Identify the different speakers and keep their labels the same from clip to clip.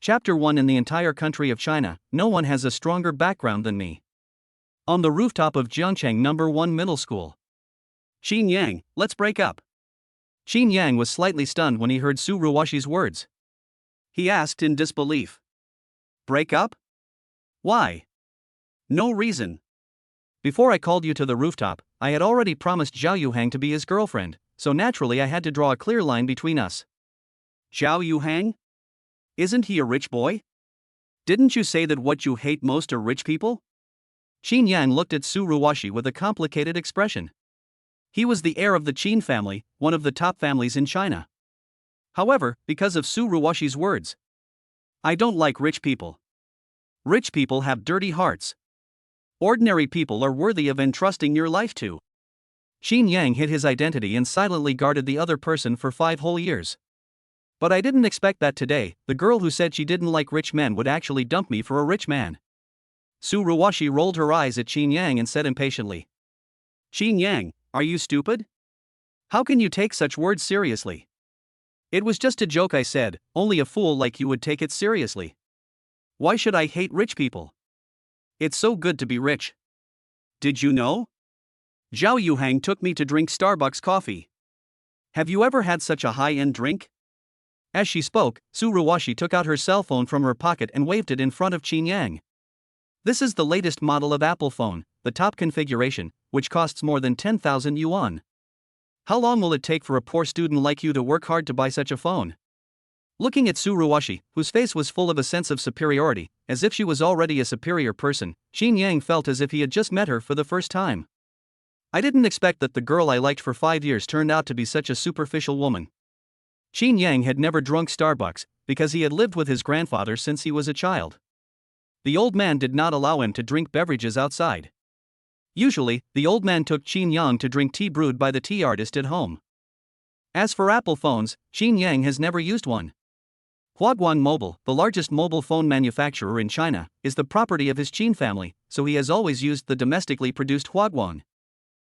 Speaker 1: Chapter 1. In the entire country of China, no one has a stronger background than me. On the rooftop of Jiangcheng No. 1 Middle School.
Speaker 2: Qin Yang, let's break up.
Speaker 1: Qin Yang was slightly stunned when he heard Su Ruoxi's words.
Speaker 2: He asked in disbelief. Break up? Why? No reason.
Speaker 1: Before I called you to the rooftop, I had already promised Zhao Yuhang to be his girlfriend, so naturally I had to draw a clear line between us.
Speaker 2: Zhao Yuhang? Isn't he a rich boy? Didn't you say that what you hate most are rich people?
Speaker 1: Qin Yang looked at Su Ruoxi with a complicated expression. He was the heir of the Qin family, one of the top families in China. However, because of Su Ruoxi's words, I don't like rich people. Rich people have dirty hearts. Ordinary people are worthy of entrusting your life to. Qin Yang hid his identity and silently guarded the other person for 5 whole years. But I didn't expect that today, the girl who said she didn't like rich men would actually dump me for a rich man. Su Ruoxi rolled her eyes at Qin Yang and said impatiently.
Speaker 2: Qin Yang, are you stupid? How can you take such words seriously?
Speaker 1: It was just a joke, I said, only a fool like you would take it seriously. Why should I hate rich people? It's so good to be rich.
Speaker 2: Did you know? Zhao Yuhang took me to drink Starbucks coffee. Have you ever had such a high-end drink?
Speaker 1: As she spoke, Su Ruoxi took out her cell phone from her pocket and waved it in front of Qin Yang. This is the latest model of Apple phone, the top configuration, which costs more than 10,000 yuan. How long will it take for a poor student like you to work hard to buy such a phone? Looking at Su Ruoxi, whose face was full of a sense of superiority, as if she was already a superior person, Qin Yang felt as if he had just met her for the first time. I didn't expect that the girl I liked for 5 years turned out to be such a superficial woman. Qin Yang had never drunk Starbucks, because he had lived with his grandfather since he was a child. The old man did not allow him to drink beverages outside. Usually, the old man took Qin Yang to drink tea brewed by the tea artist at home. As for Apple phones, Qin Yang has never used one. Huaguang Mobile, the largest mobile phone manufacturer in China, is the property of his Qin family, so he has always used the domestically produced Huaguang.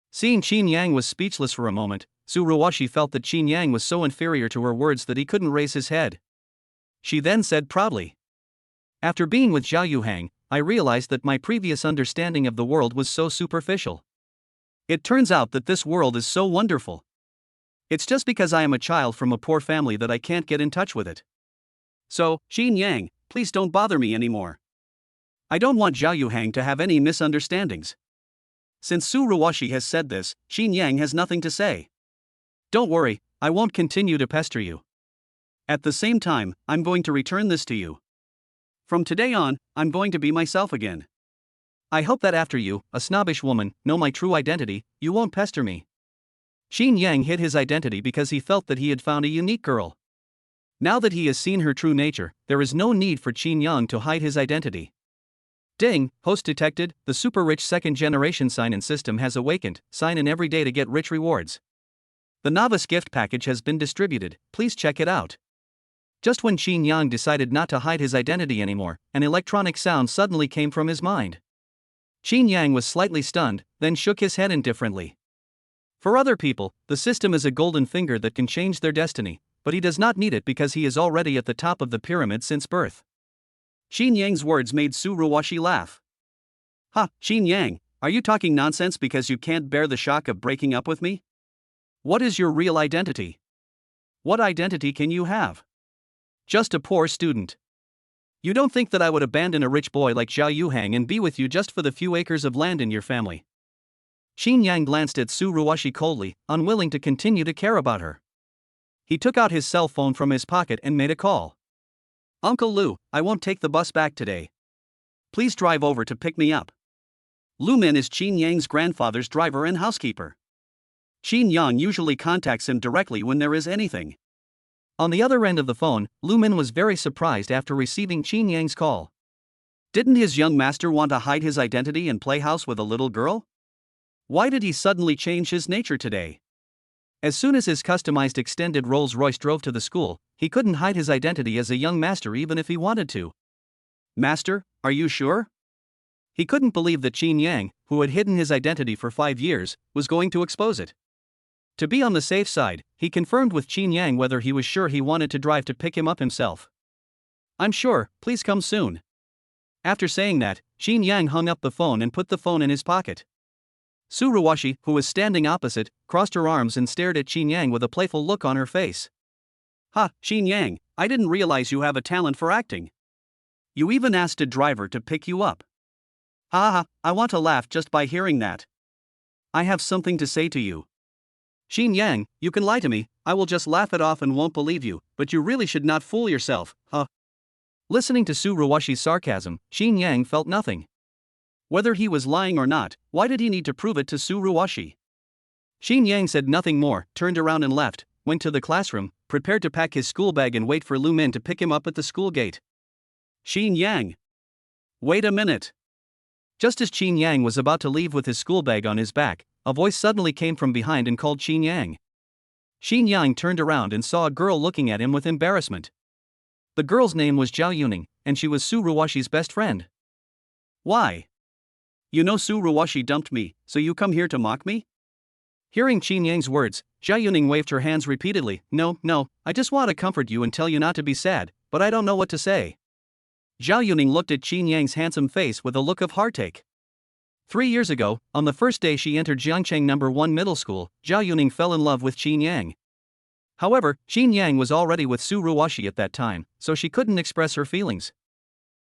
Speaker 1: Seeing Qin Yang was speechless for a moment, Su Ruoxi felt that Qin Yang was so inferior to her words that he couldn't raise his head. She then said proudly, after being with Zhao Yuhang, I realized that my previous understanding of the world was so superficial. It turns out that this world is so wonderful. It's just because I am a child from a poor family that I can't get in touch with it.
Speaker 2: So, Qin Yang, please don't bother me anymore. I don't want Zhao Yuhang to have any misunderstandings. Since Su Ruoxi has said this, Qin Yang has nothing to say. Don't worry, I won't continue to pester you. At the same time, I'm going to return this to you. From today on, I'm going to be myself again. I hope that after you, a snobbish woman, know my true identity, you won't pester me. Qin Yang hid his identity because he felt that he had found a unique girl. Now that he has seen her true nature, there is no need for Qin Yang to hide his identity. Ding, host detected, the super rich second generation sign-in system has awakened, sign in every day to get rich rewards. The novice gift package has been distributed, please check it out. Just when Qin Yang decided not to hide his identity anymore, an electronic sound suddenly came from his mind. Qin Yang was slightly stunned, then shook his head indifferently. For other people, the system is a golden finger that can change their destiny, but he does not need it because he is already at the top of the pyramid since birth. Qin Yang's words made Su Ruoxi laugh. Ha, Qin Yang, are you talking nonsense because you can't bear the shock of breaking up with me? What is your real identity? What identity can you have? Just a poor student. You don't think that I would abandon a rich boy like Zhao Yuhang and be with you just for the few acres of land in your family? Qin Yang glanced at Su Ruoxi coldly, unwilling to continue to care about her. He took out his cell phone from his pocket and made a call. Uncle Lu, I won't take the bus back today. Please drive over to pick me up. Lu Min is Qin Yang's grandfather's driver and housekeeper. Qin Yang usually contacts him directly when there is anything. On the other end of the phone, Lu Min was very surprised after receiving Qin Yang's call. Didn't his young master want to hide his identity and play house with a little girl? Why did he suddenly change his nature today? As soon as his customized extended Rolls-Royce drove to the school, he couldn't hide his identity as a young master even if he wanted to. Master, are you sure? He couldn't believe that Qin Yang, who had hidden his identity for 5 years, was going to expose it. To be on the safe side, he confirmed with Qin Yang whether he was sure he wanted to drive to pick him up himself. I'm sure, please come soon. After saying that, Xin Yang hung up the phone and put the phone in his pocket. Su Ruoxi, who was standing opposite, crossed her arms and stared at Xin Yang with a playful look on her face. Ha, Xin Yang, I didn't realize you have a talent for acting. You even asked a driver to pick you up. Ha ha, I want to laugh just by hearing that. I have something to say to you. Xin Yang, you can lie to me, I will just laugh it off and won't believe you, but you really should not fool yourself, huh? Listening to Su Ruoxi's sarcasm, Xin Yang felt nothing. Whether he was lying or not, why did he need to prove it to Su Ruoxi? Xin Yang said nothing more, turned around and left, went to the classroom, prepared to pack his school bag and wait for Lu Min to pick him up at the school gate. Xin Yang. Wait a minute. Just as Xin Yang was about to leave with his school bag on his back, a voice suddenly came from behind and called Xin Yang. Xin Yang turned around and saw a girl looking at him with embarrassment. The girl's name was Zhao Yuning, and she was Su Ruoxi's best friend. Why? You know Su Ruoxi dumped me, so you come here to mock me? Hearing Xin Yang's words, Zhao Yuning waved her hands repeatedly. No, I just want to comfort you and tell you not to be sad, but I don't know what to say. Zhao Yuning looked at Xin Yang's handsome face with a look of heartache. 3 years ago, on the first day she entered Jiangcheng No. 1 middle school, Zhao Yuning fell in love with Xin Yang. However, Xin Yang was already with Su Ruoxi at that time, so she couldn't express her feelings.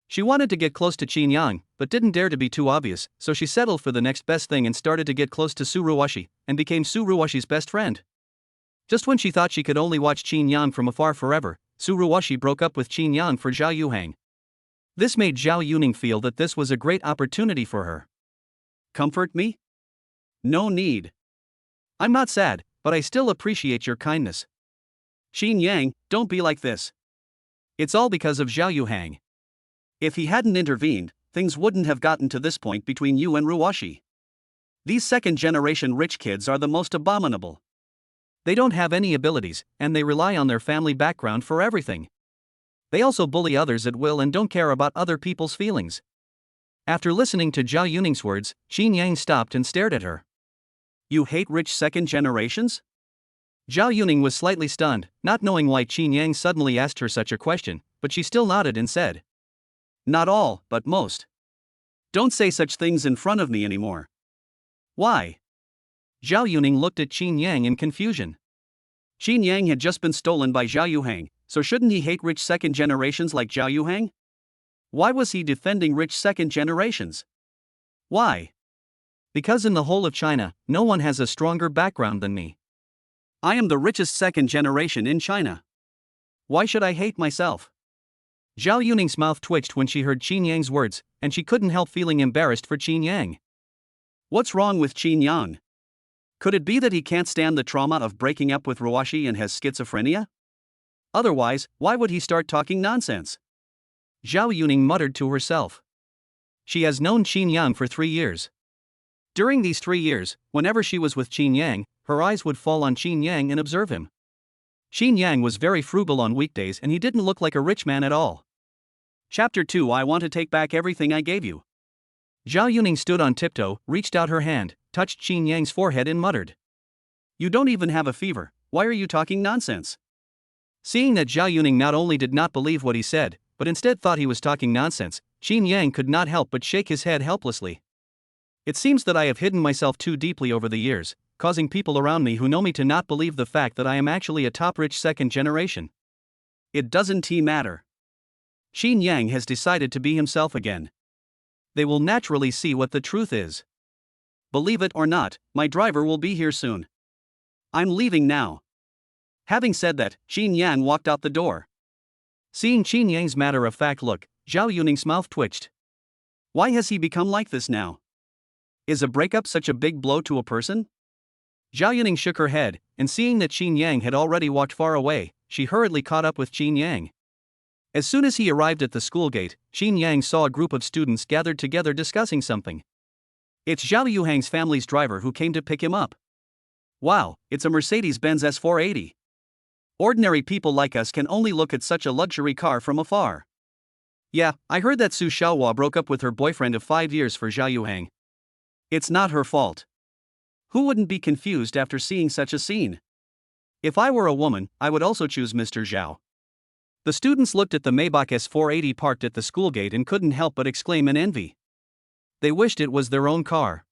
Speaker 2: She wanted to get close to Xin Yang, but didn't dare to be too obvious, so she settled for the next best thing and started to get close to Su Ruoxi, and became Su Ruoxi's best friend. Just when she thought she could only watch Xin Yang from afar forever, Su Ruoxi broke up with Xin Yang for Zhao Yuhang. This made Zhao Yuning feel that this was a great opportunity for her. Comfort me? No need. I'm not sad, but I still appreciate your kindness. Xin Yang, don't be like this. It's all because of Zhao Yuhang. If he hadn't intervened, things wouldn't have gotten to this point between you and Ruoxi. These second-generation rich kids are the most abominable. They don't have any abilities, and they rely on their family background for everything. They also bully others at will and don't care about other people's feelings. After listening to Zhao Yuning's words, Xin Yang stopped and stared at her. You hate rich second generations? Zhao Yuning was slightly stunned, not knowing why Xin Yang suddenly asked her such a question, but she still nodded and said, Not all, but most. Don't say such things in front of me anymore. Why? Zhao Yuning looked at Xin Yang in confusion. Xin Yang had just been stolen by Zhao Yuhang, so shouldn't he hate rich second generations like Zhao Yuhang? Why was he defending rich second generations? Why? Because in the whole of China, no one has a stronger background than me. I am the richest second generation in China. Why should I hate myself? Zhao Yuning's mouth twitched when she heard Xin Yang's words, and she couldn't help feeling embarrassed for Xin Yang. What's wrong with Xin Yang? Could it be that he can't stand the trauma of breaking up with Ruoxi and has schizophrenia? Otherwise, why would he start talking nonsense? Zhao Yuning muttered to herself. She has known Xin Yang for 3 years. During these 3 years, whenever she was with Xin Yang, her eyes would fall on Xin Yang and observe him. Xin Yang was very frugal on weekdays and he didn't look like a rich man at all. Chapter 2 I want to take back everything I gave you. Zhao Yuning stood on tiptoe, reached out her hand, touched Xin Yang's forehead and muttered. You don't even have a fever, why are you talking nonsense? Seeing that Zhao Yuning not only did not believe what he said, but instead thought he was talking nonsense, Xin Yang could not help but shake his head helplessly. It seems that I have hidden myself too deeply over the years, causing people around me who know me to not believe the fact that I am actually a top-rich second generation. It doesn't matter. Xin Yang has decided to be himself again. They will naturally see what the truth is. Believe it or not, my driver will be here soon. I'm leaving now. Having said that, Xin Yang walked out the door. Seeing Xin Yang's matter-of-fact look, Zhao Yuning's mouth twitched. Why has he become like this now? Is a breakup such a big blow to a person? Zhao Yuning shook her head, and seeing that Xin Yang had already walked far away, she hurriedly caught up with Xin Yang. As soon as he arrived at the school gate, Xin Yang saw a group of students gathered together discussing something. It's Zhao Yuhang's family's driver who came to pick him up. Wow, it's a Mercedes-Benz S480. Ordinary people like us can only look at such a luxury car from afar. Yeah, I heard that Su Xiaohua broke up with her boyfriend of 5 years for Zhao Yuhang. It's not her fault. Who wouldn't be confused after seeing such a scene? If I were a woman, I would also choose Mr. Zhao. The students looked at the Maybach S480 parked at the school gate and couldn't help but exclaim in envy. They wished it was their own car.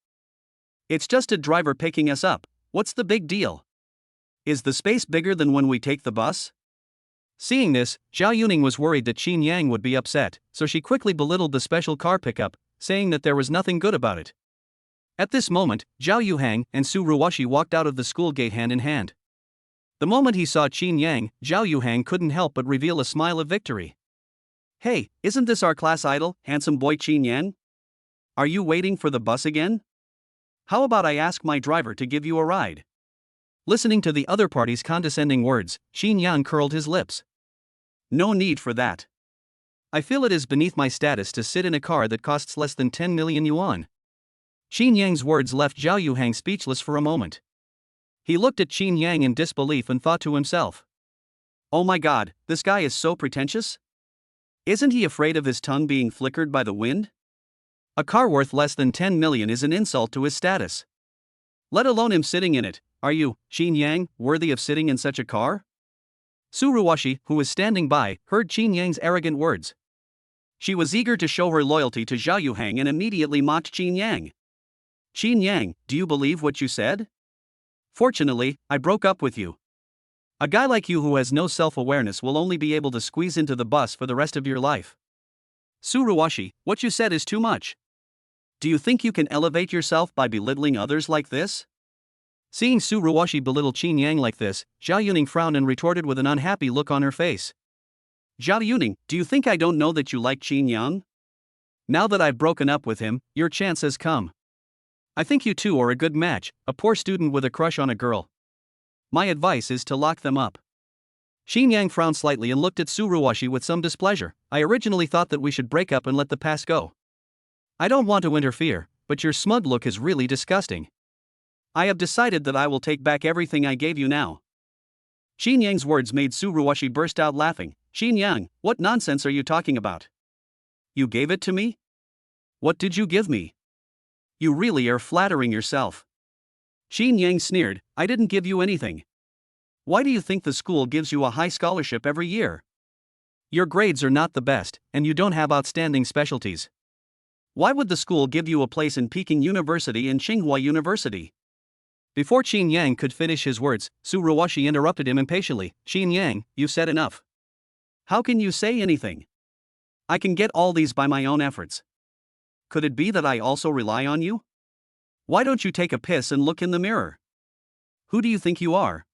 Speaker 2: It's just a driver picking us up, what's the big deal? Is the space bigger than when we take the bus? Seeing this, Zhao Yuning was worried that Qin Yang would be upset, so she quickly belittled the special car pickup, saying that there was nothing good about it. At this moment, Zhao Yuhang and Su Ruoxi walked out of the school gate hand in hand. The moment he saw Qin Yang, Zhao Yuhang couldn't help but reveal a smile of victory. Hey, isn't this our class idol, handsome boy Qin Yang? Are you waiting for the bus again? How about I ask my driver to give you a ride? Listening to the other party's condescending words, Qin Yang curled his lips. No need for that. I feel it is beneath my status to sit in a car that costs less than 10 million yuan. Qin Yang's words left Zhao Yuhang speechless for a moment. He looked at Qin Yang in disbelief and thought to himself. Oh my god, this guy is so pretentious? Isn't he afraid of his tongue being flickered by the wind? A car worth less than 10 million is an insult to his status. Let alone him sitting in it. Are you, Qin Yang, worthy of sitting in such a car? Su Ruoxi, who was standing by, heard Qin Yang's arrogant words. She was eager to show her loyalty to Zhao Yuhang and immediately mocked Qin Yang. Qin Yang, do you believe what you said? Fortunately, I broke up with you. A guy like you who has no self-awareness will only be able to squeeze into the bus for the rest of your life. Su Ruoxi, what you said is too much. Do you think you can elevate yourself by belittling others like this? Seeing Su Ruoxi belittle Qin Yang like this, Zhao Yuning frowned and retorted with an unhappy look on her face. Zhao Yuning, do you think I don't know that you like Qin Yang? Now that I've broken up with him, your chance has come. I think you two are a good match, a poor student with a crush on a girl. My advice is to lock them up. Qin Yang frowned slightly and looked at Su Ruoxi with some displeasure. I originally thought that we should break up and let the past go. I don't want to interfere, but your smug look is really disgusting. I have decided that I will take back everything I gave you now. Qin Yang's words made Su Ruoxi burst out laughing. Qin Yang, what nonsense are you talking about? You gave it to me? What did you give me? You really are flattering yourself. Qin Yang sneered, I didn't give you anything. Why do you think the school gives you a high scholarship every year? Your grades are not the best, and you don't have outstanding specialties. Why would the school give you a place in Peking University and Tsinghua University? Before Qin Yang could finish his words, Su Ruoxi interrupted him impatiently. Qin Yang, you've said enough. How can you say anything? I can get all these by my own efforts. Could it be that I also rely on you? Why don't you take a piss and look in the mirror? Who do you think you are?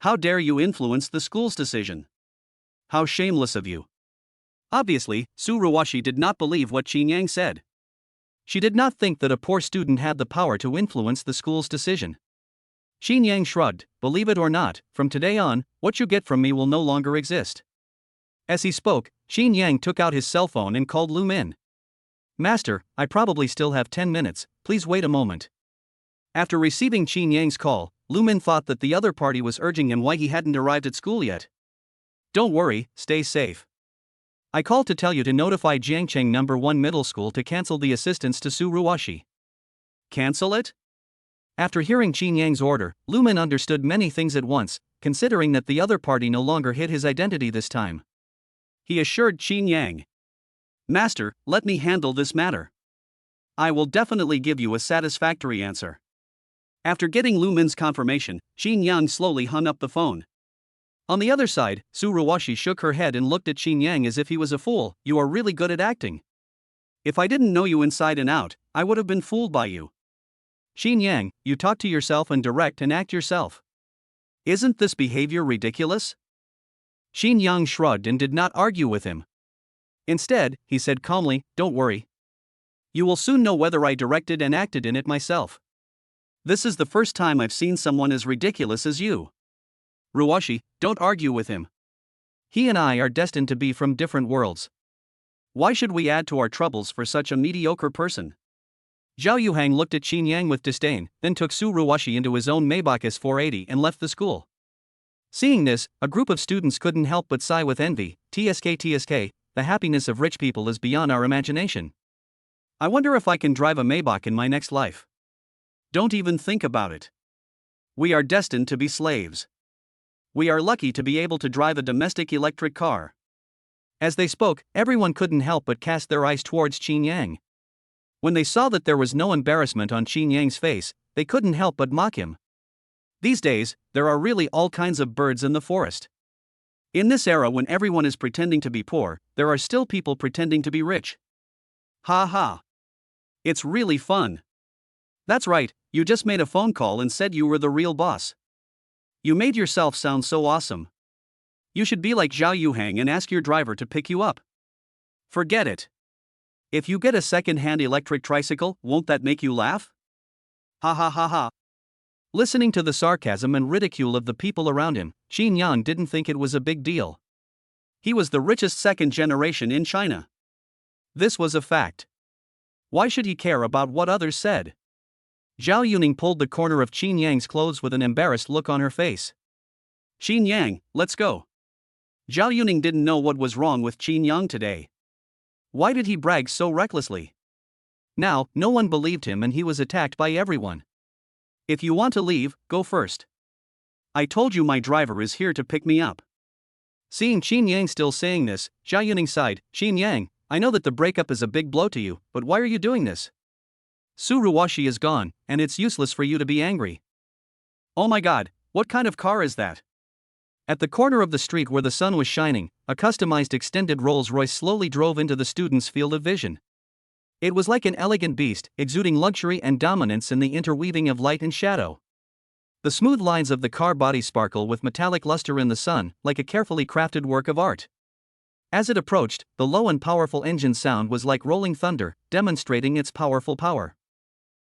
Speaker 2: How dare you influence the school's decision? How shameless of you. Obviously, Su Ruoxi did not believe what Qin Yang said. She did not think that a poor student had the power to influence the school's decision. Qin Yang shrugged, believe it or not, from today on, what you get from me will no longer exist. As he spoke, Qin Yang took out his cell phone and called Lu Min. Master, I probably still have 10 minutes, please wait a moment. After receiving Qin Yang's call, Lu Min thought that the other party was urging him why he hadn't arrived at school yet. Don't worry, stay safe. I called to tell you to notify Jiangcheng No. 1 Middle School to cancel the assistance to Su Ruoxi. Cancel it? After hearing Qin Yang's order, Lu Min understood many things at once, considering that the other party no longer hid his identity this time. He assured Qin Yang. Master, let me handle this matter. I will definitely give you a satisfactory answer. After getting Lu Min's confirmation, Qin Yang slowly hung up the phone. On the other side, Su Ruoxi shook her head and looked at Qin Yang as if he was a fool. You are really good at acting. If I didn't know you inside and out, I would have been fooled by you. Qin Yang, you talk to yourself and direct and act yourself. Isn't this behavior ridiculous? Qin Yang shrugged and did not argue with him. Instead, he said calmly, don't worry. You will soon know whether I directed and acted in it myself. This is the first time I've seen someone as ridiculous as you. Ruoxi, don't argue with him. He and I are destined to be from different worlds. Why should we add to our troubles for such a mediocre person? Zhao Yuhang looked at Qin Yang with disdain, then took Su Ruoxi into his own Maybach S480 and left the school. Seeing this, a group of students couldn't help but sigh with envy. TSK, the happiness of rich people is beyond our imagination. I wonder if I can drive a Maybach in my next life. Don't even think about it. We are destined to be slaves. We are lucky to be able to drive a domestic electric car."
Speaker 1: As they spoke, everyone couldn't help but cast their eyes towards Qin Yang. When they saw that there was no embarrassment on Qin Yang's face, they couldn't help but mock him. These days, there are really all kinds of birds in the forest. In this era when everyone is pretending to be poor, there are still people pretending to be rich.
Speaker 2: Ha ha. It's really fun. That's right, you just made a phone call and said you were the real boss. You made yourself sound so awesome. You should be like Zhao Yuhang and ask your driver to pick you up. Forget it. If you get a second-hand electric tricycle, won't that make you laugh? Ha ha ha ha.
Speaker 1: Listening to the sarcasm and ridicule of the people around him, Qin Yang didn't think it was a big deal.
Speaker 2: He was the richest second generation in China.
Speaker 1: This was a fact. Why should he care about what others said? Zhao Yuning pulled the corner of Qin Yang's clothes with an embarrassed look on her face.
Speaker 2: Qin Yang, let's go. Zhao Yuning didn't know what was wrong with Qin Yang today. Why did he brag so recklessly?
Speaker 1: Now, no one believed him and he was attacked by everyone.
Speaker 2: If you want to leave, go first. I told you my driver is here to pick me up.
Speaker 1: Seeing Qin Yang still saying this, Zhao Yuning sighed. Qin Yang, I know that the breakup is a big blow to you, but why are you doing this? Ruoxi is gone, and it's useless for you to be angry.
Speaker 2: Oh my god, what kind of car is that?
Speaker 1: At the corner of the street where the sun was shining, a customized extended Rolls-Royce slowly drove into the student's field of vision. It was like an elegant beast, exuding luxury and dominance in the interweaving of light and shadow. The smooth lines of the car body sparkle with metallic luster in the sun, like a carefully crafted work of art. As it approached, the low and powerful engine sound was like rolling thunder, demonstrating its powerful power.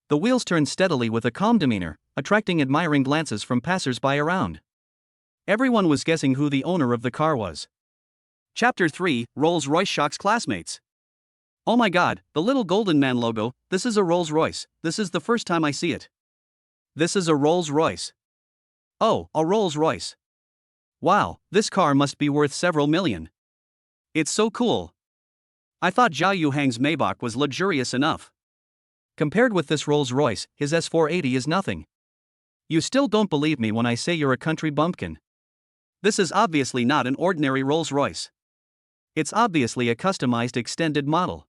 Speaker 1: The wheels turned steadily with a calm demeanor, attracting admiring glances from passers-by around. Everyone was guessing who the owner of the car was.
Speaker 2: Chapter 3, Rolls-Royce shocks classmates. Oh my god, the little golden man logo, this is a Rolls-Royce, this is the first time I see it. This is a Rolls-Royce. Oh, a Rolls-Royce. Wow, this car must be worth several million. It's so cool. I thought Zhao Yuhang's Maybach was luxurious enough.
Speaker 1: Compared with this Rolls-Royce, his S480 is nothing. You still don't believe me when I say you're a country bumpkin.
Speaker 2: This is obviously not an ordinary Rolls-Royce. It's obviously a customized extended model.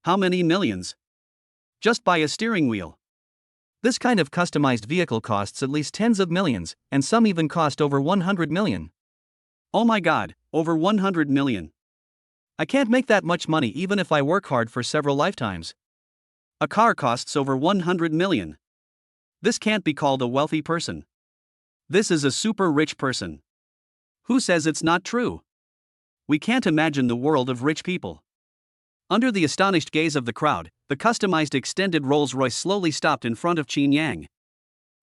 Speaker 2: How many millions? Just buy a steering wheel.
Speaker 1: This kind of customized vehicle costs at least tens of millions, and some even cost over 100 million.
Speaker 2: Oh my god, over 100 million.
Speaker 1: I can't make that much money even if I work hard for several lifetimes.
Speaker 2: A car costs over 100 million. This can't be called a wealthy person. This is a super rich person. Who says it's not true? We can't imagine the world of rich people. Under the astonished gaze of the crowd, the customized extended Rolls-Royce slowly stopped in front of Qin Yang.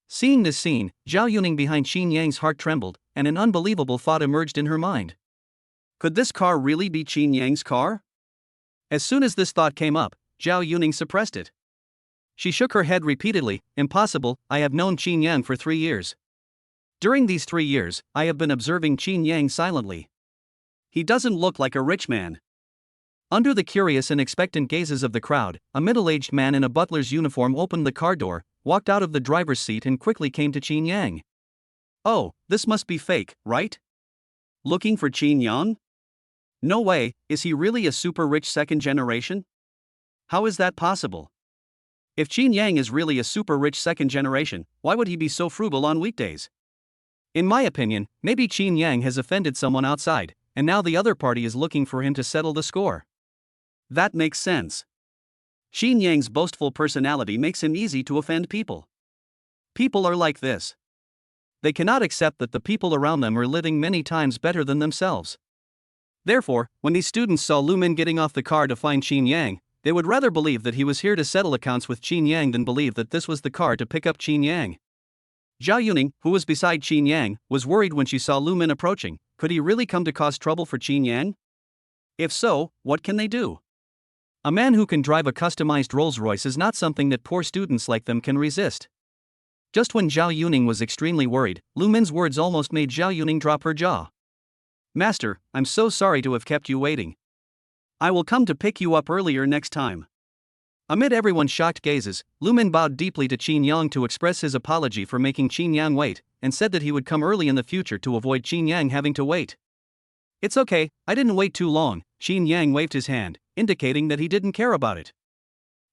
Speaker 1: Seeing this scene, Zhao Yuning behind Qin Yang's heart trembled, and an unbelievable thought emerged in her mind.
Speaker 2: Could this car really be Qin Yang's car?
Speaker 1: As soon as this thought came up, Zhao Yuning suppressed it. She shook her head repeatedly. Impossible, I have known Qin Yang for 3 years. During these 3 years, I have been observing Qin Yang silently.
Speaker 2: He doesn't look like a rich man.
Speaker 1: Under the curious and expectant gazes of the crowd, a middle-aged man in a butler's uniform opened the car door, walked out of the driver's seat and quickly came to Qin Yang.
Speaker 2: Oh, this must be fake, right? Looking for Qin Yang? No way, is he really a super rich second generation? How is that possible? If Qin Yang is really a super rich second generation, why would he be so frugal on weekdays?
Speaker 1: In my opinion, maybe Qin Yang has offended someone outside, and now the other party is looking for him to settle the score.
Speaker 2: That makes sense. Qin Yang's boastful personality makes him easy to offend people. People are like this.
Speaker 1: They cannot accept that the people around them are living many times better than themselves. Therefore, when these students saw Lu Min getting off the car to find Qin Yang, they would rather believe that he was here to settle accounts with Qin Yang than believe that this was the car to pick up Qin Yang. Zhao Yuning, who was beside Qin Yang, was worried when she saw Lu Min approaching. Could he really come to cause trouble for Qin Yang?
Speaker 2: If so, what can they do?
Speaker 1: A man who can drive a customized Rolls-Royce is not something that poor students like them can resist. Just when Zhao Yuning was extremely worried, Lu Min's words almost made Zhao Yuning drop her jaw.
Speaker 2: Master, I'm so sorry to have kept you waiting. I will come to pick you up earlier next time.
Speaker 1: Amid everyone's shocked gazes, Lu Min bowed deeply to Qin Yang to express his apology for making Qin Yang wait, and said that he would come early in the future to avoid Qin Yang having to wait. It's okay, I didn't wait too long, Qin Yang waved his hand, indicating that he didn't care about it.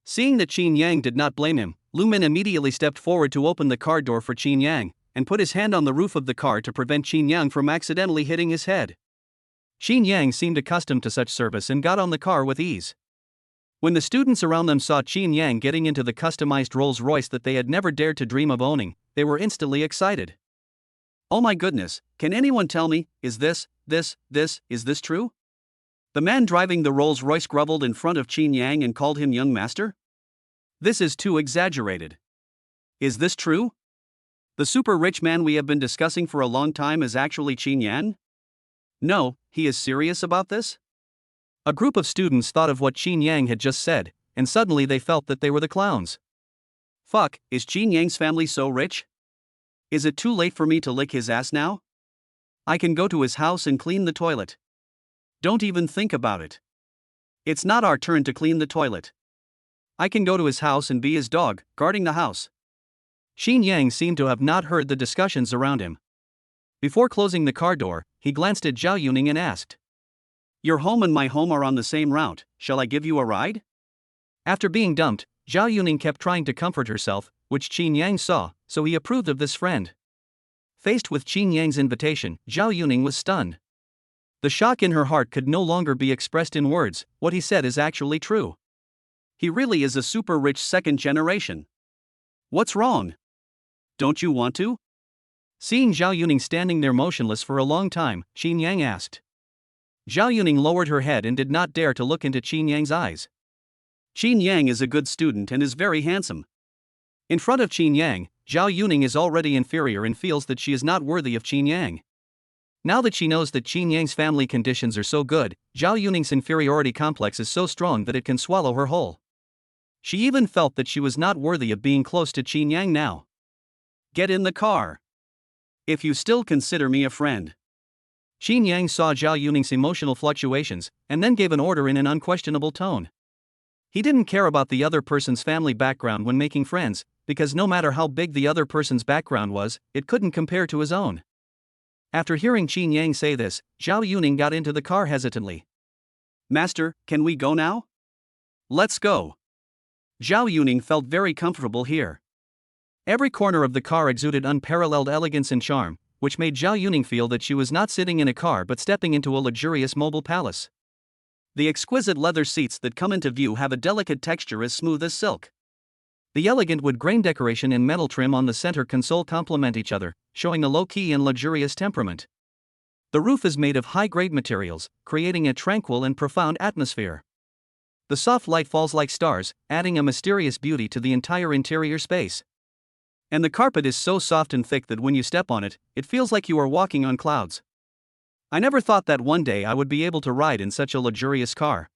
Speaker 1: Seeing that Qin Yang did not blame him, Lu Min immediately stepped forward to open the car door for Qin Yang, and put his hand on the roof of the car to prevent Qin Yang from accidentally hitting his head. Qin Yang seemed accustomed to such service and got on the car with ease. When the students around them saw Qin Yang getting into the customized Rolls-Royce that they had never dared to dream of owning, they were instantly excited. Oh my goodness, can anyone tell me, is this true? The man driving the Rolls-Royce groveled in front of Qin Yang and called him young master? This is too exaggerated. Is this true? The super rich man we have been discussing for a long time is actually Qin Yang? No, he is serious about this? A group of students thought of what Qin Yang had just said, and suddenly they felt that they were the clowns. Fuck, is Qin Yang's family so rich? Is it too late for me to lick his ass now? I can go to his house and clean the toilet. Don't even think about it. It's not our turn to clean the toilet. I can go to his house and be his dog, guarding the house. Qin Yang seemed to have not heard the discussions around him. Before closing the car door, he glanced at Zhao Yuning and asked, "Your home and my home are on the same route, shall I give you a ride?" After being dumped, Zhao Yuning kept trying to comfort herself, which Qin Yang saw, so he approved of this friend. Faced with Qin Yang's invitation, Zhao Yuning was stunned. The shock in her heart could no longer be expressed in words. What he said is actually true. He really is a super rich second generation. What's wrong? Don't you want to? Seeing Zhao Yuning standing there motionless for a long time, Qin Yang asked. Zhao Yuning lowered her head and did not dare to look into Qin Yang's eyes. Qin Yang is a good student and is very handsome. In front of Qin Yang, Zhao Yuning is already inferior and feels that she is not worthy of Qin Yang. Now that she knows that Qin Yang's family conditions are so good, Zhao Yuning's inferiority complex is so strong that it can swallow her whole. She even felt that she was not worthy of being close to Qin Yang now. Get in the car. If you still consider me a friend. Qin Yang saw Zhao Yuning's emotional fluctuations, and then gave an order in an unquestionable tone. He didn't care about the other person's family background when making friends, because no matter how big the other person's background was, it couldn't compare to his own. After hearing Qin Yang say this, Zhao Yuning got into the car hesitantly. Master, can we go now? Let's go. Zhao Yuning felt very comfortable here. Every corner of the car exuded unparalleled elegance and charm, which made Zhao Yuning feel that she was not sitting in a car but stepping into a luxurious mobile palace. The exquisite leather seats that come into view have a delicate texture as smooth as silk. The elegant wood grain decoration and metal trim on the center console complement each other, showing a low-key and luxurious temperament. The roof is made of high-grade materials, creating a tranquil and profound atmosphere. The soft light falls like stars, adding a mysterious beauty to the entire interior space. And the carpet is so soft and thick that when you step on it, it feels like you are walking on clouds. I never thought that one day I would be able to ride in such a luxurious car.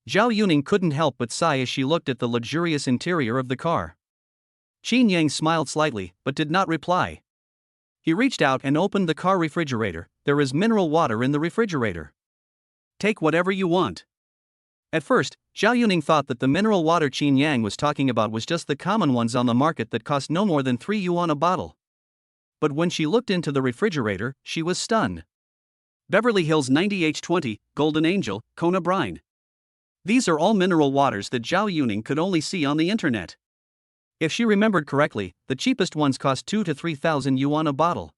Speaker 1: Zhao Yuning couldn't help but sigh as she looked at the luxurious interior of the car. Qin Yang smiled slightly, but did not reply. He reached out and opened the car refrigerator. There is mineral water in the refrigerator. Take whatever you want. At first, Zhao Yuning thought that the mineral water Qin Yang was talking about was just the common ones on the market that cost no more than 3 yuan a bottle. But when she looked into the refrigerator, she was stunned. Beverly Hills 90H20, Golden Angel, Kona Brine. These are all mineral waters that Zhao Yuning could only see on the internet. If she remembered correctly, the cheapest ones cost 2,000 to 3,000 yuan a bottle.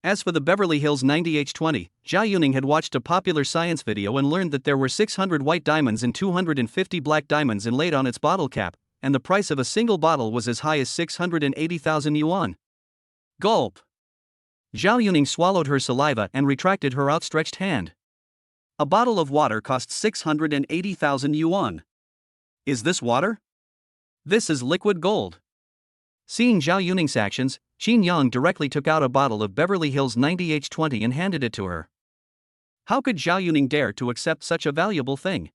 Speaker 1: As for the Beverly Hills 90H20, Zhao Yuning had watched a popular science video and learned that there were 600 white diamonds and 250 black diamonds inlaid on its bottle cap, and the price of a single bottle was as high as 680,000 yuan. Gulp! Zhao Yuning swallowed her saliva and retracted her outstretched hand. A bottle of water costs 680,000 yuan. Is this water? This is liquid gold. Seeing Zhao Yuning's actions, Qin Yang directly took out a bottle of Beverly Hills 90H20 and handed it to her. How could Zhao Yuning dare to accept such a valuable thing?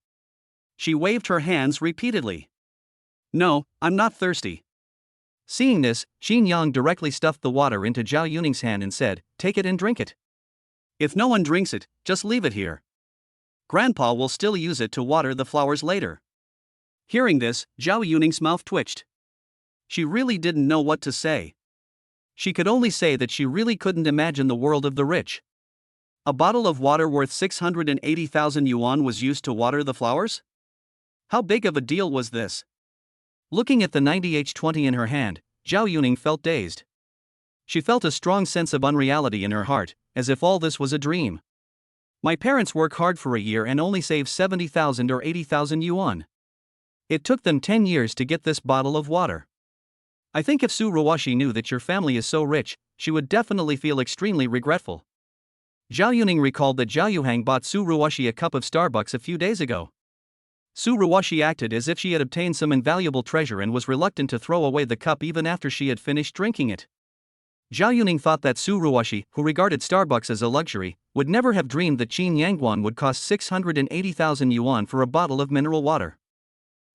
Speaker 1: She waved her hands repeatedly. No, I'm not thirsty. Seeing this, Qin Yang directly stuffed the water into Zhao Yuning's hand and said, "Take it and drink it. If no one drinks it, just leave it here. Grandpa will still use it to water the flowers later." Hearing this, Zhao Yuning's mouth twitched. She really didn't know what to say.
Speaker 2: She could only say that she really couldn't imagine the world of the rich. A bottle of water worth 680,000 yuan was used to water the flowers? How big of a deal was this?
Speaker 1: Looking at the 90H20 in her hand, Zhao Yuning felt dazed. She felt a strong sense of unreality in her heart, as if all this was a dream. My parents work hard for a year and only save 70,000 or 80,000 yuan. It took them 10 years to get this bottle of water. I think if Su Ruoxi knew that your family is so rich, she would definitely feel extremely regretful. Zhao Yuning recalled that Zhao Yuhang bought Su Ruoxi a cup of Starbucks a few days ago. Su Ruoxi acted as if she had obtained some invaluable treasure and was reluctant to throw away the cup even after she had finished drinking it. Zhao Yuning thought that Su Ruoxi, who regarded Starbucks as a luxury, would never have dreamed that Qin Yangguan would cost 680,000 yuan for a bottle of mineral water.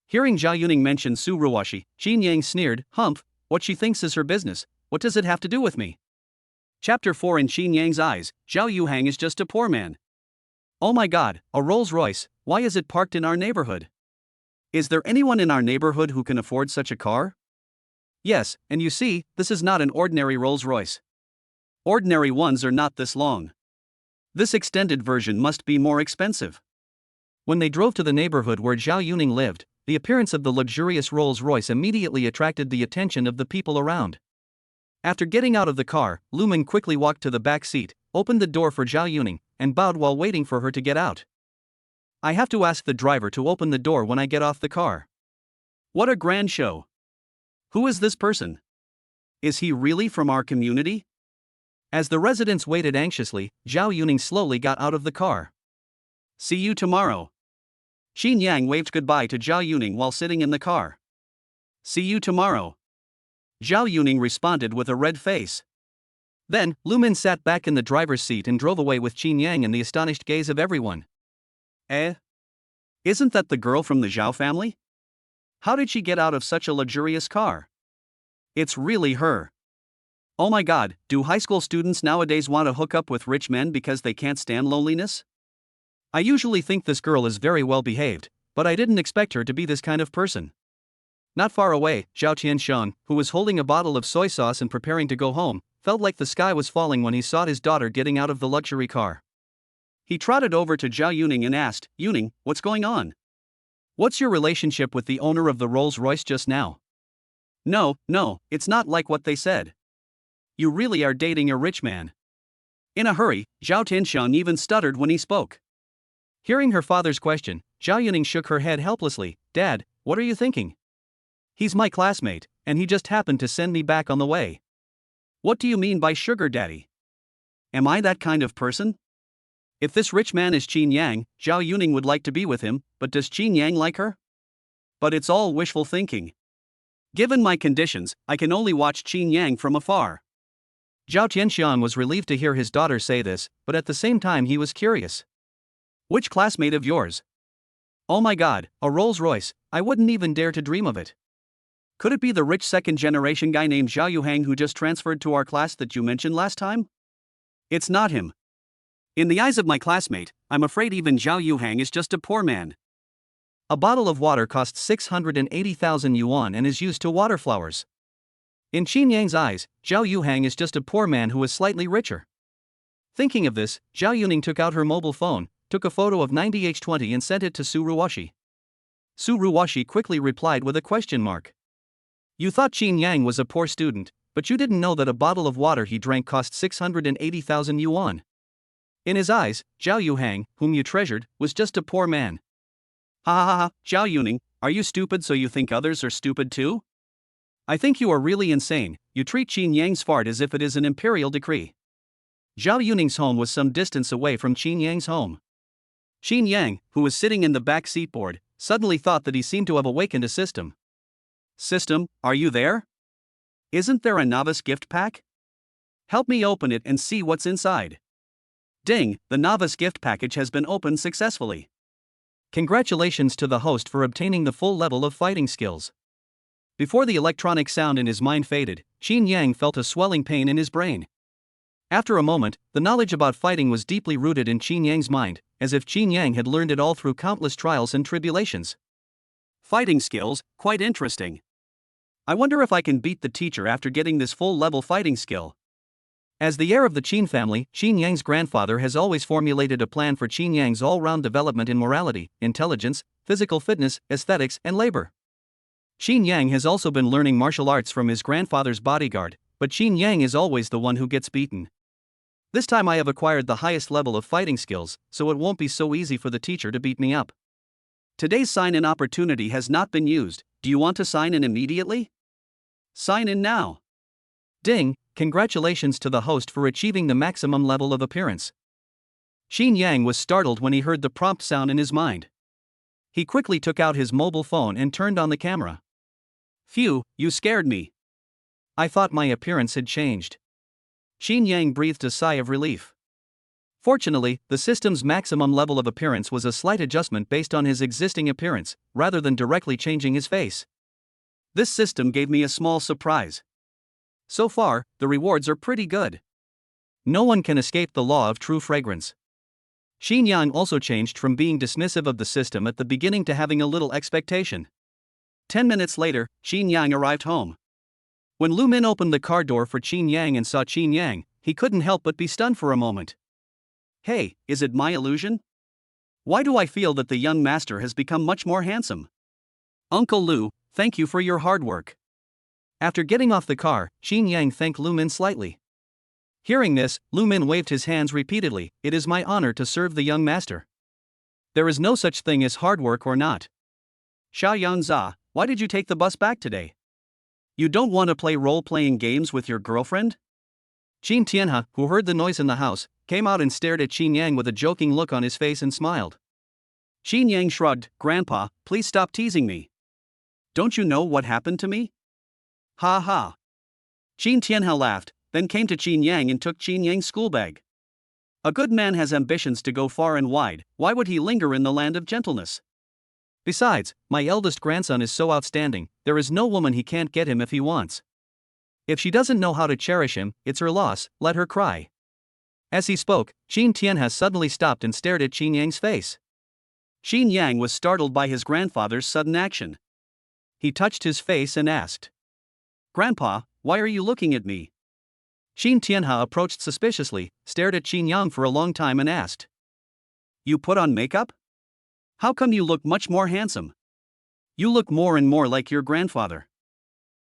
Speaker 1: Hearing Zhao Yuning mention Su Ruoxi, Qin Yang sneered, "Humph, what she thinks is her business, what does it have to do with me?" Chapter 4. In Qin Yang's eyes, Zhao Yuhang is just a poor man. Oh my god, a Rolls-Royce, why is it parked in our neighborhood? Is there anyone in our neighborhood who can afford such a car? Yes, and you see, this is not an ordinary Rolls-Royce. Ordinary ones are not this long. This extended version must be more expensive. When they drove to the neighborhood where Zhao Yuning lived, the appearance of the luxurious Rolls-Royce immediately attracted the attention of the people around. After getting out of the car, Lumen quickly walked to the back seat, opened the door for Zhao Yuning, and bowed while waiting for her to get out. I have to ask the driver to open the door when I get off the car. What a grand show! Who is this person? Is he really from our community? As the residents waited anxiously, Zhao Yuning slowly got out of the car. See you tomorrow. Qin Yang waved goodbye to Zhao Yuning while sitting in the car. See you tomorrow. Zhao Yuning responded with a red face. Then, Lumen sat back in the driver's seat and drove away with Qin Yang in the astonished gaze of everyone. Isn't that the girl from the Zhao family? How did she get out of such a luxurious car? It's really her. Oh my god, do high school students nowadays want to hook up with rich men because they can't stand loneliness? I usually think this girl is very well behaved, but I didn't expect her to be this kind of person. Not far away, Zhao Tianshan, who was holding a bottle of soy sauce and preparing to go home, felt like the sky was falling when he saw his daughter getting out of the luxury car. He trotted over to Zhao Yuning and asked, "Yuning, what's going on? What's your relationship with the owner of the Rolls-Royce just now?" No, it's not like what they said. You really are dating a rich man." In a hurry, Zhao Tianshan even stuttered when he spoke. Hearing her father's question, Zhao Yuning shook her head helplessly. "Dad, what are you thinking? He's my classmate, and he just happened to send me back on the way." "What do you mean by sugar daddy? Am I that kind of person? If this rich man is Qin Yang, Zhao Yuning would like to be with him, but does Qin Yang like her? But it's all wishful thinking. Given my conditions, I can only watch Qin Yang from afar." Zhao Tianxian was relieved to hear his daughter say this, but at the same time he was curious. "Which classmate of yours? Oh my god, a Rolls-Royce, I wouldn't even dare to dream of it. Could it be the rich second-generation guy named Zhao Yuhang who just transferred to our class that you mentioned last time? It's not him. In the eyes of my classmate, I'm afraid even Zhao Yuhang is just a poor man. A bottle of water costs 680,000 yuan and is used to water flowers. In Qin Yang's eyes, Zhao Yuhang is just a poor man who is slightly richer." Thinking of this, Zhao Yuning took out her mobile phone, took a photo of 90H20 and sent it to Su Ruoxi. Su Ruoxi quickly replied with a question mark. "You thought Qin Yang was a poor student, but you didn't know that a bottle of water he drank cost 680,000 yuan. In his eyes, Zhao Yuhang, whom you treasured, was just a poor man." Ha ha ha, Zhao Yuning, are you stupid so you think others are stupid too? I think you are really insane. You treat Qin Yang's fart as if it is an imperial decree. Zhao Yuning's home was some distance away from Qin Yang's home. Qin Yang, who was sitting in the back seat board, suddenly thought that he seemed to have awakened a system. "System, are you there? Isn't there a novice gift pack? Help me open it and see what's inside." Ding, the novice gift package has been opened successfully. Congratulations to the host for obtaining the full level of fighting skills. Before the electronic sound in his mind faded, Qin Yang felt a swelling pain in his brain. After a moment, the knowledge about fighting was deeply rooted in Qin Yang's mind, as if Qin Yang had learned it all through countless trials and tribulations. Fighting skills, quite interesting.
Speaker 2: I wonder if I can beat the teacher after getting this full-level fighting skill.
Speaker 1: As the heir of the Qin family, Qin Yang's grandfather has always formulated a plan for Qin Yang's all-round development in morality, intelligence, physical fitness, aesthetics, and labor. Qin Yang has also been learning martial arts from his grandfather's bodyguard, but Qin Yang is always the one who gets beaten. This time I have acquired the highest level of fighting skills, so it won't be so easy for the teacher to beat me up.
Speaker 2: Today's sign-in opportunity has not been used. Do you want to sign in immediately? Sign in now.
Speaker 1: Ding, congratulations to the host for achieving the maximum level of appearance. Qin Yang was startled when he heard the prompt sound in his mind. He quickly took out his mobile phone and turned on the camera.
Speaker 2: Phew, you scared me.
Speaker 1: I thought my appearance had changed.
Speaker 2: Qin Yang breathed a sigh of relief.
Speaker 1: Fortunately, the system's maximum level of appearance was a slight adjustment based on his existing appearance, rather than directly changing his face.
Speaker 2: This system gave me a small surprise. So far, the rewards are pretty good.
Speaker 1: No one can escape the law of true fragrance. Qin Yang also changed from being dismissive of the system at the beginning to having a little expectation.
Speaker 2: 10 minutes later, Qin Yang arrived home.
Speaker 1: When Lu Min opened the car door for Qin Yang and saw Qin Yang, he couldn't help but be stunned for a moment.
Speaker 2: Hey, is it my illusion? Why do I feel that the young master has become much more handsome?
Speaker 1: Uncle Lu, thank you for your hard work. After getting off the car, Qin Yang thanked Lu Min slightly. Hearing this, Lu Min waved his hands repeatedly. It is my honor to serve the young master. There is no such thing as hard work or not.
Speaker 2: Sha Yanza, why did you take the bus back today? You don't want to play role-playing games with your girlfriend?
Speaker 1: Qin Tianhe, who heard the noise in the house, came out and stared at Qin Yang with a joking look on his face and smiled.
Speaker 2: Qin Yang shrugged. Grandpa, please stop teasing me. Don't you know what happened to me? Ha ha. Qin Tianhe laughed, then came to Qin Yang and took Qin Yang's school bag. A good man has ambitions to go far and wide. Why would he linger in the land of gentleness?
Speaker 1: Besides, my eldest grandson is so outstanding, there is no woman he can't get him if he wants. If she doesn't know how to cherish him, it's her loss, let her cry. As he spoke, Qin Tianhe suddenly stopped and stared at Qin Yang's face.
Speaker 2: Qin Yang was startled by his grandfather's sudden action. He touched his face and asked, Grandpa, why are you looking at me?
Speaker 1: Qin Tianhe approached suspiciously, stared at Qin Yang for a long time and asked,
Speaker 2: You put on makeup? How come you look much more handsome? You look more and more like your grandfather.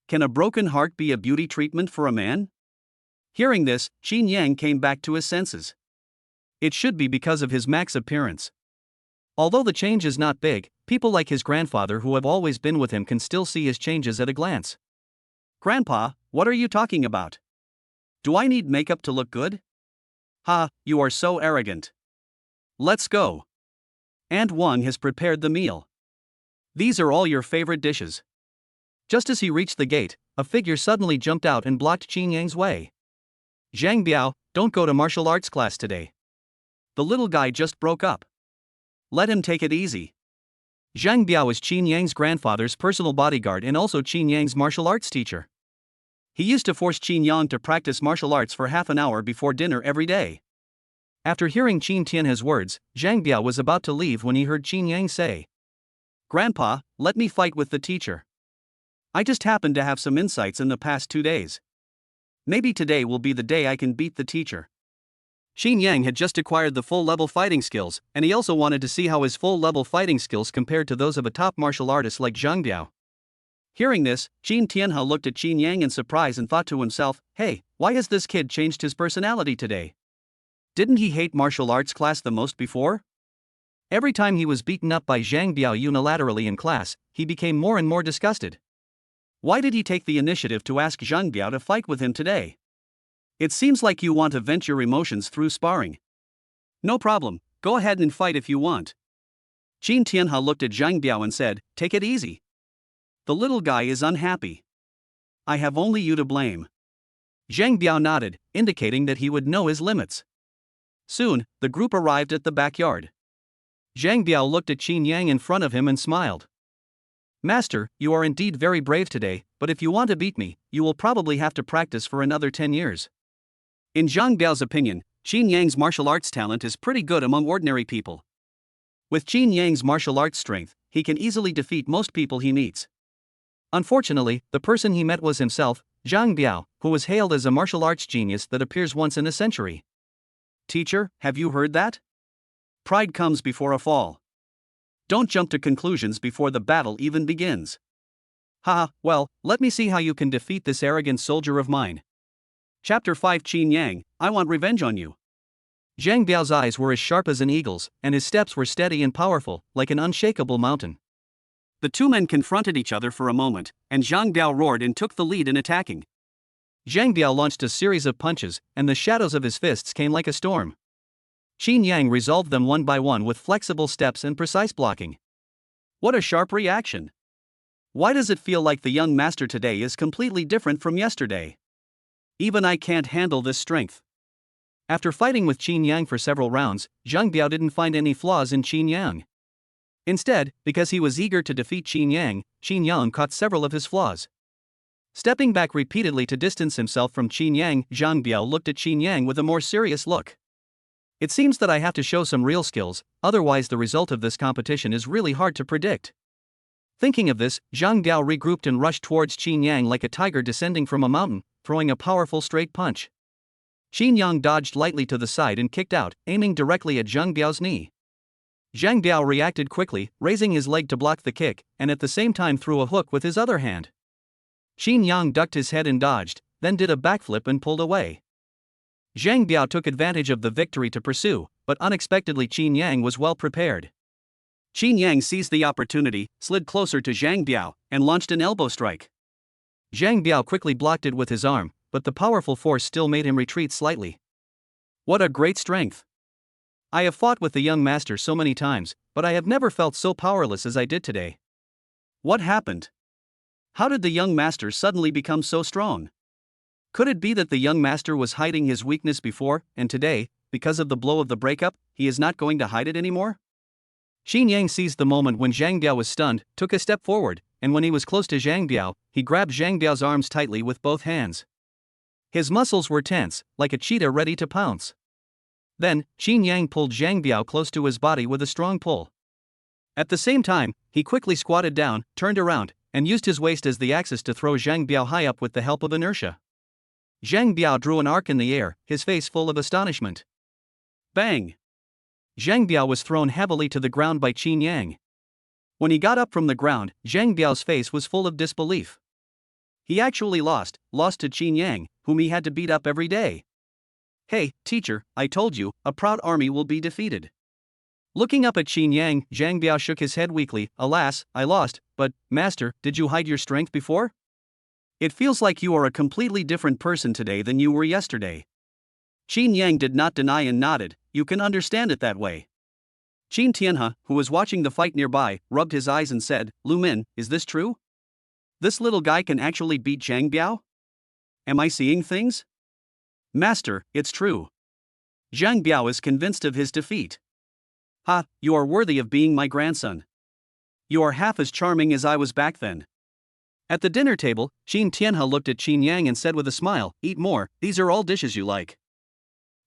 Speaker 2: Can a broken heart be a beauty treatment for a man? Hearing this, Qin Yang came back to his senses.
Speaker 1: It should be because of his max appearance. Although the change is not big, people like his grandfather who have always been with him can still see his changes at a glance.
Speaker 2: Grandpa, what are you talking about? Do I need makeup to look good? Ha, you are so arrogant. Let's go. Aunt Wang has prepared the meal. These are all your favorite dishes.
Speaker 1: Just as he reached the gate, a figure suddenly jumped out and blocked Qin Yang's way. Zhang Biao, don't go to martial arts class today.
Speaker 2: The little guy just broke up. Let him take it easy.
Speaker 1: Zhang Biao is Qin Yang's grandfather's personal bodyguard and also Qin Yang's martial arts teacher. He used to force Qin Yang to practice martial arts for half an hour before dinner every day. After hearing Qin Tianhe's words, Zhang Biao was about to leave when he heard Qin Yang say,
Speaker 2: Grandpa, let me fight with the teacher. I just happened to have some insights in the past 2 days. Maybe today will be the day I can beat the teacher.
Speaker 1: Qin Yang had just acquired the full-level fighting skills, and he also wanted to see how his full-level fighting skills compared to those of a top martial artist like Zhang Biao.
Speaker 2: Hearing this, Qin Tianhe looked at Qin Yang in surprise and thought to himself, hey, why has this kid changed his personality today? Didn't he hate martial arts class the most before?
Speaker 1: Every time he was beaten up by Zhang Biao unilaterally in class, he became more and more disgusted.
Speaker 2: Why did he take the initiative to ask Zhang Biao to fight with him today? It seems like you want to vent your emotions through sparring. No problem, go ahead and fight if you want. Qin Tianhe looked at Zhang Biao and said, take it easy. The little guy is unhappy. I have only you to blame.
Speaker 1: Zhang Biao nodded, indicating that he would know his limits. Soon, the group arrived at the backyard. Zhang Biao looked at Qin Yang in front of him and smiled. Master, you are indeed very brave today, but if you want to beat me, you will probably have to practice for another 10 years.
Speaker 2: In Zhang Biao's opinion, Qin Yang's martial arts talent is pretty good among ordinary people. With Qin Yang's martial arts strength, he can easily defeat most people he meets.
Speaker 1: Unfortunately, the person he met was himself, Zhang Biao, who was hailed as a martial arts genius that appears once in a century.
Speaker 2: Teacher, have you heard that? Pride comes before a fall. Don't jump to conclusions before the battle even begins.
Speaker 1: Haha, well, let me see how you can defeat this arrogant soldier of mine.
Speaker 2: Chapter 5 Qin Yang, I want revenge on you.
Speaker 1: Zhang Biao's eyes were as sharp as an eagle's, and his steps were steady and powerful, like an unshakable mountain.
Speaker 2: The two men confronted each other for a moment, and Zhang Biao roared and took the lead in attacking.
Speaker 1: Zhang Biao launched a series of punches, and the shadows of his fists came like a storm. Qin Yang resolved them one by one with flexible steps and precise blocking.
Speaker 2: What a sharp reaction! Why does it feel like the young master today is completely different from yesterday? Even I can't handle this strength.
Speaker 1: After fighting with Qin Yang for several rounds, Zhang Biao didn't find any flaws in Qin Yang. Instead, because he was eager to defeat Qin Yang caught several of his flaws. Stepping back repeatedly to distance himself from Qin Yang, Zhang Biao looked at Qin Yang with a more serious look. It seems that I have to show some real skills, otherwise the result of this competition is really hard to predict. Thinking of this, Zhang Biao regrouped and rushed towards Qin Yang like a tiger descending from a mountain, throwing a powerful straight punch. Qin Yang dodged lightly to the side and kicked out, aiming directly at Zhang Biao's knee. Zhang Biao reacted quickly, raising his leg to block the kick, and at the same time threw a hook with his other hand. Qin Yang ducked his head and dodged, then did a backflip and pulled away. Zhang Biao took advantage of the victory to pursue, but unexpectedly Qin Yang was well prepared.
Speaker 2: Qin Yang seized the opportunity, slid closer to Zhang Biao, and launched an elbow strike.
Speaker 1: Zhang Biao quickly blocked it with his arm, but the powerful force still made him retreat slightly. What a great strength! I have fought with the young master so many times, but I have never felt so powerless as I did today.
Speaker 2: What happened? How did the young master suddenly become so strong? Could it be that the young master was hiding his weakness before, and today, because of the blow of the breakup, he is not going to hide it anymore?
Speaker 1: Qin Yang seized the moment when Zhang Biao was stunned, took a step forward, and when he was close to Zhang Biao, he grabbed Zhang Biao's arms tightly with both hands. His muscles were tense, like a cheetah ready to pounce. Then, Qin Yang pulled Zhang Biao close to his body with a strong pull. At the same time, he quickly squatted down, turned around, and used his waist as the axis to throw Zhang Biao high up with the help of inertia. Zhang Biao drew an arc in the air, his face full of astonishment.
Speaker 2: Bang!
Speaker 1: Zhang Biao was thrown heavily to the ground by Qin Yang. When he got up from the ground, Zhang Biao's face was full of disbelief. He actually lost to Qin Yang, whom he had to beat up every day. Hey, teacher, I told you, a proud army will be defeated. Looking up at Qin Yang, Zhang Biao shook his head weakly. Alas, I lost, but, master, did you hide your strength before? It feels like you are a completely different person today than you were yesterday.
Speaker 2: Qin Yang did not deny and nodded. You can understand it that way.
Speaker 1: Qin Tianhe, who was watching the fight nearby, rubbed his eyes and said, Lu Min, is this true? This little guy can actually beat Zhang Biao? Am I seeing things? Master, it's true. Zhang Biao is convinced of his defeat. Ha, you are worthy of being my grandson. You are half as charming as I was back then. At the dinner table, Qin Tianhe looked at Qin Yang and said with a smile, Eat more, these are all dishes you like.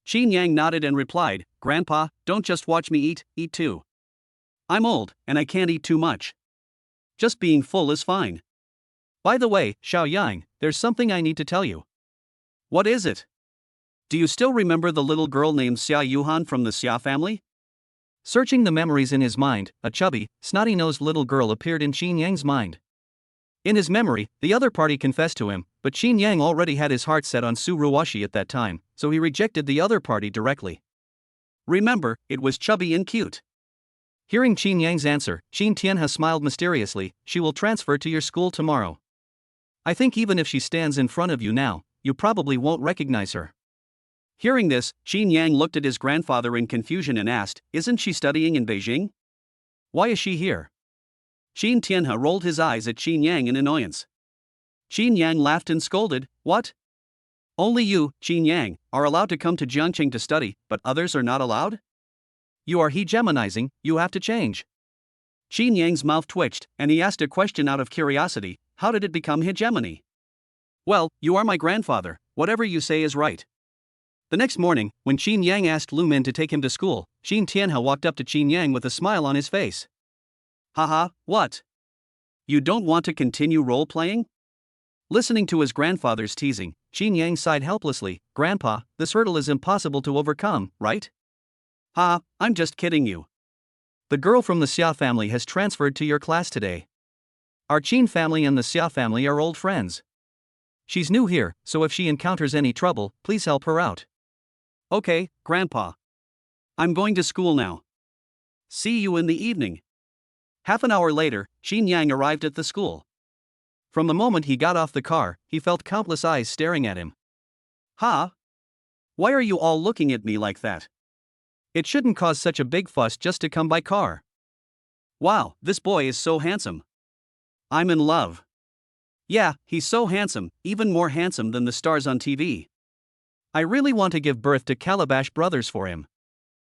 Speaker 1: Qin Yang nodded and replied, Grandpa, don't just watch me eat too. I'm old, and I can't eat too much. Just being full is fine. By the way, Zhao Yuning, there's something I need to tell you.
Speaker 2: What is it?
Speaker 1: Do you still remember the little girl named Zhao Yuhang from the Xia family? Searching the memories in his mind, a chubby, snotty-nosed little girl appeared in Qin Yang's mind. In his memory, the other party confessed to him, but Qin Yang already had his heart set on Ruoxi at that time, so he rejected the other party directly. Remember, it was chubby and cute. Hearing Qin Yang's answer, Qin Tianhe smiled mysteriously. She will transfer to your school tomorrow. I think even if she stands in front of you now, you probably won't recognize her. Hearing this, Qin Yang looked at his grandfather in confusion and asked, Isn't she studying in Beijing? Why is she here? Qin Tianhe rolled his eyes at Qin Yang in annoyance. Qin Yang laughed and scolded, What? Only you, Qin Yang, are allowed to come to Jiangqing to study, but others are not allowed? You are hegemonizing, you have to change. Qin Yang's mouth twitched, and he asked a question out of curiosity, How did it become hegemony? Well, you are my grandfather, whatever you say is right. The next morning, when Qin Yang asked Lu Min to take him to school, Qin Tianhe walked up to Qin Yang with a smile on his face. Haha, what?
Speaker 2: You don't want to continue role-playing? Listening to his grandfather's teasing, Qin Yang sighed helplessly. Grandpa, this hurdle is impossible to overcome, right? Ha, I'm just kidding you. The girl from the Xia family has transferred to your class today. Our Qin family and the Xia family are old friends. She's new here, so if she encounters any trouble, please help her out. Okay, Grandpa. I'm going to school now. See you in the evening. Half an hour later, Qin Yang arrived at the school. From the moment he got off the car, he felt countless eyes staring at him. Ha! Why are you all looking at me like that? It shouldn't cause such a big fuss just to come by car. Wow, this boy is so handsome. I'm in love. Yeah, he's so handsome, even more handsome than the stars on TV. I really want to give birth to Calabash brothers for him.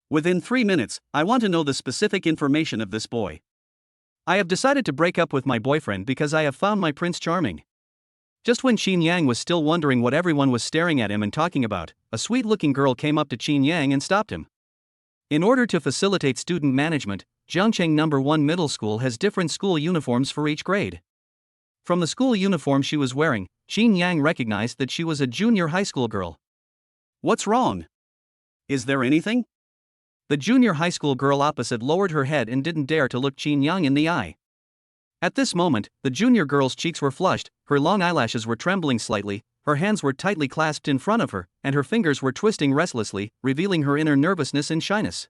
Speaker 2: Within 3 minutes, I want to know the specific information of this boy. I have decided to break up with my boyfriend because I have found my Prince Charming. Just when Qin Yang was still wondering what everyone was staring at him and talking about, a sweet-looking girl came up to Qin Yang and stopped him. In order to facilitate student management, Jiangcheng No. 1 Middle School has different school uniforms for each grade. From the school uniform she was wearing, Qin Yang recognized that she was a junior high school girl. What's wrong? Is there anything? The junior high school girl opposite lowered her head and didn't dare to look Qin Yang in the eye. At this moment, the junior girl's cheeks were flushed, her long eyelashes were trembling slightly, her hands were tightly clasped in front of her, and her fingers were twisting restlessly, revealing her inner nervousness and shyness.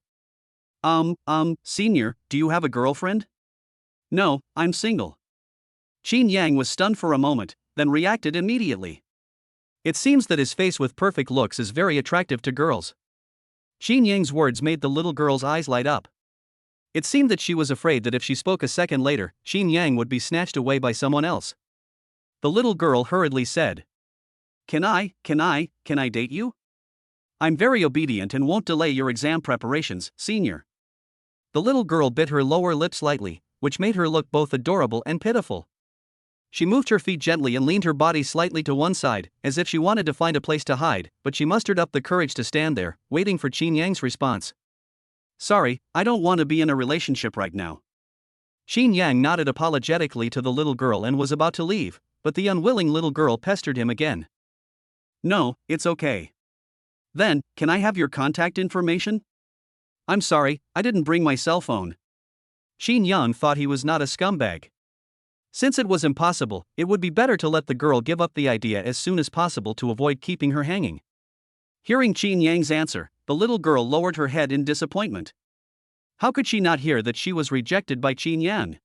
Speaker 2: Senior, do you have a girlfriend? No, I'm single. Qin Yang was stunned for a moment, then reacted immediately. It seems that his face with perfect looks is very attractive to girls. Qin Yang's words made the little girl's eyes light up. It seemed that she was afraid that if she spoke a second later, Qin Yang would be snatched away by someone else. The little girl hurriedly said, Can I date you? I'm very obedient and won't delay your exam preparations, senior. The little girl bit her lower lip slightly, which made her look both adorable and pitiful. She moved her feet gently and leaned her body slightly to one side, as if she wanted to find a place to hide, but she mustered up the courage to stand there, waiting for Qin Yang's response. Sorry, I don't want to be in a relationship right now. Qin Yang nodded apologetically to the little girl and was about to leave, but the unwilling little girl pestered him again. No, it's okay. Then, can I have your contact information? I'm sorry, I didn't bring my cell phone. Qin Yang thought he was not a scumbag. Since it was impossible, it would be better to let the girl give up the idea as soon as possible to avoid keeping her hanging. Hearing Qin Yang's answer, the little girl lowered her head in disappointment. How could she not hear that she was rejected by Qin Yang?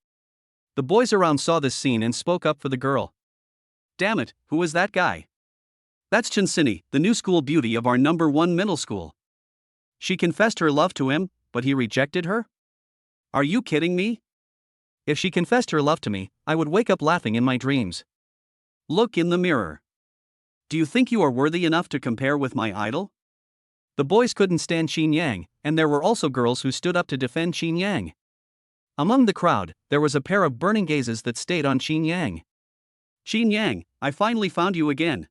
Speaker 2: The boys around saw this scene and spoke up for the girl. Damn it, who is that guy? That's Chinsini, the new school beauty of our No. 1 middle school. She confessed her love to him, but he rejected her? Are you kidding me? If she confessed her love to me, I would wake up laughing in my dreams. Look in the mirror. Do you think you are worthy enough to compare with my idol? The boys couldn't stand Qin Yang, and there were also girls who stood up to defend Qin Yang. Among the crowd, there was a pair of burning gazes that stayed on Qin Yang. Qin Yang, I finally found you again.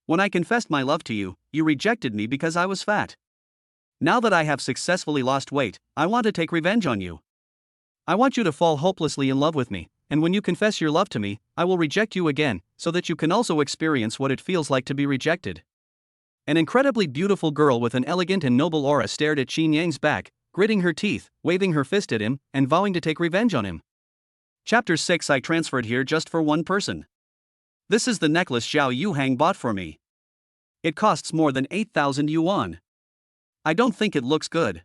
Speaker 2: When I confessed my love to you, you rejected me because I was fat. Now that I have successfully lost weight, I want to take revenge on you. I want you to fall hopelessly in love with me, and when you confess your love to me, I will reject you again, so that you can also experience what it feels like to be rejected. An incredibly beautiful girl with an elegant and noble aura stared at Qin Yang's back, gritting her teeth, waving her fist at him, and vowing to take revenge on him. Chapter 6 I transferred here just for one person. This is the necklace Zhao Yuhang bought for me. It costs more than 8,000 yuan. I don't think it looks good.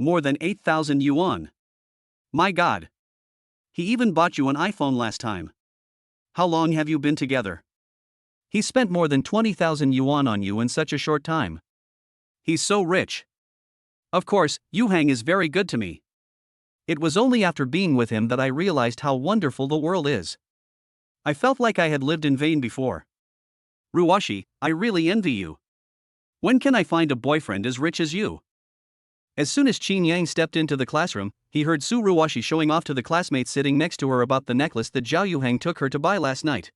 Speaker 2: More than 8,000 yuan. My God. He even bought you an iPhone last time. How long have you been together? He spent more than 20,000 yuan on you in such a short time. He's so rich. Of course, Yuhang is very good to me. It was only after being with him that I realized how wonderful the world is. I felt like I had lived in vain before. Ruoxi, I really envy you. When can I find a boyfriend as rich as you? As soon as Qin Yang stepped into the classroom, he heard Su Ruoxi showing off to the classmates sitting next to her about the necklace that Zhao Yuhang took her to buy last night.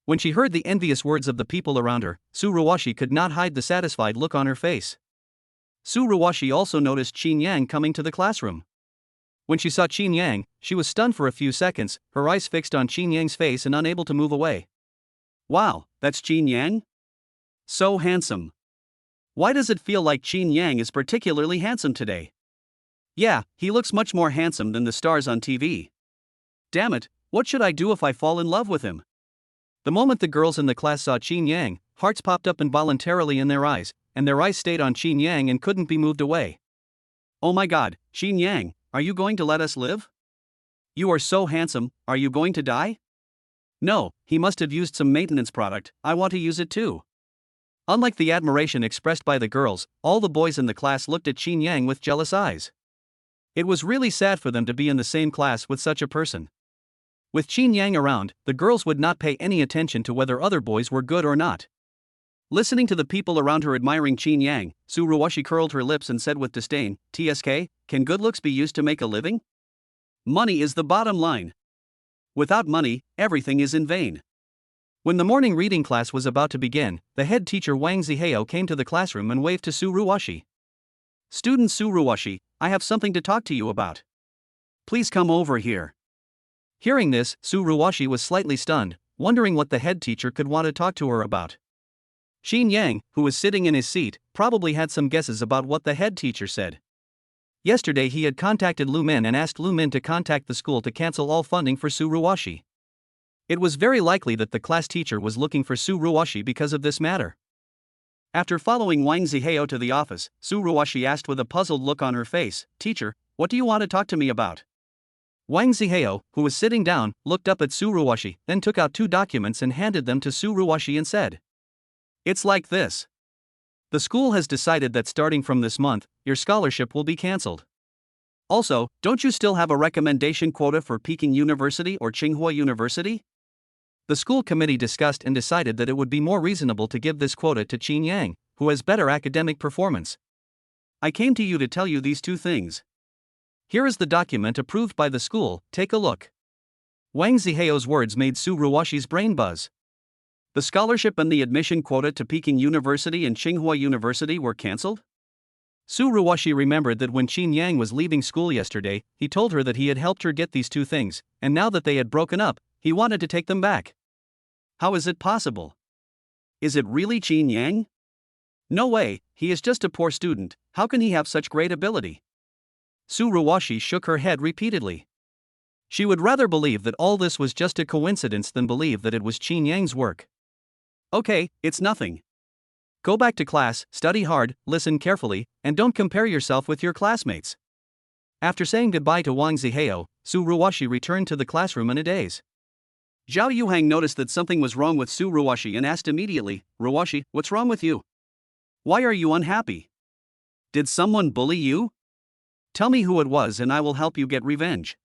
Speaker 2: When she heard the envious words of the people around her, Su Ruoxi could not hide the satisfied look on her face. Su Ruoxi also noticed Qin Yang coming to the classroom.
Speaker 1: When she saw Qin Yang, she was stunned for a few seconds, her eyes fixed on Qin Yang's face and unable to move away.
Speaker 2: Wow, that's Qin Yang? So handsome. Why does it feel like Qin Yang is particularly handsome today? Yeah, he looks much more handsome than the stars on TV. Damn it, what should I do if I fall in love with him?
Speaker 1: The moment the girls in the class saw Qin Yang, hearts popped up involuntarily in their eyes, and their eyes stayed on Qin Yang and couldn't be moved away.
Speaker 2: Oh my god, Qin Yang, are you going to let us live? You are so handsome, are you going to die? No, he must have used some maintenance product, I want to use it too.
Speaker 1: Unlike the admiration expressed by the girls, all the boys in the class looked at Qin Yang with jealous eyes. It was really sad for them to be in the same class with such a person. With Qin Yang around, the girls would not pay any attention to whether other boys were good or not.
Speaker 2: Listening to the people around her admiring Qin Yang, Su Ruoxi curled her lips and said with disdain, "TSK, can good looks be used to make a living? Money is the bottom line. Without money, everything is in vain."
Speaker 1: When the morning reading class was about to begin, the head teacher Wang Zihao came to the classroom and waved to Su Ruoxi.
Speaker 2: "Student Su Ruoxi, I have something to talk to you about. Please come over here."
Speaker 1: Hearing this, Su Ruoxi was slightly stunned, wondering what the head teacher could want to talk to her about. Qin Yang, who was sitting in his seat, probably had some guesses about what the head teacher said. Yesterday he had contacted Lu Min and asked Lu Min to contact the school to cancel all funding for Su Ruoxi. It was very likely that the class teacher was looking for Su Ruoxi because of this matter.
Speaker 2: After following Wang Zihao to the office, Su Ruoxi asked with a puzzled look on her face, "Teacher, what do you want to talk to me about?"
Speaker 1: Wang Zihao, who was sitting down, looked up at Su Ruoxi, then took out 2 documents and handed them to Su Ruoxi and said,
Speaker 2: "It's like this. The school has decided that starting from this month, your scholarship will be cancelled. Also, don't you still have a recommendation quota for Peking University or Tsinghua University?"
Speaker 1: The school committee discussed and decided that it would be more reasonable to give this quota to Qin Yang, who has better academic performance.
Speaker 2: I came to you to tell you these 2 things.
Speaker 1: Here is the document approved by the school, take a look. Wang Zihao's words made Su Ruoxi's brain buzz.
Speaker 2: The scholarship and the admission quota to Peking University and Tsinghua University were cancelled?
Speaker 1: Su Ruoxi remembered that when Qin Yang was leaving school yesterday, he told her that he had helped her get these 2 things, and now that they had broken up, he wanted to take them back.
Speaker 2: How is it possible? Is it really Qin Yang? No way, he is just a poor student, how can he have such great ability?
Speaker 1: Su Ruoxi shook her head repeatedly. She would rather believe that all this was just a coincidence than believe that it was Qin Yang's work.
Speaker 2: Okay, it's nothing.
Speaker 1: Go back to class, study hard, listen carefully, and don't compare yourself with your classmates. After saying goodbye to Wang Zihao, Su Ruoxi returned to the classroom in a daze.
Speaker 2: Zhao Yuhang noticed that something was wrong with Su Ruoxi and asked immediately, "Ruoxi, what's wrong with you? Why are you unhappy? Did someone bully you? Tell me who it was and I will help you get revenge."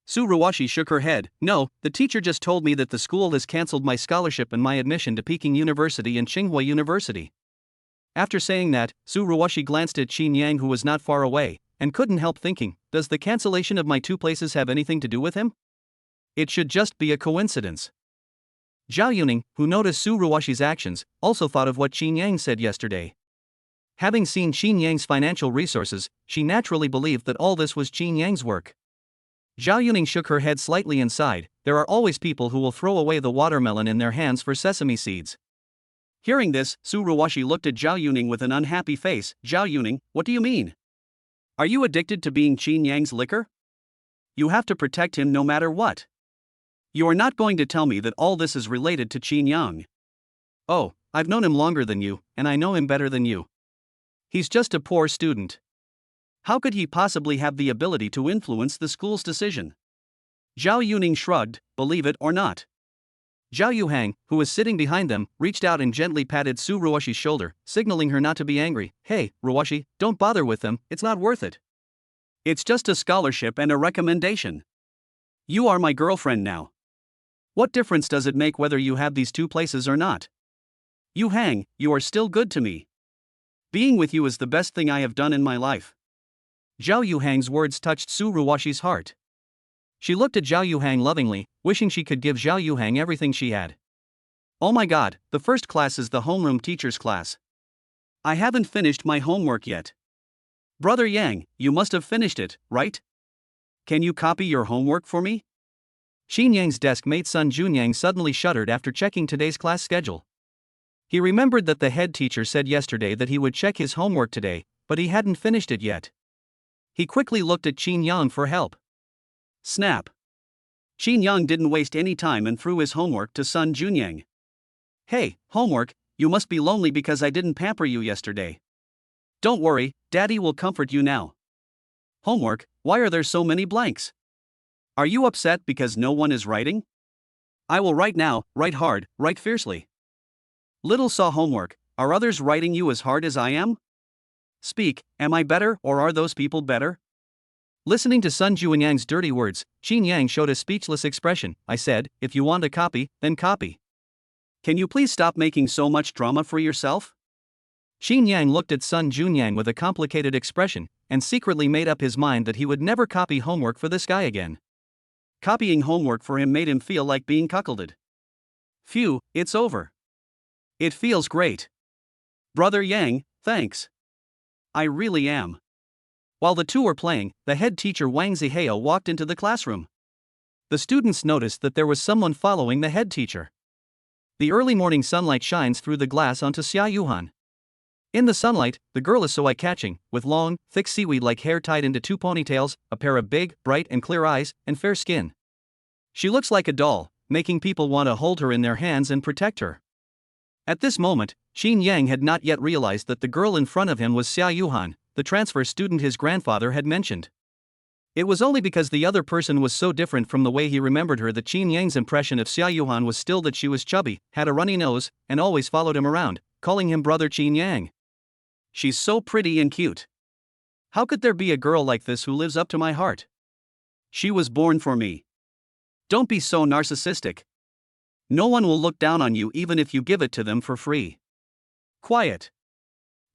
Speaker 1: Su Ruoxi shook her head. "No, the teacher just told me that the school has cancelled my scholarship and my admission to Peking University and Tsinghua University." After saying that, Su Ruoxi glanced at Qin Yang, who was not far away, and couldn't help thinking, does the cancellation of my 2 places have anything to do with him? It should just be a coincidence. Zhao Yuning, who noticed Su Ruoxi's actions, also thought of what Qin Yang said yesterday. Having seen Qin Yang's financial resources, she naturally believed that all this was Qin Yang's work. Zhao Yuning shook her head slightly and sighed. There are always people who will throw away the watermelon in their hands for sesame seeds.
Speaker 2: Hearing this, Su Ruoxi looked at Zhao Yuning with an unhappy face. "Zhao Yuning, what do you mean? Are you addicted to being Qin Yang's liquor? You have to protect him no matter what. You are not going to tell me that all this is related to Qin Yang."
Speaker 1: "Oh, I've known him longer than you, and I know him better than you. He's just a poor student.
Speaker 2: How could he possibly have the ability to influence the school's decision?" Zhao Yuning shrugged, believe it or not.
Speaker 1: Zhao Yuhang, who was sitting behind them, reached out and gently patted Su Ruoxi's shoulder, signaling her not to be angry. "Hey, Ruoxi, don't bother with them, it's not worth it.
Speaker 2: It's just a scholarship and a recommendation. You are my girlfriend now. What difference does it make whether you have these 2 places or not? Yuhang, you are still good to me. Being with you is the best thing I have done in my life."
Speaker 1: Zhao Yuhang's words touched Su Ruoxi's heart. She looked at Zhao Yuhang lovingly, wishing she could give Zhao Yuhang everything she had.
Speaker 2: "Oh my god, the first class is the homeroom teacher's class. I haven't finished my homework yet. Brother Yang, you must have finished it, right? Can you copy your homework for me?
Speaker 1: Xin Yang's desk mate Sun Junyang suddenly shuddered after checking today's class schedule. He remembered that the head teacher said yesterday that he would check his homework today, but he hadn't finished it yet. He quickly looked at Qin Yang for help.
Speaker 2: Snap. Qin Yang didn't waste any time and threw his homework to Sun Junyang. Hey, homework, you must be lonely because I didn't pamper you yesterday. Don't worry, Daddy will comfort you now. Homework, why are there so many blanks? Are you upset because no one is writing? I will write now, write hard, write fiercely. Little saw homework, are others writing you as hard as I am? Speak, am I better or are those people better?
Speaker 1: Listening to Sun Junyang's dirty words, Qin Yang showed a speechless expression. I said, if you want a copy, then copy.
Speaker 2: Can you please stop making so much drama for yourself?
Speaker 1: Qin Yang looked at Sun Junyang with a complicated expression, and secretly made up his mind that he would never copy homework for this guy again.
Speaker 2: Copying homework for him made him feel like being cuckolded. Phew, it's over. It feels great. Brother Yang, thanks. I really am.
Speaker 1: While the two were playing, the head teacher Wang Zihao walked into the classroom. The students noticed that there was someone following the head teacher. The early morning sunlight shines through the glass onto Zhao Yuhang. In the sunlight, the girl is so eye-catching, with long, thick seaweed-like hair tied into two ponytails, a pair of big, bright and clear eyes, and fair skin. She looks like a doll, making people want to hold her in their hands and protect her. At this moment, Xin Yang had not yet realized that the girl in front of him was Zhao Yuhang, the transfer student his grandfather had mentioned. It was only because the other person was so different from the way he remembered her that Xin Yang's impression of Zhao Yuhang was still that she was chubby, had a runny nose, and always followed him around, calling him brother Qin Yang.
Speaker 2: She's so pretty and cute. How could there be a girl like this who lives up to my heart? She was born for me. Don't be so narcissisc. No one will look down on you even if you give it to them for free. Quiet.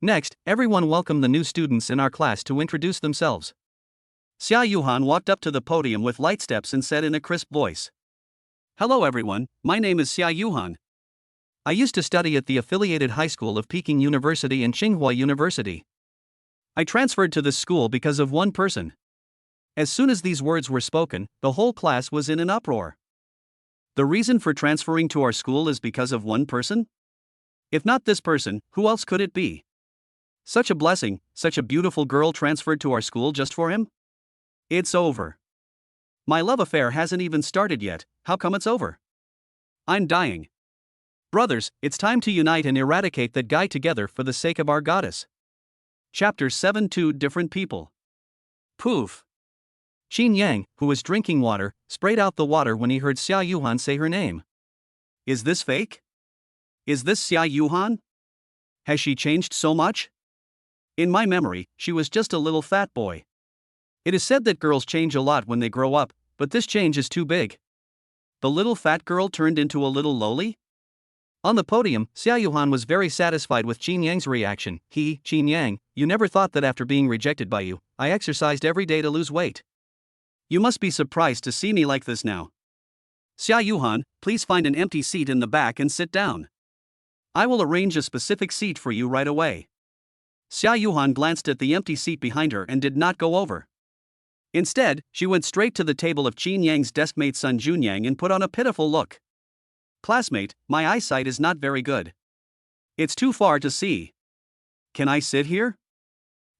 Speaker 1: Next, everyone welcomed the new students in our class to introduce themselves.
Speaker 2: Zhao Yuhang walked up to the podium with light steps and said in a crisp voice, "Hello everyone, my name is Zhao Yuhang.
Speaker 1: I used to study at the affiliated high school of Peking University and Tsinghua University. I transferred to this school because of one person." As soon as these words were spoken, the whole class was in an uproar.
Speaker 2: The reason for transferring to our school is because of one person? If not this person, who else could it be? Such a blessing, such a beautiful girl transferred to our school just for him? It's over. My love affair hasn't even started yet, how come it's over? I'm dying. Brothers, it's time to unite and eradicate that guy together for the sake of our goddess. Chapter 7. Two different people. Poof.
Speaker 1: Xin Yang, who was drinking water, sprayed out the water when he heard Zhao Yuhang say her name.
Speaker 2: Is this fake? Is this Zhao Yuhang? Has she changed so much? In my memory, she was just a little fat boy. It is said that girls change a lot when they grow up, but this change is too big. The little fat girl turned into a little lowly?
Speaker 1: On the podium, Zhao Yuhang was very satisfied with Qin Yang's reaction. Qin Yang, you never thought that after being rejected by you, I exercised every day to lose weight.
Speaker 2: You must be surprised to see me like this now. Zhao Yuhang, please find an empty seat in the back and sit down. I will arrange a specific seat for you right away. Zhao Yuhang glanced at the empty seat behind her and did not go over. Instead, she went straight to the table of Qin Yang's deskmate Sun Junyang and put on a pitiful look. Classmate, my eyesight is not very good. It's too far to see. Can I sit here?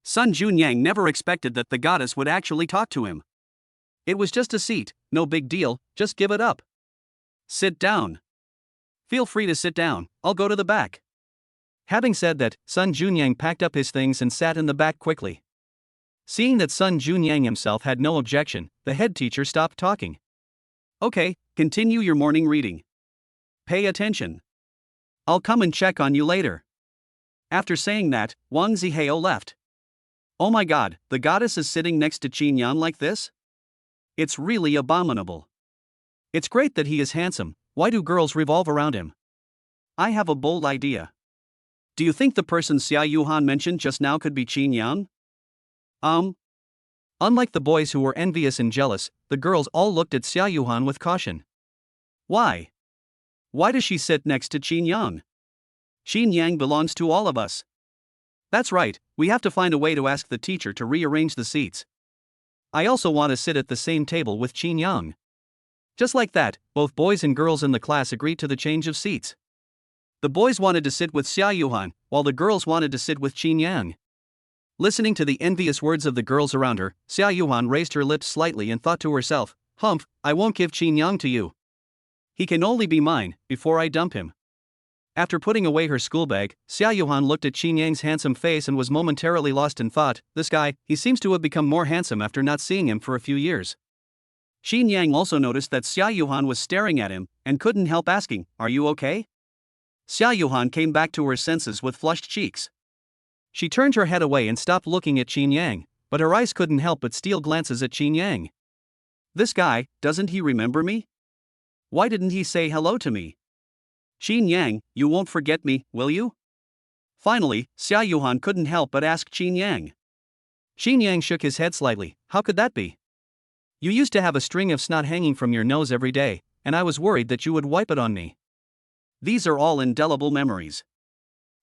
Speaker 2: Sun Junyang never expected that the goddess would actually talk to him. It was just a seat, no big deal, just give it up. Sit down. Feel free to sit down, I'll go to the back.
Speaker 1: Having said that, Sun Junyang packed up his things and sat in the back quickly. Seeing that Sun Junyang himself had no objection, the head teacher stopped talking.
Speaker 2: Okay, continue your morning reading. Pay attention. I'll come and check on you later. After saying that, Wang Zihao left. Oh my god, the goddess is sitting next to Qin Yang like this? It's really abominable. It's great that he is handsome, why do girls revolve around him? I have a bold idea. Do you think the person Zhao Yuhang mentioned just now could be Qin Yang?
Speaker 1: Unlike the boys who were envious and jealous, the girls all looked at Zhao Yuhang with caution.
Speaker 2: Why? Why does she sit next to Qin Yang? Qin Yang belongs to all of us. That's right, we have to find a way to ask the teacher to rearrange the seats.
Speaker 1: I also want to sit at the same table with Qin Yang. Just like that, both boys and girls in the class agreed to the change of seats. The boys wanted to sit with Zhao Yuhang, while the girls wanted to sit with Qin Yang. Listening to the envious words of the girls around her, Zhao Yuhang raised her lips slightly and thought to herself, "Humph, I won't give Qin Yang to you. He can only be mine, before I dump him." After putting away her school bag, Zhao Yuhang looked at Qin Yang's handsome face and was momentarily lost in thought. This guy, he seems to have become more handsome after not seeing him for a few years. Qin Yang also noticed that Zhao Yuhang was staring at him, and couldn't help asking, "Are you okay?" Zhao Yuhang came back to her senses with flushed cheeks. She turned her head away and stopped looking at Qin Yang, but her eyes couldn't help but steal glances at Qin Yang. This guy, doesn't he remember me? Why didn't he say hello to me? Qin Yang, you won't forget me, will you? Finally, Zhao Yuhang couldn't help but ask Qin Yang. Qin Yang shook his head slightly. How could that be? You used to have a string of snot hanging from your nose every day, and I was worried that you would wipe it on me. These are all indelible memories.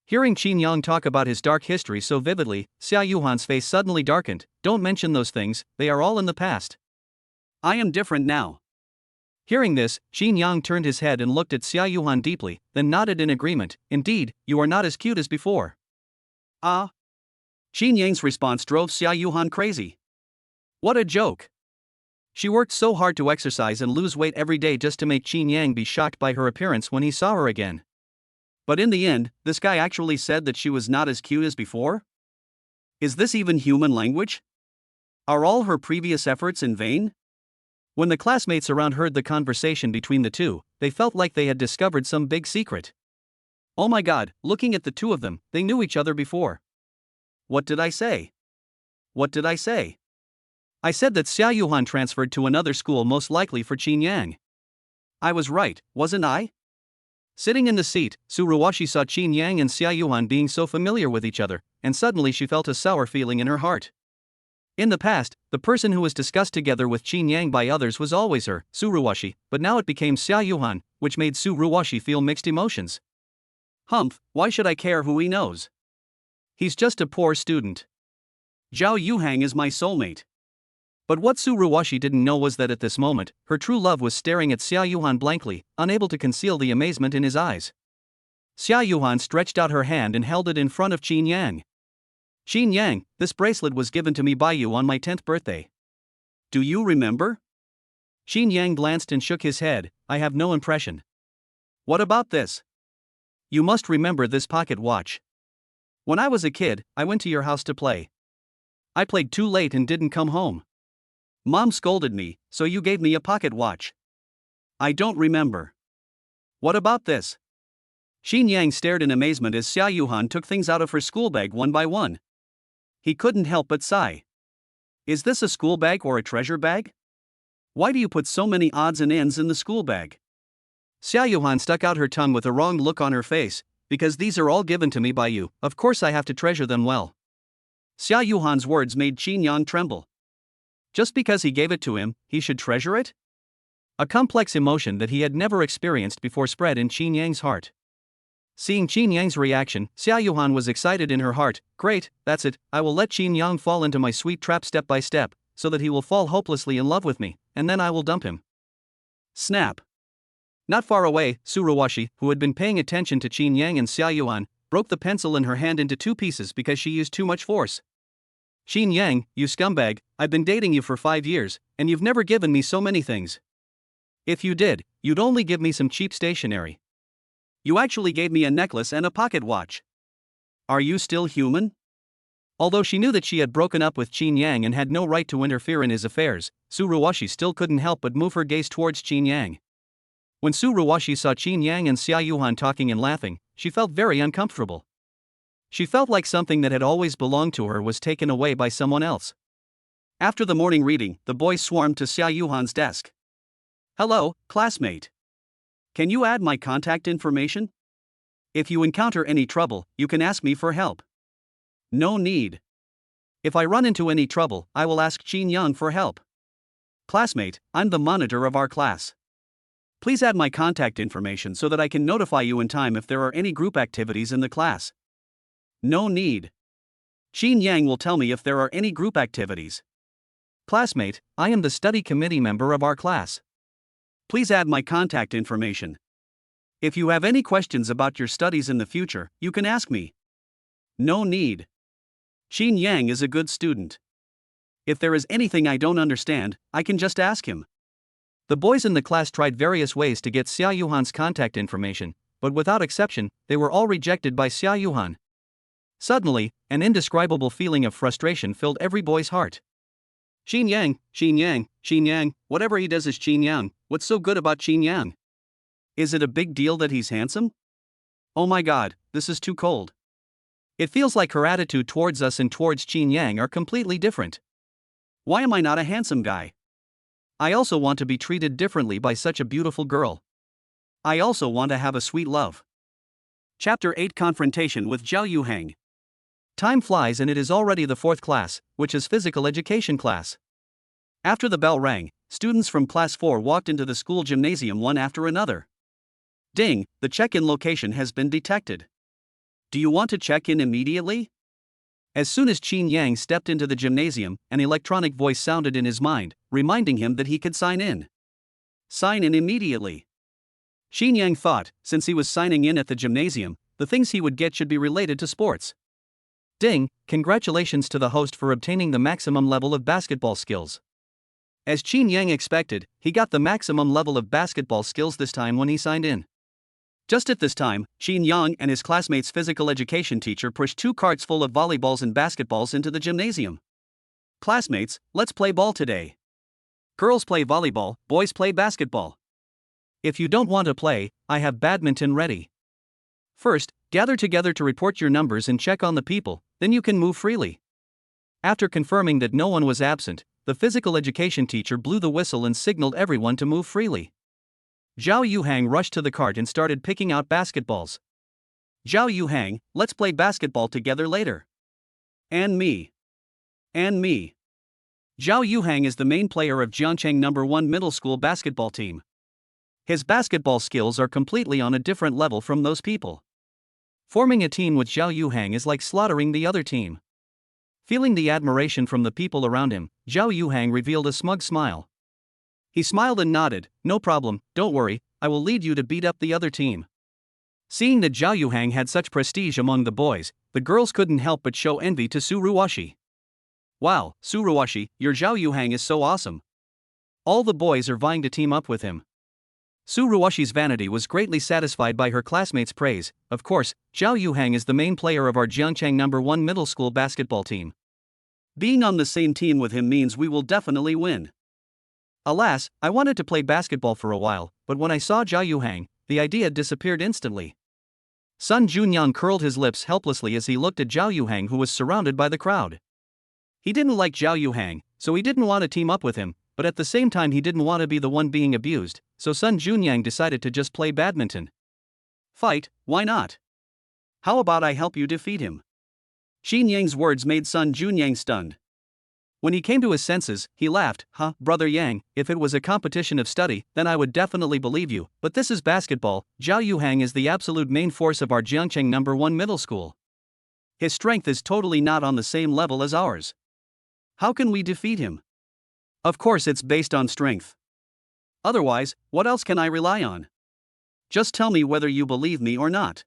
Speaker 1: Hearing Qin Yang talk about his dark history so vividly, Zhao Yuhan's face suddenly darkened. Don't mention those things, they are all in the past. I am different now. Hearing this, Qin Yang turned his head and looked at Zhao Yuhan deeply, then nodded in agreement. Indeed, you are not as cute as before. Ah. Qin Yang's response drove Zhao Yuhan crazy. What a joke. She worked so hard to exercise and lose weight every day just to make Qin Yang be shocked by her appearance when he saw her again. But in the end, this guy actually said that she was not as cute as before? Is this even human language? Are all her previous efforts in vain? When the classmates around heard the conversation between the two, they felt like they had discovered some big secret. Oh my god, looking at the two of them, they knew each other before. What did I say? What did I say? I said that Zhao Yuhan transferred to another school, most likely for Qin Yang. I was right, wasn't I? Sitting in the seat, Ruoxi saw Qin Yang and Zhao Yuhan being so familiar with each other, and suddenly she felt a sour feeling in her heart. In the past, the person who was discussed together with Qin Yang by others was always her, Ruoxi, but now it became Zhao Yuhan, which made Ruoxi feel mixed emotions. Humph, why should I care who he knows? He's just a poor student. Zhao Yuhang is my soulmate. But what Ruoxi didn't know was that at this moment, her true love was staring at Zhao Yuhan blankly, unable to conceal the amazement in his eyes. Zhao Yuhan stretched out her hand and held it in front of Qin Yang. Qin Yang, this bracelet was given to me by you on my 10th birthday. Do you remember? Qin Yang glanced and shook his head. I have no impression. What about this? You must remember this pocket watch. When I was a kid, I went to your house to play. I played too late and didn't come home. Mom scolded me, so you gave me a pocket watch. I don't remember. What about this? Qin Yang stared in amazement as Zhao Yuhan took things out of her school bag one by one. He couldn't help but sigh. Is this a school bag or a treasure bag? Why do you put so many odds and ends in the school bag? Zhao Yuhan stuck out her tongue with a wrong look on her face. Because these are all given to me by you, of course I have to treasure them well. Zhao Yuhan's words made Qin Yang tremble. Just because he gave it to him, he should treasure it? A complex emotion that he had never experienced before spread in Qin Yang's heart. Seeing Qin Yang's reaction, Zhao Yuhan was excited in her heart. Great, that's it, I will let Qin Yang fall into my sweet trap step by step, so that he will fall hopelessly in love with me, and then I will dump him. Snap. Not far away, Ruoxi, who had been paying attention to Qin Yang and Zhao Yuhan, broke the pencil in her hand into two pieces because she used too much force. Qin Yang, you scumbag, I've been dating you for 5 years, and you've never given me so many things. If you did, you'd only give me some cheap stationery. You actually gave me a necklace and a pocket watch. Are you still human? Although she knew that she had broken up with Qin Yang and had no right to interfere in his affairs, Ruoxi still couldn't help but move her gaze towards Qin Yang. When Ruoxi saw Qin Yang and Zhao Yuhan talking and laughing, she felt very uncomfortable. She felt like something that had always belonged to her was taken away by someone else. After the morning reading, the boys swarmed to Zhao Yuhan's desk. Hello, classmate. Can you add my contact information? If you encounter any trouble, you can ask me for help. No need. If I run into any trouble, I will ask Qin Yang for help. Classmate, I'm the monitor of our class. Please add my contact information so that I can notify you in time if there are any group activities in the class. No need. Qin Yang will tell me if there are any group activities. Classmate, I am the study committee member of our class.
Speaker 2: Please add my contact information. If you have any questions about your studies in the future, you can ask me. No need. Qin Yang is a good student. If there is anything I don't understand, I can just ask him.
Speaker 1: The boys in the class tried various ways to get Zhao Yuhan's contact information, but without exception, they were all rejected by Zhao Yuhan. Suddenly, an indescribable feeling of frustration filled every boy's heart.
Speaker 2: Qin Yang, whatever he does is Qin Yang. What's so good about Qin Yang? Is it a big deal that he's handsome? Oh my god, this is too cold.
Speaker 1: It feels like her attitude towards us and towards Qin Yang are completely different.
Speaker 2: Why am I not a handsome guy?
Speaker 1: I also want to be treated differently by such a beautiful girl.
Speaker 2: I also want to have a sweet love. Chapter 8 Confrontation with Zhao Yuhang.
Speaker 1: Time flies and it is already the 4th class, which is physical education class.
Speaker 2: After the bell rang, students from class 4 walked into the school gymnasium one after another. Ding, the check-in location has been detected. Do you want to check in immediately?
Speaker 1: As soon as Qin Yang stepped into the gymnasium, an electronic voice sounded in his mind, reminding him that he could sign in.
Speaker 2: Sign in immediately. Qin Yang thought, since he was signing in at the gymnasium, the things he would get should be related to sports.
Speaker 1: Ding, congratulations to the host for obtaining the maximum level of basketball skills. As Qin Yang expected, he got the maximum level of basketball skills this time when he signed in.
Speaker 2: Just at this time, Qin Yang and his classmates' physical education teacher pushed 2 carts full of volleyballs and basketballs into the gymnasium. Classmates, let's play ball today. Girls play volleyball, boys play basketball.
Speaker 1: If you don't want to play, I have badminton ready. First, gather together to report your numbers and check on the people, then you can move freely. After confirming that no one was absent, the physical education teacher blew the whistle and signaled everyone to move freely. Zhao Yuhang rushed to the cart and started picking out basketballs.
Speaker 2: Zhao Yuhang, let's play basketball together later. And me. And me. Zhao Yuhang is the main player of Jiangcheng No. 1 middle school basketball team.
Speaker 1: His basketball skills are completely on a different level from those people. Forming a team with Zhao Yuhang is like slaughtering the other team. Feeling the admiration from the people around him, Zhao Yuhang revealed a smug smile. He smiled and nodded, no problem, don't worry, I will lead you to beat up the other team. Seeing that Zhao Yuhang had such prestige among the boys, the girls couldn't help but show envy to Ruoxi.
Speaker 2: Wow, Ruoxi, your Zhao Yuhang is so awesome.
Speaker 1: All the boys are vying to team up with him. Ruoxi's vanity was greatly satisfied by her classmates' praise. Of course, Zhao Yuhang is the main player of our Jiangcheng No. 1 middle school basketball team.
Speaker 2: Being on the same team with him means we will definitely win.
Speaker 1: Alas, I wanted to play basketball for a while, but when I saw Zhao Yuhang, the idea disappeared instantly. Sun Junyang curled his lips helplessly as he looked at Zhao Yuhang, who was surrounded by the crowd. He didn't like Zhao Yuhang, so he didn't want to team up with him, but at the same time he didn't want to be the one being abused, so Sun Junyang decided to just play badminton.
Speaker 2: Fight, why not? How about I help you defeat him? Qin Yang's words made Sun Junyang stunned.
Speaker 1: When he came to his senses, he laughed. Brother Yang, if it was a competition of study, then I would definitely believe you, but this is basketball. Zhao Yuhang is the absolute main force of our Jiangcheng No. 1 middle school.
Speaker 2: His strength is totally not on the same level as ours. How can we defeat him? Of course it's based on strength. Otherwise, what else can I rely on? Just tell me whether you believe me or not.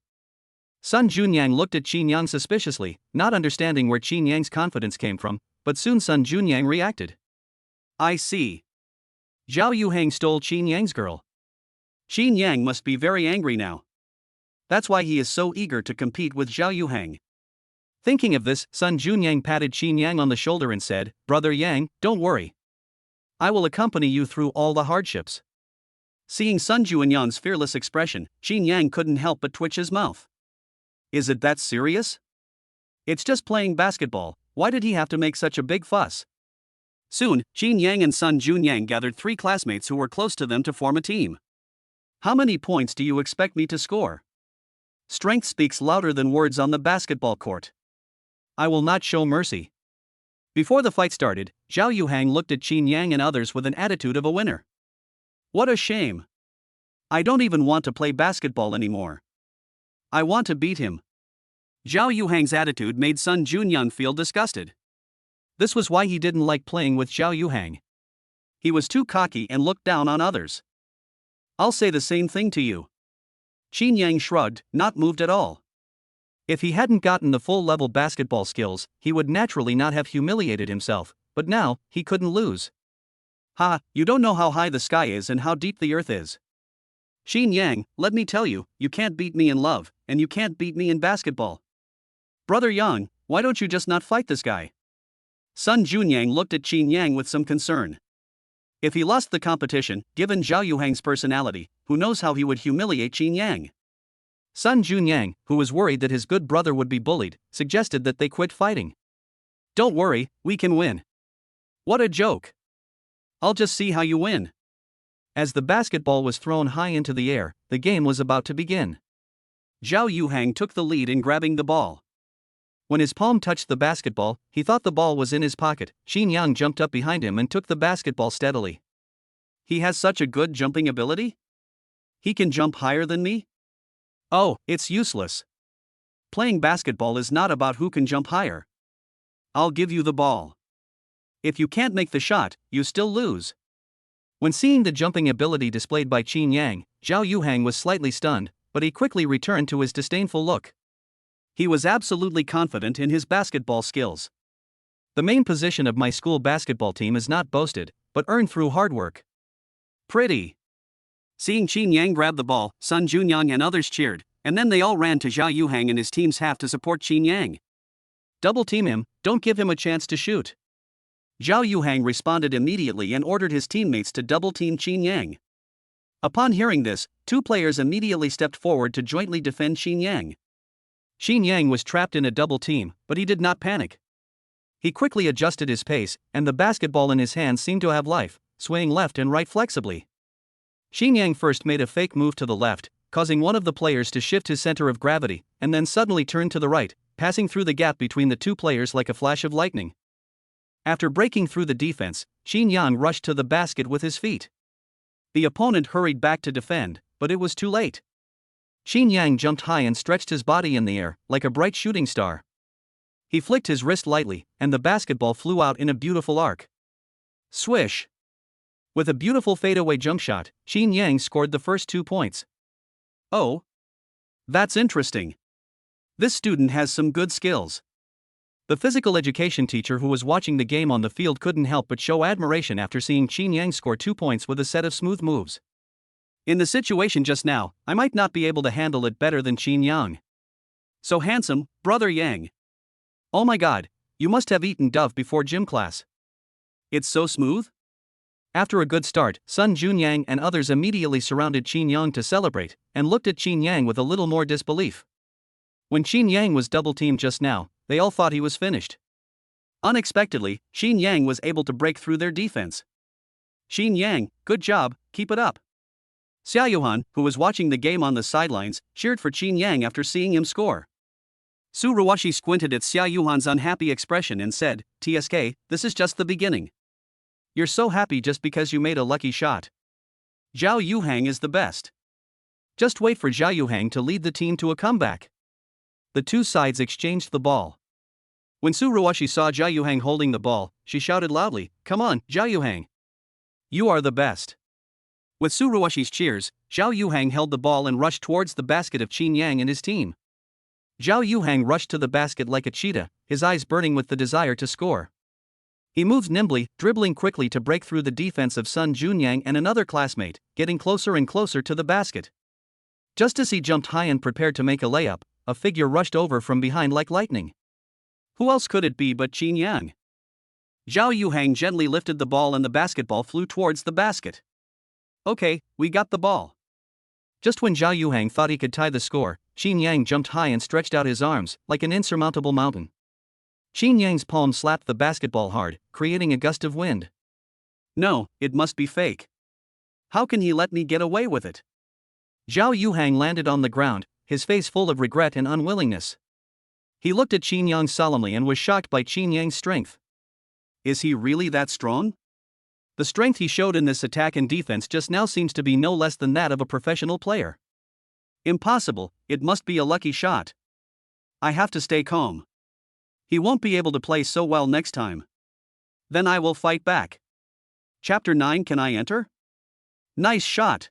Speaker 1: Sun Junyang looked at Qin Yang suspiciously, not understanding where Qin Yang's confidence came from, but soon Sun Junyang reacted.
Speaker 2: I see.
Speaker 1: Zhao Yuhang stole Qin Yang's girl.
Speaker 2: Qin Yang must be very angry now. That's why he is so eager to compete with Zhao Yuhang.
Speaker 1: Thinking of this, Sun Junyang patted Qin Yang on the shoulder and said, Brother Yang, don't worry. I will accompany you through all the hardships.
Speaker 2: Seeing Sun Junyang's fearless expression, Qin Yang couldn't help but twitch his mouth. Is it that serious? It's just playing basketball, why did he have to make such a big fuss? Soon, Qin Yang and Sun Junyang gathered 3 classmates who were close to them to form a team. How many points do you expect me to score? Strength speaks louder than words on the basketball court.
Speaker 1: I will not show mercy. Before the fight started, Zhao Yuhang looked at Qin Yang and others with an attitude of a winner.
Speaker 2: What a shame. I don't even want to play basketball anymore. I want to beat him. Zhao Yuhang's attitude made Sun Junyang feel disgusted. This was why he didn't like playing with Zhao Yuhang. He was too cocky and looked down on others. I'll say the same thing to you. Qin Yang shrugged, not moved at all. If he hadn't gotten the full-level basketball skills, he would naturally not have humiliated himself, but now, he couldn't lose. Ha, you don't know how high the sky is and how deep the earth is. Qin Yang, let me tell you, you can't beat me in love, and you can't beat me in basketball. Brother Yang, why don't you just not fight this guy? Sun Junyang looked at Qin Yang with some concern. If he lost the competition, given Zhao Yuhang's personality, who knows how he would humiliate Qin Yang? Sun Junyang, who was worried that his good brother would be bullied, suggested that they quit fighting. Don't worry, we can win. What a joke. I'll just see how you win. As the basketball was thrown high into the air, the game was about to begin. Zhao Yuhang took the lead in grabbing the ball. When his palm touched the basketball, he thought the ball was in his pocket. Qin Yang jumped up behind him and took the basketball steadily. He has such a good jumping ability? He can jump higher than me? Oh, it's useless. Playing basketball is not about who can jump higher. I'll give you the ball. If you can't make the shot, you still lose. When seeing the jumping ability displayed by Qin Yang, Zhao Yuhang was slightly stunned, but he quickly returned to his disdainful look. He was absolutely confident in his basketball skills. The main position of my school basketball team is not boasted, but earned through hard work. Pretty. Seeing Qin Yang grab the ball, Sun Junyang and others cheered, and then they all ran to Zhao Yuhang and his team's half to support Qin Yang. Double team him, don't give him a chance to shoot. Zhao Yuhang responded immediately and ordered his teammates to double team Qin Yang. Upon hearing this, two players immediately stepped forward to jointly defend Qin Yang. Qin Yang was trapped in a double team, but he did not panic. He quickly adjusted his pace, and the basketball in his hands seemed to have life, swaying left and right flexibly. Qin Yang first made a fake move to the left, causing one of the players to shift his center of gravity, and then suddenly turned to the right, passing through the gap between the two players like a flash of lightning. After breaking through the defense, Qin Yang rushed to the basket with his feet. The opponent hurried back to defend, but it was too late. Qin Yang jumped high and stretched his body in the air, like a bright shooting star. He flicked his wrist lightly, and the basketball flew out in a beautiful arc. Swish! With a beautiful fadeaway jump shot, Qin Yang scored the first 2 points. Oh! That's interesting. This student has some good skills. The physical education teacher who was watching the game on the field couldn't help but show admiration after seeing Qin Yang score 2 points with a set of smooth moves. In the situation just now, I might not be able to handle it better than Qin Yang. So handsome, Brother Yang. Oh my god, you must have eaten dove before gym class. It's so smooth? After a good start, Sun Junyang and others immediately surrounded Qin Yang to celebrate, and looked at Qin Yang with a little more disbelief. When Qin Yang was double-teamed just now, they all thought he was finished. Unexpectedly, Qin Yang was able to break through their defense. Qin Yang, good job, keep it up. Zhao Yuhang, who was watching the game on the sidelines, cheered for Qin Yang after seeing him score. Ruoxi squinted at Zhao Yuhang's unhappy expression and said, "TSK, this is just the beginning. You're so happy just because you made a lucky shot. Zhao Yuhang is the best. Just wait for Zhao Yuhang to lead the team to a comeback." The two sides exchanged the ball. When Ruoxi saw Zhao Yuhang holding the ball, she shouted loudly, "Come on, Zhao Yuhang. You are the best." With Ruoxi's cheers, Zhao Yuhang held the ball and rushed towards the basket of Qin Yang and his team. Zhao Yuhang rushed to the basket like a cheetah, his eyes burning with the desire to score. He moved nimbly, dribbling quickly to break through the defense of Sun Junyang and another classmate, getting closer and closer to the basket. Just as he jumped high and prepared to make a layup, a figure rushed over from behind like lightning. Who else could it be but Qin Yang? Zhao Yuhang gently lifted the ball and the basketball flew towards the basket. Okay, we got the ball. Just when Zhao Yuhang thought he could tie the score, Qin Yang jumped high and stretched out his arms, like an insurmountable mountain. Qin Yang's palm slapped the basketball hard, creating a gust of wind. No, it must be fake. How can he let me get away with it? Zhao Yuhang landed on the ground, his face full of regret and unwillingness. He looked at Qin Yang solemnly and was shocked by Qin Yang's strength. Is he really that strong? The strength he showed in this attack and defense just now seems to be no less than that of a professional player. Impossible, it must be a lucky shot. I have to stay calm. He won't be able to play so well next time. Then I will fight back. Chapter 9. Can I enter? Nice shot.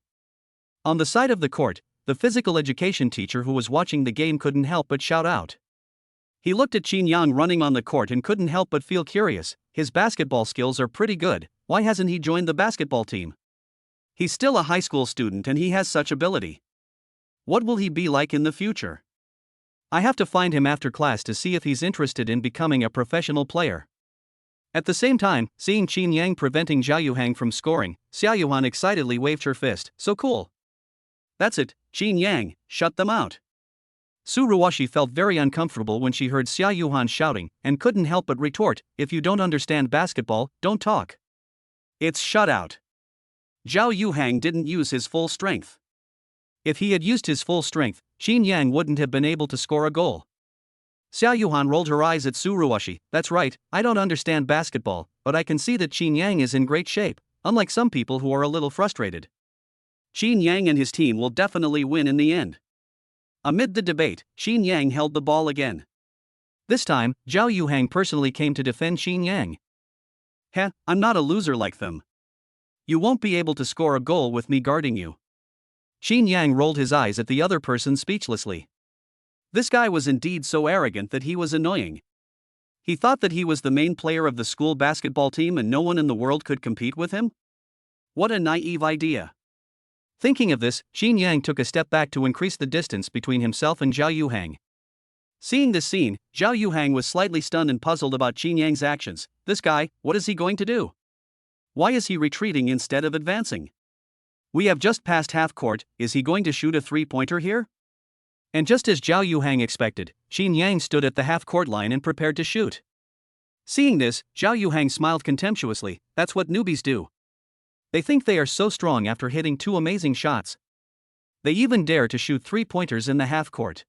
Speaker 2: On the side of the court, the physical education teacher who was watching the game couldn't help but shout out. He looked at Qin Yang running on the court and couldn't help but feel curious. His basketball skills are pretty good. Why hasn't he joined the basketball team? He's still a high school student and he has such ability. What will he be like in the future? I have to find him after class to see if he's interested in becoming a professional player. At the same time, seeing Qin Yang preventing Zhao Yuhang from scoring, Zhao Yuhang excitedly waved her fist. So cool. That's it, Qin Yang, shut them out. Su Ruoxi felt very uncomfortable when she heard Zhao Yuhang shouting, and couldn't help but retort, if you don't understand basketball, don't talk. It's shut out. Zhao Yuhang didn't use his full strength. If he had used his full strength, Qin Yang wouldn't have been able to score a goal. Zhao Yuhang rolled her eyes at Su Ruoxi. That's right, I don't understand basketball, but I can see that Qin Yang is in great shape, unlike some people who are a little frustrated. Qin Yang and his team will definitely win in the end. Amid the debate, Qin Yang held the ball again. This time, Zhao Yuhang personally came to defend Qin Yang. Heh, I'm not a loser like them. You won't be able to score a goal with me guarding you. Qin Yang rolled his eyes at the other person speechlessly. This guy was indeed so arrogant that he was annoying. He thought that he was the main player of the school basketball team and no one in the world could compete with him? What a naive idea. Thinking of this, Qin Yang took a step back to increase the distance between himself and Zhao Yuhang. Seeing this scene, Zhao Yuhang was slightly stunned and puzzled about Qin Yang's actions. This guy, what is he going to do? Why is he retreating instead of advancing? We have just passed half court, is he going to shoot a three-pointer here? And just as Zhao Yuhang expected, Qin Yang stood at the half-court line and prepared to shoot. Seeing this, Zhao Yuhang smiled contemptuously. That's what newbies do. They think they are so strong after hitting two amazing shots. They even dare to shoot three-pointers in the half-court.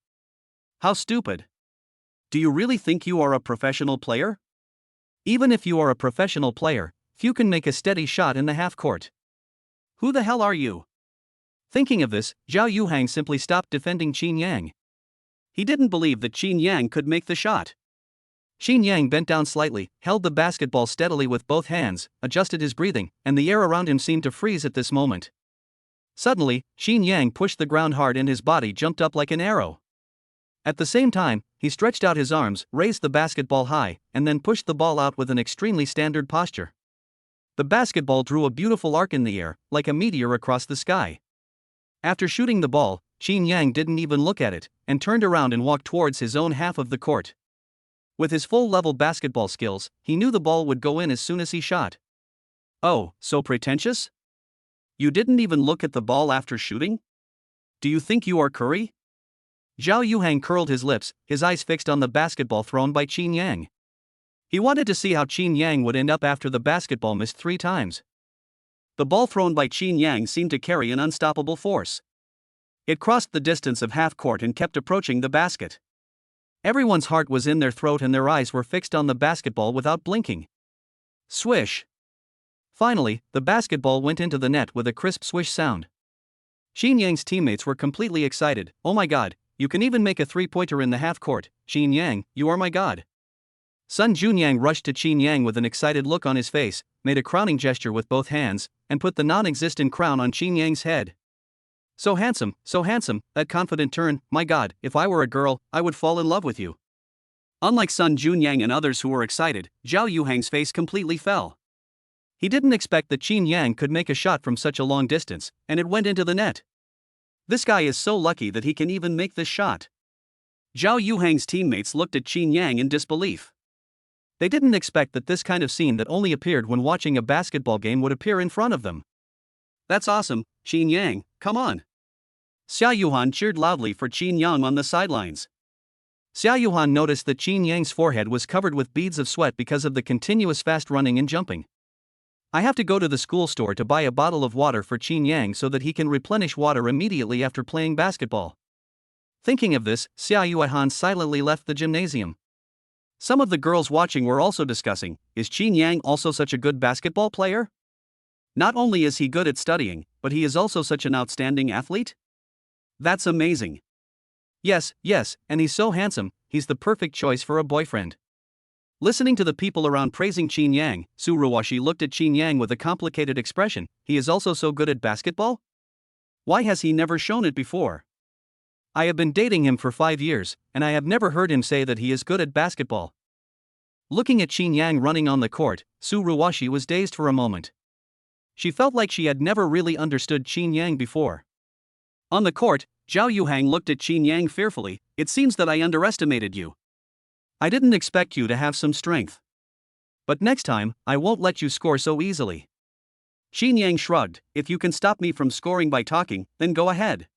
Speaker 2: How stupid. Do you really think you are a professional player? Even if you are a professional player, few can make a steady shot in the half-court. Who the hell are you? Thinking of this, Zhao Yuhang simply stopped defending Qin Yang. He didn't believe that Qin Yang could make the shot. Qin Yang bent down slightly, held the basketball steadily with both hands, adjusted his breathing, and the air around him seemed to freeze at this moment. Suddenly, Qin Yang pushed the ground hard and his body jumped up like an arrow. At the same time, he stretched out his arms, raised the basketball high, and then pushed the ball out with an extremely standard posture. The basketball drew a beautiful arc in the air, like a meteor across the sky. After shooting the ball, Qin Yang didn't even look at it, and turned around and walked towards his own half of the court. With his full-level basketball skills, he knew the ball would go in as soon as he shot. Oh, so pretentious? You didn't even look at the ball after shooting? Do you think you are Curry? Zhao Yuhang curled his lips, his eyes fixed on the basketball thrown by Qin Yang. He wanted to see how Qin Yang would end up after the basketball missed 3 times. The ball thrown by Qin Yang seemed to carry an unstoppable force. It crossed the distance of half court and kept approaching the basket. Everyone's heart was in their throat and their eyes were fixed on the basketball without blinking. Swish! Finally, the basketball went into the net with a crisp swish sound. Qin Yang's teammates were completely excited. Oh my god, you can even make a three-pointer in the half court. Qin Yang, you are my god. Sun Junyang rushed to Qin Yang with an excited look on his face, made a crowning gesture with both hands, and put the non-existent crown on Qin Yang's head. So handsome, that confident turn, my god, if I were a girl, I would fall in love with you. Unlike Sun Junyang and others who were excited, Zhao Yuhang's face completely fell. He didn't expect that Qin Yang could make a shot from such a long distance, and it went into the net. This guy is so lucky that he can even make this shot. Zhao Yuhang's teammates looked at Qin Yang in disbelief. They didn't expect that this kind of scene that only appeared when watching a basketball game would appear in front of them. That's awesome, Qin Yang, come on. Zhao Yuhang cheered loudly for Qin Yang on the sidelines. Zhao Yuhang noticed that Qin Yang's forehead was covered with beads of sweat because of the continuous fast running and jumping. I have to go to the school store to buy a bottle of water for Qin Yang so that he can replenish water immediately after playing basketball. Thinking of this, Zhao Yuhang silently left the gymnasium. Some of the girls watching were also discussing, is Qin Yang also such a good basketball player? Not only is he good at studying, but he is also such an outstanding athlete? That's amazing. Yes, and he's so handsome, he's the perfect choice for a boyfriend. Listening to the people around praising Qin Yang, Su Ruoxi looked at Qin Yang with a complicated expression. He is also so good at basketball? Why has he never shown it before? I have been dating him for 5 years, and I have never heard him say that he is good at basketball. Looking at Qin Yang running on the court, Su Ruoxi was dazed for a moment. She felt like she had never really understood Qin Yang before. On the court, Zhao Yuhang looked at Qin Yang fearfully. It seems that I underestimated you. I didn't expect you to have some strength. But next time, I won't let you score so easily. Qin Yang shrugged. If you can stop me from scoring by talking, then go ahead.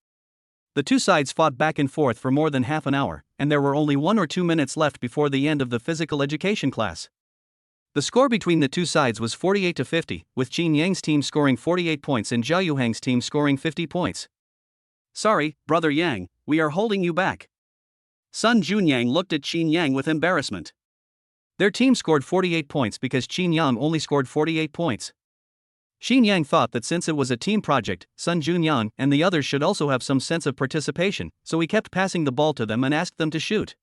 Speaker 2: The two sides fought back and forth for more than half an hour, and there were only 1 or 2 minutes left before the end of the physical education class. The score between the two sides was 48-50, with Qin Yang's team scoring 48 points and Zhao Yuhang's team scoring 50 points. Sorry, Brother Yang, we are holding you back. Sun Junyang looked at Qin Yang with embarrassment. Their team scored 48 points because Qin Yang only scored 48 points. Qin Yang thought that since it was a team project, Sun Junyang and the others should also have some sense of participation, so he kept passing the ball to them and asked them to shoot.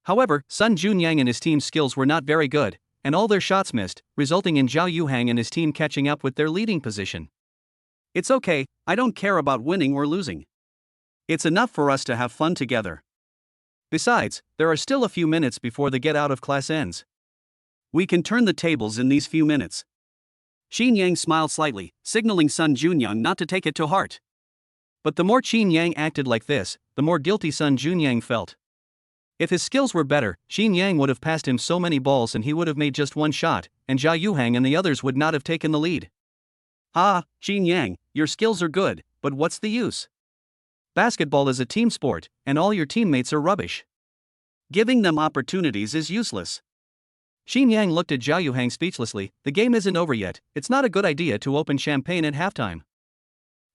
Speaker 2: However, Sun Junyang and his team's skills were not very good, and all their shots missed, resulting in Zhao Yuhang and his team catching up with their leading position. It's okay, I don't care about winning or losing. It's enough for us to have fun together. Besides, there are still a few minutes before the get out of class ends. We can turn the tables in these few minutes. Qin Yang smiled slightly, signaling Sun Junyang not to take it to heart. But the more Qin Yang acted like this, the more guilty Sun Junyang felt. If his skills were better, Qin Yang would have passed him so many balls and he would have made just one shot, and Zhao Yuhang and the others would not have taken the lead. Ah, Qin Yang, your skills are good, but what's the use? Basketball is a team sport, and all your teammates are rubbish. Giving them opportunities is useless. Qin Yang looked at Zhao Yuhang speechlessly. The game isn't over yet, it's not a good idea to open champagne at halftime.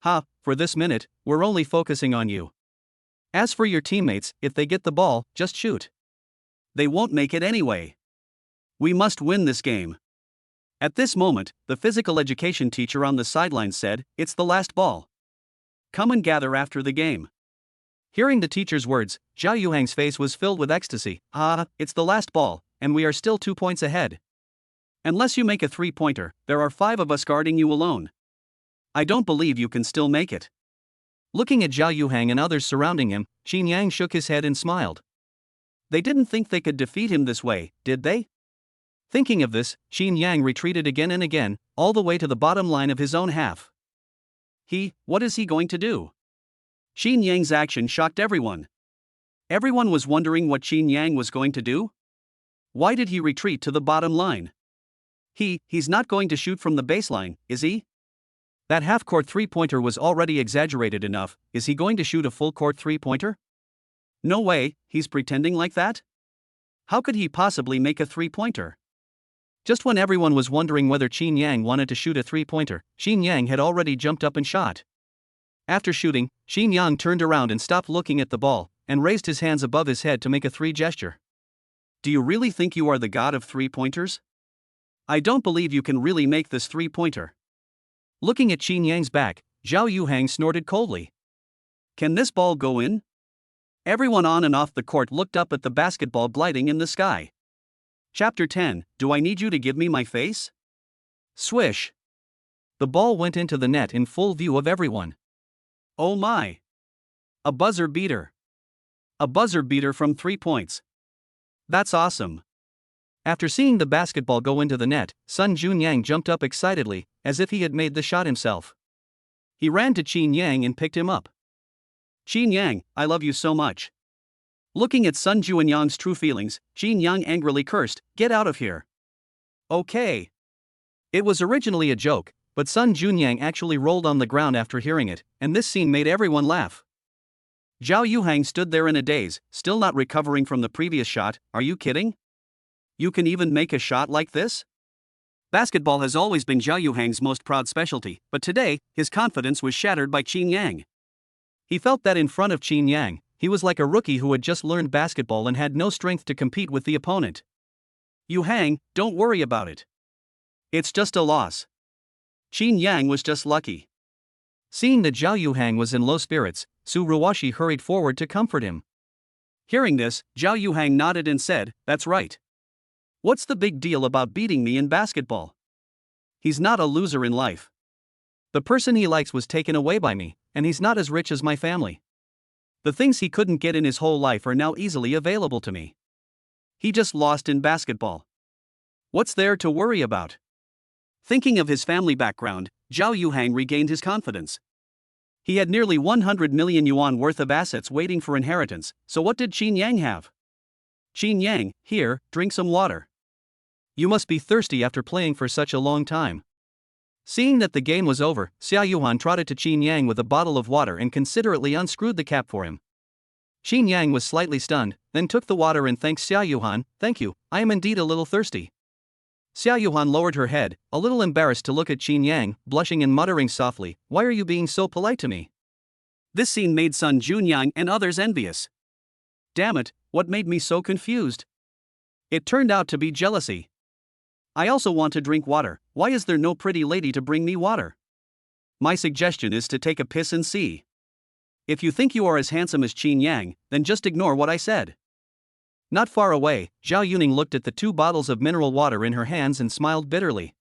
Speaker 2: Ha, for this minute, we're only focusing on you. As for your teammates, if they get the ball, just shoot. They won't make it anyway. We must win this game. At this moment, the physical education teacher on the sidelines said, "It's the last ball. Come and gather after the game." Hearing the teacher's words, Zhao Yuhang's face was filled with ecstasy. Ah, it's the last ball, and we are still 2 points ahead. Unless you make a 3-pointer, there are 5 of us guarding you alone. I don't believe you can still make it. Looking at Zhao Yuhang and others surrounding him, Qin Yang shook his head and smiled. They didn't think they could defeat him this way, did they? Thinking of this, Qin Yang retreated again and again, all the way to the bottom line of his own half. What is he going to do? Qin Yang's action shocked everyone. Everyone was wondering what Qin Yang was going to do. Why did he retreat to the bottom line? He's not going to shoot from the baseline, is he? That half-court 3-pointer was already exaggerated enough. Is he going to shoot a full-court 3-pointer? No way, he's pretending like that? How could he possibly make a 3-pointer? Just when everyone was wondering whether Qin Yang wanted to shoot a 3-pointer, Qin Yang had already jumped up and shot. After shooting, Qin Yang turned around and stopped looking at the ball, and raised his hands above his head to make a 3 gesture. Do you really think you are the god of 3-pointers? I don't believe you can really make this 3-pointer. Looking at Qin Yang's back, Zhao Yuhang snorted coldly. Can this ball go in? Everyone on and off the court looked up at the basketball gliding in the sky. Chapter 10, Do I Need You to Give Me My Face? Swish. The ball went into the net in full view of everyone. Oh my! A buzzer beater. A buzzer beater from 3 points. That's awesome. After seeing the basketball go into the net, Sun Junyang jumped up excitedly, as if he had made the shot himself. He ran to Qin Yang and picked him up. Qin Yang, I love you so much. Looking at Sun Junyang's true feelings, Qin Yang angrily cursed, "Get out of here." Okay. It was originally a joke, but Sun Junyang actually rolled on the ground after hearing it, and this scene made everyone laugh. Zhao Yuhang stood there in a daze, still not recovering from the previous shot. Are you kidding? You can even make a shot like this? Basketball has always been Zhao Yuhang's most proud specialty, but today, his confidence was shattered by Qin Yang. He felt that in front of Qin Yang, he was like a rookie who had just learned basketball and had no strength to compete with the opponent. Yuhang, don't worry about it. It's just a loss. Qin Yang was just lucky. Seeing that Zhao Yuhang was in low spirits, Su Ruoxi hurried forward to comfort him. Hearing this, Zhao Yuhang nodded and said, "That's right. What's the big deal about beating me in basketball? He's not a loser in life.
Speaker 1: The person he likes was taken away by me, and he's not as rich as my family.
Speaker 2: The things he couldn't get in his whole life are now easily available to me. He just lost in basketball. What's there to worry about? Thinking of his family background, Zhao Yuhang regained his confidence. He had nearly 100 million yuan worth of assets waiting for inheritance, so what did Qin Yang have? Qin Yang, here, drink some water.
Speaker 1: You must be thirsty after playing for such a long time. Seeing that the game was over, Zhao Yuhan trotted to Qin Yang with a bottle of water and considerately unscrewed the cap for him. Qin Yang was slightly stunned, then took the water and thanked Zhao Yuhan. "Thank you, I am indeed a little thirsty." Zhao Yuhan lowered her head, a little embarrassed to look at Qin Yang, blushing and muttering softly, "Why are you being so polite to me?"
Speaker 2: This scene made Sun Junyang and others envious. Damn it, what made me so confused? It turned out to be jealousy. I also want to drink water. Why is there no pretty lady to bring me water? My suggestion is to take a piss and see. If you think you are as handsome as Qin Yang, then just ignore what I said.
Speaker 1: Not far away, Zhao Yuning looked at the 2 bottles of mineral water in her hands and smiled bitterly.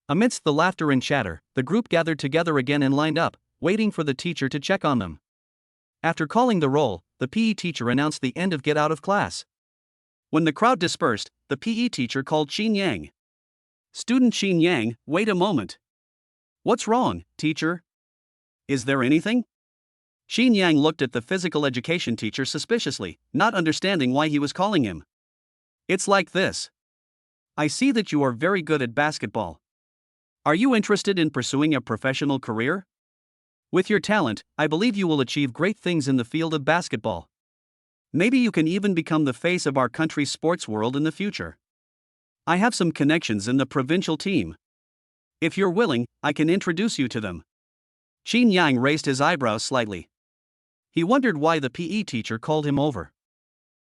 Speaker 1: Amidst the laughter and chatter, the group gathered together again and lined up, waiting for the teacher to check on them. After calling the roll, the PE teacher announced the end of get out of class.
Speaker 2: When the crowd dispersed, the PE teacher called Qin Yang. "Student Qin Yang, wait a moment." "What's wrong, teacher? Is there anything?" Qin Yang looked at the physical education teacher suspiciously, not understanding why he was calling him. "It's like this. I see that you are very good at basketball. Are you interested in pursuing a professional career? With your talent, I believe you will achieve great things in the field of basketball. Maybe you can even become the face of our country's sports world in the future. I have some connections in the provincial team. If you're willing, I can introduce you to them." Qin Yang raised his eyebrows slightly. He wondered why the PE teacher called him over.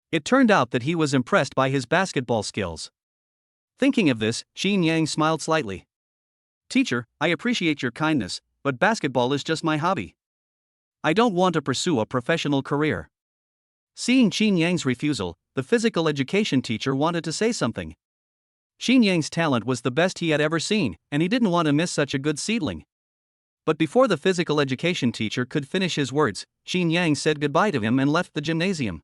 Speaker 2: It turned out that he was impressed by his basketball skills. Thinking of this, Qin Yang smiled slightly. "Teacher, I appreciate your kindness, but basketball is just my hobby. I don't want to pursue a professional career." Seeing Qin Yang's refusal, the physical education teacher wanted to say something. Qin Yang's talent was the best he had ever seen, and he didn't want to miss such a good seedling. But before the physical education teacher could finish his words, Qin Yang said goodbye to him and left the gymnasium.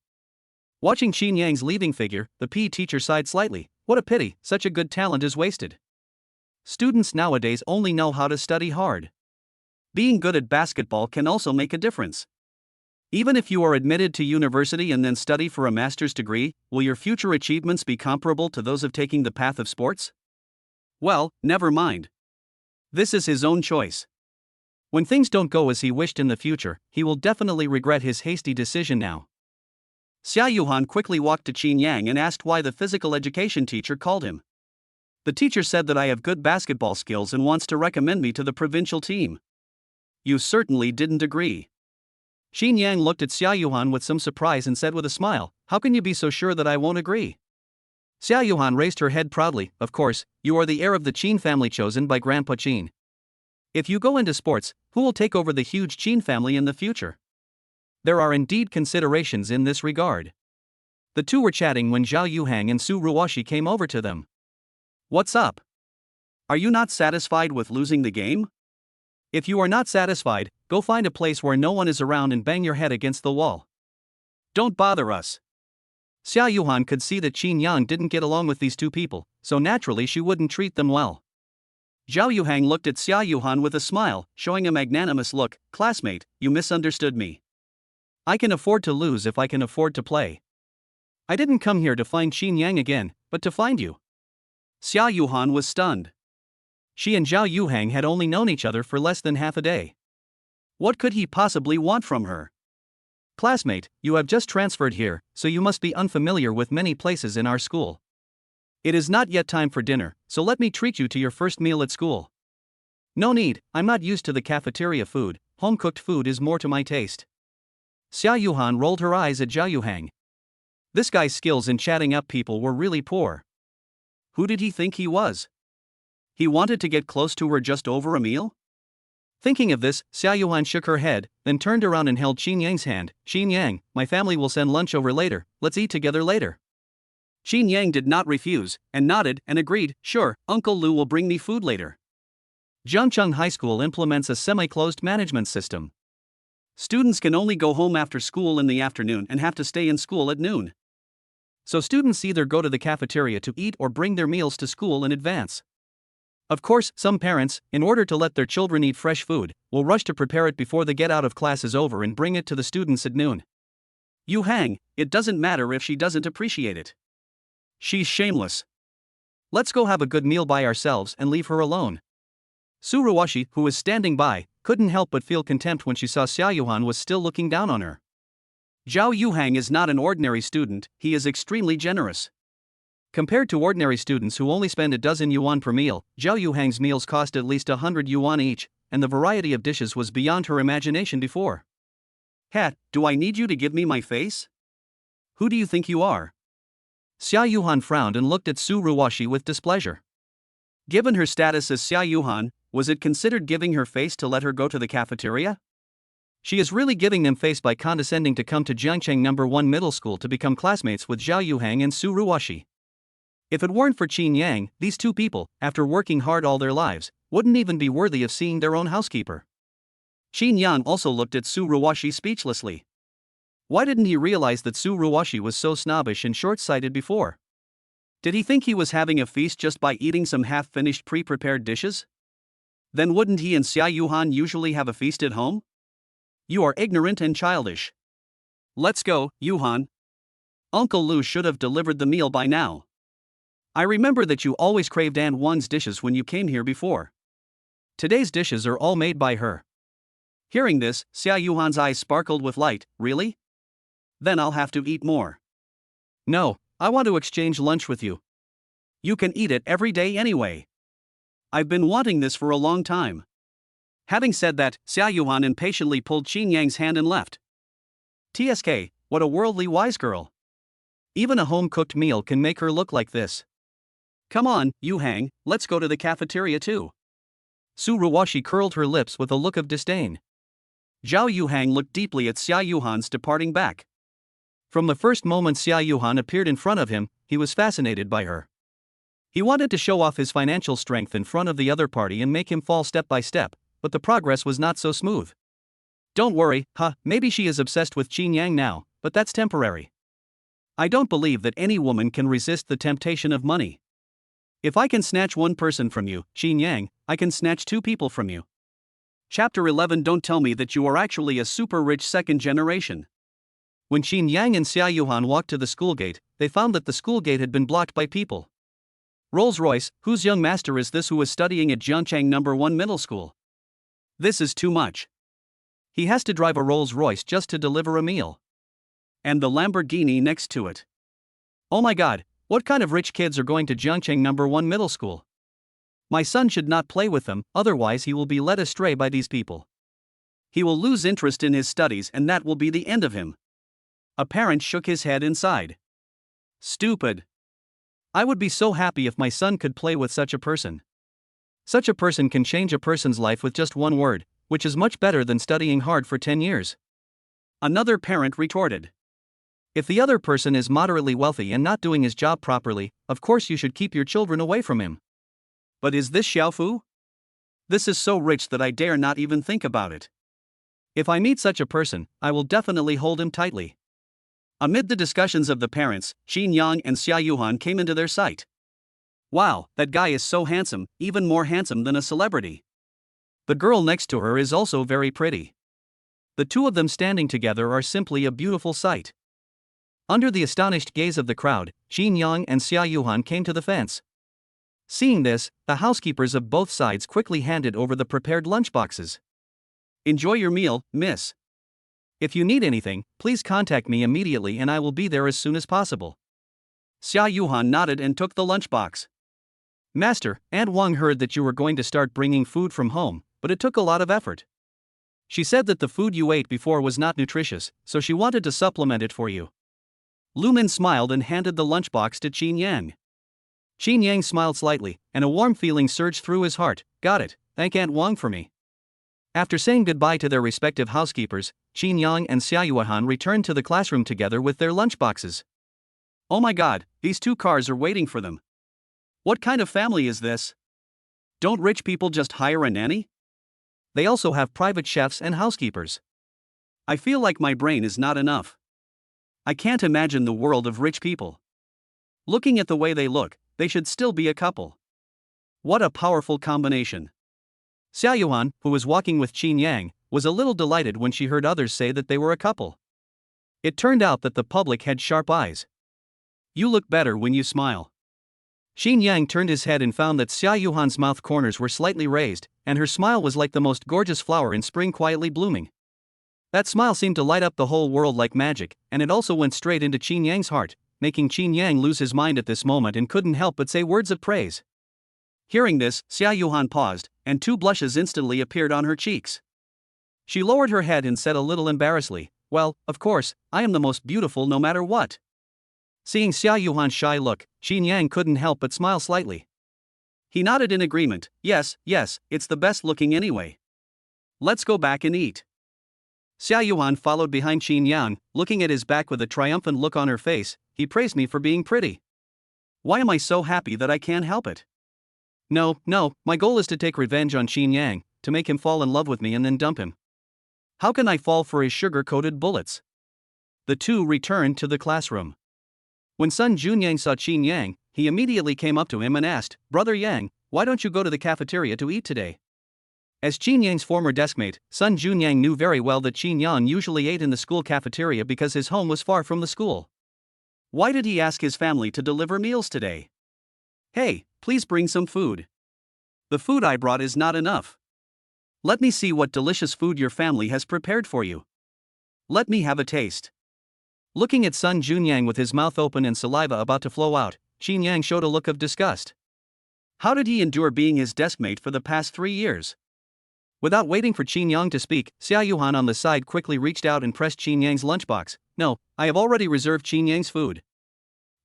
Speaker 2: Watching Qin Yang's leaving figure, the PE teacher sighed slightly. What a pity, such a good talent is wasted. Students nowadays only know how to study hard. Being good at basketball can also make a difference. Even if you are admitted to university and then study for a master's degree, will your future achievements be comparable to those of taking the path of sports? Well, never mind. This is his own choice. When things don't go as he wished in the future, he will definitely regret his hasty decision now. Zhao Yuhan quickly walked to Qin Yang and asked why the physical education teacher called him. "The teacher said that I have good basketball skills and wants to recommend me to the provincial team." "You certainly didn't agree." Qin Yang looked at Zhao Yuhan with some surprise and said with a smile, "How can you be so sure that I won't agree?" Zhao Yuhan raised her head proudly. "Of course, you are the heir of the Qin family chosen by Grandpa Qin. If you go into sports, who will take over the huge Qin family in the future? There are indeed considerations in this regard." The two were chatting when Zhao Yuhang and Su Ruoxi came over to them. "What's up? Are you not satisfied with losing the game? If you are not satisfied, go find a place where no one is around and bang your head against the wall. Don't bother us." Zhao Yuhan could see that Qin Yang didn't get along with these two people, so naturally she wouldn't treat them well. Zhao Yuhang looked at Zhao Yuhan with a smile, showing a magnanimous look. "Classmate, you misunderstood me. I can afford to lose if I can afford to play. I didn't come here to find Qin Yang again, but to find you." Zhao Yuhan was stunned. She and Zhao Yuhang had only known each other for less than half a day. What could he possibly want from her? "Classmate, you have just transferred here, so you must be unfamiliar with many places in our school. It is not yet time for dinner, so let me treat you to your first meal at school." "No need, I'm not used to the cafeteria food, home-cooked food is more to my taste." Zhao Yuhan rolled her eyes at Zhao Yuhang. This guy's skills in chatting up people were really poor. Who did he think he was? He wanted to get close to her just over a meal? Thinking of this, Zhao Yuhan shook her head, then turned around and held Qin Yang's hand. "Qin Yang, my family will send lunch over later, let's eat together later." Qin Yang did not refuse, and nodded and agreed, sure, Uncle Lu will bring me food later.
Speaker 1: Jiangcheng High School implements a semi-closed management system.
Speaker 2: Students can only go home after school in the afternoon and have to stay in school at noon.
Speaker 1: So students either go to the cafeteria to eat or bring their meals to school in advance. Of course, some parents, in order to let their children eat fresh food, will rush to prepare it before the get out of class is over and bring it to the students at noon.
Speaker 2: Yuhang, it doesn't matter if she doesn't appreciate it. She's shameless.
Speaker 1: Let's go have a good meal by ourselves and leave her alone. Su Ruoxi, who was standing by, couldn't help but feel contempt when she saw Zhao Yuhan was still looking down on her.
Speaker 2: Zhao Yuhang is not an ordinary student, he is extremely generous.
Speaker 1: Compared to ordinary students who only spend a dozen yuan per meal, Zhao Yuhang's meals cost at least 100 yuan each, and the variety of dishes was beyond her imagination before.
Speaker 2: Hat, do I need you to give me my face? Who do you think you are?
Speaker 1: Zhao Yuhan frowned and looked at Su Ruoxi with displeasure.
Speaker 2: Given her status as Zhao Yuhan, was it considered giving her face to let her go to the cafeteria?
Speaker 1: She is really giving them face by condescending to come to Jiangcheng No. 1 Middle School to become classmates with Zhao Yuhang and Su Ruoxi. If it weren't for Qin Yang, these two people, after working hard all their lives, wouldn't even be worthy of seeing their own housekeeper.
Speaker 2: Qin Yang also looked at Su Ruoxi speechlessly.
Speaker 1: Why didn't he realize that Su Ruoxi was so snobbish and short-sighted before?
Speaker 2: Did he think he was having a feast just by eating some half-finished pre-prepared dishes? Then wouldn't he and Zhao Yuhan usually have a feast at home? You are ignorant and childish. Let's go, Yuhan. Uncle Lu should have delivered the meal by now. I remember that you always craved Aunt Wan's dishes when you came here before.
Speaker 1: Today's dishes are all made by her.
Speaker 2: Hearing this, Zhao Yuhan's eyes sparkled with light. Really? Then I'll have to eat more.
Speaker 1: No, I want to exchange lunch with you.
Speaker 2: You can eat it every day anyway. I've been wanting this for a long time. Having said that, Zhao Yuhan impatiently pulled Qin Yang's hand and left.
Speaker 1: TSK, what a worldly wise girl. Even a home-cooked meal can make her look like this.
Speaker 2: Come on, Yuhang, let's go to the cafeteria too.
Speaker 1: Su Ruoxi curled her lips with a look of disdain.
Speaker 2: Zhao Yuhang looked deeply at Zhao Yuhan's departing back.
Speaker 1: From the first moment Zhao Yuhan appeared in front of him, he was fascinated by her. He wanted to show off his financial strength in front of the other party and make him fall step by step, but the progress was not so smooth. Don't worry, maybe she is obsessed with Qin Yang now, but that's temporary. I don't believe that any woman can resist the temptation of money. If I can snatch one person from you, Qin Yang, I can snatch two people from you.
Speaker 2: Chapter 11. Don't tell me that you are actually a super rich second generation.
Speaker 1: When Qin Yang and Zhao Yuhan walked to the school gate, they found that the school gate had been blocked by people. Rolls-Royce, whose young master is this who was studying at Jiangcheng No. 1 Middle School?
Speaker 2: This is too much.
Speaker 1: He has to drive a Rolls-Royce just to deliver a meal.
Speaker 2: And the Lamborghini next to it.
Speaker 1: Oh my god, what kind of rich kids are going to Jiangcheng No. 1 Middle School? My son should not play with them, otherwise he will be led astray by these people.
Speaker 2: He will lose interest in his studies and that will be the end of him. A parent shook his head inside. Stupid.
Speaker 1: I would be so happy if my son could play with such a person. Such a person can change a person's life with just one word, which is much better than studying hard for 10 years.
Speaker 2: Another parent retorted.
Speaker 1: If the other person is moderately wealthy and not doing his job properly, of course you should keep your children away from him.
Speaker 2: But is this Xiaofu? This is so rich that I dare not even think about it.
Speaker 1: If I meet such a person, I will definitely hold him tightly.
Speaker 2: Amid the discussions of the parents, Qin Yang and Zhao Yuhan came into their sight. Wow, that guy is so handsome, even more handsome than a celebrity.
Speaker 1: The girl next to her is also very pretty. The two of them standing together are simply a beautiful sight. Under the astonished gaze of the crowd, Qin Yang and Zhao Yuhan came to the fence. Seeing this, the housekeepers of both sides quickly handed over the prepared lunchboxes.
Speaker 2: Enjoy your meal, miss.
Speaker 1: If you need anything, please contact me immediately and I will be there as soon as possible.
Speaker 2: Zhao Yuhan nodded and took the lunchbox.
Speaker 1: Master, Aunt Wang heard that you were going to start bringing food from home, but it took a lot of effort. She said that the food you ate before was not nutritious, so she wanted to supplement it for you.
Speaker 2: Lu Min smiled and handed the lunchbox to Qin Yang.
Speaker 1: Qin Yang smiled slightly, and a warm feeling surged through his heart. Got it, thank Aunt Wang for me. After saying goodbye to their respective housekeepers, Qin Yang and Zhao Yuhan returned to the classroom together with their lunchboxes.
Speaker 2: Oh my god, these two cars are waiting for them. What kind of family is this? Don't rich people just hire a nanny?
Speaker 1: They also have private chefs and housekeepers.
Speaker 2: I feel like my brain is not enough. I can't imagine the world of rich people. Looking at the way they look, they should still be a couple. What a powerful combination.
Speaker 1: Zhao Yuhan, who was walking with Qin Yang, was a little delighted when she heard others say that they were a couple. It turned out that the public had sharp eyes.
Speaker 2: You look better when you smile.
Speaker 1: Qin Yang turned his head and found that Zhao Yuhan's mouth corners were slightly raised, and her smile was like the most gorgeous flower in spring quietly blooming. That smile seemed to light up the whole world like magic, and it also went straight into Qin Yang's heart, making Qin Yang lose his mind at this moment and couldn't help but say words of praise.
Speaker 2: Hearing this, Zhao Yuhan paused, and two blushes instantly appeared on her cheeks. She lowered her head and said a little embarrassedly, "Well, of course, I am the most beautiful no matter what."
Speaker 1: Seeing Zhao Yuhan's shy look, Qin Yang couldn't help but smile slightly.
Speaker 2: He nodded in agreement. Yes, it's the best looking anyway. Let's go back and eat.
Speaker 1: Zhao Yuhan followed behind Qin Yang, looking at his back with a triumphant look on her face. He praised me for being pretty.
Speaker 2: Why am I so happy that I can't help it?
Speaker 1: No, my goal is to take revenge on Qin Yang, to make him fall in love with me and then dump him. How can I fall for his sugar-coated bullets? The two returned to the classroom. When Sun Junyang saw Qin Yang, he immediately came up to him and asked, "Brother Yang, why don't you go to the cafeteria to eat today?" As Qin Yang's former deskmate, Sun Junyang knew very well that Qin Yang usually ate in the school cafeteria because his home was far from the school.
Speaker 2: Why did he ask his family to deliver meals today? Hey, please bring some food. The food I brought is not enough. Let me see what delicious food your family has prepared for you. Let me have a taste.
Speaker 1: Looking at Sun Junyang with his mouth open and saliva about to flow out, Qin Yang showed a look of disgust.
Speaker 2: How did he endure being his deskmate for the past 3 years?
Speaker 1: Without waiting for Qin Yang to speak, Zhao Yuhan on the side quickly reached out and pressed Qin Yang's lunchbox. "No, I have already reserved Qin Yang's food.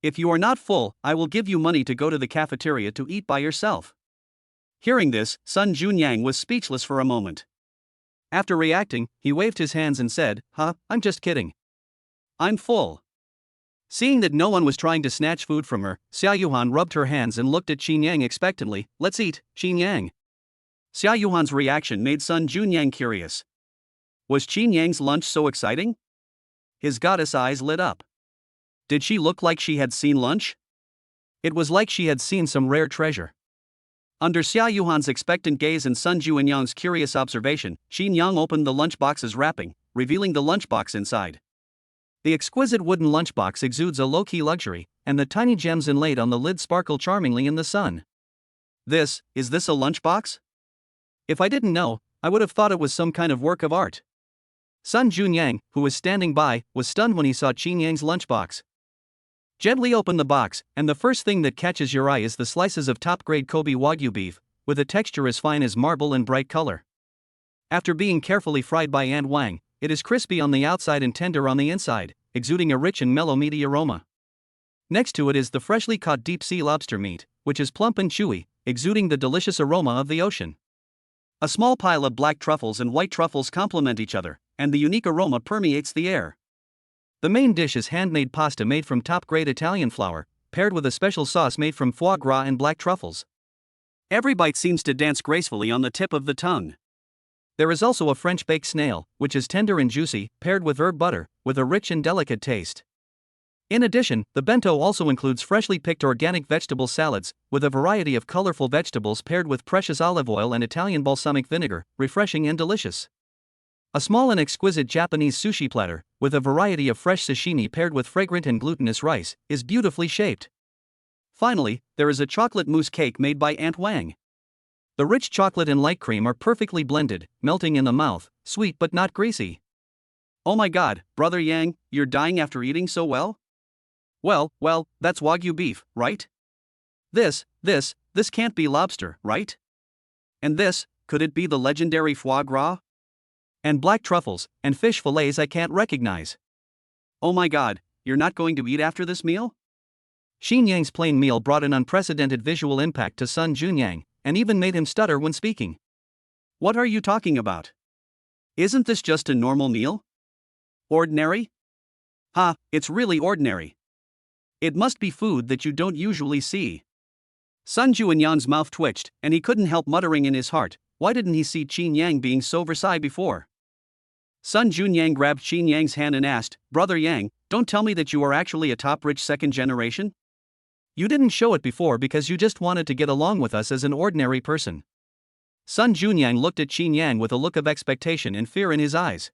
Speaker 2: If you are not full, I will give you money to go to the cafeteria to eat by yourself." Hearing this, Sun Junyang was speechless for a moment.
Speaker 1: After reacting, he waved his hands and said, I'm just kidding.
Speaker 2: I'm full."
Speaker 1: Seeing that no one was trying to snatch food from her, Zhao Yuhan rubbed her hands and looked at Qin Yang expectantly. "Let's eat, Qin Yang."
Speaker 2: Zhao Yuhan's reaction made Sun Junyang curious. Was Qin Yang's lunch so exciting? His goddess eyes lit up. Did she look like she had seen lunch?
Speaker 1: It was like she had seen some rare treasure.
Speaker 2: Under Zhao Yuhan's expectant gaze and Sun Junyang's curious observation, Qin Yang opened the lunchbox's wrapping, revealing the lunchbox inside.
Speaker 1: The exquisite wooden lunchbox exudes a low-key luxury, and the tiny gems inlaid on the lid sparkle charmingly in the sun.
Speaker 2: Is this a lunchbox?
Speaker 1: If I didn't know, I would have thought it was some kind of work of art. Sun Junyang, who was standing by, was stunned when he saw Qin Yang's lunchbox. Gently open the box, and the first thing that catches your eye is the slices of top-grade Kobe Wagyu beef, with a texture as fine as marble and bright color. After being carefully fried by Aunt Wang, it is crispy on the outside and tender on the inside, exuding a rich and mellow meaty aroma. Next to it is the freshly caught deep-sea lobster meat, which is plump and chewy, exuding the delicious aroma of the ocean.
Speaker 2: A small pile of black truffles and white truffles complement each other, and the unique aroma permeates the air.
Speaker 1: The main dish is handmade pasta made from top-grade Italian flour, paired with a special sauce made from foie gras and black truffles.
Speaker 2: Every bite seems to dance gracefully on the tip of the tongue.
Speaker 1: There is also a French baked snail, which is tender and juicy, paired with herb butter, with a rich and delicate taste. In addition, the bento also includes freshly picked organic vegetable salads, with a variety of colorful vegetables paired with precious olive oil and Italian balsamic vinegar, refreshing and delicious. A small and exquisite Japanese sushi platter, with a variety of fresh sashimi paired with fragrant and glutinous rice, is beautifully shaped. Finally, there is a chocolate mousse cake made by Aunt Wang. The rich chocolate and light cream are perfectly blended, melting in the mouth, sweet but not greasy.
Speaker 2: Oh my god, Brother Yang, you're dying after eating so well? Well, that's Wagyu beef, right? This can't be lobster, right? And this, could it be the legendary foie gras?
Speaker 1: And black truffles, and fish fillets I can't recognize.
Speaker 2: Oh my god, you're not going to eat after this meal?
Speaker 1: Qin Yang's plain meal brought an unprecedented visual impact to Sun Junyang, and even made him stutter when speaking.
Speaker 2: What are you talking about? Isn't this just a normal meal? Ordinary? It's really ordinary. It must be food that you don't usually see. Sun Juanyan's mouth twitched, and he couldn't help muttering in his heart, why didn't he see Qin Yang being so Versailles before? Sun Junyang grabbed Qin Yang's hand and asked, Brother Yang, don't tell me that you are actually a top-rich second generation?
Speaker 1: You didn't show it before because you just wanted to get along with us as an ordinary person. Sun Junyang looked at Qin Yang with a look of expectation and fear in his eyes.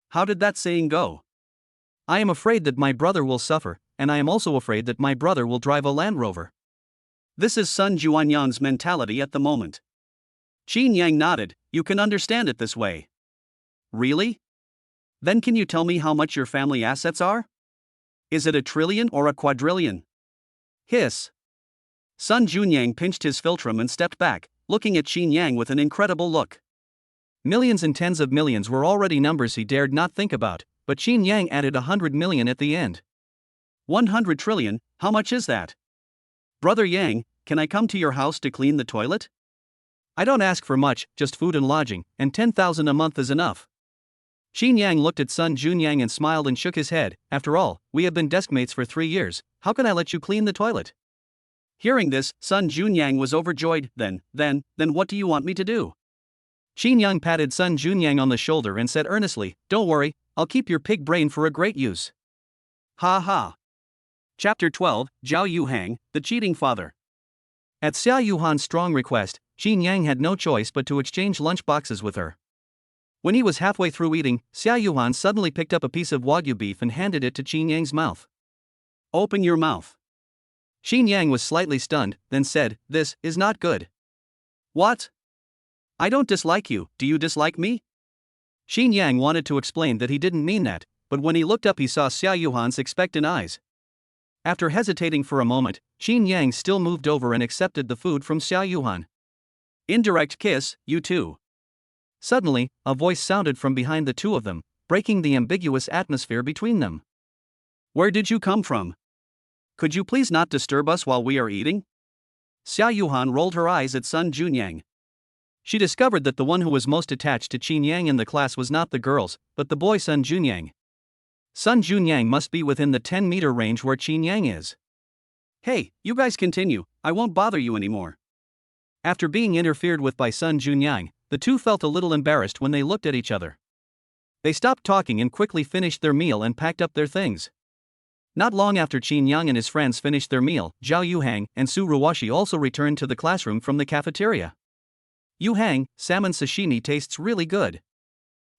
Speaker 2: How did that saying go?
Speaker 1: I am afraid that my brother will suffer, and I am also afraid that my brother will drive a Land Rover.
Speaker 2: This is Sun Juanyan's mentality at the moment. Qin Yang nodded, you can understand it this way. Really? Then can you tell me how much your family assets are? Is it 1 trillion or a quadrillion?
Speaker 1: Hiss.
Speaker 2: Sun Junyang pinched his philtrum and stepped back, looking at Qin Yang with an incredible look.
Speaker 1: Millions and tens of millions were already numbers he dared not think about, but Qin Yang added 100 million at the end.
Speaker 2: 100 trillion, how much is that? Brother Yang, can I come to your house to clean the toilet?
Speaker 1: I don't ask for much, just food and lodging, and 10,000 a month is enough. Qin Yang looked at Sun Junyang and smiled and shook his head. After all, we have been deskmates for 3 years, how can I let you clean the toilet?
Speaker 2: Hearing this, Sun Junyang was overjoyed. Then what do you want me to do?
Speaker 1: Qin Yang patted Sun Junyang on the shoulder and said earnestly, don't worry, I'll keep your pig brain for a great use.
Speaker 2: Ha ha. Chapter 12, Zhao Yuhang, the cheating father.
Speaker 1: At Zhao Yuhan's strong request, Qin Yang had no choice but to exchange lunch boxes with her. When he was halfway through eating, Zhao Yuhan suddenly picked up a piece of Wagyu beef and handed it to Qin Yang's mouth.
Speaker 2: Open your mouth.
Speaker 1: Qin Yang was slightly stunned, then said, this is not good.
Speaker 2: What? I don't dislike you, do you dislike me?
Speaker 1: Qin Yang wanted to explain that he didn't mean that, but when he looked up he saw Zhao Yuhan's expectant eyes. After hesitating for a moment, Qin Yang still moved over and accepted the food from Zhao Yuhan.
Speaker 2: Indirect kiss, you too.
Speaker 1: Suddenly, a voice sounded from behind the two of them, breaking the ambiguous atmosphere between them.
Speaker 2: Where did you come from? Could you please not disturb us while we are eating? Zhao Yuhan rolled her eyes at Sun Junyang.
Speaker 1: She discovered that the one who was most attached to Qin Yang in the class was not the girls, but the boy Sun Junyang. Sun Junyang must be within the 10-meter range where Qin Yang is.
Speaker 2: Hey, you guys continue, I won't bother you anymore.
Speaker 1: After being interfered with by Sun Junyang, the two felt a little embarrassed when they looked at each other. They stopped talking and quickly finished their meal and packed up their things. Not long after Qin Yang and his friends finished their meal, Zhao Yuhang and Su Ruoxi also returned to the classroom from the cafeteria. Yuhang, salmon sashimi tastes really good.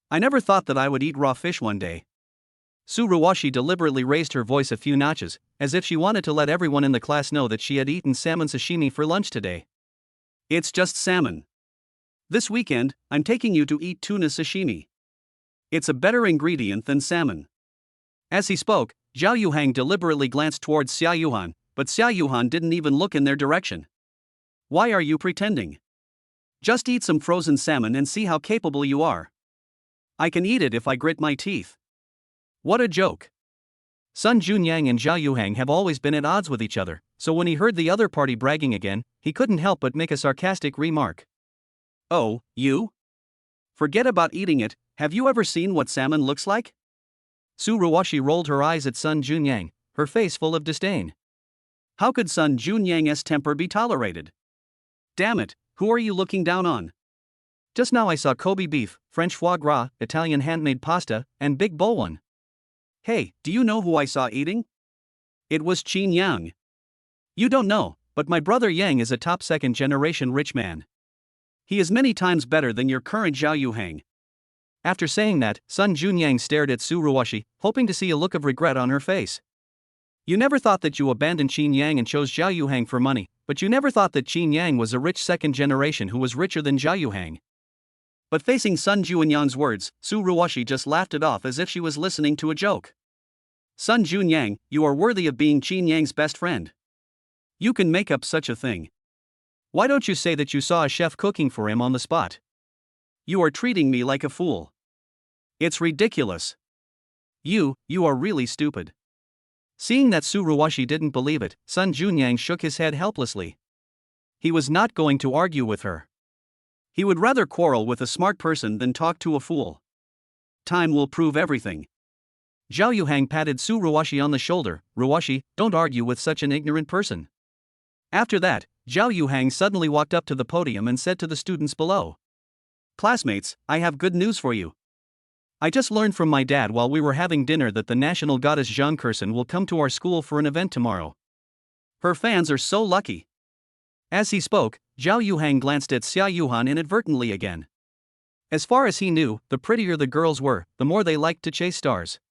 Speaker 2: I never thought that I would eat raw fish one day.
Speaker 1: Su Ruoxi deliberately raised her voice a few notches, as if she wanted to let everyone in the class know that she had eaten salmon sashimi for lunch today.
Speaker 2: It's just salmon. This weekend, I'm taking you to eat tuna sashimi. It's a better ingredient than salmon.
Speaker 1: As he spoke, Zhao Yuhang deliberately glanced towards Zhao Yuhan, but Zhao Yuhan didn't even look in their direction.
Speaker 2: Why are you pretending? Just eat some frozen salmon and see how capable you are. I can eat it if I grit my teeth.
Speaker 1: What a joke. Sun Junyang and Zhao Yuhang have always been at odds with each other, so when he heard the other party bragging again, he couldn't help but make a sarcastic remark.
Speaker 2: Oh, you? Forget about eating it, have you ever seen what salmon looks like?
Speaker 1: Su Ruoxi rolled her eyes at Sun Junyang, her face full of disdain.
Speaker 2: How could Sun Junyang's temper be tolerated? Damn it, who are you looking down on?
Speaker 1: Just now I saw Kobe beef, French foie gras, Italian handmade pasta, and big bowl one.
Speaker 2: Hey, do you know who I saw eating? It was Qin Yang.
Speaker 1: You don't know, but my brother Yang is a top second-generation rich man.
Speaker 2: He is many times better than your current Zhao Yuhang.
Speaker 1: After saying that, Sun Junyang stared at Su Ruoxi, hoping to see a look of regret on her face. You never thought that you abandoned Qin Yang and chose Zhao Yuhang for money, but you never thought that Qin Yang was a rich second generation who was richer than Zhao Yuhang.
Speaker 2: But facing Sun Junyang's words, Su Ruoxi just laughed it off as if she was listening to a joke. Sun Junyang, you are worthy of being Qin Yang's best friend. You can make up such a thing. Why don't you say that you saw a chef cooking for him on the spot? You are treating me like a fool. It's ridiculous. You are really stupid.
Speaker 1: Seeing that Su Ruoxi didn't believe it, Sun Junyang shook his head helplessly. He was not going to argue with her.
Speaker 2: He would rather quarrel with a smart person than talk to a fool. Time will prove everything.
Speaker 1: Zhao Yuhang patted Su Ruoxi on the shoulder. Ruoxi, don't argue with such an ignorant person. After that, Zhao Yuhang suddenly walked up to the podium and said to the students below, "Classmates, I have good news for you. I just learned from my dad while we were having dinner that the national goddess Zhang Kursen will come to our school for an event tomorrow. Her fans are so lucky." As he spoke, Zhao Yuhang glanced at Xia Yuhan inadvertently again. As far as he knew, the prettier the girls were, the more they liked to chase stars.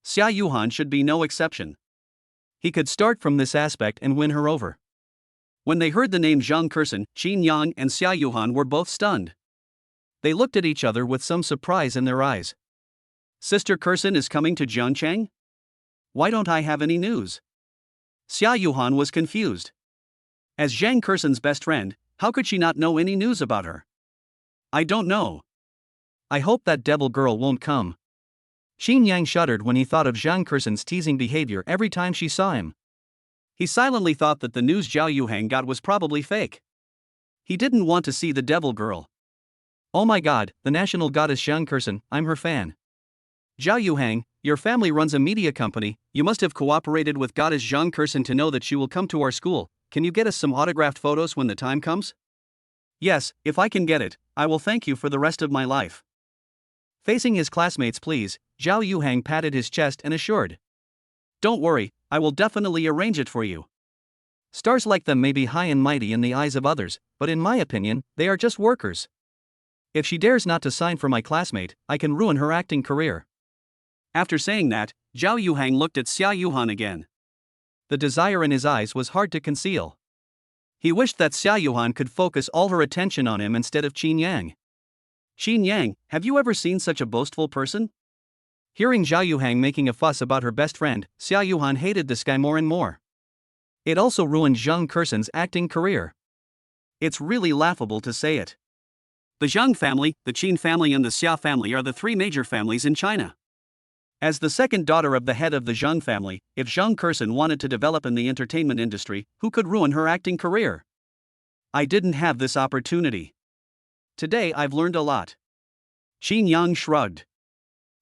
Speaker 1: Xia Yuhan should be no exception. He could start from this aspect and win her over. When they heard the name Zhang Kursen, Qin Yang and Xia Yuhan were both stunned. They looked at each other with some surprise in their eyes. Sister Kursen is coming to Jiangcheng? Why don't I have any news? Xia Yuhan was confused. As Zhang Kursen's best friend, how could she not know any news about her? I don't know. I hope that devil girl won't come. Qin Yang shuddered when he thought of Zhang Kursen's teasing behavior every time she saw him. He silently thought that the news Zhao Yuhang got was probably fake. He didn't want to see the devil girl. Oh my god, the national goddess Zhang Kursen, I'm her fan. Zhao Yuhang, your family runs a media company, you must have cooperated with goddess Zhang Kursen to know that she will come to our school. Can you get us some autographed photos when the time comes? Yes, if I can get it, I will thank you for the rest of my life. Facing his classmates please, Zhao Yuhang patted his chest and assured. Don't worry, I will definitely arrange it for you. Stars like them may be high and mighty in the eyes of others, but in my opinion, they are just workers. If she dares not to sign for my classmate, I can ruin her acting career. After saying that, Zhao Yuhang looked at Xia Yuhan again. The desire in his eyes was hard to conceal. He wished that Xia Yuhan could focus all her attention on him instead of Qin Yang. Qin Yang, have you ever seen such a boastful person? Hearing Zhao Yuhang making a fuss about her best friend, Xia Yuhan hated this guy more and more. It also ruined Zhang Kursen's acting career. It's really laughable to say it. The Zhang family, the Qin family and the Xia family are the three major families in China. As the second daughter of the head of the Zhang family, if Zhang Kursen wanted to develop in the entertainment industry, who could ruin her acting career? I didn't have this opportunity. Today I've learned a lot. Qin Yang shrugged.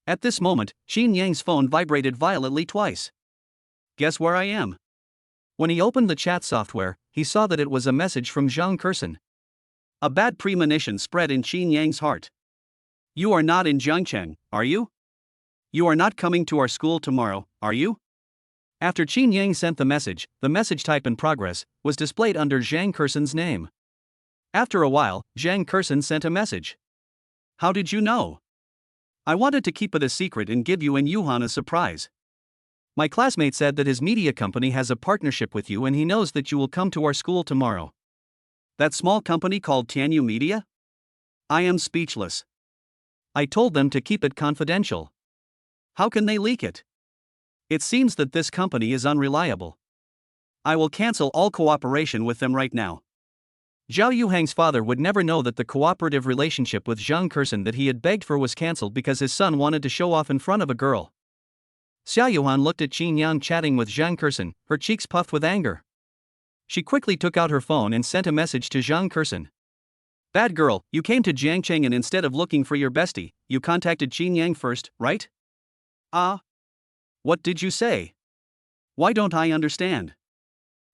Speaker 1: At this moment, Qin Yang's phone vibrated violently twice. Guess where I am? When he opened the chat software, he saw that it was a message from Zhang Kursen. A bad premonition spread in Qin Yang's heart. You are not in Jiangcheng, are you? You are not coming to our school tomorrow, are you? After Qin Yang sent the message type in progress was displayed under Zhang Kursen's name. After a while, Zhang Kursen sent a message. How did you know? I wanted to keep it a secret and give you and Yuhan a surprise. My classmate said that his media company has a partnership with you and he knows that you will come to our school tomorrow. That small company called Tianyu Media? I am speechless. I told them to keep it confidential. How can they leak it? It seems that this company is unreliable. I will cancel all cooperation with them right now. Zhao Yuhang's father would never know that the cooperative relationship with Zhang Kursen that he had begged for was cancelled because his son wanted to show off in front of a girl. Xia Yuhan looked at Qin Yang chatting with Zhang Kursen, her cheeks puffed with anger. She quickly took out her phone and sent a message to Zhang Kursen. Bad girl, you came to Jiangcheng and instead of looking for your bestie, you contacted Qin Yang first, right? What did you say? Why don't I understand?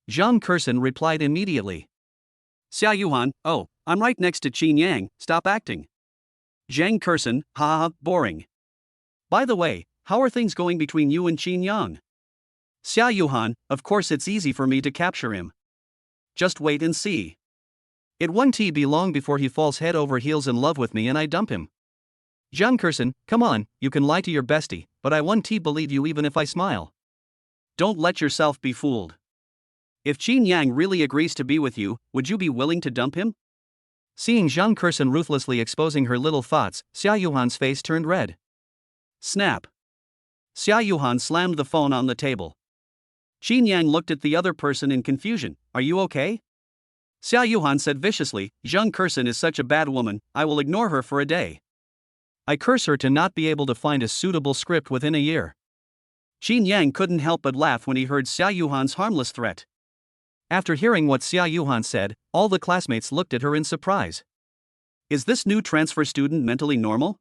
Speaker 1: Zhang Kursen replied immediately. Xia Yuhan, oh, I'm right next to Qin Yang, stop acting. Zhang Kursen, haha, boring. By the way, how are things going between you and Qin Yang? Xia Yuhan, of course it's easy for me to capture him. Just wait and see. It won't be long before he falls head over heels in love with me and I dump him. Zhang Kursen, come on, you can lie to your bestie, but I won't believe you even if I smile. Don't let yourself be fooled. If Qin Yang really agrees to be with you, would you be willing to dump him? Seeing Zhang Kursen ruthlessly exposing her little thoughts, Xia Yuhan's face turned red. Snap. Xia Yuhan slammed the phone on the table. Qin Yang looked at the other person in confusion. Are you okay? Xia Yuhan said viciously, Zhang Kursen is such a bad woman, I will ignore her for a day. I curse her to not be able to find a suitable script within a year. Qin Yang couldn't help but laugh when he heard Xia Yuhan's harmless threat. After hearing what Xia Yuhan said, all the classmates looked at her in surprise. Is this new transfer student mentally normal?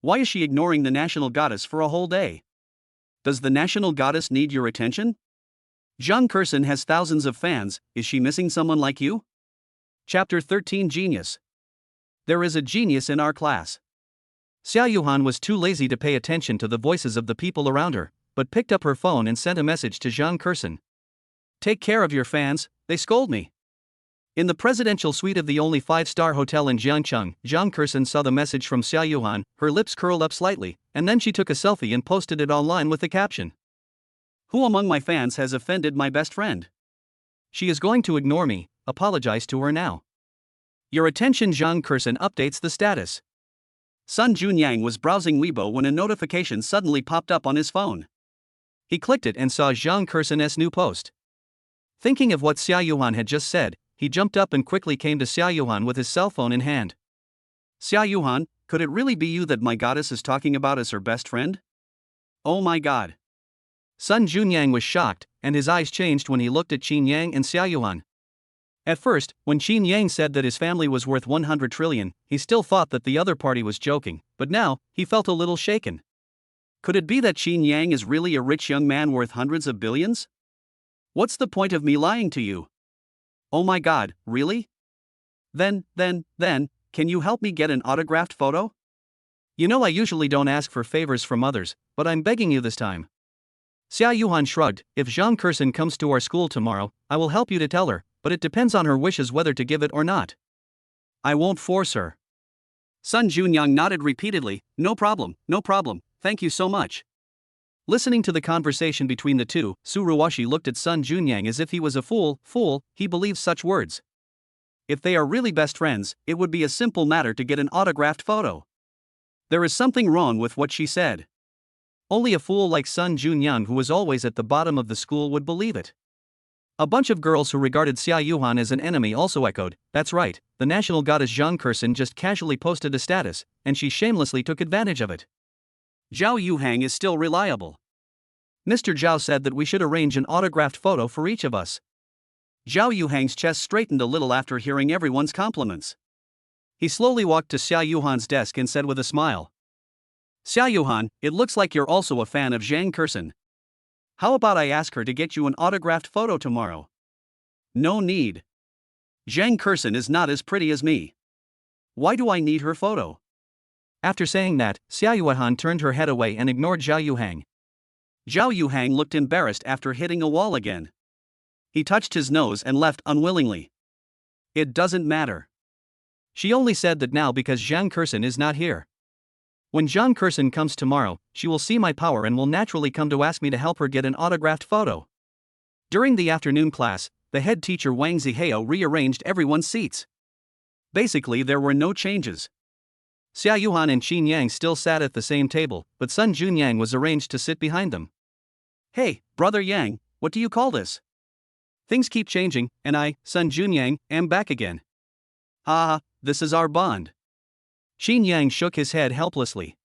Speaker 1: Why is she ignoring the national goddess for a whole day?
Speaker 2: Does the national goddess need your attention? Zhang Kursen has thousands of fans, is she missing someone like you? Chapter 13 Genius. There is a genius in our class.
Speaker 1: Zhao Yuhan was too lazy to pay attention to the voices of the people around her, but picked up her phone and sent a message to Zhang Kursen.
Speaker 2: Take care of your fans, they scold me.
Speaker 1: In the presidential suite of the only 5-star hotel in Jiangcheng, Zhang Kursen saw the message from Zhao Yuhan, her lips curled up slightly, and then she took a selfie and posted it online with the caption.
Speaker 2: Who among my fans has offended my best friend?
Speaker 1: She is going to ignore me, apologize to her now.
Speaker 2: Your attention, Zhang Kursen updates the status. Sun Junyang was browsing Weibo when a notification suddenly popped up on his phone.
Speaker 1: He clicked it and saw Zhang Kursen's new post. Thinking of what Zhao Yuhan had just said, he jumped up and quickly came to Zhao Yuhan with his cell phone in hand.
Speaker 2: Zhao Yuhan, could it really be you that my goddess is talking about as her best friend? Oh my god.
Speaker 1: Sun Junyang was shocked, and his eyes changed when he looked at Qin Yang and Zhao Yuhan. At first, when Qin Yang said that his family was worth 100 trillion, he still thought that the other party was joking, but now, he felt a little shaken.
Speaker 2: Could it be that Qin Yang is really a rich young man worth hundreds of billions? What's the point of me lying to you? Oh my god, really? Then, can you help me get an autographed photo?
Speaker 1: You know I usually don't ask for favors from others, but I'm begging you this time. Zhao Yuhan shrugged. If Zhang Kursen comes to our school tomorrow, I will help you to tell her, but it depends on her wishes whether to give it or not.
Speaker 2: I won't force her. Sun Junyang nodded repeatedly. No problem, thank you so much.
Speaker 1: Listening to the conversation between the two, Ruoxi looked at Sun Junyang as if he was a fool, he believes such words.
Speaker 2: If they are really best friends, it would be a simple matter to get an autographed photo. There is something wrong with what she said.
Speaker 1: Only a fool like Sun Junyang, who was always at the bottom of the school, would believe it. A bunch of girls who regarded Zhao Yuhan as an enemy also echoed, that's right, the national goddess Zhang Kursen just casually posted a status, and she shamelessly took advantage of it.
Speaker 2: Zhao Yuhang is still reliable.
Speaker 1: Mr. Zhao said that we should arrange an autographed photo for each of us.
Speaker 2: Zhao Yuhang's chest straightened a little after hearing everyone's compliments.
Speaker 1: He slowly walked to Zhao Yuhan's desk and said with a smile.
Speaker 2: Zhao Yuhan, it looks like you're also a fan of Zhang Kursen. How about I ask her to get you an autographed photo tomorrow? No need. Zhang Kursen is not as pretty as me. Why do I need her photo?
Speaker 1: After saying that, Zhao Yuhan turned her head away and ignored Zhao Yuhang.
Speaker 2: Zhao Yuhang looked embarrassed after hitting a wall again. He touched his nose and left unwillingly. It doesn't matter.
Speaker 1: She only said that now because Zhang Kursen is not here. When Zhang Kursen comes tomorrow, she will see my power and will naturally come to ask me to help her get an autographed photo. During the afternoon class, the head teacher Wang Zihao rearranged everyone's seats. Basically, there were no changes. Zhao Yuhan and Qin Yang still sat at the same table, but Sun Junyang was arranged to sit behind them.
Speaker 2: Hey, brother Yang, what do you call this?
Speaker 1: Things keep changing, and I, Sun Junyang, am back again.
Speaker 2: This is our bond.
Speaker 1: Qin Yang shook his head helplessly.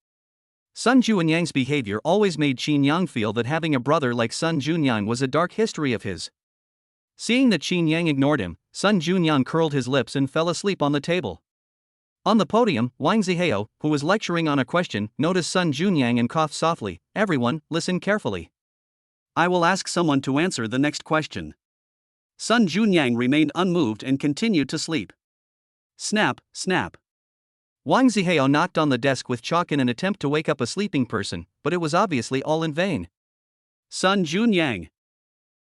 Speaker 1: Sun Junyang's behavior always made Qin Yang feel that having a brother like Sun Junyang was a dark history of his. Seeing that Qin Yang ignored him, Sun Junyang curled his lips and fell asleep on the table. On the podium, Wang Zihao, who was lecturing on a question, noticed Sun Junyang and coughed softly. Everyone, listen carefully.
Speaker 2: I will ask someone to answer the next question. Sun Junyang remained unmoved and continued to sleep. Snap, snap.
Speaker 1: Wang Zihao knocked on the desk with chalk in an attempt to wake up a sleeping person, but it was obviously all in vain.
Speaker 2: Sun Junyang,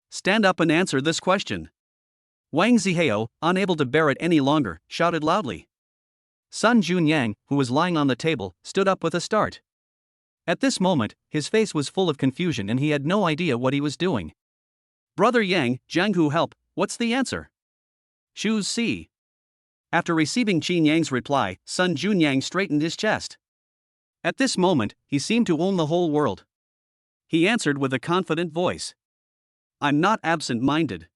Speaker 2: stand up and answer this question.
Speaker 1: Wang Zihao, unable to bear it any longer, shouted loudly. Sun Junyang, who was lying on the table, stood up with a start. At this moment, his face was full of confusion and he had no idea what he was doing.
Speaker 2: Brother Yang, Jianghu help, what's the answer? Choose C. After receiving Qin Yang's reply, Sun Junyang straightened his chest. At this moment, he seemed to own the whole world. He answered with a confident voice. I'm not absent-minded.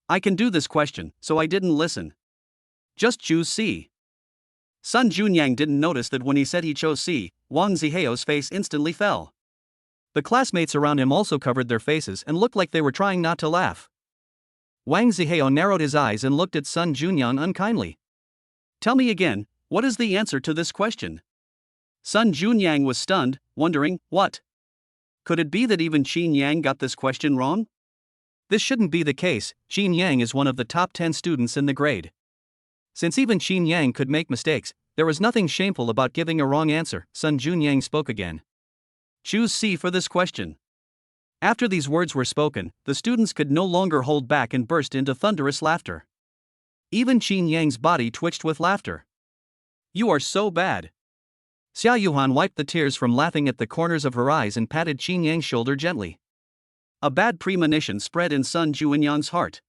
Speaker 2: I can do this question, so I didn't listen. Just choose C. Sun Junyang didn't notice that when he said he chose C, Wang Zihao's face instantly fell.
Speaker 1: The classmates around him also covered their faces and looked like they were trying not to laugh. Wang Zihao narrowed his eyes and looked at Sun Junyang unkindly.
Speaker 2: Tell me again, what is the answer to this question? Sun Junyang was stunned, wondering, what? Could it be that even Qin Yang got this question wrong?
Speaker 1: This shouldn't be the case. Qin Yang is one of the top 10 students in the grade. Since even Qin Yang could make mistakes, there was nothing shameful about giving a wrong answer. Sun Junyang spoke again.
Speaker 2: Choose C for this question.
Speaker 1: After these words were spoken, the students could no longer hold back and burst into thunderous laughter. Even Qin Yang's body twitched with laughter.
Speaker 2: You are so bad.
Speaker 1: Zhao Yuhan wiped the tears from laughing at the corners of her eyes and patted Qin Yang's shoulder gently.
Speaker 2: A bad premonition spread in Sun Junyang's heart.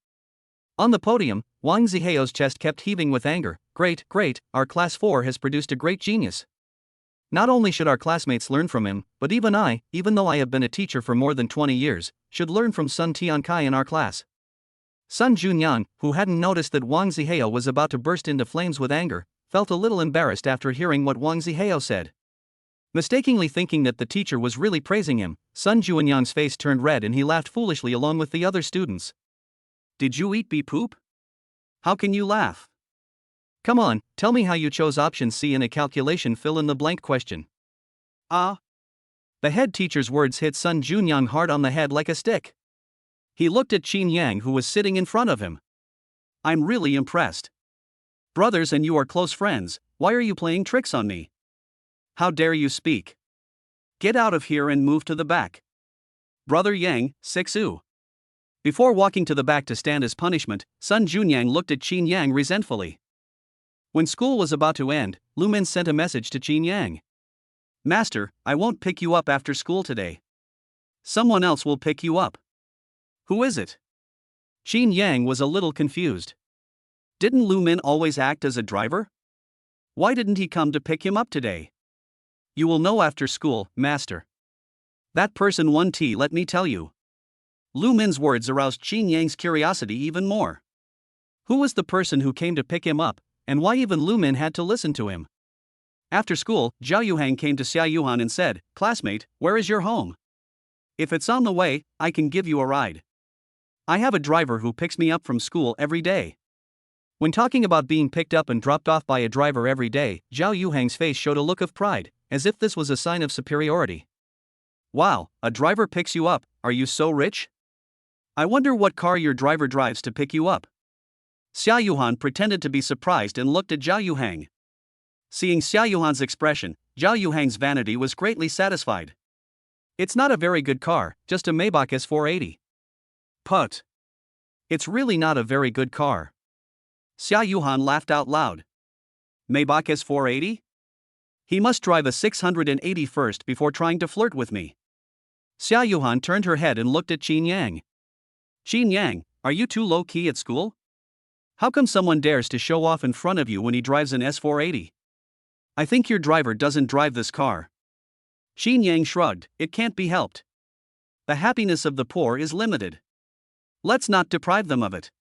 Speaker 1: On the podium, Wang Zihao's chest kept heaving with anger. Great, our class 4 has produced a great genius. Not only should our classmates learn from him, but even I, even though I have been a teacher for more than 20 years, should learn from Sun Tiankai in our class. Sun Junyang, who hadn't noticed that Wang Zihao was about to burst into flames with anger, felt a little embarrassed after hearing what Wang Zihao said. Mistakenly thinking that the teacher was really praising him, Sun Junyang's face turned red and he laughed foolishly along with the other students.
Speaker 2: Did you eat bee poop? How can you laugh?
Speaker 1: Come on, tell me how you chose option C in a calculation fill-in-the-blank question.
Speaker 2: Ah.
Speaker 1: The head teacher's words hit Sun Junyang hard on the head like a stick. He looked at Qin Yang, who was sitting in front of him.
Speaker 2: I'm really impressed. Brothers and you are close friends, why are you playing tricks on me? How dare you speak? Get out of here and move to the back. Brother Yang, 6U.
Speaker 1: Before walking to the back to stand as punishment, Sun Junyang looked at Qin Yang resentfully. When school was about to end, Lu Min sent a message to Qin Yang.
Speaker 2: Master, I won't pick you up after school today. Someone else will pick you up. Who is it?
Speaker 1: Qin Yang was a little confused.
Speaker 2: Didn't Lu Min always act as a driver? Why didn't he come to pick him up today? You will know after school, master. That person won tea, let me tell you. Lu Min's words aroused Qin Yang's curiosity even more.
Speaker 1: Who was the person who came to pick him up, and why even Lu Min had to listen to him? After school, Zhao Yuhang came to Zhao Yuhan and said, "Classmate, where is your home? If it's on the way, I can give you a ride. I have a driver who picks me up from school every day." When talking about being picked up and dropped off by a driver every day, Zhao Yuhang's face showed a look of pride, as if this was a sign of superiority.
Speaker 2: Wow, a driver picks you up, are you so rich? I wonder what car your driver drives to pick you up. Zhao Yuhan pretended to be surprised and looked at Zhao Yuhang. Seeing Zhao Yuhan's expression, Zhao Yuhang's vanity was greatly satisfied.
Speaker 1: It's not a very good car, just a Maybach S480.
Speaker 2: Put.
Speaker 1: It's really not a very good car.
Speaker 2: Zhao Yuhan laughed out loud. Maybach S480? He must drive a 680 first before trying to flirt with me.
Speaker 1: Zhao Yuhan turned her head and looked at Qin Yang.
Speaker 2: Qin Yang, are you too low-key at school? How come someone dares to show off in front of you when he drives an S480? I think your driver doesn't drive this car. Qin Yang shrugged, it can't be helped. The happiness of the poor is limited. Let's not deprive them of it.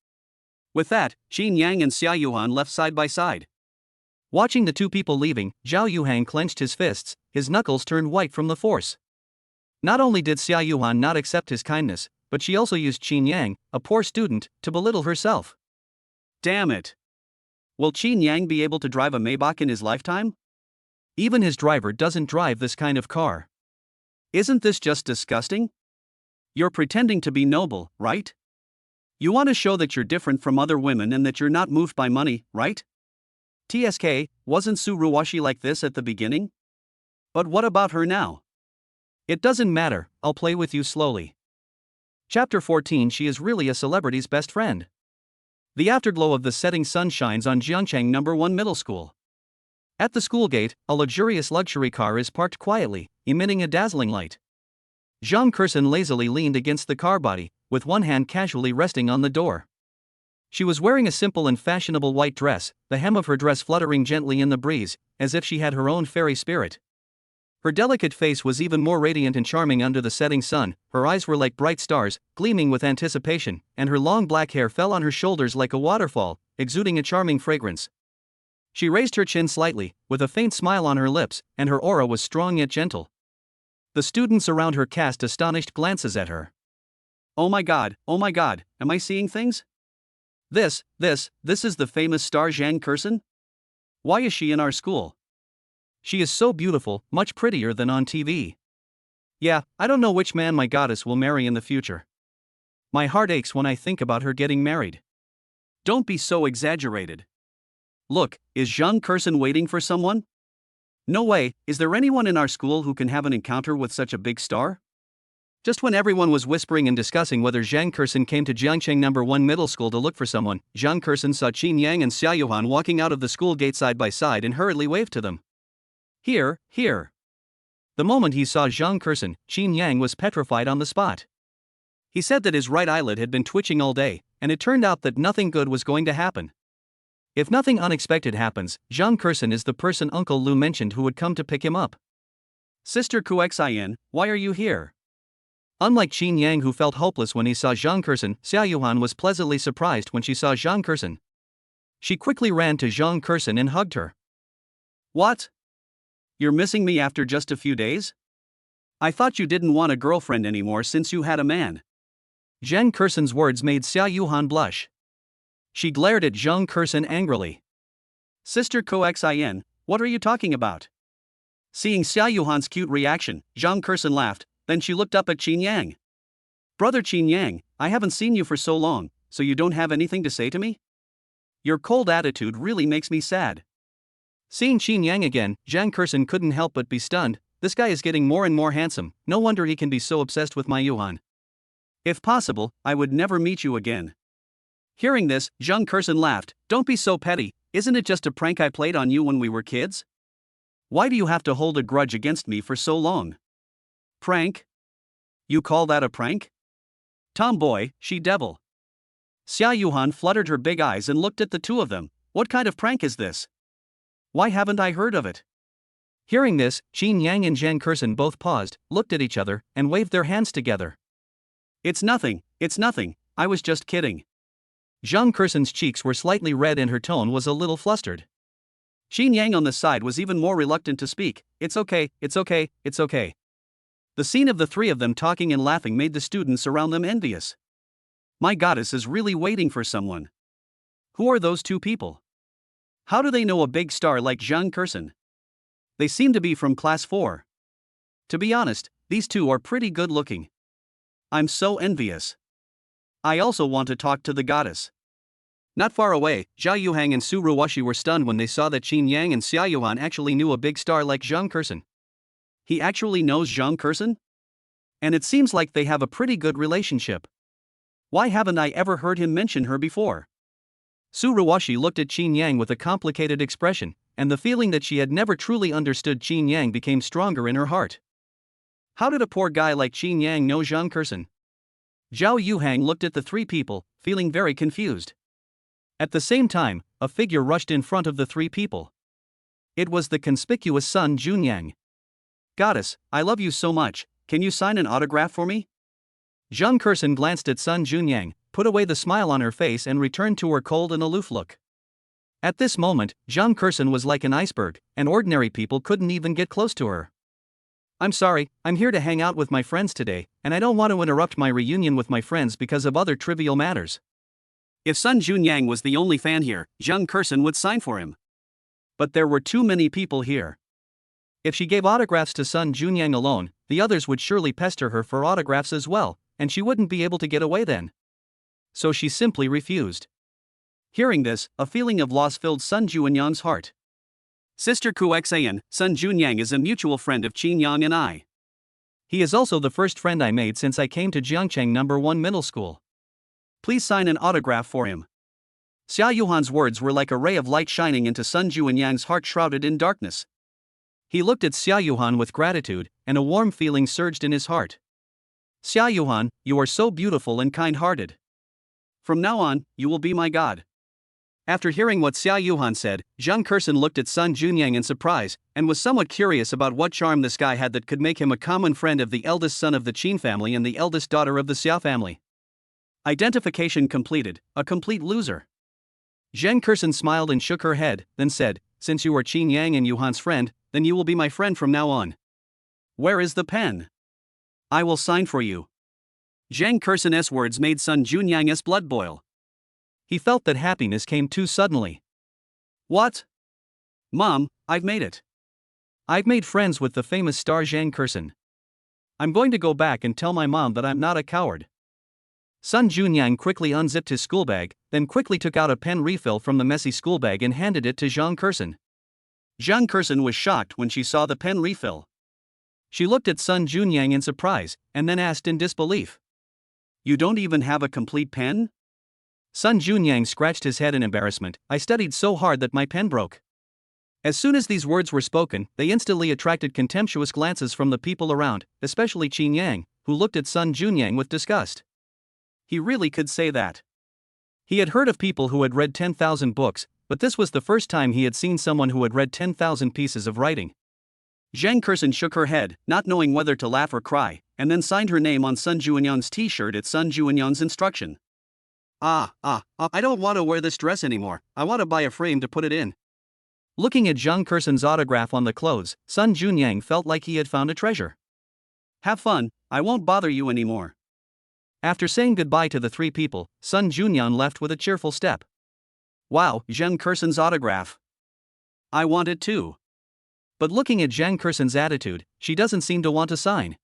Speaker 2: With that, Qin Yang and Zhao Yuhan left side by side.
Speaker 1: Watching the two people leaving, Zhao Yuhang clenched his fists, his knuckles turned white from the force. Not only did Zhao Yuhan not accept his kindness, but she also used Qin Yang, a poor student, to belittle herself.
Speaker 2: Damn it. Will Qin Yang be able to drive a Maybach in his lifetime?
Speaker 1: Even his driver doesn't drive this kind of car.
Speaker 2: Isn't this just disgusting? You're pretending to be noble, right? You want to show that you're different from other women and that you're not moved by money, right? TSK, wasn't Su Ruoxi like this at the beginning? But what about her now?
Speaker 1: It doesn't matter, I'll play with you slowly. Chapter 14. She is really a celebrity's best friend. The afterglow of the setting sun shines on Jiangcheng No. 1 Middle School. At the school gate, a luxurious luxury car is parked quietly, emitting a dazzling light. Zhang Kursen lazily leaned against the car body, with one hand casually resting on the door. She was wearing a simple and fashionable white dress, the hem of her dress fluttering gently in the breeze, as if she had her own fairy spirit. Her delicate face was even more radiant and charming under the setting sun, her eyes were like bright stars, gleaming with anticipation, and her long black hair fell on her shoulders like a waterfall, exuding a charming fragrance. She raised her chin slightly, with a faint smile on her lips, and her aura was strong yet gentle. The students around her cast astonished glances at her.
Speaker 2: Oh my god, am I seeing things? This is the famous star Zhang Kursen? Why is she in our school?
Speaker 1: She is so beautiful, much prettier than on TV. Yeah, I don't know which man my goddess will marry in the future. My heart aches when I think about her getting married.
Speaker 2: Don't be so exaggerated. Look, is Zhang Kursen waiting for someone? No way, is there anyone in our school who can have an encounter with such a big star?
Speaker 1: Just when everyone was whispering and discussing whether Zhang Kursen came to Jiangcheng No. 1 Middle School to look for someone, Zhang Kursen saw Qin Yang and Zhao Yuhan walking out of the school gate side by side and hurriedly waved to them. Here, here. The moment he saw Zhang Kursen, Qin Yang was petrified on the spot. He said that his right eyelid had been twitching all day, and it turned out that nothing good was going to happen. If nothing unexpected happens, Zhang Kursen is the person Uncle Lu mentioned who would come to pick him up.
Speaker 2: Sister Kuxian, why are you here?
Speaker 1: Unlike Qin Yang, who felt hopeless when he saw Zhang Kursen, Zhao Yuhan was pleasantly surprised when she saw Zhang Kursen. She quickly ran to Zhang Kursen and hugged her.
Speaker 2: What? You're missing me after just a few days? I thought you didn't want a girlfriend anymore since you had a man.
Speaker 1: Zhang Kursen's words made Zhao Yuhan blush. She glared at Zhang Kursen angrily.
Speaker 2: Sister Kuxian, what are you talking about? Seeing Zhao Yuhan's cute reaction, Zhang Kursen laughed, then she looked up at Qin Yang. Brother Qin Yang, I haven't seen you for so long, so you don't have anything to say to me? Your cold attitude really makes me sad.
Speaker 1: Seeing Qin Yang again, Zhang Kursen couldn't help but be stunned. This guy is getting more and more handsome, no wonder he can be so obsessed with my Yuhan.
Speaker 2: If possible, I would never meet you again. Hearing this, Zhang Kursen laughed. Don't be so petty, isn't it just a prank I played on you when we were kids? Why do you have to hold a grudge against me for so long? Prank? You call that a prank? Tomboy, she-devil. Zhao Yuhan fluttered her big eyes and looked at the two of them. What kind of prank is this? Why haven't I heard of it?
Speaker 1: Hearing this, Qin Yang and Zhang Kursen both paused, looked at each other, and waved their hands together.
Speaker 2: It's nothing, I was just kidding.
Speaker 1: Zhang Kursen's cheeks were slightly red and her tone was a little flustered.
Speaker 2: Qin Yang on the side was even more reluctant to speak. It's okay. The scene of the three of them talking and laughing made the students around them envious. My goddess is really waiting for someone. Who are those two people? How do they know a big star like Zhang Kursen? They seem to be from class 4. To be honest, these two are pretty good looking. I'm so envious. I also want to talk to the goddess. Not far away, Zhao Yuhang and Ruoxi were stunned when they saw that Qin Yang and Zhao Yuhan actually knew a big star like Zhang Kursen. He actually knows Zhang Kursen? And it seems like they have a pretty good relationship. Why haven't I ever heard him mention her before?
Speaker 1: Ruoxi looked at Qin Yang with a complicated expression, and the feeling that she had never truly understood Qin Yang became stronger in her heart. How did a poor guy like Qin Yang know Zhang Kursen? Zhao Yuhang looked at the three people, feeling very confused. At the same time, a figure rushed in front of the three people. It was the conspicuous Sun Junyang. Goddess, I love you so much, can you sign an autograph for me? Zhang Kursen glanced at Sun Junyang, put away the smile on her face and returned to her cold and aloof look. At this moment, Zhang Kursen was like an iceberg, and ordinary people couldn't even get close to her. I'm sorry, I'm here to hang out with my friends today, and I don't want to interrupt my reunion with my friends because of other trivial matters. If Sun Junyang was the only fan here, Zhang Kursen would sign for him. But there were too many people here. If she gave autographs to Sun Junyang alone, the others would surely pester her for autographs as well, and she wouldn't be able to get away then. So she simply refused. Hearing this, a feeling of loss filled Sun Junyang's heart. Sister Kuxian, Sun Junyang is a mutual friend of Qin Yang and I. He is also the first friend I made since I came to Jiangcheng No. 1 Middle School. Please sign an autograph for him. Zhao Yuhan's words were like a ray of light shining into Sun Junyang's heart shrouded in darkness. He looked at Zhao Yuhan with gratitude, and a warm feeling surged in his heart. Zhao Yuhan, you are so beautiful and kind-hearted. From now on, you will be my god. After hearing what Zhao Yuhan said, Zhang Kursen looked at Sun Junyang in surprise, and was somewhat curious about what charm this guy had that could make him a common friend of the eldest son of the Qin family and the eldest daughter of the Xiao family. Identification completed, a complete loser. Zhang Kursen smiled and shook her head, then said, since you are Qin Yang and Yuhan's friend, then you will be my friend from now on. Where is the pen? I will sign for you. Zhang Kursen's words made Sun Junyang's blood boil. He felt that happiness came too suddenly. What? Mom, I've made it. I've made friends with the famous star Zhang Kursen. I'm going to go back and tell my mom that I'm not a coward. Sun Junyang quickly unzipped his schoolbag, then quickly took out a pen refill from the messy schoolbag and handed it to Zhang Kurson.
Speaker 2: Zhang Kurson was shocked when she saw the pen refill.
Speaker 1: She looked at Sun Junyang in surprise, and then asked in disbelief.
Speaker 2: You don't even have a complete pen?
Speaker 1: Sun Junyang scratched his head in embarrassment. I studied so hard that my pen broke. As soon as these words were spoken, they instantly attracted contemptuous glances from the people around, especially Qin Yang, who looked at Sun Junyang with disgust.
Speaker 2: He really could say that.
Speaker 1: He had heard of people who had read 10,000 books, but this was the first time he had seen someone who had read 10,000 pieces of writing.
Speaker 2: Zhang Kurson shook her head, not knowing whether to laugh or cry, and then signed her name on Sun Junyang's t-shirt at Sun Junyang's instruction.
Speaker 1: I don't want to wear this dress anymore. I want to buy a frame to put it in. Looking at Zhang Kurson's autograph on the clothes, Sun Junyang felt like he had found a treasure.
Speaker 2: Have fun, I won't bother you anymore.
Speaker 1: After saying goodbye to the three people, Sun Junyang left with a cheerful step.
Speaker 2: Wow, Zhang Kurson's autograph. I want it too.
Speaker 1: But looking at Zhang Kurson's attitude, she doesn't seem to want to sign.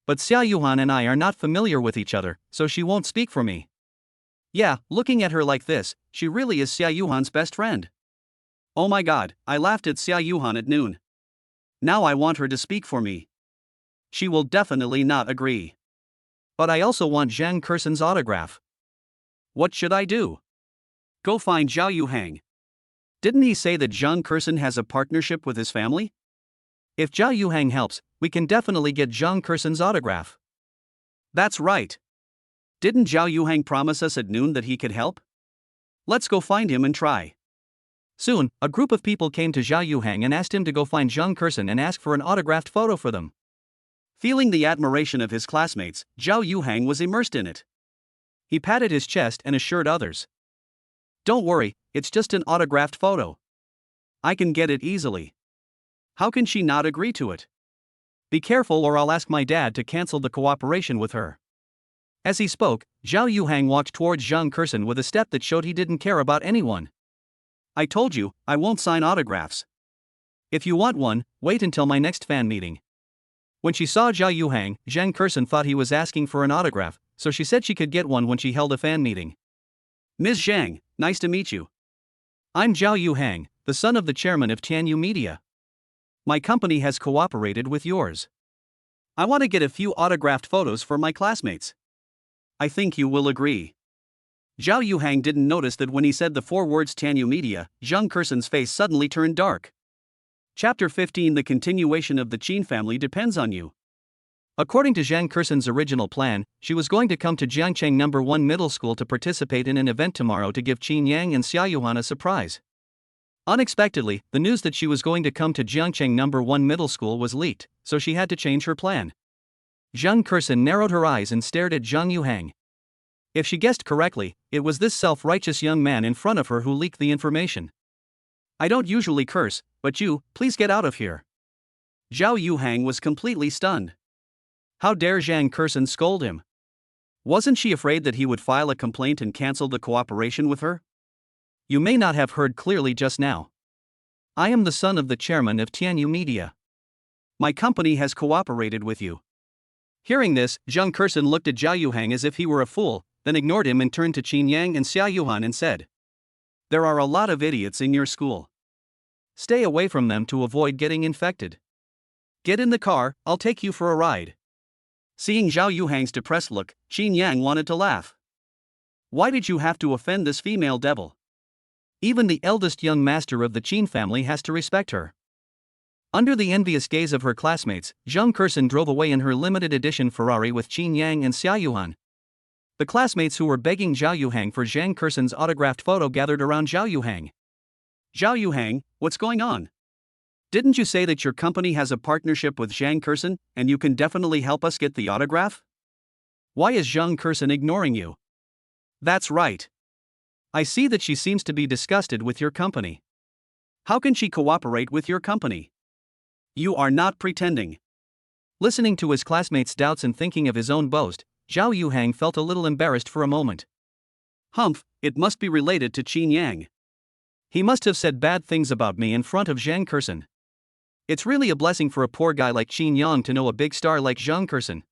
Speaker 1: But Zhao Yuhang and I are not familiar with each other, so she won't speak for me. Yeah, looking at her like this, she really is Zhao Yuhang's best friend.
Speaker 2: Oh my god, I laughed at Zhao Yuhang at noon. Now I want her to speak for me. She will definitely not agree.
Speaker 1: But I also want Zhang Kurson's autograph.
Speaker 2: What should I do? Go find Zhao Yuhang. Didn't he say that Zhang Kurson has a partnership with his family?
Speaker 1: If Zhao Yuhang helps, we can definitely get Zhang Kurson's autograph.
Speaker 2: That's right. Didn't Zhao Yuhang promise us at noon that he could help? Let's go find him and try.
Speaker 1: Soon, a group of people came to Zhao Yuhang and asked him to go find Zhang Kurson and ask for an autographed photo for them.
Speaker 2: Feeling the admiration of his classmates, Zhao Yuhang was immersed in it.
Speaker 1: He patted his chest and assured others. Don't worry, it's just an autographed photo.
Speaker 2: I can get it easily. How can she not agree to it?
Speaker 1: Be careful or I'll ask my dad to cancel the cooperation with her. As he spoke, Zhao Yuhang walked towards Zhang Kurson with a step that showed he didn't care about anyone.
Speaker 2: I told you, I won't sign autographs.
Speaker 1: If you want one, wait until my next fan meeting. When she saw Zhao Yuhang, Zhang Kurson thought he was asking for an autograph, so she said she could get one when she held a fan meeting.
Speaker 2: Ms. Zhang, nice to meet you.
Speaker 1: I'm Zhao Yuhang, the son of the chairman of Tianyu Media. My company has cooperated with yours.
Speaker 2: I want to get a few autographed photos for my classmates. I think you will agree. Zhao Yuhang didn't notice that when he said the 4 words Tianyu Media, Zhang Kurson's face suddenly turned dark. Chapter 15. The continuation of the Qin family depends on you.
Speaker 1: According to Zhang Kurson's original plan, she was going to come to Jiangcheng No. 1 Middle School to participate in an event tomorrow to give Qin Yang and Zhao Yuhang a surprise. Unexpectedly, the news that she was going to come to Jiangcheng No. 1 Middle School was leaked, so she had to change her plan. Zhang Kurson narrowed her eyes and stared at Zhang Yuhang. If she guessed correctly, it was this self-righteous young man in front of her who leaked the information. I don't usually curse, but you, please get out of here.
Speaker 2: Zhao Yuhang was completely stunned.
Speaker 1: How dare Zhang Kurson scold him?
Speaker 2: Wasn't she afraid that he would file a complaint and cancel the cooperation with her?
Speaker 1: You may not have heard clearly just now. I am the son of the chairman of Tianyu Media.
Speaker 2: My company has cooperated with you.
Speaker 1: Hearing this, Zhang Kurson looked at Zhao Yuhang as if he were a fool, then ignored him and turned to Qin Yang and Zhao Yuhang and said,
Speaker 2: There are a lot of idiots in your school.
Speaker 1: Stay away from them to avoid getting infected.
Speaker 2: Get in the car, I'll take you for a ride. Seeing Zhao Yuhang's depressed look, Qin Yang wanted to laugh. Why did you have to offend this female devil?
Speaker 1: Even the eldest young master of the Qin family has to respect her. Under the envious gaze of her classmates, Zhang Kurson drove away in her limited edition Ferrari with Qin Yang and Zhao Yuhang. The classmates who were begging Zhao Yuhang for Zhang Kurson's autographed photo gathered around Zhao Yuhang.
Speaker 2: Zhao Yuhang, what's going on? Didn't you say that your company has a partnership with Zhang Kurson, and you can definitely help us get the autograph?
Speaker 1: Why is Zhang Kurson ignoring you?
Speaker 2: That's right.
Speaker 1: I see that she seems to be disgusted with your company.
Speaker 2: How can she cooperate with your company? You are not pretending.
Speaker 1: Listening to his classmates' doubts and thinking of his own boast, Zhao Yuhang felt a little embarrassed for a moment.
Speaker 2: Humph, it must be related to Qin Yang.
Speaker 1: He must have said bad things about me in front of Zhang Kurson. It's really a blessing for a poor guy like Qin Yang to know a big star like Zhang Kursen.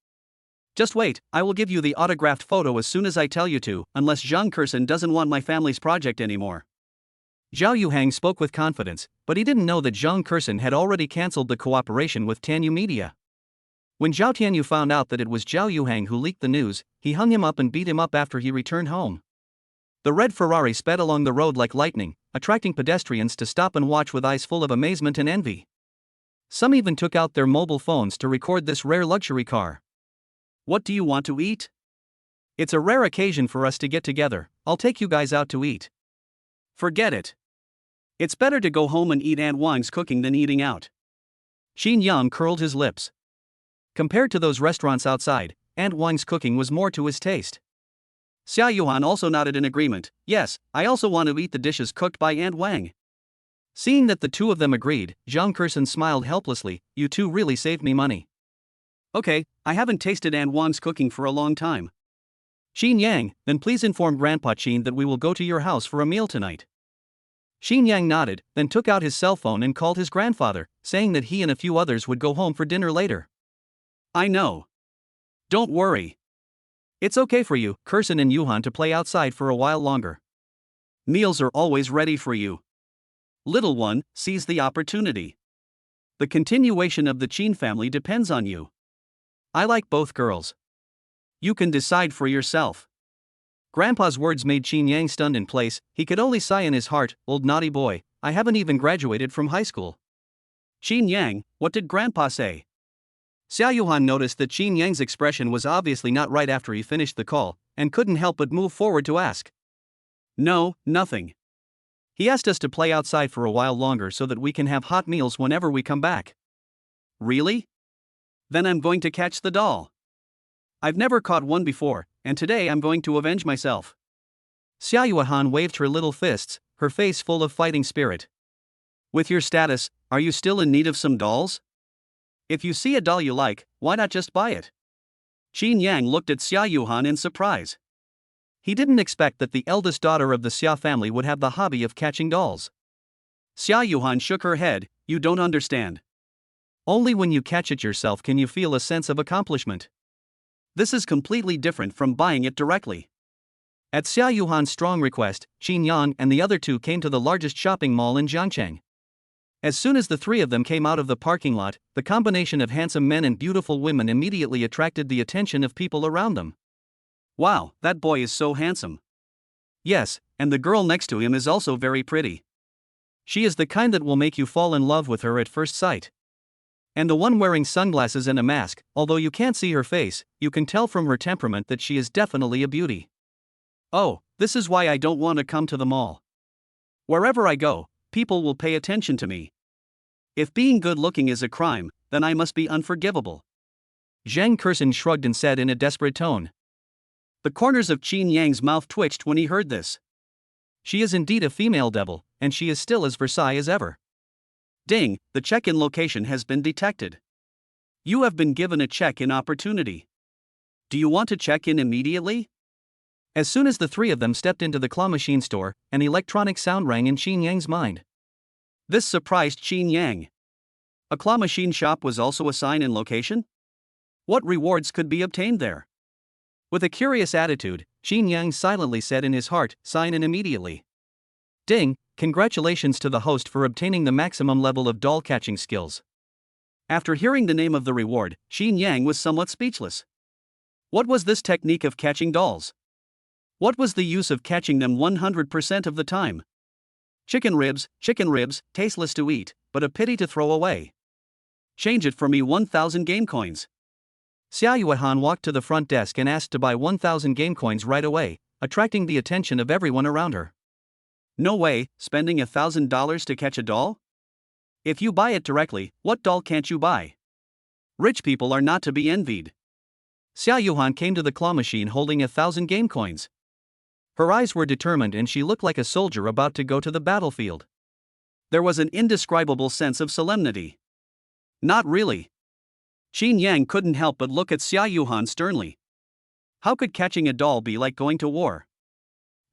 Speaker 1: Just wait, I will give you the autographed photo as soon as I tell you to, unless Zhang Kursen doesn't want my family's project anymore. Zhao Yuhang spoke with confidence, but he didn't know that Zhang Kursen had already cancelled the cooperation with Tanyu Media. When Zhao Tianyu found out that it was Zhao Yuhang who leaked the news, he hung him up and beat him up after he returned home. The red Ferrari sped along the road like lightning, attracting pedestrians to stop and watch with eyes full of amazement and envy. Some even took out their mobile phones to record this rare luxury car.
Speaker 2: What do you want to eat?
Speaker 1: It's a rare occasion for us to get together, I'll take you guys out to eat.
Speaker 2: Forget it. It's better to go home and eat Aunt Wang's cooking than eating out.
Speaker 1: Qin Yang curled his lips. Compared to those restaurants outside, Aunt Wang's cooking was more to his taste.
Speaker 2: Zhao Yuhan also nodded in agreement. Yes, I also want to eat the dishes cooked by Aunt Wang.
Speaker 1: Seeing that the two of them agreed, Zhang Kursen smiled helplessly. You two really saved me money.
Speaker 2: Okay, I haven't tasted Aunt Wang's cooking for a long time.
Speaker 1: Qin Yang, then please inform Grandpa Qin that we will go to your house for a meal tonight. Qin Yang nodded, then took out his cell phone and called his grandfather, saying that he and a few others would go home for dinner later.
Speaker 2: I know. Don't worry.
Speaker 1: It's okay for you, Kursen and Yuhan, to play outside for a while longer.
Speaker 2: Meals are always ready for you. Little one, seize the opportunity. The continuation of the Qin family depends on you.
Speaker 1: I like both girls.
Speaker 2: You can decide for yourself.
Speaker 1: Grandpa's words made Qin Yang stunned in place. He could only sigh in his heart, old naughty boy, I haven't even graduated from high school.
Speaker 2: Qin Yang, what did Grandpa say?
Speaker 1: Zhao Yuhan noticed that Qin Yang's expression was obviously not right after he finished the call, and couldn't help but move forward to ask.
Speaker 2: No, nothing.
Speaker 1: He asked us to play outside for a while longer so that we can have hot meals whenever we come back.
Speaker 2: Really? Then I'm going to catch the doll. I've never caught one before, and today I'm going to avenge myself.
Speaker 1: Zhao Yuhan waved her little fists, her face full of fighting spirit.
Speaker 2: With your status, are you still in need of some dolls? If you see a doll you like, why not just buy it? Qin Yang looked at Zhao Yuhan in surprise.
Speaker 1: He didn't expect that the eldest daughter of the Xia family would have the hobby of catching dolls.
Speaker 2: Zhao Yuhan shook her head. You don't understand.
Speaker 1: Only when you catch it yourself can you feel a sense of accomplishment.
Speaker 2: This is completely different from buying it directly.
Speaker 1: At Zhao Yuhan's strong request, Qin Yang and the other two came to the largest shopping mall in Jiangcheng. As soon as the three of them came out of the parking lot, the combination of handsome men and beautiful women immediately attracted the attention of people around them.
Speaker 2: Wow, that boy is so handsome.
Speaker 1: Yes, and the girl next to him is also very pretty. She is the kind that will make you fall in love with her at first sight. And the one wearing sunglasses and a mask, although you can't see her face, you can tell from her temperament that she is definitely a beauty.
Speaker 2: Oh, this is why I don't want to come to the mall. Wherever I go, people will pay attention to me. If being good-looking is a crime, then I must be unforgivable.
Speaker 1: Zhang Kursen shrugged and said in a desperate tone.
Speaker 2: The corners of Qin Yang's mouth twitched when he heard this.
Speaker 1: She is indeed a female devil, and she is still as Versailles as ever.
Speaker 2: Ding, the check-in location has been detected. You have been given a check-in opportunity. Do you want to check in immediately?
Speaker 1: As soon as the three of them stepped into the claw machine store, an electronic sound rang in Qin Yang's mind.
Speaker 2: This surprised Qin Yang. A claw machine shop was also a sign in location? What rewards could be obtained there?
Speaker 1: With a curious attitude, Qin Yang silently said in his heart, sign in immediately. Ding, congratulations to the host for obtaining the maximum level of doll catching skills.
Speaker 2: After hearing the name of the reward, Qin Yang was somewhat speechless. What was this technique of catching dolls? What was the use of catching them 100% of the time? Chicken ribs, tasteless to eat, but a pity to throw away. Change it for me 1,000 game coins.
Speaker 1: Zhao Yuhan walked to the front desk and asked to buy 1,000 game coins right away, attracting the attention of everyone around her.
Speaker 2: No way, spending $1,000 to catch a doll? If you buy it directly, what doll can't you buy? Rich people are not to be envied.
Speaker 1: Zhao Yuhan came to the claw machine holding 1,000 game coins. Her eyes were determined and she looked like a soldier about to go to the battlefield.
Speaker 2: There was an indescribable sense of solemnity. Not really. Qin Yang couldn't help but look at Zhao Yuhan sternly. How could catching a doll be like going to war?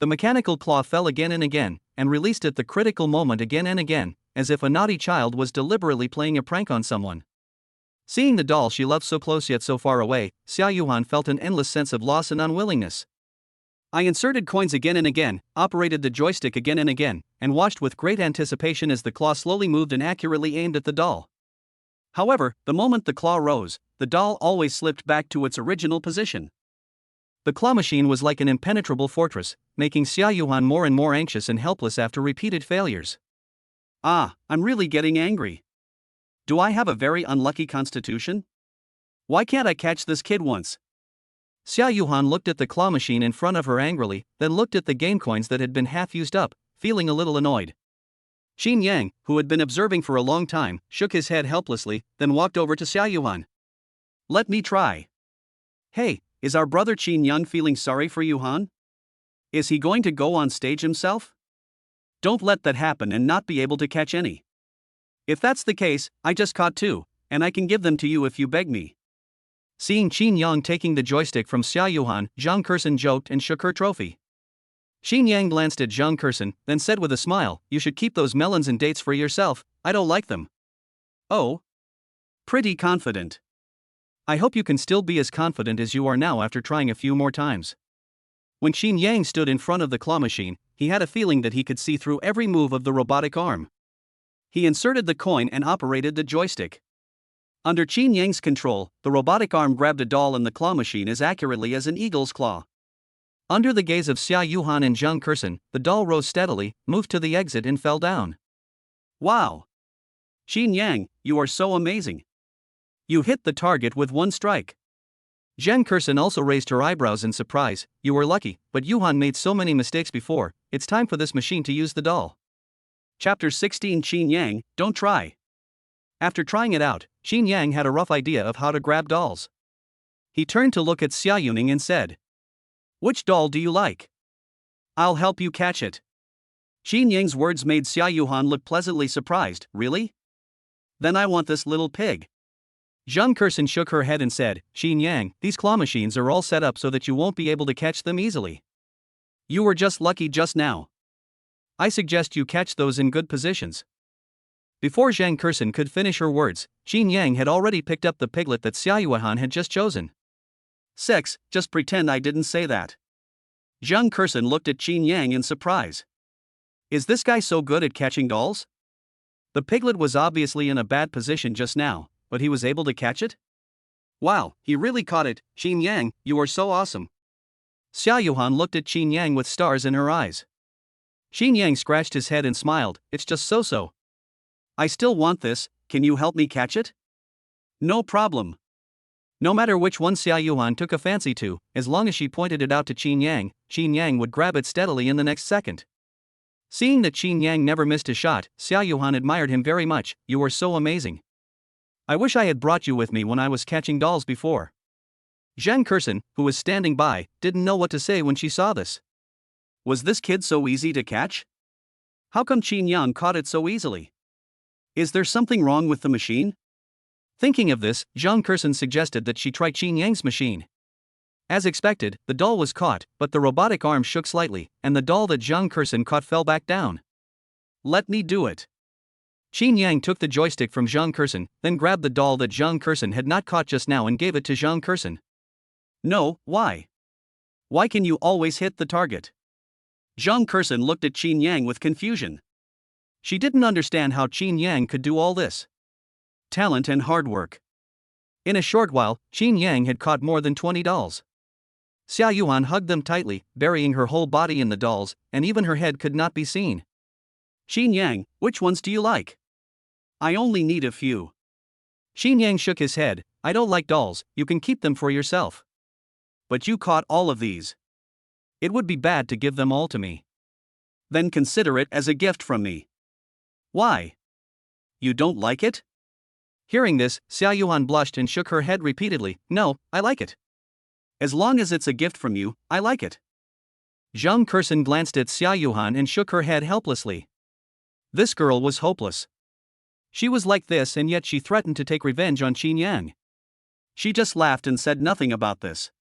Speaker 1: The mechanical claw fell again and again, and released at the critical moment again and again, as if a naughty child was deliberately playing a prank on someone. Seeing the doll she loved so close yet so far away, Zhao Yuhan felt an endless sense of loss and unwillingness. I inserted coins again and again, operated the joystick again and again, and watched with great anticipation as the claw slowly moved and accurately aimed at the doll. However, the moment the claw rose, the doll always slipped back to its original position. The claw machine was like an impenetrable fortress, making Zhao Yuhan more and more anxious and helpless after repeated failures. I'm really getting angry. Do I have a very unlucky constitution? Why can't I catch this kid once? Zhao Yuhan looked at the claw machine in front of her angrily, then looked at the game coins that had been half used up, feeling a little annoyed. Qin Yang, who had been observing for a long time, shook his head helplessly, then walked over to Zhao Yuhan. Let me try. Hey, is our brother Qin Yang feeling sorry for Yuhan? Is he going to go on stage himself? Don't let that happen and not be able to catch any. If that's the case, I just caught 2, and I can give them to you if you beg me. Seeing Qin Yang taking the joystick from Zhao Yuhan, Zhang Kersen joked and shook her trophy. Qin Yang glanced at Zhang Kersen, then said with a smile, "You should keep those melons and dates for yourself, I don't like them." Oh? Pretty confident. I hope you can still be as confident as you are now after trying a few more times. When Qin Yang stood in front of the claw machine, he had a feeling that he could see through every move of the robotic arm. He inserted the coin and operated the joystick. Under Qin Yang's control, the robotic arm grabbed a doll in the claw machine as accurately as an eagle's claw. Under the gaze of Zhao Yuhan and Zhang Kersen, the doll rose steadily, moved to the exit and fell down. Wow! Qin Yang, you are so amazing. You hit the target with one strike. Zhang Kersen also raised her eyebrows in surprise. You were lucky, but Yuhan made so many mistakes before, it's time for this machine to use the doll. Chapter 16 Qin Yang, don't try. After trying it out, Qin Yang had a rough idea of how to grab dolls. He turned to look at Zhao Yuning and said, "Which doll do you like? I'll help you catch it." Qin Yang's words made Zhao Yuhan look pleasantly surprised. Really? Then I want this little pig. Zhang Kersen shook her head and said, "Qin Yang, these claw machines are all set up so that you won't be able to catch them easily. You were just lucky just now. I suggest you catch those in good positions." Before Zhang Kersen could finish her words, Qin Yang had already picked up the piglet that Zhao Yuhan had just chosen. "Sex, just pretend I didn't say that." Zhang Kersen looked at Qin Yang in surprise. Is this guy so good at catching dolls? The piglet was obviously in a bad position just now, but he was able to catch it? Wow, he really caught it. Qin Yang, you are so awesome. Zhao Yuhan looked at Qin Yang with stars in her eyes. Qin Yang scratched his head and smiled, it's just so-so. I still want this, can you help me catch it? No problem. No matter which one Zhao Yuhan took a fancy to, as long as she pointed it out to Qin Yang would grab it steadily in the next second. Seeing that Qin Yang never missed a shot, Zhao Yuhan admired him very much. You are so amazing. I wish I had brought you with me when I was catching dolls before. Zhang Kersen, who was standing by, didn't know what to say when she saw this. Was this kid so easy to catch? How come Qin Yang caught it so easily? Is there something wrong with the machine? Thinking of this, Zhang Kersen suggested that she try Qin Yang's machine. As expected, the doll was caught, but the robotic arm shook slightly, and the doll that Zhang Kersen caught fell back down. Let me do it. Qin Yang took the joystick from Zhang Kersen, then grabbed the doll that Zhang Kersen had not caught just now and gave it to Zhang Kersen. No, why? Why can you always hit the target? Zhang Kersen looked at Qin Yang with confusion. She didn't understand how Qin Yang could do all this. Talent and hard work. In a short while, Qin Yang had caught more than 20 dolls. Zhao Yuhan hugged them tightly, burying her whole body in the dolls, and even her head could not be seen. Qin Yang, which ones do you like? I only need a few. Qin Yang shook his head. I don't like dolls, you can keep them for yourself. But you caught all of these. It would be bad to give them all to me. Then consider it as a gift from me. Why? You don't like it? Hearing this, Zhao Yuhan blushed and shook her head repeatedly. No, I like it. As long as it's a gift from you, I like it. Zhang Kersen glanced at Zhao Yuhan and shook her head helplessly. This girl was hopeless. She was like this and yet she threatened to take revenge on Qin Yang. She just laughed and said nothing about this.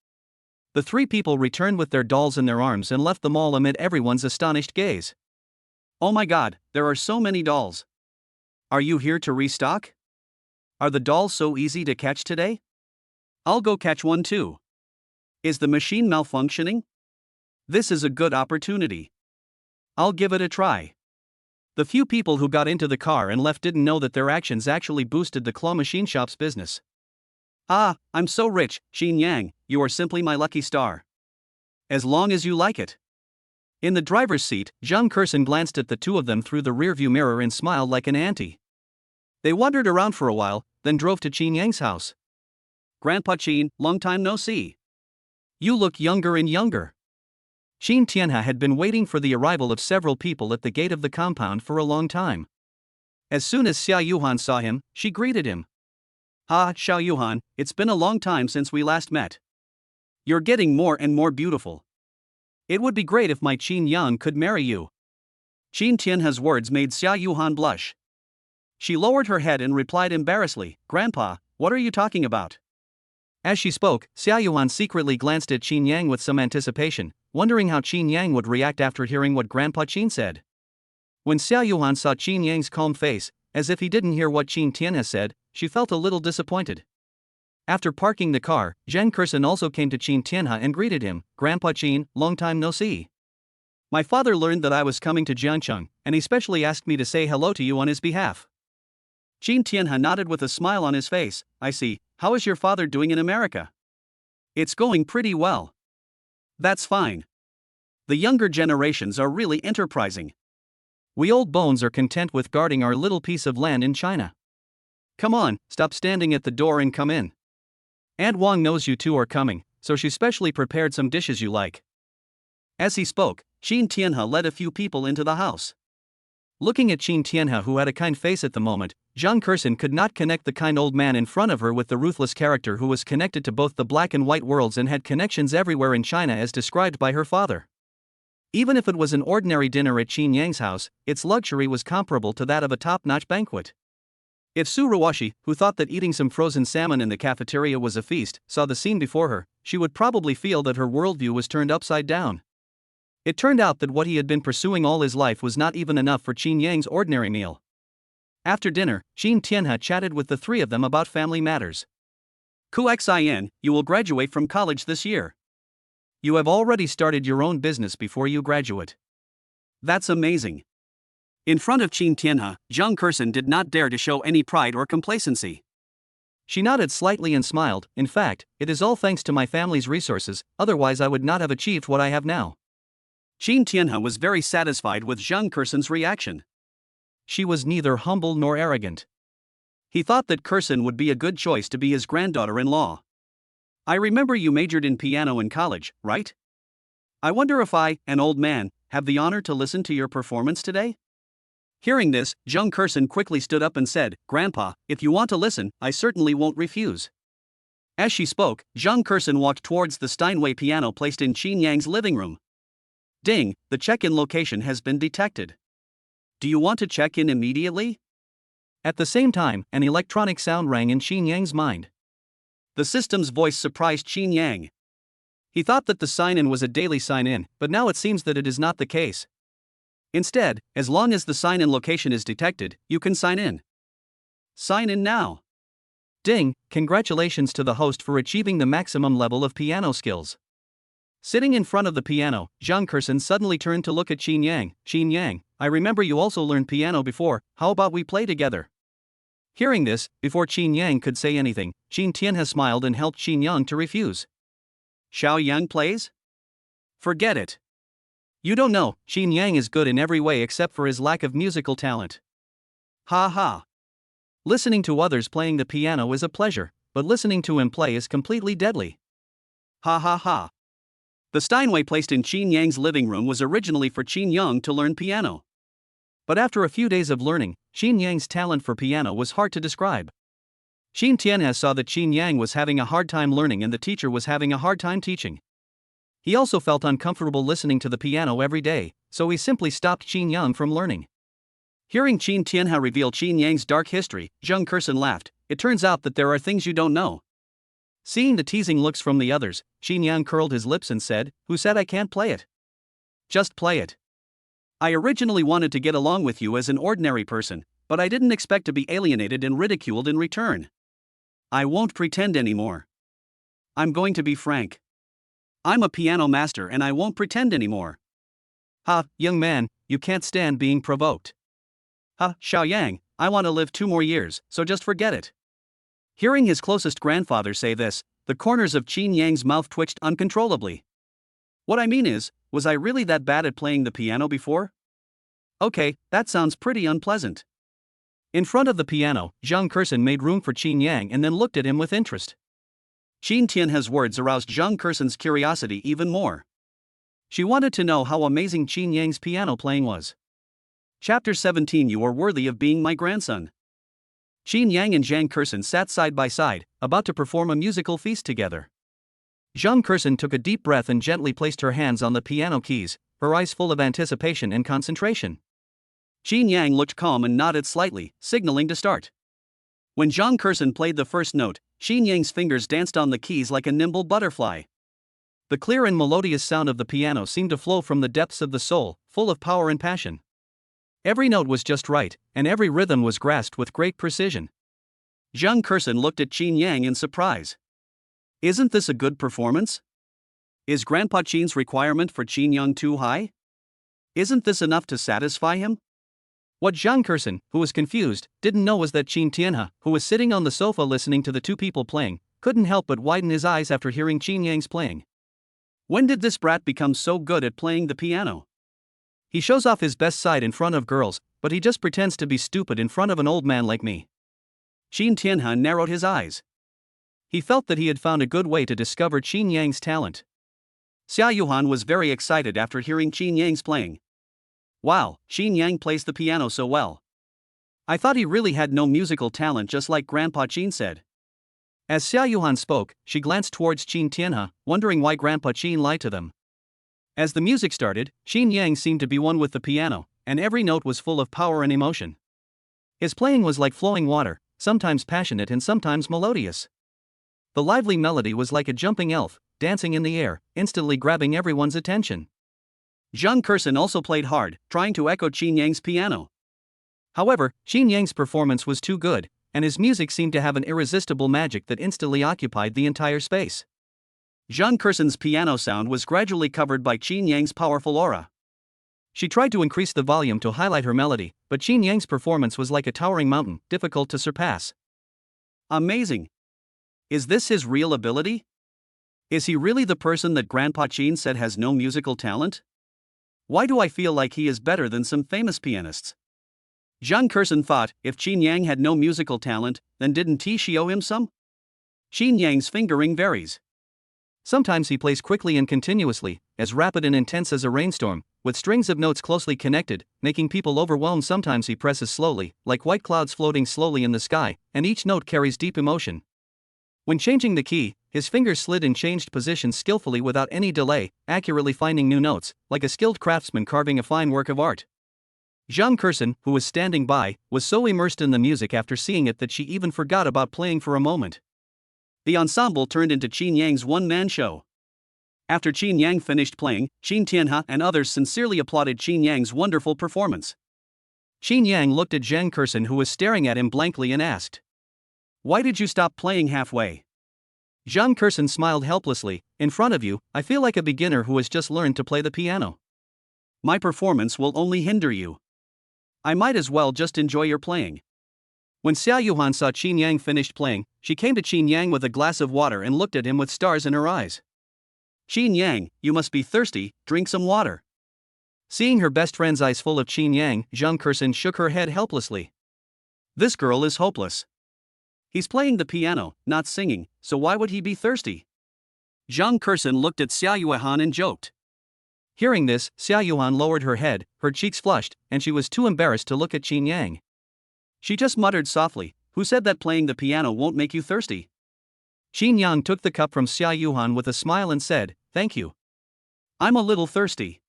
Speaker 1: The three people returned with their dolls in their arms and left them all amid everyone's astonished gaze. Oh my god, there are so many dolls.
Speaker 2: Are you here to restock? Are the dolls so easy to catch today? I'll go catch one too. Is the machine malfunctioning? This is a good opportunity. I'll give it a try. The few people who got into the car and left didn't know that their actions actually boosted the claw machine shop's business. Ah, I'm so rich, Xin Yang, you are simply my lucky star. As long as you like it. In the driver's seat, Zhang Kurson glanced at the two of them through the rearview mirror and smiled like an auntie. They wandered around for a while, then drove to Qin Yang's house. Grandpa Qin, long time no see. You look younger and younger. Qin Tianhe had been waiting for the arrival of several people at the gate of the compound for a long time. As soon as Zhao Yuhan saw him, she greeted him. Ah, Zhao Yuhan, it's been a long time since we last met. You're getting more and more beautiful. It would be great if my Qin Yang could marry you. Qin Tianhe's words made Zhao Yuhan blush. She lowered her head and replied embarrassedly, Grandpa, what are you talking about? As she spoke, Zhao Yuhan secretly glanced at Qin Yang with some anticipation, wondering how Qin Yang would react after hearing what Grandpa Qin said. When Zhao Yuhan saw Qin Yang's calm face, as if he didn't hear what Qin Tianhe said, she felt a little disappointed. After parking the car, Zhang Kurson also came to Qin Tianhe and greeted him, Grandpa Qin, long time no see. My father learned that I was coming to Jiangcheng, and he specially asked me to say hello to you on his behalf. Qin Tianhe nodded with a smile on his face. I see. How is your father doing in America? It's going pretty well. That's fine. The younger generations are really enterprising. We old bones are content with guarding our little piece of land in China. Come on, stop standing at the door and come in. Aunt Wang knows you two are coming, so she specially prepared some dishes you like. As he spoke, Qin Tianhe led a few people into the house. Looking at Qin Tianhe, who had a kind face at the moment, Zhang Kurson could not connect the kind old man in front of her with the ruthless character who was connected to both the black and white worlds and had connections everywhere in China as described by her father. Even if it was an ordinary dinner at Qin Yang's house, its luxury was comparable to that of a top-notch banquet. If Su Ruoxi, who thought that eating some frozen salmon in the cafeteria was a feast, saw the scene before her, she would probably feel that her worldview was turned upside down. It turned out that what he had been pursuing all his life was not even enough for Qin Yang's ordinary meal. After dinner, Qin Tianhe chatted with the three of them about family matters. Xin, you will graduate from college this year. You have already started your own business before you graduate. That's amazing. In front of Qin Tianhe, Zhang Kurson did not dare to show any pride or complacency. She nodded slightly and smiled. In fact, it is all thanks to my family's resources, otherwise I would not have achieved what I have now. Qin Tianhe was very satisfied with Zhang Kurson's reaction. She was neither humble nor arrogant. He thought that Kurson would be a good choice to be his granddaughter-in-law. I remember you majored in piano in college, right? I wonder if I, an old man, have the honor to listen to your performance today? Hearing this, Zhang Kurson quickly stood up and said, Grandpa, if you want to listen, I certainly won't refuse. As she spoke, Zhang Kurson walked towards the Steinway piano placed in Qin Yang's living room. Ding, the check-in location has been detected. Do you want to check in immediately? At the same time, an electronic sound rang in Qin Yang's mind. The system's voice surprised Qin Yang. He thought that the sign-in was a daily sign-in, but now it seems that it is not the case. Instead, as long as the sign-in location is detected, you can sign in. Sign in now. Ding, congratulations to the host for achieving the maximum level of piano skills. Sitting in front of the piano, Zhang Kurson suddenly turned to look at Qin Yang. Qin Yang, I remember you also learned piano before, how about we play together? Hearing this, before Qin Yang could say anything, Qin Tianhe smiled and helped Qin Yang to refuse. Zhao Yang plays? Forget it. You don't know, Qin Yang is good in every way except for his lack of musical talent. Ha ha. Listening to others playing the piano is a pleasure, but listening to him play is completely deadly. Ha ha ha. The Steinway placed in Qin Yang's living room was originally for Qin Yang to learn piano. But after a few days of learning, Qin Yang's talent for piano was hard to describe. Qin Tianhe saw that Qin Yang was having a hard time learning and the teacher was having a hard time teaching. He also felt uncomfortable listening to the piano every day, so he simply stopped Qin Yang from learning. Hearing Qin Tianhe reveal Qin Yang's dark history, Zhang Kurson laughed. It turns out that there are things you don't know. Seeing the teasing looks from the others, Qin Yang curled his lips and said, Who said I can't play it? Just play it. I originally wanted to get along with you as an ordinary person, but I didn't expect to be alienated and ridiculed in return. I won't pretend anymore. I'm going to be frank. I'm a piano master and I won't pretend anymore.
Speaker 1: Ha, young man, you can't stand being provoked.
Speaker 2: Ha, Xiaoyang, I want to live 2 more years, so just forget it. Hearing his closest grandfather say this, the corners of Qin Yang's mouth twitched uncontrollably. What I mean is, was I really that bad at playing the piano before? Okay, that sounds pretty unpleasant.
Speaker 1: In front of the piano, Zhang Kurson made room for Qin Yang and then looked at him with interest.
Speaker 2: Qin Tianhe's words aroused Zhang Kurson's curiosity even more. She wanted to know how amazing Qin Yang's piano playing was. Chapter 17. You are worthy of being my grandson. Qin Yang and Zhang Kurson sat side by side, about to perform a musical feast together.
Speaker 1: Zhang Kurson took a deep breath and gently placed her hands on the piano keys, her eyes full of anticipation and concentration.
Speaker 2: Qin Yang looked calm and nodded slightly, signaling to start. When Zhang Kurson played the first note, Qin Yang's fingers danced on the keys like a nimble butterfly.
Speaker 1: The clear and melodious sound of the piano seemed to flow from the depths of the soul, full of power and passion. Every note was just right, and every rhythm was grasped with great precision.
Speaker 2: Zhang Kurson looked at Qin Yang in surprise. Isn't this a good performance? Is Grandpa Qin's requirement for Qin Yang too high? Isn't this enough to satisfy him?
Speaker 1: What Zhang Kurson, who was confused, didn't know was that Qin Tianhe, who was sitting on the sofa listening to the two people playing, couldn't help but widen his eyes after hearing Qin Yang's playing.
Speaker 2: When did this brat become so good at playing the piano?
Speaker 1: He shows off his best side in front of girls, but he just pretends to be stupid in front of an old man like me.
Speaker 2: Qin Tianhe narrowed his eyes.
Speaker 1: He felt that he had found a good way to discover Qin Yang's talent.
Speaker 2: Zhao Yuhang was very excited after hearing Qin Yang's playing. Wow, Qin Yang plays the piano so well. I thought he really had no musical talent, just like Grandpa Qin said.
Speaker 1: As Zhao Yuhang spoke, she glanced towards Qin Tianhe, wondering why Grandpa Qin lied to them. As the music started, Qin Yang seemed to be one with the piano, and every note was full of power and emotion. His playing was like flowing water, sometimes passionate and sometimes melodious. The lively melody was like a jumping elf, dancing in the air, instantly grabbing everyone's attention.
Speaker 2: Zhang Kurson also played hard, trying to echo Qin Yang's piano.
Speaker 1: However, Qin Yang's performance was too good, and his music seemed to have an irresistible magic that instantly occupied the entire space.
Speaker 2: Zhang Kurson's piano sound was gradually covered by Qin Yang's powerful aura.
Speaker 1: She tried to increase the volume to highlight her melody, but Qin Yang's performance was like a towering mountain, difficult to surpass.
Speaker 2: Amazing! Is this his real ability? Is he really the person that Grandpa Qin said has no musical talent? Why do I feel like he is better than some famous pianists? Zhang Kurson thought, if Qin Yang had no musical talent, then didn't he owe him some? Qin Yang's fingering varies.
Speaker 1: Sometimes he plays quickly and continuously, as rapid and intense as a rainstorm, with strings of notes closely connected, making people overwhelmed. Sometimes he presses slowly, like white clouds floating slowly in the sky, and each note carries deep emotion. When changing the key, his fingers slid and changed positions skillfully without any delay, accurately finding new notes, like a skilled craftsman carving a fine work of art. Zhang Kurson, who was standing by, was so immersed in the music after seeing it that she even forgot about playing for a moment.
Speaker 2: The ensemble turned into Qin Yang's one-man show. After Qin Yang finished playing, Qin Tianhe and others sincerely applauded Qin Yang's wonderful performance.
Speaker 1: Qin Yang looked at Zhang Kurson, who was staring at him blankly, and asked,
Speaker 2: "Why did you stop playing halfway?"
Speaker 1: Zhang Kurson smiled helplessly. "In front of you, I feel like a beginner who has just learned to play the piano.
Speaker 2: My performance will only hinder you. I might as well just enjoy your playing."
Speaker 1: When Zhao Yuhang saw Qin Yang finished playing, she came to Qin Yang with a glass of water and looked at him with stars in her eyes.
Speaker 2: "Qin Yang, you must be thirsty, drink some water."
Speaker 1: Seeing her best friend's eyes full of Qin Yang, Zhang Kurson shook her head helplessly.
Speaker 2: This girl is hopeless. He's playing the piano, not singing, so why would he be thirsty? Zhang Kurson looked at Zhao Yuhang and joked.
Speaker 1: Hearing this, Zhao Yuhang lowered her head, her cheeks flushed, and she was too embarrassed to look at Qin Yang.
Speaker 2: She just muttered softly, "Who said that playing the piano won't make you thirsty?"
Speaker 1: Qin Yang took the cup from Zhao Yuhang with a smile and said, "Thank you.
Speaker 2: I'm a little thirsty."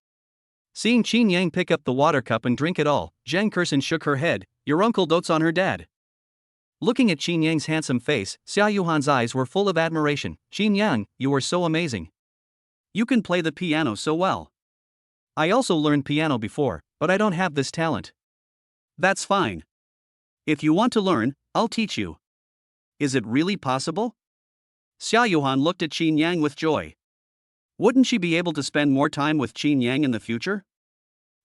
Speaker 1: Seeing Qin Yang pick up the water cup and drink it all, Zhang Kurson shook her head. "Your uncle dotes on her dad." Looking at Qin Yang's handsome face, Zhao Yuhan's eyes were full of admiration. "Qin Yang, you are so amazing.
Speaker 2: You can play the piano so well."
Speaker 1: "I also learned piano before, but I don't have this talent."
Speaker 2: "That's fine. If you want to learn, I'll teach you. Is it really possible? Zhao Yuhan looked at Qin Yang with joy. Wouldn't she be able to spend more time with Qin Yang in the future?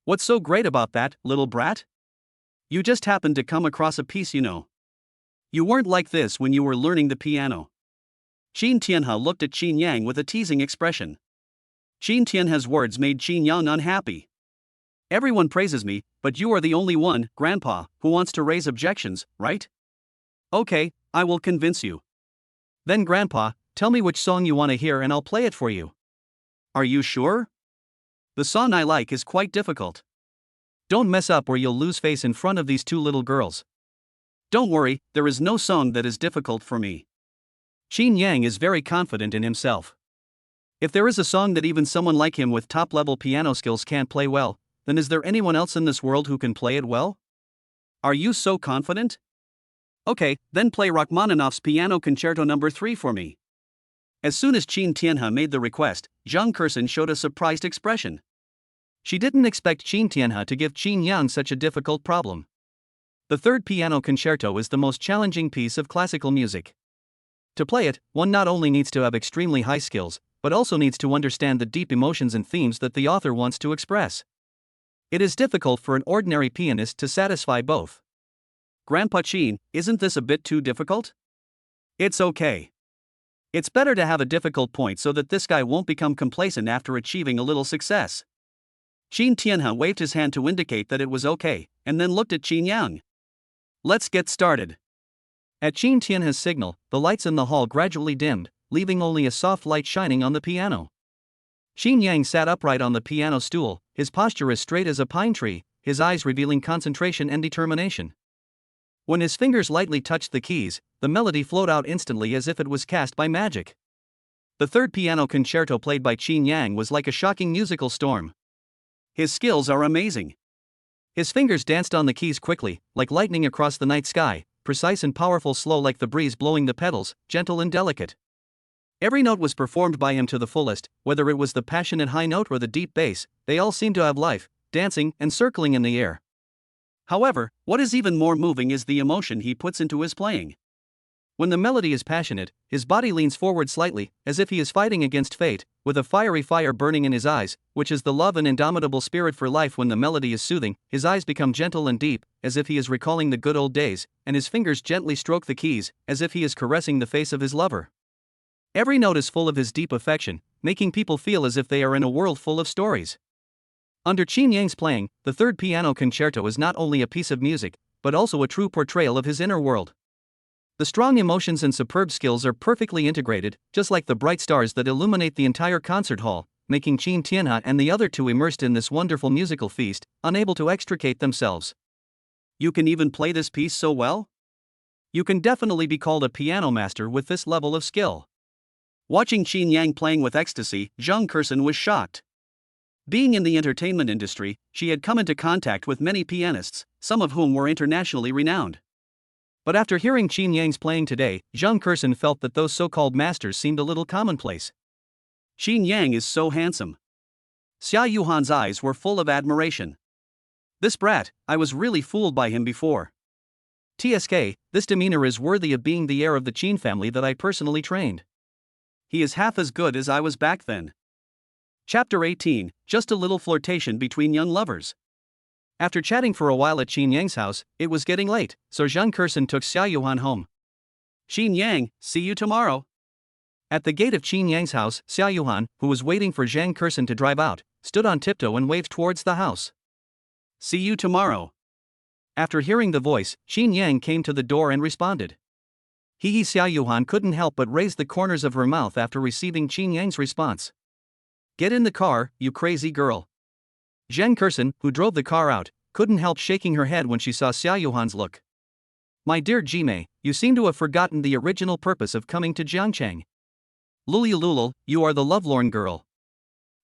Speaker 2: What's so great about that, little brat? You just happened to come across a piece, you know. You weren't like this when you were learning the piano. Qin Tianhe looked at Qin Yang with a teasing expression. Qin Tianhe's words made Qin Yang unhappy. Everyone praises me, but you are the only one, Grandpa, who wants to raise objections, right? Okay, I will convince you. Then Grandpa, tell me which song you want to hear and I'll play it for you. Are you sure? The song I like is quite difficult. Don't mess up or you'll lose face in front of these two little girls. Don't worry, there is no song that is difficult for me. Qin Yang is very confident in himself. If there is a song that even someone like him with top-level piano skills can't play well, then is there anyone else in this world who can play it well? Are you so confident? Okay, then play Rachmaninoff's Piano Concerto No. 3 for me. As soon as Qin Tianhe made the request, Zhang Kursen showed a surprised expression. She didn't expect Qin Tianhe to give Qin Yang such a difficult problem. The third piano concerto is the most challenging piece of classical music. To play it, one not only needs to have extremely high skills, but also needs to understand the deep emotions and themes that the author wants to express. It is difficult for an ordinary pianist to satisfy both. Grandpa Qin, isn't this a bit too difficult? It's okay. It's better to have a difficult point so that this guy won't become complacent after achieving a little success. Qin Tianhe waved his hand to indicate that it was okay, and then looked at Qin Yang. Let's get started. At Qin Tianhe's signal, the lights in the hall gradually dimmed, leaving only a soft light shining on the piano. Qin Yang sat upright on the piano stool, his posture as straight as a pine tree, his eyes revealing concentration and determination. When his fingers lightly touched the keys, the melody flowed out instantly as if it was cast by magic. The third piano concerto played by Qin Yang was like a shocking musical storm. His skills are amazing. His fingers danced on the keys quickly, like lightning across the night sky, precise and powerful, slow like the breeze blowing the petals, gentle and delicate. Every note was performed by him to the fullest, whether it was the passionate high note or the deep bass, they all seemed to have life, dancing and circling in the air. However, what is even more moving is the emotion he puts into his playing. When the melody is passionate, his body leans forward slightly, as if he is fighting against fate, with a fiery fire burning in his eyes, which is the love and indomitable spirit for life. When the melody is soothing, his eyes become gentle and deep, as if he is recalling the good old days, and his fingers gently stroke the keys, as if he is caressing the face of his lover. Every note is full of his deep affection, making people feel as if they are in a world full of stories. Under Qin Yang's playing, the third piano concerto is not only a piece of music, but also a true portrayal of his inner world. The strong emotions and superb skills are perfectly integrated, just like the bright stars that illuminate the entire concert hall, making Qin Tianhe and the other two immersed in this wonderful musical feast, unable to extricate themselves. You can even play this piece so well? You can definitely be called a piano master with this level of skill. Watching Qin Yang playing with ecstasy, Zhang Kursen was shocked. Being in the entertainment industry, she had come into contact with many pianists, some of whom were internationally renowned. But after hearing Qin Yang's playing today, Zhang Kursen felt that those so-called masters seemed a little commonplace. Qin Yang is so handsome. Zhao Yuhan's eyes were full of admiration. This brat, I was really fooled by him before. TSK, this demeanor is worthy of being the heir of the Qin family that I personally trained. He is half as good as I was back then. Chapter 18, just a little flirtation between young lovers. After chatting for a while at Qin Yang's house, it was getting late, so Zhang Kursen took Zhao Yuhan home. Qin Yang, see you tomorrow. At the gate of Qin Yang's house, Zhao Yuhan, who was waiting for Zhang Kursen to drive out, stood on tiptoe and waved towards the house. See you tomorrow. After hearing the voice, Qin Yang came to the door and responded. Zhao Yuhan couldn't help but raise the corners of her mouth after receiving Qin Yang's response. Get in the car, you crazy girl. Zhang Kursen, who drove the car out, couldn't help shaking her head when she saw Zhao Yuhan's look. My dear Jimei, you seem to have forgotten the original purpose of coming to Jiangcheng. Lulul, you are the lovelorn girl.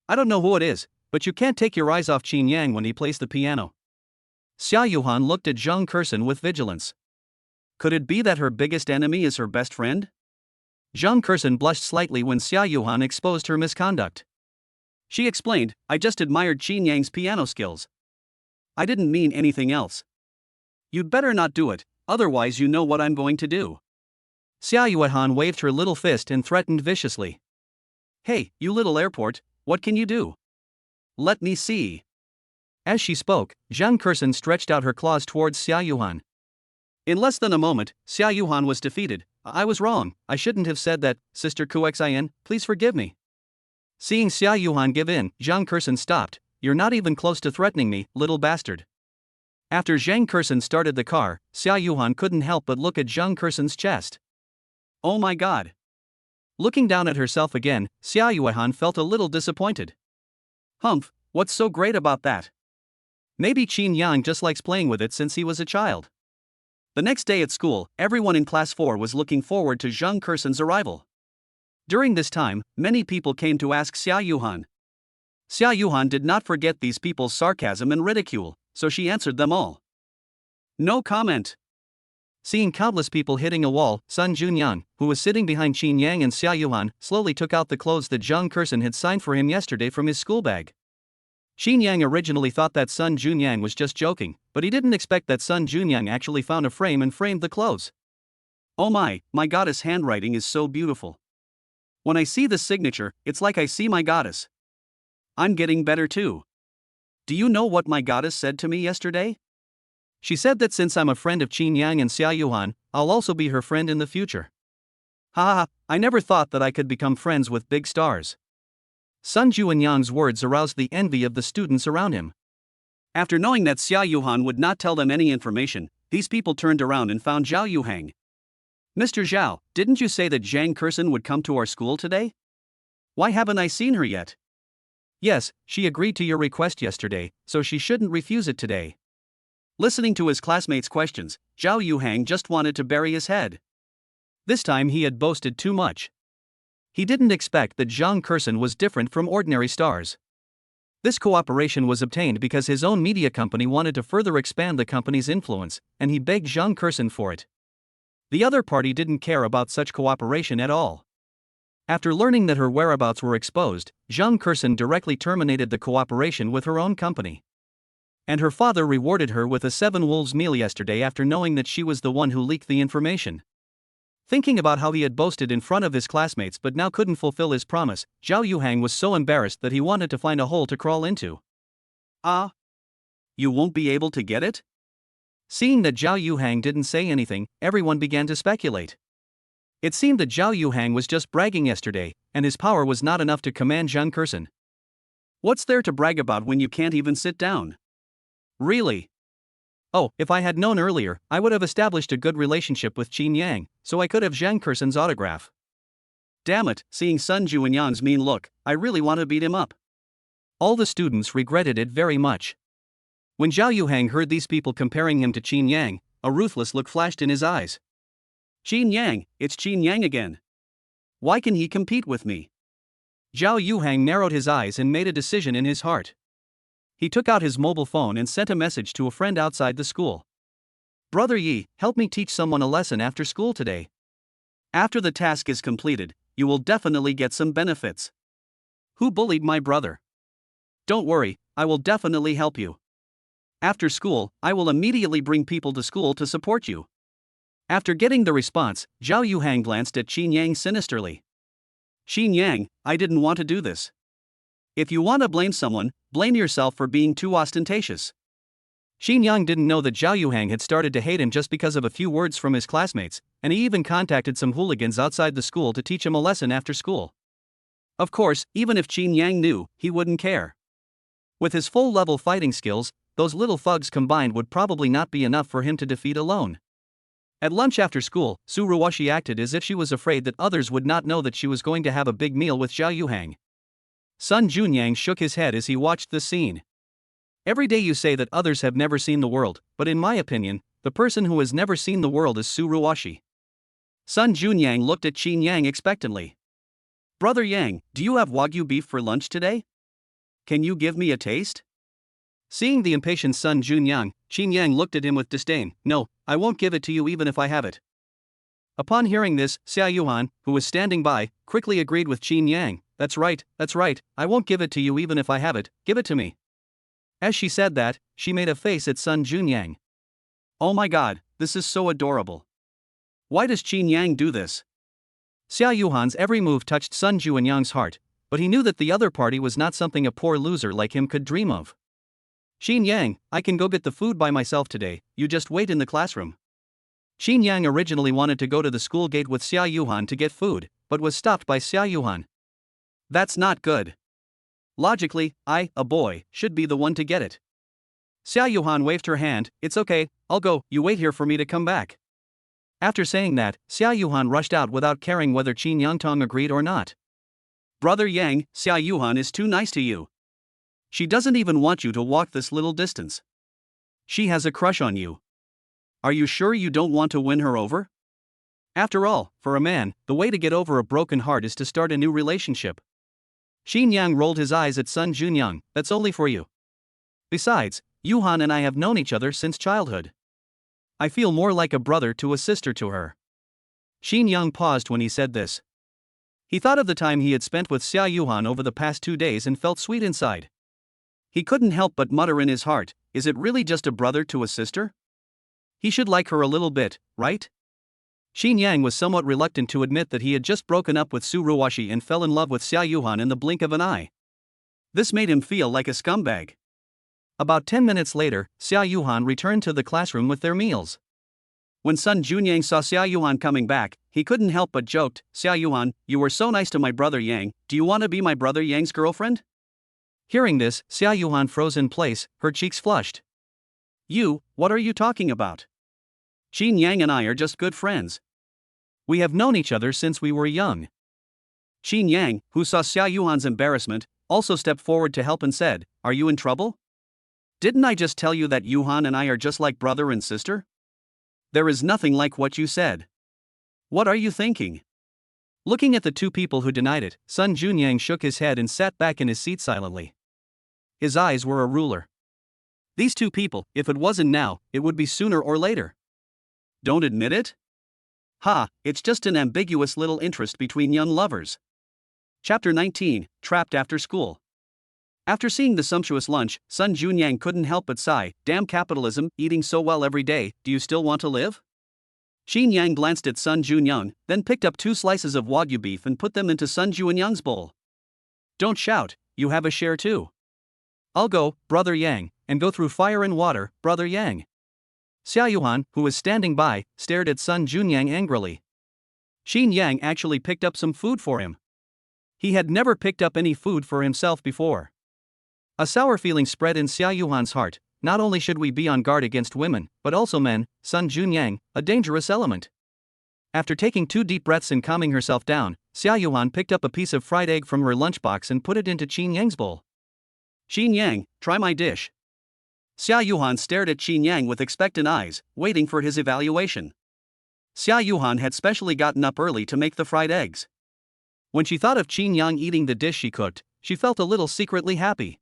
Speaker 2: I don't know who it is, but you can't take your eyes off Qin Yang when he plays the piano. Zhao Yuhan looked at Zhang Kursen with vigilance. Could it be that her biggest enemy is her best friend? Zhang Kursen blushed slightly when Zhao Yuhan exposed her misconduct. She explained, I just admired Qin Yang's piano skills. I didn't mean anything else. You'd better not do it, otherwise you know what I'm going to do.
Speaker 1: Zhao Yuhang waved her little fist and threatened viciously.
Speaker 2: Hey, you little airport, what can you do? Let me see.
Speaker 1: As she spoke, Zhang Kursen stretched out her claws towards Zhao Yuhang.
Speaker 2: In less than a moment, Zhao Yuhang was defeated. I was wrong, I shouldn't have said that, Sister Kuxin, please forgive me.
Speaker 1: Seeing Zhao Yuhang give in, Zhang Kursen stopped. You're not even close to threatening me, little bastard. After Zhang Kursen started the car, Zhao Yuhang couldn't help but look at Zhang Kursen's chest.
Speaker 2: Oh my god.
Speaker 1: Looking down at herself again, Zhao Yuhang felt a little disappointed.
Speaker 2: Humph, what's so great about that?
Speaker 1: Maybe Qin Yang just likes playing with it since he was a child.
Speaker 2: The next day at school, everyone in class 4 was looking forward to Zhang Kursen's arrival. During this time, many people came to ask Zhao Yuhang. Zhao Yuhang did not forget these people's sarcasm and ridicule, so she answered them all. No comment.
Speaker 1: Seeing countless people hitting a wall, Sun Junyang, who was sitting behind Qin Yang and Zhao Yuhang, slowly took out the clothes that Zhang Kursen had signed for him yesterday from his school bag. Qin Yang originally thought that Sun Junyang was just joking, but he didn't expect that Sun Junyang actually found a frame and framed the clothes.
Speaker 2: Oh my goddess handwriting is so beautiful. When I see the signature, it's like I see my goddess. I'm getting better too. Do you know what my goddess said to me yesterday?
Speaker 1: She said that since I'm a friend of Qin Yang and Zhao Yuhang, I'll also be her friend in the future.
Speaker 2: Ha ha, I never thought that I could become friends with big stars.
Speaker 1: Sun Junyang's words aroused the envy of the students around him.
Speaker 2: After knowing that Zhao Yuhang would not tell them any information, these people turned around and found Zhao Yuhang. Mr. Zhao, didn't you say that Zhang Kursen would come to our school today? Why haven't I seen her yet?
Speaker 1: Yes, she agreed to your request yesterday, so she shouldn't refuse it today.
Speaker 2: Listening to his classmates' questions, Zhao Yuhang just wanted to bury his head.
Speaker 1: This time he had boasted too much. He didn't expect that Zhang Kursen was different from ordinary stars. This cooperation was obtained because his own media company wanted to further expand the company's influence, and he begged Zhang Kursen for it. The other party didn't care about such cooperation at all. After learning that her whereabouts were exposed, Zhang Kursen directly terminated the cooperation with her own company. And her father rewarded her with a 7 wolves meal yesterday after knowing that she was the one who leaked the information. Thinking about how he had boasted in front of his classmates but now couldn't fulfill his promise, Zhao Yuhang was so embarrassed that he wanted to find a hole to crawl into.
Speaker 2: Ah? You won't be able to get it?
Speaker 1: Seeing that Zhao Yuhang didn't say anything, everyone began to speculate. It seemed that Zhao Yuhang was just bragging yesterday, and his power was not enough to command Zhang Kursen.
Speaker 2: What's there to brag about when you can't even sit down?
Speaker 1: Really? Oh, if I had known earlier, I would have established a good relationship with Qin Yang, so I could have Zhang Kursen's autograph.
Speaker 2: Damn it, seeing Sun Junyang's mean look, I really want to beat him up.
Speaker 1: All the students regretted it very much. When Zhao Yuhang heard these people comparing him to Qin Yang, a ruthless look flashed in his eyes.
Speaker 2: Qin Yang, it's Qin Yang again. Why can he compete with me?
Speaker 1: Zhao Yuhang narrowed his eyes and made a decision in his heart. He took out his mobile phone and sent a message to a friend outside the school. Brother Yi, help me teach someone a lesson after school today.
Speaker 2: After the task is completed, you will definitely get some benefits. Who bullied my brother? Don't worry, I will definitely help you. After school, I will immediately bring people to school to support you. After getting the response, Zhao Yuhang glanced at Qin Yang sinisterly. Qin Yang, I didn't want to do this. If you want to blame someone, blame yourself for being too ostentatious.
Speaker 1: Qin Yang didn't know that Zhao Yuhang had started to hate him just because of a few words from his classmates, and he even contacted some hooligans outside the school to teach him a lesson after school. Of course, even if Qin Yang knew, he wouldn't care. With his full-level fighting skills, those little thugs combined would probably not be enough for him to defeat alone. At lunch after school, Ruoxi acted as if she was afraid that others would not know that she was going to have a big meal with Zhao Yuhang. Sun Junyang shook his head as he watched the scene. Every day you say that others have never seen the world, but in my opinion, the person who has never seen the world is Ruoxi. Sun Junyang looked at Qin Yang expectantly. Brother Yang, do you have Wagyu beef for lunch today? Can you give me a taste? Seeing the impatient Sun Junyang, Qin Yang looked at him with disdain. No, I won't give it to you even if I have it. Upon hearing this, Zhao Yuhang, who was standing by, quickly agreed with Qin Yang. That's right, I won't give it to you even if I have it, give it to me. As she said that, she made a face at Sun Junyang. Oh my god,
Speaker 2: this is so adorable. Why does Qin Yang do this?
Speaker 1: Zhao Yuhan's every move touched Sun Juanyang's heart, but he knew that the other party was not something a poor loser like him could dream of. Qin Yang, I can go get the food by myself today, you just wait in the classroom. Qin Yang originally wanted to go to the school gate with Zhao Yuhan to get food, but was stopped by Zhao Yuhan.
Speaker 2: That's not good. Logically, I, a boy, should be the one to get it.
Speaker 1: Zhao Yuhan waved her hand, it's okay, I'll go, you wait here for me to come back. After saying that, Zhao Yuhan rushed out without caring whether Qin Yangtong agreed or not.
Speaker 2: Brother Yang, Zhao Yuhan is too nice to you. She doesn't even want you to walk this little distance. She has a crush on you. Are you sure you don't want to win her over?
Speaker 1: After all, for a man, the way to get over a broken heart is to start a new relationship. Qin Yang rolled his eyes at Sun Junyang, that's only for you. Besides, Yuhan and I have known each other since childhood. I feel more like a brother to a sister to her. Qin Yang paused when he said this. He thought of the time he had spent with Zhao Yuhan over the past 2 days and felt sweet inside. He couldn't help but mutter in his heart, is it really just a brother to a sister? He should like her a little bit, right? Qin Yang was somewhat reluctant to admit that he had just broken up with Ruoxi and fell in love with Zhao Yuhan in the blink of an eye.
Speaker 2: This made him feel like a scumbag.
Speaker 1: About 10 minutes later, Zhao Yuhan returned to the classroom with their meals.
Speaker 2: When Sun Junyang saw Zhao Yuhan coming back, he couldn't help but joked, Zhao Yuhan, you were so nice to my brother Yang, do you want to be my brother Yang's girlfriend?
Speaker 1: Hearing this, Zhao Yuhan froze in place, her cheeks flushed.
Speaker 2: You, what are you talking about? Qin Yang and I are just good friends.
Speaker 1: We have known each other since we were young.
Speaker 2: Qin Yang, who saw Zhao Yuhan's embarrassment, also stepped forward to help and said, are you in trouble? Didn't I just tell you that Yuhan and I are just like brother and sister? There is nothing like what you said. What are you thinking?
Speaker 1: Looking at the two people who denied it, Sun Junyang shook his head and sat back in his seat silently. His eyes were a ruler. These two people, if it wasn't now, it would be sooner or later.
Speaker 2: Don't admit it? Ha, it's just an ambiguous little interest between young lovers. Chapter 19, Trapped After School. After seeing the sumptuous lunch, Sun Junyang couldn't help but sigh, damn capitalism, eating so well every day, do you still want to live? Qin Yang glanced at Sun Junyang, then picked up 2 slices of Wagyu beef and put them into Sun Junyang's bowl.
Speaker 1: Don't shout, you have a share too. I'll go, Brother Yang, and go through fire and water, Brother Yang. Zhao Yuhan, who was standing by, stared at Sun Junyang angrily. Qin Yang actually picked up some food for him. He had never picked up any food for himself before. A sour feeling spread in Zhao Yuhan's heart, not only should we be on guard against women, but also men, Sun Junyang, a dangerous element. After taking 2 deep breaths and calming herself down, Zhao Yuhan picked up a piece of fried egg from her lunchbox and put it into Qin Yang's bowl.
Speaker 2: Qin Yang, try my dish. Zhao Yuhan stared at Qin Yang with expectant eyes, waiting for his evaluation. Zhao Yuhan had specially gotten up early to make the fried eggs.
Speaker 1: When she thought of Qin Yang eating the dish she cooked, she felt a little secretly happy.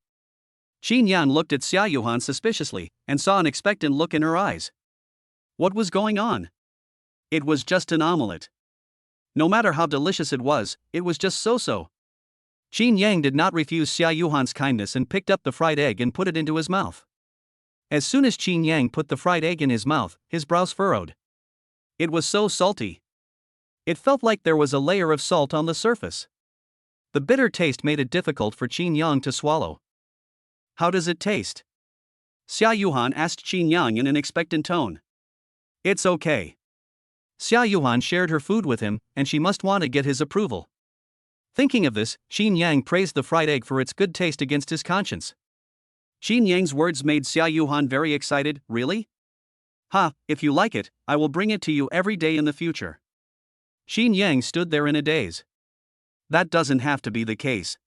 Speaker 2: Qin Yang looked at Zhao Yuhan suspiciously, and saw an expectant look in her eyes. What was going on? It was just an omelette. No matter how delicious it was just so-so.
Speaker 1: Qin Yang did not refuse Zhao Yuhan's kindness and picked up the fried egg and put it into his mouth. As soon as Qin Yang put the fried egg in his mouth, his brows furrowed.
Speaker 2: It was so salty.
Speaker 1: It felt like there was a layer of salt on the surface. The bitter taste made it difficult for Qin Yang to swallow.
Speaker 2: How does it taste? Zhao Yuhan asked Qin Yang in an expectant tone. It's okay.
Speaker 1: Zhao Yuhan shared her food with him, and she must want to get his approval. Thinking of this, Qin Yang praised the fried egg for its good taste against his conscience.
Speaker 2: Qin Yang's words made Zhao Yuhan very excited, really? Ha, if you like it, I will bring it to you every day in the future.
Speaker 1: Qin Yang stood there in a daze.
Speaker 2: That doesn't have to be the case.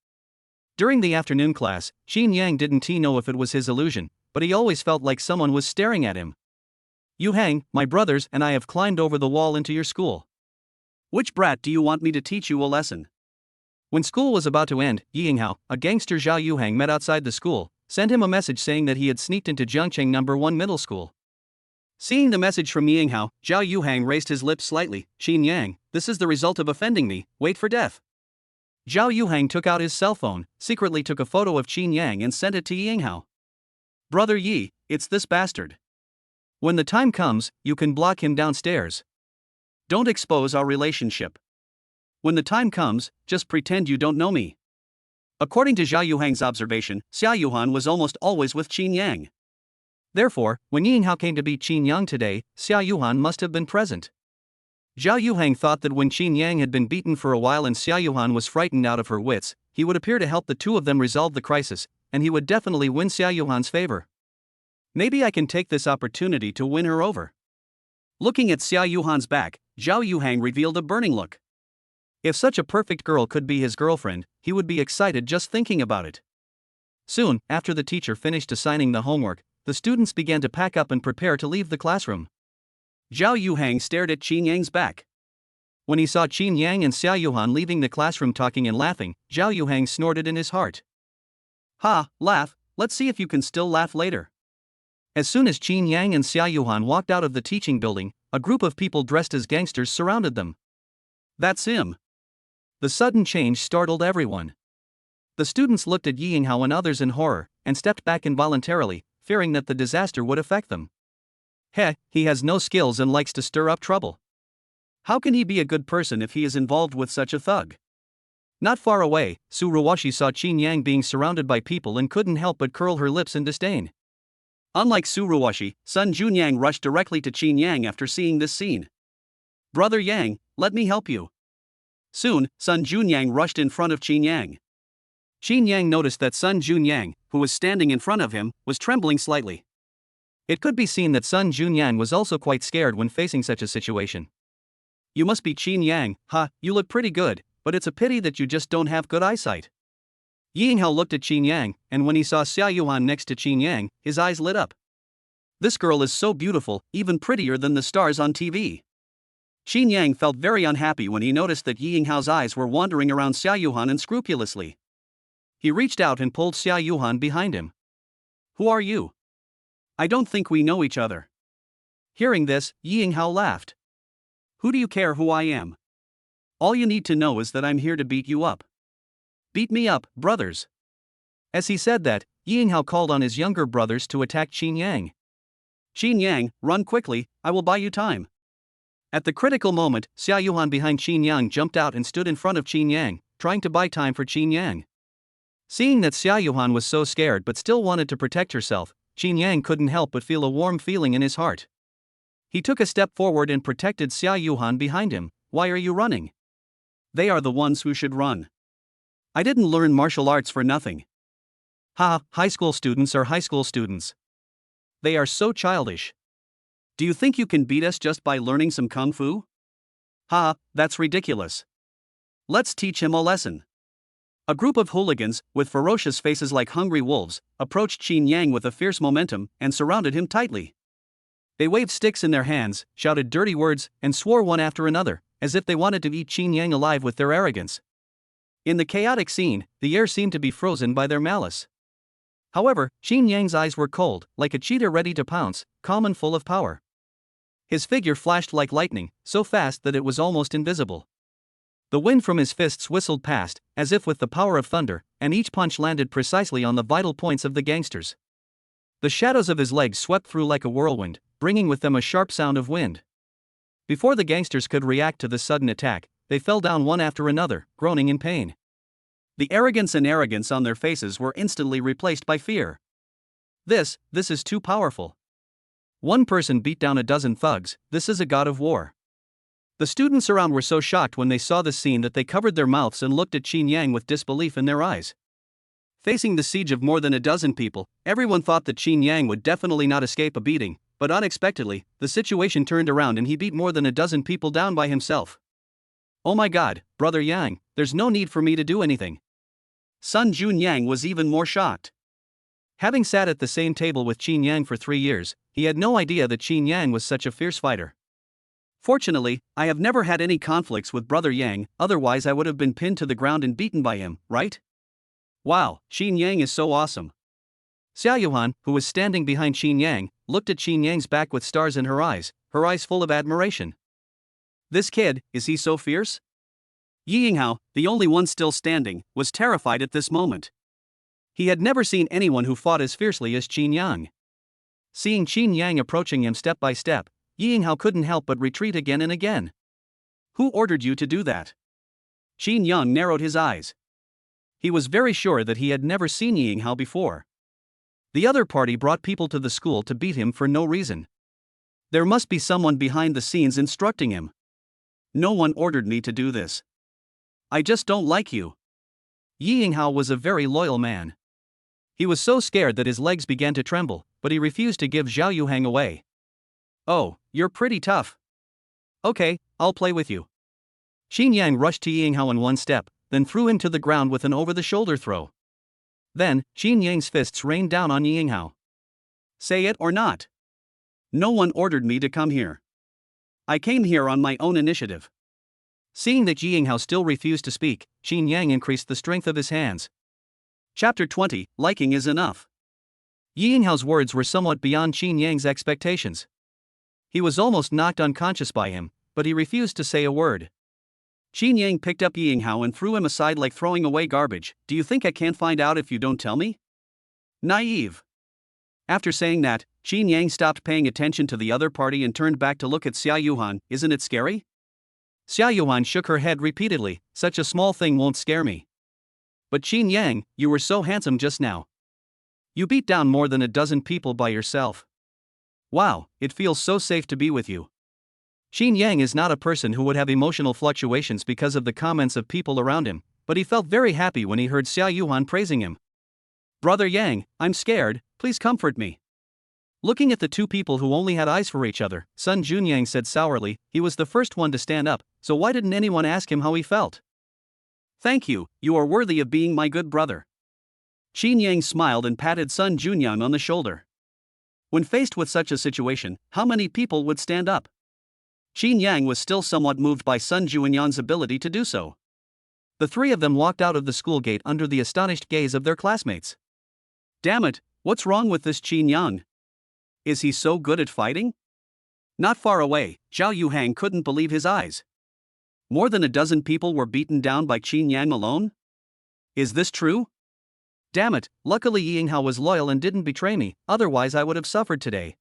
Speaker 1: During the afternoon class, Qin Yang didn't know if it was his illusion, but he always felt like someone was staring at him. Yuhang, my brothers and I have climbed over the wall into your school.
Speaker 2: Which brat do you want me to teach you a lesson?
Speaker 1: When school was about to end, Yinghao, a gangster Zhao Yuhang met outside the school, sent him a message saying that he had sneaked into Jiangcheng No. 1 middle school. Seeing the message from Yinghao, Zhao Yuhang raised his lips slightly. Qin Yang, this is the result of offending me, wait for death. Zhao Yuhang took out his cell phone, secretly took a photo of Qin Yang and sent it to Yinghao.
Speaker 2: Brother Yi, it's this bastard.
Speaker 1: When the time comes, you can block him downstairs.
Speaker 2: Don't expose our relationship. When the time comes, just pretend you don't know me. According to Zhao Yuhang's observation, Zhao Yuhan was almost always with Qin Yang.
Speaker 1: Therefore, when Yinghao came to beat Qin Yang today, Zhao Yuhan must have been present. Zhao Yuhang thought that when Qin Yang had been beaten for a while and Zhao Yuhan was frightened out of her wits, he would appear to help the two of them resolve the crisis, and he would definitely win Zhao Yuhan's favor. Maybe I can take this opportunity to win her over.
Speaker 2: Looking at Zhao Yuhan's back, Zhao Yuhang revealed a burning look.
Speaker 1: If such a perfect girl could be his girlfriend, he would be excited just thinking about it. Soon, after the teacher finished assigning the homework, the students began to pack up and prepare to leave the classroom.
Speaker 2: Zhao Yuhang stared at Qin Yang's back.
Speaker 1: When he saw Qin Yang and Zhao Yuhan leaving the classroom talking and laughing, Zhao Yuhang snorted in his heart.
Speaker 2: Ha, laugh, let's see if you can still laugh later.
Speaker 1: As soon as Qin Yang and Zhao Yuhan walked out of the teaching building, a group of people dressed as gangsters surrounded them.
Speaker 2: That's him.
Speaker 1: The sudden change startled everyone. The students looked at Yinghao and others in horror, and stepped back involuntarily, fearing that the disaster would affect them. He has no skills and likes to stir up trouble.
Speaker 2: How can he be a good person if he is involved with such a thug?
Speaker 1: Not far away, Ruoxi saw Qin Yang being surrounded by people and couldn't help but curl her lips in disdain.
Speaker 2: Unlike Ruoxi, Sun Junyang rushed directly to Qin Yang after seeing this scene. Brother Yang, let me help you. Soon, Sun Junyang rushed in front of Qin Yang.
Speaker 1: Qin Yang noticed that Sun Junyang,
Speaker 2: who was standing in front of him, was trembling slightly.
Speaker 1: It could be seen that Sun Junyang was also quite scared when facing such a situation.
Speaker 2: You must be Qin Yang, you look pretty good, but it's a pity that you just don't have good eyesight.
Speaker 1: Yinghao looked at Qin Yang, and when he saw Zhao Yuhan next to Qin Yang, his eyes lit up.
Speaker 2: This girl is so beautiful, even prettier than the stars on TV. Qin Yang felt very unhappy when he noticed that Yinghao's eyes were wandering around Zhao Yuhan unscrupulously.
Speaker 1: He reached out and pulled Zhao Yuhan behind him.
Speaker 2: Who are you? I don't think we know each other.
Speaker 1: Hearing this, Yinghao laughed.
Speaker 2: Who do you care who I am? All you need to know is that I'm here to beat you up.
Speaker 1: Beat me up, brothers. As he said that, Yinghao called on his younger brothers to attack Qin Yang.
Speaker 2: Qin Yang, run quickly, I will buy you time.
Speaker 1: At the critical moment, Zhao Yuhan behind Qin Yang jumped out and stood in front of Qin Yang, trying to buy time for Qin Yang. Seeing that Zhao Yuhan was so scared but still wanted to protect herself, Qin Yang couldn't help but feel a warm feeling in his heart. He took a step forward and protected Zhao Yuhan behind him. Why are you running?
Speaker 2: They are the ones who should run. I didn't learn martial arts for nothing.
Speaker 1: High school students are high school students. They are so childish.
Speaker 2: Do you think you can beat us just by learning some kung fu?
Speaker 1: That's ridiculous.
Speaker 2: Let's teach him a lesson. A group of hooligans, with ferocious faces like hungry wolves, approached Qin Yang with a fierce momentum and surrounded him tightly.
Speaker 1: They waved sticks in their hands, shouted dirty words, and swore one after another, as if they wanted to eat Qin Yang alive with their arrogance. In the chaotic scene, the air seemed to be frozen by their malice. However, Qin Yang's eyes were cold, like a cheetah ready to pounce, calm and full of power. His figure flashed like lightning, so fast that it was almost invisible. The wind from his fists whistled past, as if with the power of thunder, and each punch landed precisely on the vital points of the gangsters. The shadows of his legs swept through like a whirlwind, bringing with them a sharp sound of wind. Before the gangsters could react to this sudden attack, they fell down one after another, groaning in pain.
Speaker 2: The arrogance on their faces were instantly replaced by fear.
Speaker 1: This is too powerful. One person beat down a dozen thugs. This is a god of war. The students around were so shocked when they saw this scene that they covered their mouths and looked at Qin Yang with disbelief in their eyes. Facing the siege of more than a dozen people, everyone thought that Qin Yang would definitely not escape a beating, but unexpectedly, the situation turned around and he beat more than a dozen people down by himself. Oh my god, Brother Yang, there's no need for me to do anything.
Speaker 2: Sun Junyang was even more shocked.
Speaker 1: Having sat at the same table with Qin Yang for 3 years, he had no idea that Qin Yang was such a fierce fighter.
Speaker 2: Fortunately, I have never had any conflicts with Brother Yang, otherwise I would have been pinned to the ground and beaten by him, right? Wow, Qin Yang is so awesome.
Speaker 1: Zhao Yuhan, who was standing behind Qin Yang, looked at Qin Yang's back with stars in her eyes full of admiration.
Speaker 2: This kid, is he so fierce? Yinghao, the only one still standing, was terrified at this moment. He had never seen anyone who fought as fiercely as Qin Yang.
Speaker 1: Seeing Qin Yang approaching him step by step, Yinghao couldn't help but retreat again and again.
Speaker 2: Who ordered you to do that? Qin Yang narrowed his eyes. He was very sure that he had never seen Yinghao before.
Speaker 1: The other party brought people to the school to beat him for no reason. There must be someone behind the scenes instructing him.
Speaker 2: No one ordered me to do this. I just don't like you.
Speaker 1: Yinghao was a very loyal man. He was so scared that his legs began to tremble, but he refused to give Zhao Yuhang away.
Speaker 2: Oh, you're pretty tough.
Speaker 1: Okay, I'll play with you. Qin Yang rushed to Yinghao in one step, then threw him to the ground with an over-the-shoulder throw. Then, Qin Yang's fists rained down on Yinghao.
Speaker 2: Say it or not. No one ordered me to come here. I came here on my own initiative.
Speaker 1: Seeing that Yinghao still refused to speak, Qin Yang increased the strength of his hands.
Speaker 2: Chapter 20, Liking is enough.
Speaker 1: Yinghao's words were somewhat beyond Qin Yang's expectations. He was almost knocked unconscious by him, but he refused to say a word.
Speaker 2: Qin Yang picked up Yinghao and threw him aside like throwing away garbage. Do you think I can't find out if you don't tell me? Naive. After saying that, Qin Yang stopped paying attention to the other party and turned back to look at Zhao Yuhang. Isn't it scary?
Speaker 1: Zhao Yuhang shook her head repeatedly. Such a small thing won't scare me. But Qin Yang, you were so handsome just now. You beat down more than a dozen people by yourself. Wow, it feels so safe to be with you. Qin Yang is not a person who would have emotional fluctuations because of the comments of people around him, but he felt very happy when he heard Zhao Yuhang praising him. Brother Yang, I'm scared, please comfort me. Looking at the two people who only had eyes for each other, Sun Junyang said sourly. He was the first one to stand up, so why didn't anyone ask him how he felt?
Speaker 2: Thank you, you are worthy of being my good brother. Qin Yang smiled and patted Sun Junyang on the shoulder. When faced with such a situation, how many people would stand up? Qin Yang was still somewhat moved by Sun Junyang's ability to do so.
Speaker 1: The three of them walked out of the school gate under the astonished gaze of their classmates.
Speaker 2: Damn it, what's wrong with this Qin Yang? Is he so good at fighting? Not far away, Zhao Yuhang couldn't believe his eyes. More than a dozen people were beaten down by Qin Yang alone? Is this true?
Speaker 1: Damn it, luckily Yinghao was loyal and didn't betray me, otherwise I would have suffered today.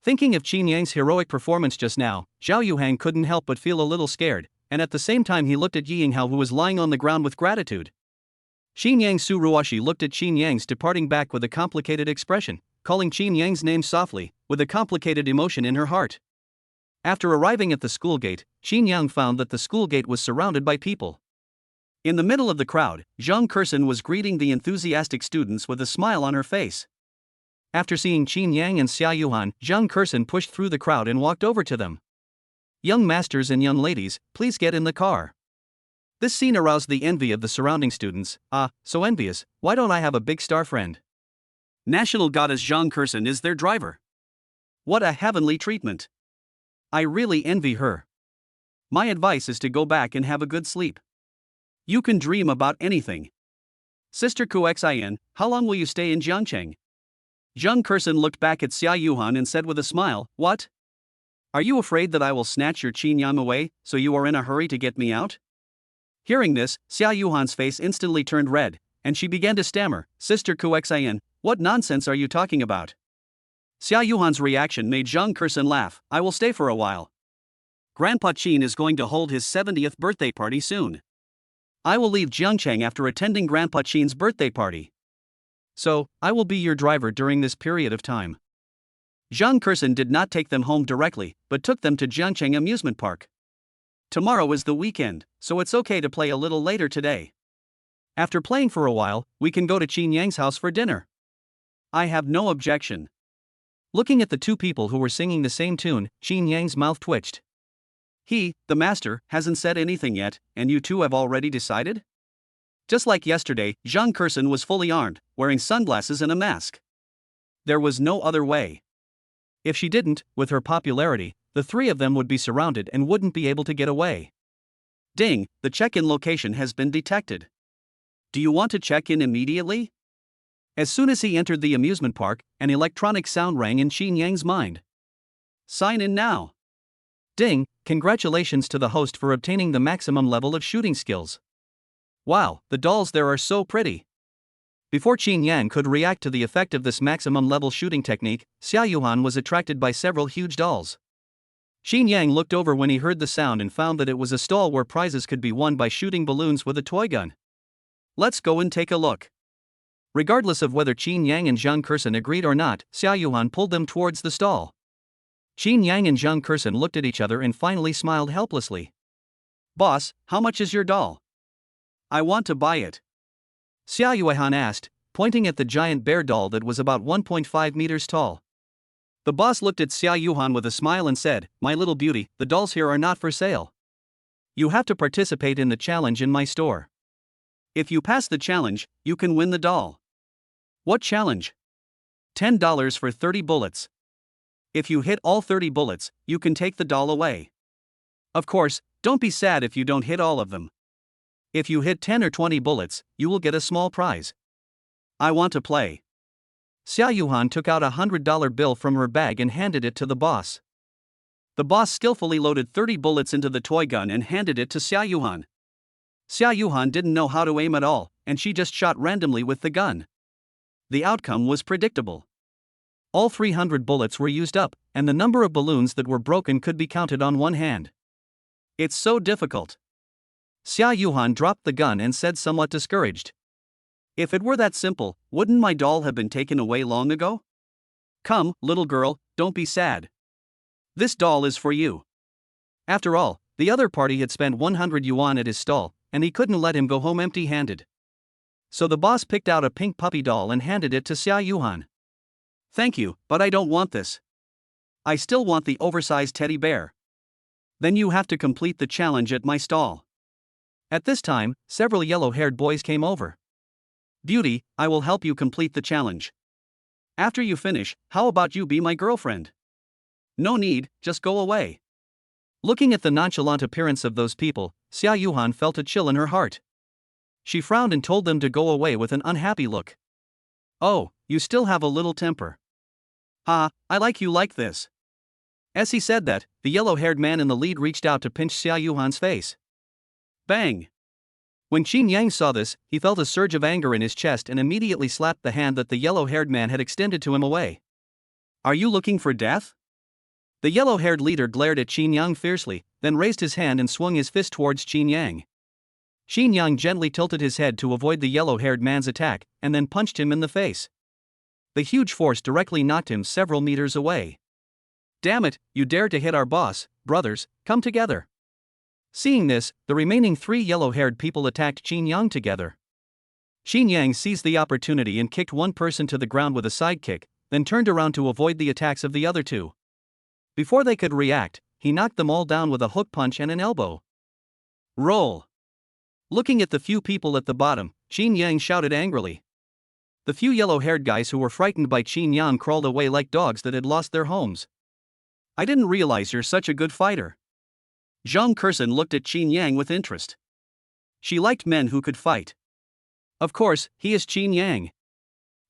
Speaker 1: Thinking of Qin Yang's heroic performance just now, Zhao Yuhang couldn't help but feel a little scared, and at the same time he looked at Yinghao who was lying on the ground with gratitude. Qin Yang Su Ruoxi looked at Qin Yang's departing back with a complicated expression, calling Qin Yang's name softly, with a complicated emotion in her heart. After arriving at the school gate, Qin Yang found that the school gate was surrounded by people. In the middle of the crowd, Zhang Kursen was greeting the enthusiastic students with a smile on her face. After seeing Qin Yang and Zhao Yuhang, Zhang Kursen pushed through the crowd and walked over to them. Young masters and young ladies, please get in the car. This scene aroused the envy of the surrounding students. Ah, so envious, why don't I have a big star friend?
Speaker 2: National goddess Zhang Kursen is their driver. What a heavenly treatment. I really envy her. My advice is to go back and have a good sleep. You can dream about anything. Sister Kuxin, how long will you stay in Jiangcheng? Zhang Kursen looked back at Zhao Yuhang and said with a smile, What? Are you afraid that I will snatch your Qin Yang away, so you are in a hurry to get me out? Hearing this, Zhao Yuhan's face instantly turned red, and she began to stammer, Sister Kuxin, what nonsense are you talking about? Zhao Yuhan's reaction made Zhang Kursen laugh. I will stay for a while. Grandpa Qin is going to hold his 70th birthday party soon. I will leave Jiangcheng after attending Grandpa Qin's birthday party. So, I will be your driver during this period of time. Zhang Kursen did not take them home directly, but took them to Jiangcheng Amusement Park. Tomorrow is the weekend, so it's okay to play a little later today. After playing for a while, we can go to Qin Yang's house for dinner. I have no objection. Looking at the two people who were singing the same tune, Qin Yang's mouth twitched. He, the master, hasn't said anything yet, and you two have already decided? Just like yesterday, Zhang Kursen was fully armed, wearing sunglasses and a mask. There was no other way. If she didn't, with her popularity, the three of them would be surrounded and wouldn't be able to get away. Ding, the check-in location has been detected. Do you want to check in immediately? As soon as he entered the amusement park, an electronic sound rang in Qin Yang's mind. Sign in now. Ding, congratulations to the host for obtaining the maximum level of shooting skills. Wow, the dolls there are so pretty.
Speaker 1: Before Qin Yang could react to the effect of this maximum level shooting technique, Zhao Yuhan was attracted by several huge dolls. Qin Yang looked over when he heard the sound and found that it was a stall where prizes could be won by shooting balloons with a toy gun. Let's go and take a look. Regardless of whether Qin Yang and Zhang Kersen agreed or not, Zhao Yuhan pulled them towards the stall. Qin Yang and Zhang Kersen looked at each other and finally smiled helplessly.
Speaker 2: Boss, how much is your doll? I want to buy it.
Speaker 1: Zhao Yuhang asked, pointing at the giant bear doll that was about 1.5 meters tall.
Speaker 2: The boss looked at Zhao Yuhan with a smile and said, "My little beauty, the dolls here are not for sale. You have to participate in the challenge in my store. If you pass the challenge, you can win the doll."
Speaker 1: What challenge?
Speaker 2: $10 for 30 bullets. If you hit all 30 bullets, you can take the doll away. Of course, don't be sad if you don't hit all of them. If you hit 10 or 20 bullets, you will get a small prize. I want to play.
Speaker 1: Zhao Yuhan took out a $100 bill from her bag and handed it to the boss.
Speaker 2: The boss skillfully loaded 30 bullets into the toy gun and handed it to Zhao Yuhan. Zhao Yuhan didn't know how to aim at all, and she just shot randomly with the gun. The outcome was predictable.
Speaker 1: All 300 bullets were used up, and the number of balloons that were broken could be counted on one hand.
Speaker 2: It's so difficult.
Speaker 1: Zhao Yuhan dropped the gun and said, somewhat discouraged.
Speaker 2: If it were that simple, wouldn't my doll have been taken away long ago? Come, little girl, don't be sad. This doll is for you.
Speaker 1: After all, the other party had spent 100 yuan at his stall, and he couldn't let him go home empty-handed. So the boss picked out a pink puppy doll and handed it to Zhao Yuhan.
Speaker 2: Thank you, but I don't want this. I still want the oversized teddy bear. Then you have to complete the challenge at my stall.
Speaker 1: At this time, several yellow-haired boys came over.
Speaker 2: Beauty, I will help you complete the challenge. After you finish, how about you be my girlfriend? No need, just go away.
Speaker 1: Looking at the nonchalant appearance of those people, Zhao Yuhan felt a chill in her heart. She frowned and told them to go away with an unhappy look.
Speaker 2: Oh, you still have a little temper. Ha, I like you like this.
Speaker 1: As he said that, the yellow-haired man in the lead reached out to pinch Zhao Yuhan's face.
Speaker 2: Bang!
Speaker 1: When Qin Yang saw this, he felt a surge of anger in his chest and immediately slapped the hand that the yellow-haired man had extended to him away.
Speaker 2: Are you looking for death?
Speaker 1: The yellow-haired leader glared at Qin Yang fiercely, then raised his hand and swung his fist towards Qin Yang. Qin Yang gently tilted his head to avoid the yellow-haired man's attack, and then punched him in the face. The huge force directly knocked him several meters away.
Speaker 2: Damn it, you dared to hit our boss, brothers, come together.
Speaker 1: Seeing this, the remaining 3 yellow-haired people attacked Qin Yang together. Qin Yang seized the opportunity and kicked one person to the ground with a side kick, then turned around to avoid the attacks of the other 2. Before they could react, he knocked them all down with a hook punch and an elbow.
Speaker 2: Roll!
Speaker 1: Looking at the few people at the bottom, Qin Yang shouted angrily. The few yellow-haired guys who were frightened by Qin Yang crawled away like dogs that had lost their homes.
Speaker 2: I didn't realize you're such a good fighter. Zhang Kersen looked at Qin Yang with interest. She liked men who could fight.
Speaker 1: Of course, he is Qin Yang.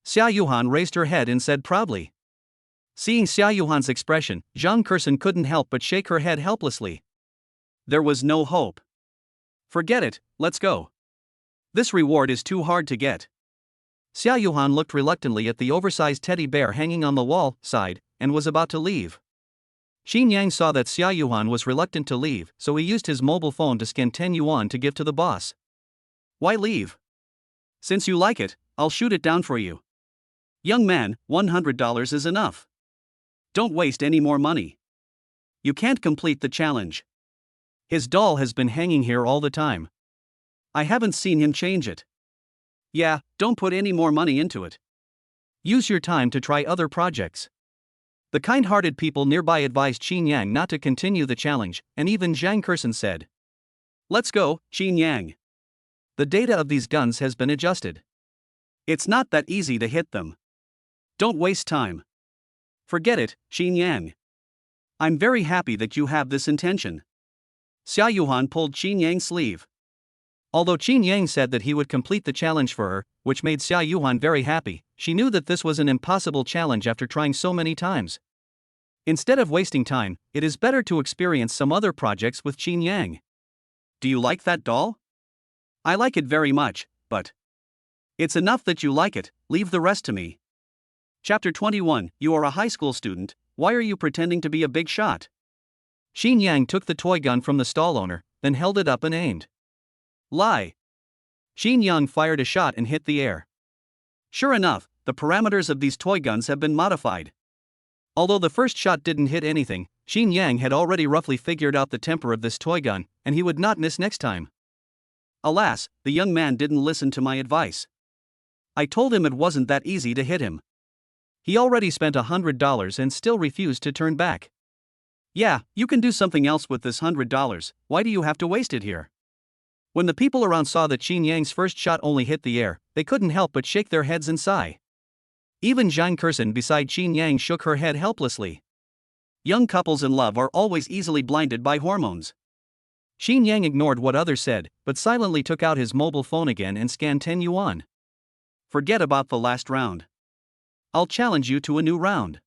Speaker 1: Zhao Yuhan raised her head and said proudly. Seeing Zhao Yuhan's expression, Zhang Kersen couldn't help but shake her head helplessly.
Speaker 2: There was no hope. Forget it, let's go. This reward is too hard to get.
Speaker 1: Zhao Yuhan looked reluctantly at the oversized teddy bear hanging on the wall side, and was about to leave. Qin Yang saw that Zhao Yuhan was reluctant to leave, so he used his mobile phone to scan 10 yuan to give to the boss.
Speaker 2: Why leave? Since you like it, I'll shoot it down for you. Young man, $100 is enough. Don't waste any more money. You can't complete the challenge. His doll has been hanging here all the time. I haven't seen him change it. Yeah, don't put any more money into it.
Speaker 1: Use your time to try other projects. The kind-hearted people nearby advised Qin Yang not to continue the challenge, and even Zhang Kersen said,
Speaker 2: Let's go, Qin Yang.
Speaker 1: The data of these guns has been adjusted.
Speaker 2: It's not that easy to hit them. Don't waste time. Forget it, Qin Yang. I'm very happy that you have this intention. Zhao Yuhan pulled Qin Yang's sleeve.
Speaker 1: Although Qin Yang said that he would complete the challenge for her, which made Zhao Yuhan very happy, she knew that this was an impossible challenge after trying so many times. Instead of wasting time, it is better to experience some other projects with Qin Yang.
Speaker 2: Do you like that doll? I like it very much, but It's enough that you like it, leave the rest to me. Chapter 21. You are a high school student, why are you pretending to be a big shot?
Speaker 1: Xin Yang took the toy gun from the stall owner, then held it up and aimed.
Speaker 2: Lie.
Speaker 1: Xin Yang fired a shot and hit the air.
Speaker 2: Sure enough, the parameters of these toy guns have been modified.
Speaker 1: Although the first shot didn't hit anything, Xin Yang had already roughly figured out the temper of this toy gun, and he would not miss next time.
Speaker 2: Alas, the young man didn't listen to my advice. I told him it wasn't that easy to hit him.
Speaker 1: He already spent $100 and still refused to turn back.
Speaker 2: Yeah, you can do something else with this $100, why do you have to waste it here?
Speaker 1: When the people around saw that Xin Yang's first shot only hit the air, they couldn't help but shake their heads and sigh. Even Zhang Kursen beside Xin Yang shook her head helplessly.
Speaker 2: Young couples in love are always easily blinded by hormones.
Speaker 1: Xin Yang ignored what others said, but silently took out his mobile phone again and scanned 10 yuan.
Speaker 2: Forget about the last round. I'll challenge you to a new round.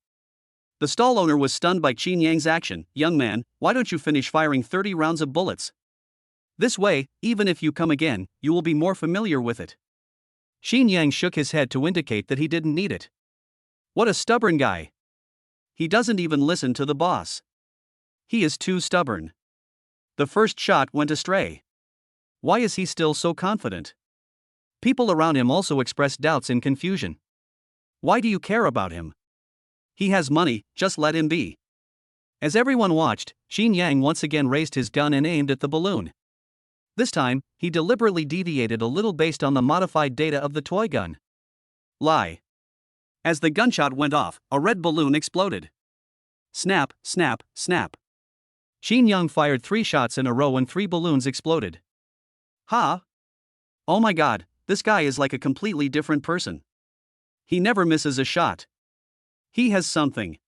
Speaker 2: The stall owner was stunned by Xin Yang's action. Young man, why don't you finish firing 30 rounds of bullets? This way, even if you come again, you will be more familiar with it.
Speaker 1: Xin Yang shook his head to indicate that he didn't need it.
Speaker 2: What a stubborn guy. He doesn't even listen to the boss. He is too stubborn. The first shot went astray. Why is he still so confident?
Speaker 1: People around him also expressed doubts and confusion.
Speaker 2: Why do you care about him? He has money, just let him be.
Speaker 1: As everyone watched, Xin Yang once again raised his gun and aimed at the balloon. This time, he deliberately deviated a little based on the modified data of the toy gun.
Speaker 2: Lie. As the gunshot went off, a red balloon exploded. Snap, snap, snap.
Speaker 1: Xin Yang fired 3 shots in a row and 3 balloons exploded.
Speaker 2: Ha! Oh my god, this guy is like a completely different person. He never misses a shot. He has something.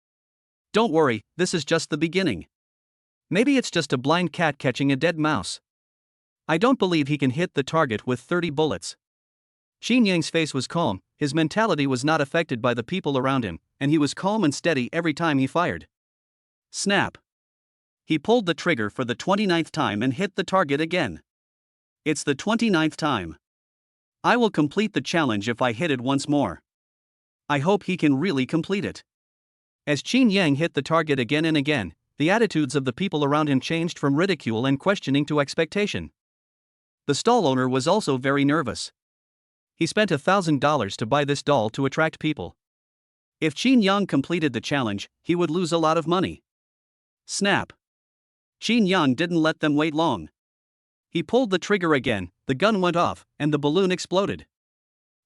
Speaker 2: Don't worry, this is just the beginning.
Speaker 1: Maybe it's just a blind cat catching a dead mouse. I don't believe he can hit the target with 30 bullets. Xin Yang's face was calm, his mentality was not affected by the people around him, and he was calm and steady every time he fired.
Speaker 2: Snap. He pulled the trigger for the 29th time and hit the target again. It's the 29th time. I will complete the challenge if I hit it once more. I hope he can really complete it.
Speaker 1: As Xin Yang hit the target again and again, the attitudes of the people around him changed from ridicule and questioning to expectation. The stall owner was also very nervous. He spent $1,000 to buy this doll to attract people.
Speaker 2: If Xin Yang completed the challenge, he would lose a lot of money. Snap. Xin Yang didn't let them wait long. He pulled the trigger again, the gun went off, and the balloon exploded.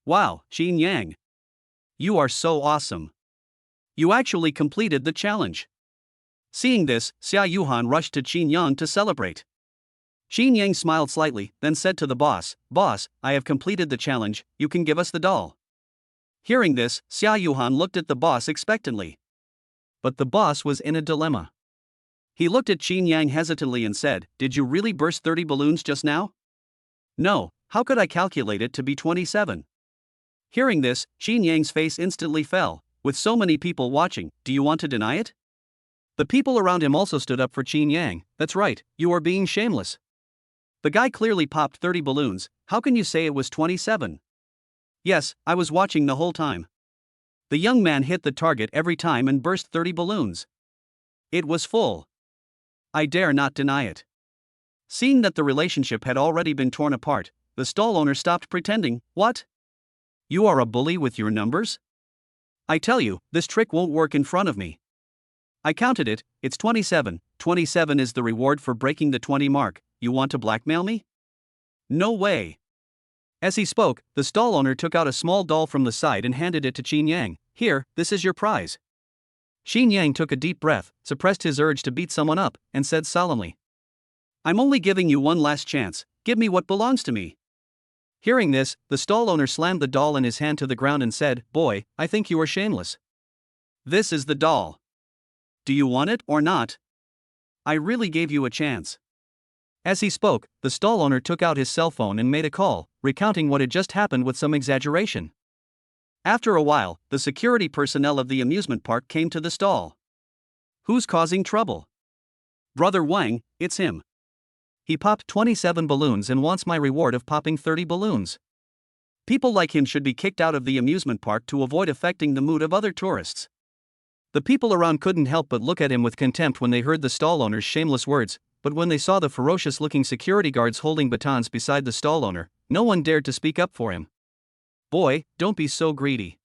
Speaker 2: Wow, Xin Yang. You are so awesome. You actually completed the challenge. Seeing this, Zhao Yuhang rushed to Xin Yang to celebrate. Xin Yang smiled slightly, then said to the boss, "Boss, I have completed the challenge, you can give us the doll." Hearing this, Zhao Yuhang looked at the boss expectantly.
Speaker 1: But the boss was in a dilemma.
Speaker 2: He looked at Xin Yang hesitantly and said, "Did you really burst 30 balloons just now?" "No, how could I calculate it to be 27? Hearing this, Xin Yang's face instantly fell. With so many people watching, do you want to deny it?
Speaker 1: The people around him also stood up for Xin Yang. "That's right, you are being shameless.
Speaker 2: The guy clearly popped 30 balloons, how can you say it was 27? "Yes, I was watching the whole time. The young man hit the target every time and burst 30 balloons. It was full. I dare not deny it." Seeing that the relationship had already been torn apart, the stall owner stopped pretending. "What? You are a bully with your numbers? I tell you, this trick won't work in front of me. I counted it, it's 27. 27 is the reward for breaking the 20 mark. You want to blackmail me? No way."
Speaker 1: As he spoke, the stall owner took out a small doll from the side and handed it to Xin Yang. "Here, this is your prize." Xin Yang took a deep breath, suppressed his urge to beat someone up, and said solemnly,
Speaker 2: "I'm only giving you one last chance, give me what belongs to me."
Speaker 1: Hearing this, the stall owner slammed the doll in his hand to the ground and said, "Boy, I think you are shameless.
Speaker 2: This is the doll. Do you want it or not? I really gave you a chance."
Speaker 1: As he spoke, the stall owner took out his cell phone and made a call, recounting what had just happened with some exaggeration.
Speaker 2: After a while, the security personnel of the amusement park came to the stall. "Who's causing trouble?" "Brother Wang, it's him. He popped 27 balloons and wants my reward of popping 30 balloons." People like him should be kicked out of the amusement park to avoid affecting the mood of other tourists. The people around couldn't help but look at him with contempt when they heard the stall owner's shameless words, but when they saw the ferocious-looking security guards holding batons beside the stall owner, no one dared to speak up for him. Boy, don't be so greedy.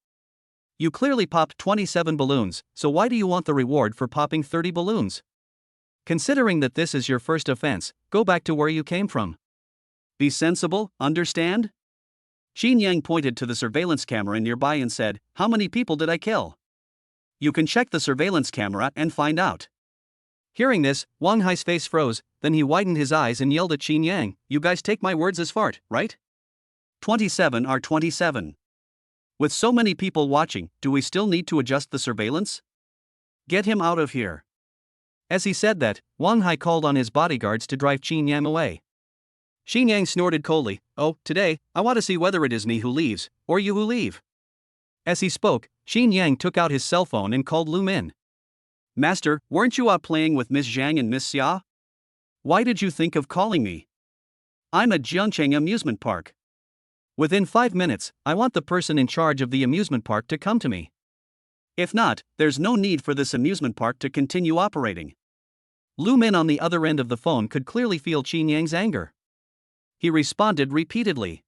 Speaker 2: You clearly popped 27 balloons, so why do you want the reward for popping 30 balloons? Considering that this is your first offense, go back to where you came from. Be sensible, understand? Qin Yang pointed to the surveillance camera nearby and said, "How many people did I kill?" You can check the surveillance camera and find out. Hearing this, Wang Hai's face froze, then he widened his eyes and yelled at Qin Yang, "You guys take my words as fart, right? 27 are 27. With so many people watching, do we still need to adjust the surveillance? Get him out of here." As he said that, Wang Hai called on his bodyguards to drive Qin Yang away. Qin Yang snorted coldly, "Oh, today, I want to see whether it is me who leaves, or you who leave." As he spoke, Qin Yang took out his cell phone and called Lu Min. "Master, weren't you out playing with Miss Zhang and Miss Xia? Why did you think of calling me? I'm at Jiangcheng Amusement Park. Within 5 minutes, I want the person in charge of the amusement park to come to me. If not, there's no need for this amusement park to continue operating." Lu Min on the other end of the phone could clearly feel Qin Yang's anger. He responded repeatedly.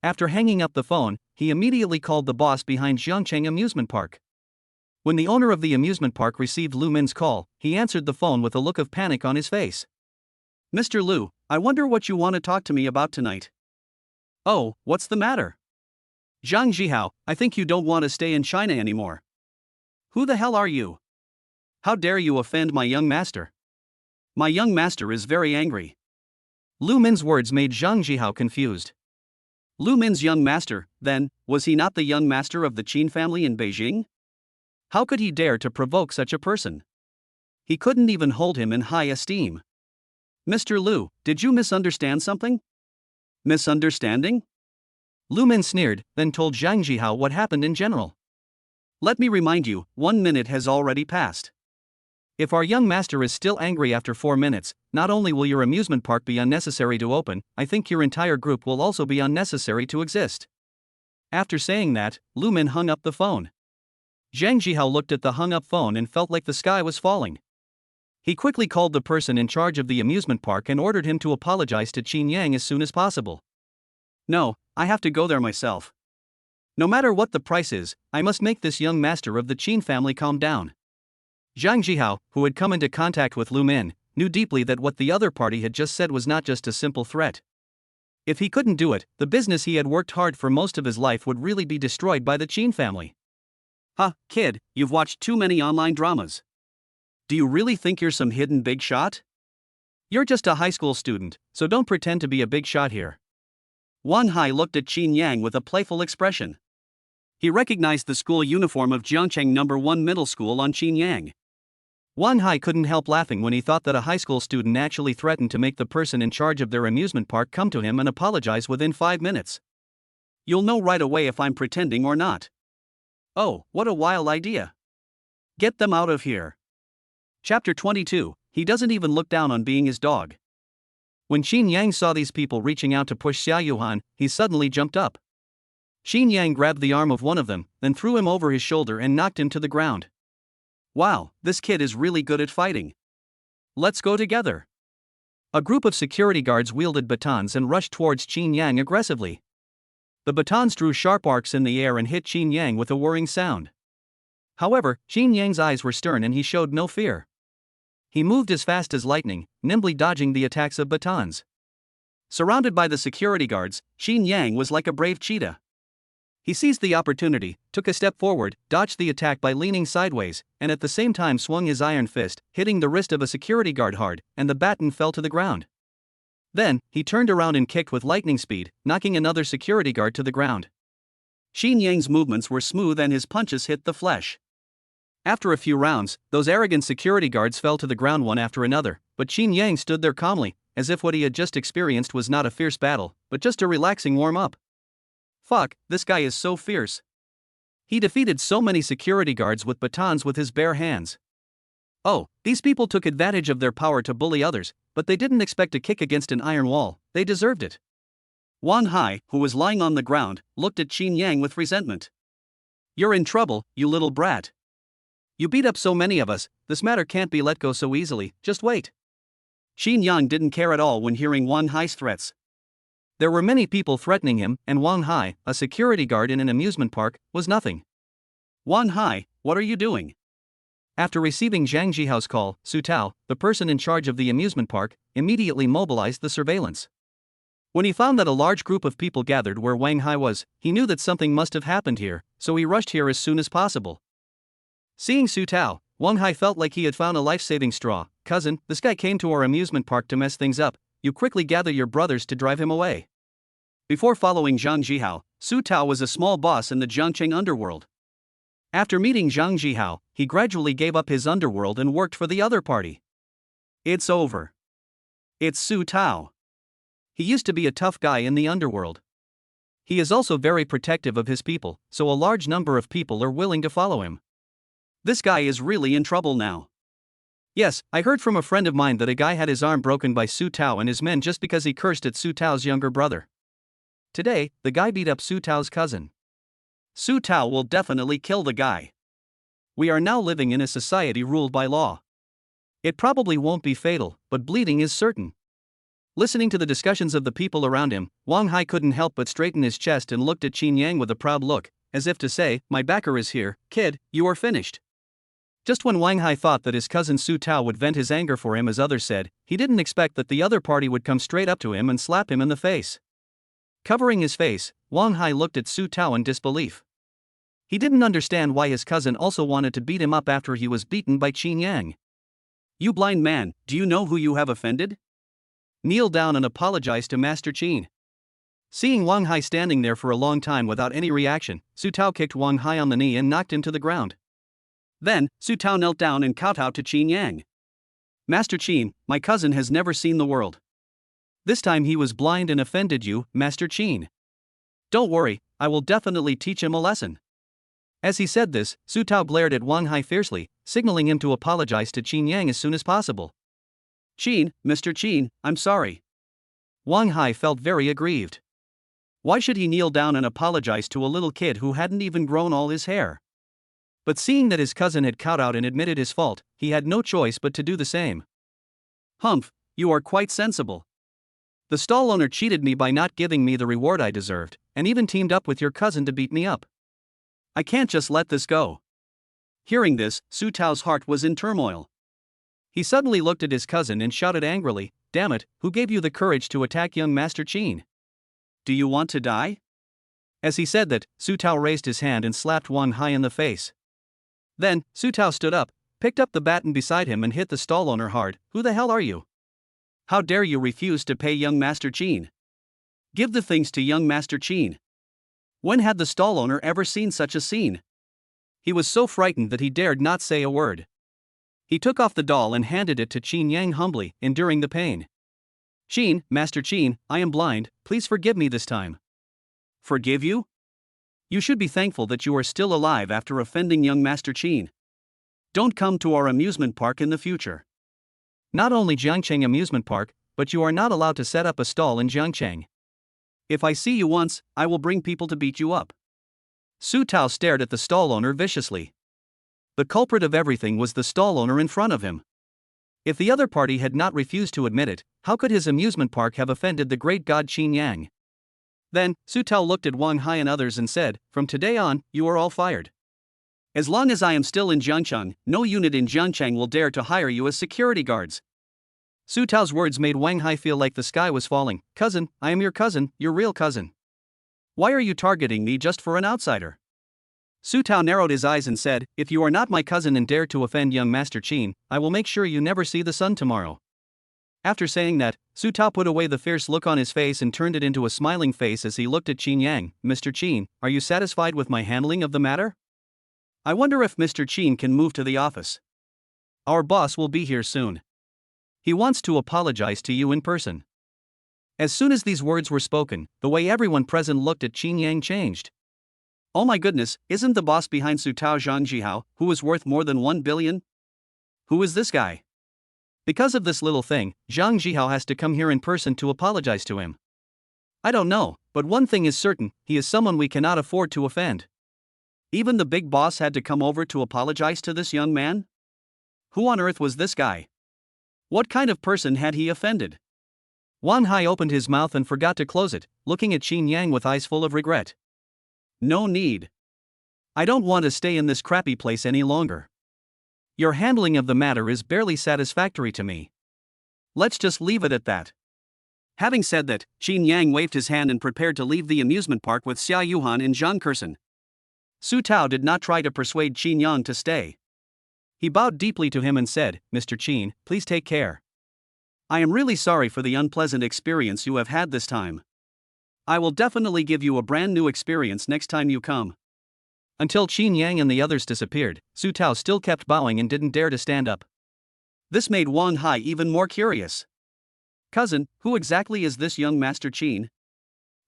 Speaker 2: After hanging up the phone, he immediately called the boss behind Jiangcheng Amusement Park. When the owner of the amusement park received Lu Min's call, he answered the phone with a look of panic on his face. "Mr. Lu, I wonder what you want to talk to me about tonight." "Oh, what's the matter?" "Zhang Zhihao, I think you don't want to stay in China anymore." "Who the hell are you? How dare you offend my young master?" "My young master is very angry." Lu Min's words made Zhang Zhihao confused. Lu Min's young master, then, was he not the young master of the Qin family in Beijing? How could he dare to provoke such a person? He couldn't even hold him in high esteem. "Mr. Lu, did you misunderstand something?" "Misunderstanding?" Lu Min sneered, then told Zhang Zhihao what happened in general. "Let me remind you, 1 minute has already passed. If our young master is still angry after 4 minutes, not only will your amusement park be unnecessary to open, I think your entire group will also be unnecessary to exist." After saying that, Lu Min hung up the phone. Zhang Zhihao looked at the hung-up phone and felt like the sky was falling. He quickly called the person in charge of the amusement park and ordered him to apologize to Qin Yang as soon as possible. "No, I have to go there myself. No matter what the price is, I must make this young master of the Qin family calm down." Zhang Zhihao, who had come into contact with Lu Min, knew deeply that what the other party had just said was not just a simple threat. If he couldn't do it, the business he had worked hard for most of his life would really be destroyed by the Qin family. "Huh, kid, you've watched too many online dramas. Do you really think you're some hidden big shot? You're just a high school student, so don't pretend to be a big shot here." Wang Hai looked at Qin Yang with a playful expression. He recognized the school uniform of Jiangcheng No. 1 Middle School on Qin Yang. Wang Hai couldn't help laughing when he thought that a high school student actually threatened to make the person in charge of their amusement park come to him and apologize within 5 minutes. "You'll know right away if I'm pretending or not." "Oh, what a wild idea. Get them out of here." Chapter 22, he doesn't even look down on being his dog. When Qin Yang saw these people reaching out to push Zhao Yuhang, he suddenly jumped up. Qin Yang grabbed the arm of one of them, then threw him over his shoulder and knocked him to the ground. "Wow, this kid is really good at fighting. Let's go together." A group of security guards wielded batons and rushed towards Qin Yang aggressively. The batons drew sharp arcs in the air and hit Qin Yang with a whirring sound. However, Qin Yang's eyes were stern and he showed no fear. He moved as fast as lightning, nimbly dodging the attacks of batons. Surrounded by the security guards, Qin Yang was like a brave cheetah. He seized the opportunity, took a step forward, dodged the attack by leaning sideways, and at the same time swung his iron fist, hitting the wrist of a security guard hard, and the baton fell to the ground. Then, he turned around and kicked with lightning speed, knocking another security guard to the ground. Qin Yang's movements were smooth and his punches hit the flesh. After a few rounds, those arrogant security guards fell to the ground one after another, but Qin Yang stood there calmly, as if what he had just experienced was not a fierce battle, but just a relaxing warm-up. Fuck, this guy is so fierce. He defeated so many security guards with batons with his bare hands. Oh, these people took advantage of their power to bully others, but they didn't expect to kick against an iron wall, they deserved it. Wang Hai, who was lying on the ground, looked at Qin Yang with resentment. "You're in trouble, you little brat. You beat up so many of us, this matter can't be let go so easily, just wait." Qin Yang didn't care at all when hearing Wang Hai's threats. There were many people threatening him, and Wang Hai, a security guard in an amusement park, was nothing. "Wang Hai, what are you doing?" After receiving Zhang Jihao's call, Su Tao, the person in charge of the amusement park, immediately mobilized the surveillance. When he found that a large group of people gathered where Wang Hai was, he knew that something must have happened here, so he rushed here as soon as possible. Seeing Su Tao, Wang Hai felt like he had found a life-saving straw. "Cousin, this guy came to our amusement park to mess things up. You quickly gather your brothers to drive him away." Before following Zhang Jihao, Su Tao was a small boss in the Jiangcheng Underworld. After meeting Zhang Jihao, he gradually gave up his underworld and worked for the other party. It's over. It's Su Tao. He used to be a tough guy in the underworld. He is also very protective of his people, so a large number of people are willing to follow him. This guy is really in trouble now. Yes, I heard from a friend of mine that a guy had his arm broken by Su Tao and his men just because he cursed at Su Tao's younger brother. Today, the guy beat up Su Tao's cousin. Su Tao will definitely kill the guy. We are now living in a society ruled by law. It probably won't be fatal, but bleeding is certain. Listening to the discussions of the people around him, Wang Hai couldn't help but straighten his chest and looked at Qin Yang with a proud look, as if to say, "My backer is here, kid, you are finished." Just when Wang Hai thought that his cousin Su Tao would vent his anger for him as others said, he didn't expect that the other party would come straight up to him and slap him in the face. Covering his face, Wang Hai looked at Su Tao in disbelief. He didn't understand why his cousin also wanted to beat him up after he was beaten by Qin Yang. "You blind man, do you know who you have offended? Kneel down and apologize to Master Qin." Seeing Wang Hai standing there for a long time without any reaction, Su Tao kicked Wang Hai on the knee and knocked him to the ground. Then, Su Tao knelt down and kowtowed to Qin Yang. "Master Qin, my cousin has never seen the world. This time he was blind and offended you, Master Qin. Don't worry, I will definitely teach him a lesson." As he said this, Su Tao glared at Wang Hai fiercely, signaling him to apologize to Qin Yang as soon as possible. "Qin, Mr. Qin, I'm sorry." Wang Hai felt very aggrieved. Why should he kneel down and apologize to a little kid who hadn't even grown all his hair? But seeing that his cousin had kowtowed and admitted his fault, he had no choice but to do the same. "Humph, you are quite sensible. The stall owner cheated me by not giving me the reward I deserved, and even teamed up with your cousin to beat me up. I can't just let this go." Hearing this, Su Tao's heart was in turmoil. He suddenly looked at his cousin and shouted angrily, "Damn it, who gave you the courage to attack young Master Qin? Do you want to die?" As he said that, Su Tao raised his hand and slapped Wang Hai in the face. Then, Su Tao stood up, picked up the baton beside him and hit the stall owner hard. "Who the hell are you? How dare you refuse to pay young Master Qin? Give the things to young Master Qin." When had the stall owner ever seen such a scene? He was so frightened that he dared not say a word. He took off the doll and handed it to Qin Yang humbly, enduring the pain. "Qin, Master Qin, I am blind, please forgive me this time." "Forgive you? You should be thankful that you are still alive after offending young Master Qin. Don't come to our amusement park in the future. Not only Jiangcheng Amusement Park, but you are not allowed to set up a stall in Jiangcheng. If I see you once, I will bring people to beat you up." Su Tao stared at the stall owner viciously. The culprit of everything was the stall owner in front of him. If the other party had not refused to admit it, how could his amusement park have offended the great god Qin Yang? Then, Su Tao looked at Wang Hai and others and said, "From today on, you are all fired. As long as I am still in Jiangcheng, no unit in Jiangcheng will dare to hire you as security guards." Su Tao's words made Wang Hai feel like the sky was falling. "Cousin, I am your cousin, your real cousin. Why are you targeting me just for an outsider?" Su Tao narrowed his eyes and said, "If you are not my cousin and dare to offend young Master Qin, I will make sure you never see the sun tomorrow." After saying that, Su Tao put away the fierce look on his face and turned it into a smiling face as he looked at Qin Yang. "Mr. Qin, are you satisfied with my handling of the matter? I wonder if Mr. Qin can move to the office. Our boss will be here soon. He wants to apologize to you in person." As soon as these words were spoken, the way everyone present looked at Qin Yang changed. "Oh my goodness, isn't the boss behind Su Tao Zhang Jihao, who is worth more than 1 billion? Who is this guy? Because of this little thing, Zhang Jihao has to come here in person to apologize to him. I don't know, but one thing is certain, he is someone we cannot afford to offend. Even the big boss had to come over to apologize to this young man? Who on earth was this guy? What kind of person had he offended? Wang Hai opened his mouth and forgot to close it, looking at Qin Yang with eyes full of regret. No need. I don't want to stay in this crappy place any longer. Your handling of the matter is barely satisfactory to me. Let's just leave it at that. Having said that, Qin Yang waved his hand and prepared to leave the amusement park with Zhao Yuhan and Zhang Kursen. Su Tao did not try to persuade Qin Yang to stay. He bowed deeply to him and said, Mr. Qin, please take care. I am really sorry for the unpleasant experience you have had this time. I will definitely give you a brand new experience next time you come. Until Qin Yang and the others disappeared, Su Tao still kept bowing and didn't dare to stand up. This made Wang Hai even more curious. Cousin, who exactly is this young Master Qin?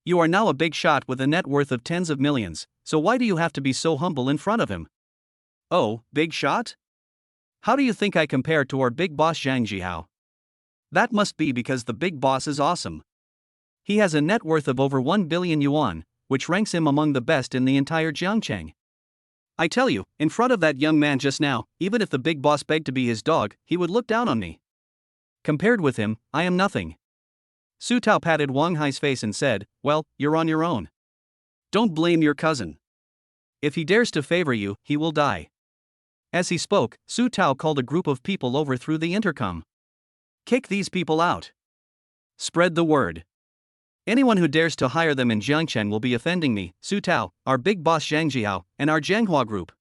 Speaker 2: You are now a big shot with a net worth of tens of millions, so why do you have to be so humble in front of him? Oh, big shot? How do you think I compare to our big boss Zhang Zhihao? That must be because the big boss is awesome. He has a net worth of over 1 billion yuan, which ranks him among the best in the entire Jiangcheng. I tell you, in front of that young man just now, even if the big boss begged to be his dog, he would look down on me. Compared with him, I am nothing. Su Tao patted Wang Hai's face and said, well, you're on your own. Don't blame your cousin. If he dares to favor you, he will die. As he spoke, Su Tao called a group of people over through the intercom. Kick these people out. Spread the word. Anyone who dares to hire them in Jiangchen will be offending me, Su Tao, our big boss Zhang Zhihao, and our Jianghua group.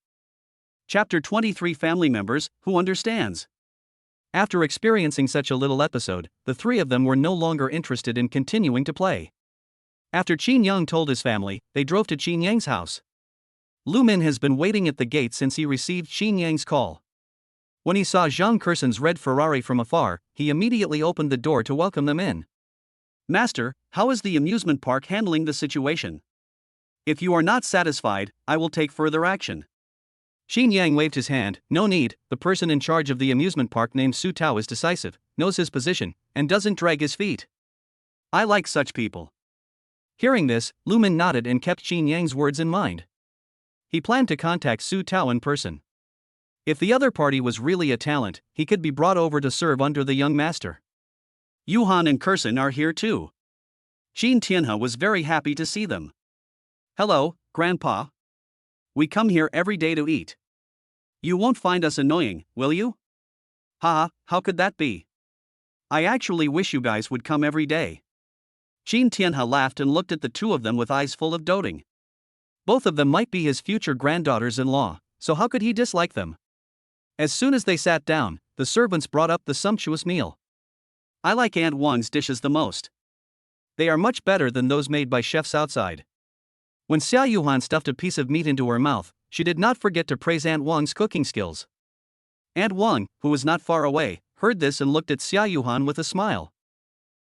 Speaker 2: Chapter 23 Family Members, Who Understands? After experiencing such a little episode, the three of them were no longer interested in continuing to play. After Qin Yang told his family, they drove to Qin Yang's house. Lu Min has been waiting at the gate since he received Qin Yang's call. When he saw Zhang Kursen's red Ferrari from afar, he immediately opened the door to welcome them in. Master, how is the amusement park handling the situation? If you are not satisfied, I will take further action. Qin Yang waved his hand, no need, the person in charge of the amusement park named Su Tao is decisive, knows his position, and doesn't drag his feet. I like such people. Hearing this, Lu Min nodded and kept Qin Yang's words in mind. He planned to contact Su Tao in person. If the other party was really a talent, he could be brought over to serve under the young master. Yuhan and Kursen are here too. Qin Tianhe was very happy to see them. Hello, Grandpa. We come here every day to eat. You won't find us annoying, will you? Haha, how could that be? I actually wish you guys would come every day. Qin Tianhe laughed and looked at the two of them with eyes full of doting. Both of them might be his future granddaughters-in-law, so how could he dislike them? As soon as they sat down, the servants brought up the sumptuous meal. I like Aunt Wang's dishes the most. They are much better than those made by chefs outside. When Zhao Yuhan stuffed a piece of meat into her mouth, she did not forget to praise Aunt Wang's cooking skills. Aunt Wang, who was not far away, heard this and looked at Zhao Yuhan with a smile.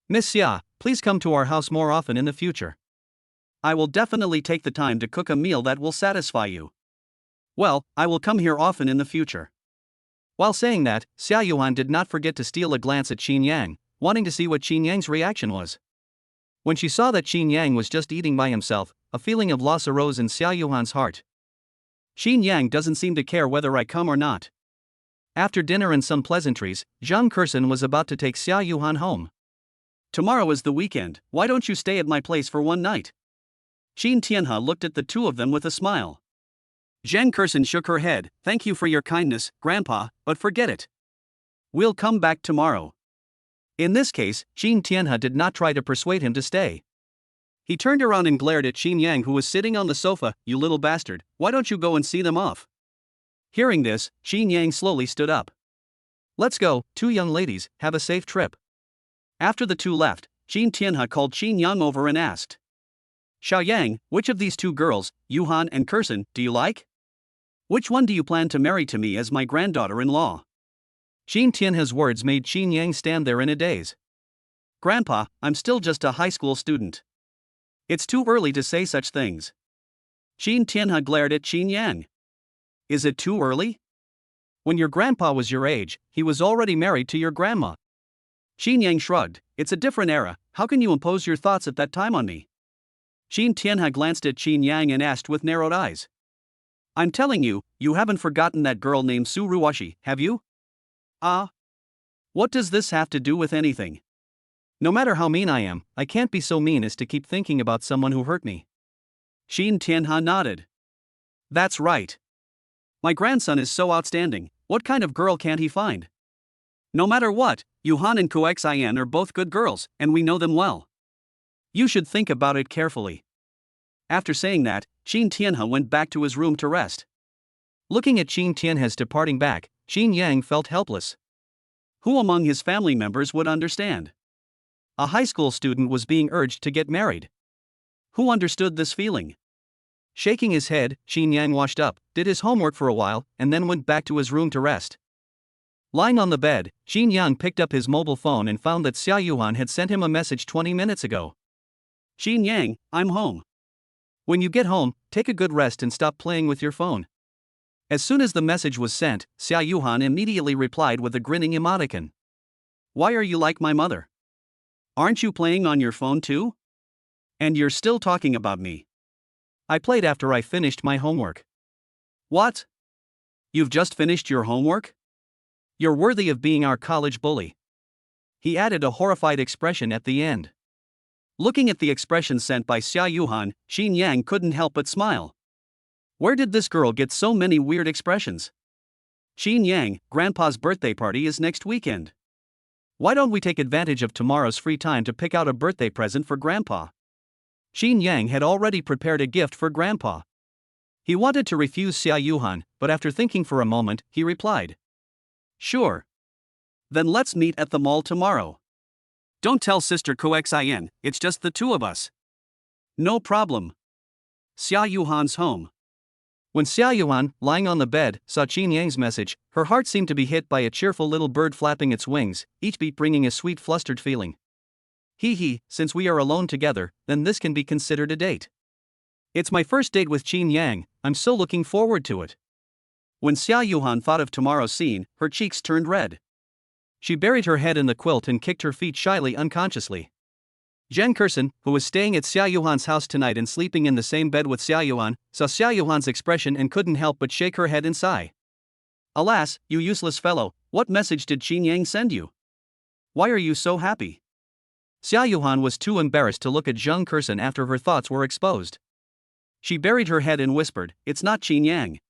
Speaker 2: Miss Xia, please come to our house more often in the future. I will definitely take the time to cook a meal that will satisfy you. Well, I will come here often in the future. While saying that, Zhao Yuhan did not forget to steal a glance at Qin Yang, wanting to see what Qin Yang's reaction was. When she saw that Qin Yang was just eating by himself, a feeling of loss arose in Zhao Yuhan's heart. Qin Yang doesn't seem to care whether I come or not. After dinner and some pleasantries, Zhang Kursen was about to take Zhao Yuhan home. Tomorrow is the weekend, why don't you stay at my place for one night? Qin Tianhe looked at the two of them with a smile. Zhang Kursen shook her head, thank you for your kindness, Grandpa, but forget it. We'll come back tomorrow. In this case, Qin Tianhe did not try to persuade him to stay. He turned around and glared at Qin Yang, who was sitting on the sofa. You little bastard, why don't you go and see them off? Hearing this, Qin Yang slowly stood up. Let's go, two young ladies, have a safe trip. After the two left, Qin Tianhe called Qin Yang over and asked. Xiao Yang, which of these two girls, Yuhan and Kursen, do you like? Which one do you plan to marry to me as my granddaughter-in-law? Qin Tianhe's words made Qin Yang stand there in a daze. Grandpa, I'm still just a high school student. It's too early to say such things. Qin Tianhe glared at Qin Yang. Is it too early? When your grandpa was your age, he was already married to your grandma. Qin Yang shrugged, it's a different era, how can you impose your thoughts at that time on me? Xin Tianhe glanced at Qin Yang and asked with narrowed eyes. I'm telling you, you haven't forgotten that girl named Su Ruoxi, have you? Ah? What does this have to do with anything?
Speaker 1: No matter how mean I am, I can't be so mean as to keep thinking about someone who hurt me.
Speaker 2: Xin Tianhe nodded. That's right. My grandson is so outstanding, what kind of girl can't he find? No matter what, Yuhan and Kuxian are both good girls, and we know them well. You should think about it carefully. After saying that, Xin Tianhe went back to his room to rest.
Speaker 1: Looking at Xin Tianhe's departing back, Xin Yang felt helpless.
Speaker 2: Who among his family members would understand?
Speaker 1: A high school student was being urged to get married.
Speaker 2: Who understood this feeling?
Speaker 1: Shaking his head, Xin Yang washed up, did his homework for a while, and then went back to his room to rest. Lying on the bed, Xin Yang picked up his mobile phone and found that Zhao Yuhang had sent him a message 20 minutes ago.
Speaker 2: Xin Yang, I'm home.
Speaker 1: When you get home, take a good rest and stop playing with your phone. As soon as the message was sent, Zhao Yuhang immediately replied with a grinning emoticon.
Speaker 2: Why are you like my mother? Aren't you playing on your phone too? And you're still talking about me.
Speaker 1: I played after I finished my homework.
Speaker 2: What? You've just finished your homework?
Speaker 1: You're worthy of being our college bully. He added a horrified expression at the end.
Speaker 2: Looking at the expression sent by Zhao Yuhang, Xin Yang couldn't help but smile. Where did this girl get so many weird expressions? Xin Yang, Grandpa's birthday party is next weekend.
Speaker 1: Why don't we take advantage of tomorrow's free time to pick out a birthday present for Grandpa? Xin Yang had already prepared a gift for Grandpa. He wanted to refuse Zhao Yuhang, but after thinking for a moment, he replied.
Speaker 2: Sure. Then let's meet at the mall tomorrow. Don't tell Sister Kuxian, it's just the two of us. No problem. Zhao Yuhan's home.
Speaker 1: When Zhao Yuhang, lying on the bed, saw Xin Yang's message, her heart seemed to be hit by a cheerful little bird flapping its wings, each beat bringing a sweet flustered feeling. Hee, since we are alone together, then this can be considered a date. It's my first date with Xin Yang, I'm so looking forward to it.
Speaker 2: When Zhao Yuhang thought of tomorrow's scene, her cheeks turned red.
Speaker 1: She buried her head in the quilt and kicked her feet shyly unconsciously. Zhang Kursen, who was staying at Zhao Yuhan's house tonight and sleeping in the same bed with Zhao Yuhan, saw Zhao Yuhan's expression and couldn't help but shake her head and sigh.
Speaker 2: Alas, you useless fellow, what message did Xin Yang send you? Why are you so happy?
Speaker 1: Zhao Yuhan was too embarrassed to look at Zhang Kursen after her thoughts were exposed.
Speaker 2: She buried her head and whispered, it's not Xin Yang.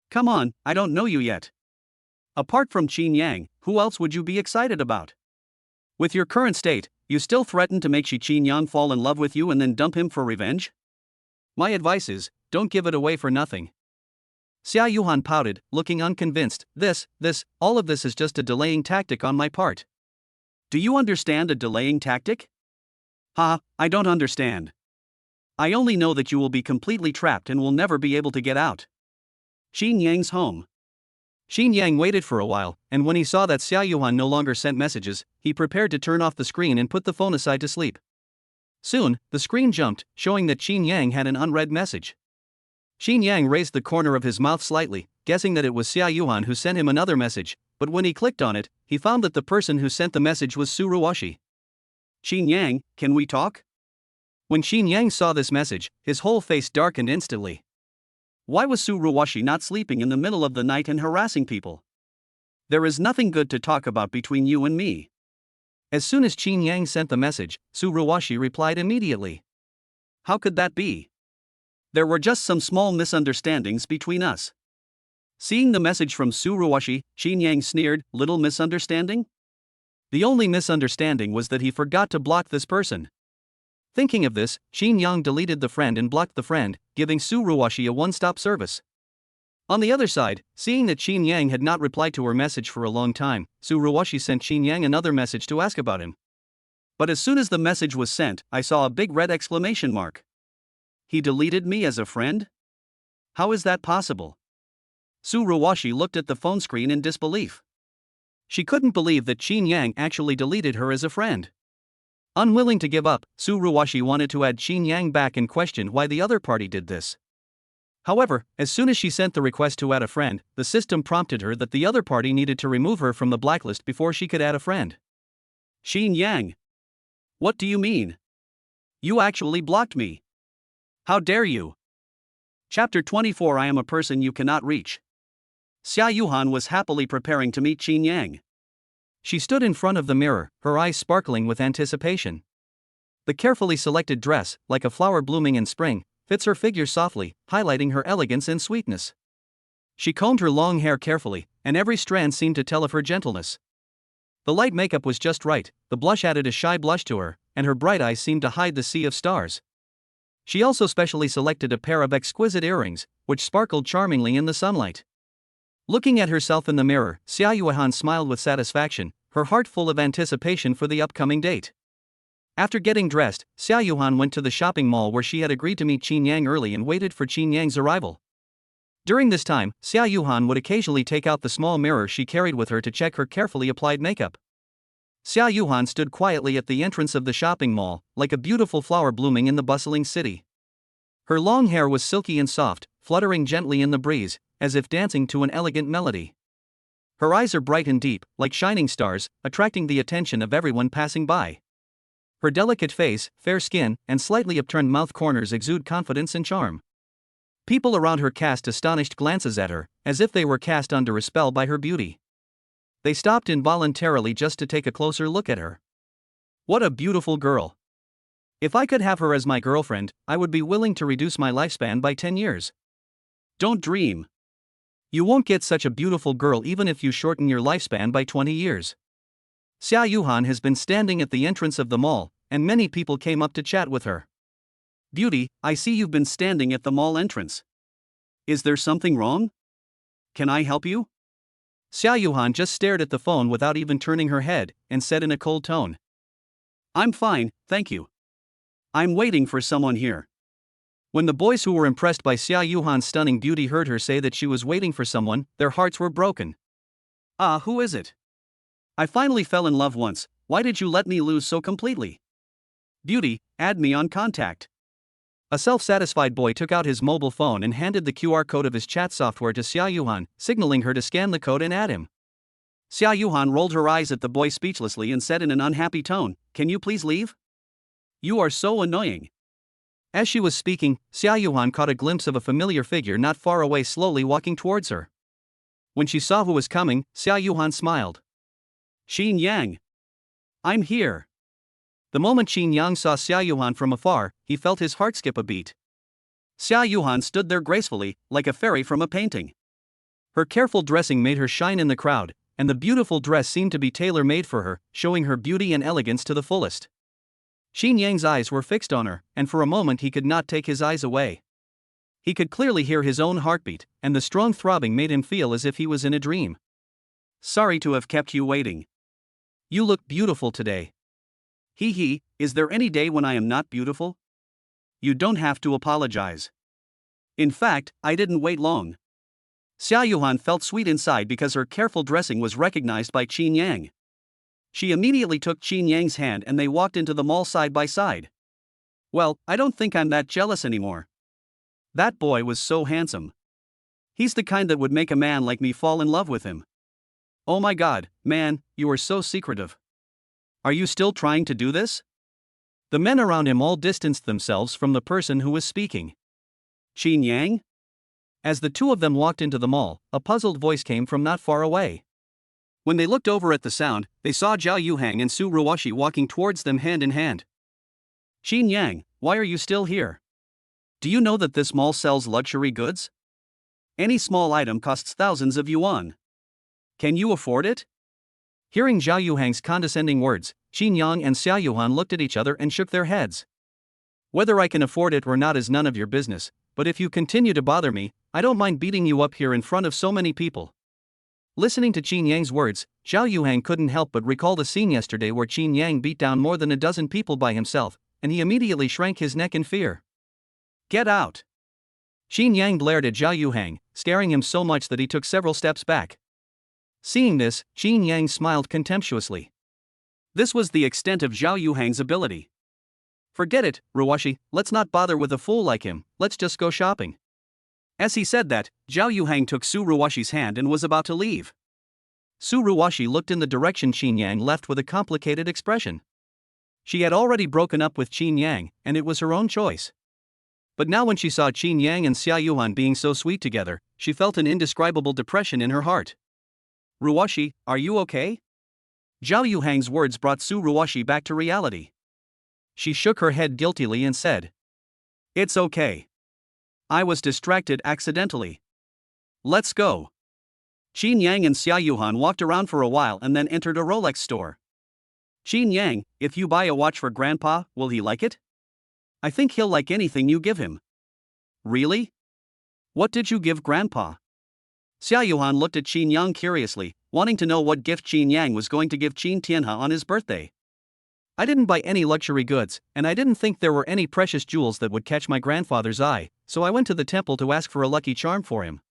Speaker 2: Come on, I don't know you yet. Apart from Xin Yang, who else would you be excited about? With your current state, you still threaten to make Xin Yang fall in love with you and then dump him for revenge?
Speaker 1: My advice is, don't give it away for nothing. Zhao Yuhan pouted, looking unconvinced. All of this is just a delaying tactic on my part.
Speaker 2: Do you understand a delaying tactic? I don't understand. I only know that you will be completely trapped and will never be able to get out. Xin Yang's home.
Speaker 1: Xin Yang waited for a while, and when he saw that Zhao Yuhan no longer sent messages, he prepared to turn off the screen and put the phone aside to sleep. Soon, the screen jumped, showing that Xin Yang had an unread message. Xin Yang raised the corner of his mouth slightly, guessing that it was Zhao Yuhan who sent him another message, but when he clicked on it, he found that the person who sent the message was Su Ruoxi.
Speaker 2: Xin Yang, can we talk?
Speaker 1: When Xin Yang saw this message, his whole face darkened instantly.
Speaker 2: Why was Su Ruoxi not sleeping in the middle of the night and harassing people? There is nothing good to talk about between you and me.
Speaker 1: As soon as Xin Yang sent the message, Su Ruoxi replied immediately.
Speaker 2: How could that be? There were just some small misunderstandings between us. Seeing the message from Su Ruoxi, Xin Yang sneered, little misunderstanding?
Speaker 1: The only misunderstanding was that he forgot to block this person. Thinking of this, Xin Yang deleted the friend and blocked the friend, giving Su Ruoxi a one-stop service. On the other side, seeing that Xin Yang had not replied to her message for a long time, Su Ruoxi sent Xin Yang another message to ask about him.
Speaker 2: But as soon as the message was sent, I saw a big red exclamation mark. He deleted me as a friend? How is that possible? Su Ruoxi looked at the phone screen in disbelief.
Speaker 1: She couldn't believe that Xin Yang actually deleted her as a friend. Unwilling to give up, Su Ruoxi wanted to add Xin Yang back and questioned why the other party did this. However, as soon as she sent the request to add a friend, the system prompted her that the other party needed to remove her from the blacklist before she could add a friend.
Speaker 2: Xin Yang. What do you mean? You actually blocked me. How dare you? Chapter 24 I am a person you cannot reach. Zhao Yuhan was happily preparing to meet Qin Yang.
Speaker 1: She stood in front of the mirror, her eyes sparkling with anticipation. The carefully selected dress, like a flower blooming in spring, fits her figure softly, highlighting her elegance and sweetness. She combed her long hair carefully, and every strand seemed to tell of her gentleness. The light makeup was just right, the blush added a shy blush to her, and her bright eyes seemed to hide the sea of stars. She also specially selected a pair of exquisite earrings, which sparkled charmingly in the sunlight. Looking at herself in the mirror, Zhao Yuhang smiled with satisfaction, her heart full of anticipation for the upcoming date. After getting dressed, Zhao Yuhan went to the shopping mall where she had agreed to meet Qin Yang early and waited for Qin Yang's arrival. During this time, Zhao Yuhan would occasionally take out the small mirror she carried with her to check her carefully applied makeup. Zhao Yuhan stood quietly at the entrance of the shopping mall, like a beautiful flower blooming in the bustling city. Her long hair was silky and soft, fluttering gently in the breeze, as if dancing to an elegant melody. Her eyes are bright and deep, like shining stars, attracting the attention of everyone passing by. Her delicate face, fair skin, and slightly upturned mouth corners exude confidence and charm. People around her cast astonished glances at her, as if they were cast under a spell by her beauty. They stopped involuntarily just to take a closer look at her. What a beautiful girl! If I could have her as my girlfriend, I would be willing to reduce my lifespan by 10 years. Don't dream. You won't get such a beautiful girl even if you shorten your lifespan by 20 years. Zhao Yuhan has been standing at the entrance of the mall, and many people came up to chat with her. Beauty, I see you've been standing at the mall entrance. Is there something wrong? Can I help you? Zhao Yuhan just stared at the phone without even turning her head, and said in a cold tone. I'm fine, thank you. I'm waiting for someone here. When the boys who were impressed by Zhao Yuhan's stunning beauty heard her say that she was waiting for someone, their hearts were broken. Ah, who is it? I finally fell in love once, why did you let me lose so completely? Beauty, add me on contact. A self-satisfied boy took out his mobile phone and handed the QR code of his chat software to Zhao Yuhan, signaling her to scan the code and add him. Zhao Yuhan rolled her eyes at the boy speechlessly and said in an unhappy tone, "Can you please leave? You are so annoying." As she was speaking, Zhao Yuhan caught a glimpse of a familiar figure not far away slowly walking towards her. When she saw who was coming, Zhao Yuhan smiled. Qin Yang. I'm here. The moment Qin Yang saw Zhao Yuhan from afar, he felt his heart skip a beat. Zhao Yuhan stood there gracefully, like a fairy from a painting. Her careful dressing made her shine in the crowd, and the beautiful dress seemed to be tailor-made for her, showing her beauty and elegance to the fullest. Qin Yang's eyes were fixed on her, and for a moment he could not take his eyes away. He could clearly hear his own heartbeat, and the strong throbbing made him feel as if he was in a dream. Sorry to have kept you waiting. You look beautiful today. Hee, is there any day when I am not beautiful? You don't have to apologize. In fact, I didn't wait long. Zhao Yuhan felt sweet inside because her careful dressing was recognized by Qin Yang. She immediately took Qin Yang's hand and they walked into the mall side by side. Well, I don't think I'm that jealous anymore. That boy was so handsome. He's the kind that would make a man like me fall in love with him. Oh my god, man, you are so secretive. Are you still trying to do this? The men around him all distanced themselves from the person who was speaking. Qin Yang? As the two of them walked into the mall, a puzzled voice came from not far away. When they looked over at the sound, they saw Zhao Yuhang and Ruoxi walking towards them hand in hand. Qin Yang, why are you still here? Do you know that this mall sells luxury goods? Any small item costs thousands of yuan. Can you afford it? Hearing Zhao Yuhang's condescending words, Qin Yang and Zhao Yuhan looked at each other and shook their heads. Whether I can afford it or not is none of your business, but if you continue to bother me, I don't mind beating you up here in front of so many people. Listening to Qin Yang's words, Zhao Yuhang couldn't help but recall the scene yesterday where Qin Yang beat down more than a dozen people by himself, and he immediately shrank his neck in fear. Get out! Qin Yang glared at Zhao Yuhang, scaring him so much that he took several steps back. Seeing this, Qin Yang smiled contemptuously. This was the extent of Zhao Yuhang's ability. Forget it, Ruoxi, let's not bother with a fool like him, let's just go shopping. As he said that, Zhao Yuhang took Ruoxi's hand and was about to leave. Ruoxi looked in the direction Qin Yang left with a complicated expression. She had already broken up with Qin Yang, and it was her own choice. But now when she saw Qin Yang and Zhao Yuhan being so sweet together, she felt an indescribable depression in her heart. Ruoxi, are you okay? Zhao Yuhang's words brought Su Ruoxi back to reality. She shook her head guiltily and said, "It's okay. I was distracted accidentally. Let's go." Qin Yang and Zhao Yuhan walked around for a while and then entered a Rolex store. "Qin Yang, if you buy a watch for Grandpa, will he like it? I think he'll like anything you give him." "Really? What did you give Grandpa?" Zhao Yuhan looked at Qin Yang curiously, wanting to know what gift Qin Yang was going to give Qin Tianhe on his birthday. "I didn't buy any luxury goods, and I didn't think there were any precious jewels that would catch my grandfather's eye, so I went to the temple to ask for a lucky charm for him."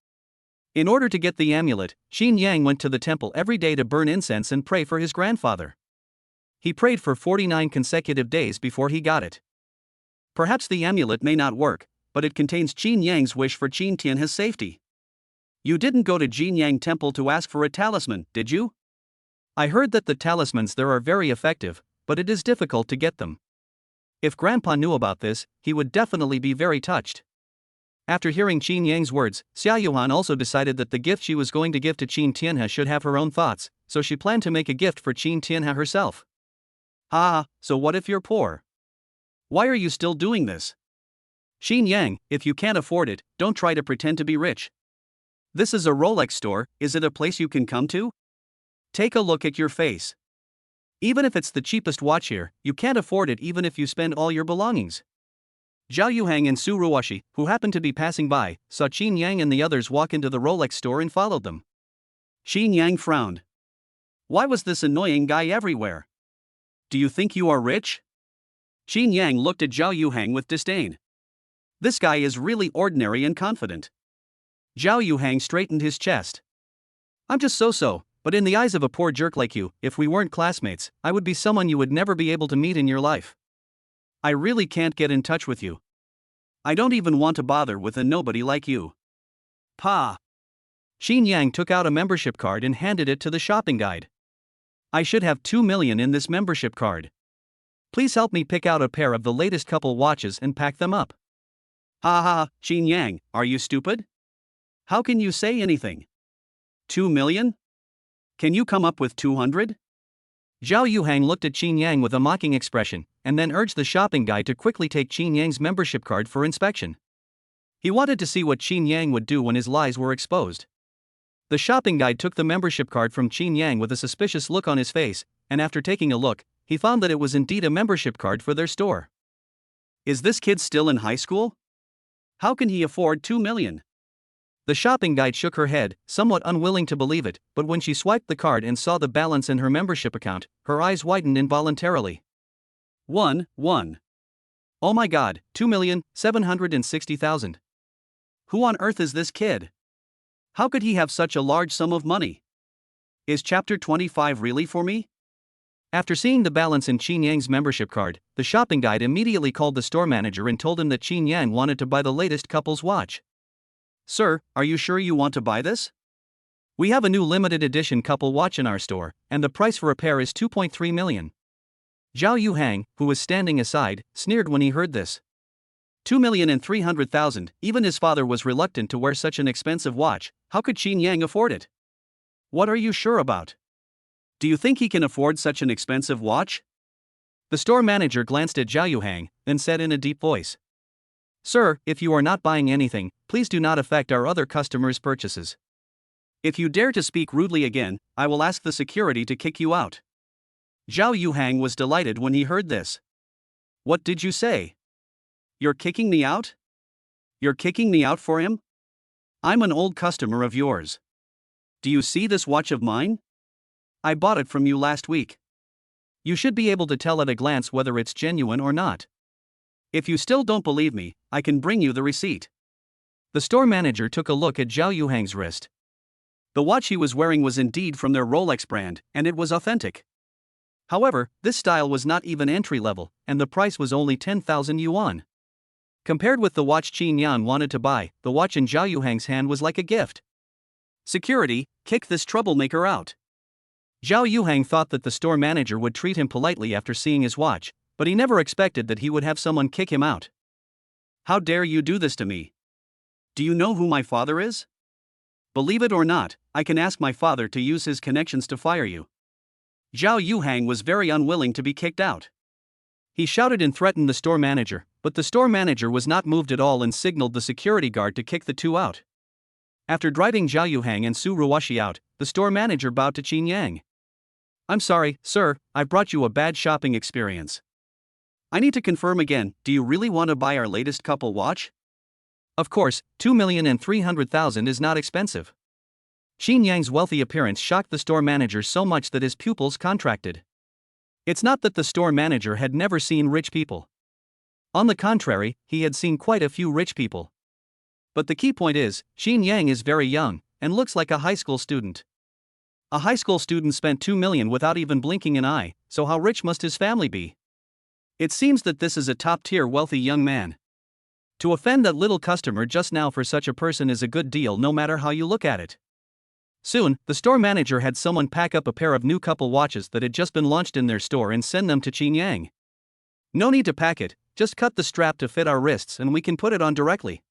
Speaker 1: In order to get the amulet, Qin Yang went to the temple every day to burn incense and pray for his grandfather. He prayed for 49 consecutive days before he got it. Perhaps the amulet may not work, but it contains Qin Yang's wish for Qin Tianhe's safety. "You didn't go to Jin Yang Temple to ask for a talisman, did you? I heard that the talismans there are very effective, but it is difficult to get them." If Grandpa knew about this, he would definitely be very touched. After hearing Qin Yang's words, Zhao Yuhan also decided that the gift she was going to give to Qin Tianhe should have her own thoughts, so she planned to make a gift for Qin Tianhe herself. "Ah, so what if you're poor? Why are you still doing this? Qin Yang, if you can't afford it, don't try to pretend to be rich. This is a Rolex store, is it a place you can come to? Take a look at your face. Even if it's the cheapest watch here, you can't afford it even if you spend all your belongings." Zhao Yuhang and Su Ruoxi, who happened to be passing by, saw Qin Yang and the others walk into the Rolex store and followed them. Qin Yang frowned. Why was this annoying guy everywhere? "Do you think you are rich?" Qin Yang looked at Zhao Yuhang with disdain. "This guy is really ordinary and confident." Zhao Yuhang straightened his chest. "I'm just so-so, but in the eyes of a poor jerk like you, if we weren't classmates, I would be someone you would never be able to meet in your life. I really can't get in touch with you. I don't even want to bother with a nobody like you." Pa! Qin Yang took out a membership card and handed it to the shopping guide. "I should have 2 million in this membership card. Please help me pick out a pair of the latest couple watches and pack them up." "Ha ha, Qin Yang, are you stupid? How can you say anything? 2 million? Can you come up with 200? Zhao Yuhang looked at Qin Yang with a mocking expression, and then urged the shopping guide to quickly take Qin Yang's membership card for inspection. He wanted to see what Qin Yang would do when his lies were exposed. The shopping guide took the membership card from Qin Yang with a suspicious look on his face, and after taking a look, he found that it was indeed a membership card for their store. Is this kid still in high school? How can he afford 2 million? The shopping guide shook her head, somewhat unwilling to believe it, but when she swiped the card and saw the balance in her membership account, her eyes widened involuntarily. 1. Oh my god, 2,760,000. Who on earth is this kid? How could he have such a large sum of money? Is chapter 25 really for me? After seeing the balance in Qin Yang's membership card, the shopping guide immediately called the store manager and told him that Qin Yang wanted to buy the latest couple's watch. "Sir, are you sure you want to buy this? We have a new limited edition couple watch in our store, and the price for a pair is 2.3 million. Zhao Yuhang, who was standing aside, sneered when he heard this. 2,300,000, even his father was reluctant to wear such an expensive watch. How could Qin Yang afford it? What are you sure about? Do you think he can afford such an expensive watch? The store manager glanced at Zhao Yuhang, then said in a deep voice, "Sir, if you are not buying anything, please do not affect our other customers' purchases. If you dare to speak rudely again, I will ask the security to kick you out." Zhao Yuhang was delighted when he heard this. "What did you say? You're kicking me out? You're kicking me out for him? I'm an old customer of yours. Do you see this watch of mine? I bought it from you last week. You should be able to tell at a glance whether it's genuine or not. If you still don't believe me, I can bring you the receipt." The store manager took a look at Zhao Yuhang's wrist. The watch he was wearing was indeed from their Rolex brand, and it was authentic. However, this style was not even entry level, and the price was only 10,000 yuan. Compared with the watch Qin Yang wanted to buy, the watch in Zhao Yuhang's hand was like a gift. "Security, kick this troublemaker out." Zhao Yuhang thought that the store manager would treat him politely after seeing his watch,
Speaker 2: But he never expected that he would have someone kick him out. How dare you do this to me? Do you know who my father is? Believe it or not, I can ask my father to use his connections to fire you. Zhao Yuhang was very unwilling to be kicked out. He shouted and threatened the store manager, but the store manager was not moved at all and signaled the security guard to kick the two out. After driving Zhao Yuhang and Su Ruoxi out, the store manager bowed to Qin Yang. I'm sorry, sir, I brought you a bad shopping experience. I need to confirm again, do you really want to buy our latest couple watch? Of course, 2,300,000 is not expensive. Qin Yang's wealthy appearance shocked the store manager so much that his pupils contracted. It's not that the store manager had never seen rich people. On the contrary, he had seen quite a few rich people. But the key point is, Qin Yang is very young, and looks like a high school student. A high school student spent 2 million without even blinking an eye, so how rich must his family be? It seems that this is a top-tier wealthy young man. To offend that little customer just now for such a person is a good deal no matter how you look at it. Soon, the store manager had someone pack up a pair of new couple watches that had just been launched in their store and send them to Qin Yang. No need to pack it, just cut the strap to fit our wrists and we can put it on directly.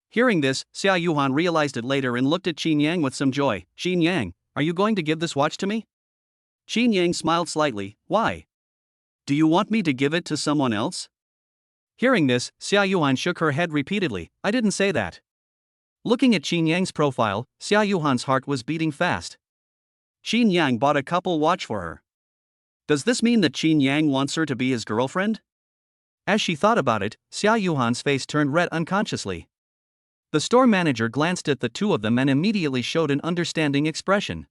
Speaker 2: Hearing this, Zhao Yuhang realized it later and looked at Qin Yang with some joy. Qin Yang, are you going to give this watch to me? Qin Yang smiled slightly. Why? Do you want me to give it to someone else? Hearing this, Zhao Yuhang shook her head repeatedly. I didn't say that. Looking at Qin Yang's profile, Zhao Yuhan's heart was beating fast. Qin Yang bought a couple watch for her. Does this mean that Qin Yang wants her to be his girlfriend? As she thought about it, Zhao Yuhan's face turned red unconsciously. The store manager glanced at the two of them and immediately showed an understanding expression.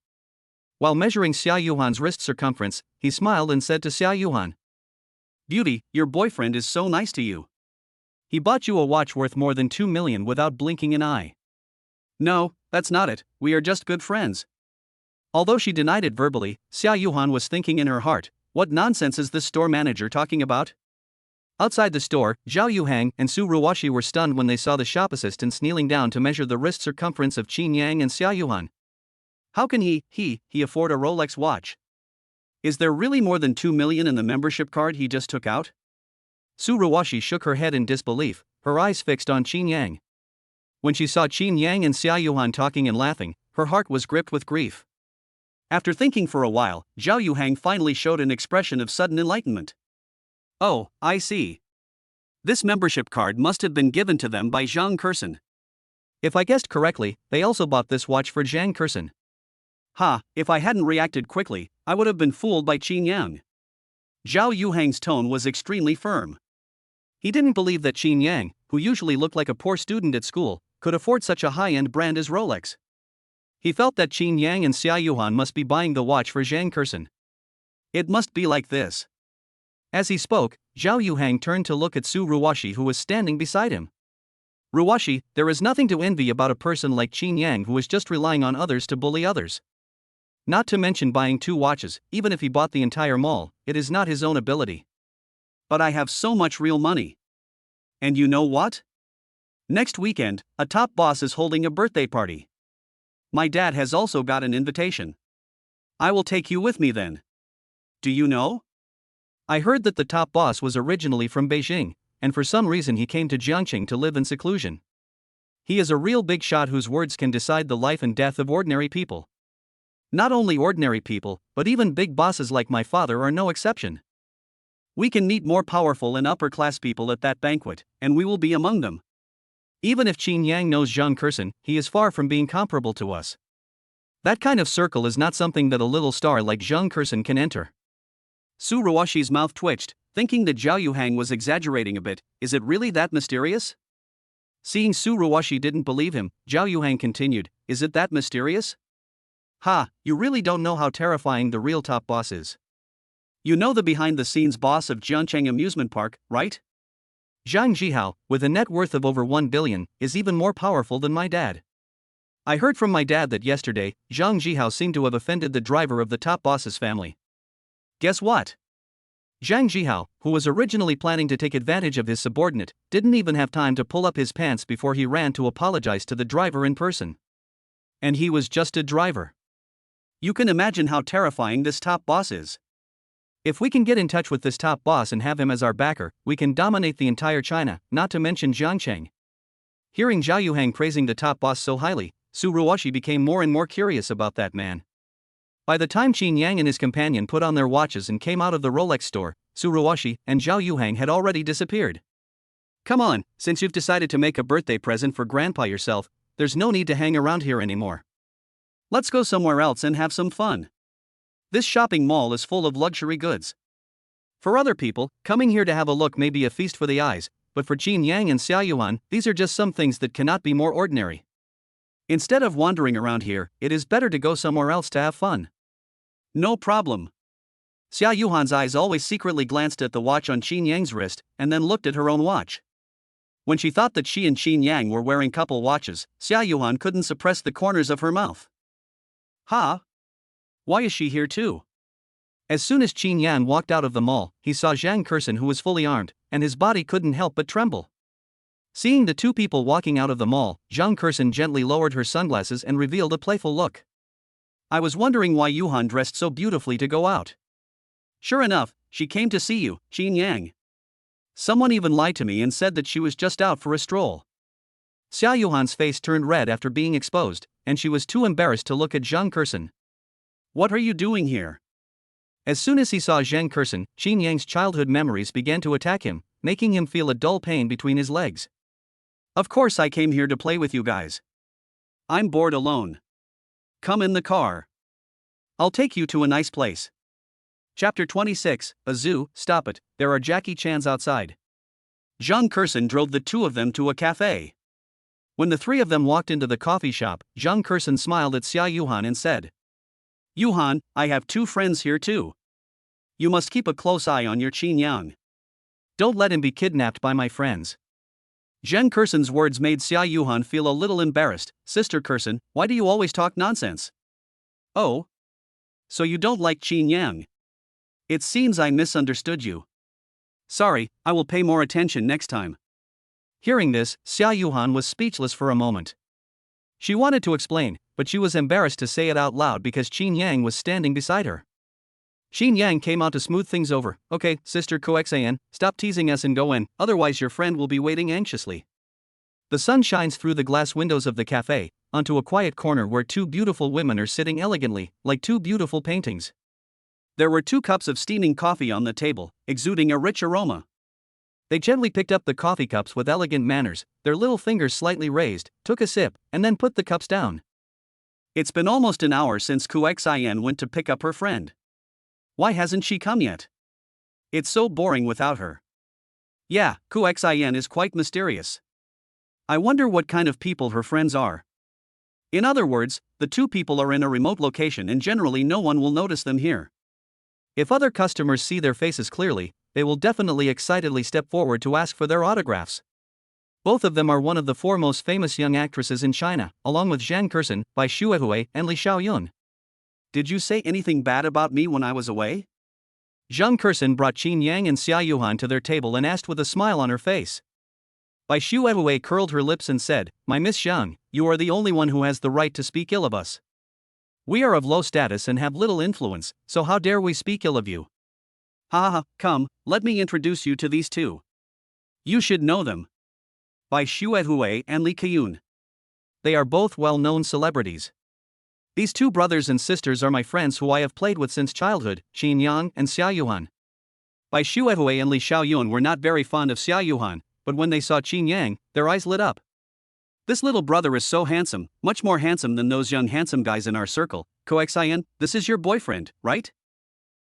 Speaker 2: While measuring Zhao Yuhan's wrist circumference, he smiled and said to Zhao Yuhan, Beauty, your boyfriend is so nice to you. He bought you a watch worth more than 2 million without blinking an eye. No, that's not it, we are just good friends. Although she denied it verbally, Zhao Yuhan was thinking in her heart, what nonsense is this store manager talking about? Outside the store, Zhao Yuhang and Su Ruoxi were stunned when they saw the shop assistants kneeling down to measure the wrist circumference of Qin Yang and Zhao Yuhan. How can he afford a Rolex watch? Is there really more than 2 million in the membership card he just took out? Su Ruoxi shook her head in disbelief, her eyes fixed on Qin Yang. When she saw Qin Yang and Zhao Yuhan talking and laughing, her heart was gripped with grief. After thinking for a while, Zhao Yuhang finally showed an expression of sudden enlightenment. Oh, I see. This membership card must have been given to them by Zhang Kursen. If I guessed correctly, they also bought this watch for Zhang Kursen. If I hadn't reacted quickly, I would have been fooled by Qin Yang. Zhao Yuhang's tone was extremely firm. He didn't believe that Qin Yang, who usually looked like a poor student at school, could afford such a high-end brand as Rolex. He felt that Qin Yang and Zhao Yuhan must be buying the watch for Zhang Kursen. It must be like this. As he spoke, Zhao Yuhang turned to look at Su Ruoxi who was standing beside him. Ruoxi, there is nothing to envy about a person like Qin Yang who is just relying on others to bully others. Not to mention buying 2 watches, even if he bought the entire mall, it is not his own ability. But I have so much real money. And you know what? Next weekend, a top boss is holding a birthday party. My dad has also got an invitation. I will take you with me then. Do you know? I heard that the top boss was originally from Beijing, and for some reason he came to Jiangqing to live in seclusion. He is a real big shot whose words can decide the life and death of ordinary people. Not only ordinary people, but even big bosses like my father are no exception. We can meet more powerful and upper-class people at that banquet, and we will be among them. Even if Qin Yang knows Zhang Kursen, he is far from being comparable to us. That kind of circle is not something that a little star like Zhang Kursen can enter. Su Ruoxi's mouth twitched, thinking that Zhao Yuhang was exaggerating a bit. Is it really that mysterious? Seeing Su Ruoxi didn't believe him, Zhao Yuhang continued, is it that mysterious? You really don't know how terrifying the real top boss is. You know the behind-the-scenes boss of Jiangcheng Amusement Park, right? Zhang Zhihao, with a net worth of over 1 billion, is even more powerful than my dad. I heard from my dad that yesterday, Zhang Zhihao seemed to have offended the driver of the top boss's family. Guess what? Zhang Zhihao, who was originally planning to take advantage of his subordinate, didn't even have time to pull up his pants before he ran to apologize to the driver in person. And he was just a driver. You can imagine how terrifying this top boss is.
Speaker 1: If we can get in touch with this top boss and have him as our backer, we can dominate the entire China, not to mention Jiangcheng. Hearing Zhao Yuhang praising the top boss so highly, Su Ruoxi became more and more curious about that man. By the time Qin Yang and his companion put on their watches and came out of the Rolex store, Su Ruoxi and Zhao Yuhang had already disappeared. Come on, since you've decided to make a birthday present for Grandpa yourself, there's no need to hang around here anymore. Let's go somewhere else and have some fun. This shopping mall is full of luxury goods. For other people, coming here to have a look may be a feast for the eyes, but for Qin Yang and Zhao Yuhan, these are just some things that cannot be more ordinary. Instead of wandering around here, it is better to go somewhere else to have fun. No problem. Zhao Yuhan's eyes always secretly glanced at the watch on Qin Yang's wrist, and then looked at her own watch. When she thought that she and Qin Yang were wearing couple watches, Zhao Yuhan couldn't suppress the corners of her mouth. Ha! Why is she here too? As soon as Qin Yang walked out of the mall, he saw Zhang Kurson, who was fully armed, and his body couldn't help but tremble. Seeing the two people walking out of the mall, Zhang Kurson gently lowered her sunglasses and revealed a playful look. I was wondering why Yuhan dressed so beautifully to go out. Sure enough, she came to see you, Qin Yang. Someone even lied to me and said that she was just out for a stroll. Zhao Yuhan's face turned red after being exposed, and she was too embarrassed to look at Zhang Kurson. What are you doing here? As soon as he saw Zhang Kurson, Qin Yang's childhood memories began to attack him, making him feel a dull pain between his legs. Of course I came here to play with you guys. I'm bored alone. Come in the car. I'll take you to a nice place. Chapter 26, A Zoo. Stop it, there are Jackie Chans outside. Zhang Kurson drove the two of them to a cafe. When the three of them walked into the coffee shop, Zhang Kurson smiled at Zhao Yuhan and said, Yuhan, I have two friends here too. You must keep a close eye on your Qin Yang. Don't let him be kidnapped by my friends. Zhang Kurson's words made Zhao Yuhan feel a little embarrassed. Sister Kurson, why do you always talk nonsense? Oh? So you don't like Qin Yang? It seems I misunderstood you. Sorry, I will pay more attention next time. Hearing this, Zhao Yuhan was speechless for a moment. She wanted to explain, but she was embarrassed to say it out loud because Qin Yang was standing beside her. Qin Yang came out to smooth things over. Okay, Sister Koxan, stop teasing us and go in, otherwise your friend will be waiting anxiously. The sun shines through the glass windows of the cafe, onto a quiet corner where two beautiful women are sitting elegantly, like two beautiful paintings. There were 2 cups of steaming coffee on the table, exuding a rich aroma. They gently picked up the coffee cups with elegant manners, their little fingers slightly raised, took a sip, and then put the cups down. It's been almost an hour since Koxan went to pick up her friend. Why hasn't she come yet? It's so boring without her. Yeah, Koxan is quite mysterious. I wonder what kind of people her friends are. In other words, the two people are in a remote location and generally no one will notice them here. If other customers see their faces clearly, they will definitely excitedly step forward to ask for their autographs. Both of them are one of the 4 most famous young actresses in China, along with Zhang Kurson, Bai Xuehui, and Li Xiaoyun. Did you say anything bad about me when I was away? Zhang Kurson brought Qin Yang and Zhao Yuhan to their table and asked with a smile on her face. Bai Xuehui curled her lips and said, My Miss Zhang, you are the only one who has the right to speak ill of us. We are of low status and have little influence, so how dare we speak ill of you? Ha ha, come, let me introduce you to these two. You should know them. Bai Xuehui and Li Qiun. They are both well-known celebrities. These 2 brothers and sisters are my friends who I have played with since childhood, Qin Yang and Zhao Yuhan. Bai Xuehui and Li Xiaoyun were not very fond of Zhao Yuhan, but when they saw Qin Yang, their eyes lit up. This little brother is so handsome, much more handsome than those young handsome guys in our circle. Koxan, this is your boyfriend, right?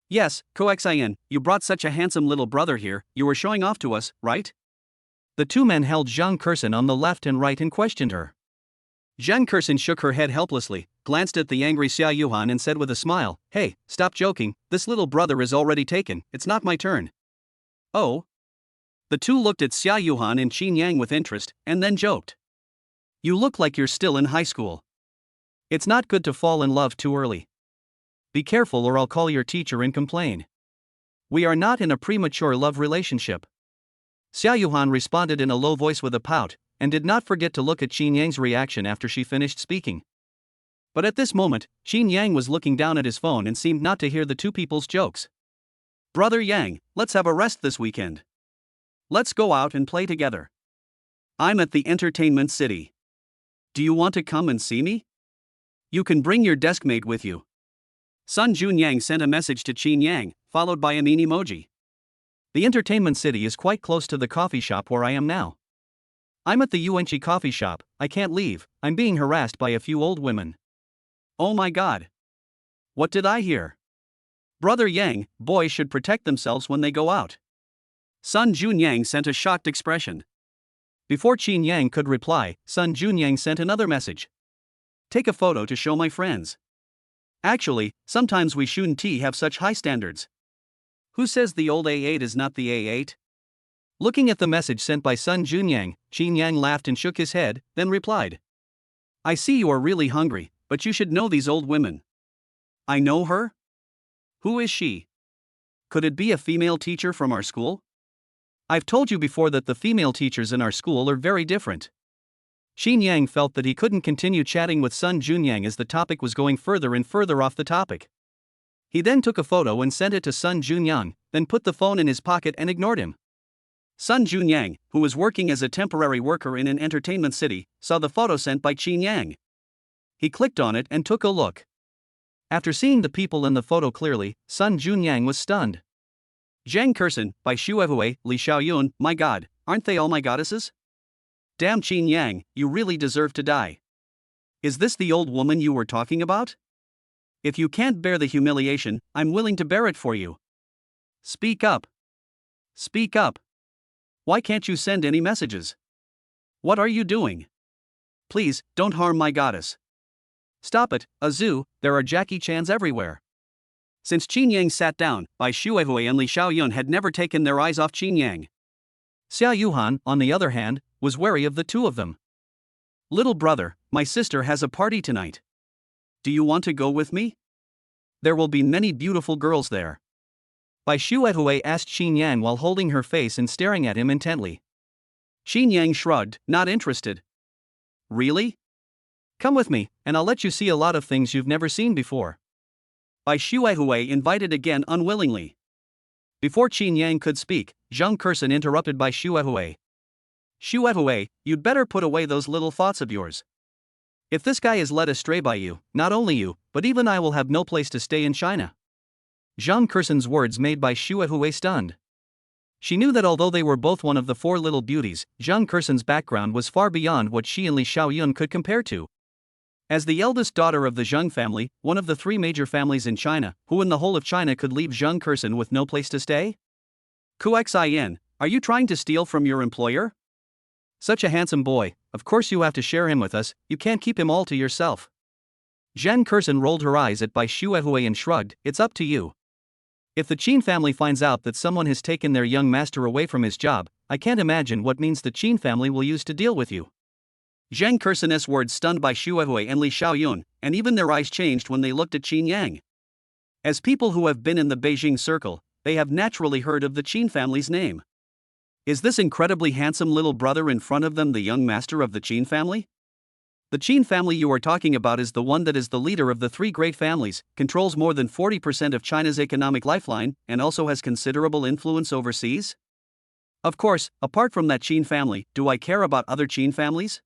Speaker 1: Yes, Koxan, you brought such a handsome little brother here, you were showing off to us, right? The 2 men held Zhang Kurson on the left and right and questioned her. Zhang Kurson shook her head helplessly, glanced at the angry Zhao Yuhan and said with a smile, Hey, stop joking, this little brother is already taken, it's not my turn. Oh? The 2 looked at Zhao Yuhan and Qin Yang with interest, and then joked. You look like you're still in high school. It's not good to fall in love too early. Be careful or I'll call your teacher and complain. We are not in a premature love relationship. Zhao Yuhan responded in a low voice with a pout, and did not forget to look at Qin Yang's reaction after she finished speaking. But at this moment, Qin Yang was looking down at his phone and seemed not to hear the 2 people's jokes.
Speaker 2: Brother Yang, let's have a rest this weekend. Let's go out and play together. I'm at the entertainment city. Do you want to come and see me? You can bring your deskmate with you. Sun Junyang sent a message to Qin Yang, followed by a mean emoji.
Speaker 1: The entertainment city is quite close to the coffee shop where I am now. I'm at the Yuanqi coffee shop, I can't leave, I'm being harassed by a few old women.
Speaker 2: Oh my god. What did I hear? Brother Yang, boys should protect themselves when they go out. Sun Junyang sent a shocked expression.
Speaker 1: Before Qin Yang could reply, Sun Junyang sent another message.
Speaker 2: Take a photo to show my friends. Actually, sometimes we shouldn't have such high standards. Who says the old A8 is not the A8?
Speaker 1: Looking at the message sent by Sun Junyang, Qin Yang laughed and shook his head, then replied.
Speaker 2: I see you are really hungry, but you should know these old women. I know her? Who is she? Could it be a female teacher from our school?
Speaker 1: I've told you before that the female teachers in our school are very different. Qin Yang felt that he couldn't continue chatting with Sun Junyang as the topic was going further and further off the topic. He then took a photo and sent it to Sun Junyang, then put the phone in his pocket and ignored him.
Speaker 2: Sun Junyang, who was working as a temporary worker in an entertainment city, saw the photo sent by Qin Yang. He clicked on it and took a look.
Speaker 1: After seeing the people in the photo clearly, Sun Junyang was stunned.
Speaker 2: Zhang Kurson, by Shuehui, Li Xiaoyun, my god, aren't they all my goddesses? Damn Qin Yang, you really deserve to die. Is this the old woman you were talking about? If you can't bear the humiliation, I'm willing to bear it for you. Speak up. Speak up. Why can't you send any messages? What are you doing? Please, don't harm my goddess.
Speaker 1: Stop it, Azu, there are Jackie Chans everywhere.
Speaker 2: Since Qin Yang sat down, Bai Shuehui and Li Xiaoyun had never taken their eyes off Qin Yang.
Speaker 1: Zhao Yuhang, on the other hand, was wary of the two of them.
Speaker 2: Little brother, my sister has a party tonight. Do you want to go with me? There will be many beautiful girls there.
Speaker 1: Bai Shuehui asked Qin Yang while holding her face and staring at him intently.
Speaker 2: Qin Yang shrugged, not interested. Really?
Speaker 1: Come with me, and I'll let you see a lot of things you've never seen before.
Speaker 2: Bai Shuehui invited again unwillingly.
Speaker 1: Before Qin Yang could speak, Zhang Kurson interrupted Bai Shuehui.
Speaker 2: Shuehui, you'd better put away those little thoughts of yours.
Speaker 1: If this guy is led astray by you, not only you, but even I will have no place to stay in China. Zhang Kurson's words made Bai Shuehui stunned. She knew that although they were both one of the four little beauties, Zhang Kurson's background was far beyond what she and Li Xiaoyun could compare to. As the eldest daughter of the Zheng family, one of the three major families in China, who in the whole of China could leave Zhang Kurson with no place to stay?
Speaker 2: Kuxin, are you trying to steal from your employer?
Speaker 1: Such a handsome boy, of course you have to share him with us, you can't keep him all to yourself. Zhang Kurson rolled her eyes at Bai Shuehui and shrugged, it's up to you. If the Qin family finds out that someone has taken their young master away from his job, I can't imagine what means the Qin family will use to deal with you.
Speaker 2: Zhang Kurson's words stunned Bai Shuehui and Li Xiaoyun, and even their eyes changed when they looked at Qin Yang. As people who have been in the Beijing circle, they have naturally heard of the Qin family's name. Is this incredibly handsome little brother in front of them the young master of the Qin family? The Qin family you are talking about is the one that is the leader of the three great families, controls more than 40% of China's economic lifeline, and also has considerable influence overseas? Of course, apart from that Qin family, do I care about other Qin families?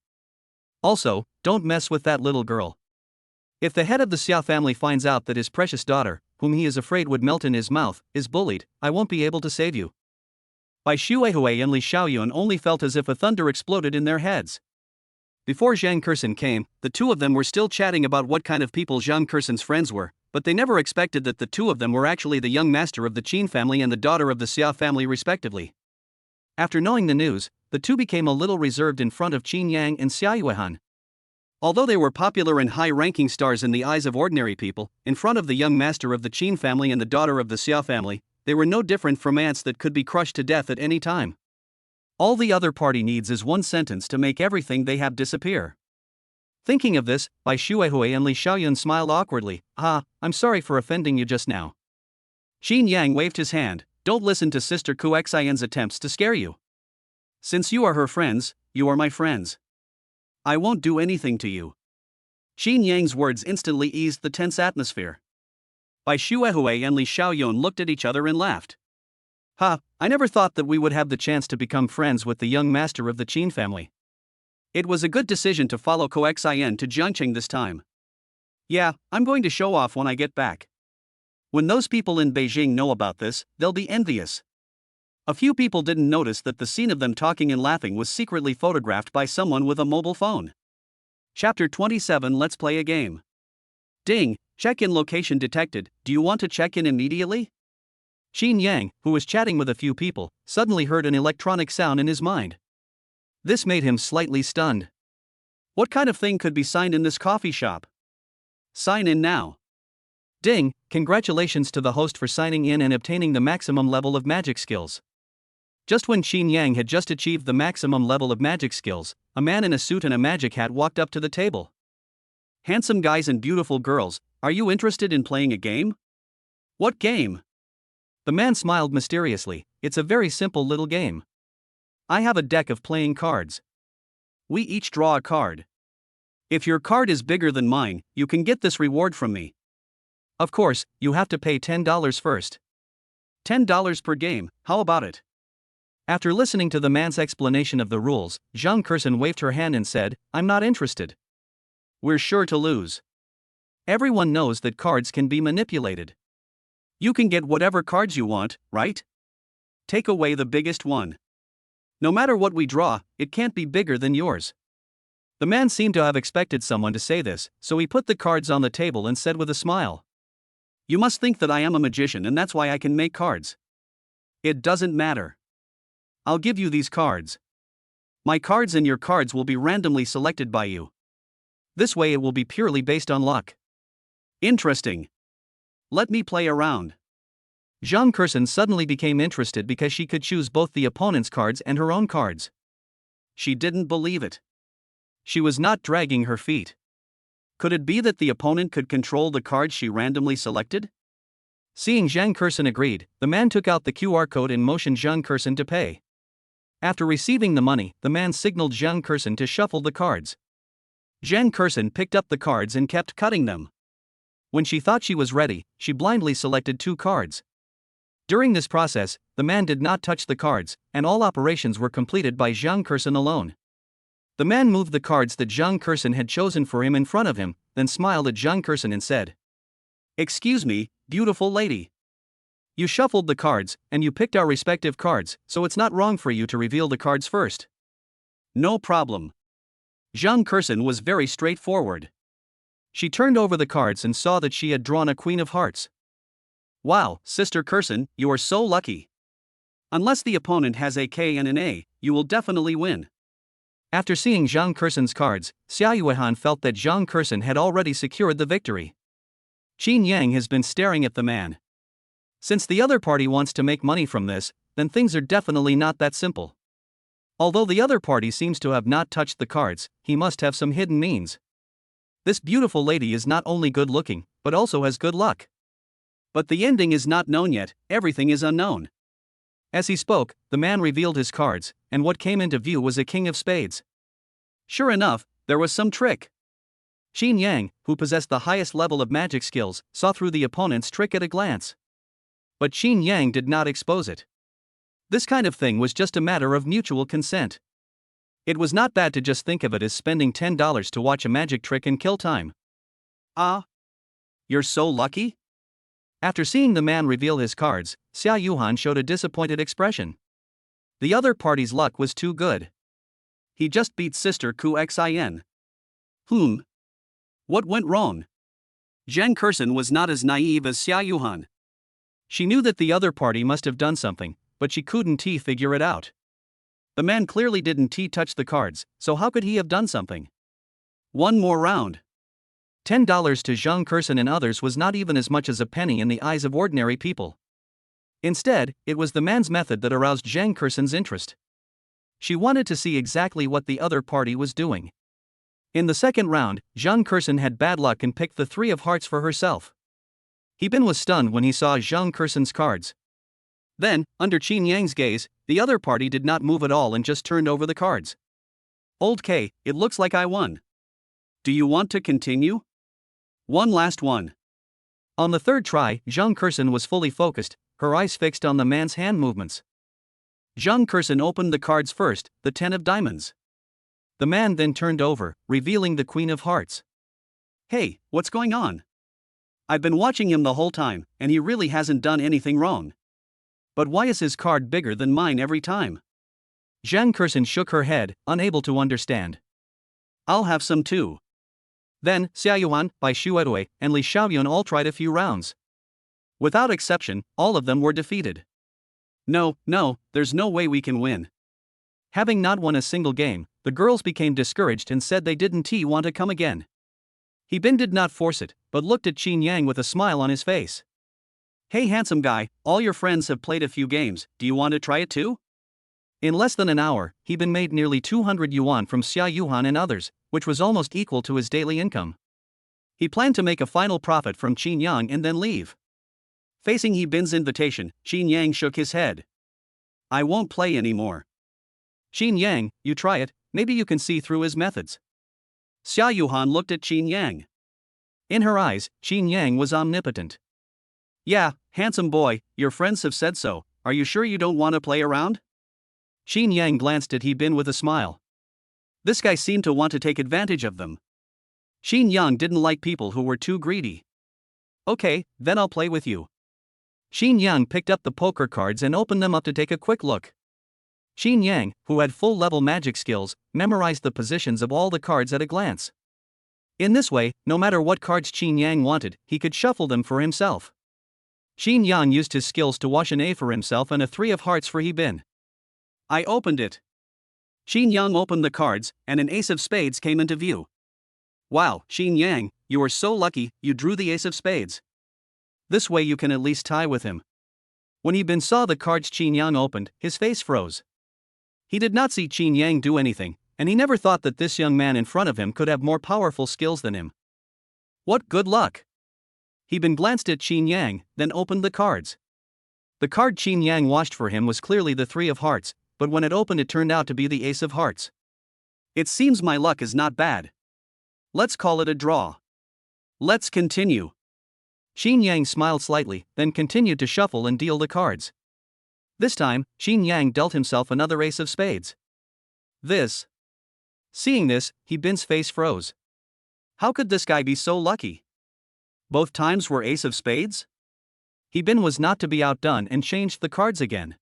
Speaker 1: Also, don't mess with that little girl. If the head of the Xia family finds out that his precious daughter, whom he is afraid would melt in his mouth, is bullied, I won't be able to save you. Bai Shuehui and Li Xiaoyun only felt as if a thunder exploded in their heads. Before Zhang Kurson came, the two of them were still chatting about what kind of people Zhang Kurson's friends were, but they never expected that the two of them were actually the young master of the Qin family and the daughter of the Xia family respectively. After knowing the news, the two became a little reserved in front of Qin Yang and Zhao Yuhang. Although they were popular and high-ranking stars in the eyes of ordinary people, in front of the young master of the Qin family and the daughter of the Xia family, they were no different from ants that could be crushed to death at any time. All the other party needs is one sentence to make everything they have disappear. Thinking of this, Bai Shuehui and Li Xiaoyun smiled awkwardly. I'm sorry for offending you just now. Qin Yang waved his hand. Don't listen to Sister Kuxin's attempts to scare you. Since you are her friends, you are my friends. I won't do anything to you. Qin Yang's words instantly eased the tense atmosphere.
Speaker 2: Bai Shuehui and Li Xiaoyun looked at each other and laughed. Ha, I never thought that we would have the chance to become friends with the young master of the Qin family. It was a good decision to follow Coxin to Jiangqing this time. Yeah, I'm going to show off when I get back. When those people in Beijing know about this, they'll be envious. A few people didn't notice that the scene of them talking and laughing was secretly photographed by someone with a mobile phone. Chapter 27. Let's play a game. Ding, check-in location detected. Do you want to check in immediately? Qin Yang, who was chatting with a few people, suddenly heard an electronic sound in his mind. This made him slightly stunned. What kind of thing could be signed in this coffee shop? Sign in now. Ding, congratulations to the host for signing in and obtaining the maximum level of magic skills. Just when Qin Yang had just achieved the maximum level of magic skills, a man in a suit and a magic hat walked up to the table. Handsome guys and beautiful girls, are you interested in playing a game? What game? The man smiled mysteriously. It's a very simple little game. I have a deck of playing cards. We each draw a card. If your card is bigger than mine, you can get this reward from me. Of course, you have to pay $10 first. $10 per game, how about it? After listening to the man's explanation of the rules, Zhang Kursen waved her hand and said, I'm not interested. We're sure to lose. Everyone knows that cards can be manipulated. You can get whatever cards you want, right? Take away the biggest one. No matter what we draw, it can't be bigger than yours. The man seemed to have expected someone to say this, so he put the cards on the table and said with a smile. You must think that I am a magician and that's why I can make cards. It doesn't matter. I'll give you these cards. My cards and your cards will be randomly selected by you. This way it will be purely based on luck. Interesting. Let me play around. Zhang Kursen suddenly became interested because she could choose both the opponent's cards and her own cards. She didn't believe it. She was not dragging her feet. Could it be that the opponent could control the cards she randomly selected? Seeing Zhang Kursen agreed, the man took out the QR code and motioned Zhang Kursen to pay. After receiving the money, the man signaled Zhang Kursen to shuffle the cards. Zhang Kursen picked up the cards and kept cutting them. When she thought she was ready, she blindly selected 2 cards. During this process, the man did not touch the cards, and all operations were completed by Zhang Kursen alone. The man moved the cards that Zhang Kursen had chosen for him in front of him, then smiled at Zhang Kursen and said, Excuse me, beautiful lady. You shuffled the cards, and you picked our respective cards, so it's not wrong for you to reveal the cards first. No problem. Zhang Kursen was very straightforward. She turned over the cards and saw that she had drawn a Queen of Hearts. Wow, Sister Kursen, you are so lucky. Unless the opponent has a K and an A, you will definitely win. After seeing Zhang Kursen's cards, Zhao Yuhang felt that Zhang Kursen had already secured the victory. Qin Yang has been staring at the man. Since the other party wants to make money from this, then things are definitely not that simple. Although the other party seems to have not touched the cards, he must have some hidden means. This beautiful lady is not only good looking, but also has good luck. But the ending is not known yet, everything is unknown. As he spoke, the man revealed his cards, and what came into view was a king of spades. Sure enough, there was some trick. Qin Yang, who possessed the highest level of magic skills, saw through the opponent's trick at a glance. But Qin Yang did not expose it. This kind of thing was just a matter of mutual consent. It was not bad to just think of it as spending $10 to watch a magic trick and kill time. Ah? You're so lucky? After seeing the man reveal his cards, Zhao Yuhang showed a disappointed expression. The other party's luck was too good. He just beat Sister Xin. What went wrong? Zhang Kursen was not as naive as Zhao Yuhang. She knew that the other party must have done something, but she couldn't figure it out. The man clearly didn't touch the cards, so how could he have done something? One more round. $10 to Zhang Kursen and others was not even as much as a penny in the eyes of ordinary people. Instead, it was the man's method that aroused Zhang Kursen's interest. She wanted to see exactly what the other party was doing. In the second round, Zhang Kursen had bad luck and picked the 3 of hearts for herself. He was stunned when he saw Zhang Kursen's cards. Then, under Qin Yang's gaze, the other party did not move at all and just turned over the cards. Old K, it looks like I won. Do you want to continue? One last one.
Speaker 1: On the third try, Zhang Kurson was fully focused, her eyes fixed on the man's hand movements. Zhang Kurson opened the cards first, the 10 of diamonds. The man then turned over, revealing the Queen of Hearts.
Speaker 2: Hey, what's going on? I've been watching him the whole time, and he really hasn't done anything wrong. But why is his card bigger than mine every time?
Speaker 1: Zhang Kurson shook her head, unable to understand.
Speaker 2: I'll have some too.
Speaker 1: Then, Zhao Yuhan, Bai Shuedui, and Li Xiaoyun all tried a few rounds. Without exception, all of them were defeated.
Speaker 2: No, there's no way we can win.
Speaker 1: Having not won a single game, the girls became discouraged and said they didn't want to come again. He Bin did not force it, but looked at Qin Yang with a smile on his face.
Speaker 2: Hey handsome guy, all your friends have played a few games, do you want to try it too?
Speaker 1: In less than an hour, He Bin made nearly 200 yuan from Zhao Yuhan and others, which was almost equal to his daily income. He planned to make a final profit from Qin Yang and then leave.
Speaker 2: Facing He Bin's invitation, Qin Yang shook his head. I won't play anymore.
Speaker 1: Qin Yang, you try it, maybe you can see through his methods.
Speaker 2: Zhao Yuhan looked at Qin Yang.
Speaker 1: In her eyes, Qin Yang was omnipotent.
Speaker 2: Yeah, handsome boy, your friends have said so, are you sure you don't want to play around?
Speaker 1: Qin Yang glanced at He Bin with a smile.
Speaker 2: This guy seemed to want to take advantage of them.
Speaker 1: Qin Yang didn't like people who were too greedy. Okay, then I'll play with you. Qin Yang picked up the poker cards and opened them up to take a quick look. Qin Yang, who had full-level magic skills, memorized the positions of all the cards at a glance. In this way, no matter what cards Qin Yang wanted, he could shuffle them for himself. Qin Yang used his skills to wash an A for himself and a 3 of hearts for He Bin.
Speaker 2: I opened it. Qin Yang opened the cards, and an ace of spades came into view. Wow, Qin Yang, you are so lucky, you drew the ace of spades.
Speaker 1: This way you can at least tie with him. When He Bin saw the cards Qin Yang opened, his face froze. He did not see Qin Yang do anything, and he never thought that this young man in front of him could have more powerful skills than him. What good luck! He Bin glanced at Qin Yang, then opened the cards. The card Qin Yang washed for him was clearly the 3 of hearts, but when it opened it turned out to be the ace of hearts.
Speaker 2: It seems my luck is not bad. Let's call it a draw. Let's continue.
Speaker 1: Qin Yang smiled slightly, then continued to shuffle and deal the cards. This time, Qin Yang dealt himself another ace of spades. Seeing this, He Bin's face froze. How could this guy be so lucky?
Speaker 2: Both times were ace of spades?
Speaker 1: He Bin was not to be outdone and changed the cards again.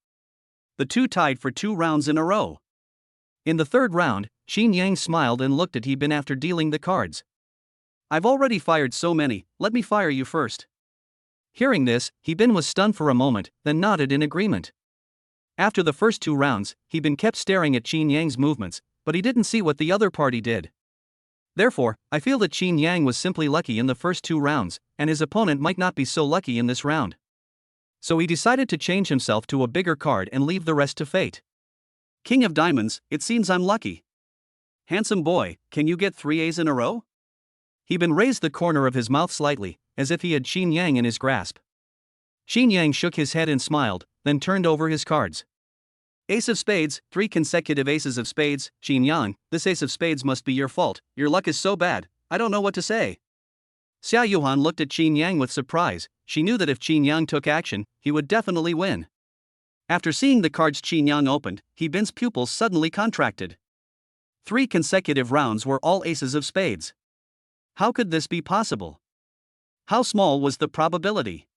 Speaker 2: The two tied for 2 rounds in a row.
Speaker 1: In the third round, Qin Yang smiled and looked at He Bin after dealing the cards.
Speaker 2: I've already fired so many, let me fire you first.
Speaker 1: Hearing this, He Bin was stunned for a moment, then nodded in agreement. After the first 2 rounds, He Bin kept staring at Qin Yang's movements, but he didn't see what the other party did. Therefore, I feel that Qin Yang was simply lucky in the first 2 rounds, and his opponent might not be so lucky in this round. So he decided to change himself to a bigger card and leave the rest to fate.
Speaker 2: King of Diamonds, it seems I'm lucky. Handsome boy, can you get 3 A's in a row?
Speaker 1: He Bin raised the corner of his mouth slightly, as if he had Qin Yang in his grasp. Qin Yang shook his head and smiled, then turned over his cards.
Speaker 2: Ace of spades, 3 consecutive aces of spades, Qin Yang, this ace of spades must be your fault, your luck is so bad, I don't know what to say.
Speaker 1: Zhao Yuhan looked at Qin Yang with surprise, she knew that if Qin Yang took action, he would definitely win. After seeing the cards Qin Yang opened, He Bin's pupils suddenly contracted. 3 consecutive rounds were all aces of spades. How could this be possible? How small was the probability?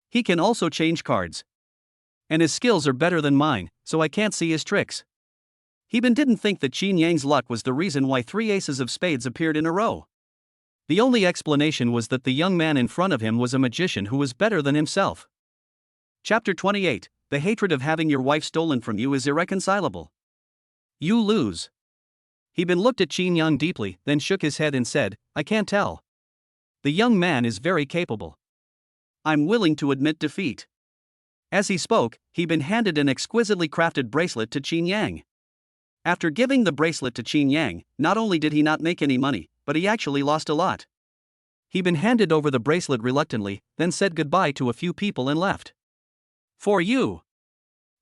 Speaker 1: He can also change cards. And his skills are better than mine, so I can't see his tricks. He Bin didn't think that Qin Yang's luck was the reason why 3 aces of spades appeared in a row. The only explanation was that the young man in front of him was a magician who was better than himself.
Speaker 2: Chapter 28, The hatred of having your wife stolen from you is irreconcilable.
Speaker 1: You lose. He Bin looked at Qin Yang deeply, then shook his head and said, I can't tell. The young man is very capable.
Speaker 2: I'm willing to admit defeat.
Speaker 1: As he spoke, He Bin handed an exquisitely crafted bracelet to Qin Yang. After giving the bracelet to Qin Yang, not only did he not make any money, but he actually lost a lot. He Bin handed over the bracelet reluctantly, then said goodbye to a few people and left. For you.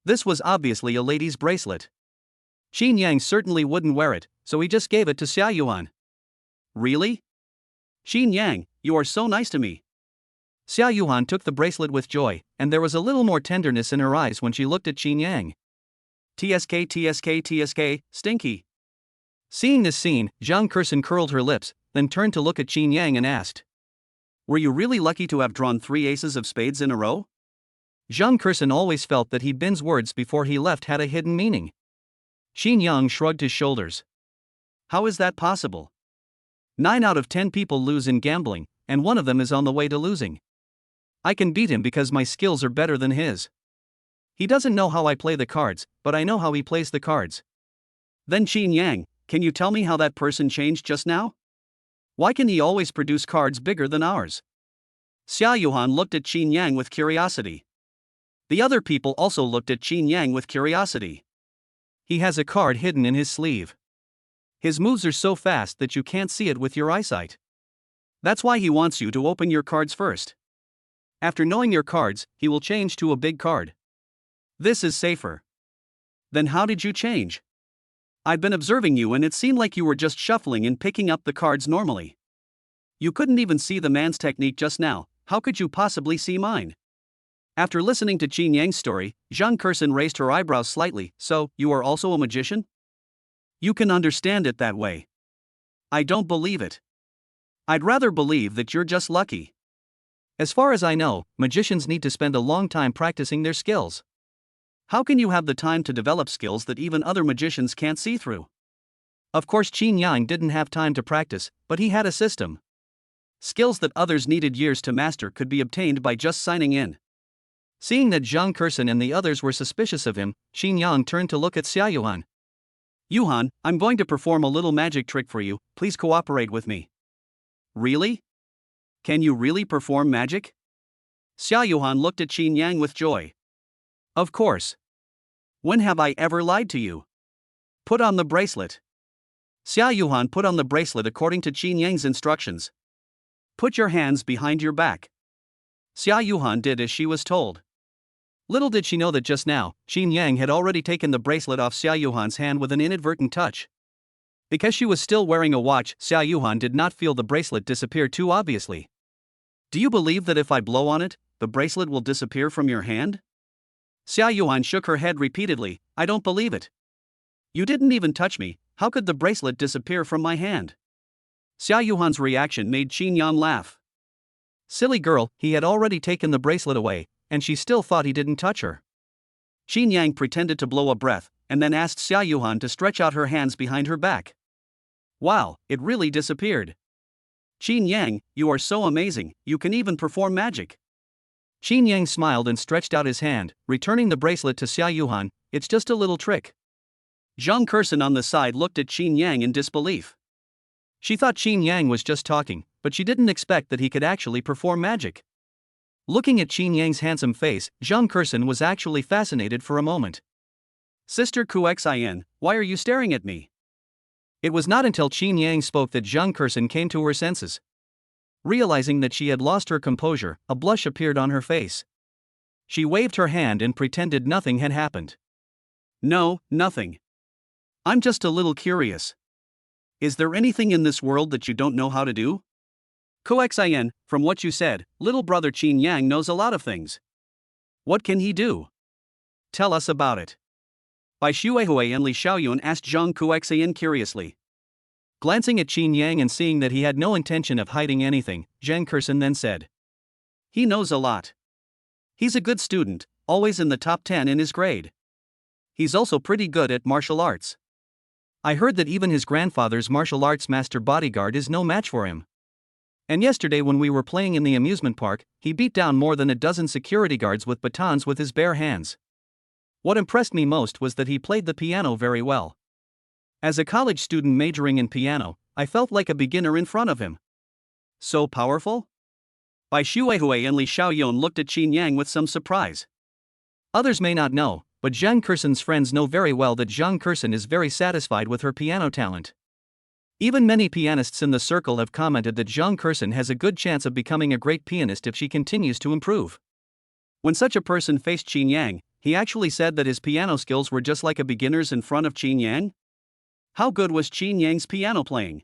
Speaker 1: This was obviously a lady's bracelet. Qin Yang certainly wouldn't wear it, so he just gave it to Zhao Yuhan.
Speaker 2: Really? Qin Yang, you are so nice to me.
Speaker 1: Zhao Yuhan took the bracelet with joy, and there was a little more tenderness in her eyes when she looked at Qin Yang.
Speaker 2: TSK, stinky.
Speaker 1: Seeing this scene, Zhang Kursen curled her lips, then turned to look at Qin Yang and asked,
Speaker 2: Were you really lucky to have drawn 3 aces of spades in a row?
Speaker 1: Zhang Kursen always felt that Bin's words before he left had a hidden meaning. Qin Yang shrugged his shoulders.
Speaker 2: How is that possible?
Speaker 1: 9 out of 10 people lose in gambling, and one of them is on the way to losing. I can beat him because my skills are better than his. He doesn't know how I play the cards, but I know how he plays the cards.
Speaker 2: Then Qin Yang, can you tell me how that person changed just now? Why can he always produce cards bigger than ours? Zhao Yuhan looked at Qin Yang with curiosity. The other people also looked at Qin Yang with curiosity.
Speaker 1: He has a card hidden in his sleeve. His moves are so fast that you can't see it with your eyesight.
Speaker 2: That's why he wants you to open your cards first. After knowing your cards, he will change to a big card. This is safer. Then how did you change? I've been observing you and it seemed like you were just shuffling and picking up the cards normally. You couldn't even see the man's technique just now, how could you possibly see mine? After listening to Qin Yang's story, Zhang Kursen raised her eyebrows slightly. So, you are also a magician? You can understand it that way. I don't believe it. I'd rather believe that you're just lucky.
Speaker 1: As far as I know, magicians need to spend a long time practicing their skills.
Speaker 2: How can you have the time to develop skills that even other magicians can't see through?
Speaker 1: Of course, Qin Yang didn't have time to practice, but he had a system.
Speaker 2: Skills that others needed years to master could be obtained by just signing in.
Speaker 1: Seeing that Zhang Kursen and the others were suspicious of him, Qin Yang turned to look at Zhao Yuhan.
Speaker 2: Yuhan, I'm going to perform a little magic trick for you, please cooperate with me. Really? Can you really perform magic? Zhao Yuhan looked at Qin Yang with joy.
Speaker 1: Of course.
Speaker 2: When have I ever lied to you? Put on the bracelet.
Speaker 1: Zhao Yuhan put on the bracelet according to Qin Yang's instructions.
Speaker 2: Put your hands behind your back.
Speaker 1: Zhao Yuhan did as she was told. Little did she know that just now, Qin Yang had already taken the bracelet off Zhao Yuhan's hand with an inadvertent touch. Because she was still wearing a watch, Zhao Yuhan did not feel the bracelet disappear too obviously.
Speaker 2: Do you believe that if I blow on it, the bracelet will disappear from your hand?
Speaker 1: Zhao Yuhan shook her head repeatedly. I don't believe it.
Speaker 2: You didn't even touch me, how could the bracelet disappear from my hand?
Speaker 1: Zhao Yuhan's reaction made Qin Yang laugh. Silly girl, he had already taken the bracelet away, and she still thought he didn't touch her.
Speaker 2: Qin Yang pretended to blow a breath, and then asked Zhao Yuhan to stretch out her hands behind her back. Wow, it really disappeared. Qin Yang, you are so amazing, you can even perform magic.
Speaker 1: Qin Yang smiled and stretched out his hand, returning the bracelet to Zhao Yuhan. It's just a little trick.
Speaker 2: Zhang Kursen on the side looked at Qin Yang in disbelief.
Speaker 1: She thought Qin Yang was just talking, but she didn't expect that he could actually perform magic. Looking at Qin Yang's handsome face, Zhang Kursen was actually fascinated for a moment.
Speaker 2: Sister Kuxin, why are you staring at me?
Speaker 1: It was not until Qin Yang spoke that Zhang Kursen came to her senses. Realizing that she had lost her composure, a blush appeared on her face. She waved her hand and pretended nothing had happened.
Speaker 2: No, nothing. I'm just a little curious. Is there anything in this world that you don't know how to do? Kuxin, from what you said, little brother Qin Yang knows a lot of things. What can he do? Tell us about it.
Speaker 1: Bai Shuehui and Li Xiaoyun asked Zhang Kuxin curiously. Glancing at Qin Yang and seeing that he had no intention of hiding anything, Zhang Kursen then said.
Speaker 2: He knows a lot. He's a good student, always in the top 10 in his grade. He's also pretty good at martial arts.
Speaker 1: I heard that even his grandfather's martial arts master bodyguard is no match for him. And yesterday when we were playing in the amusement park, he beat down more than a dozen security guards with batons with his bare hands. What impressed me most was that he played the piano very well. As a college student majoring in piano, I felt like a beginner in front of him.
Speaker 2: So powerful? Bai Shuehui and Li Xiaoyun looked at Qin Yang with some surprise.
Speaker 1: Others may not know, but Zhang Kursen's friends know very well that Zhang Kursen is very satisfied with her piano talent. Even many pianists in the circle have commented that Zhang Kursen has a good chance of becoming a great pianist if she continues to improve. When such a person faced Qin Yang, he actually said that his piano skills were just like a beginner's in front of Qin Yang. How good was Qin Yang's piano playing?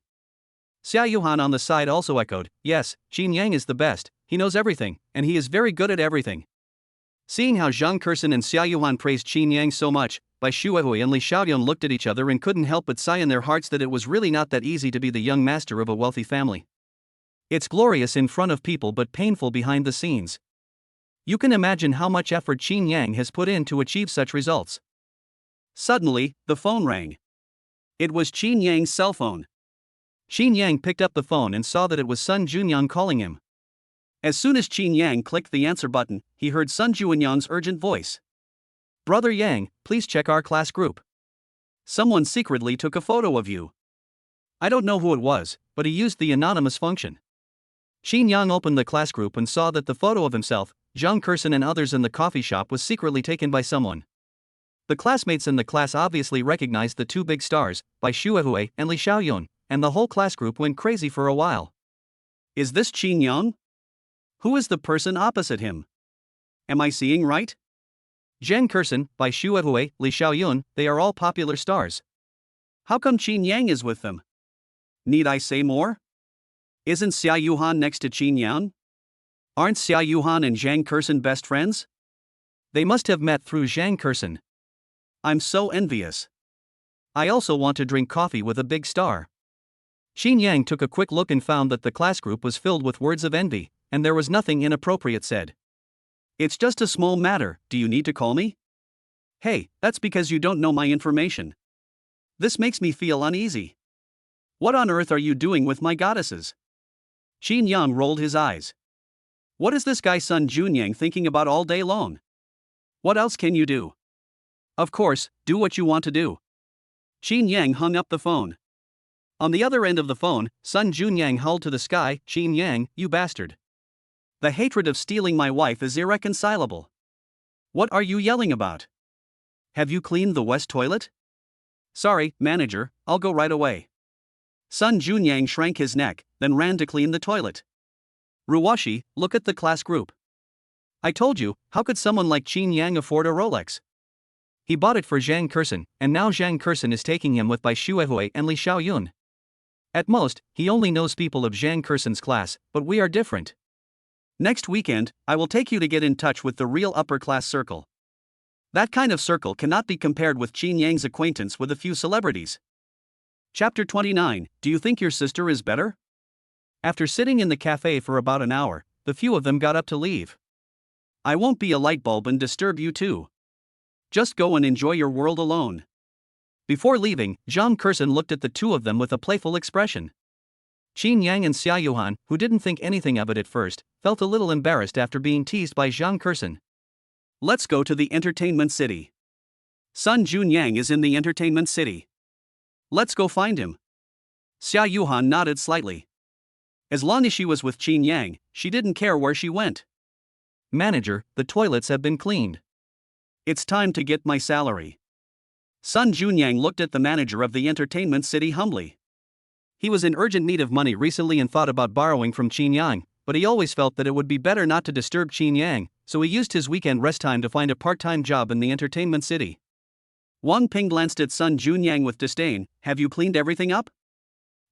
Speaker 1: Zhao Yuhan on the side also echoed, yes, Qin Yang is the best,
Speaker 2: he knows everything, and he is very good at everything. Seeing how Zhang Kurson and Zhao Yuhan praised Qin Yang so much, Bai Shuehui and Li Xiaoyun looked at each other and couldn't help but sigh in their hearts that it was really not that easy to be the young master of a wealthy family. It's glorious in front of people but painful behind the scenes. You can imagine how much effort Qin Yang has put in to achieve such results. Suddenly, the phone rang. It was Qin Yang's cell phone. Qin Yang picked up the phone and saw that it was Sun Junyang calling him. As soon as Qin Yang clicked the answer button, he heard Sun Junyang's urgent voice. "Brother Yang, please check our class group. Someone secretly took a photo of you." I don't know who it was, but he used the anonymous function. Qin Yang opened the class group and saw that the photo of himself, Zhang Kurson and others in the coffee shop was secretly taken by someone. The classmates in the class obviously recognized the two big stars, Bai Shuehui and Li Xiaoyun, and the whole class group went crazy for a while. Is this Qin Yang? Who is the person opposite him? Am I seeing right? Zhang Kurson, Bai Shuehui, Li Xiaoyun, they are all popular stars. How come Qin Yang is with them? Need I say more? Isn't Zhao Yuhan next to Qin Yang? Aren't Zhao Yuhan and Zhang Kurson best friends? They must have met through Zhang Kurson. I'm so envious. I also want to drink coffee with a big star. Qin Yang took a quick look and found that the class group was filled with words of envy, and there was nothing inappropriate said. It's just a small matter, do you need to call me? Hey, that's because you don't know my information. This makes me feel uneasy. What on earth are you doing with my goddesses? Qin Yang rolled his eyes. What is this guy Sun Junyang thinking about all day long? What else can you do? Of course, do what you want to do. Qin Yang hung up the phone. On the other end of the phone, Sun Junyang howled to the sky, "Qin Yang, you bastard. The hatred of stealing my wife is irreconcilable. What are you yelling about? Have you cleaned the West toilet?" "Sorry, manager, I'll go right away." Sun Junyang shrank his neck, then ran to clean the toilet. Ruoxi, look at the class group. I told you, how could someone like Qin Yang afford a Rolex? He bought it for Zhang Kurson, and now Zhang Kurson is taking him with Bai Shuehui and Li Xiaoyun. At most, he only knows people of Zhang Kurson's class, but we are different. Next weekend, I will take you to get in touch with the real upper-class circle. That kind of circle cannot be compared with Qin Yang's acquaintance with a few celebrities. Chapter 29, Do you think your sister is better? After sitting in the cafe for about an hour, the few of them got up to leave. I won't be a light bulb and disturb you too. Just go and enjoy your world alone. Before leaving, Zhang Kurson looked at the two of them with a playful expression. Qin Yang and Zhao Yuhan, who didn't think anything of it at first, felt a little embarrassed after being teased by Zhang Kurson. Let's go to the entertainment city. Sun Junyang is in the entertainment city. Let's go find him. Zhao Yuhan nodded slightly. As long as she was with Qin Yang, she didn't care where she went. Manager, the toilets have been cleaned. It's time to get my salary. Sun Junyang looked at the manager of the entertainment city humbly. He was in urgent need of money recently and thought about borrowing from Qin Yang, but he always felt that it would be better not to disturb Qin Yang, so he used his weekend rest time to find a part-time job in the entertainment city. Wang Ping glanced at Sun Junyang with disdain. Have you cleaned everything up?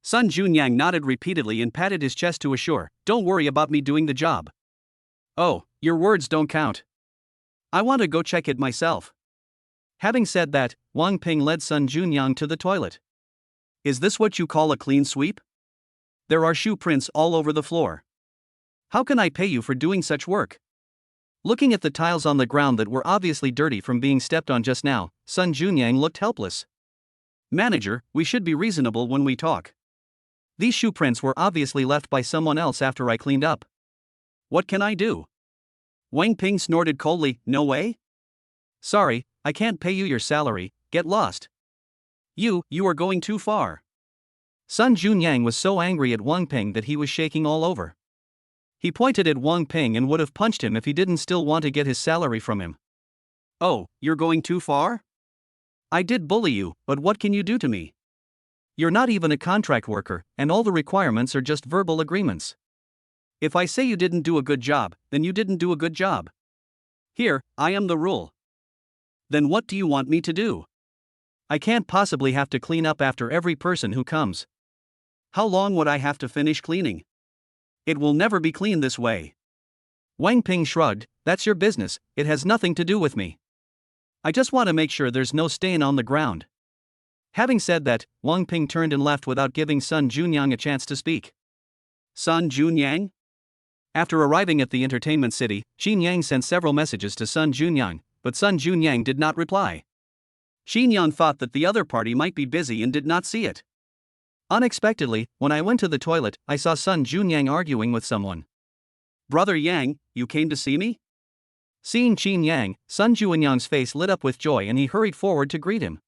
Speaker 2: Sun Junyang nodded repeatedly and patted his chest to assure, don't worry about me doing the job. Oh, your words don't count. I want to go check it myself. Having said that, Wang Ping led Sun Junyang to the toilet. Is this what you call a clean sweep? There are shoe prints all over the floor. How can I pay you for doing such work? Looking at the tiles on the ground that were obviously dirty from being stepped on just now, Sun Junyang looked helpless. Manager, we should be reasonable when we talk. These shoe prints were obviously left by someone else after I cleaned up. What can I do? Wang Ping snorted coldly, no way? Sorry, I can't pay you your salary, get lost. You are going too far. Sun Junyang was so angry at Wang Ping that he was shaking all over. He pointed at Wang Ping and would have punched him if he didn't still want to get his salary from him. Oh, you're going too far? I did bully you, but what can you do to me? You're not even a contract worker, and all the requirements are just verbal agreements. If I say you didn't do a good job, then you didn't do a good job. Here, I am the rule. Then what do you want me to do? I can't possibly have to clean up after every person who comes. How long would I have to finish cleaning? It will never be clean this way.
Speaker 1: Wang Ping shrugged, "That's your business, it has nothing to do with me. I just want to make sure there's no stain on the ground." Having said that, Wang Ping turned and left without giving Sun Junyang a chance to speak.
Speaker 2: Sun Junyang?
Speaker 1: After arriving at the entertainment city, Xin Yang sent several messages to Sun Junyang, but Sun Junyang did not reply.
Speaker 2: Xinyan thought that the other party might be busy and did not see it.
Speaker 1: Unexpectedly, when I went to the toilet, I saw Sun Junyang arguing with someone.
Speaker 2: "Brother Yang, you came to see me?"
Speaker 1: Seeing Xin Yang, Sun Junyang's face lit up with joy and he hurried forward to greet him.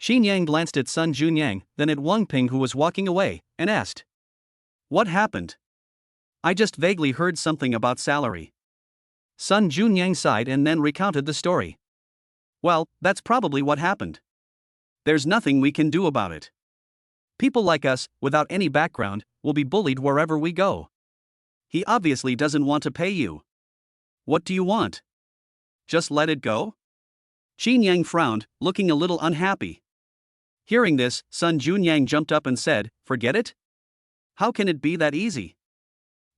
Speaker 1: Xin Yang glanced at Sun Junyang, then at Wang Ping who was walking away, and asked,
Speaker 2: "What happened?"
Speaker 1: "I just vaguely heard something about salary." Sun Junyang sighed and then recounted the story.
Speaker 2: "Well, that's probably what happened. There's nothing we can do about it.
Speaker 1: People like us, without any background, will be bullied wherever we go.
Speaker 2: He obviously doesn't want to pay you. What do you want? Just let it go?" Xin Yang frowned, looking a little unhappy. Hearing this, Sun Junyang jumped up and said, "Forget it? How can it be that easy?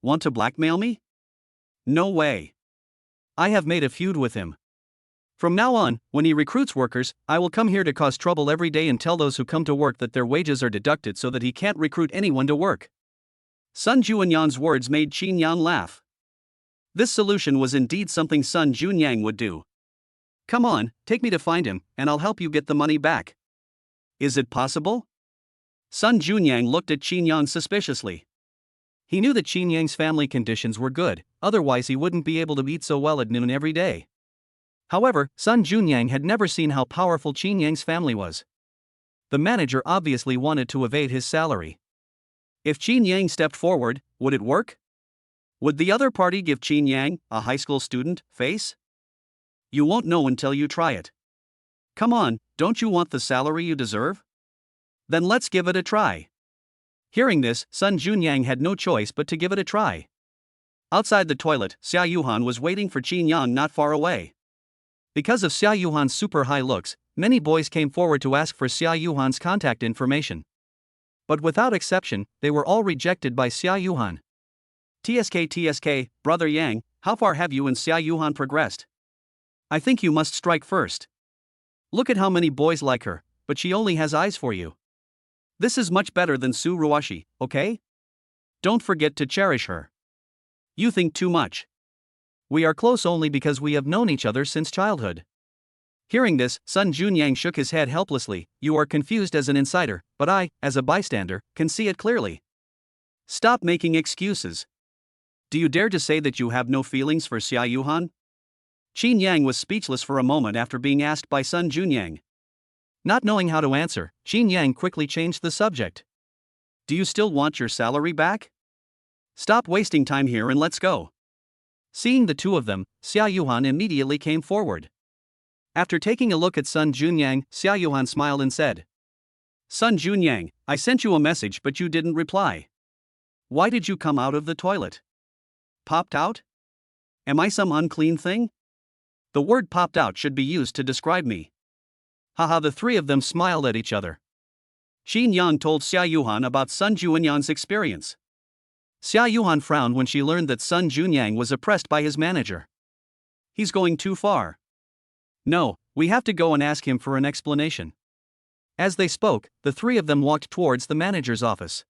Speaker 2: Want to blackmail me? No way.
Speaker 1: I have made a feud with him. From now on, when he recruits workers, I will come here to cause trouble every day and tell those who come to work that their wages are deducted so that he can't recruit anyone to work."
Speaker 2: Sun Junyang's words made Xin Yang laugh. This solution was indeed something Sun Junyang would do.
Speaker 1: "Come on, take me to find him, and I'll help you get the money back."
Speaker 2: "Is it possible?" Sun Junyang looked at Xin Yang suspiciously.
Speaker 1: He knew that Xin Yang's family conditions were good, otherwise he wouldn't be able to eat so well at noon every day. However, Sun Junyang had never seen how powerful Xin Yang's family was. The manager obviously wanted to evade his salary.
Speaker 2: If Xin Yang stepped forward, would it work? Would the other party give Xin Yang, a high school student, face? You won't know until you try it. Come on, don't you want the salary you deserve? Then let's give it a try.
Speaker 1: Hearing this, Sun Junyang had no choice but to give it a try.
Speaker 2: Outside the toilet, Zhao Yuhang was waiting for Xin Yang not far away.
Speaker 1: Because of Zhao Yuhan's super high looks, many boys came forward to ask for Zhao Yuhan's contact information. But without exception, they were all rejected by Zhao Yuhan.
Speaker 2: TSK, Brother Yang, how far have you and Zhao Yuhan progressed? I think you must strike first. Look at how many boys like her, but she only has eyes for you. This is much better than Su Ruoxi, okay? Don't forget to cherish her. You think too much.
Speaker 1: We are close only because we have known each other since childhood."
Speaker 2: Hearing this, Sun Junyang shook his head helplessly. "You are confused as an insider, but I, as a bystander, can see it clearly. Stop making excuses. Do you dare to say that you have no feelings for Zhao Yuhan?" Xin Yang was speechless for a moment after being asked by Sun Junyang.
Speaker 1: Not knowing how to answer, Xin Yang quickly changed the subject.
Speaker 2: "Do you still want your salary back? Stop wasting time here and let's go."
Speaker 1: Seeing the two of them, Zhao Yuhan immediately came forward. After taking a look at Sun Junyang, Zhao Yuhan smiled and said,
Speaker 2: "Sun Junyang, I sent you a message but you didn't reply. Why did you come out of the toilet? Popped out? Am I some unclean thing? The word popped out should be used to describe me."
Speaker 1: Haha, the three of them smiled at each other.
Speaker 2: Xin Yang told Zhao Yuhan about Sun Junyang's experience.
Speaker 1: Zhao Yuhan frowned when she learned that Sun Junyang was oppressed by his manager.
Speaker 2: He's going too far.
Speaker 1: No, we have to go and ask him for an explanation. As they spoke, the three of them walked towards the manager's office.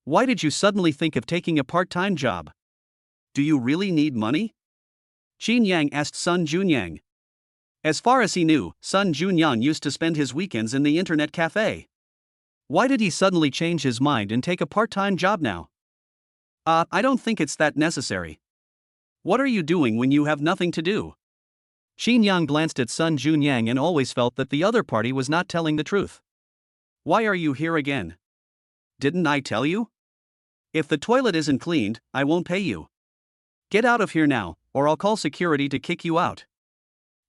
Speaker 2: Why did you suddenly think of taking a part-time job? Do you really need money? Xin Yang asked Sun Junyang. As far as he knew, Sun Junyang used to spend his weekends in the internet cafe. Why did he suddenly change his mind and take a part-time job now? I don't think it's that necessary. What are you doing when you have nothing to do?
Speaker 1: Xin Yang glanced at Sun Junyang and always felt that the other party was not telling the truth.
Speaker 2: Why are you here again? Didn't I tell you? If the toilet isn't cleaned, I won't pay you. Get out of here now, or I'll call security to kick you out.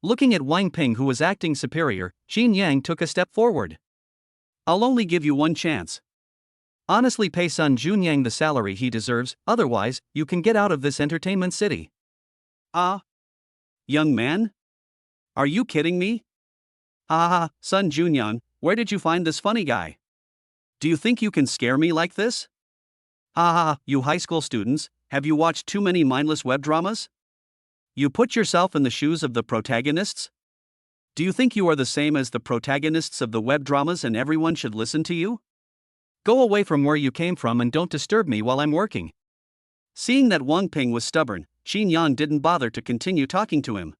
Speaker 1: Looking at Wang Ping who was acting superior, Xin Yang took a step forward.
Speaker 2: I'll only give you one chance.
Speaker 1: Honestly, pay Sun Junyang the salary he deserves, otherwise, you can get out of this entertainment city.
Speaker 2: Young man? Are you kidding me? Sun Junyang, where did you find this funny guy? Do you think you can scare me like this?
Speaker 1: You high school students,
Speaker 2: have you watched too many mindless web dramas? You put yourself in the shoes of the protagonists? Do you think you are the same as the protagonists of the web dramas and everyone should listen to you?
Speaker 1: Go away from where you came from and don't disturb me while I'm working.
Speaker 2: Seeing that Wang Ping was stubborn, Xin Yang didn't bother to continue talking to him.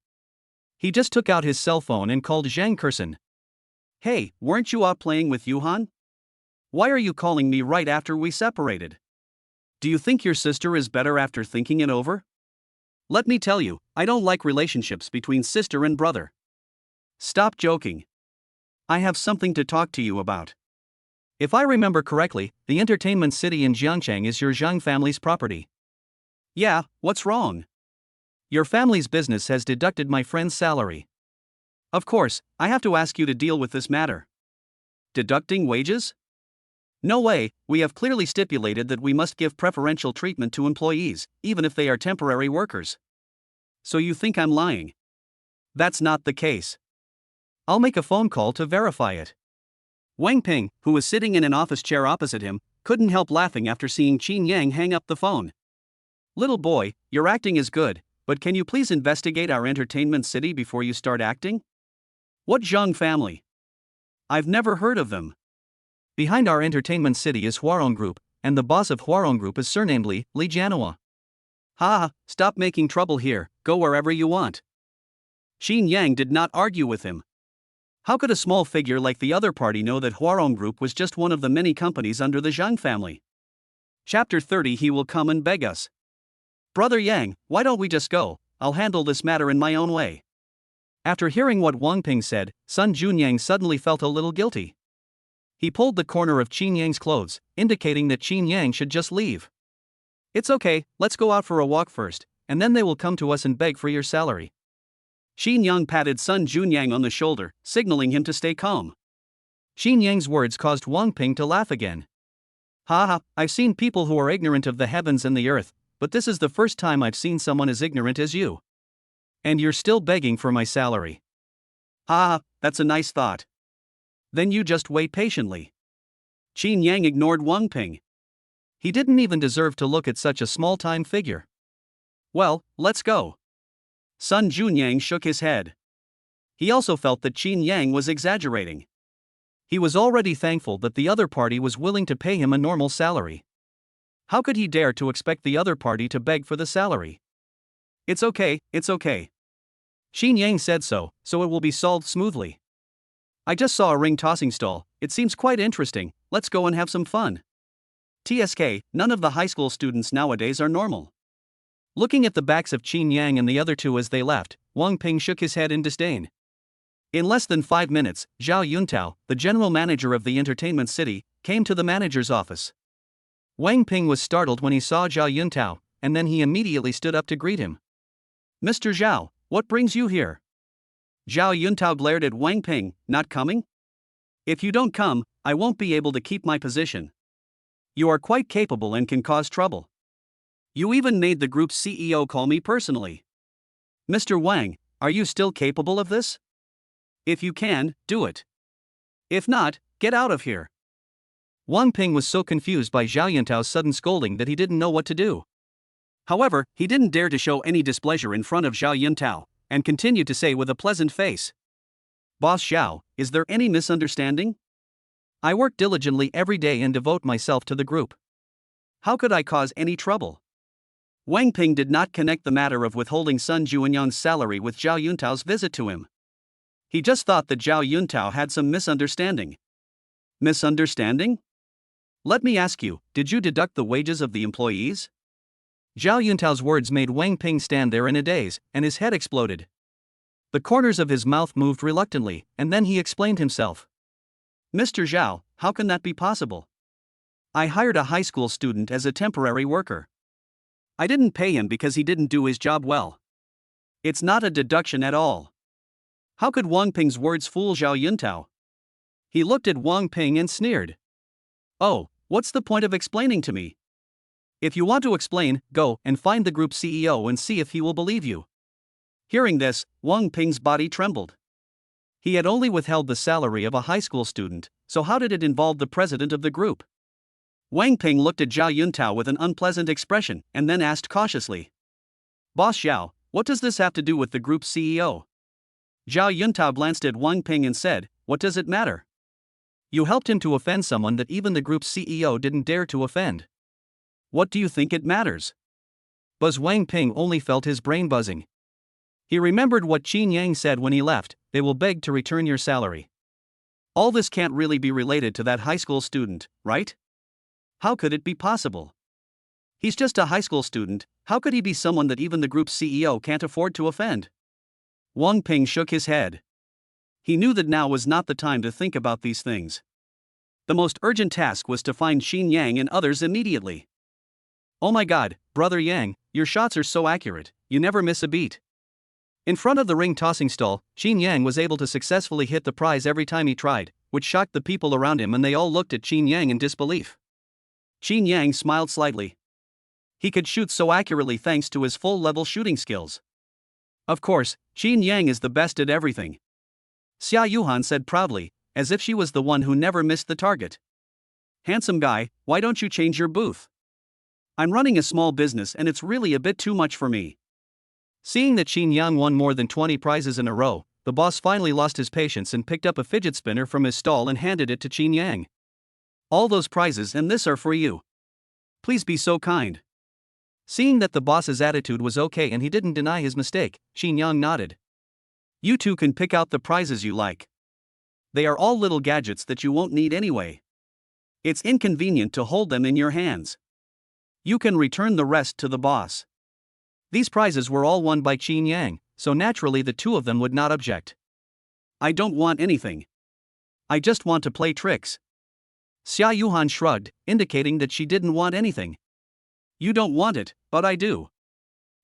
Speaker 1: He just took out his cell phone and called Zhang Kurson.
Speaker 2: Hey, weren't you out playing with Yuhan? Why are you calling me right after we separated? Do you think your sister is better after thinking it over? Let me tell you, I don't like relationships between sister and brother. Stop joking. I have something to talk to you about.
Speaker 1: If I remember correctly, the entertainment city in Jiangchang is your Zhang family's property.
Speaker 2: Yeah, what's wrong?
Speaker 1: Your family's business has deducted my friend's salary.
Speaker 2: Of course, I have to ask you to deal with this matter. Deducting wages? No way, we have clearly stipulated that we must give preferential treatment to employees, even if they are temporary workers. So you think I'm lying? That's not the case.
Speaker 1: I'll make a phone call to verify it.
Speaker 2: Wang Ping, who was sitting in an office chair opposite him, couldn't help laughing after seeing Qin Yang hang up the phone. Little boy, your acting is good, but can you please investigate our entertainment city before you start acting? What Zhang family? I've never heard of them.
Speaker 1: Behind our entertainment city is Huarong Group, and the boss of Huarong Group is surnamed Li Jianhua.
Speaker 2: Ha, stop making trouble here, go wherever you want. Qin Yang did not argue with him. How could a small figure like the other party know that Huarong Group was just one of the many companies under the Zhang family? Chapter 30. He will come and beg us. Brother Yang, why don't we just go? I'll handle this matter in my own way.
Speaker 1: After hearing what Wang Ping said, Sun Junyang suddenly felt a little guilty. He pulled the corner of Qin Yang's clothes, indicating that Qin Yang should just leave. It's okay, let's go out for a walk first, and then they will come to us and beg for your salary.
Speaker 2: Qin Yang patted Sun Junyang on the shoulder, signaling him to stay calm.
Speaker 1: Qin Yang's words caused Wang Ping to laugh again. Ha, I've seen people who are ignorant of the heavens and the earth, but this is the first time I've seen someone as ignorant as you. And you're still begging for my salary.
Speaker 2: Ha, that's a nice thought. Then you just wait patiently. Qin Yang ignored Wang Ping.
Speaker 1: He didn't even deserve to look at such a small-time figure.
Speaker 2: Well, let's go. Sun Junyang shook his head. He also felt that Qin Yang was exaggerating.
Speaker 1: He was already thankful that the other party was willing to pay him a normal salary. How could he dare to expect the other party to beg for the salary?
Speaker 2: It's okay.
Speaker 1: Qin Yang said so it will be solved smoothly.
Speaker 2: I just saw a ring tossing stall, it seems quite interesting, let's go and have some fun. TSK, none of the high school students nowadays are normal.
Speaker 1: Looking at the backs of Qin Yang and the other two as they left, Wang Ping shook his head in disdain. In less than 5 minutes, Zhao Yuntao, the general manager of the entertainment city, came to the manager's office. Wang Ping was startled when he saw Zhao Yuntao, and then he immediately stood up to greet him.
Speaker 2: Mr. Zhao, what brings you here? Zhao Yuntao glared at Wang Ping, not coming? If you don't come, I won't be able to keep my position. You are quite capable and can cause trouble. You even made the group's CEO call me personally. Mr. Wang, are you still capable of this? If you can, do it. If not, get out of here.
Speaker 1: Wang Ping was so confused by Zhao Yuntao's sudden scolding that he didn't know what to do.
Speaker 2: However, he didn't dare to show any displeasure in front of Zhao Yuntao, and continued to say with a pleasant face. Boss Zhao, is there any misunderstanding?
Speaker 1: I work diligently every day and devote myself to the group.
Speaker 2: How could I cause any trouble? Wang Ping did not connect the matter of withholding Sun Junyang's salary with Zhao Yuntao's visit to him. He just thought that Zhao Yuntao had some misunderstanding. Misunderstanding? Let me ask you, did you deduct the wages of the employees?
Speaker 1: Zhao Yuntao's words made Wang Ping stand there in a daze, and his head exploded. The corners of his mouth moved reluctantly, and then he explained himself.
Speaker 2: Mr. Zhao, how can that be possible? I hired a high school student as a temporary worker. I didn't pay him because he didn't do his job well. It's not a deduction at all. How could Wang Ping's words fool Zhao Yuntao? He looked at Wang Ping and sneered. Oh, what's the point of explaining to me? If you want to explain, go and find the group CEO and see if he will believe you. Hearing this, Wang Ping's body trembled. He had only withheld the salary of a high school student, so how did it involve the president of the group? Wang Ping looked at Zhao Yuntao with an unpleasant expression and then asked cautiously. Boss Zhao, what does this have to do with the group's CEO? Zhao Yuntao glanced at Wang Ping and said, what does it matter?
Speaker 1: You helped him to offend someone that even the group's CEO didn't dare to offend.
Speaker 2: What do you think it matters?
Speaker 1: Buzz Wang Ping only felt his brain buzzing. He remembered what Qin Yang said when he left, they will beg to return your salary.
Speaker 2: All this can't really be related to that high school student, right? How could it be possible? He's just a high school student, how could he be someone that even the group's CEO can't afford to offend? Wang Ping shook his head. He knew that now was not the time to think about these things. The most urgent task was to find Qin Yang and others immediately.
Speaker 1: Oh my god, Brother Yang, your shots are so accurate, you never miss a beat. In front of the ring tossing stall, Qin Yang was able to successfully hit the prize every time he tried, which shocked the people around him and they all looked at Qin Yang in disbelief.
Speaker 2: Qin Yang smiled slightly. He could shoot so accurately thanks to his full-level shooting skills.
Speaker 1: Of course, Qin Yang is the best at everything.
Speaker 2: Zhao Yuhang said proudly, as if she was the one who never missed the target. Handsome guy, why don't you change your booth? I'm running a small business and it's really a bit too much for me.
Speaker 1: Seeing that Qin Yang won more than 20 prizes in a row, the boss finally lost his patience and picked up a fidget spinner from his stall and handed it to Qin Yang.
Speaker 2: All those prizes and this are for you. Please be so kind.
Speaker 1: Seeing that the boss's attitude was okay and he didn't deny his mistake, Qin Yang nodded.
Speaker 2: You two can pick out the prizes you like. They are all little gadgets that you won't need anyway. It's inconvenient to hold them in your hands. You can return the rest to the boss.
Speaker 1: These prizes were all won by Qin Yang, so naturally the two of them would not object.
Speaker 2: I don't want anything. I just want to play tricks.
Speaker 1: Zhao Yuhang shrugged, indicating that she didn't want anything.
Speaker 2: You don't want it, but I do.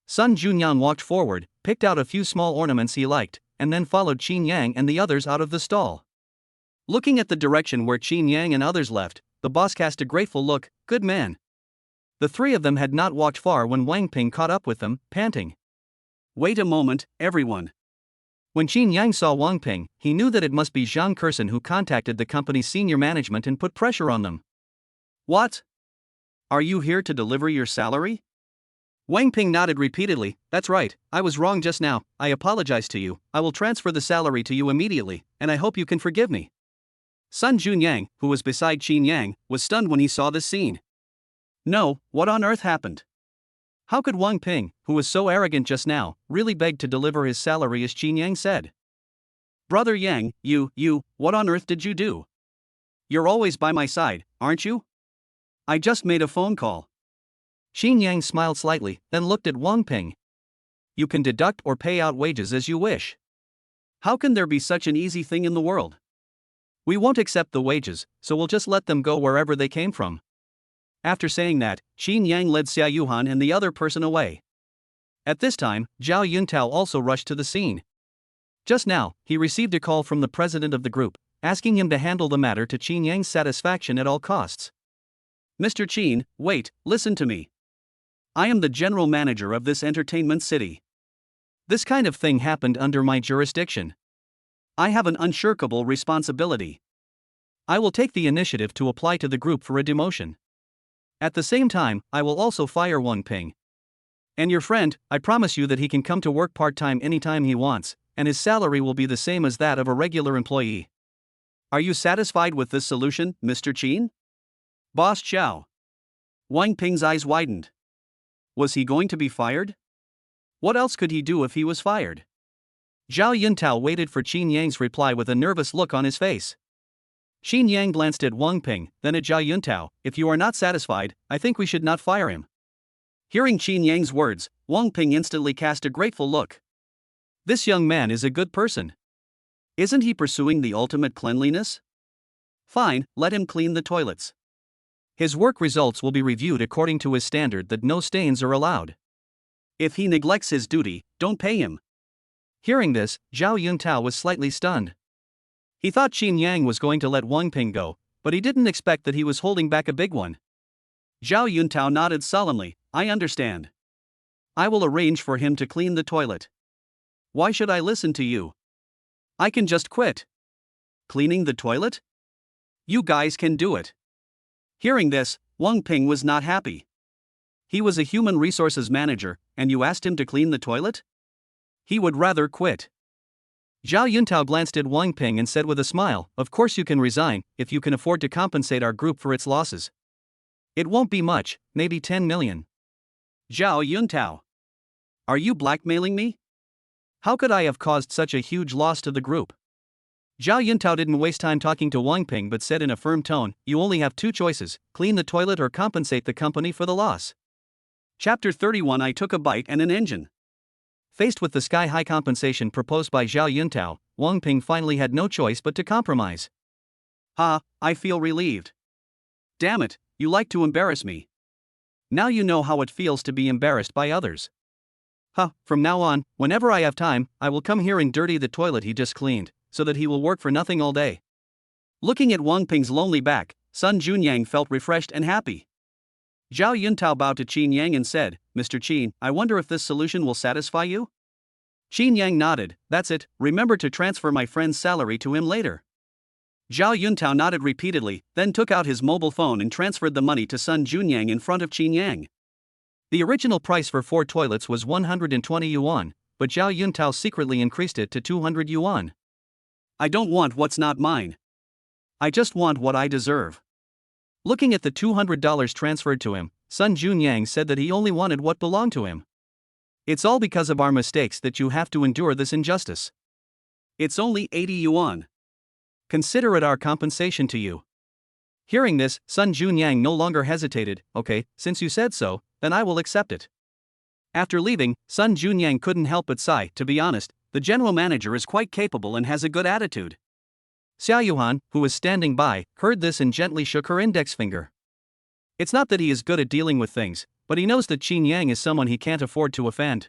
Speaker 1: Sun Junyang walked forward, picked out a few small ornaments he liked, and then followed Qin Yang and the others out of the stall. Looking at the direction where Qin Yang and others left, the boss cast a grateful look, good man. The three of them had not walked far when Wang Ping caught up with them, panting.
Speaker 2: Wait a moment, everyone.
Speaker 1: When Qin Yang saw Wang Ping, he knew that it must be Zhang Kurson who contacted the company's senior management and put pressure on them.
Speaker 2: What? Are you here to deliver your salary?
Speaker 1: Wang Ping nodded repeatedly, that's right, I was wrong just now, I apologize to you, I will transfer the salary to you immediately, and I hope you can forgive me. Sun Junyang, who was beside Qin Yang, was stunned when he saw this scene.
Speaker 2: No, what on earth happened?
Speaker 1: How could Wang Ping, who was so arrogant just now, really beg to deliver his salary as Qin Yang said?
Speaker 2: Brother Yang, what on earth did you do? You're always by my side, aren't you? I just made a phone call.
Speaker 1: Qin Yang smiled slightly, then looked at Wang Ping. You can deduct or pay out wages as you wish.
Speaker 2: How can there be such an easy thing in the world?
Speaker 1: We won't accept the wages, so we'll just let them go wherever they came from. After saying that, Qin Yang led Zhao Yuhang and the other person away. At this time, Zhao Yuntao also rushed to the scene. Just now, he received a call from the president of the group, asking him to handle the matter to Qin Yang's satisfaction at all costs.
Speaker 2: Mr. Qin, wait, listen to me. I am the general manager of this entertainment city.
Speaker 1: This kind of thing happened under my jurisdiction.
Speaker 2: I have an unshirkable responsibility.
Speaker 1: I will take the initiative to apply to the group for a demotion. At the same time, I will also fire Wang Ping. And your friend, I promise you that he can come to work part-time anytime he wants, and his salary will be the same as that of a regular employee.
Speaker 2: Are you satisfied with this solution, Mr. Qin? Boss Zhao. Wang Ping's eyes widened. Was he going to be fired? What else could he do if he was fired?
Speaker 1: Zhao Yuntao waited for Qin Yang's reply with a nervous look on his face. Qin Yang glanced at Wang Ping, then at Zhao Yuntao. If you are not satisfied, I think we should not fire him.
Speaker 2: Hearing Qin Yang's words, Wang Ping instantly cast a grateful look.
Speaker 1: This young man is a good person.
Speaker 2: Isn't he pursuing the ultimate cleanliness? Fine, let him clean the toilets.
Speaker 1: His work results will be reviewed according to his standard that no stains are allowed.
Speaker 2: If he neglects his duty, don't pay him.
Speaker 1: Hearing this, Zhao Yuntao was slightly stunned. He thought Qin Yang was going to let Wang Ping go, but he didn't expect that he was holding back a big one.
Speaker 2: Zhao Yuntao nodded solemnly, I understand. I will arrange for him to clean the toilet. Why should I listen to you? I can just quit. Cleaning the toilet? You guys can do it. Hearing this, Wang Ping was not happy. He was a human resources manager, and you asked him to clean the toilet? He would rather quit.
Speaker 1: Zhao Yuntao glanced at Wang Ping and said with a smile, "Of course you can resign, if you can afford to compensate our group for its losses. It won't be much, maybe 10 million.
Speaker 2: Zhao Yuntao. Are you blackmailing me?
Speaker 1: How could I have caused such a huge loss to the group?" Zhao Yuntao didn't waste time talking to Wang Ping but said in a firm tone, "You only have two choices, clean the toilet or compensate the company for the loss."
Speaker 2: Chapter 31. I took a bite and an engine.
Speaker 1: Faced with the sky-high compensation proposed by Zhao Yuntao, Wang Ping finally had no choice but to compromise.
Speaker 2: I feel relieved. Damn it, you like to embarrass me. Now you know how it feels to be embarrassed by others.
Speaker 1: From now on, whenever I have time, I will come here and dirty the toilet he just cleaned, so that he will work for nothing all day.
Speaker 2: Looking at Wang Ping's lonely back, Sun Junyang felt refreshed and happy. Zhao Yuntao bowed to Qin Yang and said, "Mr. Qin, I wonder if this solution will satisfy you?"
Speaker 1: Qin Yang nodded. "That's it, remember to transfer my friend's salary to him later."
Speaker 2: Zhao Yuntao nodded repeatedly, then took out his mobile phone and transferred the money to Sun Junyang in front of Qin Yang.
Speaker 1: The original price for 4 toilets was 120 yuan, but Zhao Yuntao secretly increased it to 200 yuan.
Speaker 2: "I don't want what's not mine. I just want what I deserve."
Speaker 1: Looking at the $200 transferred to him, Sun Junyang said that he only wanted what belonged to him. "It's all because of our mistakes that you have to endure this injustice.
Speaker 2: It's only 80 yuan.
Speaker 1: Consider it our compensation to you." Hearing this, Sun Junyang no longer hesitated. "Okay, since you said so, then I will accept it." After leaving, Sun Junyang couldn't help but sigh. To be honest, the general manager is quite capable and has a good attitude. Zhao Yuhang, who was standing by, heard this and gently shook her index finger. It's not that he is good at dealing with things, but he knows that Qin Yang is someone he can't afford to offend.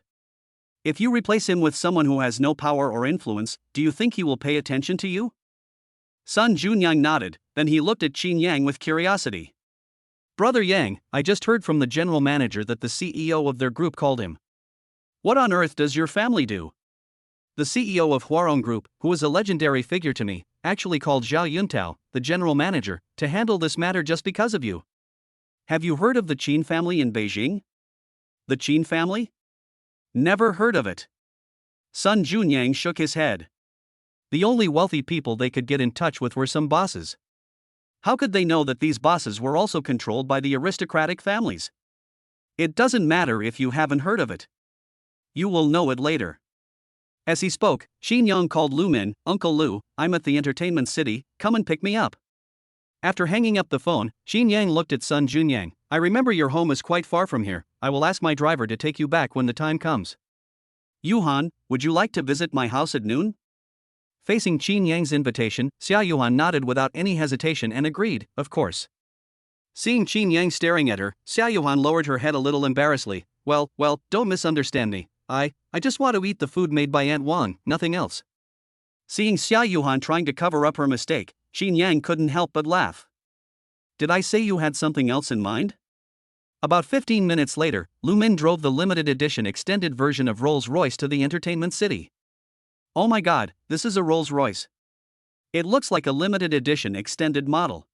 Speaker 2: If you replace him with someone who has no power or influence, do you think he will pay attention to you? Sun Junyang nodded, then he looked at Qin Yang with curiosity.
Speaker 1: "Brother Yang, I just heard from the general manager that the CEO of their group called him."
Speaker 2: "What on earth does your family do?"
Speaker 1: "The CEO of Huarong Group, who is a legendary figure to me, actually called Zhao Yuntao, the general manager, to handle this matter just because of you."
Speaker 2: "Have you heard of the Qin family in Beijing?"
Speaker 1: "The Qin family?
Speaker 2: Never heard of it." Sun Junyang shook his head.
Speaker 1: The only wealthy people they could get in touch with were some bosses.
Speaker 2: How could they know that these bosses were also controlled by the aristocratic families? "It doesn't matter if you haven't heard of it. You will know it later."
Speaker 1: As he spoke, Qin Yang called Lu Min. "Uncle Lu, I'm at the entertainment city, come and pick me up." After hanging up the phone, Qin Yang looked at Sun Junyang. "I remember your home is quite far from here, I will ask my driver to take you back when the time comes."
Speaker 2: "Yuhan, would you like to visit my house at noon?"
Speaker 1: Facing Qin Yang's invitation, Zhao Yuhang nodded without any hesitation and agreed, "Of course." Seeing Qin Yang staring at her, Zhao Yuhang lowered her head a little embarrassedly. Well, don't misunderstand me. I just want to eat the food made by Aunt Wang, nothing else."
Speaker 2: Seeing Zhao Yuhang trying to cover up her mistake, Qin Yang couldn't help but laugh.
Speaker 1: "Did I say you had something else in mind?" About 15 minutes later, Lu Min drove the limited edition extended version of Rolls-Royce to the entertainment city.
Speaker 2: "Oh my god, this is a Rolls-Royce. It looks like a limited edition extended model.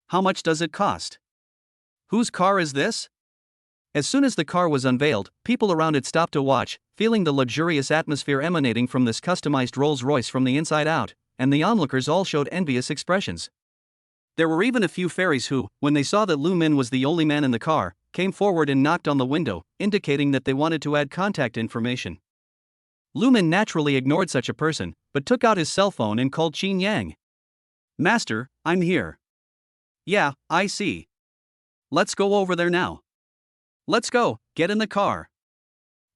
Speaker 2: How much does it cost? Whose car is this?"
Speaker 1: As soon as the car was unveiled, people around it stopped to watch, feeling the luxurious atmosphere emanating from this customized Rolls-Royce from the inside out, and the onlookers all showed envious expressions. There were even a few fairies who, when they saw that Lu Min was the only man in the car, came forward and knocked on the window, indicating that they wanted to add contact information. Lu Min naturally ignored such a person, but took out his cell phone and called Qin Yang.
Speaker 2: "Master, I'm here." "Yeah, I see. Let's go over there now." "Let's go, get in the car."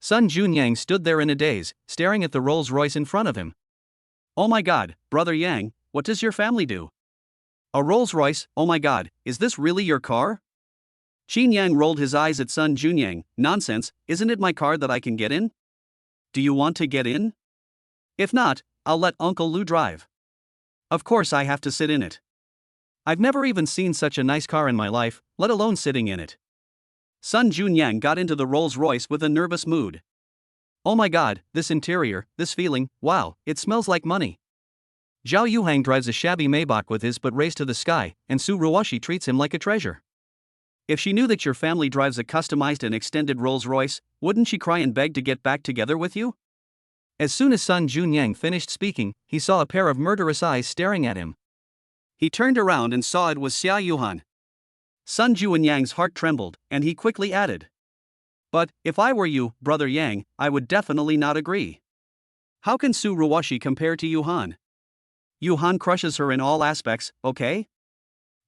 Speaker 1: Sun Junyang stood there in a daze, staring at the Rolls-Royce in front of him.
Speaker 2: "Oh my god, Brother Yang, what does your family do?
Speaker 1: A Rolls-Royce, oh my god, is this really your car?"
Speaker 2: Qin Yang rolled his eyes at Sun Junyang. "Nonsense, isn't it my car that I can get in? Do you want to get in? If not, I'll let Uncle Lu drive. Of course I have to sit in it.
Speaker 1: I've never even seen such a nice car in my life, let alone sitting in it."
Speaker 2: Sun Junyang got into the Rolls-Royce with a nervous mood.
Speaker 1: "Oh my god, this interior, this feeling, wow, it smells like money." Zhao Yuhang drives a shabby Maybach with his butt raised to the sky, and Ruoxi treats him like a treasure.
Speaker 2: If she knew that your family drives a customized and extended Rolls-Royce, wouldn't she cry and beg to get back together with you?
Speaker 1: As soon as Sun Junyang finished speaking, he saw a pair of murderous eyes staring at him.
Speaker 2: He turned around and saw it was Zhao Yuhang. Sun Junyang's heart trembled, and he quickly added, "But, if I were you, brother Yang, I would definitely not agree. How can Su Ruoxi compare to Yuhan? Yuhan crushes her in all aspects, okay?"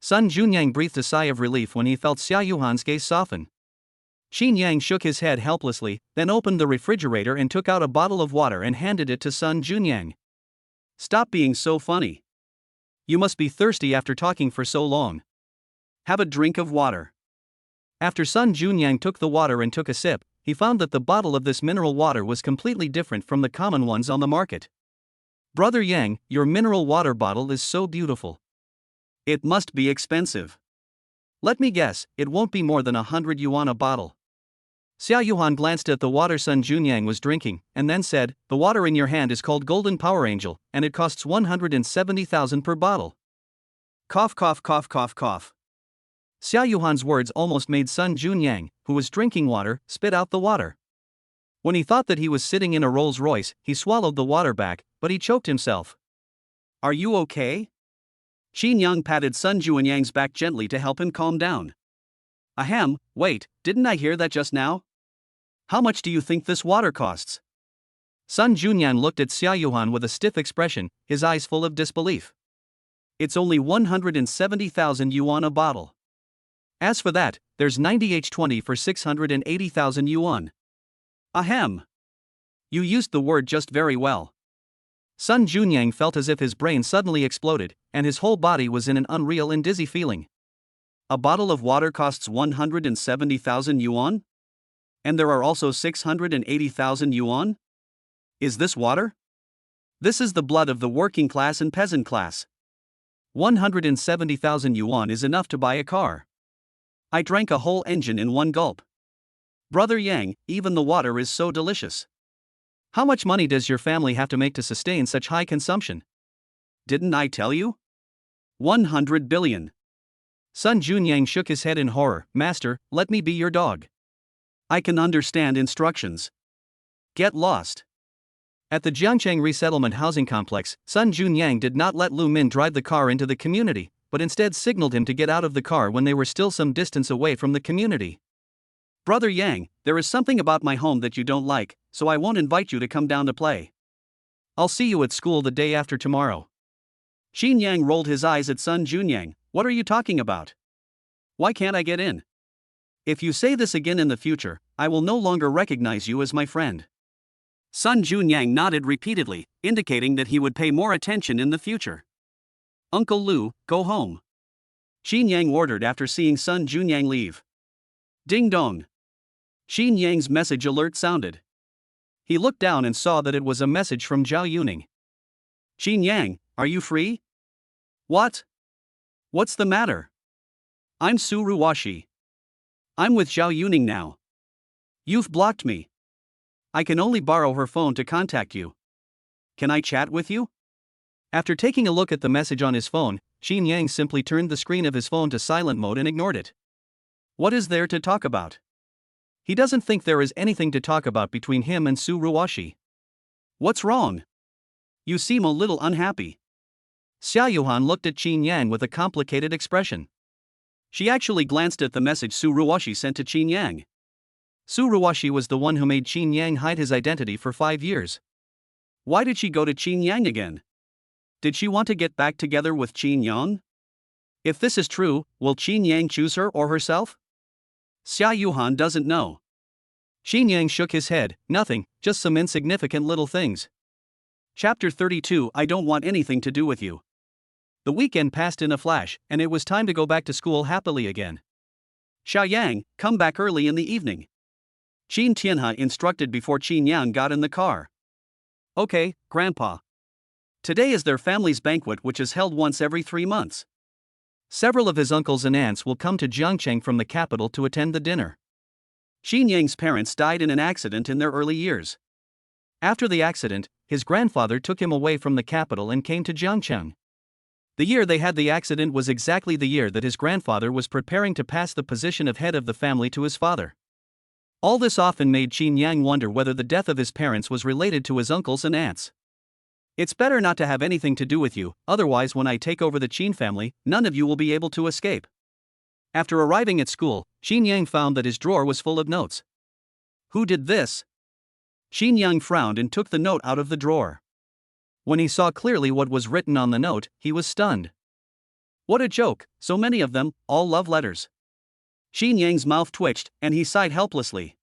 Speaker 1: Sun Junyang breathed a sigh of relief when he felt Zhao Yuhan's gaze soften. Qin Yang shook his head helplessly, then opened the refrigerator and took out a bottle of water and handed it to Sun Junyang.
Speaker 2: "Stop being so funny. You must be thirsty after talking for so long. Have a drink of water."
Speaker 1: After Sun Junyang took the water and took a sip, he found that the bottle of this mineral water was completely different from the common ones on the market. "Brother Yang, your mineral water bottle is so beautiful.
Speaker 2: It must be expensive.
Speaker 1: Let me guess, it won't be more than 100 yuan a bottle." Zhao Yuhan glanced at the water Sun Junyang was drinking, and then said, "The water in your hand is called Golden Power Angel, and it costs 170,000 per bottle."
Speaker 2: Cough cough cough cough cough.
Speaker 1: Zhao Yuhan's words almost made Sun Junyang, who was drinking water, spit out the water. When he thought that he was sitting in a Rolls-Royce, he swallowed the water back, but he choked himself.
Speaker 2: "Are you okay?" Qin Yang patted Sun Junyang's back gently to help him calm down. "Ahem, wait, didn't I hear that just now? How much do you think this water costs?"
Speaker 1: Sun Junyang looked at Zhao Yuhan with a stiff expression, his eyes full of disbelief.
Speaker 2: "It's only 170,000 yuan a bottle. As for that, there's 90H20 for 680,000 yuan. Ahem. You used the word just very well."
Speaker 1: Sun Junyang felt as if his brain suddenly exploded, and his whole body was in an unreal and dizzy feeling.
Speaker 2: A bottle of water costs 170,000 yuan? And there are also 680,000 yuan? Is this water? This is the blood of the working class and peasant class. 170,000 yuan is enough to buy a car. I drank a whole engine in one gulp. Brother Yang, even the water is so delicious.
Speaker 1: How much money does your family have to make to sustain such high consumption?
Speaker 2: Didn't I tell you? 100 billion.
Speaker 1: Sun Junyang shook his head in horror. "Master, let me be your dog.
Speaker 2: I can understand instructions. Get lost."
Speaker 1: At the Jiangcheng Resettlement Housing Complex, Sun Junyang did not let Lu Min drive the car into the community, but instead signaled him to get out of the car when they were still some distance away from the community.
Speaker 2: "Brother Yang, there is something about my home that you don't like, so I won't invite you to come down to play.
Speaker 1: I'll see you at school the day after tomorrow."
Speaker 2: Qin Yang rolled his eyes at Sun Junyang. "What are you talking about? Why can't I get in? If you say this again in the future, I will no longer recognize you as my friend." Sun Junyang nodded repeatedly, indicating that he would pay more attention in the future. "Uncle Lu, go home," Qin Yang ordered after seeing Sun Junyang leave. Ding dong. Qin Yang's message alert sounded.
Speaker 1: He looked down and saw that it was a message from Zhao Yuning.
Speaker 2: "Qin Yang, are you free?" "What? What's the matter?" "I'm Su Ruoxi. I'm with Zhao Yuning now. You've blocked me. I can only borrow her phone to contact you. Can I chat with you?"
Speaker 1: After taking a look at the message on his phone, Qin Yang simply turned the screen of his phone to silent mode and ignored it.
Speaker 2: What is there to talk about?
Speaker 1: He doesn't think there is anything to talk about between him and Su Ruoxi.
Speaker 2: What's wrong? You seem a little unhappy.
Speaker 1: Zhao Yuhan looked at Qin Yang with a complicated expression.
Speaker 2: She actually glanced at the message Su Ruoxi sent to Qin Yang.
Speaker 1: Su Ruoxi was the one who made Qin Yang hide his identity for 5 years.
Speaker 2: Why did she go to Qin Yang again? Did she want to get back together with Qin Yang? If this is true, will Qin Yang choose her or herself? Zhao Yuhan doesn't know.
Speaker 1: Qin Yang shook his head. "Nothing, just some insignificant little things."
Speaker 2: Chapter 32. I don't want anything to do with you.
Speaker 1: The weekend passed in a flash, and it was time to go back to school happily again.
Speaker 2: Xiao Yang, come back early in the evening, Qin Tianhe instructed before Qin Yang got in the car. "Okay, Grandpa. Today is their family's banquet, which is held once every 3 months.
Speaker 1: Several of his uncles and aunts will come to Jiangcheng from the capital to attend the dinner."
Speaker 2: Qin Yang's parents died in an accident in their early years.
Speaker 1: After the accident, his grandfather took him away from the capital and came to Jiangcheng. The year they had the accident was exactly the year that his grandfather was preparing to pass the position of head of the family to his father. All this often made Qin Yang wonder whether the death of his parents was related to his uncles and aunts. It's better not to have anything to do with you, otherwise when I take over the Qin family, none of you will be able to escape. After arriving at school, Qin Yang found that his drawer was full of notes. Who did this? Qin Yang frowned and took the note out of the drawer. When he saw clearly what was written on the note, he was stunned. What a joke, so many of them, all love letters. Qin Yang's mouth twitched, and he sighed helplessly.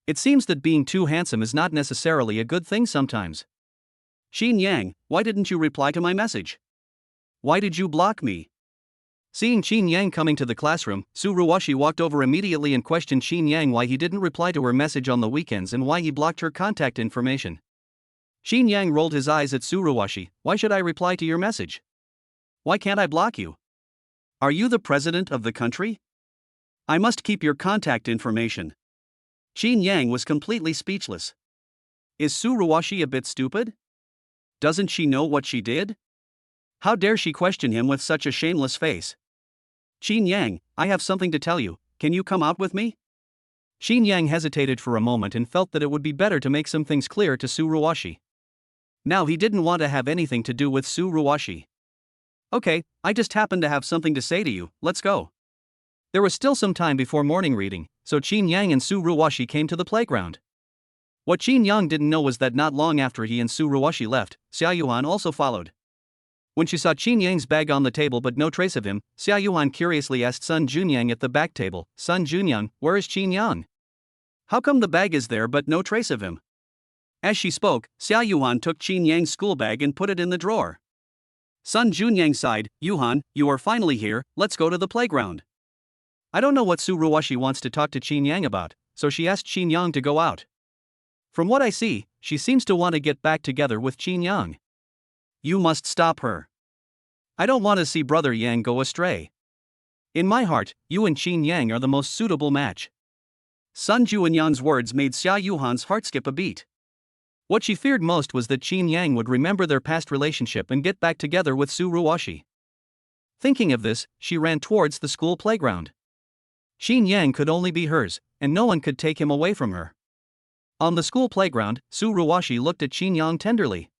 Speaker 1: It seems that being too handsome is not necessarily a good thing sometimes. Qin Yang, why didn't you reply to my message? Why did you block me? Seeing Qin Yang coming to the classroom, Ruoxi walked over immediately and questioned Qin Yang why he didn't reply to her message on the weekends and why he blocked her contact information. Qin Yang rolled his eyes at Ruoxi. Why should I reply to your message? Why can't I block you? Are you the president of the country? I must keep your contact information. Qin Yang was completely speechless. Is Ruoxi a bit stupid? Doesn't she know what she did? How dare she question him with such a shameless face? Qin Yang, I have something to tell you, can you come out with me? Qin Yang hesitated for a moment and felt that it would be better to make some things clear to Ruoxi. Now he didn't want to have anything to do with Ruoxi. Okay, I just happen to have something to say to you, let's go. There was still some time before morning reading, so Qin Yang and Ruoxi came to the playground. What Qin Yang didn't know was that not long after he and Ruoxi left, Zhao Yuhang also followed. When she saw Qin Yang's bag on the table but no trace of him, Zhao Yuhang curiously asked Sun Junyang at the back table, Sun Junyang, where is Qin Yang? How come the bag is there but no trace of him? As she spoke, Zhao Yuhang took Qin Yang's school bag and put it in the drawer. Sun Junyang sighed, Yuhan, you are finally here, let's go to the playground. I don't know what Ruoxi wants to talk to Qin Yang about, so she asked Qin Yang to go out. From what I see, she seems to want to get back together with Qin Yang. You must stop her. I don't want to see Brother Yang go astray. In my heart, you and Qin Yang are the most suitable match. Sun Junyang's words made Zhao Yuhan's heart skip a beat. What she feared most was that Qin Yang would remember their past relationship and get back together with Ruoxi. Thinking of this, she ran towards the school playground. Qin Yang could only be hers, and no one could take him away from her. On the school playground, Ruoxi looked at Qin Yang tenderly.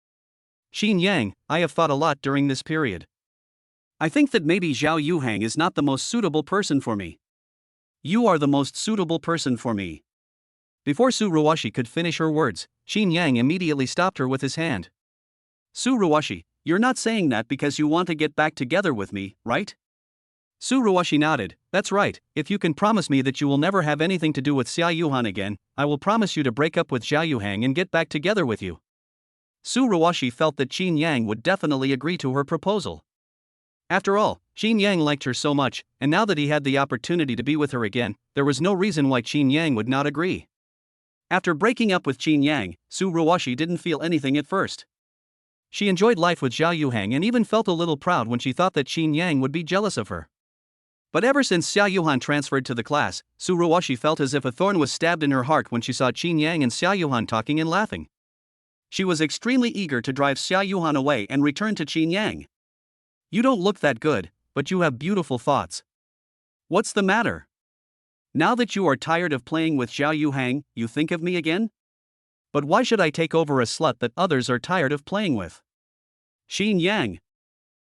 Speaker 1: Qin Yang, I have thought a lot during this period. I think that maybe Zhao Yuhang is not the most suitable person for me. You are the most suitable person for me. Before Ruoxi could finish her words, Qin Yang immediately stopped her with his hand. Ruoxi, you're not saying that because you want to get back together with me, right? Ruoxi nodded, that's right, if you can promise me that you will never have anything to do with Zhao Yuhang again, I will promise you to break up with Zhao Yuhang and get back together with you. Ruoxi felt that Qin Yang would definitely agree to her proposal. After all, Qin Yang liked her so much, and now that he had the opportunity to be with her again, there was no reason why Qin Yang would not agree. After breaking up with Qin Yang, Ruoxi didn't feel anything at first. She enjoyed life with Zhao Yuhang and even felt a little proud when she thought that Qin Yang would be jealous of her. But ever since Zhao Yuhang transferred to the class, Ruoxi felt as if a thorn was stabbed in her heart when she saw Qin Yang and Zhao Yuhang talking and laughing. She was extremely eager to drive Zhao Yuhang away and return to Qin Yang. You don't look that good, but you have beautiful thoughts. What's the matter? Now that you are tired of playing with Zhao Yuhang, you think of me again? But why should I take over a slut that others are tired of playing with? Qin Yang.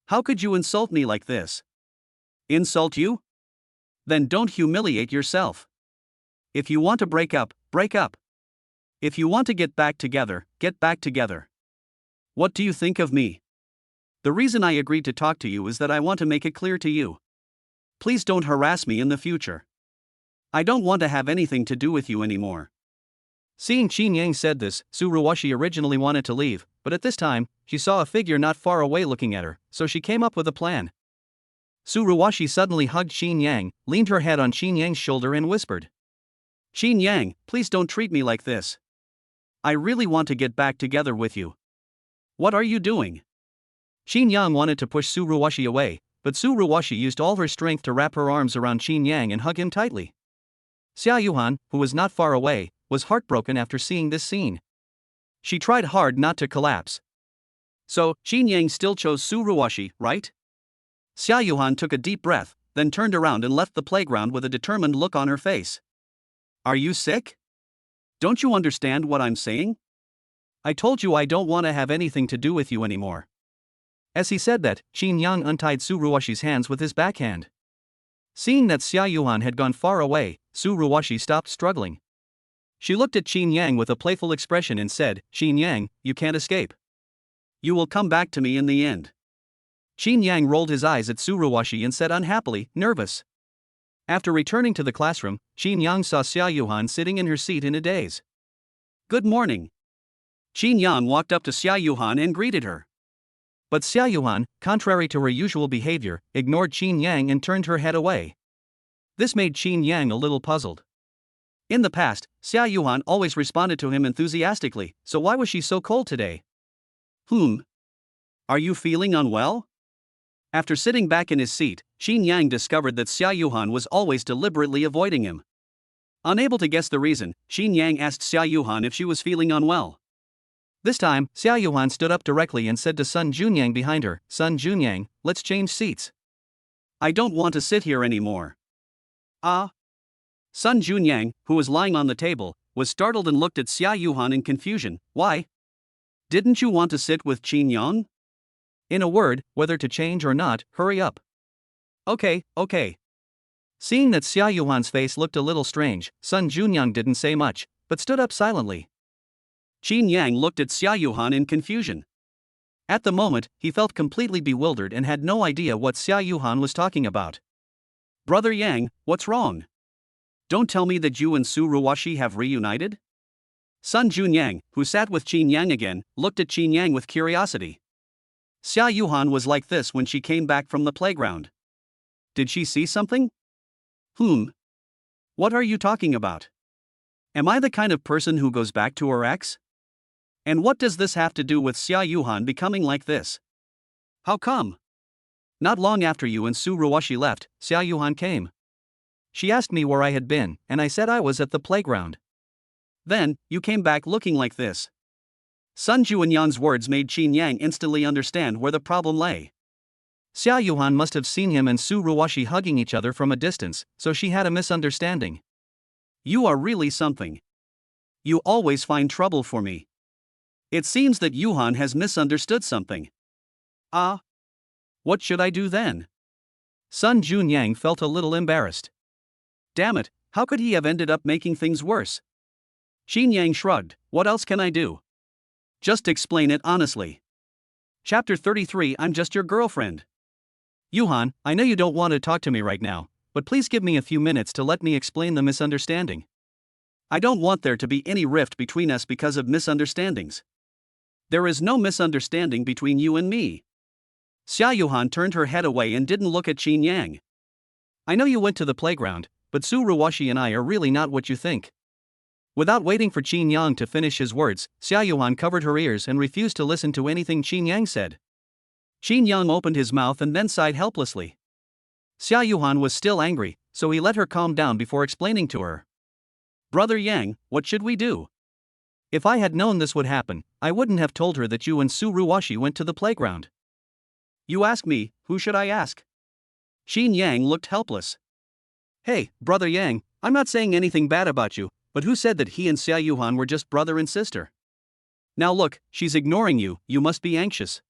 Speaker 1: How could you insult me like this? Insult you? Then don't humiliate yourself. If you want to break up, break up. If you want to get back together, get back together. What do you think of me? The reason I agreed to talk to you is that I want to make it clear to you. Please don't harass me in the future. I don't want to have anything to do with you anymore. Seeing Qin Yang said this, Ruoxi originally wanted to leave, but at this time, she saw a figure not far away looking at her, so she came up with a plan. Ruoxi suddenly hugged Qin Yang, leaned her head on Qin Yang's shoulder and whispered. Qin Yang, please don't treat me like this. I really want to get back together with you. What are you doing? Qin Yang wanted to push Ruoxi away, but Ruoxi used all her strength to wrap her arms around Qin Yang and hug him tightly. Zhao Yuhang, who was not far away, was heartbroken after seeing this scene. She tried hard not to collapse. So, Qin Yang still chose Ruoxi, right?
Speaker 2: Zhao Yuhan took a deep breath, then turned around and left the playground with a determined look on her face. Are you sick? Don't you understand what I'm saying? I told you I don't want to have anything to do with you anymore.
Speaker 1: As he said that, Qin Yang untied Su Ruoxi's hands with his backhand. Seeing that Zhao Yuhan had gone far away, Su Ruoxi stopped struggling. She looked at Qin Yang with a playful expression and said, Qin Yang, you can't escape.
Speaker 2: You will come back to me in the end.
Speaker 1: Qin Yang rolled his eyes at Su Ruoxi and said unhappily, nervous. After returning to the classroom, Qin Yang saw Zhao Yuhan sitting in her seat in a daze.
Speaker 2: Good morning. Qin Yang walked up to Zhao Yuhan and greeted her.
Speaker 1: But Zhao Yuhan, contrary to her usual behavior, ignored Qin Yang and turned her head away. This made Qin Yang a little puzzled. In the past, Zhao Yuhan always responded to him enthusiastically, so why was she so cold today?
Speaker 2: Are you feeling unwell? After sitting back in his seat, Qin Yang discovered that Zhao Yuhan was always deliberately avoiding him. Unable to guess the reason, Qin Yang asked Zhao Yuhan if she was feeling unwell.
Speaker 1: This time, Zhao Yuhan stood up directly and said to Sun Junyang behind her, Sun Junyang, let's change seats.
Speaker 2: I don't want to sit here anymore. Sun Junyang, who was lying on the table, was startled and looked at Zhao Yuhan in confusion. Why? Didn't you want to sit with Qin Yang?
Speaker 1: In a word, whether to change or not, hurry up.
Speaker 2: Okay.
Speaker 1: Seeing that Zhao Yuhan's face looked a little strange, Sun Junyang didn't say much, but stood up silently.
Speaker 2: Qin Yang looked at Zhao Yuhan in confusion. At the moment, he felt completely bewildered and had no idea what Zhao Yuhan was talking about. Brother Yang, what's wrong? Don't tell me that you and Su Ruoxi have reunited? Sun Junyang, who sat with Qin Yang again, looked at Qin Yang with curiosity. Zhao Yuhan was like this when she came back from the playground. Did she see something? What are you talking about? Am I the kind of person who goes back to her ex? And what does this have to do with Zhao Yuhan becoming like this? How come?
Speaker 1: Not long after you and Su Ruoxi left, Zhao Yuhan came. She asked me where I had been, and I said I was at the playground.
Speaker 2: Then, you came back looking like this. Sun Junyang's words made Qin Yang instantly understand where the problem lay.
Speaker 1: Zhao Yuhan must have seen him and Su Ruoxi hugging each other from a distance, so she had a misunderstanding.
Speaker 2: You are really something. You always find trouble for me. It seems that Yuhan has misunderstood something. What should I do then?
Speaker 1: Sun Junyang felt a little embarrassed.
Speaker 2: Damn it, how could he have ended up making things worse? Qin Yang shrugged, what else can I do? Just explain it honestly. Chapter 33 I'm just your girlfriend.
Speaker 1: Yuhan, I know you don't want to talk to me right now, but please give me a few minutes to let me explain the misunderstanding.
Speaker 2: I don't want there to be any rift between us because of misunderstandings. There is no misunderstanding between you and me. Zhao Yuhan turned her head away and didn't look at Qin Yang.
Speaker 1: I know you went to the playground, but Su Ruoxi and I are really not what you think. Without waiting for Qin Yang to finish his words, Zhao Yuhan covered her ears and refused to listen to anything Qin Yang said.
Speaker 2: Qin Yang opened his mouth and then sighed helplessly.
Speaker 1: Zhao Yuhan was still angry, so he let her calm down before explaining to her.
Speaker 2: Brother Yang, what should we do?
Speaker 1: If I had known this would happen, I wouldn't have told her that you and Su Ruoxi went to the playground.
Speaker 2: You ask me, who should I ask? Qin Yang looked helpless.
Speaker 1: Hey, Brother Yang, I'm not saying anything bad about you, but who said that he and Zhao Yuhan were just brother and sister? Now look, she's ignoring you, you must be anxious.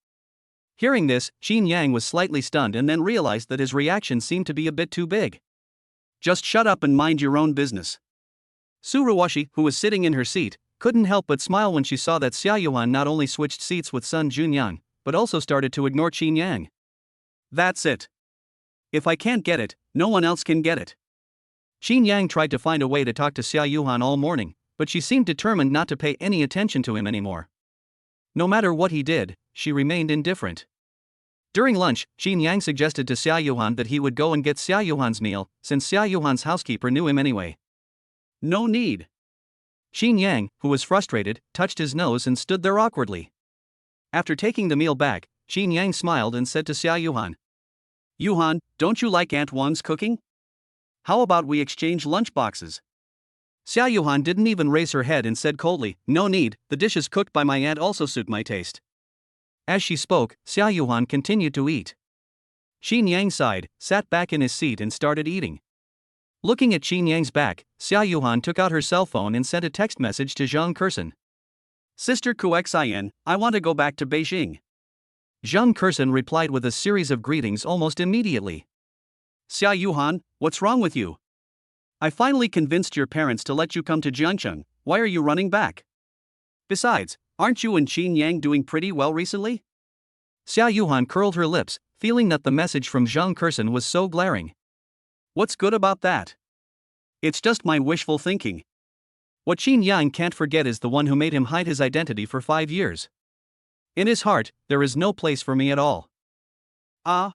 Speaker 1: Hearing this, Qin Yang was slightly stunned and then realized that his reaction seemed to be a bit too big.
Speaker 2: Just shut up and mind your own business.
Speaker 1: Su Ruoxi, who was sitting in her seat, couldn't help but smile when she saw that Zhao Yuhan not only switched seats with Sun Junyang, but also started to ignore Qin Yang.
Speaker 2: That's it. If I can't get it, no one else can get it.
Speaker 1: Qin Yang tried to find a way to talk to Zhao Yuhan all morning, but she seemed determined not to pay any attention to him anymore. No matter what he did, she remained indifferent. During lunch, Qin Yang suggested to Zhao Yuhan that he would go and get Zhao Yuhan's meal, since Zhao Yuhan's housekeeper knew him anyway.
Speaker 2: No need.
Speaker 1: Qin Yang, who was frustrated, touched his nose and stood there awkwardly. After taking the meal back, Qin Yang smiled and said to Zhao Yuhan,
Speaker 2: Yuhan, don't you like Aunt Wang's cooking? How about we exchange lunchboxes?
Speaker 1: Zhao Yuhan didn't even raise her head and said coldly, no need, the dishes cooked by my aunt also suit my taste. As she spoke, Zhao Yuhan continued to eat. Qin Yang sighed, sat back in his seat and started eating. Looking at Qin Yang's back, Zhao Yuhan took out her cell phone and sent a text message to Zhang Kursen.
Speaker 2: Sister Kuxin, I want to go back to Beijing.
Speaker 1: Zhang Kursen replied with a series of greetings almost immediately.
Speaker 2: Zhao Yuhan, what's wrong with you? I finally convinced your parents to let you come to Jiangcheng, why are you running back? Besides, aren't you and Qin Yang doing pretty well recently?
Speaker 1: Zhao Yuhan curled her lips, feeling that the message from Zhang Kursen was so glaring.
Speaker 2: What's good about that? It's just my wishful thinking.
Speaker 1: What Qin Yang can't forget is the one who made him hide his identity for 5 years. In his heart, there is no place for me at all.
Speaker 2: Ah?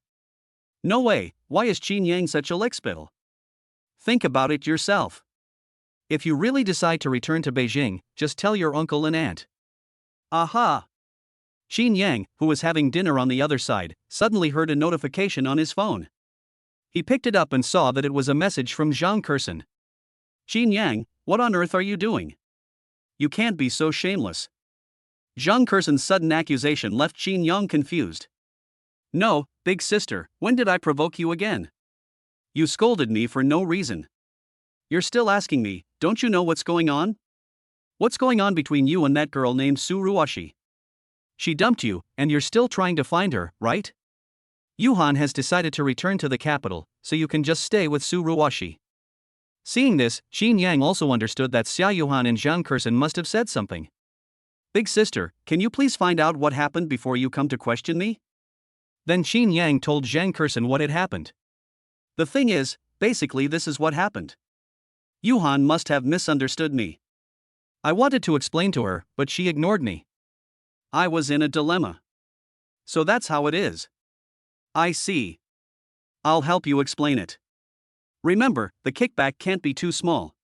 Speaker 2: No way, why is Qin Yang such a lickspittle? Think about it yourself.
Speaker 1: If you really decide to return to Beijing, just tell your uncle and aunt.
Speaker 2: Aha!
Speaker 1: Qin Yang, who was having dinner on the other side, suddenly heard a notification on his phone. He picked it up and saw that it was a message from Zhang Kursen.
Speaker 2: Qin Yang, what on earth are you doing? You can't be so shameless. Zhang Kursen's sudden accusation left Qin Yang confused. No, big sister, when did I provoke you again? You scolded me for no reason. You're still asking me, don't you know what's going on? What's going on between you and that girl named Ruoxi?
Speaker 1: She dumped you, and you're still trying to find her, right? Yuhan has decided to return to the capital, so you can just stay with Ruoxi. Seeing this, Qin Yang also understood that Zhao Yuhan and Zhang Kursen must have said something.
Speaker 2: Big sister, can you please find out what happened before you come to question me?
Speaker 1: Then Qin Yang told Zhang Kursen what had happened.
Speaker 2: The thing is, basically this is what happened. Yuhan must have misunderstood me.
Speaker 1: I wanted to explain to her, but she ignored me.
Speaker 2: I was in a dilemma. So that's how it is. I see. I'll help you explain it. Remember, the kickback can't be too small.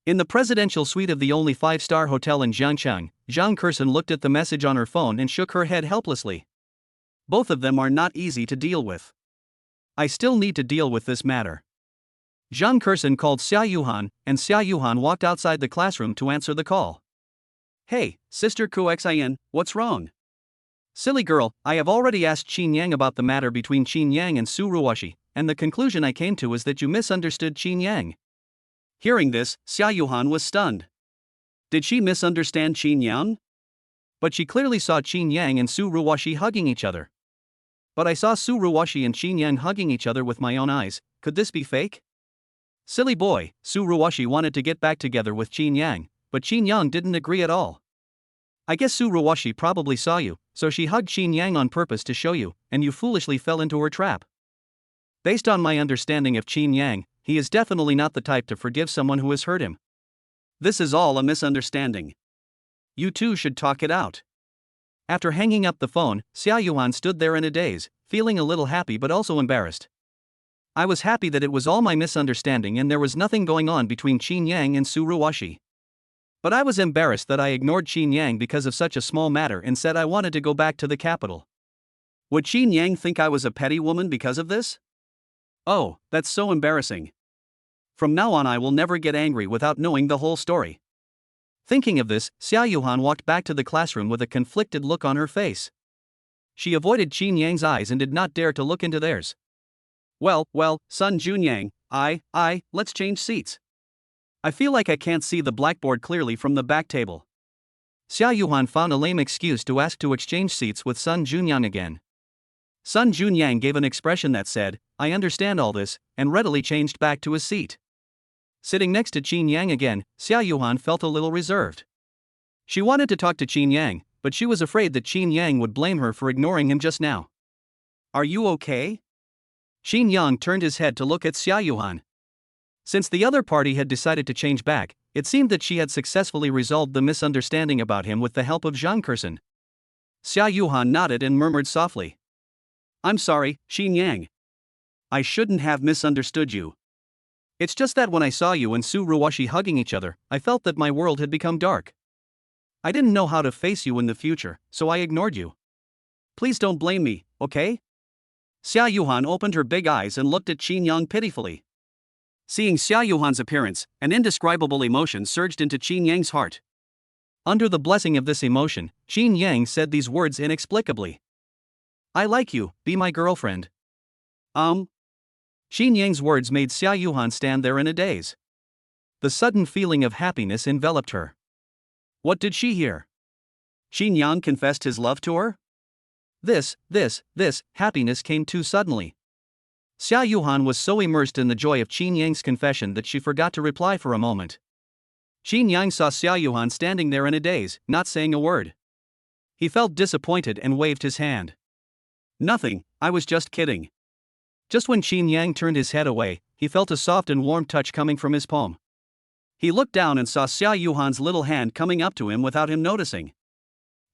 Speaker 1: In the presidential suite of the only 5-star hotel in Jiangcheng, Zhang Kursen looked at the message on her phone and shook her head helplessly.
Speaker 2: Both of them are not easy to deal with.
Speaker 1: I still need to deal with this matter. Zhang Kursen called Zhao Yuhan, and Zhao Yuhan walked outside the classroom to answer the call.
Speaker 2: Hey, Sister Kuxin, what's wrong?
Speaker 1: Silly girl, I have already asked Qin Yang about the matter between Qin Yang and Ruoxi, and the conclusion I came to is that you misunderstood Qin Yang.
Speaker 2: Hearing this, Zhao Yuhan was stunned. Did she misunderstand Qin Yang?
Speaker 1: But she clearly saw Qin Yang and Ruoxi hugging each other. But I saw Ruoxi and Qin Yang hugging each other with my own eyes, could this be fake? Silly boy, Ruoxi wanted to get back together with Qin Yang, but Qin Yang didn't agree at all. I guess Ruoxi probably saw you, so she hugged Qin Yang on purpose to show you, and you foolishly fell into her trap. Based on my understanding of Qin Yang, he is definitely not the type to forgive someone who has hurt him.
Speaker 2: This is all a misunderstanding. You two should talk it out.
Speaker 1: After hanging up the phone, Zhao Yuhan stood there in a daze, feeling a little happy but also embarrassed. I was happy that it was all my misunderstanding and there was nothing going on between Qin Yang and Ruoxi. But I was embarrassed that I ignored Qin Yang because of such a small matter and said I wanted to go back to the capital.
Speaker 2: Would Qin Yang think I was a petty woman because of this? Oh, that's so embarrassing. From now on I will never get angry without knowing the whole story.
Speaker 1: Thinking of this, Zhao Yuhan walked back to the classroom with a conflicted look on her face. She avoided Qin Yang's eyes and did not dare to look into theirs.
Speaker 2: Well, Sun Junyang, let's change seats. I feel like I can't see the blackboard clearly from the back table.
Speaker 1: Zhao Yuhan found a lame excuse to ask to exchange seats with Sun Junyang again. Sun Junyang gave an expression that said, I understand all this, and readily changed back to his seat. Sitting next to Qin Yang again, Zhao Yuhan felt a little reserved. She wanted to talk to Qin Yang, but she was afraid that Qin Yang would blame her for ignoring him just now.
Speaker 2: Are you okay?
Speaker 1: Qin Yang turned his head to look at Zhao Yuhan. Since the other party had decided to change back, it seemed that she had successfully resolved the misunderstanding about him with the help of Zhang Kursen. Zhao Yuhan nodded and murmured softly.
Speaker 2: I'm sorry, Qin Yang. I shouldn't have misunderstood you.
Speaker 1: It's just that when I saw you and Ruoxi hugging each other, I felt that my world had become dark. I didn't know how to face you in the future, so I ignored you.
Speaker 2: Please don't blame me, okay? Zhao Yuhan opened her big eyes and looked at Qin Yang pitifully. Seeing Zhao Yuhan's appearance, an indescribable emotion surged into Qin Yang's heart.
Speaker 1: Under the blessing of this emotion, Qin Yang said these words inexplicably. I like you, be my girlfriend. Xin Yang's words made Zhao Yuhan stand there in a daze. The sudden feeling of happiness enveloped her.
Speaker 2: What did she hear? Xin Yang confessed his love to her?
Speaker 1: This happiness came too suddenly. Zhao Yuhan was so immersed in the joy of Xin Yang's confession that she forgot to reply for a moment. Xin Yang saw Zhao Yuhan standing there in a daze, not saying a word. He felt disappointed and waved his hand.
Speaker 2: Nothing, I was just kidding.
Speaker 1: Just when Xin Yang turned his head away, he felt a soft and warm touch coming from his palm.
Speaker 2: He looked down and saw Zhao Yuhan's little hand coming up to him without him noticing.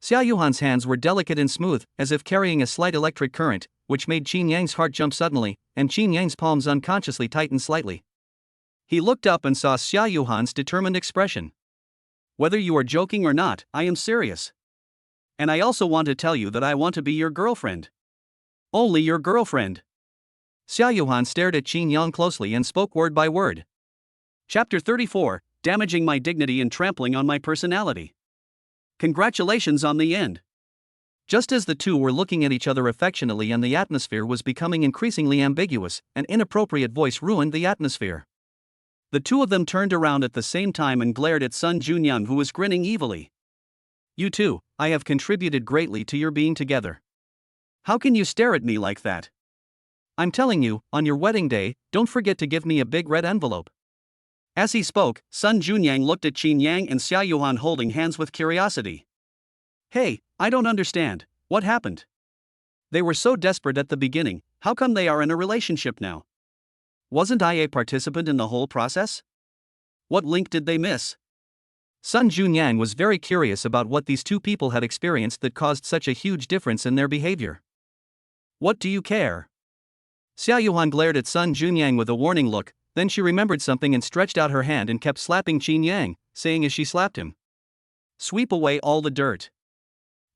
Speaker 1: Zhao Yuhan's hands were delicate and smooth, as if carrying a slight electric current, which made Xin Yang's heart jump suddenly, and Xin Yang's palms unconsciously tightened slightly. He looked up and saw Zhao Yuhan's determined expression.
Speaker 2: Whether you are joking or not, I am serious. And I also want to tell you that I want to be your girlfriend. Only your girlfriend.
Speaker 1: Zhao Yuhan stared at Xin Yang closely and spoke word by word.
Speaker 2: Chapter 34, Damaging My Dignity and Trampling on My Personality. Congratulations on the end.
Speaker 1: Just as the two were looking at each other affectionately and the atmosphere was becoming increasingly ambiguous, an inappropriate voice ruined the atmosphere.
Speaker 2: The two of them turned around at the same time and glared at Sun Junyang, who was grinning evilly.
Speaker 1: You two, I have contributed greatly to your being together.
Speaker 2: How can you stare at me like that?
Speaker 1: I'm telling you, on your wedding day, don't forget to give me a big red envelope.
Speaker 2: As he spoke, Sun Junyang looked at Xin Yang and Zhao Yuhan holding hands with curiosity. Hey, I don't understand, what happened? They were so desperate at the beginning, how come they are in a relationship now? Wasn't I a participant in the whole process? What link did they miss?
Speaker 1: Sun Junyang was very curious about what these two people had experienced that caused such a huge difference in their behavior.
Speaker 2: What do you care?
Speaker 1: Zhao Yuhan glared at Sun Junyang with a warning look, then she remembered something and stretched out her hand and kept slapping Xin Yang, saying as she slapped him,
Speaker 2: "Sweep away all the dirt.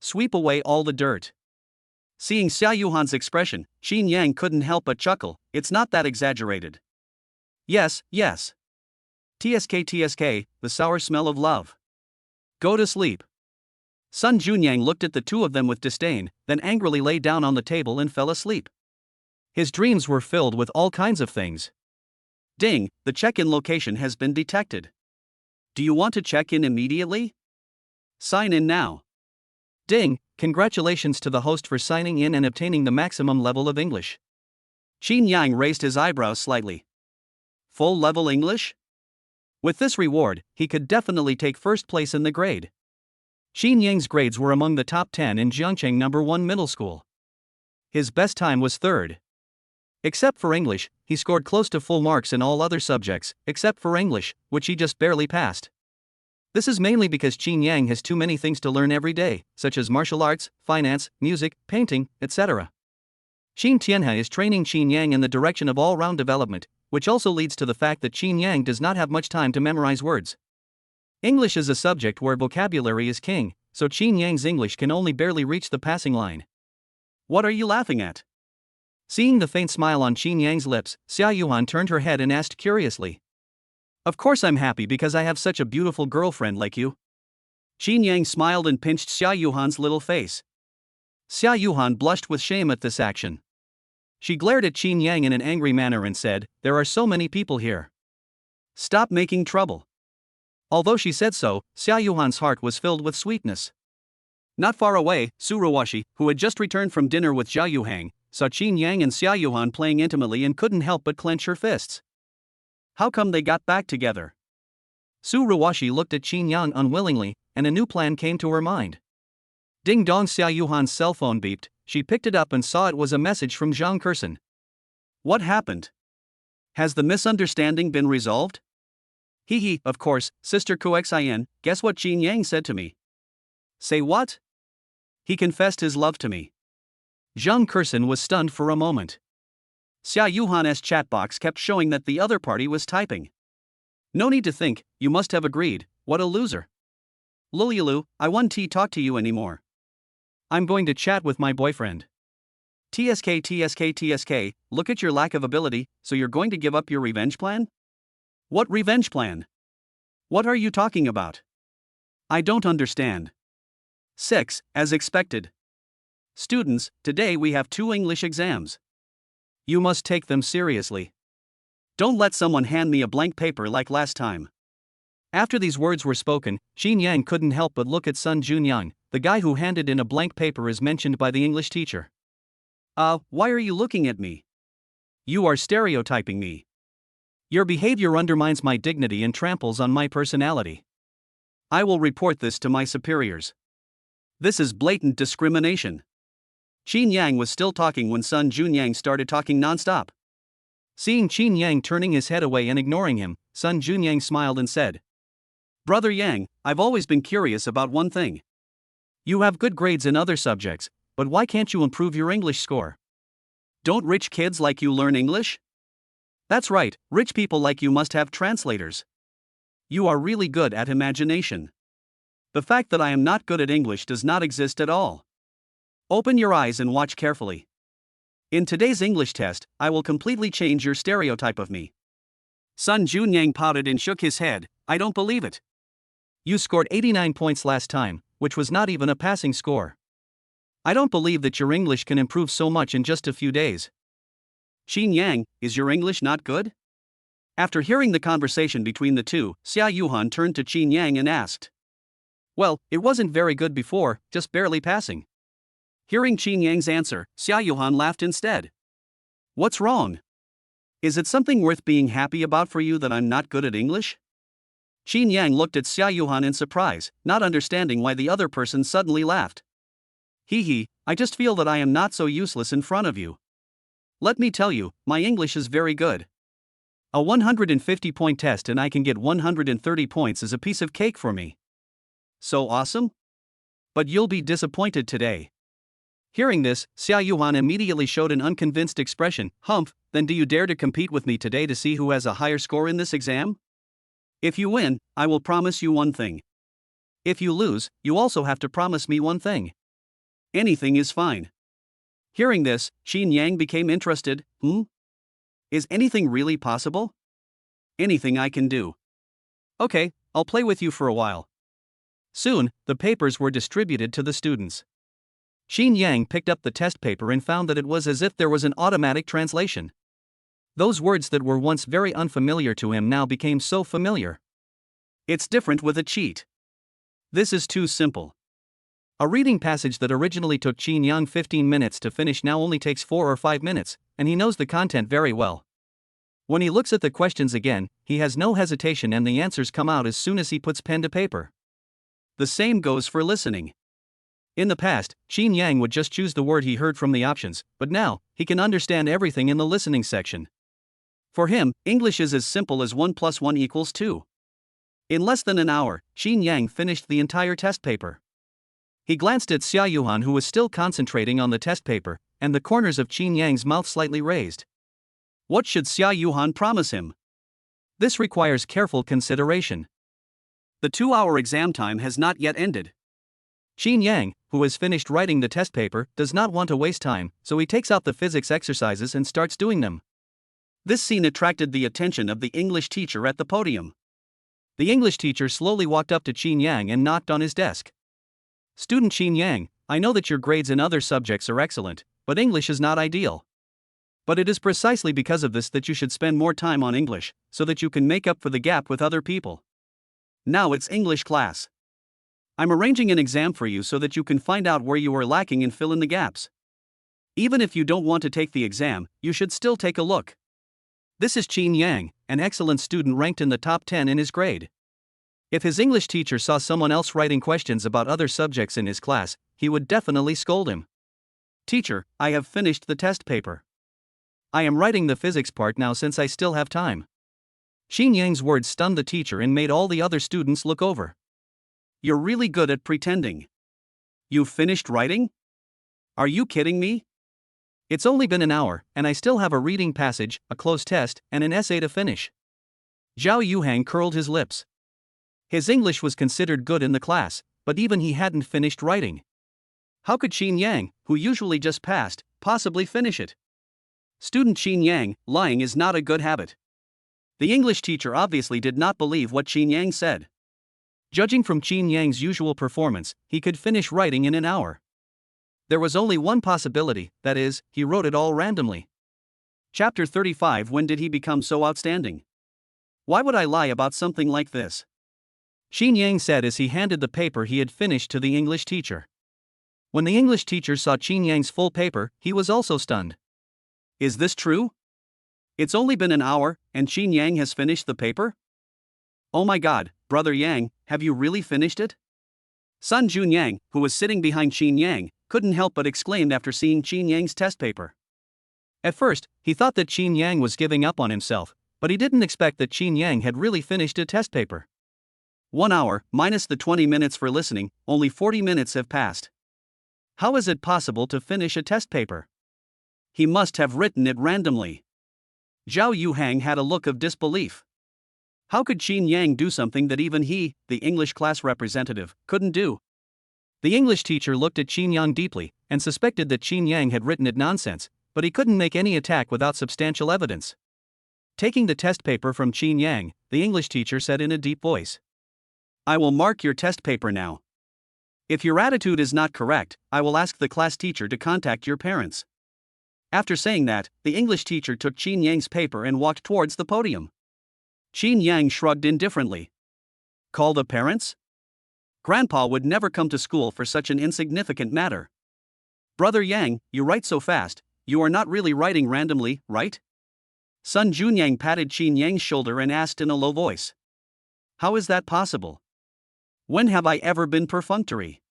Speaker 2: Sweep away all the dirt." Seeing Zhao Yuhan's expression, Xin Yang couldn't help but chuckle. It's not that exaggerated. Yes, yes. TSK, the sour smell of love. Go to sleep. Sun Junyang looked at the two of them with disdain, then angrily lay down on the table and fell asleep.
Speaker 1: His dreams were filled with all kinds of things.
Speaker 2: Ding, the check-in location has been detected. Do you want to check in immediately? Sign in now.
Speaker 1: Ding, congratulations to the host for signing in and obtaining the maximum level of English.
Speaker 2: Xin Yang raised his eyebrows slightly. Full level English? With this reward, he could definitely take first place in the grade.
Speaker 1: Xin Yang's grades were among the top 10 in Jiangcheng No. 1 middle school. His best time was third. Except for English, he scored close to full marks in all other subjects, except for English, which he just barely passed. This is mainly because Xin Yang has too many things to learn every day, such as martial arts, finance, music, painting, etc. Xin Tianhe is training Xin Yang in the direction of all-round development, which also leads to the fact that Xin Yang does not have much time to memorize words. English is a subject where vocabulary is king, so Xin Yang's English can only barely reach the passing line.
Speaker 2: What are you laughing at?
Speaker 1: Seeing the faint smile on Xin Yang's lips, Zhao Yuhan turned her head and asked curiously.
Speaker 2: Of course I'm happy because I have such a beautiful girlfriend like you. Xin Yang smiled and pinched Zhao Yuhan's little face.
Speaker 1: Zhao Yuhan blushed with shame at this action. She glared at Xin Yang in an angry manner and said, "There are so many people here.
Speaker 2: Stop making trouble."
Speaker 1: Although she said so, Zhao Yuhan's heart was filled with sweetness.
Speaker 2: Not far away, Ruoxi, who had just returned from dinner with Zhao Yuhang, saw Xin Yang and Zhao Yuhan playing intimately and couldn't help but clench her fists. How come they got back together?
Speaker 1: Ruoxi looked at Xin Yang unwillingly, and a new plan came to her mind. Ding dong, Zhao Yuhan's cell phone beeped. She picked it up and saw it was a message from Zhang Kursen.
Speaker 2: What happened? Has the misunderstanding been resolved? Hee, of course, Sister Kuxin, guess what Xin Yang said to me? Say what? He confessed his love to me.
Speaker 1: Zhang Kursen was stunned for a moment.
Speaker 2: Zhao Yuhan's chat box kept showing that the other party was typing. No need to think, you must have agreed, what a loser. Lulu, I won't talk to you anymore.
Speaker 1: I'm going to chat with my boyfriend.
Speaker 2: TSK, look at your lack of ability, so you're going to give up your revenge plan? What revenge plan? What are you talking about? I don't understand. 6, as expected. Students, today we have 2 English exams. You must take them seriously. Don't let someone hand me a blank paper like last time.
Speaker 1: After these words were spoken, Xin Yang couldn't help but look at Sun Junyang, the guy who handed in a blank paper as mentioned by the English teacher.
Speaker 2: Why are you looking at me? You are stereotyping me.
Speaker 1: Your behavior undermines my dignity and tramples on my personality.
Speaker 2: I will report this to my superiors. This is blatant discrimination. Xin Yang was still talking when Sun Junyang started talking nonstop.
Speaker 1: Seeing Xin Yang turning his head away and ignoring him, Sun Junyang smiled and said,
Speaker 2: Brother Yang, I've always been curious about one thing.
Speaker 1: You have good grades in other subjects, but why can't you improve your English score?
Speaker 2: Don't rich kids like you learn English?
Speaker 1: That's right, rich people like you must have translators.
Speaker 2: You are really good at imagination. The fact that I am not good at English does not exist at all. Open your eyes and watch carefully. In today's English test, I will completely change your stereotype of me. Sun Junyang pouted and shook his head. I don't believe it.
Speaker 1: You scored 89 points last time, which was not even a passing score. I don't believe that your English can improve so much in just a few days.
Speaker 2: Xin Yang, is your English not good? After hearing the conversation between the two, Zhao Yuhang turned to Xin Yang and asked.
Speaker 1: Well, it wasn't very good before, just barely passing.
Speaker 2: Hearing Xin Yang's answer, Zhao Yuhang laughed instead. What's wrong? Is it something worth being happy about for you that I'm not good at English? Xin Yang looked at Zhao Yuhang in surprise, not understanding why the other person suddenly laughed.
Speaker 1: Hee, I just feel that I am not so useless in front of you. Let me tell you, my English is very good. A 150-point test and I can get 130 points is a piece of cake for me.
Speaker 2: So awesome?
Speaker 1: But you'll be disappointed today. Hearing this, Zhao Yuhang immediately showed an unconvinced expression. Humph, then do you dare to compete with me today to see who has a higher score in this exam?
Speaker 2: If you win, I will promise you one thing.
Speaker 1: If you lose, you also have to promise me one thing.
Speaker 2: Anything is fine. Hearing this, Xin Yang became interested. Is anything really possible? Anything I can do.
Speaker 1: Okay, I'll play with you for a while. Soon, the papers were distributed to the students. Xin Yang picked up the test paper and found that it was as if there was an automatic translation. Those words that were once very unfamiliar to him now became so familiar.
Speaker 2: It's different with a cheat. This is too simple.
Speaker 1: A reading passage that originally took Xin Yang 15 minutes to finish now only takes 4 or 5 minutes, and he knows the content very well. When he looks at the questions again, he has no hesitation and the answers come out as soon as he puts pen to paper.
Speaker 2: The same goes for listening.
Speaker 1: In the past, Xin Yang would just choose the word he heard from the options, but now, he can understand everything in the listening section. For him, English is as simple as 1 + 1 = 2. In less than an hour, Xin Yang finished the entire test paper. He glanced at Zhao Yuhang, who was still concentrating on the test paper, and the corners of Xin Yang's mouth slightly raised.
Speaker 2: What should Zhao Yuhang promise him?
Speaker 1: This requires careful consideration.
Speaker 2: The 2-hour exam time has not yet ended.
Speaker 1: Xin Yang, who has finished writing the test paper, does not want to waste time, so he takes out the physics exercises and starts doing them.
Speaker 2: This scene attracted the attention of the English teacher at the podium.
Speaker 1: The English teacher slowly walked up to Xin Yang and knocked on his desk. Student Xin Yang, I know that your grades in other subjects are excellent, but English is not ideal. But it is precisely because of this that you should spend more time on English, so that you can make up for the gap with other people.
Speaker 2: Now it's English class. I'm arranging an exam for you so that you can find out where you are lacking and fill in the gaps. Even if you don't want to take the exam, you should still take a look.
Speaker 1: This is Xin Yang, an excellent student ranked in the top 10 in his grade. If his English teacher saw someone else writing questions about other subjects in his class, he would definitely scold him.
Speaker 2: Teacher, I have finished the test paper.
Speaker 1: I am writing the physics part now since I still have time. Xin Yang's words stunned the teacher and made all the other students look over.
Speaker 2: You're really good at pretending. You've finished writing? Are you kidding me?
Speaker 1: It's only been an hour, and I still have a reading passage, a closed test, and an essay to finish. Zhao Yuhang curled his lips. His English was considered good in the class, but even he hadn't finished writing. How could Xin Yang, who usually just passed, possibly finish it?
Speaker 2: Student Xin Yang, lying is not a good habit. The English teacher obviously did not believe what Xin Yang said.
Speaker 1: Judging from Xin Yang's usual performance, he could finish writing in an hour. There was only one possibility, that is, he wrote it all randomly.
Speaker 2: Chapter 35. When did he become so outstanding? Why would I lie about something like this?
Speaker 1: Xin Yang said as he handed the paper he had finished to the English teacher. When the English teacher saw Xin Yang's full paper, he was also stunned.
Speaker 2: Is this true? It's only been an hour, and Xin Yang has finished the paper? Oh my god, Brother Yang, have you really finished it? Sun Junyang, who was sitting behind Xin Yang, couldn't help but exclaim after seeing Xin Yang's test paper.
Speaker 1: At first, he thought that Xin Yang was giving up on himself, but he didn't expect that Xin Yang had really finished a test paper.
Speaker 2: 1 hour, minus the 20 minutes for listening, only 40 minutes have passed. How is it possible to finish a test paper? He must have written it randomly. Zhao Yuhang had a look of disbelief. How could Xin Yang do something that even he, the English class representative, couldn't do?
Speaker 1: The English teacher looked at Xin Yang deeply and suspected that Xin Yang had written it nonsense, but he couldn't make any attack without substantial evidence. Taking the test paper from Xin Yang, the English teacher said in a deep voice,
Speaker 2: I will mark your test paper now. If your attitude is not correct, I will ask the class teacher to contact your parents. After saying that, the English teacher took Xin Yang's paper and walked towards the podium. Xin Yang shrugged indifferently. Call the parents? Grandpa would never come to school for such an insignificant matter. Brother Yang, you write so fast, you are not really writing randomly, right? Sun Junyang patted Xin Yang's shoulder and asked in a low voice. How is that possible? When have I ever been perfunctory?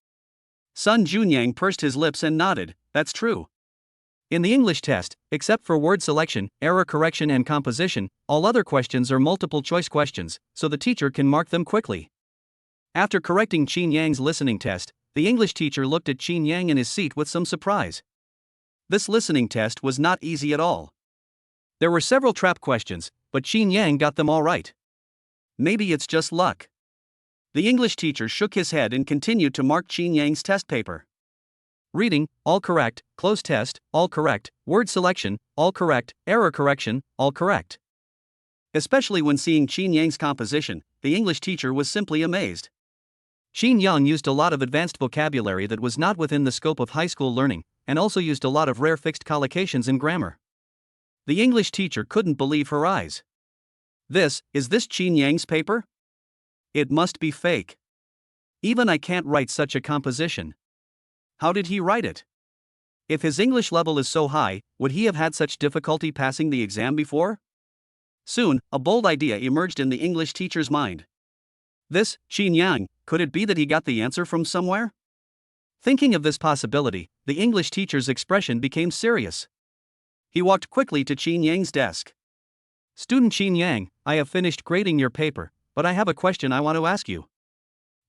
Speaker 2: Sun Junyang pursed his lips and nodded, that's true.
Speaker 1: In the English test, except for word selection, error correction and composition, all other questions are multiple choice questions, so the teacher can mark them quickly. After correcting Xin Yang's listening test, the English teacher looked at Xin Yang in his seat with some surprise. This listening test was not easy at all. There were several trap questions, but Xin Yang got them all right. Maybe it's just luck. The English teacher shook his head and continued to mark Xin Yang's test paper. Reading, all correct, close test, all correct, word selection, all correct, error correction, all correct. Especially when seeing Xin Yang's composition, the English teacher was simply amazed. Xin Yang used a lot of advanced vocabulary that was not within the scope of high school learning, and also used a lot of rare fixed collocations in grammar. The English teacher couldn't believe her eyes. Is this Xin Yang's paper? It must be fake. Even I can't write such a composition. How did he write it? If his English level is so high, would he have had such difficulty passing the exam before? Soon, a bold idea emerged in the English teacher's mind. This, Xin Yang, could it be that he got the answer from somewhere? Thinking of this possibility, the English teacher's expression became serious. He walked quickly to Xin Yang's desk. Student Xin Yang, I have finished grading your paper, but I have a question I want to ask you.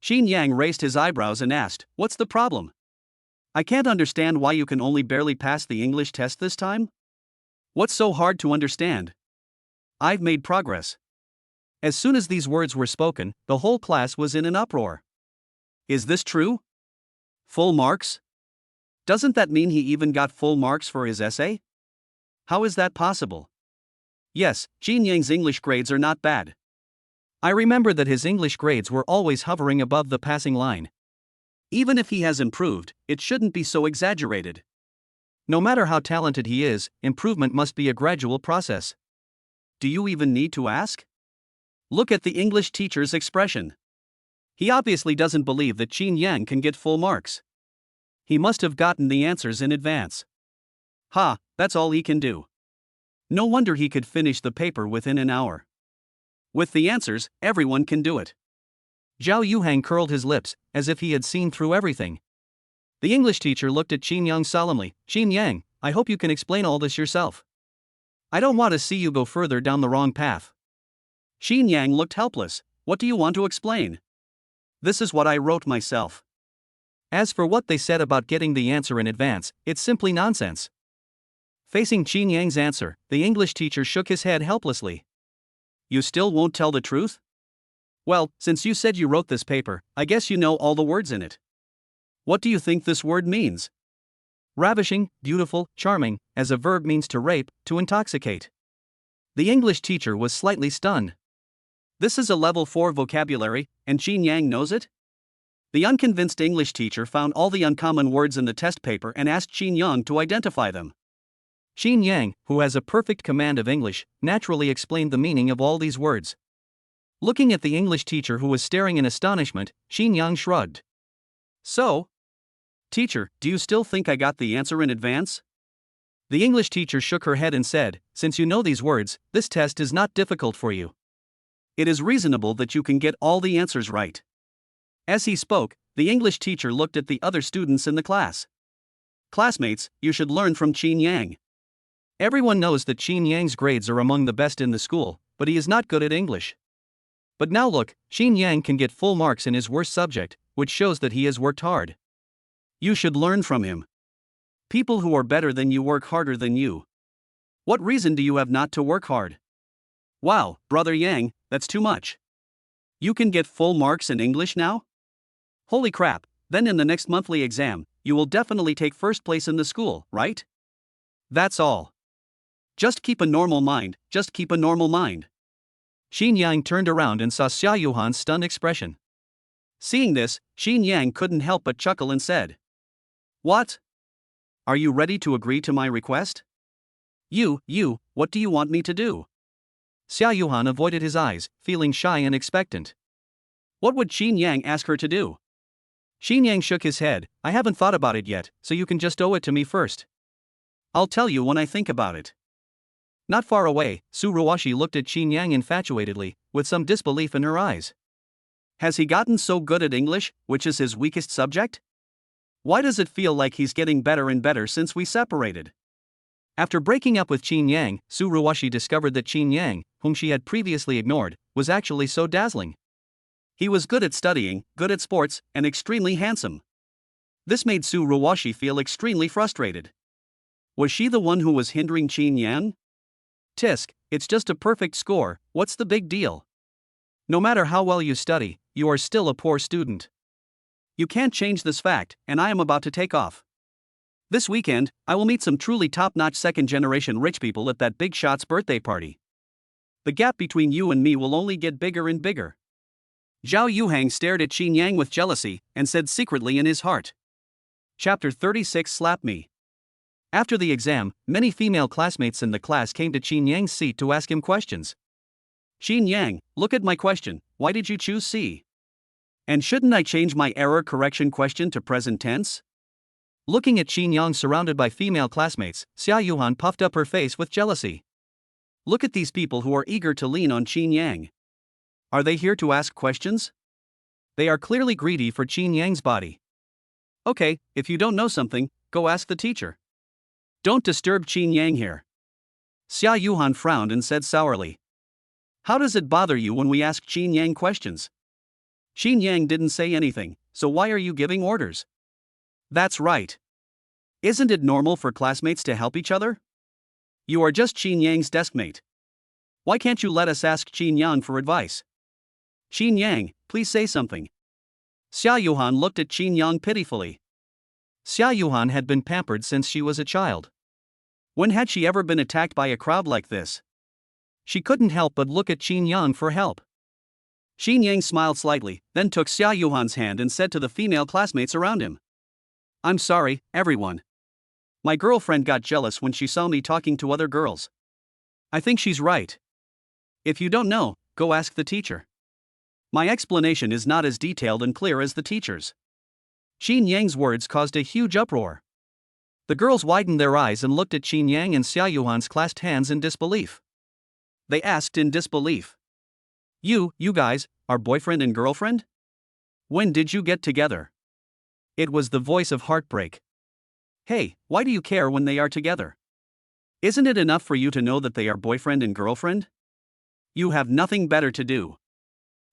Speaker 1: Xin Yang raised his eyebrows and asked, what's the problem? I can't understand why you can only barely pass the English test this time. What's so hard to understand? I've made progress. As soon as these words were spoken, the whole class was in an uproar. Is this true? Full marks? Doesn't that mean he even got full marks for his essay? How is that possible? Yes, Xin Yang's English grades are not bad. I remember that his English grades were always hovering above the passing line. Even if he has improved, it shouldn't be so exaggerated. No matter how talented he is, improvement must be a gradual process. Do you even need to ask? Look at the English teacher's expression. He obviously doesn't believe that Xin Yang can get full marks. He must have gotten the answers in advance. Ha, that's all he can do. No wonder he could finish the paper within an hour. With the answers, everyone can do it. Zhao Yuhang curled his lips, as if he had seen through everything. The English teacher looked at Xin Yang solemnly. Xin Yang, I hope you can explain all this yourself. I don't want to see you go further down the wrong path. Xin Yang looked helpless. What do you want to explain? This is what I wrote myself. As for what they said about getting the answer in advance, it's simply nonsense. Facing Xin Yang's answer, the English teacher shook his head helplessly. You still won't tell the truth? Well, since you said you wrote this paper, I guess you know all the words in it. What do you think this word means? Ravishing, beautiful, charming, as a verb means to rape, to intoxicate. The English teacher was slightly stunned. This is a level 4 vocabulary, and Xin Yang knows it? The unconvinced English teacher found all the uncommon words in the test paper and asked Xin Yang to identify them. Xin Yang, who has a perfect command of English, naturally explained the meaning of all these words. Looking at the English teacher who was staring in astonishment, Xin Yang shrugged. So? Teacher, do you still think I got the answer in advance? The English teacher shook her head and said, since you know these words, this test is not difficult for you. It is reasonable that you can get all the answers right. As he spoke, the English teacher looked at the other students in the class. Classmates, you should learn from Xin Yang. Everyone knows that Xin Yang's grades are among the best in the school, but he is not good at English. But now look, Xin Yang can get full marks in his worst subject, which shows that he has worked hard. You should learn from him. People who are better than you work harder than you. What reason do you have not to work hard? Wow, Brother Yang, that's too much. You can get full marks in English now? Holy crap, then in the next monthly exam, you will definitely take first place in the school, right? That's all. Just keep a normal mind, just keep a normal mind. Xin Yang turned around and saw Zhao Yuhan's stunned expression. Seeing this, Xin Yang couldn't help but chuckle and said, What? Are you ready to agree to my request? What do you want me to do? Zhao Yuhan avoided his eyes, feeling shy and expectant. What would Xin Yang ask her to do? Xin Yang shook his head, I haven't thought about it yet, so you can just owe it to me first. I'll tell you when I think about it. Not far away, Ruoxi looked at Xin Yang infatuatedly, with some disbelief in her eyes. Has he gotten so good at English, which is his weakest subject? Why does it feel like he's getting better and better since we separated? After breaking up with Xin Yang, Ruoxi discovered that Xin Yang, whom she had previously ignored, was actually so dazzling. He was good at studying, good at sports, and extremely handsome. This made Ruoxi feel extremely frustrated. Was she the one who was hindering Xin Yang? Tisk, it's just a perfect score, what's the big deal? No matter how well you study, you are still a poor student. You can't change this fact, and I am about to take off. This weekend, I will meet some truly top-notch second-generation rich people at that big shot's birthday party. The gap between you and me will only get bigger and bigger. Zhao Yuhang stared at Xin Yang with jealousy, and said secretly in his heart. Chapter 36 Slap Me. After the exam, many female classmates in the class came to Xin Yang's seat to ask him questions. Xin Yang, look at my question, why did you choose C? And shouldn't I change my error correction question to present tense? Looking at Xin Yang surrounded by female classmates, Zhao Yuhan puffed up her face with jealousy. Look at these people who are eager to lean on Xin Yang. Are they here to ask questions? They are clearly greedy for Xin Yang's body. Okay, if you don't know something, go ask the teacher. Don't disturb Xin Yang here. Zhao Yuhan frowned and said sourly. How does it bother you when we ask Xin Yang questions? Xin Yang didn't say anything, so why are you giving orders? That's right. Isn't it normal for classmates to help each other? You are just Xin Yang's deskmate. Why can't you let us ask Xin Yang for advice? Xin Yang, please say something. Zhao Yuhan looked at Xin Yang pitifully. Zhao Yuhan had been pampered since she was a child. When had she ever been attacked by a crowd like this? She couldn't help but look at Xin Yang for help. Xin Yang smiled slightly, then took Zhao Yuhan's hand and said to the female classmates around him. I'm sorry, everyone. My girlfriend got jealous when she saw me talking to other girls. I think she's right. If you don't know, go ask the teacher. My explanation is not as detailed and clear as the teacher's. Xin Yang's words caused a huge uproar. The girls widened their eyes and looked at Xin Yang and Zhao Yuhan's clasped hands in disbelief. They asked in disbelief. You guys, are boyfriend and girlfriend? When did you get together? It was the voice of heartbreak. Hey, why do you care when they are together? Isn't it enough for you to know that they are boyfriend and girlfriend? You have nothing better to do.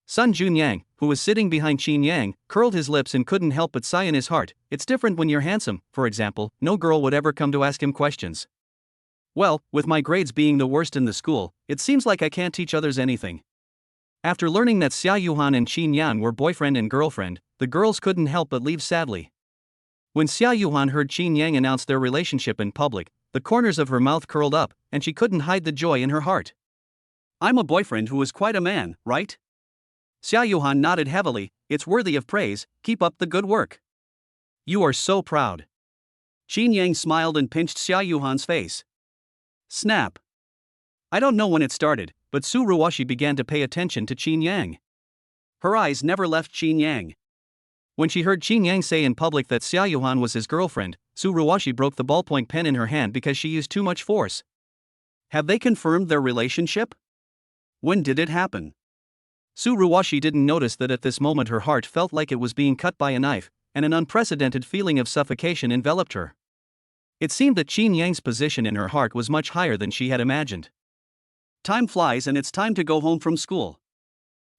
Speaker 1: Sun Junyang, who was sitting behind Xin Yang, curled his lips and couldn't help but sigh in his heart. It's different when you're handsome, for example, no girl would ever come to ask him questions. Well, with my grades being the worst in the school, it seems like I can't teach others anything. After learning that Zhao Yuhan and Xin Yang were boyfriend and girlfriend, the girls couldn't help but leave sadly. When Zhao Yuhan heard Xin Yang announce their relationship in public, the corners of her mouth curled up, and she couldn't hide the joy in her heart. I'm a boyfriend who is quite a man, right? Zhao Yuhan nodded heavily. It's worthy of praise, keep up the good work. You are so proud. Xin Yang smiled and pinched Zhao Yuhan's face.
Speaker 2: Snap. I don't know when it started, but Su Ruoxi began to pay attention to Qin Yang. Her eyes never left Qin Yang.
Speaker 1: When she heard Qin Yang say in public that Zhao Yuhan was his girlfriend, Su Ruoxi broke the ballpoint pen in her hand because she used too much force.
Speaker 2: Have they confirmed their relationship? When did it happen?
Speaker 1: Su Ruoxi didn't notice that at this moment her heart felt like it was being cut by a knife, and an unprecedented feeling of suffocation enveloped her. It seemed that Qin Yang's position in her heart was much higher than she had imagined.
Speaker 2: Time flies and it's time to go home from school.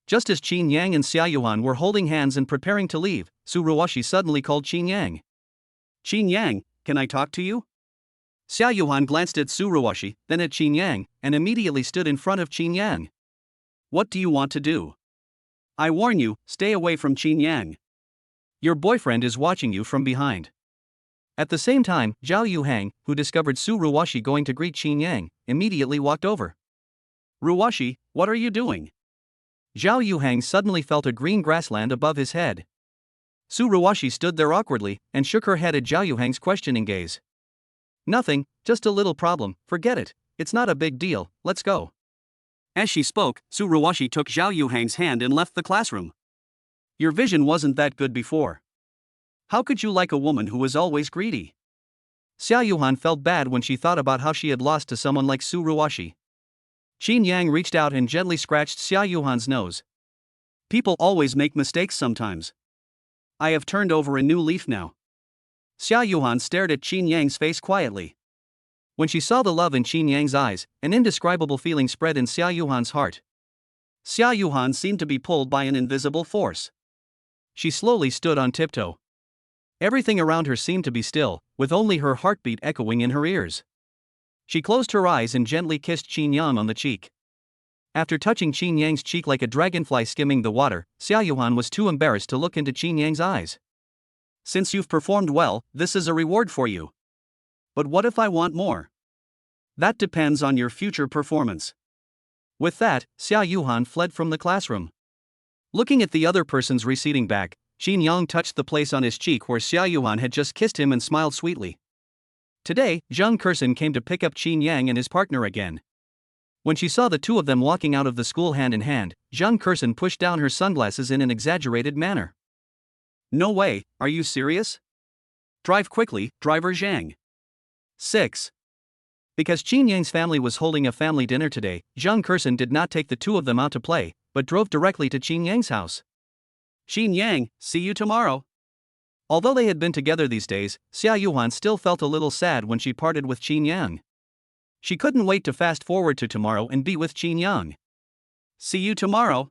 Speaker 1: Just as Qin Yang and Zhao Yuhan were holding hands and preparing to leave, Su Ruoxi suddenly called Qin Yang.
Speaker 2: Qin Yang, can I talk to you?
Speaker 1: Zhao Yuhan glanced at Su Ruoxi, then at Qin Yang, and immediately stood in front of Qin Yang.
Speaker 2: What do you want to do? I warn you, stay away from Qin Yang.
Speaker 1: Your boyfriend is watching you from behind. At the same time, Zhao Yuhang, who discovered Su Ruoxi going to greet Qin Yang, immediately walked over.
Speaker 2: Ruoxi, what are you doing?
Speaker 1: Zhao Yuhang suddenly felt a green grassland above his head. Su Ruoxi stood there awkwardly and shook her head at Zhao Yuhang's questioning gaze. Nothing, just a little problem, forget it, it's not a big deal, let's go.
Speaker 2: As she spoke, Su Ruoxi took Zhao Yuhang's hand and left the classroom. Your vision wasn't that good before. How could you like a woman who was always greedy?
Speaker 1: Zhao Yuhan felt bad when she thought about how she had lost to someone like Su Ruoxi. Qin Yang reached out and gently scratched Zhao Yuhan's nose.
Speaker 2: People always make mistakes sometimes. I have turned over a new leaf now.
Speaker 1: Zhao Yuhan stared at Qin Yang's face quietly. When she saw the love in Qin Yang's eyes, an indescribable feeling spread in Zhao Yuhan's heart.
Speaker 2: Zhao Yuhan seemed to be pulled by an invisible force.
Speaker 1: She slowly stood on tiptoe. Everything around her seemed to be still, with only her heartbeat echoing in her ears. She closed her eyes and gently kissed Qin Yang on the cheek. After touching Qin Yang's cheek like a dragonfly skimming the water, Zhao Yuhan was too embarrassed to look into Qin Yang's eyes.
Speaker 2: Since you've performed well, this is a reward for you. But what if I want more? That depends on your future performance.
Speaker 1: With that, Zhao Yuhan fled from the classroom. Looking at the other person's receding back, Qin Yang touched the place on his cheek where Zhao Yuhan had just kissed him and smiled sweetly. Today, Zhang Kurson came to pick up Qin Yang and his partner again. When she saw the two of them walking out of the school hand in hand, Zhang Kurson pushed down her sunglasses in an exaggerated manner.
Speaker 2: No way, are you serious? Drive quickly, driver Zhang.
Speaker 1: 6. Because Qin Yang's family was holding a family dinner today, Zhang Kurson did not take the two of them out to play, but drove directly to Qin Yang's house.
Speaker 2: Qin Yang, see you tomorrow.
Speaker 1: Although they had been together these days, Zhao Yuhan still felt a little sad when she parted with Qin Yang. She couldn't wait to fast forward to tomorrow and be with Qin Yang.
Speaker 2: See you tomorrow.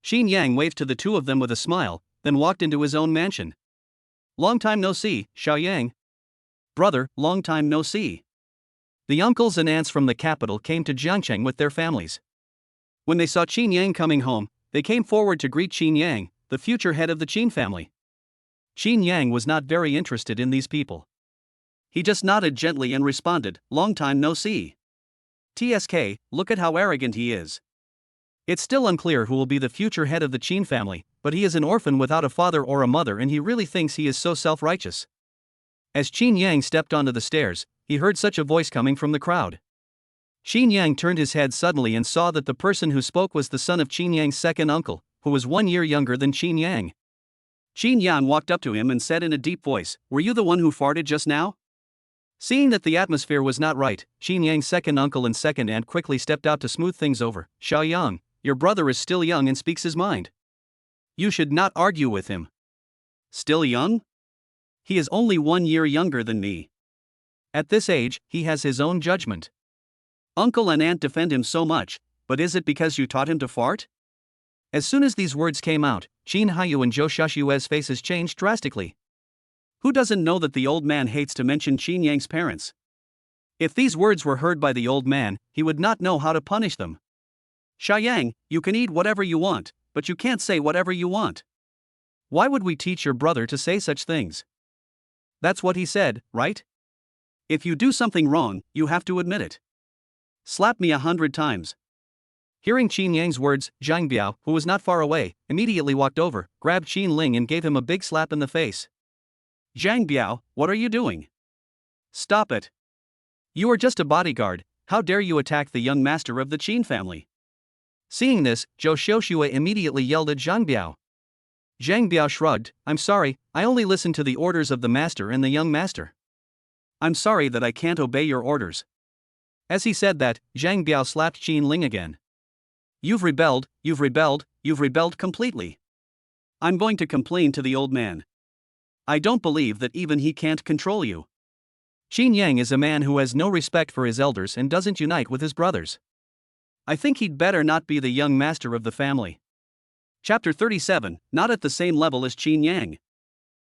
Speaker 1: Qin Yang waved to the two of them with a smile, then walked into his own mansion. Long time no see, Xiao Yang.
Speaker 2: Brother, long time no see.
Speaker 1: The uncles and aunts from the capital came to Jiangcheng with their families. When they saw Qin Yang coming home, they came forward to greet Qin Yang, the future head of the Qin family. Qin Yang was not very interested in these people.
Speaker 2: He just nodded gently and responded, long time no see. TSK, look at how arrogant he is.
Speaker 1: It's still unclear who will be the future head of the Qin family, but he is an orphan without a father or a mother and he really thinks he is so self-righteous. As Qin Yang stepped onto the stairs, he heard such a voice coming from the crowd. Qin Yang turned his head suddenly and saw that the person who spoke was the son of Qin Yang's second uncle, who was 1 year younger than Qin Yang.
Speaker 2: Qin Yang walked up to him and said in a deep voice, "Were you the one who farted just now?"
Speaker 1: Seeing that the atmosphere was not right, Qin Yang's second uncle and second aunt quickly stepped out to smooth things over. "Xiao Yang, your brother is still young and speaks his mind. You should not argue with him."
Speaker 2: Still young? He is only 1 year younger than me.
Speaker 1: At this age, he has his own judgment.
Speaker 2: Uncle and aunt defend him so much, but is it because you taught him to fart?
Speaker 1: As soon as these words came out, Qin Haiyu and Zhou Shashue's faces changed drastically.
Speaker 2: Who doesn't know that the old man hates to mention Qin Yang's parents? If these words were heard by the old man, he would not know how to punish them. Xiao Yang, you can eat whatever you want, but you can't say whatever you want.
Speaker 1: Why would we teach your brother to say such things?
Speaker 2: That's what he said, right? If you do something wrong, you have to admit it. Slap me 100 times.
Speaker 1: Hearing Qin Yang's words, Zhang Biao, who was not far away, immediately walked over, grabbed Qin Ling and gave him a big slap in the face.
Speaker 2: Zhang Biao, what are you doing? Stop it.
Speaker 1: You are just a bodyguard,
Speaker 2: How dare you attack the young master of the Qin family?
Speaker 1: Seeing this, Zhou Xiuxue immediately yelled at Zhang Biao. Zhang Biao shrugged, I'm sorry, I only listen to the orders of the master and the young master.
Speaker 2: I'm sorry that I can't obey your orders.
Speaker 1: As he said that, Zhang Biao slapped Qin Ling again.
Speaker 2: You've rebelled completely. I'm going to complain to the old man. I don't believe that even he can't control you.
Speaker 1: Qin Yang is a man who has no respect for his elders and doesn't unite with his brothers.
Speaker 2: I think he'd better not be the young master of the family. Chapter 37, not at the same level as Qin Yang.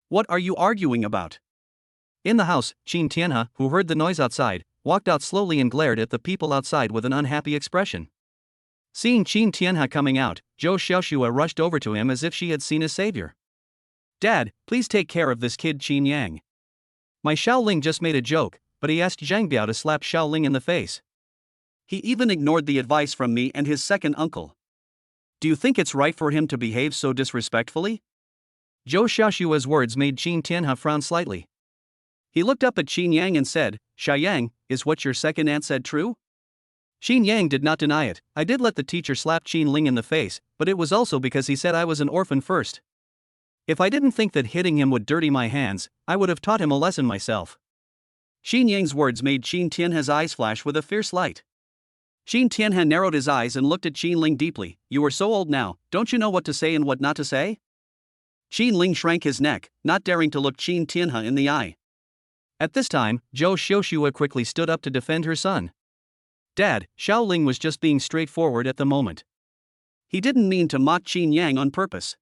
Speaker 2: What are you arguing about?
Speaker 1: In the house, Qin Tianhe, who heard the noise outside, walked out slowly and glared at the people outside with an unhappy expression. Seeing Qin Tianhe coming out, Zhou Xiuxue rushed over to him as if she had seen a savior.
Speaker 2: Dad, please take care of this kid Qin Yang.
Speaker 1: My Xiaoling just made a joke, but he asked Zhang Biao to slap Xiaoling in the face.
Speaker 2: He even ignored the advice from me and his second uncle. Do you think it's right for him to behave so disrespectfully?
Speaker 1: Zhou Xiuxue's words made Qin Tianhe frown slightly.
Speaker 2: He looked up at Qin Yang and said, Xiaoyang, is what your second aunt said true?
Speaker 1: Qin Yang did not deny it. I did let the teacher slap Qin Ling in the face, but it was also because he said I was an orphan first. If I didn't think that hitting him would dirty my hands, I would have taught him a lesson myself.
Speaker 2: Qin Yang's words made Qin Tianhe's eyes flash with a fierce light. Qin Tianhe narrowed his eyes and looked at Qin Ling deeply. You are so old now, don't you know what to say and what not to say? Qin Ling shrank his neck, not daring to look Qin Tianhe in the eye.
Speaker 1: At this time, Zhou Xiuxue quickly stood up to defend her son. Dad, Xiaoling was just being straightforward at the moment.
Speaker 2: He didn't mean to mock Qin Yang on purpose.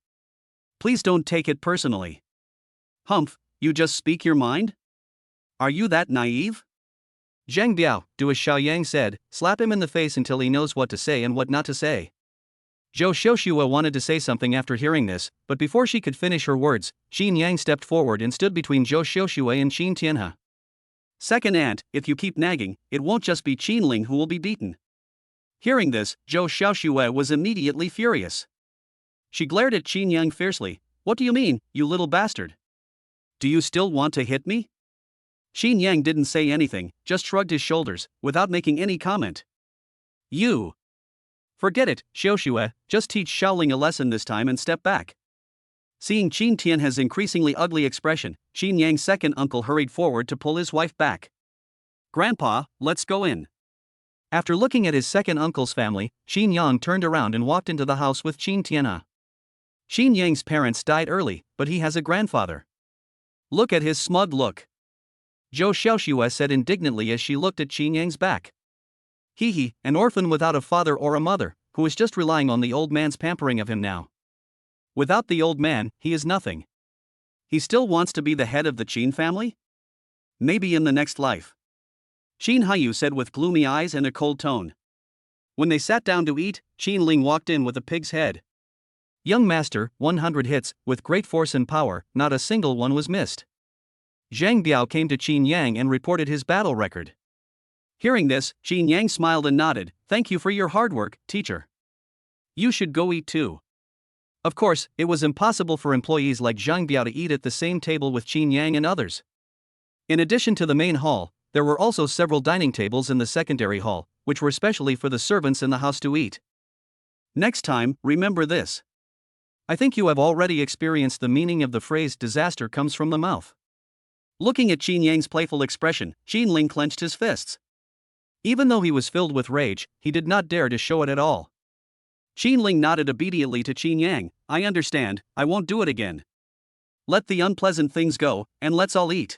Speaker 2: Please don't take it personally. Humph, you just speak your mind? Are you that naive?
Speaker 1: Zhang Biao, do as Xiaoyang said, slap him in the face until he knows what to say and what not to say. Zhou Xiuxue wanted to say something after hearing this, but before she could finish her words, Qin Yang stepped forward and stood between Zhou Xiuxue and Qin Tianhe.
Speaker 2: Second aunt, if you keep nagging, it won't just be Qin Ling who will be beaten. Hearing this, Zhou Xiuxue was immediately furious. She glared at Qin Yang fiercely. What do you mean, you little bastard? Do you still want to hit me? Qin Yang didn't say anything, just shrugged his shoulders, without making any comment. You. Forget it, Xiuxue, just teach Xiaoling a lesson this time and step back. Seeing Qin Tianhe's increasingly ugly expression, Qin Yang's second uncle hurried forward to pull his wife back. Grandpa, let's go in.
Speaker 1: After looking at his second uncle's family, Qin Yang turned around and walked into the house with Qin Tianhe. Qin Yang's parents died early, but he has a grandfather.
Speaker 2: Look at his smug look.
Speaker 1: Zhou Xiuxue said indignantly as she looked at Qin Yang's back. He, an orphan without a father or a mother, who is just relying on the old man's pampering of him now. Without the old man, he is nothing.
Speaker 2: He still wants to be the head of the Qin family? Maybe in the next life. Qin Haiyu said with gloomy eyes and a cold tone. When they sat down to eat, Qin Ling walked in with a pig's head.
Speaker 1: Young master, 100 hits, with great force and power, not a single one was missed. Zhang Biao came to Qin Yang and reported his battle record.
Speaker 2: Hearing this, Qin Yang smiled and nodded. Thank you for your hard work, teacher. You should go eat too.
Speaker 1: Of course, it was impossible for employees like Zhang Biao to eat at the same table with Qin Yang and others. In addition to the main hall, there were also several dining tables in the secondary hall, which were specially for the servants in the house to eat.
Speaker 2: Next time, remember this.
Speaker 1: I think you have already experienced the meaning of the phrase disaster comes from the mouth.
Speaker 2: Looking at Qin Yang's playful expression, Qin Ling clenched his fists.
Speaker 1: Even though he was filled with rage, he did not dare to show it at all.
Speaker 2: Qin Ling nodded obediently to Qin Yang. I understand, I won't do it again. Let the unpleasant things go, and let's all eat.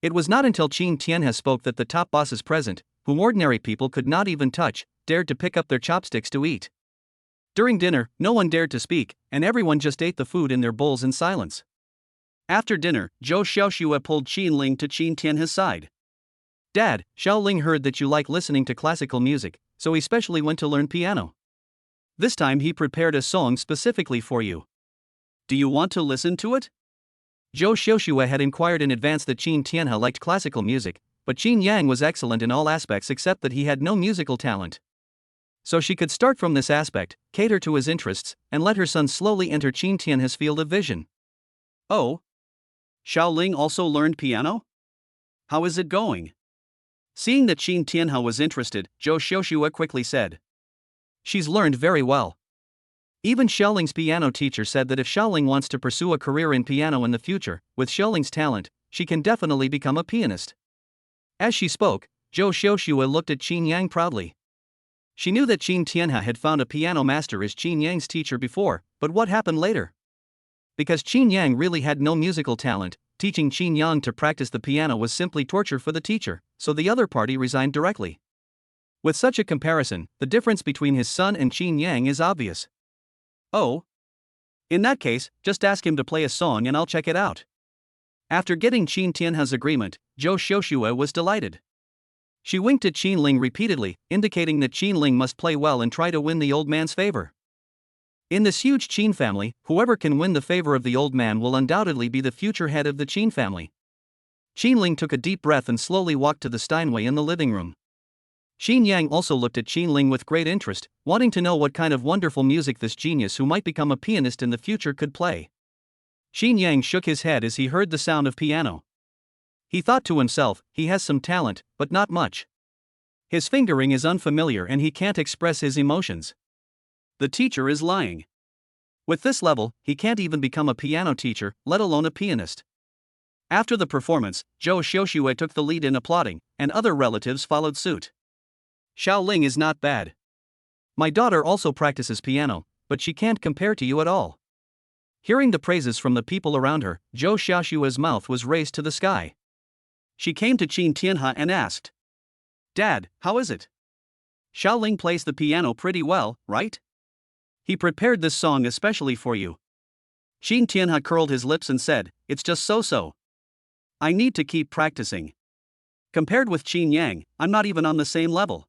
Speaker 1: It was not until Qin Tianhe spoke that the top bosses present, whom ordinary people could not even touch, dared to pick up their chopsticks to eat. During dinner, no one dared to speak, and everyone just ate the food in their bowls in silence.
Speaker 2: After dinner, Zhou Xiuxue pulled Qin Ling to Qin Tianhe's side.
Speaker 1: Dad, Xiaoling heard that you like listening to classical music, so he specially went to learn piano. This time he prepared a song specifically for you.
Speaker 2: Do you want to listen to it?
Speaker 1: Zhou Xiuxue had inquired in advance that Qin Tianhe liked classical music, but Qin Yang was excellent in all aspects except that he had no musical talent. So she could start from this aspect, cater to his interests, and let her son slowly enter Qin Tianhe's field of vision.
Speaker 2: Oh? Xiaoling also learned piano? How is it going? Seeing that Qin Tianhe was interested, Zhou Xiuxue quickly said.
Speaker 1: She's learned very well. Even Xiaoling's piano teacher said that if Xiaoling wants to pursue a career in piano in the future, with Xiaoling's talent, she can definitely become a pianist. As she spoke, Zhou Xiuxue looked at Qin Yang proudly. She knew that Qin Tianhe had found a piano master as Qin Yang's teacher before, but what happened later? Because Qin Yang really had no musical talent, teaching Qin Yang to practice the piano was simply torture for the teacher, so the other party resigned directly. With such a comparison, the difference between his son and Qin Yang is obvious.
Speaker 2: Oh? In that case, just ask him to play a song and I'll check it out. After getting Qin Tianhe's agreement, Zhou Xiuxue was delighted. She winked at Qin Ling repeatedly, indicating that Qin Ling must play well and try to win the old man's favor. In this huge Qin family, whoever can win the favor of the old man will undoubtedly be the future head of the Qin family. Qin Ling took a deep breath and slowly walked to the Steinway in the living room. Qin Yang also looked at Qin Ling with great interest, wanting to know what kind of wonderful music this genius who might become a pianist in the future could play. Qin Yang shook his head as he heard the sound of piano. He thought to himself, he has some talent, but not much. His fingering is unfamiliar and he can't express his emotions. The teacher is lying. With this level, he can't even become a piano teacher, let alone a pianist. After the performance, Zhou Xiuxue took the lead in applauding, and other relatives followed suit. Xiao Ling is not bad. My daughter also practices piano, but she can't compare to you at all. Hearing the praises from the people around her, Zhou Xiuxue's mouth was raised to the sky. She came to Qin Tianhe and asked, Dad, how is it? Xiao Ling plays the piano pretty well, right? He prepared this song especially for you. Qin Tianhe curled his lips and said, It's just so-so. I need to keep practicing. Compared with Qin Yang, I'm not even on the same level.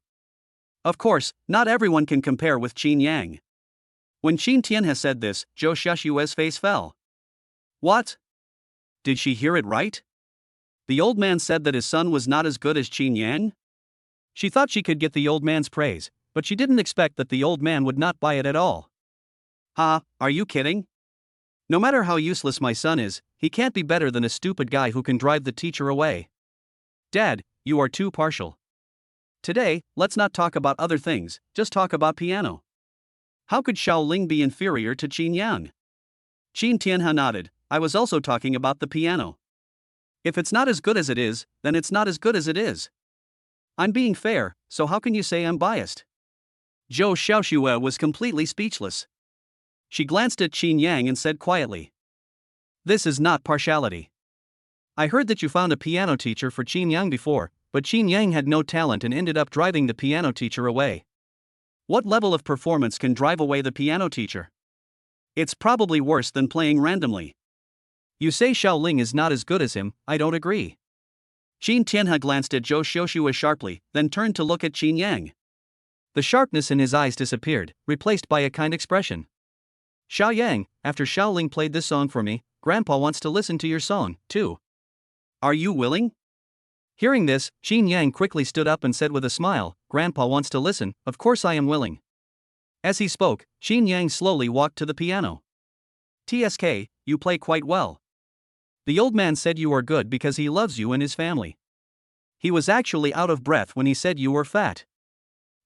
Speaker 2: Of course, not everyone can compare with Qin Yang. When Qin Tianhe said this, Zhou Xiuxue's face fell. What? Did she hear it right? The old man said that his son was not as good as Qin Yang? She thought she could get the old man's praise, but she didn't expect that the old man would not buy it at all. Ha, are you kidding? No matter how useless my son is, he can't be better than a stupid guy who can drive the teacher away. Dad, you are too partial. Today, let's not talk about other things, just talk about piano. How could Xiao Ling be inferior to Qin Yang? Qin Tianhe nodded. I was also talking about the piano. If it's not as good as it is, then it's not as good as it is. I'm being fair, so how can you say I'm biased? Zhou Xiuxue was completely speechless. She glanced at Qin Yang and said quietly, This is not partiality. I heard that you found a piano teacher for Qin Yang before, but Qin Yang had no talent and ended up driving the piano teacher away. What level of performance can drive away the piano teacher? It's probably worse than playing randomly. You say Xiao Ling is not as good as him, I don't agree. Qin Tianhe glanced at Zhou Xiuxue sharply, then turned to look at Qin Yang. The sharpness in his eyes disappeared, replaced by a kind expression. Xiao Yang, after Xiao Ling played this song for me, Grandpa wants to listen to your song, too. Are you willing? Hearing this, Qin Yang quickly stood up and said with a smile, Grandpa wants to listen, of course I am willing. As he spoke, Qin Yang slowly walked to the piano. TSK, you play quite well. The old man said you are good because he loves you and his family. He was actually out of breath when he said you were fat.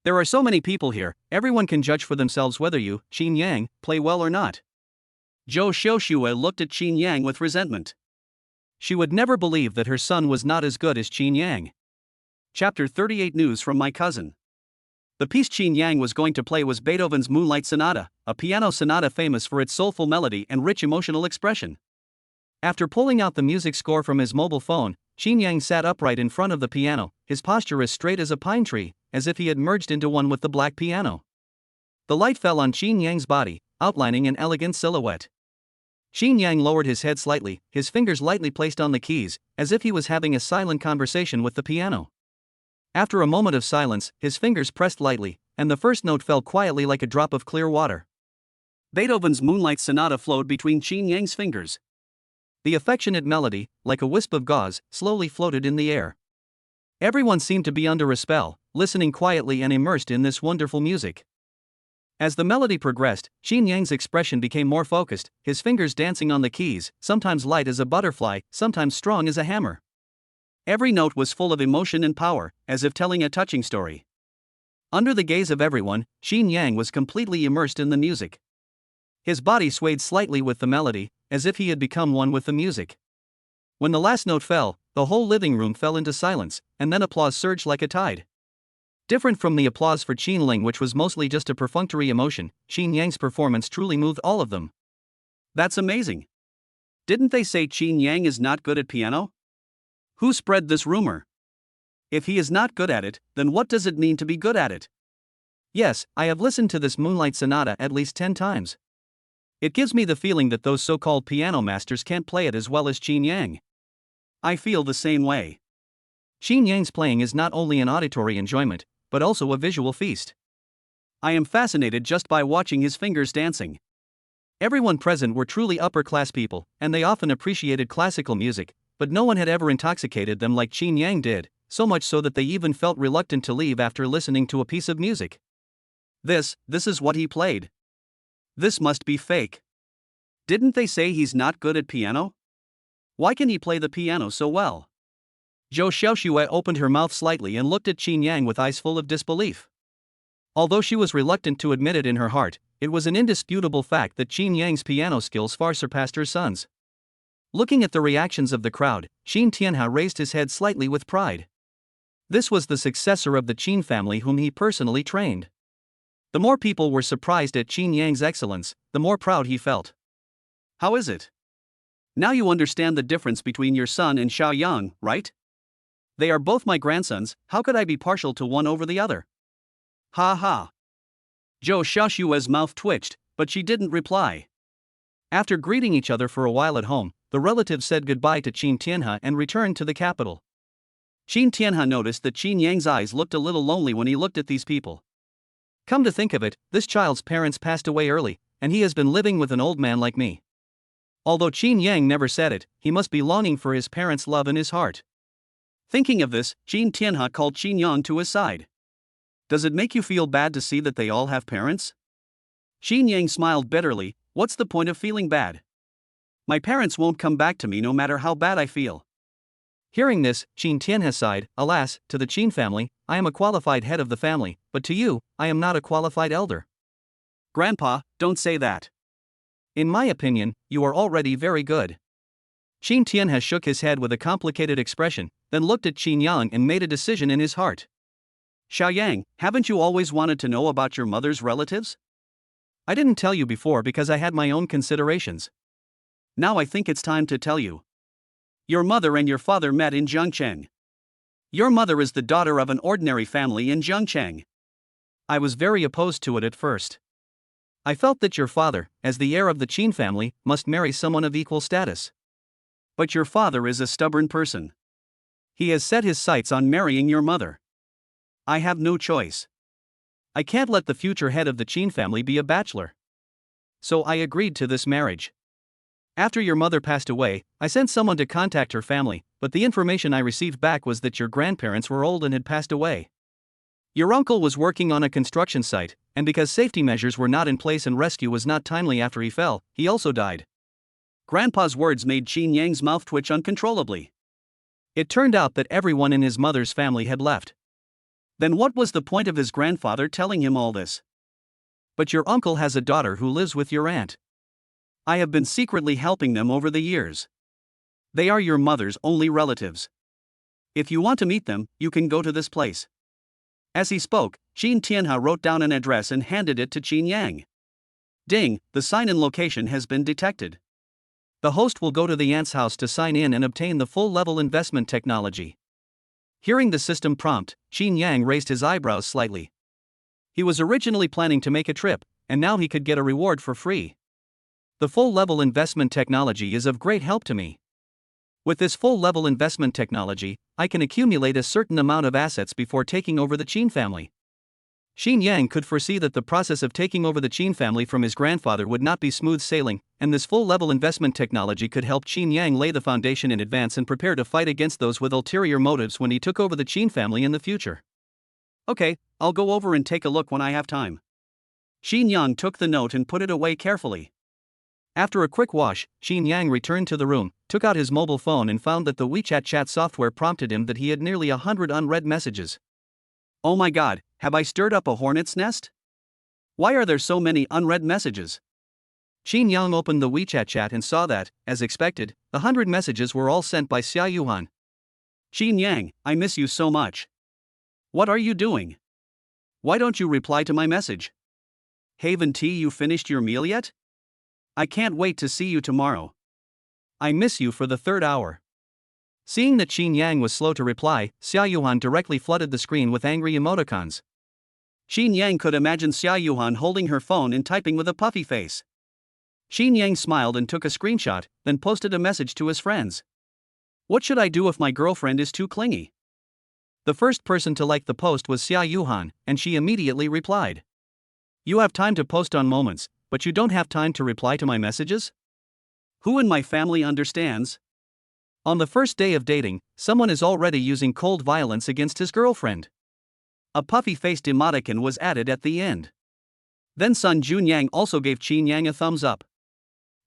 Speaker 2: There are so many people here, everyone can judge for themselves whether you, Qin Yang, play well or not. Zhou Xiuxue looked at Qin Yang with resentment. She would never believe that her son was not as good as Qin Yang. Chapter 38 News from my cousin. The piece Qin Yang was going to play was Beethoven's Moonlight Sonata, a piano sonata famous for its soulful melody and rich emotional expression. After pulling out the music score from his mobile phone, Qin Yang sat upright in front of the piano, his posture as straight as a pine tree, as if he had merged into one with the black piano. The light fell on Qin Yang's body, outlining an elegant silhouette. Qin Yang lowered his head slightly, his fingers lightly placed on the keys, as if he was having a silent conversation with the piano. After a moment of silence, his fingers pressed lightly, and the first note fell quietly like a drop of clear water. Beethoven's Moonlight Sonata flowed between Qin Yang's fingers. The affectionate melody, like a wisp of gauze, slowly floated in the air. Everyone seemed to be under a spell, listening quietly and immersed in this wonderful music. As the melody progressed, Qin Yang's expression became more focused, his fingers dancing on the keys, sometimes light as a butterfly, sometimes strong as a hammer. Every note was full of emotion and power, as if telling a touching story. Under the gaze of everyone, Qin Yang was completely immersed in the music. His body swayed slightly with the melody, as if he had become one with the music. When the last note fell, the whole living room fell into silence, and then applause surged like a tide. Different from the applause for Qin Ling, which was mostly just a perfunctory emotion, Qin Yang's performance truly moved all of them.
Speaker 1: That's amazing. Didn't they say Qin Yang is not good at piano? Who spread this rumor? If he is not good at it, then what does it mean to be good at it?
Speaker 2: Yes, I have listened to this Moonlight Sonata at least 10 times. It gives me the feeling that those so-called piano masters can't play it as well as Qin Yang.
Speaker 1: I feel the same way.
Speaker 2: Qin Yang's playing is not only an auditory enjoyment, but also a visual feast.
Speaker 1: I am fascinated just by watching his fingers dancing.
Speaker 2: Everyone present were truly upper-class people, and they often appreciated classical music, but no one had ever intoxicated them like Qin Yang did, so much so that they even felt reluctant to leave after listening to a piece of music.
Speaker 1: This is what he played. This must be fake. Didn't they say he's not good at piano? Why can he play the piano so well?
Speaker 2: Zhou Xiaoxue opened her mouth slightly and looked at Qin Yang with eyes full of disbelief. Although she was reluctant to admit it in her heart, it was an indisputable fact that Qin Yang's piano skills far surpassed her son's. Looking at the reactions of the crowd, Qin Tianhe raised his head slightly with pride. This was the successor of the Qin family whom he personally trained. The more people were surprised at Qin Yang's excellence, the more proud he felt.
Speaker 1: How is it? Now you understand the difference between your son and Zhao Yuning, right? They are both my grandsons, how could I be partial to one over the other? Ha ha.
Speaker 2: Zhou Xiaoxue's mouth twitched, but she didn't reply. After greeting each other for a while at home, the relatives said goodbye to Qin Tianhe and returned to the capital.
Speaker 1: Qin Tianhe noticed that Qin Yang's eyes looked a little lonely when he looked at these people.
Speaker 2: Come to think of it, this child's parents passed away early, and he has been living with an old man like me. Although Qin Yang never said it, he must be longing for his parents' love in his heart.
Speaker 1: Thinking of this, Qin Tianhe called Qin Yang to his side. Does it make you feel bad to see that they all have parents? Qin Yang smiled bitterly. What's the point of feeling bad? My parents won't come back to me no matter how bad I feel.
Speaker 2: Hearing this, Qin Tianhe sighed. Alas, to the Qin family, I am a qualified head of the family, but to you, I am not a qualified elder.
Speaker 1: Grandpa, don't say that.
Speaker 2: In my opinion, you are already very good. Qin Tianhe shook his head with a complicated expression, then looked at Qin Yang and made a decision in his heart.
Speaker 1: Zhao Yang, haven't you always wanted to know about your mother's relatives?
Speaker 2: I didn't tell you before because I had my own considerations.
Speaker 1: Now I think it's time to tell you. Your mother and your father met in Zhengcheng. Your mother is the daughter of an ordinary family in Zhengcheng.
Speaker 2: I was very opposed to it at first. I felt that your father, as the heir of the Qin family, must marry someone of equal status.
Speaker 1: But your father is a stubborn person. He has set his sights on marrying your mother. I have no choice.
Speaker 2: I can't let the future head of the Qin family be a bachelor. So I agreed to this marriage. After your mother passed away, I sent someone to contact her family, but the information I received back was that your grandparents were old and had passed away. Your uncle was working on a construction site, and because safety measures were not in place and rescue was not timely after he fell, he also died.
Speaker 1: Grandpa's words made Qin Yang's mouth twitch uncontrollably.
Speaker 2: It turned out that everyone in his mother's family had left.
Speaker 1: Then what was the point of his grandfather telling him all this?
Speaker 2: But your uncle has a daughter who lives with your aunt.
Speaker 1: I have been secretly helping them over the years. They are your mother's only relatives. If you want to meet them, you can go to this place. As he spoke, Qin Tianhe wrote down an address and handed it to Qin Yang. Ding, the sign-in location has been detected.
Speaker 2: The host will go to the aunt's house to sign in and obtain the full-level investment technology. Hearing the system prompt, Qin Yang raised his eyebrows slightly. He was originally planning to make a trip, and now he could get a reward for free. The full-level investment technology is of great help to me. With this full-level investment technology, I can accumulate a certain amount of assets before taking over the Qin family. Qin Yang could foresee that the process of taking over the Qin family from his grandfather would not be smooth sailing, and this full-level investment technology could help Qin Yang lay the foundation in advance and prepare to fight against those with ulterior motives when he took over the Qin family in the future.
Speaker 1: Okay, I'll go over and take a look when I have time. Qin Yang took the note and put it away carefully. After a quick wash, Qin Yang returned to the room, took out his mobile phone and found that the WeChat chat software prompted him that he had nearly 100 unread messages.
Speaker 2: Oh my god, have I stirred up a hornet's nest? Why are there so many unread messages?
Speaker 1: Qin Yang opened the WeChat chat and saw that, as expected, the 100 messages were all sent by Zhao Yuhan.
Speaker 2: Qin Yang, I miss you so much. What are you doing? Why don't you reply to my message? Haven tea, you finished your meal yet? I can't wait to see you tomorrow.
Speaker 1: I miss you for the third hour. Seeing that Qin Yang was slow to reply, Zhao Yuhan directly flooded the screen with angry emoticons.
Speaker 2: Qin Yang could imagine Zhao Yuhan holding her phone and typing with a puffy face. Qin Yang smiled and took a screenshot, then posted a message to his friends. What should I do if my girlfriend is too clingy?
Speaker 1: The first person to like the post was Zhao Yuhan, and she immediately replied. You have time to post on Moments, but you don't have time to reply to my messages?
Speaker 2: Who in my family understands?
Speaker 1: On the first day of dating, someone is already using cold violence against his girlfriend.
Speaker 2: A puffy-faced emoticon was added at the end. Then Sun Junyang also gave Qin Yang a thumbs up.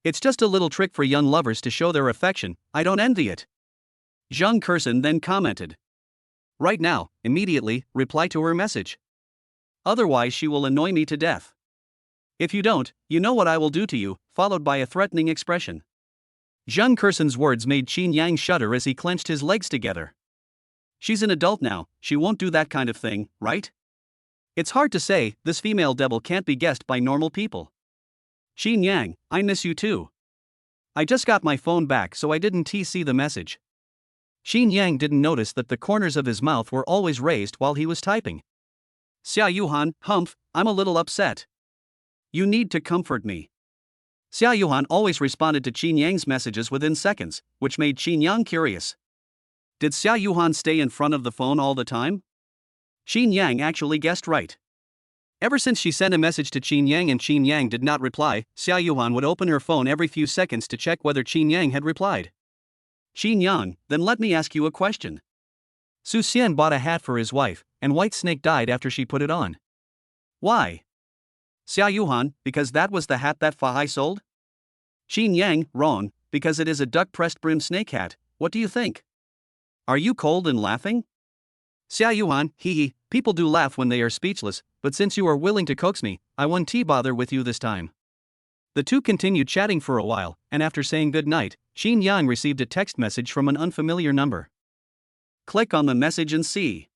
Speaker 1: It's just a little trick for young lovers to show their affection, I don't envy it.
Speaker 2: Zhang Kersen then commented. Right now, immediately, reply to her message. Otherwise she will annoy me to death. If you don't, you know what I will do to you, followed by a threatening expression.
Speaker 1: Zhang Kersen's words made Qin Yang shudder as he clenched his legs together.
Speaker 2: She's an adult now, she won't do that kind of thing, right? It's hard to say, this female devil can't be guessed by normal people. Qin Yang, I miss you too. I just got my phone back so I didn't see the message.
Speaker 1: Qin Yang didn't notice that the corners of his mouth were always raised while he was typing.
Speaker 2: Zhao Yuhan, humph, I'm a little upset. You need to comfort me.
Speaker 1: Zhao Yuhan always responded to Qin Yang's messages within seconds, which made Qin Yang curious.
Speaker 2: Did Zhao Yuhan stay in front of the phone all the time?
Speaker 1: Qin Yang actually guessed right. Ever since she sent a message to Qin Yang and Qin Yang did not reply, Zhao Yuhan would open her phone every few seconds to check whether Qin Yang had replied.
Speaker 2: Qin Yang, then let me ask you a question.
Speaker 1: Su Xian bought a hat for his wife, and White Snake died after she put it on.
Speaker 2: Why? Zhao Yuhan, because that was the hat that Fa Hai sold? Qin Yang, wrong, because it is a duck-pressed brim snake hat, what do you think? Are you cold and laughing?
Speaker 1: Zhao Yuhan, hee, people do laugh when they are speechless, but since you are willing to coax me, I won't bother with you this time. The two continued chatting for a while, and after saying good night, Qin Yang received a text message from an unfamiliar number.
Speaker 2: Click on the message and see.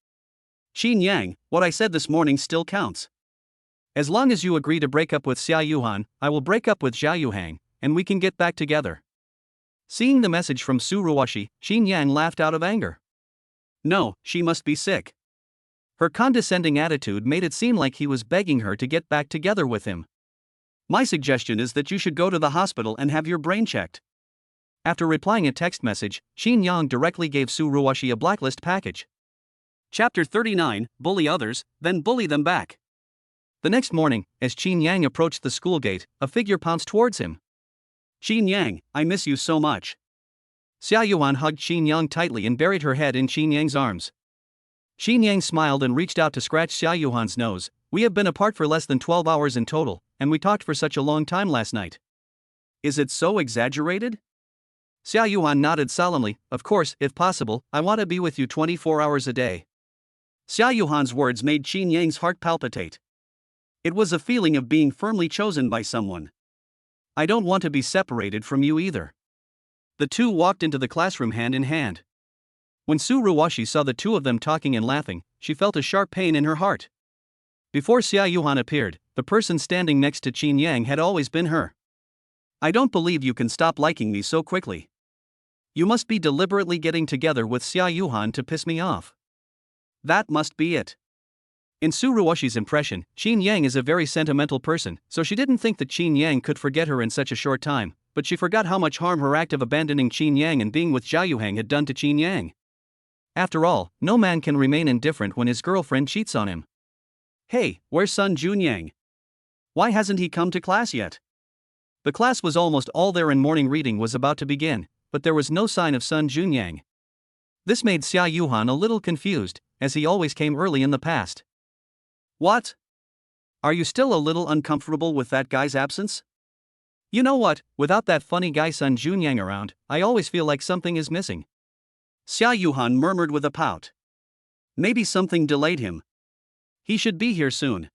Speaker 2: Qin Yang, what I said this morning still counts.
Speaker 1: As long as you agree to break up with Zhao Yuhan, I will break up with Zhao Yuhang, and we can get back together. Seeing the message from Su Ruoxi, Qin Yang laughed out of anger.
Speaker 2: No, she must be sick.
Speaker 1: Her condescending attitude made it seem like he was begging her to get back together with him.
Speaker 2: My suggestion is that you should go to the hospital and have your brain checked.
Speaker 1: After replying a text message, Qin Yang directly gave Su Ruoxi a blacklist package.
Speaker 2: Chapter 39, Bully Others, Then Bully Them Back.
Speaker 1: The next morning, as Qin Yang approached the school gate, a figure pounced towards him.
Speaker 2: Qin Yang, I miss you so much.
Speaker 1: Zhao Yuhan hugged Qin Yang tightly and buried her head in Qin Yang's arms. Qin Yang smiled and reached out to scratch Zhao Yuhan's nose. We have been apart for less than 12 hours in total, and we talked for such a long time last night.
Speaker 2: Is it so exaggerated?
Speaker 1: Zhao Yuhan nodded solemnly. Of course, if possible, I want to be with you 24 hours a day.
Speaker 2: Zhao Yuhan's words made Qin Yang's heart palpitate. It was a feeling of being firmly chosen by someone.
Speaker 1: I don't want to be separated from you either. The two walked into the classroom hand in hand. When Su Ruoxi saw the two of them talking and laughing, she felt a sharp pain in her heart. Before Zhao Yuhan appeared, the person standing next to Qin Yang had always been her.
Speaker 2: I don't believe you can stop liking me so quickly.
Speaker 1: You must be deliberately getting together with Zhao Yuhan to piss me off.
Speaker 2: That must be it.
Speaker 1: In Su Ruoxi's impression, Qin Yang is a very sentimental person, so she didn't think that Qin Yang could forget her in such a short time, but she forgot how much harm her act of abandoning Qin Yang and being with Zhao Yuhang had done to Qin Yang. After all, no man can remain indifferent when his girlfriend cheats on him.
Speaker 2: Hey, where's Sun Junyang? Why hasn't he come to class yet?
Speaker 1: The class was almost all there and morning reading was about to begin, but there was no sign of Sun Junyang. This made Zhao Yuhan a little confused, as he always came early in the past.
Speaker 2: What? Are you still a little uncomfortable with that guy's absence?
Speaker 1: You know what, without that funny guy Sun Junyang around, I always feel like something is missing.
Speaker 2: Zhao Yuhan murmured with a pout. Maybe something delayed him. He should be here soon.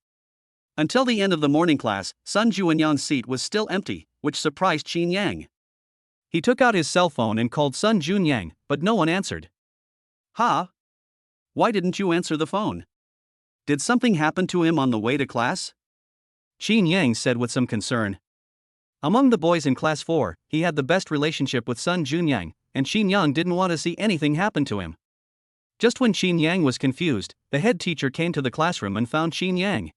Speaker 2: Until the end of the morning class, Sun Junyang's seat was still empty, which surprised Qin Yang.
Speaker 1: He took out his cell phone and called Sun Junyang, but no one answered.
Speaker 2: Ha? Why didn't you answer the phone? Did something happen to him on the way to class?
Speaker 1: Qin Yang said with some concern. Among the boys in class 4, he had the best relationship with Sun Junyang, and Qin Yang didn't want to see anything happen to him. Just when Qin Yang was confused, the head teacher came to the classroom and found Qin Yang.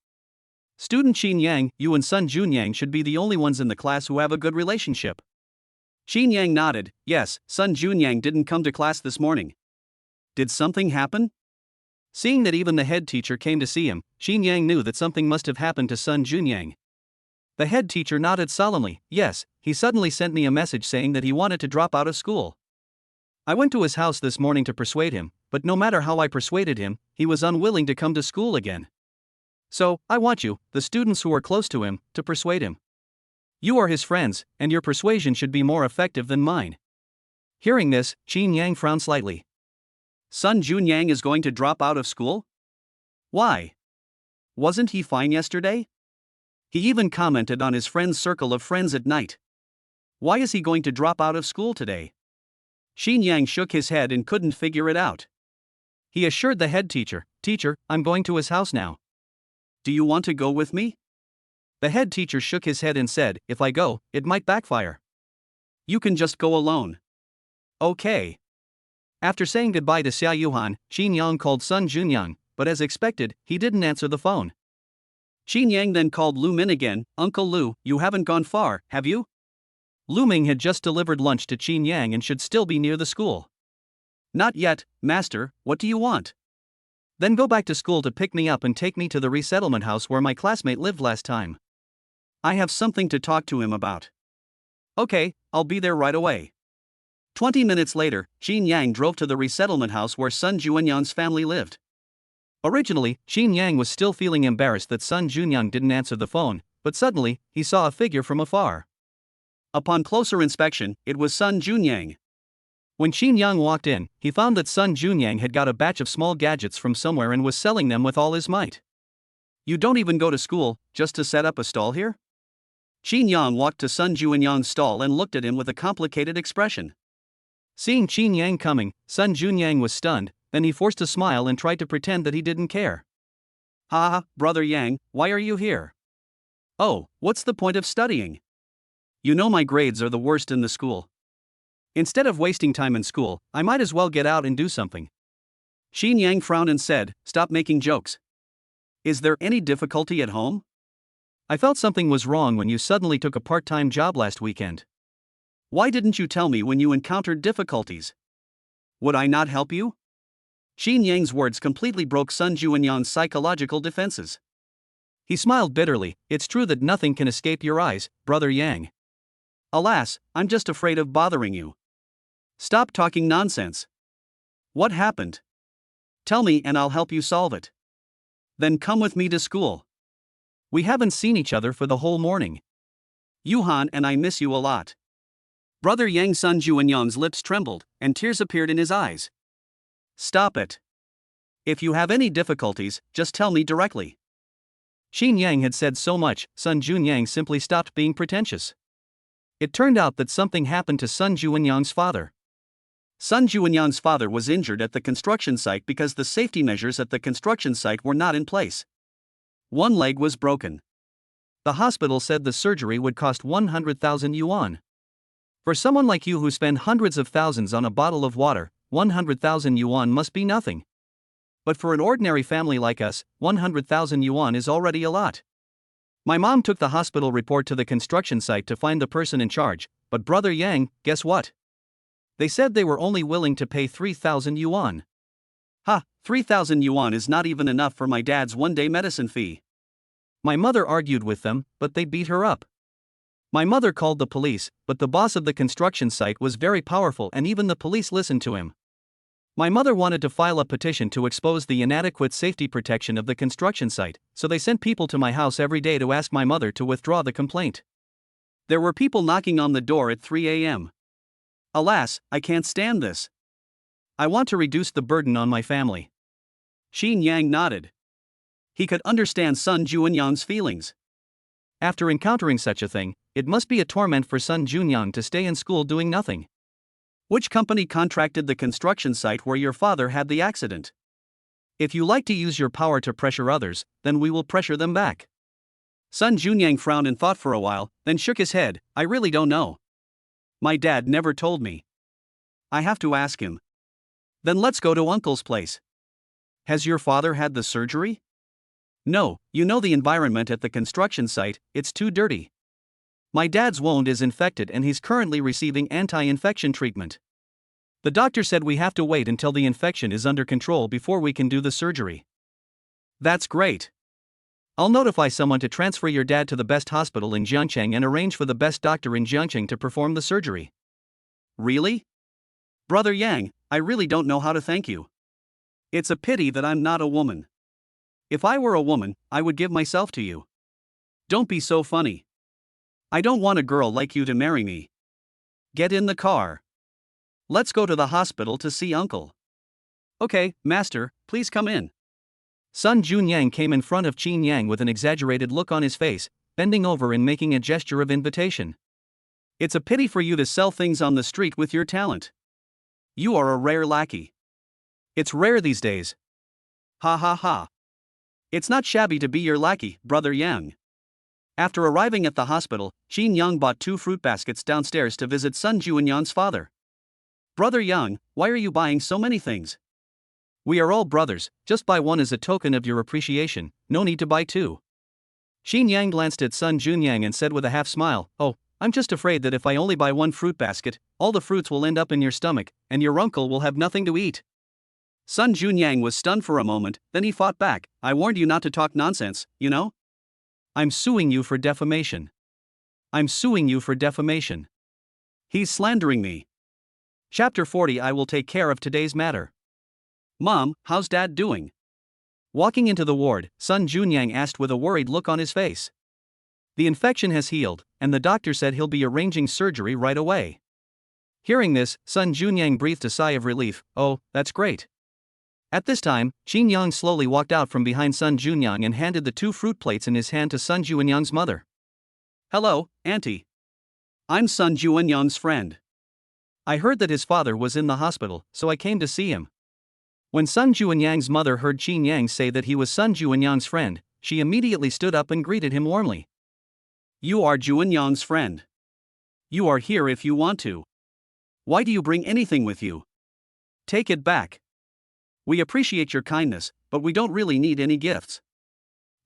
Speaker 1: Student Qin Yang, you and Sun Junyang should be the only ones in the class who have a good relationship.
Speaker 2: Qin Yang nodded. Yes, Sun Junyang didn't come to class this morning. Did something happen?
Speaker 1: Seeing that even the head teacher came to see him, Qin Yang knew that something must have happened to Sun Junyang. The head teacher nodded solemnly. Yes, he suddenly sent me a message saying that he wanted to drop out of school. I went to his house this morning to persuade him, but no matter how I persuaded him, he was unwilling to come to school again. So, I want you, the students who are close to him, to persuade him. You are his friends, and your persuasion should be more effective than mine. Hearing this, Qin Yang frowned slightly.
Speaker 2: Sun Junyang is going to drop out of school? Why? Wasn't he fine yesterday? He even commented on his friend's circle of friends at night. Why is he going to drop out of school today? Qin Yang shook his head and couldn't figure it out.
Speaker 1: He assured the head teacher, Teacher, I'm going to his house now.
Speaker 2: Do you want to go with me?
Speaker 1: The head teacher shook his head and said, If I go, it might backfire.
Speaker 2: You can just go alone.
Speaker 1: Okay. After saying goodbye to Zhao Yuhan, Qin Yang called Sun Junyang, but as expected, he didn't answer the phone.
Speaker 2: Qin Yang then called Lu Min again. Uncle Lu, you haven't gone far, have you?
Speaker 1: Lu Ming had just delivered lunch to Qin Yang and should still be near the school.
Speaker 2: Not yet, master, what do you want?
Speaker 1: Then go back to school to pick me up and take me to the resettlement house where my classmate lived last time.
Speaker 2: I have something to talk to him about.
Speaker 1: Okay, I'll be there right away.
Speaker 2: 20 minutes later, Qin Yang drove to the resettlement house where Sun Junyang's family lived.
Speaker 1: Originally, Qin Yang was still feeling embarrassed that Sun Junyang didn't answer the phone, but suddenly, he saw a figure from afar.
Speaker 2: Upon closer inspection, it was Sun Junyang.
Speaker 1: When Qin Yang walked in, he found that Sun Junyang had got a batch of small gadgets from somewhere and was selling them with all his might.
Speaker 2: You don't even go to school, just to set up a stall here? Qin Yang walked to Sun Junyang's stall and looked at him with a complicated expression.
Speaker 1: Seeing Qin Yang coming, Sun Junyang was stunned, then he forced a smile and tried to pretend that he didn't care.
Speaker 2: Ha, brother Yang, why are you here? Oh, what's the point of studying? You know my grades are the worst in the school.
Speaker 1: Instead of wasting time in school, I might as well get out and do something.
Speaker 2: Qin Yang frowned and said, Stop making jokes. Is there any difficulty at home?
Speaker 1: I felt something was wrong when you suddenly took a part-time job last weekend.
Speaker 2: Why didn't you tell me when you encountered difficulties? Would I not help you? Qin Yang's words completely broke Sun Junyang's psychological defenses.
Speaker 1: He smiled bitterly. It's true that nothing can escape your eyes, brother Yang.
Speaker 2: Alas, I'm just afraid of bothering you. Stop talking nonsense. What happened? Tell me and I'll help you solve it. Then come with me to school.
Speaker 1: We haven't seen each other for the whole morning.
Speaker 2: Yuhan and I miss you a lot. Brother Yang. Sun Junyang's lips trembled, and tears appeared in his eyes. Stop it. If you have any difficulties, just tell me directly.
Speaker 1: Qin Yang had said so much, Sun Junyang simply stopped being pretentious. It turned out that something happened to Sun Junyang's father.
Speaker 2: Sun Junyang's father was injured at the construction site because the safety measures at the construction site were not in place. One leg was broken.
Speaker 1: The hospital said the surgery would cost 100,000 yuan. For someone like you who spend hundreds of thousands on a bottle of water, 100,000 yuan must be nothing. But for an ordinary family like us, 100,000 yuan is already a lot. My mom took the hospital report to the construction site to find the person in charge, but brother Yang, guess what? They said they were only willing to pay 3,000 yuan.
Speaker 2: Ha, 3,000 yuan is not even enough for my dad's one-day medicine fee.
Speaker 1: My mother argued with them, but they beat her up. My mother called the police, but the boss of the construction site was very powerful and even the police listened to him. My mother wanted to file a petition to expose the inadequate safety protection of the construction site, so they sent people to my house every day to ask my mother to withdraw the complaint.
Speaker 2: There were people knocking on the door at 3 a.m. Alas, I can't stand this. I want to reduce the burden on my family. Xin Yang nodded. He could understand Sun Junyang's feelings.
Speaker 1: After encountering such a thing, it must be a torment for Sun Junyang to stay in school doing nothing.
Speaker 2: Which company contracted the construction site where your father had the accident?
Speaker 1: If you like to use your power to pressure others, then we will pressure them back.
Speaker 2: Sun Junyang frowned and thought for a while, then shook his head. I really don't know. My dad never told me. I have to ask him.
Speaker 1: Then let's go to Uncle's place. Has your father had the surgery?
Speaker 2: No, you know the environment at the construction site, it's too dirty.
Speaker 1: My dad's wound is infected and he's currently receiving anti-infection treatment. The doctor said we have to wait until the infection is under control before we can do the surgery.
Speaker 2: That's great.
Speaker 1: I'll notify someone to transfer your dad to the best hospital in Jiangcheng and arrange for the best doctor in Jiangcheng to perform the surgery.
Speaker 2: Really? Brother Yang, I really don't know how to thank you. It's a pity that I'm not a woman. If I were a woman, I would give myself to you. Don't be so funny. I don't want a girl like you to marry me. Get in the car. Let's go to the hospital to see Uncle.
Speaker 1: Okay, Master, please come in. Sun Junyang came in front of Qin Yang with an exaggerated look on his face, bending over and making a gesture of invitation.
Speaker 2: It's a pity for you to sell things on the street with your talent. You are a rare lackey.
Speaker 1: It's rare these days.
Speaker 2: Ha ha ha. It's not shabby to be your lackey, Brother Yang. After arriving at the hospital, Qin Yang bought 2 fruit baskets downstairs to visit Sun Junyang's father. Brother Yang, why are you buying so many things?
Speaker 1: We are all brothers, just buy one as a token of your appreciation, no need to buy 2. Qin Yang glanced at Sun Junyang and said with a half smile, Oh, I'm just afraid that if I only buy 1 fruit basket, all the fruits will end up in your stomach, and your uncle will have nothing to eat.
Speaker 2: Sun Junyang was stunned for a moment, then he fought back. I warned you not to talk nonsense, you know?
Speaker 1: I'm suing you for defamation. I'm suing you for defamation.
Speaker 2: He's slandering me.
Speaker 1: Chapter 40 I will take care of today's matter.
Speaker 2: Mom, how's Dad doing?
Speaker 1: Walking into the ward, Sun Junyang asked with a worried look on his face. The infection has healed, and the doctor said he'll be arranging surgery right away. Hearing this, Sun Junyang breathed a sigh of relief. Oh, that's great. At this time, Qin Yang slowly walked out from behind Sun Junyang and handed the 2 fruit plates in his hand to Sun Junyang's mother.
Speaker 2: Hello, Auntie. I'm Sun Junyang's friend.
Speaker 1: I heard that his father was in the hospital, so I came to see him. When Sun Junyang's mother heard Qin Yang say that he was Sun Junyang's friend, she immediately stood up and greeted him warmly.
Speaker 2: You are Junyang's friend. You are here if you want to. Why do you bring anything with you? Take it back. We appreciate your kindness, but we don't really need any gifts.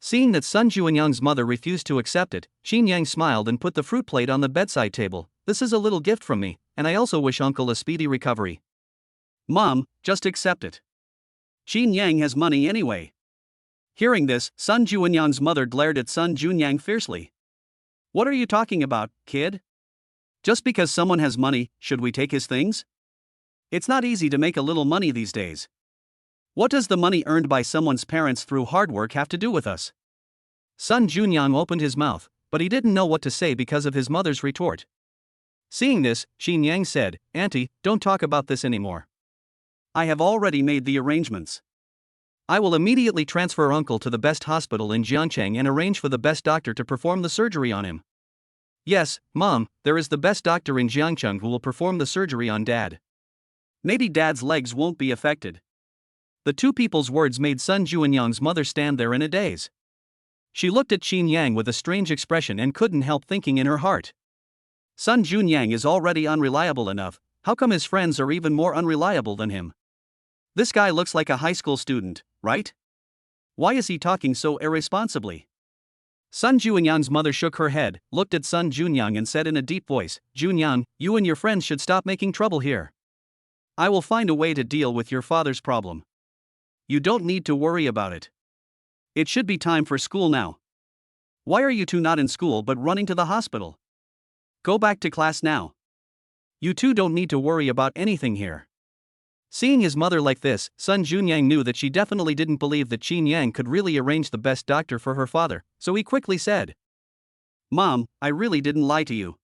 Speaker 1: Seeing that Sun Junyang's mother refused to accept it, Qin Yang smiled and put the fruit plate on the bedside table. This is a little gift from me, and I also wish Uncle a speedy recovery.
Speaker 2: Mom, just accept it. Qin Yang has money anyway. Hearing this, Sun Junyang's mother glared at Sun Junyang fiercely. What are you talking about, kid? Just because someone has money, should we take his things? It's not easy to make a little money these days. What does the money earned by someone's parents through hard work have to do with us?
Speaker 1: Sun Junyang opened his mouth, but he didn't know what to say because of his mother's retort. Seeing this, Qin Yang said, Auntie, don't talk about this anymore.
Speaker 2: I have already made the arrangements.
Speaker 1: I will immediately transfer Uncle to the best hospital in Jiangcheng and arrange for the best doctor to perform the surgery on him. Yes, Mom, there is the best doctor in Jiangcheng who will perform the surgery on Dad.
Speaker 2: Maybe Dad's legs won't be affected.
Speaker 1: The 2 people's words made Sun Junyang's mother stand there in a daze. She looked at Qin Yang with a strange expression and couldn't help thinking in her heart.
Speaker 2: Sun Junyang is already unreliable enough, how come his friends are even more unreliable than him? This guy looks like a high school student, right? Why is he talking so irresponsibly?
Speaker 1: Sun Junyang's mother shook her head, looked at Sun Junyang and said in a deep voice, Junyang, you and your friends should stop making trouble here. I will find a way to deal with your father's problem. You don't need to worry about it.
Speaker 2: It should be time for school now. Why are you 2 not in school but running to the hospital? Go back to class now.
Speaker 1: You 2 don't need to worry about anything here. Seeing his mother like this, Sun Junyang knew that she definitely didn't believe that Qin Yang could really arrange the best doctor for her father, so he quickly said,
Speaker 2: Mom, I really didn't lie to you.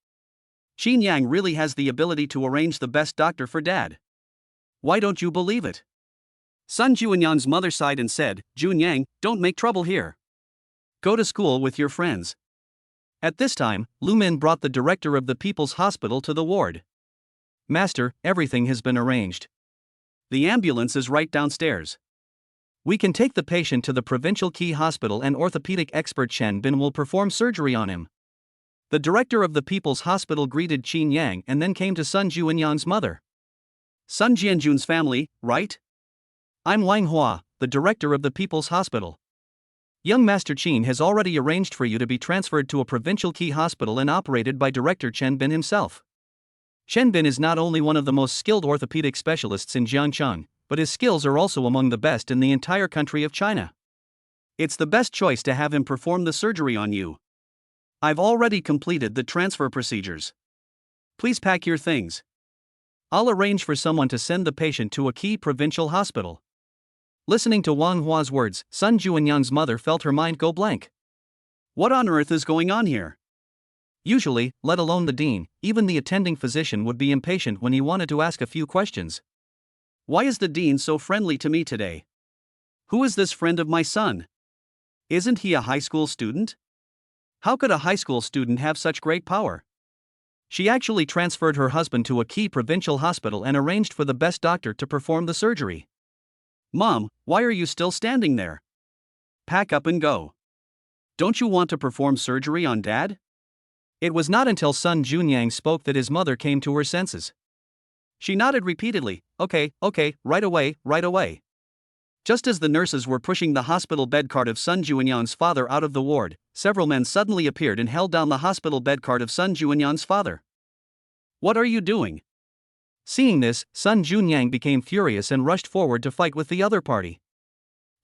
Speaker 2: Qin Yang really has the ability to arrange the best doctor for Dad. Why don't you believe it? Sun Juanyang's mother sighed and said, Junyang, don't make trouble here. Go to school with your friends.
Speaker 1: At this time, Lu Min brought the director of the People's Hospital to the ward. Master, everything has been arranged.
Speaker 2: The ambulance is right downstairs.
Speaker 1: We can take the patient to the Provincial Key Hospital and orthopedic expert Chen Bin will perform surgery on him. The director of the People's Hospital greeted Qin Yang and then came to Sun Juanyang's mother.
Speaker 2: Sun Jianjun's family, right?
Speaker 1: I'm Wang Hua, the director of the People's Hospital. Young Master Qin has already arranged for you to be transferred to a Provincial Key Hospital and operated by Director Chen Bin himself. Chen Bin is not only one of the most skilled orthopedic specialists in Jiangcheng, but his skills are also among the best in the entire country of China.
Speaker 2: It's the best choice to have him perform the surgery on you. I've already completed the transfer procedures. Please pack your things.
Speaker 1: I'll arrange for someone to send the patient to a key provincial hospital. Listening to Wang Hua's words, Sun Juanyang's mother felt her mind go blank.
Speaker 2: What on earth is going on here?
Speaker 1: Usually, let alone the dean, even the attending physician would be impatient when he wanted to ask a few questions.
Speaker 2: Why is the dean so friendly to me today? Who is this friend of my son? Isn't he a high school student? How could a high school student have such great power?
Speaker 1: She actually transferred her husband to a key provincial hospital and arranged for the best doctor to perform the surgery.
Speaker 2: Mom, why are you still standing there? Pack up and go. Don't you want to perform surgery on Dad?
Speaker 1: It was not until Sun Junyang spoke that his mother came to her senses.
Speaker 2: She nodded repeatedly, okay, right away. Just as the nurses were pushing the hospital bed cart of Sun Juanyang's father out of the ward, several men suddenly appeared and held down the hospital bed cart of Sun Juanyang's father. What are you doing?
Speaker 1: Seeing this, Sun Junyang became furious and rushed forward to fight with the other party.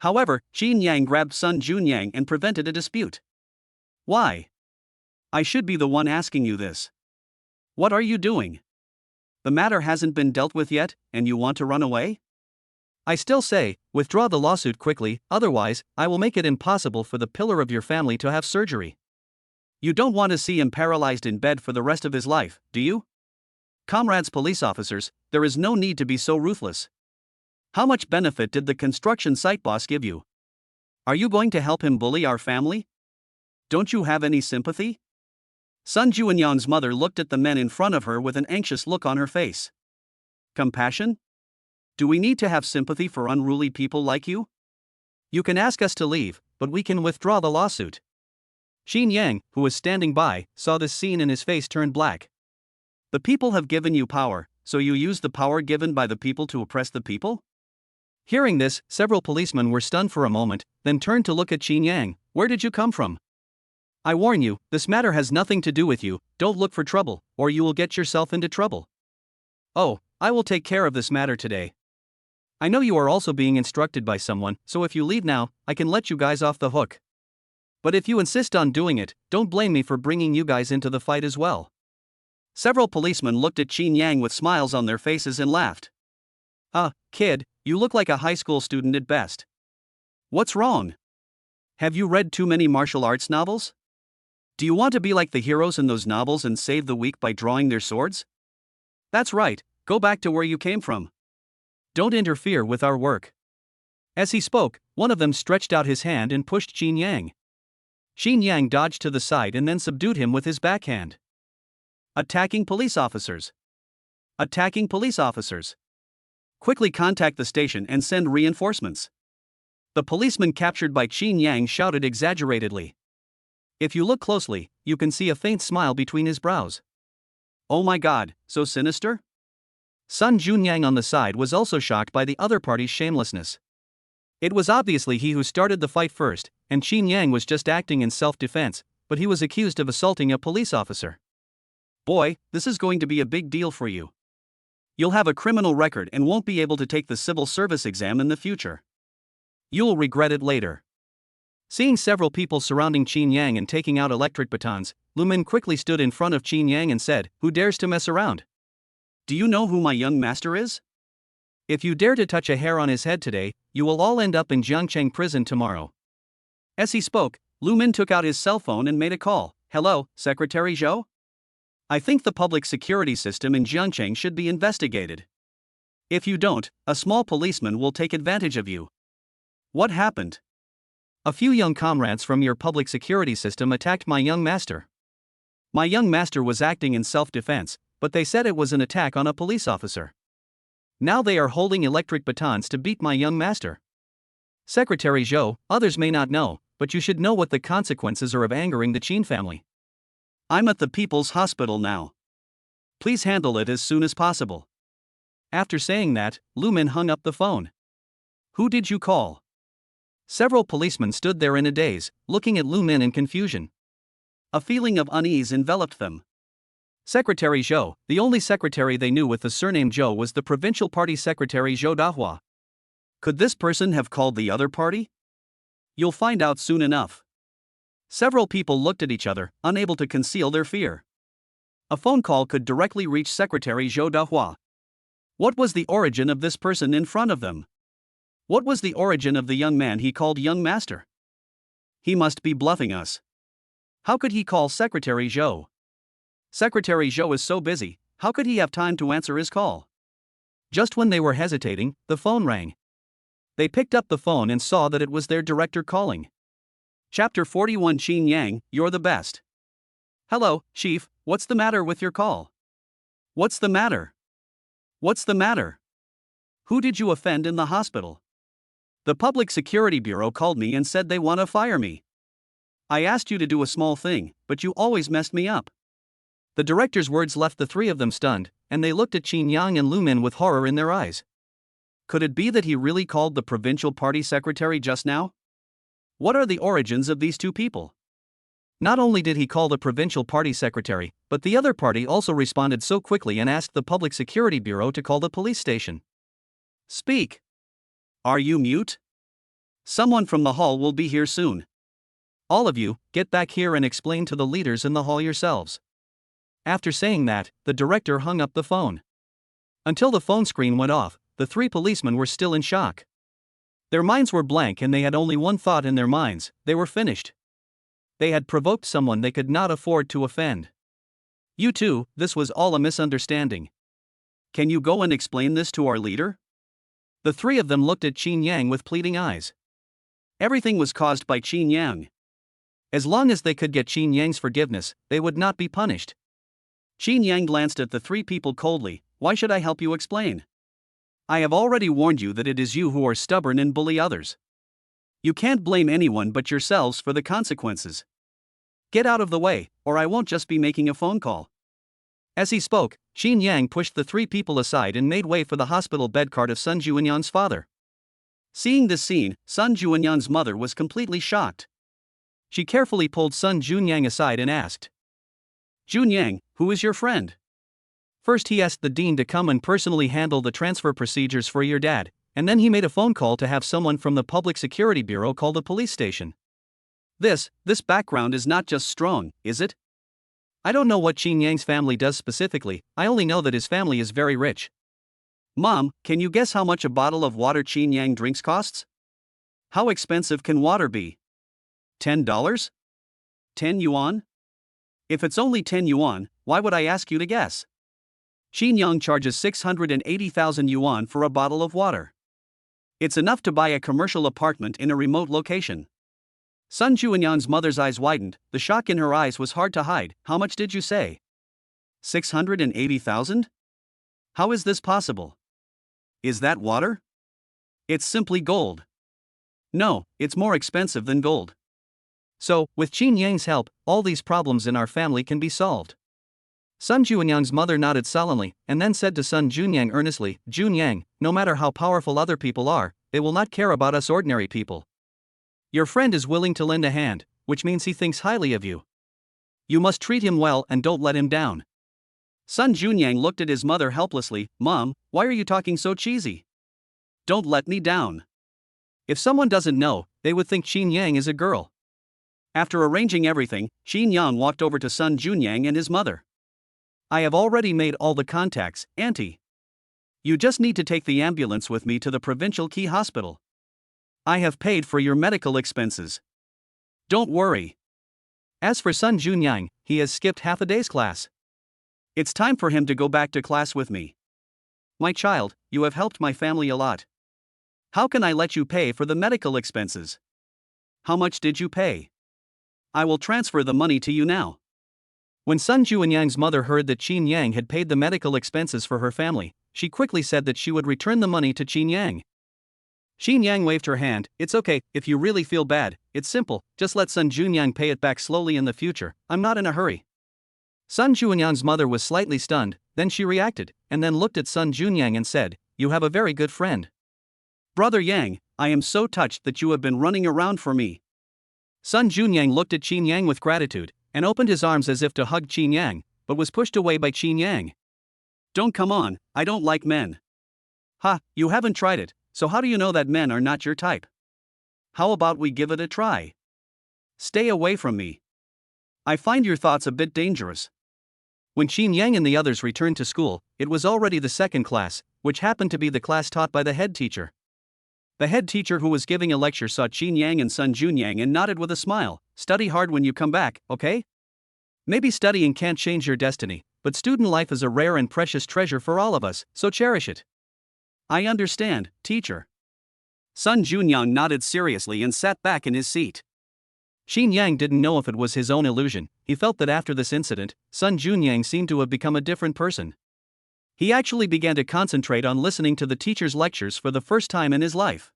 Speaker 2: However, Qin Yang grabbed Sun Junyang and prevented a dispute. Why? I should be the one asking you this. What are you doing? The matter hasn't been dealt with yet, and you want to run away?
Speaker 1: I still say, withdraw the lawsuit quickly, otherwise, I will make it impossible for the pillar of your family to have surgery.
Speaker 2: You don't want to see him paralyzed in bed for the rest of his life, do you? Comrades police officers, there is no need to be so ruthless. How much benefit did the construction site boss give you? Are you going to help him bully our family? Don't you have any sympathy? Sun Juanyang's mother looked at the men in front of her with an anxious look on her face. Compassion? Do we need to have sympathy for unruly people like you?
Speaker 1: You can ask us to leave, but we can withdraw the lawsuit. Qin Yang, who was standing by, saw this scene and his face turned black.
Speaker 2: The people have given you power, so you use the power given by the people to oppress the people?
Speaker 1: Hearing this, several policemen were stunned for a moment, then turned to look at Qin Yang. Where did you come from? I warn you, this matter has nothing to do with you, don't look for trouble, or you will get yourself into trouble.
Speaker 2: Oh, I will take care of this matter today.
Speaker 1: I know you are also being instructed by someone, so if you leave now, I can let you guys off the hook. But if you insist on doing it, don't blame me for bringing you guys into the fight as well.
Speaker 2: Several policemen looked at Qin Yang with smiles on their faces and laughed. Kid, you look like a high school student at best. What's wrong? Have you read too many martial arts novels? Do you want to be like the heroes in those novels and save the weak by drawing their swords? That's right, go back to where you came from.
Speaker 1: Don't interfere with our work. As he spoke, one of them stretched out his hand and pushed Qin Yang. Qin Yang dodged to the side and then subdued him with his backhand.
Speaker 2: Attacking police officers. Attacking police officers. Quickly contact the station and send reinforcements. The policeman captured by Qin Yang shouted exaggeratedly. If you look closely, you can see a faint smile between his brows. Oh my God, so sinister?
Speaker 1: Sun Junyang on the side was also shocked by the other party's shamelessness. It was obviously he who started the fight first, and Qin Yang was just acting in self-defense, but he was accused of assaulting a police officer.
Speaker 2: Boy, this is going to be a big deal for you. You'll have a criminal record and won't be able to take the civil service exam in the future. You'll regret it later.
Speaker 1: Seeing several people surrounding Qin Yang and taking out electric batons, Lu Min quickly stood in front of Qin Yang and said, "Who dares to mess around?
Speaker 2: Do you know who my young master is?
Speaker 1: If you dare to touch a hair on his head today, you will all end up in Jiangcheng prison tomorrow."
Speaker 2: As he spoke, Lu Min took out his cell phone and made a call. Hello, Secretary Zhou? I think the public security system in Jiangcheng should be investigated. If you don't, a small policeman will take advantage of you. What happened?
Speaker 1: A few young comrades from your public security system attacked my young master. My young master was acting in self-defense, but they said it was an attack on a police officer. Now they are holding electric batons to beat my young master. Secretary Zhou, others may not know, but you should know what the consequences are of angering the Qin family.
Speaker 2: I'm at the People's Hospital now. Please handle it as soon as possible.
Speaker 1: After saying that, Lu Min hung up the phone.
Speaker 2: Who did you call?
Speaker 1: Several policemen stood there in a daze, looking at Lu Min in confusion.
Speaker 2: A feeling of unease enveloped them.
Speaker 1: Secretary Zhou, the only secretary they knew with the surname Zhou was the provincial party secretary Zhou Dahua.
Speaker 2: Could this person have called the other party? You'll find out soon enough. Several people looked at each other, unable to conceal their fear. A phone call could directly reach Secretary Zhou Dahua. What was the origin of this person in front of them? What was the origin of the young man he called young master? He must be bluffing us. How could he call Secretary Zhou? Secretary Zhou is so busy, how could he have time to answer his call?
Speaker 1: Just when they were hesitating, the phone rang. They picked up the phone and saw that it was their director calling.
Speaker 2: Chapter 41 Qin Yang, you're the best. Hello, Chief, what's the matter with your call? What's the matter? What's the matter? Who did you offend in the hospital? The Public Security Bureau called me and said they want to fire me. I asked you to do a small thing, but you always messed me up.
Speaker 1: The director's words left the three of them stunned, and they looked at Qin Yang and Lu Min with horror in their eyes.
Speaker 2: Could it be that he really called the provincial party secretary just now? What are the origins of these two people?
Speaker 1: Not only did he call the provincial party secretary, but the other party also responded so quickly and asked the Public Security Bureau to call the police station.
Speaker 2: Speak. Are you mute? Someone from the hall will be here soon.
Speaker 1: All of you, get back here and explain to the leaders in the hall yourselves. After saying that, the director hung up the phone. Until the phone screen went off, the three policemen were still in shock. Their minds were blank and they had only one thought in their minds: they were finished. They had provoked someone they could not afford to offend.
Speaker 2: You two, this was all a misunderstanding. Can you go and explain this to our leader?
Speaker 1: The three of them looked at Qin Yang with pleading eyes.
Speaker 2: Everything was caused by Qin Yang.
Speaker 1: As long as they could get Qin Yang's forgiveness, they would not be punished.
Speaker 2: Qin Yang glanced at the three people coldly. Why should I help you explain? I have already warned you that it is you who are stubborn and bully others. You can't blame anyone but yourselves for the consequences. Get out of the way, or I won't just be making a phone call.
Speaker 1: As he spoke, Qin Yang pushed the three people aside and made way for the hospital bed cart of Sun Juanyan's father.
Speaker 2: Seeing this scene, Sun Juanyan's mother was completely shocked.
Speaker 1: She carefully pulled Sun Junyang aside and asked,
Speaker 2: Junyang, who is your friend?
Speaker 1: First he asked the dean to come and personally handle the transfer procedures for your dad, and then he made a phone call to have someone from the Public Security Bureau call the police station.
Speaker 2: This background is not just strong, is it?
Speaker 1: I don't know what Qin Yang's family does specifically, I only know that his family is very rich.
Speaker 2: Mom, can you guess how much a bottle of water Qin Yang drinks costs? How expensive can water be? $10? 10 yuan? If it's only 10 yuan, why would I ask you to guess? Qin Yang charges 680,000 yuan for a bottle of water. It's enough to buy a commercial apartment in a remote location. Sun Juanyan's mother's eyes widened, the shock in her eyes was hard to hide. How much did you say? 680,000? How is this possible? Is that water? It's simply gold. No, it's more expensive than gold.
Speaker 1: So, with Qin Yang's help, all these problems in our family can be solved. Sun Juanyang's mother nodded solemnly, and then said to Sun Junyang earnestly, Junyang, no matter how powerful other people are, they will not care about us ordinary people. Your friend is willing to lend a hand, which means he thinks highly of you. You must treat him well and don't let him down.
Speaker 2: Sun Junyang looked at his mother helplessly. Mom, why are you talking so cheesy? Don't let me down.
Speaker 1: If someone doesn't know, they would think Qin Yang is a girl.
Speaker 2: After arranging everything, Qin Yang walked over to Sun Junyang and his mother. I have already made all the contacts, Auntie. You just need to take the ambulance with me to the provincial key hospital. I have paid for your medical expenses. Don't worry.
Speaker 1: As for Sun Junyang, he has skipped half a day's class.
Speaker 2: It's time for him to go back to class with me. My child, you have helped my family a lot. How can I let you pay for the medical expenses? How much did you pay? I will transfer the money to you now.
Speaker 1: When Sun Junyang's mother heard that Qin Yang had paid the medical expenses for her family, she quickly said that she would return the money to Qin Yang. Qin Yang waved her hand. It's okay, if you really feel bad, it's simple, just let Sun Junyang pay it back slowly in the future, I'm not in a hurry. Sun Junyang's mother was slightly stunned, then she reacted, and then looked at Sun Junyang and said, you have a very good friend.
Speaker 2: Brother Yang, I am so touched that you have been running around for me.
Speaker 1: Sun Junyang looked at Qin Yang with gratitude, and opened his arms as if to hug Qin Yang, but was pushed away by Qin Yang.
Speaker 2: Don't come on, I don't like men.
Speaker 1: Ha, you haven't tried it, so how do you know that men are not your type?
Speaker 2: How about we give it a try? Stay away from me. I find your thoughts a bit dangerous.
Speaker 1: When Qin Yang and the others returned to school, it was already the second class, which happened to be the class taught by the head teacher. The head teacher who was giving a lecture saw Qin Yang and Sun Junyang and nodded with a smile. Study hard when you come back, okay? Maybe studying can't change your destiny, but student life is a rare and precious treasure for all of us, so cherish it.
Speaker 2: I understand, teacher. Sun Junyang nodded seriously and sat back in his seat.
Speaker 1: Qin Yang didn't know if it was his own illusion. He felt that after this incident, Sun Junyang seemed to have become a different person. He actually began to concentrate on listening to the teacher's lectures for the first time in his life.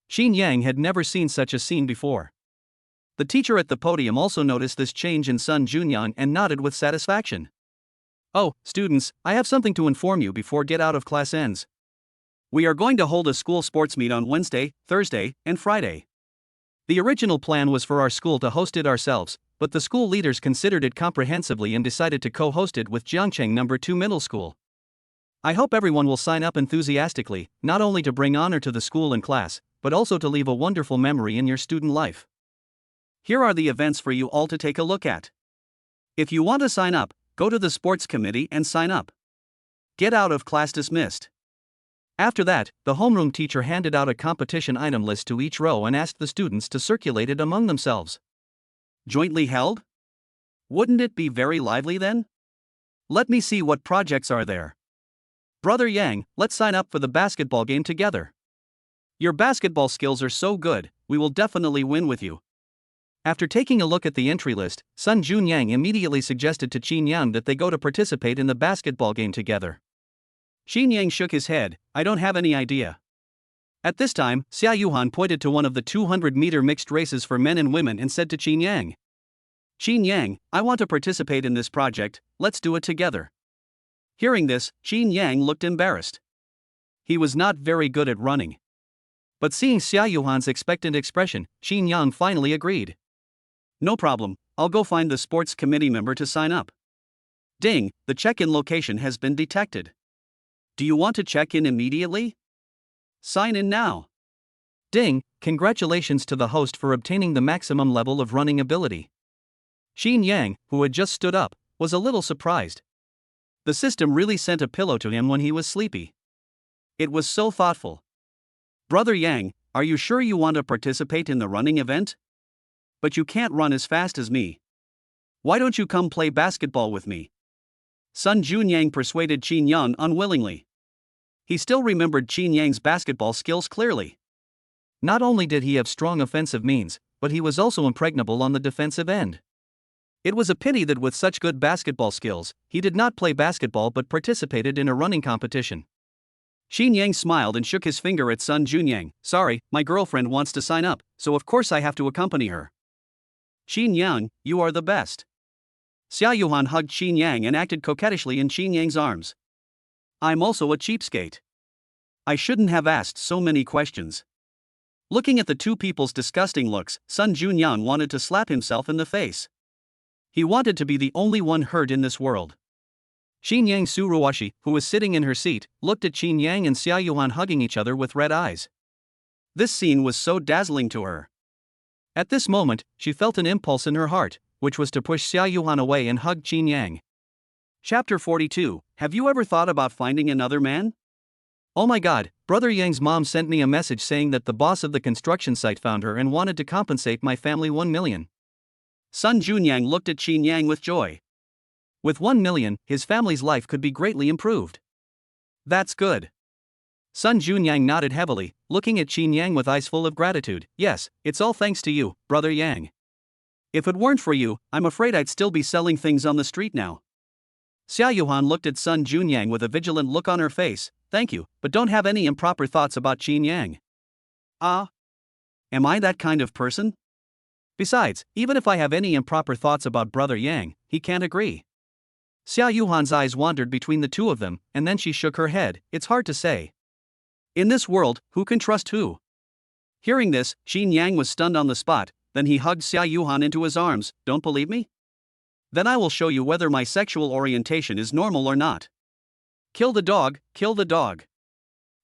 Speaker 1: Qin Yang had never seen such a scene before. The teacher at the podium also noticed this change in Sun Junyang and nodded with satisfaction. Oh, students, I have something to inform you before get out of class ends. We are going to hold a school sports meet on Wednesday, Thursday, and Friday. The original plan was for our school to host it ourselves, but the school leaders considered it comprehensively and decided to co-host it with Jiangcheng No. 2 Middle School. I hope everyone will sign up enthusiastically, not only to bring honor to the school and class, but also to leave a wonderful memory in your student life.
Speaker 2: Here are the events for you all to take a look at. If you want to sign up, go to the sports committee and sign up. Get out of class dismissed.
Speaker 1: After that, the homeroom teacher handed out a competition item list to each row and asked the students to circulate it among themselves.
Speaker 2: Jointly held? Wouldn't it be very lively then? Let me see what projects are there. Brother Yang, let's sign up for the basketball game together. Your basketball skills are so good, we will definitely win with you.
Speaker 1: After taking a look at the entry list, Sun Junyang immediately suggested to Qin Yang that they go to participate in the basketball game together.
Speaker 2: Qin Yang shook his head, I don't have any idea.
Speaker 1: At this time, Zhao Yuhang pointed to one of the 200-meter mixed races for men and women and said to Qin Yang,
Speaker 2: Qin Yang, I want to participate in this project, let's do it together. Hearing this, Qin Yang looked embarrassed. He was not very good at running.
Speaker 1: But seeing Zhao Yuhang's expectant expression, Qin Yang finally agreed.
Speaker 2: No problem, I'll go find the sports committee member to sign up. Ding, the check-in location has been detected. Do you want to check in immediately? Sign in now.
Speaker 1: Ding, congratulations to the host for obtaining the maximum level of running ability. Qin Yang, who had just stood up, was a little surprised. The system really sent a pillow to him when he was sleepy.
Speaker 2: It was so thoughtful. Brother Yang, are you sure you want to participate in the running event? But you can't run as fast as me. Why don't you come play basketball with me? Sun Junyang persuaded Qin Yang unwillingly. He still remembered Qin Yang's basketball skills clearly.
Speaker 1: Not only did he have strong offensive means, but he was also impregnable on the defensive end. It was a pity that with such good basketball skills, he did not play basketball but participated in a running competition.
Speaker 2: Qin Yang smiled and shook his finger at Sun Junyang. Sorry, my girlfriend wants to sign up, so of course I have to accompany her. Qin Yang, you are the best. Zhao Yuhang hugged Qin Yang and acted coquettishly in Qin Yang's arms. I'm also a cheapskate. I shouldn't have asked so many questions. Looking at the two people's disgusting looks, Sun Junyang wanted to slap himself in the face. He wanted to be the only one hurt in this world.
Speaker 1: Qin Yang Su Ruoxi, who was sitting in her seat, looked at Qin Yang and Zhao Yuhang hugging each other with red eyes.
Speaker 2: This scene was so dazzling to her.
Speaker 1: At this moment, she felt an impulse in her heart, which was to push Zhao Yuhang away and hug Qin Yang.
Speaker 2: Chapter 42, Have you ever thought about finding another man?
Speaker 1: Oh my god, Brother Yang's mom sent me a message saying that the boss of the construction site found her and wanted to compensate my family 1 million.
Speaker 2: Sun Junyang looked at Qin Yang with joy.
Speaker 1: With 1 million, his family's life could be greatly improved.
Speaker 2: That's good.
Speaker 1: Sun Junyang nodded heavily, looking at Qin Yang with eyes full of gratitude. Yes, it's all thanks to you, brother Yang.
Speaker 2: If it weren't for you, I'm afraid I'd still be selling things on the street now.
Speaker 1: Zhao Yuhan looked at Sun Junyang with a vigilant look on her face. Thank you, but don't have any improper thoughts about Qin Yang.
Speaker 2: Ah? Am I that kind of person?
Speaker 1: Besides, even if I have any improper thoughts about brother Yang, he can't agree. Zhao Yuhan's eyes wandered between the two of them, and then she shook her head. It's hard to say.
Speaker 2: In this world, who can trust who? Hearing this, Qin Yang was stunned on the spot, then he hugged Zhao Yuhan into his arms. Don't believe me? Then I will show you whether my sexual orientation is normal or not. Kill the dog, kill the dog.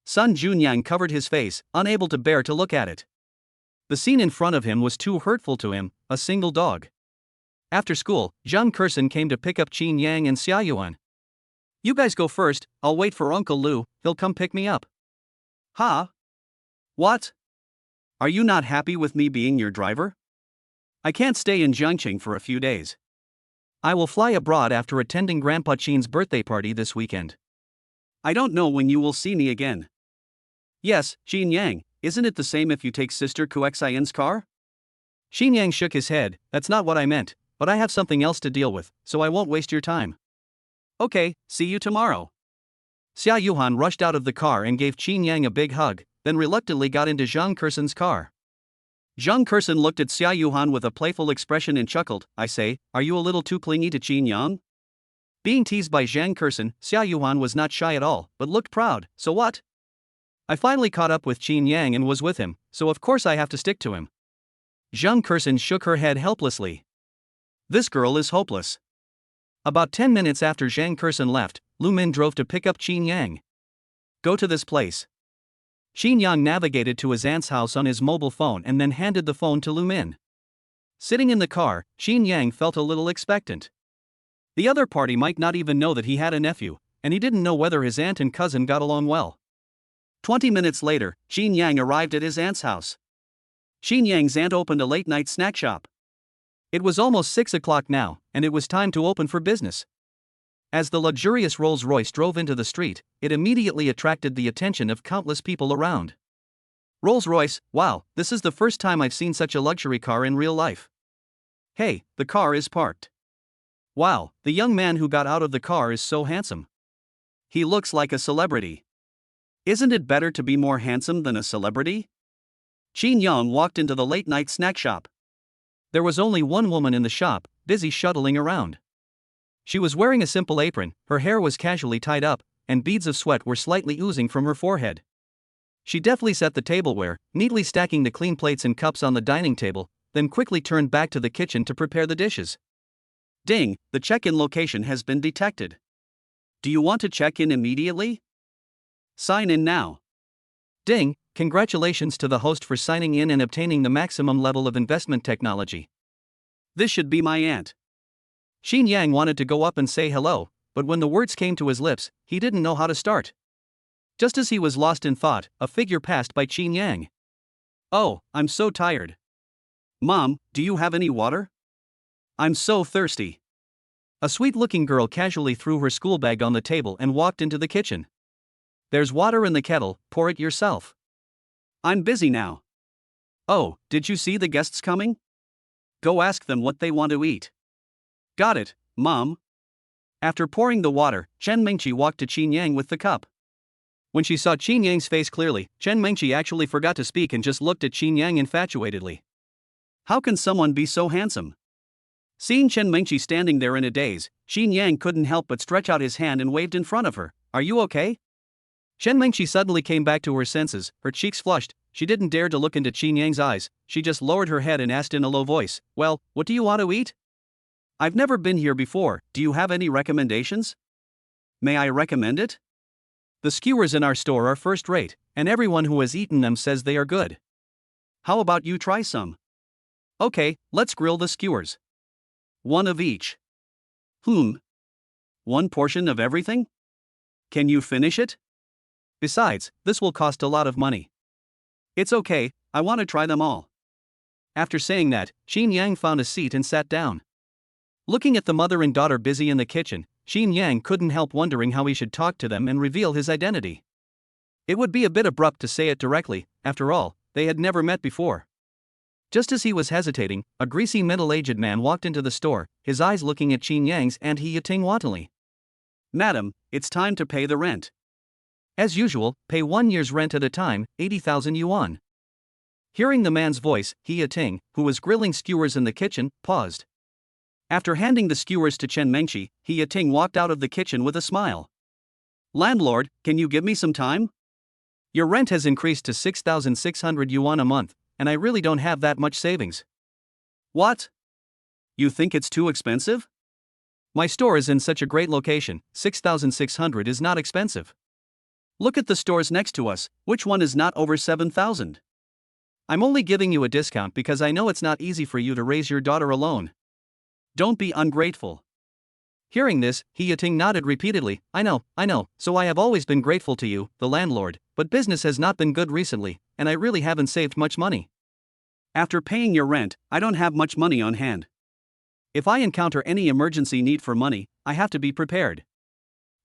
Speaker 1: Sun Junyang covered his face, unable to bear to look at it. The scene in front of him was too hurtful to him, a single dog. After school, Zhang Kurson came to pick up Qin Yang and Zhao Yuhan. You guys go first, I'll wait for Uncle Lu, he'll come pick me up.
Speaker 2: Huh? What? Are you not happy with me being your driver?
Speaker 1: I can't stay in Jiangqing for a few days. I will fly abroad after attending Grandpa Qin's birthday party this weekend.
Speaker 2: I don't know when you will see me again.
Speaker 1: Yes, Qin Yang, isn't it the same if you take Sister Kuxian's car? Qin Yang shook his head. That's not what I meant, but I have something else to deal with, so I won't waste your time.
Speaker 2: Okay, see you tomorrow.
Speaker 1: Zhao Yuhan rushed out of the car and gave Qin Yang a big hug, then reluctantly got into Zhang Kurson's car.
Speaker 2: Zhang Kurson looked at Zhao Yuhan with a playful expression and chuckled. I say, are you a little too clingy to Qin Yang?
Speaker 1: Being teased by Zhang Kurson, Zhao Yuhan was not shy at all, but looked proud. So what? I finally caught up with Qin Yang and was with him, so of course I have to stick to him. Zhang Kurson shook her head helplessly.
Speaker 2: This girl is hopeless.
Speaker 1: About 10 minutes after Zhang Kurson left, Lu Min drove to pick up Qin Yang. Go to this place. Qin Yang navigated to his aunt's house on his mobile phone and then handed the phone to Lu Min. Sitting in the car, Qin Yang felt a little expectant. The other party might not even know that he had a nephew, and he didn't know whether his aunt and cousin got along well.
Speaker 2: 20 minutes later, Qin Yang arrived at his aunt's house. Qin Yang's aunt opened a late-night snack shop.
Speaker 1: It was almost 6 o'clock now, and it was time to open for business. As the luxurious Rolls-Royce drove into the street, it immediately attracted the attention of countless people around. Rolls-Royce, wow, this is the first time I've seen such a luxury car in real life. Hey, the car is parked. Wow, the young man who got out of the car is so handsome.
Speaker 2: He looks like a celebrity. Isn't it better to be more handsome than a celebrity? Qin Yang walked into the late-night snack shop.
Speaker 1: There was only one woman in the shop, busy shuttling around. She was wearing a simple apron, her hair was casually tied up, and beads of sweat were slightly oozing from her forehead. She deftly set the tableware, neatly stacking the clean plates and cups on the dining table, then quickly turned back to the kitchen to prepare the dishes.
Speaker 2: Ding, the check-in location has been detected. Do you want to check in immediately? Sign in now.
Speaker 1: Ding, congratulations to the host for signing in and obtaining the maximum level of investment technology.
Speaker 2: This should be my aunt.
Speaker 1: Qin Yang wanted to go up and say hello, but when the words came to his lips, he didn't know how to start. Just as he was lost in thought, a figure passed by Qin Yang.
Speaker 2: Oh, I'm so tired. Mom, do you have any water? I'm so thirsty.
Speaker 1: A sweet-looking girl casually threw her school bag on the table and walked into the kitchen. There's water in the kettle, pour it yourself.
Speaker 2: I'm busy now. Oh, did you see the guests coming? Go ask them what they want to eat. Got it, Mom.
Speaker 1: After pouring the water, Chen Mengqi walked to Qin Yang with the cup. When she saw Qin Yang's face clearly, Chen Mengqi actually forgot to speak and just looked at Qin Yang infatuatedly.
Speaker 2: How can someone be so handsome? Seeing Chen Mengqi standing there in a daze, Qin Yang couldn't help but stretch out his hand and waved in front of her. Are you okay?
Speaker 1: Chen Mengqi suddenly came back to her senses, her cheeks flushed. She didn't dare to look into Qin Yang's eyes, she just lowered her head and asked in a low voice, well, what do you want to eat?
Speaker 2: I've never been here before, do you have any recommendations? May I recommend it?
Speaker 1: The skewers in our store are first rate, and everyone who has eaten them says they are good.
Speaker 2: How about you try some?
Speaker 1: Okay, let's grill the skewers.
Speaker 2: One of each. One portion of everything? Can you finish it?
Speaker 1: Besides, this will cost a lot of money.
Speaker 2: It's okay, I want to try them all.
Speaker 1: After saying that, Xin Yang found a seat and sat down. Looking at the mother and daughter busy in the kitchen, Xin Yang couldn't help wondering how he should talk to them and reveal his identity. It would be a bit abrupt to say it directly, after all, they had never met before. Just as he was hesitating, a greasy middle-aged man walked into the store, his eyes looking at Xin Yang's and He Yating wantonly.
Speaker 2: Madam, it's time to pay the rent.
Speaker 1: As usual, pay 1 year's rent at a time, 80,000 yuan. Hearing the man's voice, He Yating, who was grilling skewers in the kitchen, paused. After handing the skewers to Chen Mengqi, He Yating walked out of the kitchen with a smile.
Speaker 2: Landlord, can you give me some time?
Speaker 1: Your rent has increased to 6,600 yuan a month, and I really don't have that much savings.
Speaker 2: What? You think it's too expensive?
Speaker 1: My store is in such a great location, 6,600 is not expensive.
Speaker 2: Look at the stores next to us, which one is not over 7,000?
Speaker 1: I'm only giving you a discount because I know it's not easy for you to raise your daughter alone.
Speaker 2: Don't be ungrateful.
Speaker 1: Hearing this, He Yating nodded repeatedly. I know, so I have always been grateful to you, the landlord, but business has not been good recently, and I really haven't saved much money.
Speaker 2: After paying your rent, I don't have much money on hand.
Speaker 1: If I encounter any emergency need for money, I have to be prepared.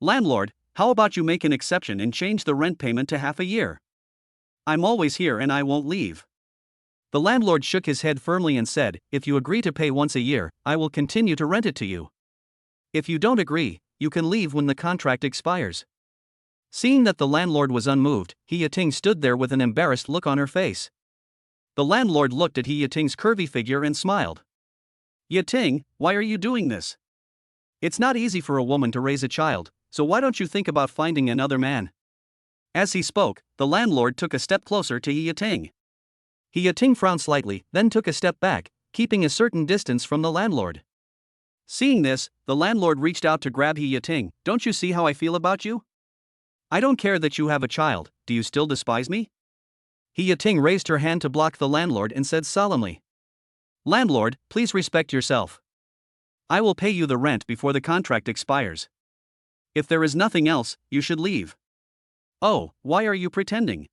Speaker 2: Landlord, how about you make an exception and change the rent payment to half a year? I'm always here and I won't leave.
Speaker 1: The landlord shook his head firmly and said, if you agree to pay once a year, I will continue to rent it to you. If you don't agree, you can leave when the contract expires. Seeing that the landlord was unmoved, He Yating stood there with an embarrassed look on her face. The landlord looked at He Yating's curvy figure and smiled.
Speaker 2: Yating, why are you doing this?
Speaker 1: It's not easy for a woman to raise a child, so why don't you think about finding another man?
Speaker 2: As he spoke, the landlord took a step closer to He Yating.
Speaker 1: He Yating frowned slightly, then took a step back, keeping a certain distance from the landlord.
Speaker 2: Seeing this, the landlord reached out to grab He Yating. Don't you see how I feel about you?
Speaker 1: I don't care that you have a child, do you still despise me? He Yating raised her hand to block the landlord and said solemnly. Landlord, please respect yourself. I will pay you the rent before the contract expires. If there is nothing else, you should leave.
Speaker 2: Oh, why are you pretending?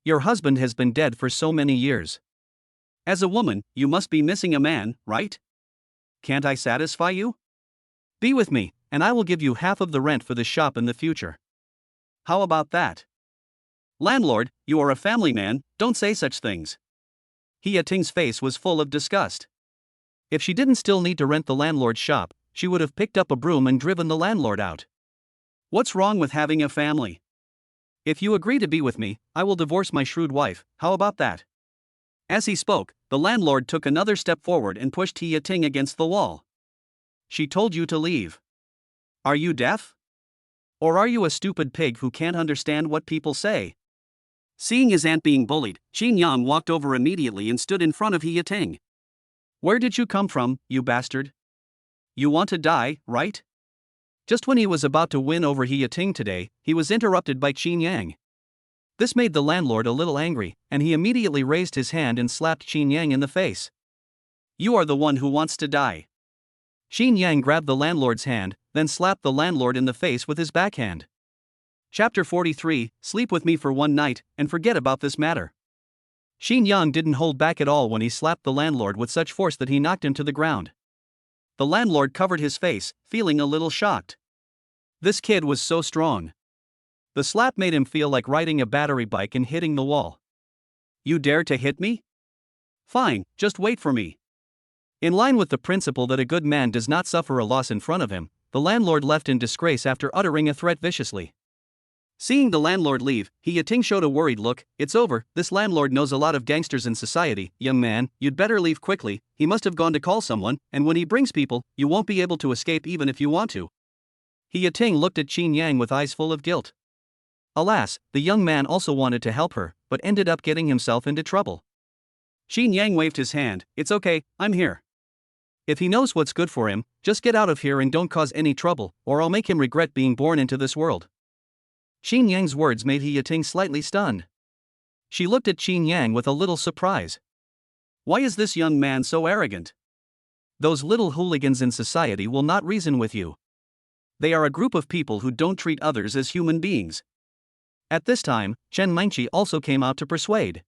Speaker 1: Your husband has been dead for so many years.
Speaker 2: As a woman, you must be missing a man, right? Can't I satisfy you?
Speaker 1: Be with me, and I will give you half of the rent for the shop in the future.
Speaker 2: How about that? Landlord, you are a family man, don't say such things.
Speaker 1: He Yating's face was full of disgust. If she didn't still need to rent the landlord's shop, she would have picked up a broom and driven the landlord out.
Speaker 2: What's wrong with having a family?
Speaker 1: If you agree to be with me, I will divorce my shrewd wife, how about that?
Speaker 2: As he spoke, the landlord took another step forward and pushed He Yating against the wall.
Speaker 1: She told you to leave. Are you deaf? Or are you a stupid pig who can't understand what people say?
Speaker 2: Seeing his aunt being bullied, Xin Yang walked over immediately and stood in front of He Yating.
Speaker 1: Where did you come from, you bastard? You want to die, right? Just when he was about to win over He Yating today, he was interrupted by Xin Yang. This made the landlord a little angry, and he immediately raised his hand and slapped Xin Yang in the face.
Speaker 2: You are the one who wants to die.
Speaker 1: Xin Yang grabbed the landlord's hand, then slapped the landlord in the face with his backhand. Chapter 43, Sleep with me for one night, and forget about this matter. Xin Yang didn't hold back at all when he slapped the landlord with such force that he knocked him to the ground. The landlord covered his face, feeling a little shocked. This kid was so strong. The slap made him feel like riding a battery bike and hitting the wall.
Speaker 2: You dare to hit me?
Speaker 1: Fine, just wait for me. In line with the principle that a good man does not suffer a loss in front of him, the landlord left in disgrace after uttering a threat viciously. Seeing the landlord leave, He Yating showed a worried look. It's over, this landlord knows a lot of gangsters in society. Young man, you'd better leave quickly, he must have gone to call someone, and when he brings people, you won't be able to escape even if you want to. He Yating looked at Xin Yang with eyes full of guilt. Alas, the young man also wanted to help her, but ended up getting himself into trouble.
Speaker 2: Xin Yang waved his hand. It's okay, I'm here.
Speaker 1: If he knows what's good for him, just get out of here and don't cause any trouble, or I'll make him regret being born into this world. Xin Yang's words made He Yating slightly stunned. She looked at Xin Yang with a little surprise.
Speaker 2: Why is this young man so arrogant?
Speaker 1: Those little hooligans in society will not reason with you. They are a group of people who don't treat others as human beings. At this time, Chen Mengqi also came out to persuade.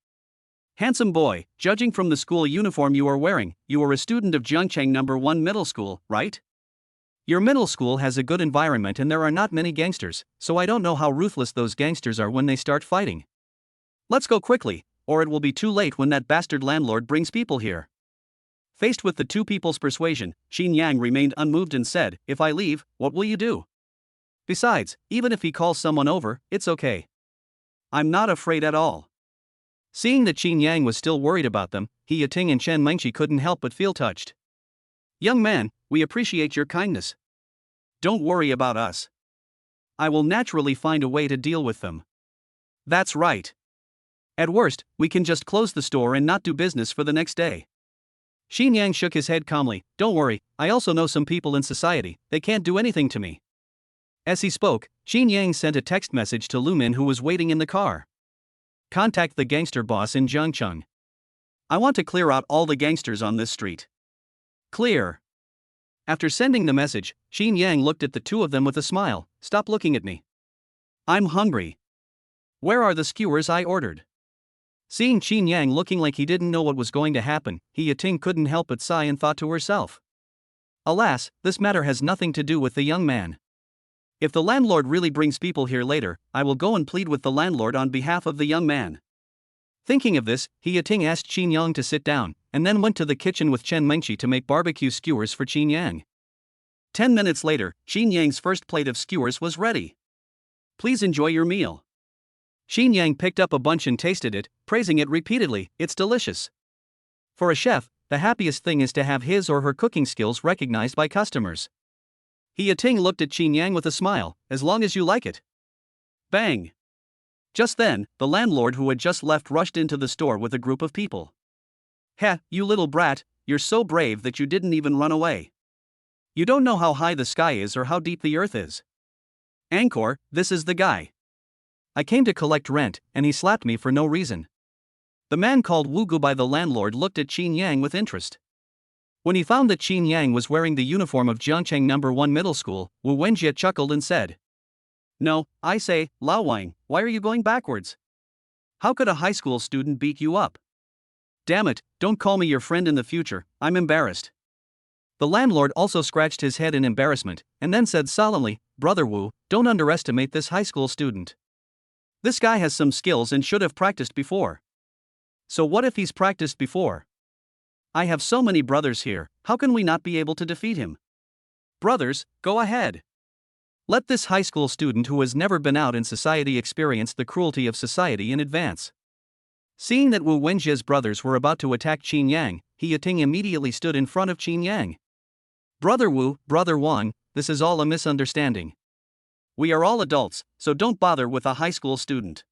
Speaker 2: Handsome boy, judging from the school uniform you are wearing, you are a student of Jiangcheng number 1 middle school, right? Your middle school has a good environment and there are not many gangsters, so I don't know how ruthless those gangsters are when they start fighting. Let's go quickly, or it will be too late when that bastard landlord brings people here. Faced with the two people's persuasion, Xin Yang remained unmoved and said, "If I leave, what will you do? Besides, even if he calls someone over, it's okay. I'm not afraid at all." Seeing that Xin Yang was still worried about them, He Yating and Chen Mengqi couldn't help but feel touched. "Young man, we appreciate your kindness. Don't worry about us. I will naturally find a way to deal with them." "That's right. At worst, we can just close the store and not do business for the next day." Xin Yang shook his head calmly. "Don't worry, I also know some people in society, they can't do anything to me." As he spoke, Xin Yang sent a text message to Lu Min, who was waiting in the car. "Contact the gangster boss in Jiangcheng. I want to clear out all the gangsters on this street." "Clear." After sending the message, Xin Yang looked at the two of them with a smile. "Stop looking at me. I'm hungry. Where are the skewers I ordered?" Seeing Xin Yang looking like he didn't know what was going to happen, He Yating couldn't help but sigh and thought to herself, "Alas, this matter has nothing to do with the young man. If the landlord really brings people here later, I will go and plead with the landlord on behalf of the young man." Thinking of this, He Yating asked Xin Yang to sit down, and then went to the kitchen with Chen Mengqi to make barbecue skewers for Xin Yang. 10 minutes later, Xin Yang's first plate of skewers was ready. "Please enjoy your meal." Xin Yang picked up a bunch and tasted it, praising it repeatedly. "It's delicious." For a chef, the happiest thing is to have his or her cooking skills recognized by customers. He Yating looked at Xin Yang with a smile. "As long as you like it." Bang! Just then, the landlord who had just left rushed into the store with a group of people. "Heh, you little brat, you're so brave that you didn't even run away. You don't know how high the sky is or how deep the earth is. Angkor, this is the guy. I came to collect rent, and he slapped me for no reason." The man called Wu Gu by the landlord looked at Xin Yang with interest. When he found that Xin Yang was wearing the uniform of Jiangcheng number 1 middle school, Wu Wenjie chuckled and said, "No, I say, Lao Wang, why are you going backwards? How could a high school student beat you up? Damn it, don't call me your friend in the future, I'm embarrassed." The landlord also scratched his head in embarrassment, and then said solemnly, "Brother Wu, don't underestimate this high school student. This guy has some skills and should have practiced before." "So what if he's practiced before? I have so many brothers here, how can we not be able to defeat him? Brothers, go ahead. Let this high school student who has never been out in society experience the cruelty of society in advance." Seeing that Wu Wenjie's brothers were about to attack Xin Yang, He Yating immediately stood in front of Xin Yang. "Brother Wu, Brother Wang, this is all a misunderstanding. We are all adults, so don't bother with a high school student.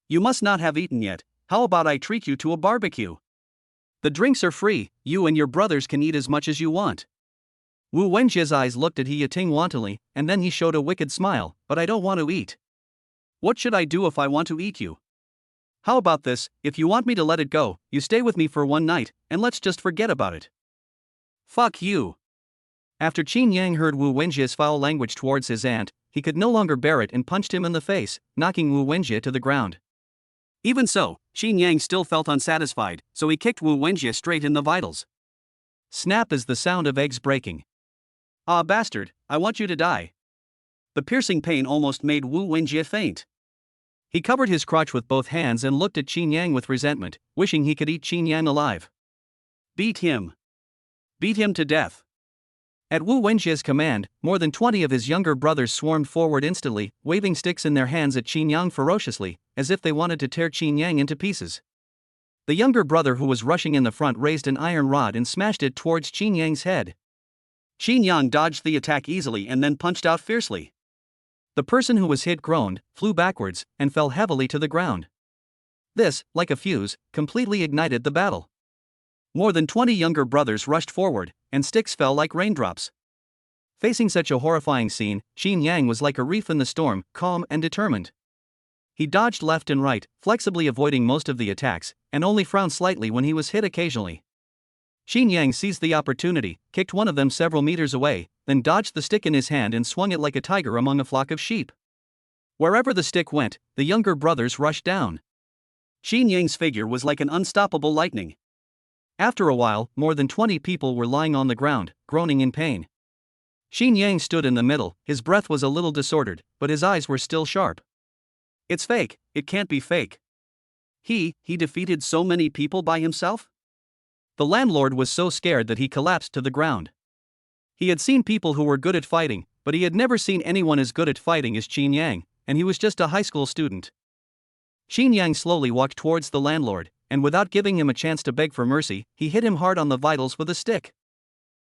Speaker 2: You must not have eaten yet, how about I treat you to a barbecue? The drinks are free, you and your brothers can eat as much as you want." Wu Wenjie's eyes looked at He Yating wantonly, and then he showed a wicked smile. "But I don't want to eat. What should I do if I want to eat you? How about this, if you want me to let it go, you stay with me for one night, and let's just forget about it." "Fuck you." After Xin Yang heard Wu Wenjie's foul language towards his aunt, he could no longer bear it and punched him in the face, knocking Wu Wenjie to the ground. Even so, Xin Yang still felt unsatisfied, so he kicked Wu Wenjie straight in the vitals. Snap is the sound of eggs breaking. "Ah, bastard, I want you to die." The piercing pain almost made Wu Wenjie faint. He covered his crotch with both hands and looked at Xin Yang with resentment, wishing he could eat Xin Yang alive. "Beat him. Beat him to death." At Wu Wenjie's command, more than 20 of his younger brothers swarmed forward instantly, waving sticks in their hands at Xin Yang ferociously, as if they wanted to tear Xin Yang into pieces. The younger brother who was rushing in the front raised an iron rod and smashed it towards Xin Yang's head. Xin Yang dodged the attack easily and then punched out fiercely. The person who was hit groaned, flew backwards, and fell heavily to the ground. This, like a fuse, completely ignited the battle. More than 20 younger brothers rushed forward, and sticks fell like raindrops. Facing such a horrifying scene, Xin Yang was like a reef in the storm, calm and determined. He dodged left and right, flexibly avoiding most of the attacks, and only frowned slightly when he was hit occasionally. Xin Yang seized the opportunity, kicked one of them several meters away, then dodged the stick in his hand and swung it like a tiger among a flock of sheep. Wherever the stick went, the younger brothers rushed down. Xin Yang's figure was like an unstoppable lightning.
Speaker 1: After a while, more than 20 people were lying on the ground, groaning in pain. Xin Yang stood in the middle, his breath was a little disordered, but his eyes were still sharp.
Speaker 2: It's fake, it can't be fake. He defeated so many people by himself?
Speaker 1: The landlord was so scared that he collapsed to the ground. He had seen people who were good at fighting, but he had never seen anyone as good at fighting as Xin Yang, and he was just a high school student. Xin Yang slowly walked towards the landlord, and without giving him a chance to beg for mercy, he hit him hard on the vitals with a stick.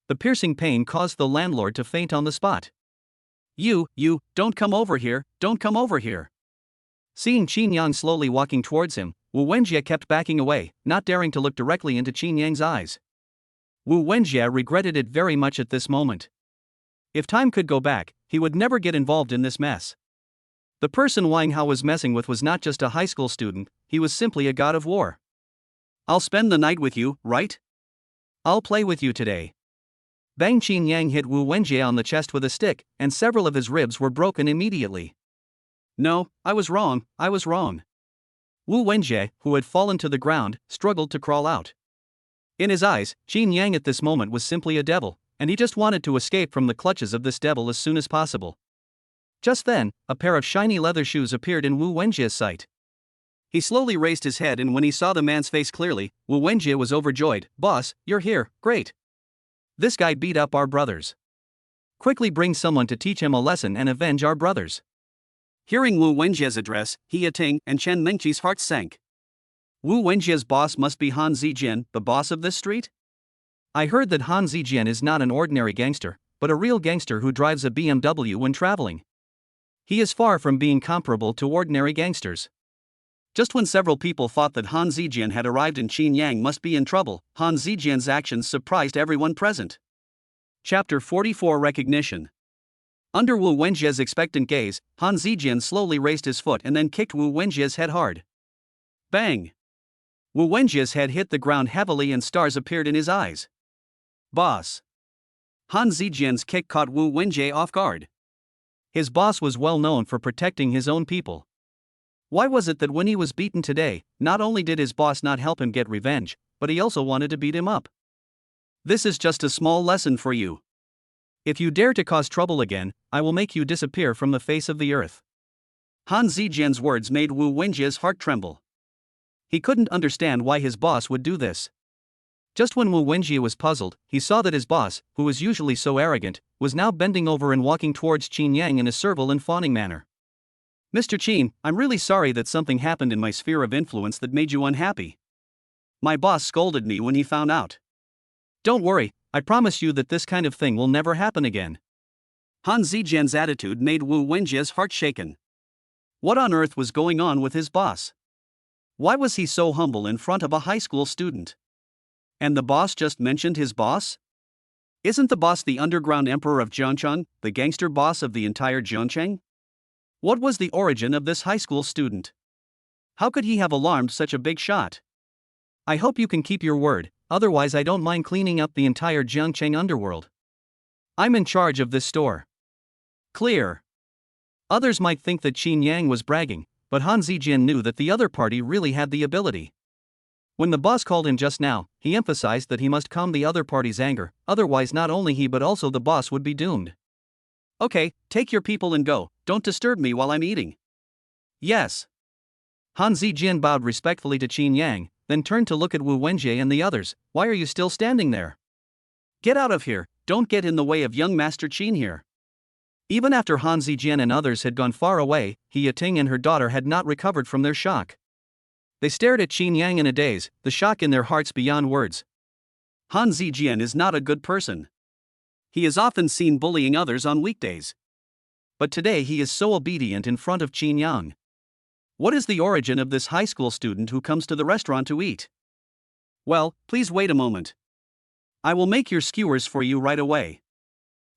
Speaker 1: The piercing pain caused the landlord to faint on the spot.
Speaker 2: You, don't come over here, don't come over here.
Speaker 1: Seeing Xin Yang slowly walking towards him, Wu Wenjie kept backing away, not daring to look directly into Xin Yang's eyes. Wu Wenjie regretted it very much at this moment. If time could go back, he would never get involved in this mess. The person Wang Hao was messing with was not just a high school student, he was simply a god of war.
Speaker 2: I'll spend the night with you, right?
Speaker 1: I'll play with you today. Bang! Xin Yang hit Wu Wenjie on the chest with a stick, and several of his ribs were broken immediately.
Speaker 2: No, I was wrong.
Speaker 1: Wu Wenjie, who had fallen to the ground, struggled to crawl out. In his eyes, Xin Yang at this moment was simply a devil, and he just wanted to escape from the clutches of this devil as soon as possible. Just then, a pair of shiny leather shoes appeared in Wu Wenjie's sight.
Speaker 2: He slowly raised his head, and when he saw the man's face clearly,
Speaker 1: Wu Wenjie was overjoyed. "Boss, you're here, great. This guy beat up our brothers. Quickly bring someone to teach him a lesson and avenge our brothers."
Speaker 2: Hearing Wu Wenjie's address, He Ting and Chen Mengqi's hearts sank. Wu Wenjie's boss must be Han Zijian, the boss of this street?
Speaker 1: I heard that Han Zijian is not an ordinary gangster, but a real gangster who drives a BMW when traveling. He is far from being comparable to ordinary gangsters.
Speaker 2: Just when several people thought that Han Zijian had arrived and Xin Yang must be in trouble, Han Zijian's actions surprised everyone present. Chapter 44 Recognition. Under Wu Wenjie's expectant gaze, Han Zijian slowly raised his foot and then kicked Wu Wenjie's head hard. Bang! Wu Wenjie's head hit the ground heavily and stars appeared in his eyes. Boss! Han Zijian's kick caught Wu Wenjie off guard.
Speaker 1: His boss was well known for protecting his own people. Why was it that when he was beaten today, not only did his boss not help him get revenge, but he also wanted to beat him up?
Speaker 2: This is just a small lesson for you.
Speaker 1: If you dare to cause trouble again, I will make you disappear from the face of the earth.
Speaker 2: Han Zijian's words made Wu Wenjie's heart tremble. He couldn't understand why his boss would do this.
Speaker 1: Just when Wu Wenjie was puzzled, he saw that his boss, who was usually so arrogant, was now bending over and walking towards Xin Yang in a servile and fawning manner.
Speaker 2: Mr. Qin, I'm really sorry that something happened in my sphere of influence that made you unhappy. My boss scolded me when he found out.
Speaker 1: Don't worry, I promise you that this kind of thing will never happen again.
Speaker 2: Han Zijian's attitude made Wu Wenjie's heart shaken. What on earth was going on with his boss? Why was he so humble in front of a high school student? And the boss just mentioned his boss? Isn't the boss the underground emperor of Jiangcheng, the gangster boss of the entire Jiangcheng? What was the origin of this high school student? How could he have alarmed such a big shot?
Speaker 1: I hope you can keep your word, otherwise I don't mind cleaning up the entire Jiangcheng underworld. I'm in charge of this store.
Speaker 2: Clear.
Speaker 1: Others might think that Xin Yang was bragging, but Han Zijian knew that the other party really had the ability. When the boss called him just now, he emphasized that he must calm the other party's anger, otherwise not only he but also the boss would be doomed.
Speaker 2: Okay, take your people and go, don't disturb me while I'm eating.
Speaker 1: Yes. Han Zijian bowed respectfully to Xin Yang, then turned to look at Wu Wenjie and the others. Why are you still standing there?
Speaker 2: Get out of here, don't get in the way of young Master Qin here.
Speaker 1: Even after Han Zijian and others had gone far away, He Ting and her daughter had not recovered from their shock. They stared at Xin Yang in a daze, the shock in their hearts beyond words.
Speaker 2: Han Zijian is not a good person. He is often seen bullying others on weekdays.
Speaker 1: But today he is so obedient in front of Xin Yang. What is the origin of this high school student who comes to the restaurant to eat?
Speaker 2: Well, please wait a moment. I will make your skewers for you right away.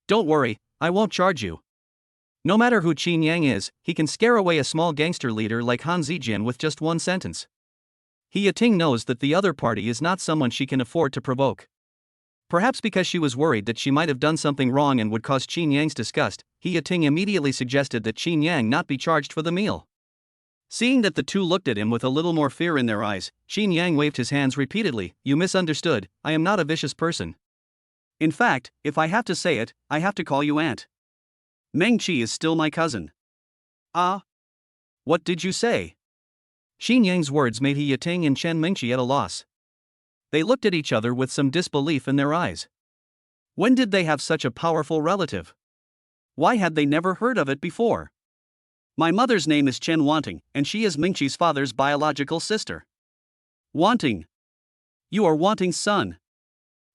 Speaker 1: Don't worry, I won't charge you. No matter who Xin Yang is, he can scare away a small gangster leader like Han Zijian with just one sentence. He Ting knows that the other party is not someone she can afford to provoke. Perhaps because she was worried that she might have done something wrong and would cause Xin Yang's disgust, He Ting immediately suggested that Xin Yang not be charged for the meal.
Speaker 2: Seeing that the two looked at him with a little more fear in their eyes, Xin Yang waved his hands repeatedly. You misunderstood, I am not a vicious person. In fact, if I have to say it, I have to call you aunt. Meng Qi is still my cousin. Ah? What did you say?
Speaker 1: Xin Yang's words made He Yating and Chen Mengqi at a loss. They looked at each other with some disbelief in their eyes.
Speaker 2: When did they have such a powerful relative? Why had they never heard of it before? My mother's name is Chen Wanting, and she is Mingqi's father's biological sister. Wanting. You are Wanting's son.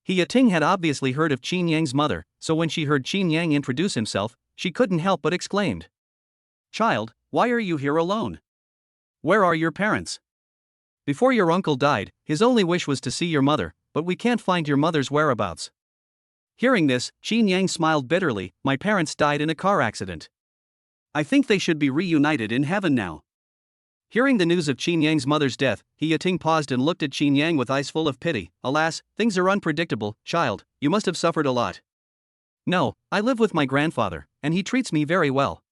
Speaker 1: He Yating had obviously heard of Qin Yang's mother, so when she heard Qin Yang introduce himself, she couldn't help but exclaimed.
Speaker 2: Child, why are you here alone? Where are your parents?
Speaker 1: Before your uncle died, his only wish was to see your mother, but we can't find your mother's whereabouts.
Speaker 2: Hearing this, Qin Yang smiled bitterly. My parents died in a car accident. I think they should be reunited in heaven now.
Speaker 1: Hearing the news of Qin Yang's mother's death, He Yating paused and looked at Qin Yang with eyes full of pity. Alas, things are unpredictable, child, you must have suffered a lot. No, I live with my grandfather, and he treats me very well.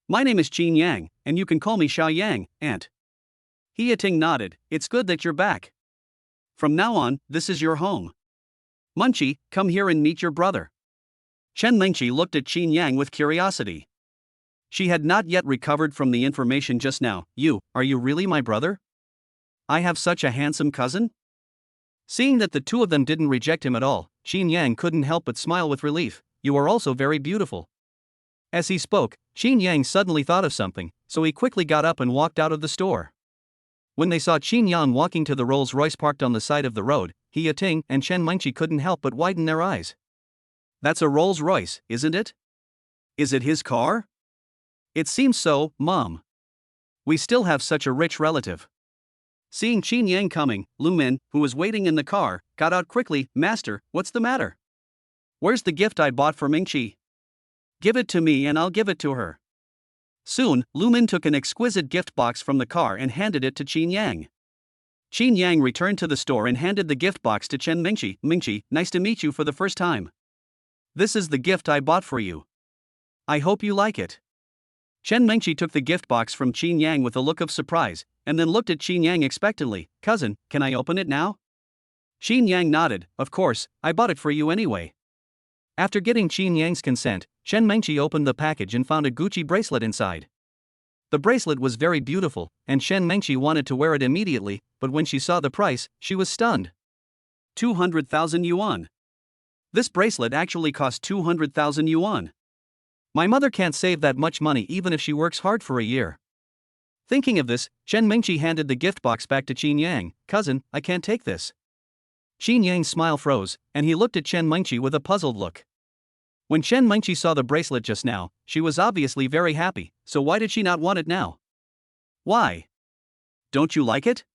Speaker 2: My name is Qin Yang, and you can call me Zhao Yang, aunt. He Yating nodded. It's good that you're back. From now on, this is your home. Munchi, come here and meet your brother. Chen Mengqi looked at Qin Yang with curiosity. She had not yet recovered from the information just now. Are you really my brother? I have such a handsome cousin?
Speaker 1: Seeing that the two of them didn't reject him at all, Qin Yang couldn't help but smile with relief. You are also very beautiful. As he spoke, Qin Yang suddenly thought of something, so he quickly got up and walked out of the store. When they saw Qin Yang walking to the Rolls-Royce parked on the side of the road, He Yating and Chen Mengqi couldn't help but widen their eyes.
Speaker 2: That's a Rolls-Royce, isn't it? Is it his car? It seems so, Mom. We still have such a rich relative. Seeing Qin Yang coming, Lu Min, who was waiting in the car, got out quickly. Master, what's the matter? Where's the gift I bought for Mingqi? Give it to me and I'll give it to her. Soon, Lu Min took an exquisite gift box from the car and handed it to Qin Yang. Qin Yang returned to the store and handed the gift box to Chen Mengqi. Mingqi, nice to meet you for the first time. This is the gift I bought for you. I hope you like it. Chen Mengqi took the gift box from Qin Yang with a look of surprise, and then looked at Qin Yang expectantly. Cousin, can I open it now? Qin Yang nodded. Of course, I bought it for you anyway.
Speaker 1: After getting Qin Yang's consent, Chen Mengqi opened the package and found a Gucci bracelet inside. The bracelet was very beautiful, and Chen Mengqi wanted to wear it immediately, but when she saw the price, she was stunned.
Speaker 2: 200,000 yuan. This bracelet actually cost 200,000 yuan.
Speaker 1: My mother can't save that much money even if she works hard for a year. Thinking of this, Chen Mengqi handed the gift box back to Qin Yang. Cousin, I can't take this. Qin Yang's smile froze, and he looked at Chen Mengqi with a puzzled look. When Chen Mengqi saw the bracelet just now, she was obviously very happy, so why did she not want it now?
Speaker 2: Why? Don't you like it?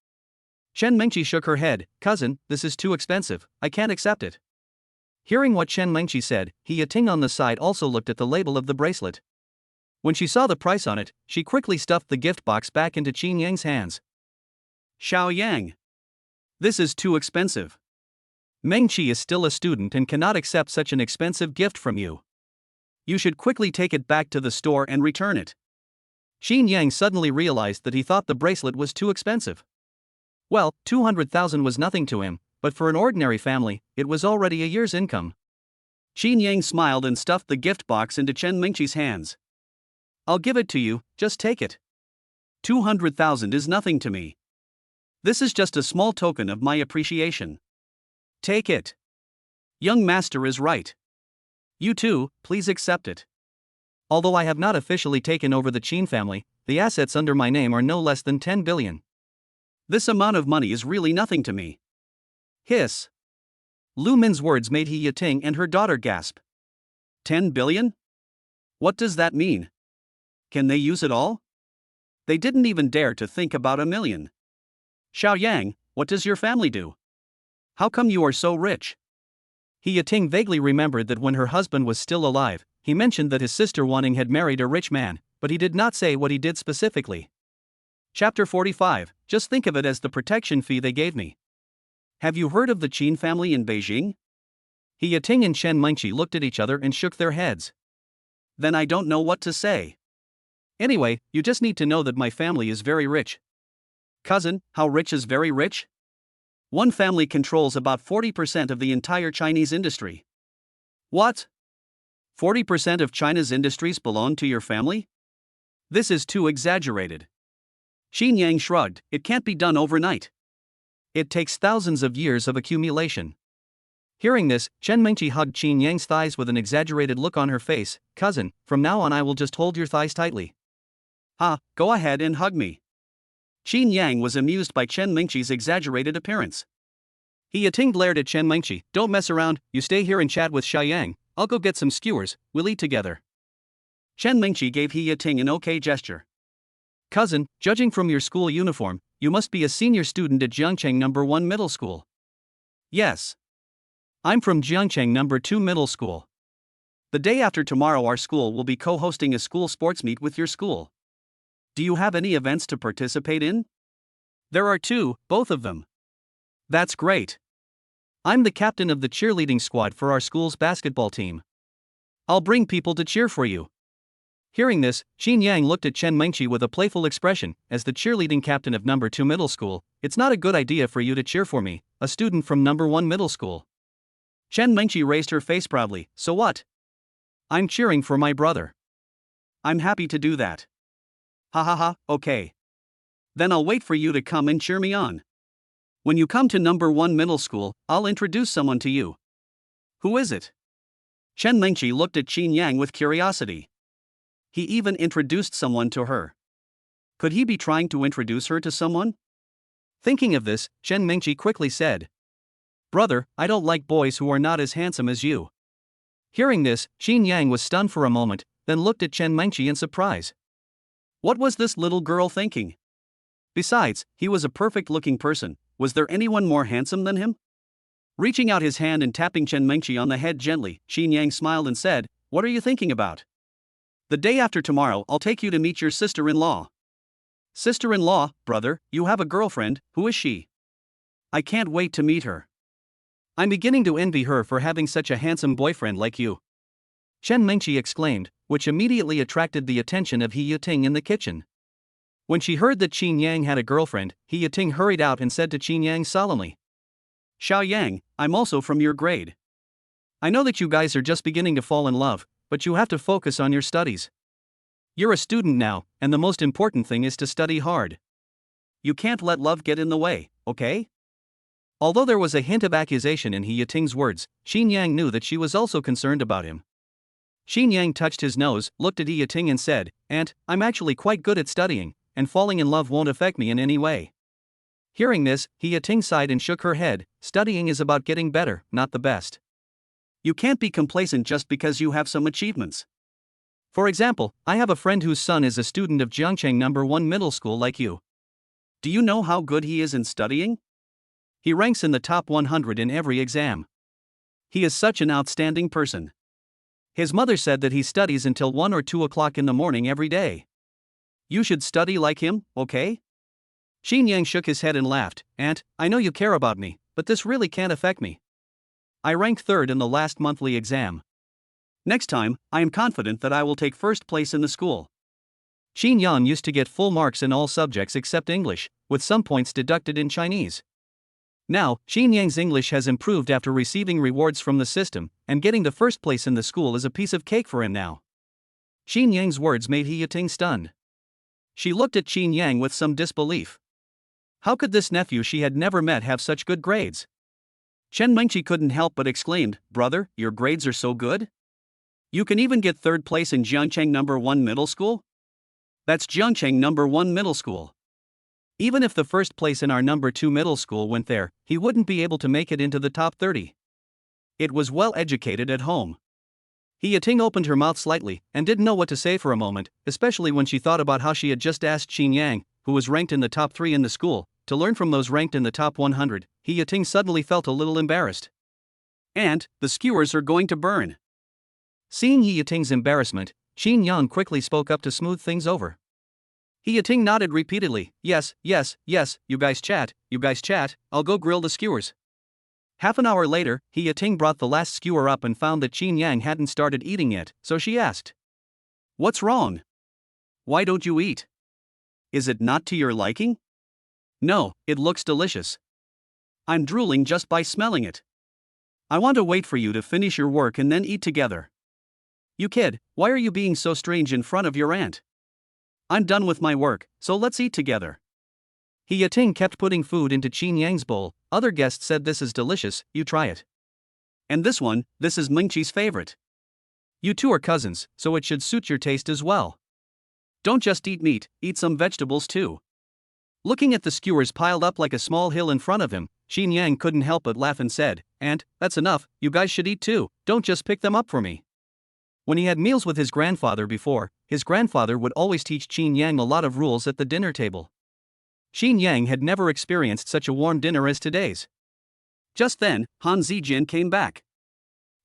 Speaker 1: Chen Mengqi shook her head. Cousin, this is too expensive, I can't accept it. Hearing what Chen Mengqi said, He Yating on the side also looked at the label of the bracelet. When she saw the price on it, she quickly stuffed the gift box back into Qin Yang's hands.
Speaker 2: Zhao Yang. This is too expensive.
Speaker 1: Mengqi is still a student and cannot accept such an expensive gift from you.
Speaker 2: You should quickly take it back to the store and return it.
Speaker 1: Qin Yang suddenly realized that he thought the bracelet was too expensive. Well, 200,000 was nothing to him, but for an ordinary family, it was already a year's income.
Speaker 2: Qin Yang smiled and stuffed the gift box into Chen Mengqi's hands. I'll give it to you, just take it. 200,000 is nothing to me. This is just a small token of my appreciation. Take it. Young master is right. You too, please accept it.
Speaker 1: Although I have not officially taken over the Qin family, the assets under my name are no less than 10 billion.
Speaker 2: This amount of money is really nothing to me. Hiss.
Speaker 1: Lu Min's words made He Yating and her daughter gasp.
Speaker 2: 10 billion? What does that mean? Can they use it all? They didn't even dare to think about 1 million. Zhao Yang, what does your family do? How come you are so rich?
Speaker 1: He Yating vaguely remembered that when her husband was still alive, he mentioned that his sister Yuning had married a rich man, but he did not say what he did specifically.
Speaker 2: Chapter 45, just think of it as the protection fee they gave me. Have you heard of the Qin family in Beijing?
Speaker 1: He Yating and Chen Mengqi looked at each other and shook their heads.
Speaker 2: Then I don't know what to say. Anyway, you just need to know that my family is very rich. Cousin, how rich is very rich? One family controls about 40% of the entire Chinese industry. What? 40% of China's industries belong to your family? This is too exaggerated. Xin Yang shrugged, it can't be done overnight. It takes thousands of years of accumulation. Hearing this, Chen Mengqi hugged Xin Yang's thighs with an exaggerated look on her face. Cousin, from now on I will just hold your thighs tightly. Go ahead and hug me. Xin Yang was amused by Chen Mengqi's exaggerated appearance. He Yating glared at Chen Mengqi, don't mess around, you stay here and chat with Xiang, I'll go get some skewers, we'll eat together. Chen Mengqi gave He Yating an okay gesture. Cousin, judging from your school uniform, you must be a senior student at Jiangcheng No. 1 Middle School. Yes. I'm from Jiangcheng No. 2 Middle School. The day after tomorrow our school will be co-hosting a school sports meet with your school. Do you have any events to participate in? There are 2, both of them. That's great. I'm the captain of the cheerleading squad for our school's basketball team. I'll bring people to cheer for you. Hearing this, Xin Yang looked at Chen Mengqi with a playful expression. As the cheerleading captain of No. 2 Middle School, it's not a good idea for you to cheer for me, a student from No. 1 Middle School. Chen Mengqi raised her face proudly. So what? I'm cheering for my brother. I'm happy to do that. Okay. Then I'll wait for you to come and cheer me on. When you come to No. 1 Middle School, I'll introduce someone to you. Who is it? Chen Mengqi looked at Xin Yang with curiosity. He even introduced someone to her. Could he be trying to introduce her to someone? Thinking of this, Chen Mengqi quickly said, Brother, I don't like boys who are not as handsome as you. Hearing this, Xin Yang was stunned for a moment, then looked at Chen Mengqi in surprise. What was this little girl thinking? Besides, he was a perfect-looking person. Was there anyone more handsome than him? Reaching out his hand and tapping Chen Mengqi on the head gently, Xin Yang smiled and said, What are you thinking about? The day after tomorrow I'll take you to meet your sister-in-law. Sister-in-law, brother, you have a girlfriend, who is she? I can't wait to meet her. I'm beginning to envy her for having such a handsome boyfriend like you. Chen Mengqi exclaimed, which immediately attracted the attention of He Yating in the kitchen. When she heard that Xin Yang had a girlfriend, He Yating hurried out and said to Xin Yang solemnly, Xiao Yang, I'm also from your grade. I know that you guys are just beginning to fall in love, but you have to focus on your studies. You're a student now, and the most important thing is to study hard. You can't let love get in the way, okay? Although there was a hint of accusation in He Yating's words, Xin Yang knew that she was also concerned about him. Xin Yang touched his nose, looked at He Yating and said, Aunt, I'm actually quite good at studying, and falling in love won't affect me in any way. Hearing this, He Yating sighed and shook her head. Studying is about getting better, not the best. You can't be complacent just because you have some achievements. For example, I have a friend whose son is a student of Jiangcheng No. 1 Middle School like you. Do you know how good he is in studying? He ranks in the top 100 in every exam. He is such an outstanding person. His mother said that he studies until 1 or 2 o'clock in the morning every day. You should study like him, okay? Xin Yang shook his head and laughed. Aunt, I know you care about me, but this really can't affect me. I ranked 3rd in the last monthly exam. Next time, I am confident that I will take 1st place in the school. Xin Yan used to get full marks in all subjects except English, with some points deducted in Chinese. Now, Xin Yang's English has improved after receiving rewards from the system, and getting the 1st place in the school is a piece of cake for him now. Xin Yang's words made He Yating stunned. She looked at Xin Yang with some disbelief. How could this nephew she had never met have such good grades? Chen Mengqi couldn't help but exclaimed, Brother, your grades are so good? You can even get 3rd place in Jiangcheng No. 1 Middle School? That's Jiangcheng No. 1 Middle School. Even if the 1st place in our No. 2 Middle School went there, he wouldn't be able to make it into the top 30. It was well educated at home. He Yating opened her mouth slightly, and didn't know what to say for a moment, especially when she thought about how she had just asked Xin Yang, who was ranked in the top 3 in the school, to learn from those ranked in the top 100. He Yating suddenly felt a little embarrassed. And, the skewers are going to burn. Seeing He Yating's embarrassment, Xin Yang quickly spoke up to smooth things over. He Yating nodded repeatedly, yes, you guys chat, I'll go grill the skewers. Half an hour later, He Yating brought the last skewer up and found that Xin Yang hadn't started eating yet, so she asked, What's wrong? Why don't you eat? Is it not to your liking? No, it looks delicious. I'm drooling just by smelling it. I want to wait for you to finish your work and then eat together. You kid, why are you being so strange in front of your aunt? I'm done with my work, so let's eat together.
Speaker 1: He Yating kept putting food into Qin Yang's bowl. Other guests said this is delicious, you try it.
Speaker 2: And this is Mingqi's favorite.
Speaker 1: You two are cousins, so it should suit your taste as well.
Speaker 2: Don't just eat meat, eat some vegetables too.
Speaker 1: Looking at the skewers piled up like a small hill in front of him, Qin Yang couldn't help but laugh and said, "Aunt, that's enough, you guys should eat too, don't just pick them up for me." When he had meals with his grandfather before, his grandfather would always teach Qin Yang a lot of rules at the dinner table. Qin Yang had never experienced such a warm dinner as today's.
Speaker 2: Just then, Han Zijian came back.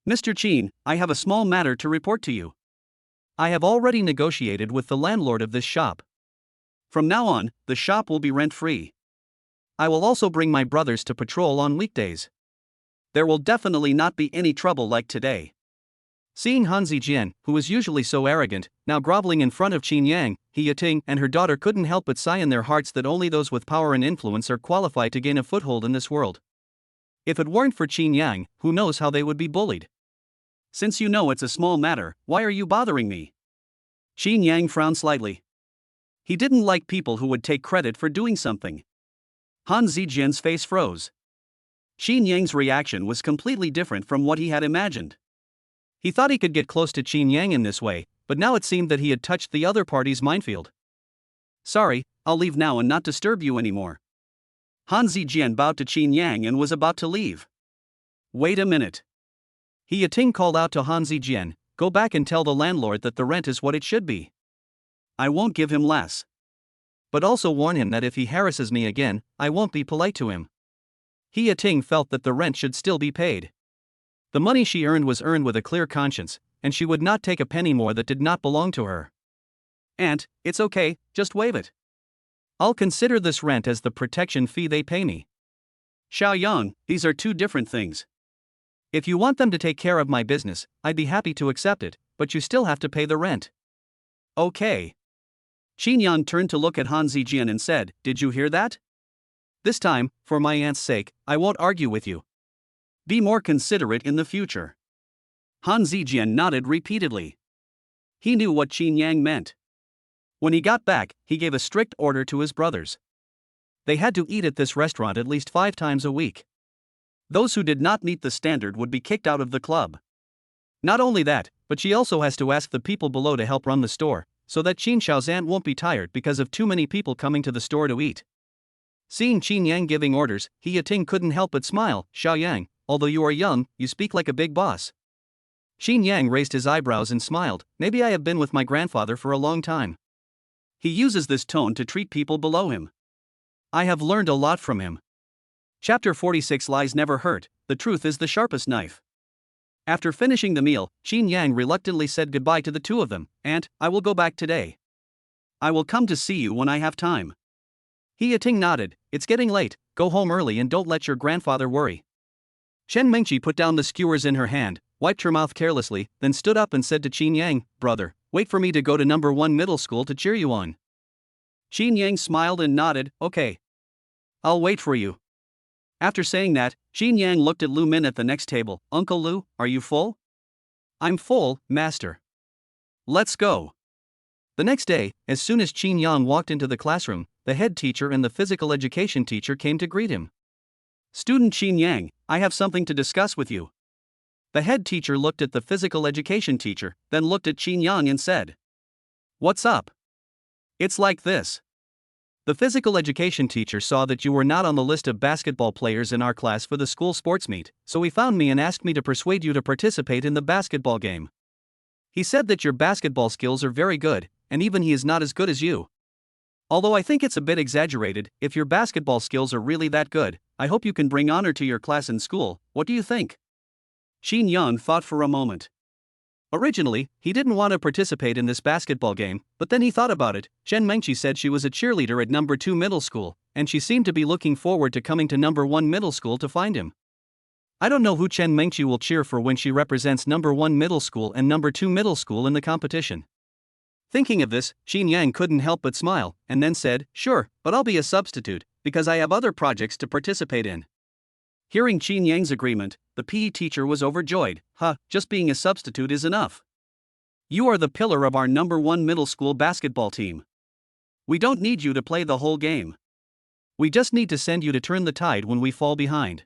Speaker 2: Mr. Qin, I have a small matter to report to you.
Speaker 1: I have already negotiated with the landlord of this shop.
Speaker 2: From now on, the shop will be rent-free.
Speaker 1: I will also bring my brothers to patrol on weekdays.
Speaker 2: There will definitely not be any trouble like today.
Speaker 1: Seeing Han Zijian, who was usually so arrogant, now groveling in front of Qin Yang, He Yating and her daughter couldn't help but sigh in their hearts that only those with power and influence are qualified to gain a foothold in this world. If it weren't for Qin Yang, who knows how they would be bullied.
Speaker 2: Since you know it's a small matter, why are you bothering me?
Speaker 1: Qin Yang frowned slightly.
Speaker 2: He didn't like people who would take credit for doing something.
Speaker 1: Han Zijian's face froze.
Speaker 2: Qin Yang's reaction was completely different from what he had imagined.
Speaker 1: He thought he could get close to Qin Yang in this way, but now it seemed that he had touched the other party's minefield.
Speaker 2: Sorry, I'll leave now and not disturb you anymore. Han Zijian bowed to Qin Yang and was about to leave.
Speaker 1: Wait a minute. He Yating called out to Han Zijian, go back and tell the landlord that the rent is what it should be.
Speaker 2: I won't give him less.
Speaker 1: But also warn him that if he harasses me again, I won't be polite to him. He Yating felt that the rent should still be paid. The money she earned was earned with a clear conscience, and she would not take a penny more that did not belong to her.
Speaker 2: Aunt, it's okay, just waive it.
Speaker 1: I'll consider this rent as the protection fee they pay me.
Speaker 2: Zhao Yuning, these are two different things.
Speaker 1: If you want them to take care of my business, I'd be happy to accept it, but you still have to pay the rent.
Speaker 2: Okay. Qin Yang turned to look at Han Zijian and said, did you hear that?
Speaker 1: This time, for my aunt's sake, I won't argue with you.
Speaker 2: Be more considerate in the future. Han Zijian nodded repeatedly. He knew what Qin Yang meant. When he got back, he gave a strict order to his brothers.
Speaker 1: They had to eat at this restaurant at least 5 times a week.
Speaker 2: Those who did not meet the standard would be kicked out of the club.
Speaker 1: Not only that, but she also has to ask the people below to help run the store, so that Qin Xiao's aunt won't be tired because of too many people coming to the store to eat. Seeing Qin Yang giving orders, He Yating couldn't help but smile. Zhao Yang, although you are young, you speak like a big boss. Qin Yang raised his eyebrows and smiled. Maybe I have been with my grandfather for a long time.
Speaker 2: He uses this tone to treat people below him.
Speaker 1: I have learned a lot from him.
Speaker 2: Chapter 46 Lies never hurt, the truth is the sharpest knife. After finishing the meal, Qin Yang reluctantly said goodbye to the two of them. Aunt, I will go back today. I will come to see you when I have time.
Speaker 1: He Yating nodded. It's getting late, go home early and don't let your grandfather worry. Chen Mengqi put down the skewers in her hand, wiped her mouth carelessly, then stood up and said to Qin Yang, brother, wait for me to go to number 1 middle school to cheer you on.
Speaker 2: Qin Yang smiled and nodded, okay.
Speaker 1: I'll wait for you.
Speaker 2: After saying that, Qin Yang looked at Lu Min at the next table. Uncle Lu, are you full?
Speaker 1: I'm full, master.
Speaker 2: Let's go.
Speaker 1: The next day, as soon as Qin Yang walked into the classroom, the head teacher and the physical education teacher came to greet him.
Speaker 2: Student Qin Yang, I have something to discuss with you.
Speaker 1: The head teacher looked at the physical education teacher, then looked at Qin Yang and said,
Speaker 2: what's up?
Speaker 1: It's like this. The physical education teacher saw that you were not on the list of basketball players in our class for the school sports meet, so he found me and asked me to persuade you to participate in the basketball game. He said that your basketball skills are very good, and even he is not as good as you. Although I think it's a bit exaggerated, if your basketball skills are really that good, I hope you can bring honor to your class in school. What do you think?
Speaker 2: Qin Yang thought for a moment.
Speaker 1: Originally, he didn't want to participate in this basketball game, but then he thought about it. Chen Mengqi said she was a cheerleader at number 2 middle school, and she seemed to be looking forward to coming to number 1 middle school to find him. I don't know who Chen Mengqi will cheer for when she represents number 1 middle school and number 2 middle school in the competition.
Speaker 2: Thinking of this, Xin Yang couldn't help but smile, and then said, "Sure, but I'll be a substitute, because I have other projects to participate in." Hearing Xin Yang's agreement, the PE teacher was overjoyed. Just being a substitute is enough. You are the pillar of our #1 middle school basketball team. We don't need you to play the whole game. We just need to send you to turn the tide when we fall behind.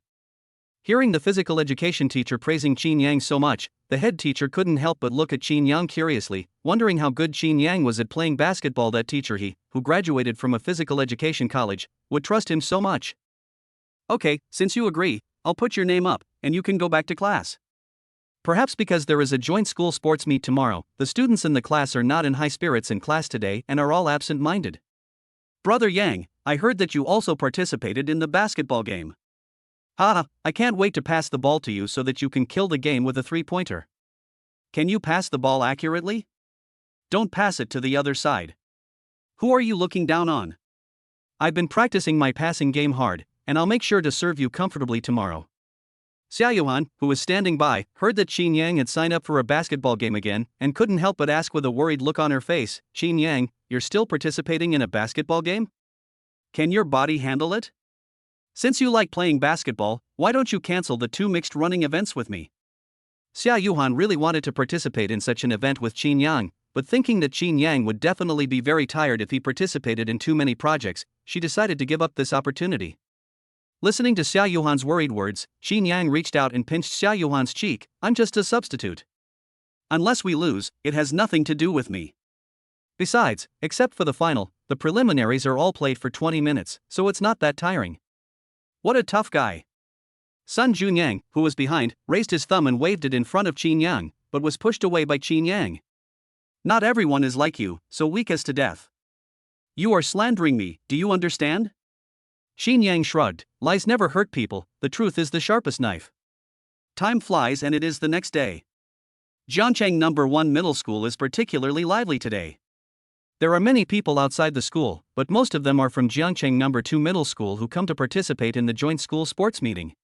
Speaker 2: Hearing the physical education teacher praising Xin Yang so much, the head teacher couldn't help but look at Xin Yang curiously, wondering how good Xin Yang was at playing basketball. That teacher, who graduated from a physical education college, would trust him so much. "Okay, since you agree, I'll put your name up, and you can go back to class." Perhaps because there is a joint school sports meet tomorrow, the students in the class are not in high spirits in class today and are all absent-minded. "Brother Yang, I heard that you also participated in the basketball game. I can't wait to pass the ball to you so that you can kill the game with a three-pointer. Can you pass the ball accurately? Don't pass it to the other side. Who are you looking down on? I've been practicing my passing game hard, and I'll make sure to serve you comfortably tomorrow." Zhao Yuhang, who was standing by, heard that Xin Yang had signed up for a basketball game again, and couldn't help but ask with a worried look on her face, "Xin Yang, you're still participating in a basketball game? Can your body handle it? Since you like playing basketball, why don't you cancel the 2 mixed running events with me?" Zhao Yuhan really wanted to participate in such an event with Xin Yang, but thinking that Xin Yang would definitely be very tired if he participated in too many projects, she decided to give up this opportunity. Listening to Zhao Yuhan's worried words, Xin Yang reached out and pinched Zhao Yuhan's cheek. "I'm just a substitute. Unless we lose, it has nothing to do with me. Besides, except for the final, the preliminaries are all played for 20 minutes, so it's not that tiring." What a tough guy. Sun Junyang, who was behind, raised his thumb and waved it in front of Xin Yang, but was pushed away by Xin Yang. "Not everyone is like you, so weak as to death. You are slandering me, do you understand?" Xin Yang shrugged. "Lies never hurt people, the truth is the sharpest knife." Time flies and it is the next day. Jiangcheng #1 Middle School is particularly lively today. There are many people outside the school, but most of them are from Jiangcheng #2 Middle School who come to participate in the joint school sports meeting.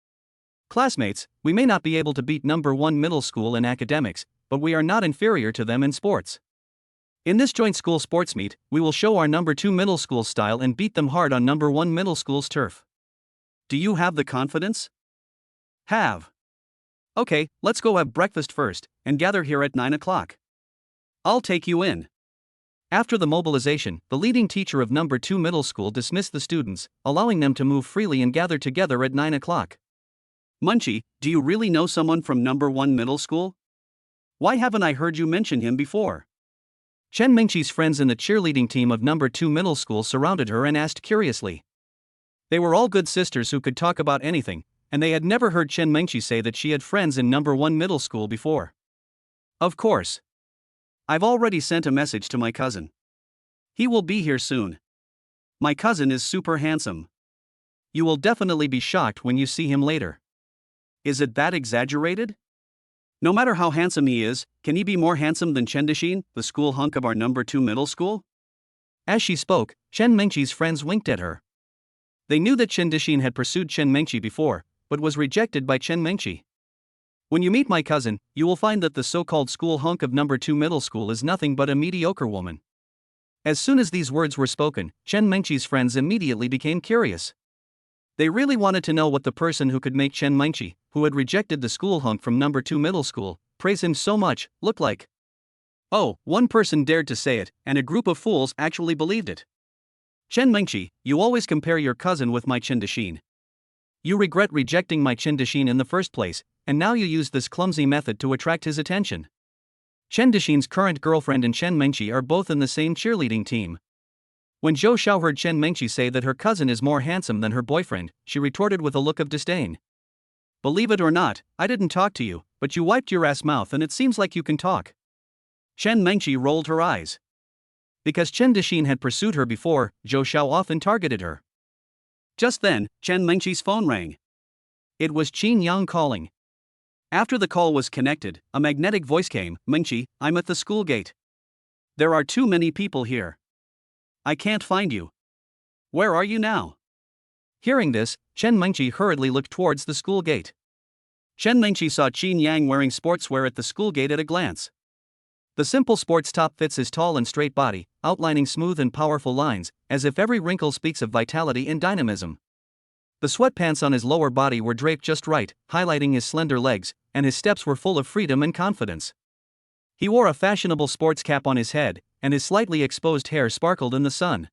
Speaker 2: "Classmates, we may not be able to beat #1 Middle School in academics, but we are not inferior to them in sports. In this joint school sports meet, we will show our #2 Middle School style and beat them hard on #1 Middle School's turf. Do you have the confidence?" "Have. Okay, let's go have breakfast first, and gather here at 9 o'clock. I'll take you in." After the mobilization, the leading teacher of #2 Middle School dismissed the students, allowing them to move freely and gather together at 9 o'clock. "Munchie, do you really know someone from #1 Middle School? Why haven't I heard you mention him before?" Chen Mingqi's friends in the cheerleading team of #2 Middle School surrounded her and asked curiously. They were all good sisters who could talk about anything, and they had never heard Chen Mingqi say that she had friends in #1 Middle School before. "Of course. I've already sent a message to my cousin. He will be here soon. My cousin is super handsome. You will definitely be shocked when you see him later." Is it that exaggerated? No matter how handsome he is, can he be more handsome than Chen Dixin, the school hunk of our #2 Middle School? As she spoke, Chen Mingqi's friends winked at her. They knew that Chen Dixin had pursued Chen Mingqi before, but was rejected by Chen Mingqi. "When you meet my cousin, you will find that the so-called school hunk of #2 Middle School is nothing but a mediocre woman." As soon as these words were spoken, Chen Mingqi's friends immediately became curious. They really wanted to know what the person who could make Chen Mingqi, who had rejected the school hunk from #2 Middle School, praise him so much, looked like. Oh, one person dared to say it, and a group of fools actually believed it. "Chen Mingqi, you always compare your cousin with my Chen Dixin. You regret rejecting my Chen Dixin in the first place, and now you use this clumsy method to attract his attention." Chen Dixin's current girlfriend and Chen Mingqi are both in the same cheerleading team. When Zhou Xiao heard Chen Mingqi say that her cousin is more handsome than her boyfriend, she retorted with a look of disdain. "Believe it or not, I didn't talk to you, but you wiped your ass mouth and it seems like you can talk." Chen Mingqi rolled her eyes. Because Chen Dixin had pursued her before, Zhou Xiao often targeted her. Just then, Chen Mingqi's phone rang. It was Qin Yang calling. After the call was connected, a magnetic voice came. "Mingqi, I'm at the school gate. There are too many people here. I can't find you. Where are you now?" Hearing this, Chen Mingqi hurriedly looked towards the school gate. Chen Mingqi saw Qin Yang wearing sportswear at the school gate at a glance.
Speaker 1: The simple sports top fits his tall and straight body, outlining smooth and powerful lines, as if every wrinkle speaks of vitality and dynamism. The sweatpants on his lower body were draped just right, highlighting his slender legs, and his steps were full of freedom and confidence. He wore a fashionable sports cap on his head, and his slightly exposed hair sparkled in the sun.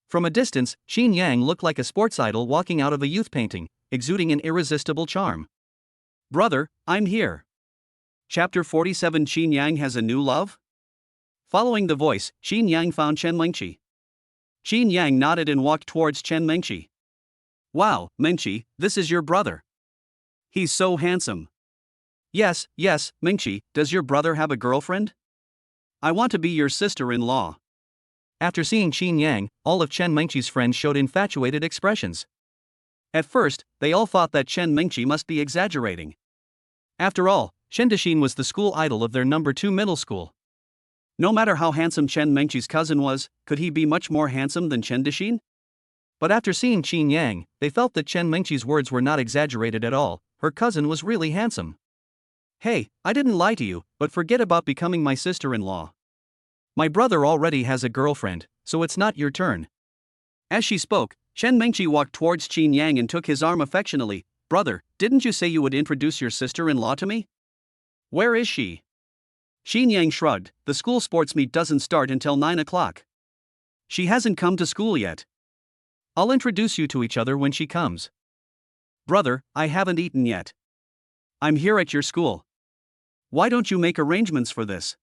Speaker 1: From a distance, Qin Yang looked like a sports idol walking out of a youth painting, exuding an irresistible charm.
Speaker 2: Brother, I'm here. Chapter 47. Qin Yang has a new love? Following the voice, Qin Yang found Chen Mengqi. Qin Yang nodded and walked towards Chen Mengqi. Wow, Mengqi, this is your brother. He's so handsome. Yes, Mengqi, does your brother have a girlfriend? I want to be your sister-in-law.
Speaker 1: After seeing Qin Yang, all of Chen Mengqi's friends showed infatuated expressions.
Speaker 2: At first, they all thought that Chen Mengqi must be exaggerating. After all, Chen Dexin was the school idol of their number 2 middle school. No matter how handsome Chen Mengqi's cousin was, could he be much more handsome than Chen Dexin?
Speaker 1: But after seeing Qin Yang, they felt that Chen Mengqi's words were not exaggerated at all. Her cousin was really handsome.
Speaker 2: Hey, I didn't lie to you, but forget about becoming my sister-in-law. My brother already has a girlfriend, so it's not your turn. As she spoke, Chen Mengqi walked towards Qin Yang and took his arm affectionately. Brother, didn't you say you would introduce your sister-in-law to me? Where is she? Qin Yang shrugged. The school sports meet doesn't start until 9 o'clock. She hasn't come to school yet. I'll introduce you to each other when she comes. Brother, I haven't eaten yet. I'm here at your school. Why don't you make arrangements for this?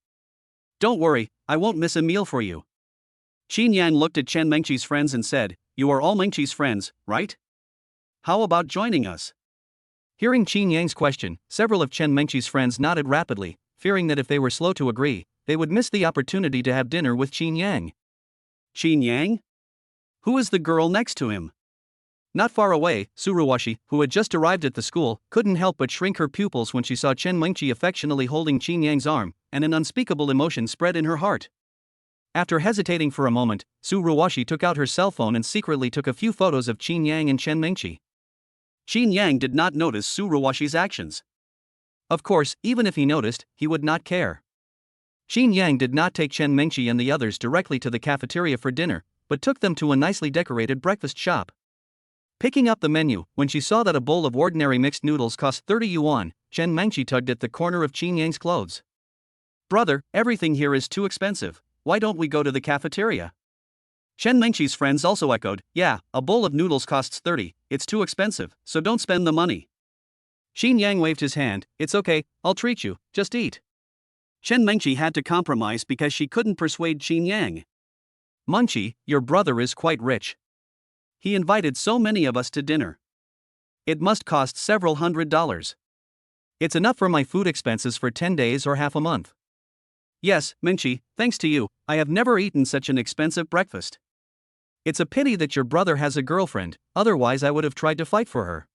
Speaker 2: Don't worry, I won't miss a meal for you. Qin Yang looked at Chen Mengqi's friends and said, You are all Mengqi's friends, right? How about joining us?
Speaker 1: Hearing Qin Yang's question, several of Chen Mengqi's friends nodded rapidly, fearing that if they were slow to agree, they would miss the opportunity to have dinner with Qin Yang.
Speaker 2: Qin Yang? Who is the girl next to him? Not far away, Ruoxi, who had just arrived at the school, couldn't help but shrink her pupils when she saw Chen Mengqi affectionately holding Qin Yang's arm, and an unspeakable emotion spread in her heart. After hesitating for a moment, Ruoxi took out her cell phone and secretly took a few photos of Qin Yang and Chen Mengqi. Qin Yang did not notice Ruoxi's actions. Of course, even if he noticed, he would not care. Qin Yang did not take Chen Mengqi and the others directly to the cafeteria for dinner, but took them to a nicely decorated breakfast shop. Picking up the menu, when she saw that a bowl of ordinary mixed noodles cost 30 yuan, Chen Mengqi tugged at the corner of Qin Yang's clothes. Brother, everything here is too expensive. Why don't we go to the cafeteria? Chen Mengqi's friends also echoed, Yeah, a bowl of noodles costs 30, it's too expensive, so don't spend the money. Qin Yang waved his hand, It's okay, I'll treat you, just eat. Chen Mengqi had to compromise because she couldn't persuade Qin Yang. Mengqi, your brother is quite rich. He invited so many of us to dinner. It must cost several $100s. It's enough for my food expenses for 10 days or half a month. Yes, Mengqi, thanks to you, I have never eaten such an expensive breakfast. It's a pity that your brother has a girlfriend, otherwise I would have tried to fight for her.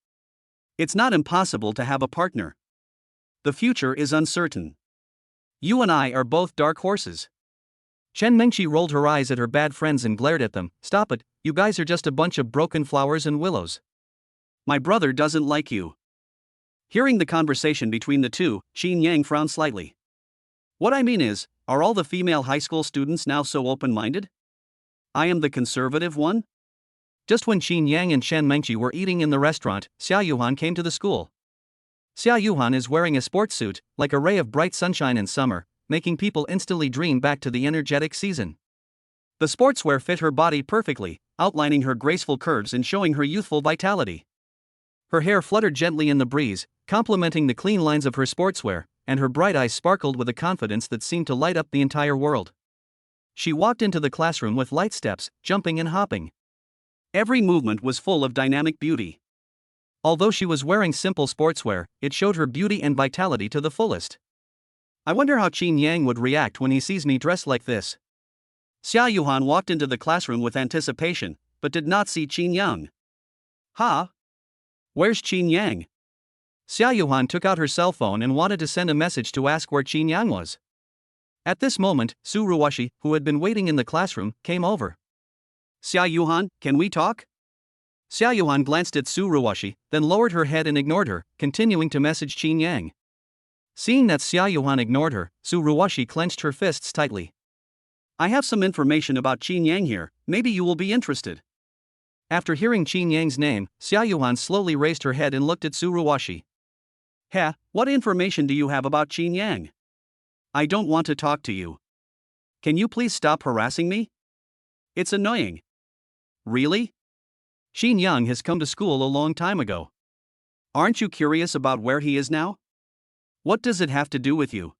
Speaker 2: It's not impossible to have a partner. The future is uncertain. You and I are both dark horses. Chen Mengqi rolled her eyes at her bad friends and glared at them. Stop it, you guys are just a bunch of broken flowers and willows. My brother doesn't like you. Hearing the conversation between the two, Qin Yang frowned slightly. What I mean is, are all the female high school students now so open-minded? I am the conservative one? Just when Qin Yang and Chen Mengqi were eating in the restaurant, Zhao Yuhang came to the school. Zhao Yuhang is wearing a sports suit, like a ray of bright sunshine in summer, making people instantly dream back to the energetic season. The sportswear fit her body perfectly, outlining her graceful curves and showing her youthful vitality. Her hair fluttered gently in the breeze, complementing the clean lines of her sportswear, and her bright eyes sparkled with a confidence that seemed to light up the entire world. She walked into the classroom with light steps, jumping and hopping. Every movement was full of dynamic beauty. Although she was wearing simple sportswear, it showed her beauty and vitality to the fullest. I wonder how Qin Yang would react when he sees me dressed like this. Zhao Yuhang walked into the classroom with anticipation, but did not see Qin Yang. Ha? Where's Qin Yang? Zhao Yuhang took out her cell phone and wanted to send a message to ask where Qin Yang was. At this moment, Ruoxi, who had been waiting in the classroom, came over. Zhao Yuhang, can we talk? Zhao Yuhang glanced at Ruoxi, then lowered her head and ignored her, continuing to message Qin Yang.
Speaker 1: Seeing that Zhao Yuhan ignored her, Ruoxi clenched her fists tightly.
Speaker 2: I have some information about Qin Yang here, maybe you will be interested.
Speaker 1: After hearing Qin Yang's name, Zhao Yuhan slowly raised her head and looked at Ruoxi.
Speaker 2: What information do you have about Qin Yang? I don't want to talk to you. Can you please stop harassing me? It's annoying. Really?
Speaker 1: Qin Yang has come to school a long time ago.
Speaker 2: Aren't you curious about where he is now? What does it have to do with you?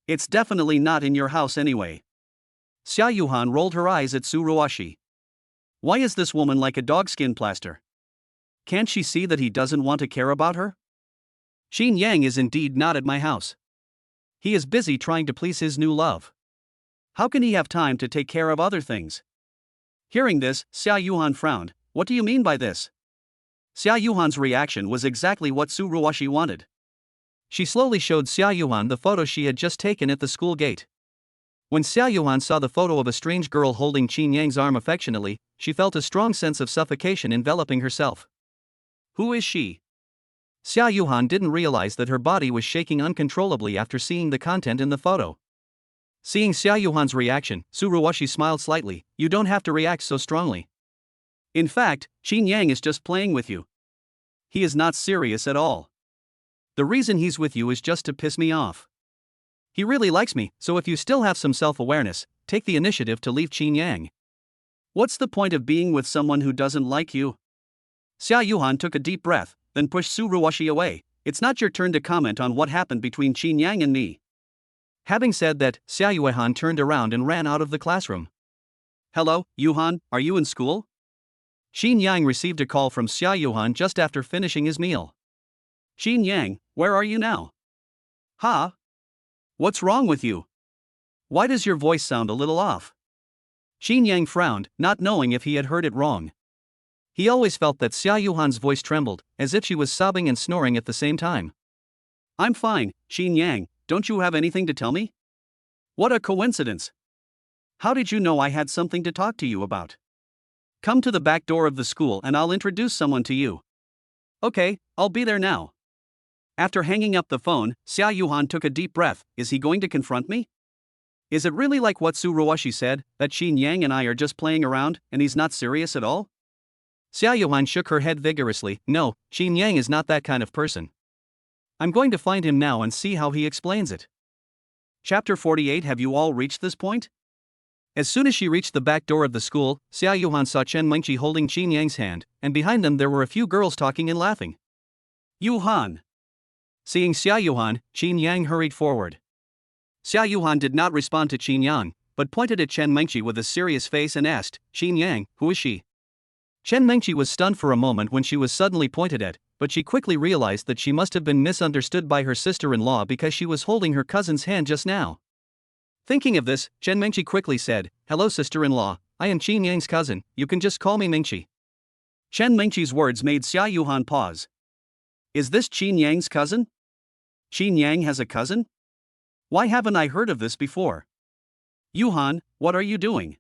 Speaker 2: It's definitely not in your house anyway.
Speaker 1: Zhao Yuhan rolled her eyes at Ruoxi.
Speaker 2: Why is this woman like a dogskin plaster? Can't she see that he doesn't want to care about her?
Speaker 1: Qin Yang is indeed not at my house. He is busy trying to please his new love.
Speaker 2: How can he have time to take care of other things? Hearing this, Zhao Yuhan frowned. What do you mean by this? Zhao Yuhan's reaction was exactly what Ruoxi wanted.
Speaker 1: She slowly showed Zhao Yuhan the photo she had just taken at the school gate. When Zhao Yuhan saw the photo of a strange girl holding Qin Yang's arm affectionately, she felt a strong sense of suffocation enveloping herself.
Speaker 2: Who is she?
Speaker 1: Zhao Yuhan didn't realize that her body was shaking uncontrollably after seeing the content in the photo. Seeing Zhao Yuhan's reaction, Ruoxi smiled slightly. You don't have to react so strongly.
Speaker 2: In fact, Qin Yang is just playing with you. He is not serious at all.
Speaker 1: The reason he's with you is just to piss me off. He really likes me, so if you still have some self-awareness, take the initiative to leave Qin Yang.
Speaker 2: What's the point of being with someone who doesn't like you?
Speaker 1: Zhao Yuhan took a deep breath, then pushed Ruoxi away. It's not your turn to comment on what happened between Qin Yang and me. Having said that, Zhao Yuhan turned around and ran out of the classroom.
Speaker 2: Hello, Yuhan, are you in school?
Speaker 1: Qin Yang received a call from Zhao Yuhan just after finishing his meal.
Speaker 2: Qin Yang, where are you now? Huh? What's wrong with you? Why does your voice sound a little off?
Speaker 1: Qin Yang frowned, not knowing if he had heard it wrong. He always felt that Zhao Yuhan's voice trembled, as if she was sobbing and snoring at the same time.
Speaker 2: I'm fine, Qin Yang, don't you have anything to tell me? What a coincidence. How did you know I had something to talk to you about? Come to the back door of the school and I'll introduce someone to you. Okay, I'll be there now. After hanging up the phone, Zhao Yuhan took a deep breath. Is he going to confront me? Is it really like what Ruoxi said, that Qin Yang and I are just playing around, and he's not serious at all?
Speaker 1: Zhao Yuhan shook her head vigorously. No, Qin Yang is not that kind of person. I'm going to find him now and see how he explains it.
Speaker 2: Chapter 48. Have you all reached this point?
Speaker 1: As soon as she reached the back door of the school, Zhao Yuhan saw Chen Mengqi holding Qin Yang's hand, and behind them there were a few girls talking and laughing.
Speaker 2: Yuhan.
Speaker 1: Seeing Zhao Yuhan, Qin Yang hurried forward.
Speaker 2: Zhao Yuhan did not respond to Qin Yang, but pointed at Chen Mengqi with a serious face and asked, Qin Yang, who is she?
Speaker 1: Chen Mengqi was stunned for a moment when she was suddenly pointed at, but she quickly realized that she must have been misunderstood by her sister-in-law because she was holding her cousin's hand just now. Thinking of this, Chen Mengqi quickly said, Hello sister-in-law, I am Qin Yang's cousin, you can just call me Mengqi.
Speaker 2: Chen Mengqi's words made Zhao Yuhan pause. Is this Qin Yang's cousin? Qin Yang has a cousin? Why haven't I heard of this before? Yuhan, what are you doing?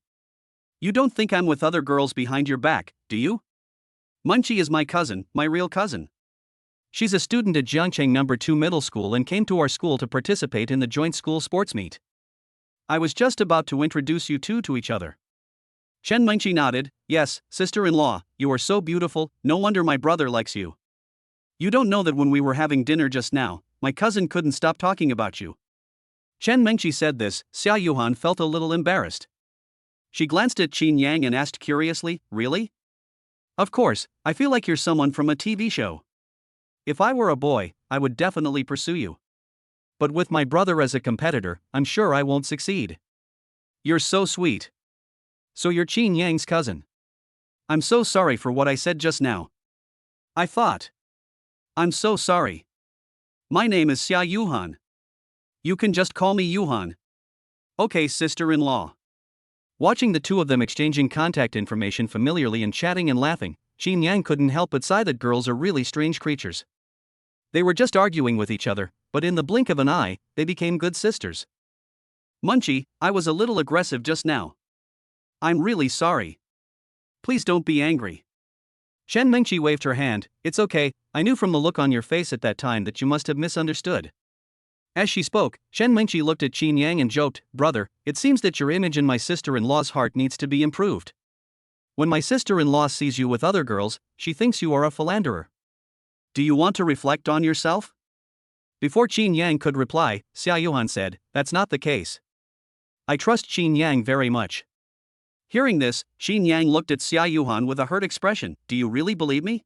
Speaker 2: You don't think I'm with other girls behind your back, do you? Mengqi is my cousin, my real cousin.
Speaker 1: She's a student at Jiangcheng No. 2 Middle School and came to our school to participate in the joint school sports meet. I was just about to introduce you two to each other.
Speaker 2: Chen Mengqi nodded. Yes, sister-in-law, you are so beautiful, no wonder my brother likes you. You don't know that when we were having dinner just now, my cousin couldn't stop talking about you.
Speaker 1: Chen Mengqi said this, Zhao Yuhan felt a little embarrassed.
Speaker 2: She glanced at Qin Yang and asked curiously, Really?
Speaker 1: Of course, I feel like you're someone from a TV show. If I were a boy, I would definitely pursue you. But with my brother as a competitor, I'm sure I won't succeed.
Speaker 2: You're so sweet.
Speaker 1: So you're Qin Yang's cousin.
Speaker 2: I'm so sorry for what I said just now. I thought. I'm so sorry. My name is Zhao Yuhan. You can just call me Yuhan. Okay, sister-in-law.
Speaker 1: Watching the two of them exchanging contact information familiarly and chatting and laughing, Qin Yang couldn't help but sigh that girls are really strange creatures. They were just arguing with each other, but in the blink of an eye, they became good sisters.
Speaker 2: Mengqi, I was a little aggressive just now. I'm really sorry. Please don't be angry.
Speaker 1: Chen Mengqi waved her hand. It's okay, I knew from the look on your face at that time that you must have misunderstood. As she spoke, Shen Mingqi looked at Qin Yang and joked, "Brother, it seems that your image in my sister-in-law's heart needs to be improved. When my sister-in-law sees you with other girls, she thinks you are a philanderer.
Speaker 2: Do you want to reflect on yourself?"
Speaker 1: Before Qin Yang could reply, Zhao Yuhang said, "That's not the case. I trust Qin Yang very much."
Speaker 2: Hearing this, Qin Yang looked at Zhao Yuhang with a hurt expression. "Do you really believe me?"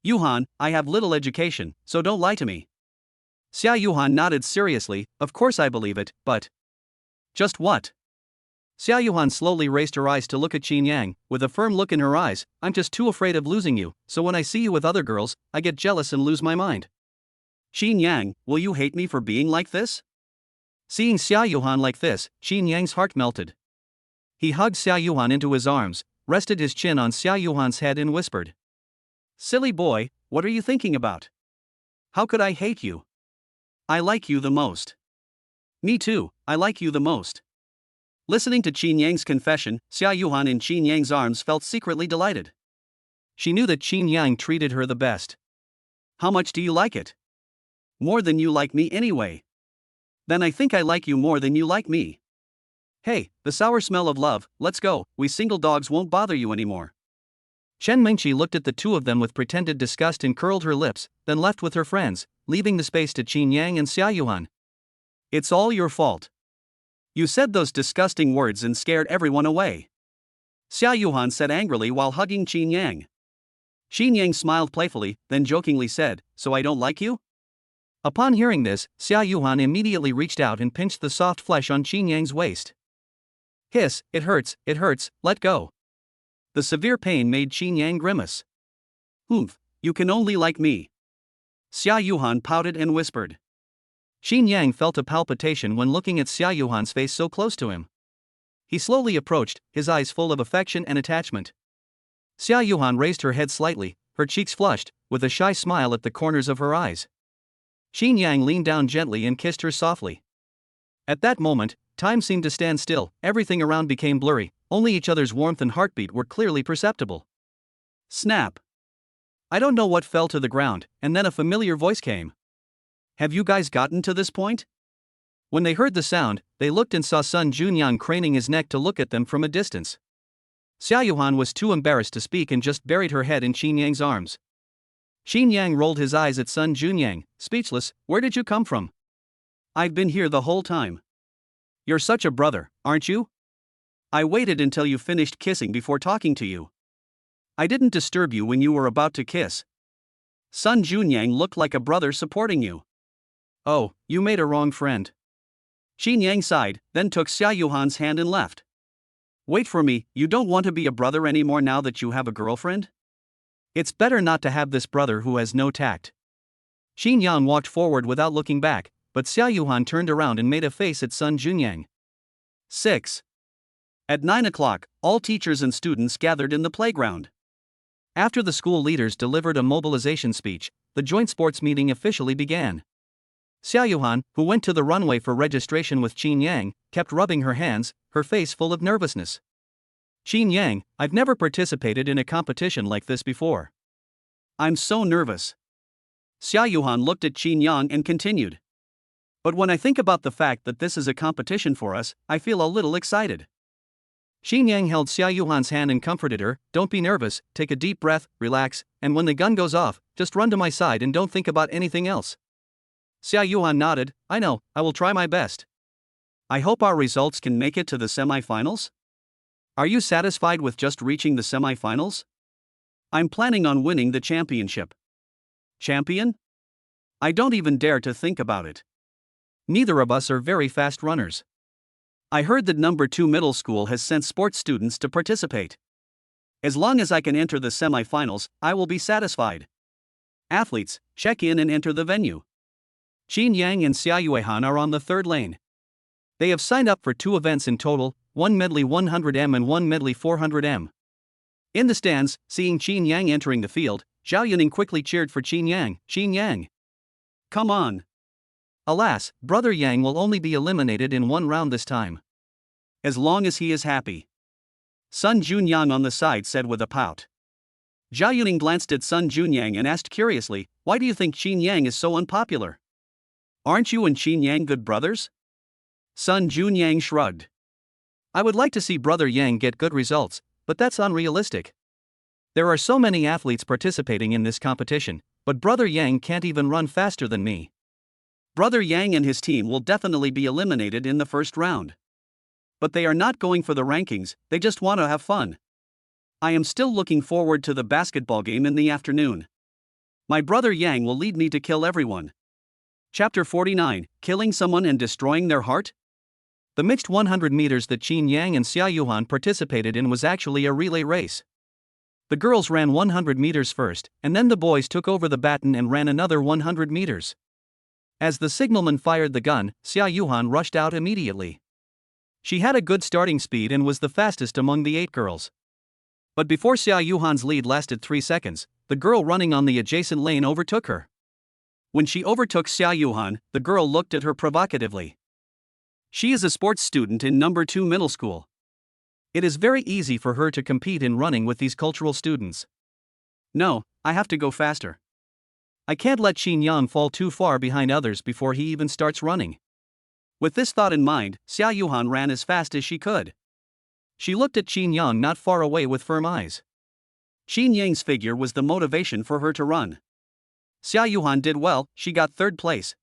Speaker 2: "Yuhan, I have little education, so don't lie to me."
Speaker 1: Zhao Yuhang nodded seriously, "Of course I believe it, but..."
Speaker 2: "Just what?"
Speaker 1: Zhao Yuhang slowly raised her eyes to look at Qin Yang, with a firm look in her eyes. "I'm just too afraid of losing you, so when I see you with other girls, I get jealous and lose my mind."
Speaker 2: "Qin Yang, will you hate me for being like this?"
Speaker 1: Seeing Zhao Yuhang like this, Qin Yang's heart melted. He hugged Zhao Yuhang into his arms, rested his chin on Zhao Yuhang's head and whispered,
Speaker 2: "Silly boy, what are you thinking about? How could I hate you? I like you the most."
Speaker 1: "Me too, I like you the most."
Speaker 2: Listening to Qin Yang's confession, Zhao Yuhang in Qin Yang's arms felt secretly delighted.
Speaker 1: She knew that Qin Yang treated her the best.
Speaker 2: "How much do you like it?" "More than you like me anyway." "Then I think I like you more than you like me."
Speaker 1: "Hey, the sour smell of love, let's go, we single dogs won't bother you anymore." Shen Mingqi looked at the two of them with pretended disgust and curled her lips, then left with her friends, leaving the space to Qin Yang and Zhao Yuhang.
Speaker 2: "It's all your fault. You said those disgusting words and scared everyone away," Zhao Yuhang said angrily while hugging Qin Yang. Qin Yang smiled playfully, then jokingly said, "So I don't like you?"
Speaker 1: Upon hearing this, Zhao Yuhang immediately reached out and pinched the soft flesh on Qin Yang's waist. "Hiss, it hurts, let go." The severe pain made Qin Yang grimace.
Speaker 2: "Humph, you can only like me," Zhao Yuhang pouted and whispered.
Speaker 1: Qin Yang felt a palpitation when looking at Zhao Yuhan's face so close to him. He slowly approached, his eyes full of affection and attachment. Zhao Yuhang raised her head slightly, her cheeks flushed, with a shy smile at the corners of her eyes. Qin Yang leaned down gently and kissed her softly. At that moment, time seemed to stand still, everything around became blurry, only each other's warmth and heartbeat were clearly perceptible.
Speaker 2: Snap!
Speaker 1: I don't know what fell to the ground, and then a familiar voice came.
Speaker 2: "Have you guys gotten to this point?"
Speaker 1: When they heard the sound, they looked and saw Sun Junyang craning his neck to look at them from a distance. Zhao Yuhang was too embarrassed to speak and just buried her head in Qin Yang's arms. Qin Yang rolled his eyes at Sun Junyang, speechless. "Where did you come from?"
Speaker 2: "I've been here the whole time."
Speaker 1: "You're such a brother, aren't you?"
Speaker 2: "I waited until you finished kissing before talking to you. I didn't disturb you when you were about to kiss." Sun Junyang looked like a brother supporting you.
Speaker 1: "Oh, you made a wrong friend."
Speaker 2: Qin Yang sighed, then took Zhao Yuhan's hand and left. "Wait for me, you don't want to be a brother anymore now that you have a girlfriend?"
Speaker 1: "It's better not to have this brother who has no tact." Qin Yang walked forward without looking back, but Zhao Yuhang turned around and made a face at Sun Junyang.
Speaker 2: 6. At 9 o'clock, all teachers and students gathered in the playground.
Speaker 1: After the school leaders delivered a mobilization speech, the joint sports meeting officially began. Zhao Yuhang, who went to the runway for registration with Qin Yang, kept rubbing her hands, her face full of nervousness. "Qin Yang, I've never participated in a competition like this before.
Speaker 2: I'm so nervous." Zhao Yuhang looked at Qin Yang and continued. "But when I think about the fact that this is a competition for us, I feel a little excited."
Speaker 1: Qin Yang held Zhao Yuhan's hand and comforted her. "Don't be nervous, take a deep breath, relax, and when the gun goes off, just run to my side and don't think about anything else." Zhao Yuhan nodded. "I know, I will try my best."
Speaker 2: "I hope our results can make it to the semi-finals?"
Speaker 1: "Are you satisfied with just reaching the semi-finals?"
Speaker 2: "I'm planning on winning the championship."
Speaker 1: "Champion?"
Speaker 2: "I don't even dare to think about it."
Speaker 1: "Neither of us are very fast runners."
Speaker 2: "I heard that number 2 middle school has sent sports students to participate. As long as I can enter the semi-finals, I will be satisfied." "Athletes, check in and enter the venue."
Speaker 1: Qin Yang and Zhao Yuhang are on the third lane. They have signed up for 2 events in total, one medley 100m and one medley 400m. In the stands, seeing Qin Yang entering the field, Zhao Yuning quickly cheered for Qin Yang. "Qin Yang,
Speaker 2: come on."
Speaker 1: Alas, brother Yang will only be eliminated in 1 round this time.
Speaker 2: "As long as he is happy," Sun Junyang on the side said with a pout. Zhao Yuning glanced at Sun Junyang and asked curiously, "Why do you think Qin Yang is so unpopular?" Aren't you and Qin Yang good brothers? Sun Junyang shrugged.
Speaker 1: I would like to see Brother Yang get good results, but that's unrealistic. There are so many athletes participating in this competition, but Brother Yang can't even run faster than me.
Speaker 2: Brother Yang and his team will definitely be eliminated in the first round. But they are not going for the rankings, they just want to have fun. I am still looking forward to the basketball game in the afternoon. My brother Yang will lead me to kill everyone. Chapter 49, Killing Someone and Destroying Their Heart?
Speaker 1: The mixed 100 meters that Qin Yang and Zhao Yuhang participated in was actually a relay race. The girls ran 100 meters first, and then the boys took over the baton and ran another 100 meters. As the signalman fired the gun, Zhao Yuhang rushed out immediately. She had a good starting speed and was the fastest among the 8 girls. But before Zhao Yuhan's lead lasted 3 seconds, the girl running on the adjacent lane overtook her. When she overtook Zhao Yuhang, the girl looked at her provocatively. She is a sports student in number 2 middle school. It is very easy for her to compete in running with these cultural students. No, I have to go faster. I can't let Qin Yang fall too far behind others before he even starts running. With this thought in mind, Zhao Yuhang ran as fast as she could. She looked at Qin Yang not far away with firm eyes. Qin Yang's figure was the motivation for her to run. Zhao Yuhang did well, she got 3rd place.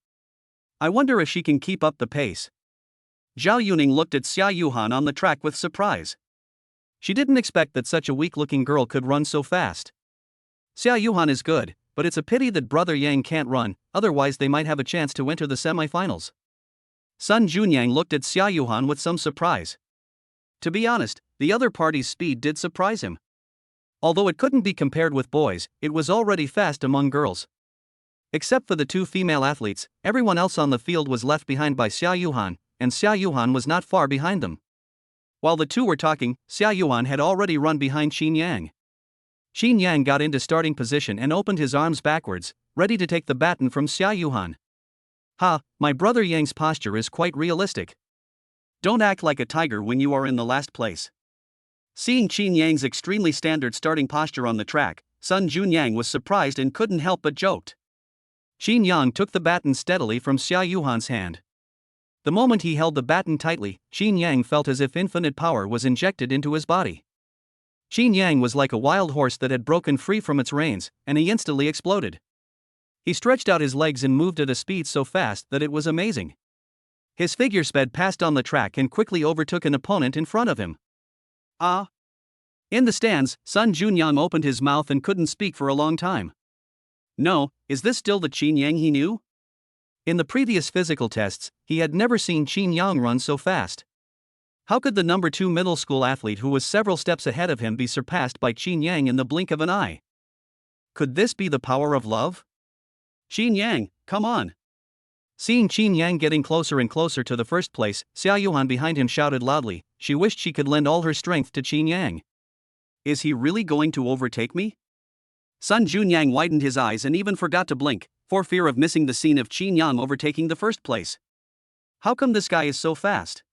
Speaker 1: I wonder if she can keep up the pace. Zhao Yuning looked at Zhao Yuhang on the track with surprise. She didn't expect that such a weak-looking girl could run so fast. Zhao Yuhang is good, but it's a pity that Brother Yang can't run, otherwise they might have a chance to enter the semifinals. Sun Junyang looked at Zhao Yuhang with some surprise. To be honest, the other party's speed did surprise him. Although it couldn't be compared with boys, it was already fast among girls. Except for the 2 female athletes, everyone else on the field was left behind by Zhao Yuhang, and Zhao Yuhang was not far behind them. While the 2 were talking, Zhao Yuhang had already run behind Qin Yang. Qin Yang got into starting position and opened his arms backwards, ready to take the baton from Zhao Yuhang. Ha, my brother Yang's posture is quite realistic. Don't act like a tiger when you are in the last place. Seeing Qin Yang's extremely standard starting posture on the track, Sun Junyang was surprised and couldn't help but joked. Qin Yang took the baton steadily from Zhao Yuhan's hand. The moment he held the baton tightly, Qin Yang felt as if infinite power was injected into his body. Qin Yang was like a wild horse that had broken free from its reins, and he instantly exploded. He stretched out his legs and moved at a speed so fast that it was amazing. His figure sped past on the track and quickly overtook an opponent in front of him. Ah! In the stands, Sun Junyang opened his mouth and couldn't speak for a long time. No, is this still the Qin Yang he knew? In the previous physical tests, he had never seen Qin Yang run so fast. How could the number 2 middle school athlete who was several steps ahead of him be surpassed by Qin Yang in the blink of an eye? Could this be the power of love? Qin Yang, come on! Seeing Qin Yang getting closer and closer to the first place, Zhao Yuhang behind him shouted loudly. She wished she could lend all her strength to Qin Yang. Is he really going to overtake me? Sun Junyang widened his eyes and even forgot to blink, for fear of missing the scene of Qin Yang overtaking the first place. How come this guy is so fast?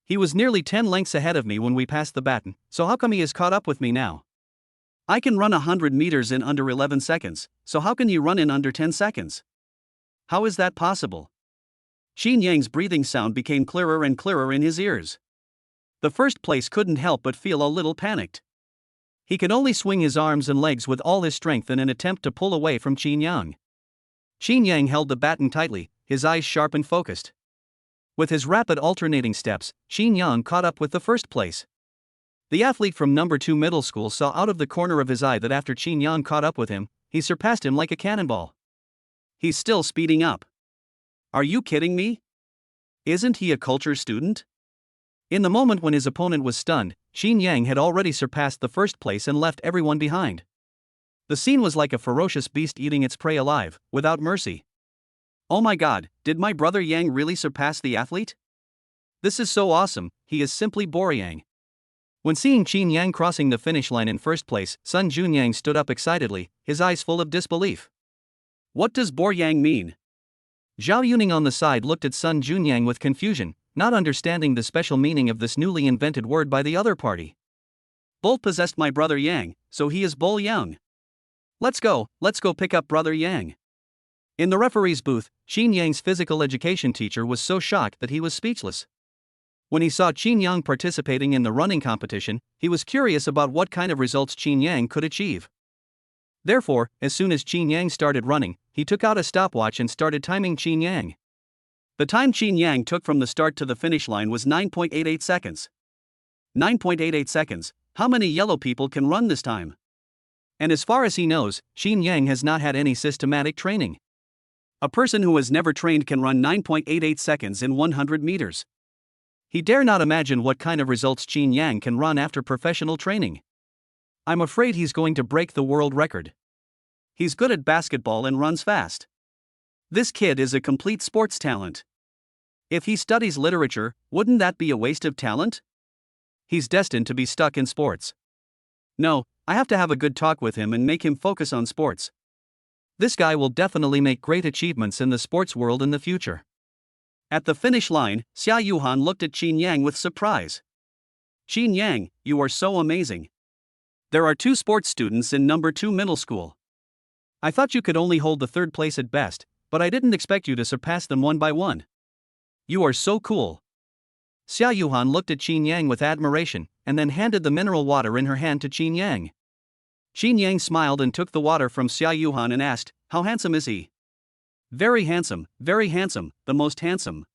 Speaker 1: He was nearly 10 lengths ahead of me when we passed the baton, so how come he has caught up with me now? I can run 100 meters in under 11 seconds, so how can he run in under 10 seconds? How is that possible? Qin Yang's breathing sound became clearer and clearer in his ears. The first place couldn't help but feel a little panicked. He could only swing his arms and legs with all his strength in an attempt to pull away from Qin Yang. Qin Yang held the baton tightly, his eyes sharp and focused. With his rapid alternating steps, Qin Yang caught up with the first place. The athlete from number 2 middle school saw out of the corner of his eye that after Qin Yang caught up with him, he surpassed him like a cannonball. He's still speeding up. Are you kidding me? Isn't he a culture student? In the moment when his opponent was stunned, Qin Yang had already surpassed the first place and left everyone behind. The scene was like a ferocious beast eating its prey alive, without mercy. Oh my god, did my brother Yang really surpass the athlete? This is so awesome, he is simply Boryang. When seeing Qin Yang crossing the finish line in first place, Sun Junyang stood up excitedly, his eyes full of disbelief. What does Boryang mean? Zhao Yuning on the side looked at Sun Junyang with confusion, not understanding the special meaning of this newly invented word by the other party. Bull possessed my brother Yang, so he is Bull Yang. Let's go pick up brother Yang. In the referee's booth, Qin Yang's physical education teacher was so shocked that he was speechless. When he saw Qin Yang participating in the running competition, he was curious about what kind of results Qin Yang could achieve. Therefore, as soon as Qin Yang started running, he took out a stopwatch and started timing Qin Yang. The time Qin Yang took from the start to the finish line was 9.88 seconds. 9.88 seconds, how many yellow people can run this time? And as far as he knows, Qin Yang has not had any systematic training. A person who has never trained can run 9.88 seconds in 100 meters. He dare not imagine what kind of results Qin Yang can run after professional training. I'm afraid he's going to break the world record. He's good at basketball and runs fast. This kid is a complete sports talent. If he studies literature, wouldn't that be a waste of talent? He's destined to be stuck in sports. No, I have to have a good talk with him and make him focus on sports. This guy will definitely make great achievements in the sports world in the future. At the finish line, Zhao Yuhang looked at Qin Yang with surprise. Qin Yang, you are so amazing. There are 2 sports students in number 2 middle school. I thought you could only hold the 3rd place at best, but I didn't expect you to surpass them one by one. You are so cool. Zhao Yuhang looked at Qin Yang with admiration, and then handed the mineral water in her hand to Qin Yang. Qin Yang smiled and took the water from Zhao Yuhang and asked, how handsome is he? Very handsome, the most handsome.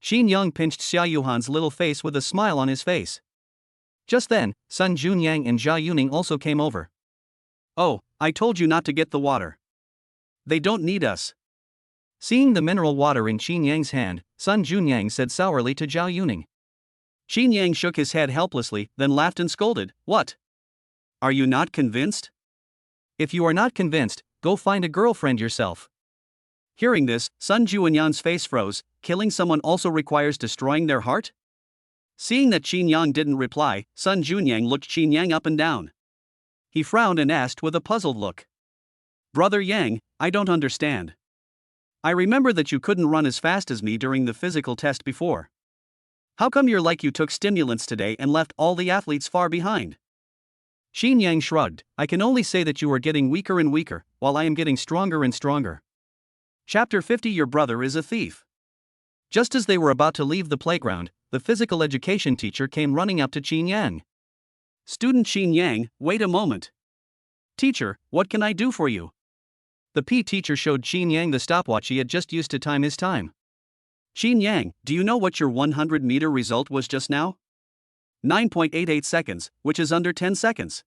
Speaker 1: Qin Yang pinched Zhao Yuhang's little face with a smile on his face. Just then, Sun Junyang and Zhao Yuning also came over. Oh, I told you not to get the water. They don't need us. Seeing the mineral water in Qin Yang's hand, Sun Junyang said sourly to Zhao Yuning. Qin Yang shook his head helplessly, then laughed and scolded, what? Are you not convinced? If you are not convinced, go find a girlfriend yourself. Hearing this, Sun Junyang's face froze. Killing someone also requires destroying their heart? Seeing that Qin Yang didn't reply, Sun Junyang looked Qin Yang up and down. He frowned and asked with a puzzled look. Brother Yang, I don't understand. I remember that you couldn't run as fast as me during the physical test before. How come you're like you took stimulants today and left all the athletes far behind? Qin Yang shrugged, I can only say that you are getting weaker and weaker, while I am getting stronger and stronger. Chapter 50 Your brother is a thief. Just as they were about to leave the playground, the physical education teacher came running up to Qin Yang. Student Qin Yang, wait a moment. Teacher, what can I do for you? The P teacher showed Qin Yang the stopwatch he had just used to time his time. Qin Yang, do you know what your 100-meter result was just now? 9.88 seconds, which is under 10 seconds.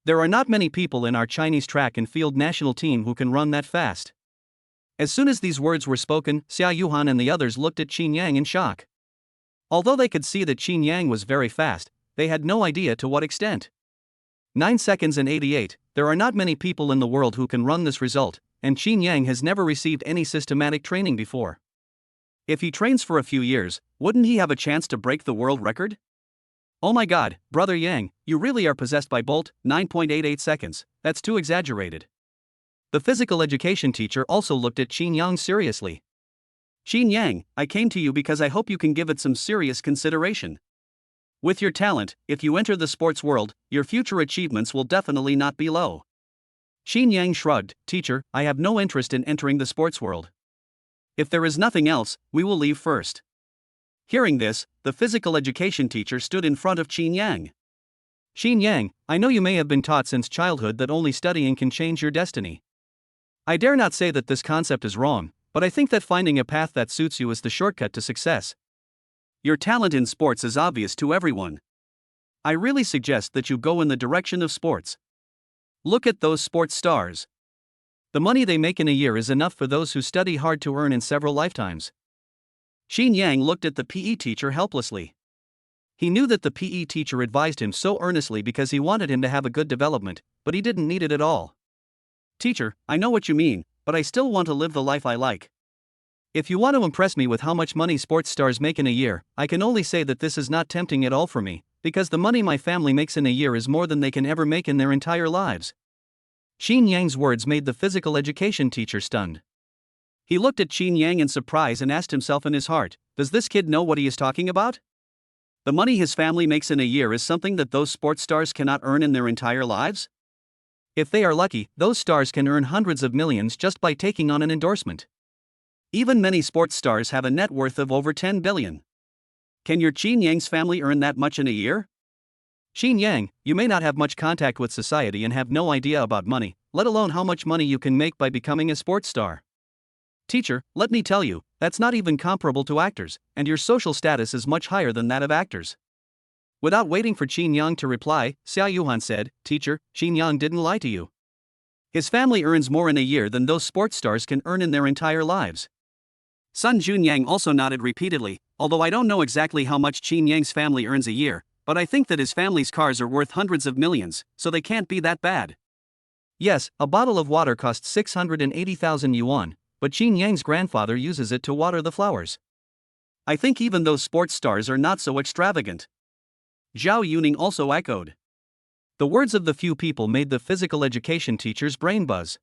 Speaker 1: There are not many people in our Chinese track and field national team who can run that fast. As soon as these words were spoken, Zhao Yuhang and the others looked at Qin Yang in shock. Although they could see that Qin Yang was very fast, they had no idea to what extent. 9 seconds and 88, there are not many people in the world who can run this result, and Qin Yang has never received any systematic training before. If he trains for a few years, wouldn't he have a chance to break the world record? Oh my god, Brother Yang, you really are possessed by Bolt, 9.88 seconds, that's too exaggerated. The physical education teacher also looked at Qin Yang seriously. Qin Yang, I came to you because I hope you can give it some serious consideration. With your talent, if you enter the sports world, your future achievements will definitely not be low. Qin Yang shrugged, Teacher, I have no interest in entering the sports world. If there is nothing else, we will leave first. Hearing this, the physical education teacher stood in front of Qin Yang. Qin Yang, I know you may have been taught since childhood that only studying can change your destiny. I dare not say that this concept is wrong, but I think that finding a path that suits you is the shortcut to success. Your talent in sports is obvious to everyone. I really suggest that you go in the direction of sports. Look at those sports stars. The money they make in a year is enough for those who study hard to earn in several lifetimes. Qin Yang looked at the PE teacher helplessly. He knew that the PE teacher advised him so earnestly because he wanted him to have a good development, but he didn't need it at all. Teacher, I know what you mean, but I still want to live the life I like. If you want to impress me with how much money sports stars make in a year, I can only say that this is not tempting at all for me, because the money my family makes in a year is more than they can ever make in their entire lives. Qin Yang's words made the physical education teacher stunned. He looked at Qin Yang in surprise and asked himself in his heart, does this kid know what he is talking about? The money his family makes in a year is something that those sports stars cannot earn in their entire lives? If they are lucky, those stars can earn hundreds of millions just by taking on an endorsement.
Speaker 2: Even many sports stars have a net worth of over 10 billion. Can your Qin Yang's family earn that much in a year?
Speaker 1: Qin Yang, you may not have much contact with society and have no idea about money, let alone how much money you can make by becoming a sports star. Teacher, let me tell you, that's not even comparable to actors, and your social status is much higher than that of actors. Without waiting for Qin Yang to reply, Zhao Yuhang said, Teacher, Qin Yang didn't lie to you. His family earns more in a year than those sports stars can earn in their entire lives.
Speaker 2: Sun Junyang also nodded repeatedly, although I don't know exactly how much Qin Yang's family earns a year, but I think that his family's cars are worth hundreds of millions, so they can't be that bad.
Speaker 1: Yes, a bottle of water costs 680,000 yuan, but Qin Yang's grandfather uses it to water the flowers.
Speaker 2: I think even those sports stars are not so extravagant. Zhao Yuning also echoed.
Speaker 1: The words of the few people made the physical education teacher's brain buzz.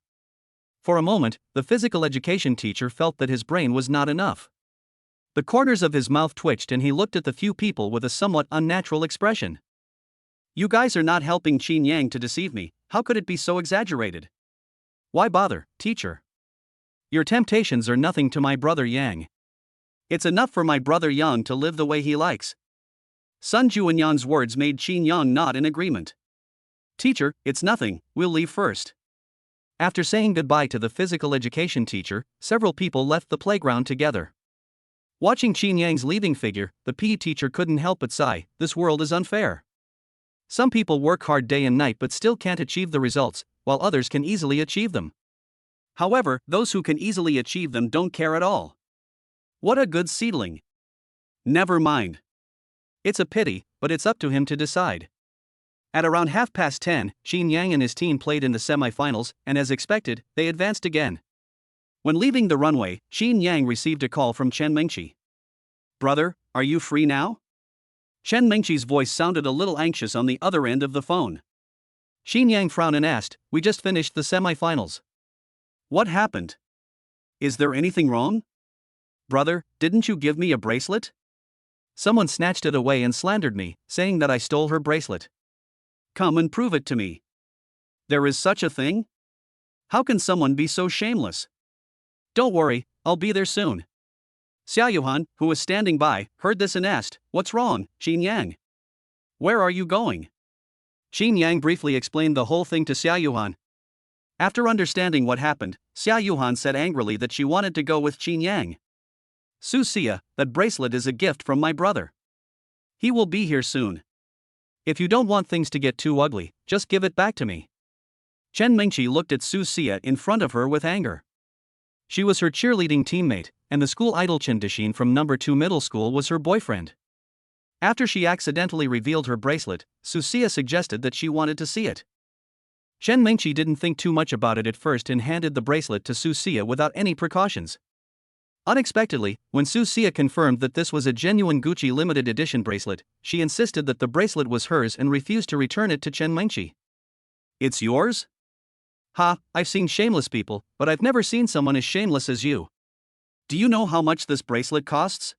Speaker 1: For a moment, the physical education teacher felt that his brain was not enough. The corners of his mouth twitched and he looked at the few people with a somewhat unnatural expression.
Speaker 2: You guys are not helping Qin Yang to deceive me, how could it be so exaggerated?
Speaker 1: Why bother, teacher? Your temptations are nothing to my brother Yang.
Speaker 2: It's enough for my brother Yang to live the way he likes. Sun Juanyang's words made Qin Yang nod in agreement.
Speaker 1: Teacher, it's nothing, we'll leave first. After saying goodbye to the physical education teacher, several people left the playground together. Watching Qin Yang's leaving figure, the PE teacher couldn't help but sigh, this world is unfair. Some people work hard day and night but still can't achieve the results, while others can easily achieve them.
Speaker 2: However, those who can easily achieve them don't care at all. What a good seedling. Never mind.
Speaker 1: It's a pity, but it's up to him to decide. At around 10:30, Qin Yang and his team played in the semi-finals, and as expected, they advanced again. When leaving the runway, Qin Yang received a call from Chen Mengqi.
Speaker 2: Brother, are you free now? Chen Mengqi's voice sounded a little anxious on the other end of the phone.
Speaker 1: Qin Yang frowned and asked, we just finished the semi-finals.
Speaker 2: What happened? Is there anything wrong?
Speaker 1: Brother, didn't you give me a bracelet? Someone snatched it away and slandered me, saying that I stole her bracelet.
Speaker 2: Come and prove it to me. There is such a thing? How can someone be so shameless?
Speaker 1: Don't worry, I'll be there soon.
Speaker 2: Zhao Yuhang, who was standing by, heard this and asked, What's wrong, Qin Yang? Where are you going?
Speaker 1: Qin Yang briefly explained the whole thing to Zhao Yuhang. After understanding what happened, Zhao Yuhang said angrily that she wanted to go with Qin Yang. Su Xia, that bracelet is a gift from my brother. He will be here soon. If you don't want things to get too ugly, just give it back to me. Chen Mengqi looked at Su Xia in front of her with anger. She was her cheerleading teammate, and the school idol Chen Dixin from number 2 middle school was her boyfriend. After she accidentally revealed her bracelet, Su Xia suggested that she wanted to see it. Chen Mengqi didn't think too much about it at first and handed the bracelet to Su Xia without any precautions. Unexpectedly, when Su Xia confirmed that this was a genuine Gucci limited edition bracelet, she insisted that the bracelet was hers and refused to return it to Chen Mengqi.
Speaker 2: It's yours?
Speaker 1: Ha, I've seen shameless people, but I've never seen someone as shameless as you.
Speaker 2: Do you know how much this bracelet costs?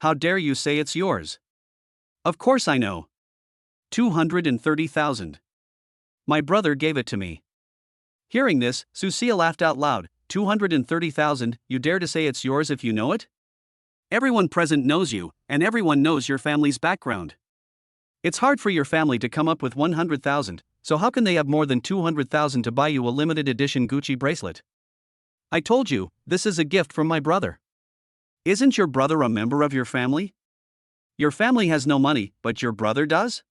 Speaker 2: How dare you say it's yours?
Speaker 1: Of course I know.
Speaker 2: 230,000.
Speaker 1: My brother gave it to me. Hearing this, Su Xia laughed out loud. 230,000, you dare to say it's yours if you know it?
Speaker 2: Everyone present knows you, and everyone knows your family's background.
Speaker 1: It's hard for your family to come up with 100,000, so how can they have more than 200,000 to buy you a limited edition Gucci bracelet? I told you, this is a gift from my brother.
Speaker 2: Isn't your brother a member of your family?
Speaker 1: Your family has no money, but your brother does?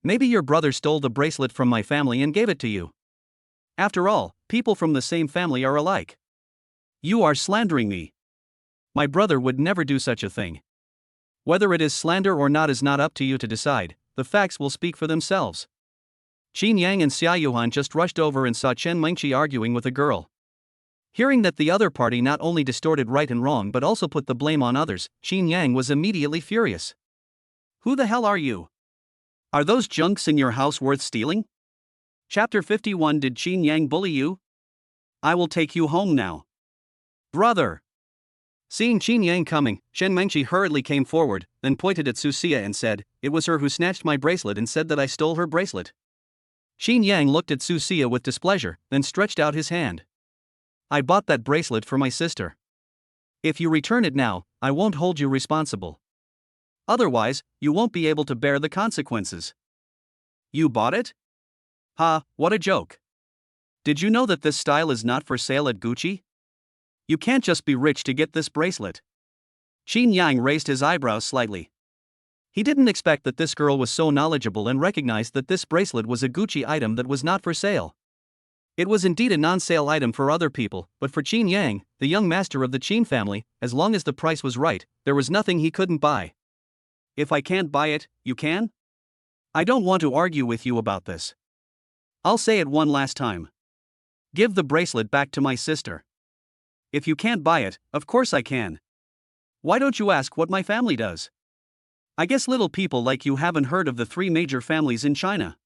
Speaker 1: Maybe your brother stole the bracelet from my family and gave it to you. After all, people from the same family are alike.
Speaker 2: You are slandering me.
Speaker 1: My brother would never do such a thing. Whether it is slander or not is not up to you to decide, the facts will speak for themselves. Qin Yang and Zhao Yuhang just rushed over and saw Chen Mengqi arguing with a girl. Hearing that the other party not only distorted right and wrong but also put the blame on others, Qin Yang was immediately furious.
Speaker 2: Who the hell are you? Are those junks in your house worth stealing? Chapter 51. Did Qin Yang bully you? I will take you home now.
Speaker 1: Brother! Seeing Qin Yang coming, Chen Mengqi hurriedly came forward, then pointed at Su Xia and said, It was her who snatched my bracelet and said that I stole her bracelet. Xin Yang looked at Su Xia with displeasure, then stretched out his hand. I bought that bracelet for my sister. If you return it now, I won't hold you responsible. Otherwise, you won't be able to bear the consequences. You bought it? Ha, what a joke. Did you know that this style is not for sale at Gucci? You can't just be rich to get this bracelet. Xin Yang raised his eyebrows slightly. He didn't expect that this girl was so knowledgeable and recognized that this bracelet was a Gucci item that was not for sale. It was indeed a non-sale item for other people, but for Xin Yang, the young master of the Qin family, as long as the price was right, there was nothing he couldn't buy. If I can't buy it, you can? I don't want to argue with you about this. I'll say it one last time. Give the bracelet back to my sister. If you can't buy it, of course I can. Why don't you ask what my family does? I guess little people like you haven't heard of the three major families in China.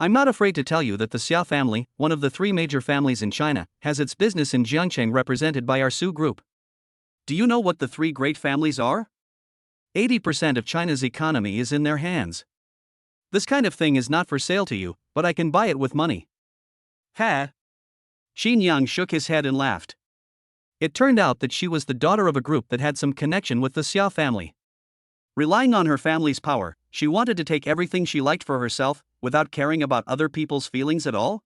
Speaker 1: I'm not afraid to tell you that the Xia family, one of the three major families in China, has its business in Jiangcheng represented by our Su Group. Do you know what the three great families are? 80% of China's economy is in their hands. This kind of thing is not for sale to you, but I can buy it with money. Ha! Xin Yang shook his head and laughed. It turned out that she was the daughter of a group that had some connection with the Xia family. Relying on her family's power, she wanted to take everything she liked for herself, without caring about other people's feelings at all?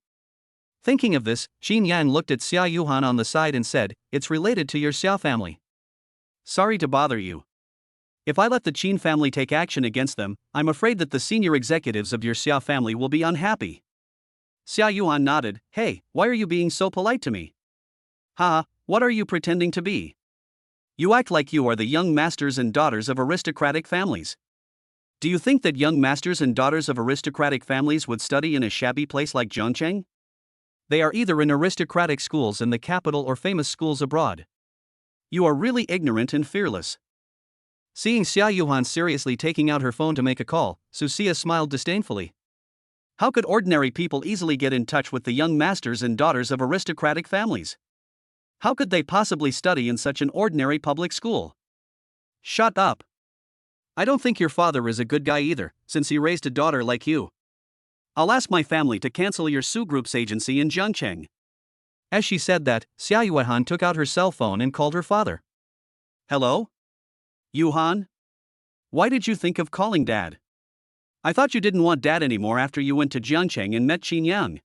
Speaker 1: Thinking of this, Xin Yang looked at Zhao Yuhang on the side and said, "It's related to your Xia family. Sorry to bother you. If I let the Qin family take action against them, I'm afraid that the senior executives of your Xia family will be unhappy." Zhao Yuhang nodded. Hey, why are you being so polite to me? Ha, what are you pretending to be? You act like you are the young masters and daughters of aristocratic families. Do you think that young masters and daughters of aristocratic families would study in a shabby place like Jiangcheng? They are either in aristocratic schools in the capital or famous schools abroad. You are really ignorant and fearless. Seeing Zhao Yuhang seriously taking out her phone to make a call, Su Xia smiled disdainfully. How could ordinary people easily get in touch with the young masters and daughters of aristocratic families? How could they possibly study in such an ordinary public school? Shut up. I don't think your father is a good guy either, since he raised a daughter like you. I'll ask my family to cancel your Su Group's agency in Jiangcheng. As she said that, Zhao Yuhang took out her cell phone and called her father. Hello? Yuhan? Why did you think of calling Dad? I thought you didn't want Dad anymore after you went to Jiangcheng and met Qin Yang.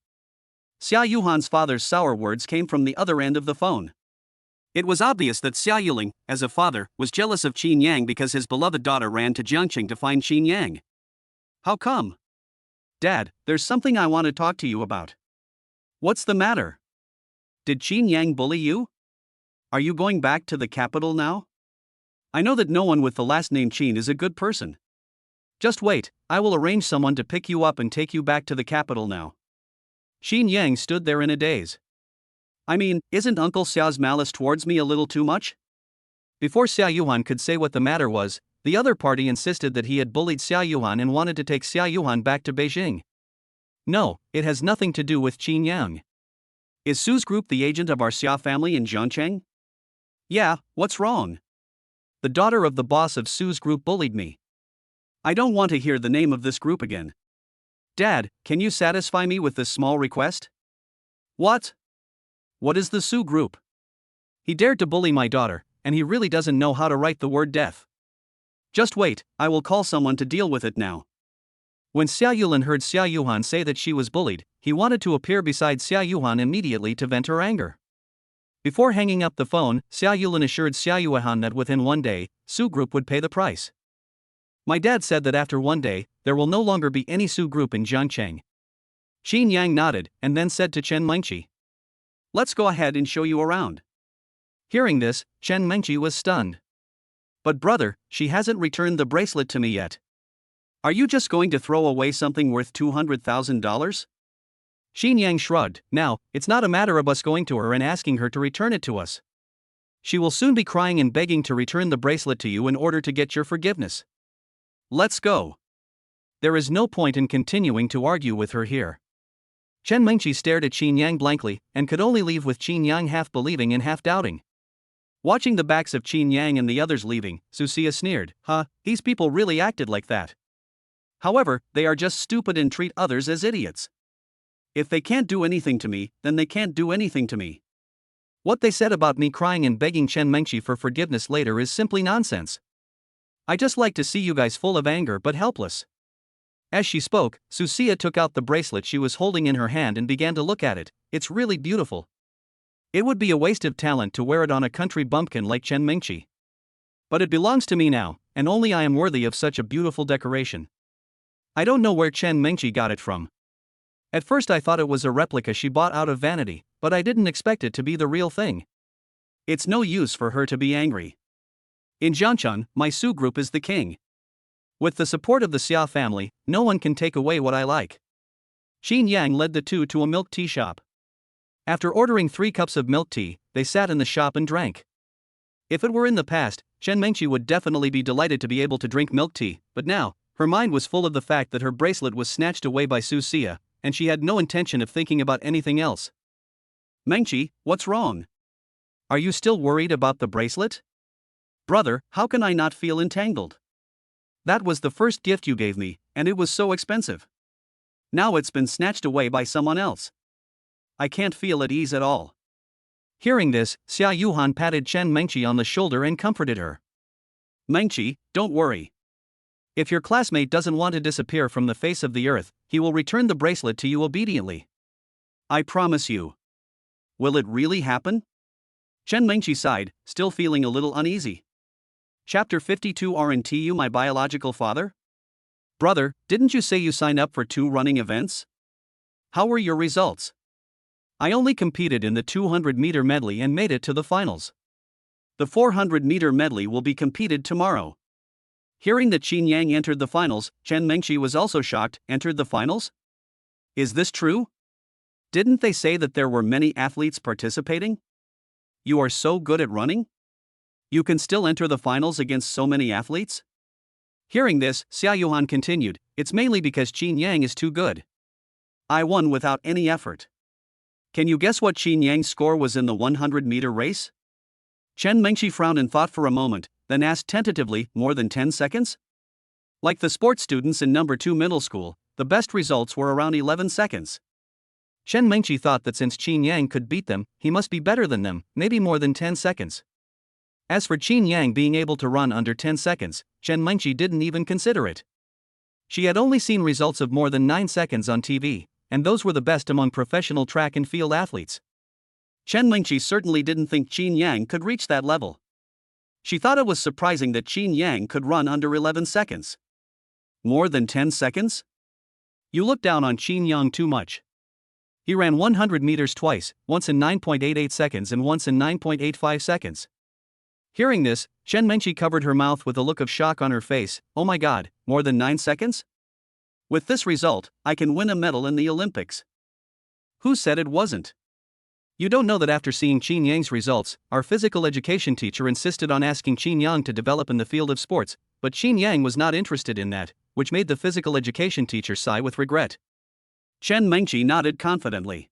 Speaker 1: Zhao Yuhan's father's sour words came from the other end of the phone. It was obvious that Zhao Yuning, as a father, was jealous of Qin Yang because his beloved daughter ran to Jiangcheng to find Qin Yang. How come? Dad, there's something I want to talk to you about. What's the matter? Did Qin Yang bully you? Are you going back to the capital now? I know that no one with the last name Qin is a good person. Just wait, I will arrange someone to pick you up and take you back to the capital now. Qin Yang stood there in a daze. I mean, isn't Uncle Xiao's malice towards me a little too much? Before Zhao Yuhang could say what the matter was, the other party insisted that he had bullied Zhao Yuhang and wanted to take Zhao Yuhang back to Beijing. No, it has nothing to do with Qin Yang. Is Su's group the agent of our Xia family in Jiangcheng? Yeah, what's wrong? The daughter of the boss of Su's group bullied me. I don't want to hear the name of this group again. Dad, can you satisfy me with this small request? What? What is the Su group? He dared to bully my daughter, and he really doesn't know how to write the word death. Just wait, I will call someone to deal with it now. When Zhao Yuling heard Zhao Yuhang say that she was bullied, he wanted to appear beside Zhao Yuhang immediately to vent her anger. Before hanging up the phone, Zhao Yuling assured Zhao Yuhang that within 1 day, Su group would pay the price. My dad said that after 1 day, there will no longer be any Su group in Jiangcheng. Qin Yang nodded, and then said to Chen Mengqi, Let's go ahead and show you around. Hearing this, Chen Mengqi was stunned. But brother, she hasn't returned the bracelet to me yet. Are you just going to throw away something worth $200,000? Qin Yang shrugged. Now, it's not a matter of us going to her and asking her to return it to us. She will soon be crying and begging to return the bracelet to you in order to get your forgiveness. Let's go. There is no point in continuing to argue with her here. Chen Mengqi stared at Qin Yang blankly, and could only leave with Qin Yang half believing and half doubting. Watching the backs of Qin Yang and the others leaving, Su Xia sneered, these people really acted like that. However, they are just stupid and treat others as idiots.
Speaker 2: If they can't do anything to me, then they can't do anything to me.
Speaker 1: What they said about me crying and begging Chen Mengqi for forgiveness later is simply nonsense. I just like to see you guys full of anger but helpless. As she spoke, Susia took out the bracelet she was holding in her hand and began to look at it. It's really beautiful. It would be a waste of talent to wear it on a country bumpkin like Chen Mengqi. But it belongs to me now, and only I am worthy of such a beautiful decoration. I don't know where Chen Mengqi got it from. At first I thought it was a replica she bought out of vanity, but I didn't expect it to be the real thing.
Speaker 2: It's no use for her to be angry. In Jiangchun, my Su group is the king. With the support of the Xia family, no one can take away what I like. Qin Yang led the two to a milk tea shop. After ordering 3 cups of milk tea, they sat in the shop and drank. If it were in the past, Chen Mengqi would definitely be delighted to be able to drink milk tea, but now, her mind was full of the fact that her bracelet was snatched away by Su Xia, and she had no intention of thinking about anything else.
Speaker 1: Mengqi, what's wrong? Are you still worried about the bracelet?
Speaker 2: Brother, how can I not feel entangled?
Speaker 1: That was the first gift you gave me, and it was so expensive.
Speaker 2: Now it's been snatched away by someone else. I can't feel at ease at all.
Speaker 1: Hearing this, Zhao Yuhang patted Chen Mengqi on the shoulder and comforted her.
Speaker 2: Mengqi, don't worry.
Speaker 1: If your classmate doesn't want to disappear from the face of the earth, he will return the bracelet to you obediently.
Speaker 2: I promise you. Will it really happen? Chen Mengqi sighed, still feeling a little uneasy. Chapter 52. Aren't you my biological father?
Speaker 1: Brother, didn't you say you signed up for 2 running events?
Speaker 2: How were your results?
Speaker 1: I only competed in the 200-meter medley and made it to the finals.
Speaker 2: The 400-meter medley will be competed tomorrow. Hearing that Qin Yang entered the finals, Chen Mengqi was also shocked. Entered the finals? Is this true? Didn't they say that there were many athletes participating? You are so good at running? You can still enter the finals against so many athletes?
Speaker 1: Hearing this, Zhao Yuhang continued, it's mainly because Qin Yang is too good.
Speaker 2: I won without any effort. Can you guess what Qin Yang's score was in the 100-meter race? Chen Mengqi frowned and thought for a moment, then asked tentatively, more than 10 seconds? Like the sports students in number 2 middle school, the best results were around 11 seconds.
Speaker 1: Chen Mengqi thought that since Qin Yang could beat them, he must be better than them, maybe more than 10 seconds. As for Qin Yang being able to run under 10 seconds, Chen Mengqi didn't even consider it. She had only seen results of more than 9 seconds on TV, and those were the best among professional track and field athletes.
Speaker 2: Chen Mengqi certainly didn't think Qin Yang could reach that level. She thought it was surprising that Qin Yang could run under 11 seconds. More than 10 seconds?
Speaker 1: You look down on Qin Yang too much. He ran 100 meters twice, once in 9.88 seconds and once in 9.85 seconds. Hearing this, Chen Mengqi covered her mouth with a look of shock on her face. Oh my god, more than 9 seconds? With this result, I can win a medal in the Olympics.
Speaker 2: Who said it wasn't?
Speaker 1: You don't know that after seeing Qin Yang's results, our physical education teacher insisted on asking Qin Yang to develop in the field of sports, but Qin Yang was not interested in that, which made the physical education teacher sigh with regret.
Speaker 2: Chen Mengqi nodded confidently.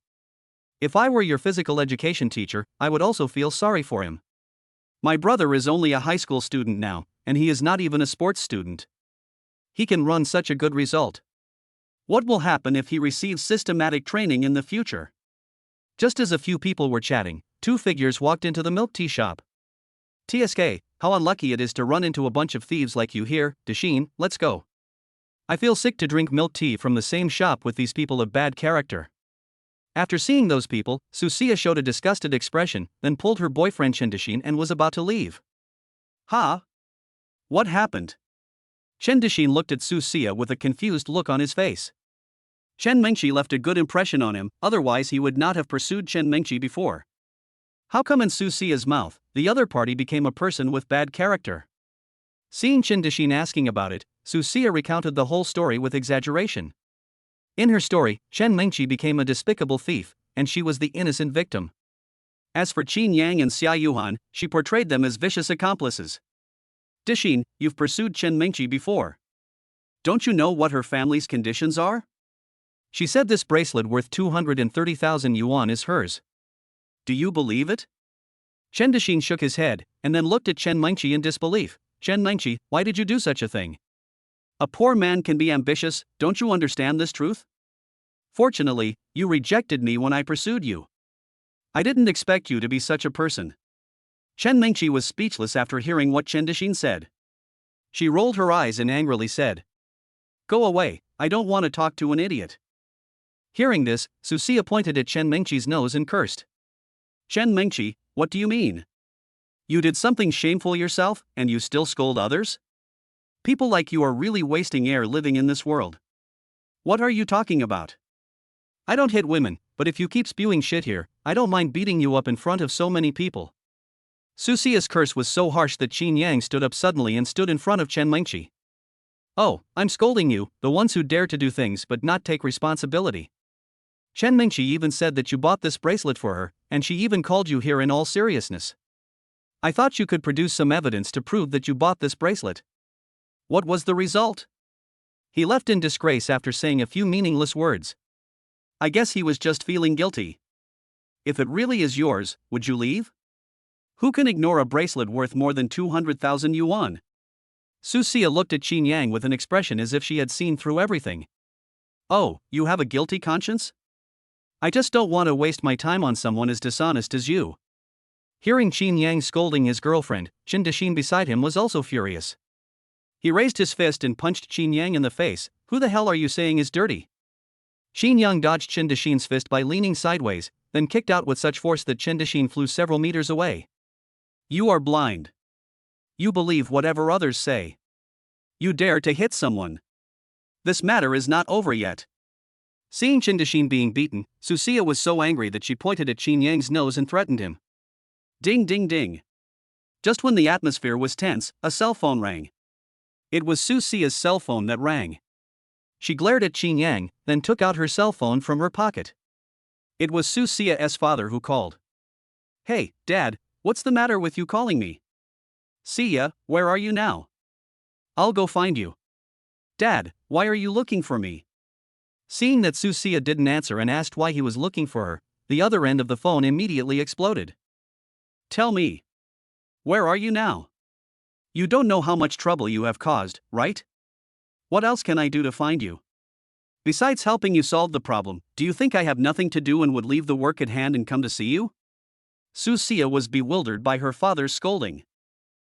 Speaker 1: If I were your physical education teacher, I would also feel sorry for him.
Speaker 2: My brother is only a high school student now, and he is not even a sports student.
Speaker 1: He can run such a good result.
Speaker 2: What will happen if he receives systematic training in the future?
Speaker 1: Just as a few people were chatting, 2 figures walked into the milk tea shop. TSK, how unlucky it is to run into a bunch of thieves like you here, Dasheen, let's go. I feel sick to drink milk tea from the same shop with these people of bad character. After seeing those people, Susia showed a disgusted expression, then pulled her boyfriend Chen Dasheen and was about to leave.
Speaker 2: Huh? What happened?
Speaker 1: Chen Dasheen looked at Susia with a confused look on his face.
Speaker 2: Chen Mengqi left a good impression on him, otherwise he would not have pursued Chen Mengqi before. How come in Susia's mouth, the other party became a person with bad character?
Speaker 1: Seeing Chen Dasheen asking about it, Susia recounted the whole story with exaggeration. In her story, Chen Mengqi became a despicable thief, and she was the innocent victim.
Speaker 2: As for Qin Yang and Zhao Yuhang, she portrayed them as vicious accomplices. Dasheen, you've pursued Chen Mengqi before. Don't you know what her family's conditions are?
Speaker 1: She said this bracelet worth 230,000 yuan is hers.
Speaker 2: Do you believe it?
Speaker 1: Chen Dasheen shook his head, and then looked at Chen Mengqi in disbelief. Chen Mengqi, why did you do such a thing?
Speaker 2: A poor man can be ambitious, don't you understand this truth? Fortunately, you rejected me when I pursued you. I didn't expect you to be such a person. Chen Mingqi was speechless after hearing what Chen Dexin said. She rolled her eyes and angrily said, "Go away, I don't want to talk to an idiot." Hearing this, Su Xia pointed at Chen Mingqi's nose and cursed. "Chen Mingqi, what do you mean? You did something shameful yourself, and you still scold others? People like you are really wasting air living in this world. What are you talking about? I don't hit women, but if you keep spewing shit here, I don't mind beating you up in front of so many people." Su Xia's curse was so harsh that Qin Yang stood up suddenly and stood in front of Chen Mingqi. "Oh, I'm scolding you, the ones who dare to do things but not take responsibility. Chen Mingqi even said that you bought this bracelet for her, and she even called you here in all seriousness. I thought you could produce some evidence to prove that you bought this bracelet. What was the result?" He left in disgrace after saying a few meaningless words. I guess he was just feeling guilty. If it really is yours, would you leave? Who can ignore a bracelet worth more than 200,000 yuan? Su Xia looked at Qin Yang with an expression as if she had seen through everything. "Oh, you have a guilty conscience? I just don't want to waste my time on someone as dishonest as you." Hearing Qin Yang scolding his girlfriend, Chen Dexin beside him was also furious. He raised his fist and punched Qin Yang in the face. "Who the hell are you saying is dirty?" Qin Yang dodged Chen Dexin's fist by leaning sideways, then kicked out with such force that Chen Dexin flew several meters away. "You are blind. You believe whatever others say. You dare to hit someone. This matter is not over yet." Seeing Chen Dexin being beaten, Su Xia was so angry that she pointed at Qin Yang's nose and threatened him. Ding ding ding. Just when the atmosphere was tense, a cell phone rang. It was Su Xia's cell phone that rang. She glared at Qin Yang, then took out her cell phone from her pocket. It was Su Xia's father who called. "Hey, Dad, what's the matter with you calling me? Xia, where are you now? I'll go find you. Dad, why are you looking for me?" Seeing that Su Xia didn't answer and asked why he was looking for her, the other end of the phone immediately exploded. "Tell me. Where are you now? You don't know how much trouble you have caused, right? What else can I do to find you? Besides helping you solve the problem, do you think I have nothing to do and would leave the work at hand and come to see you?" Su Xia was bewildered by her father's scolding.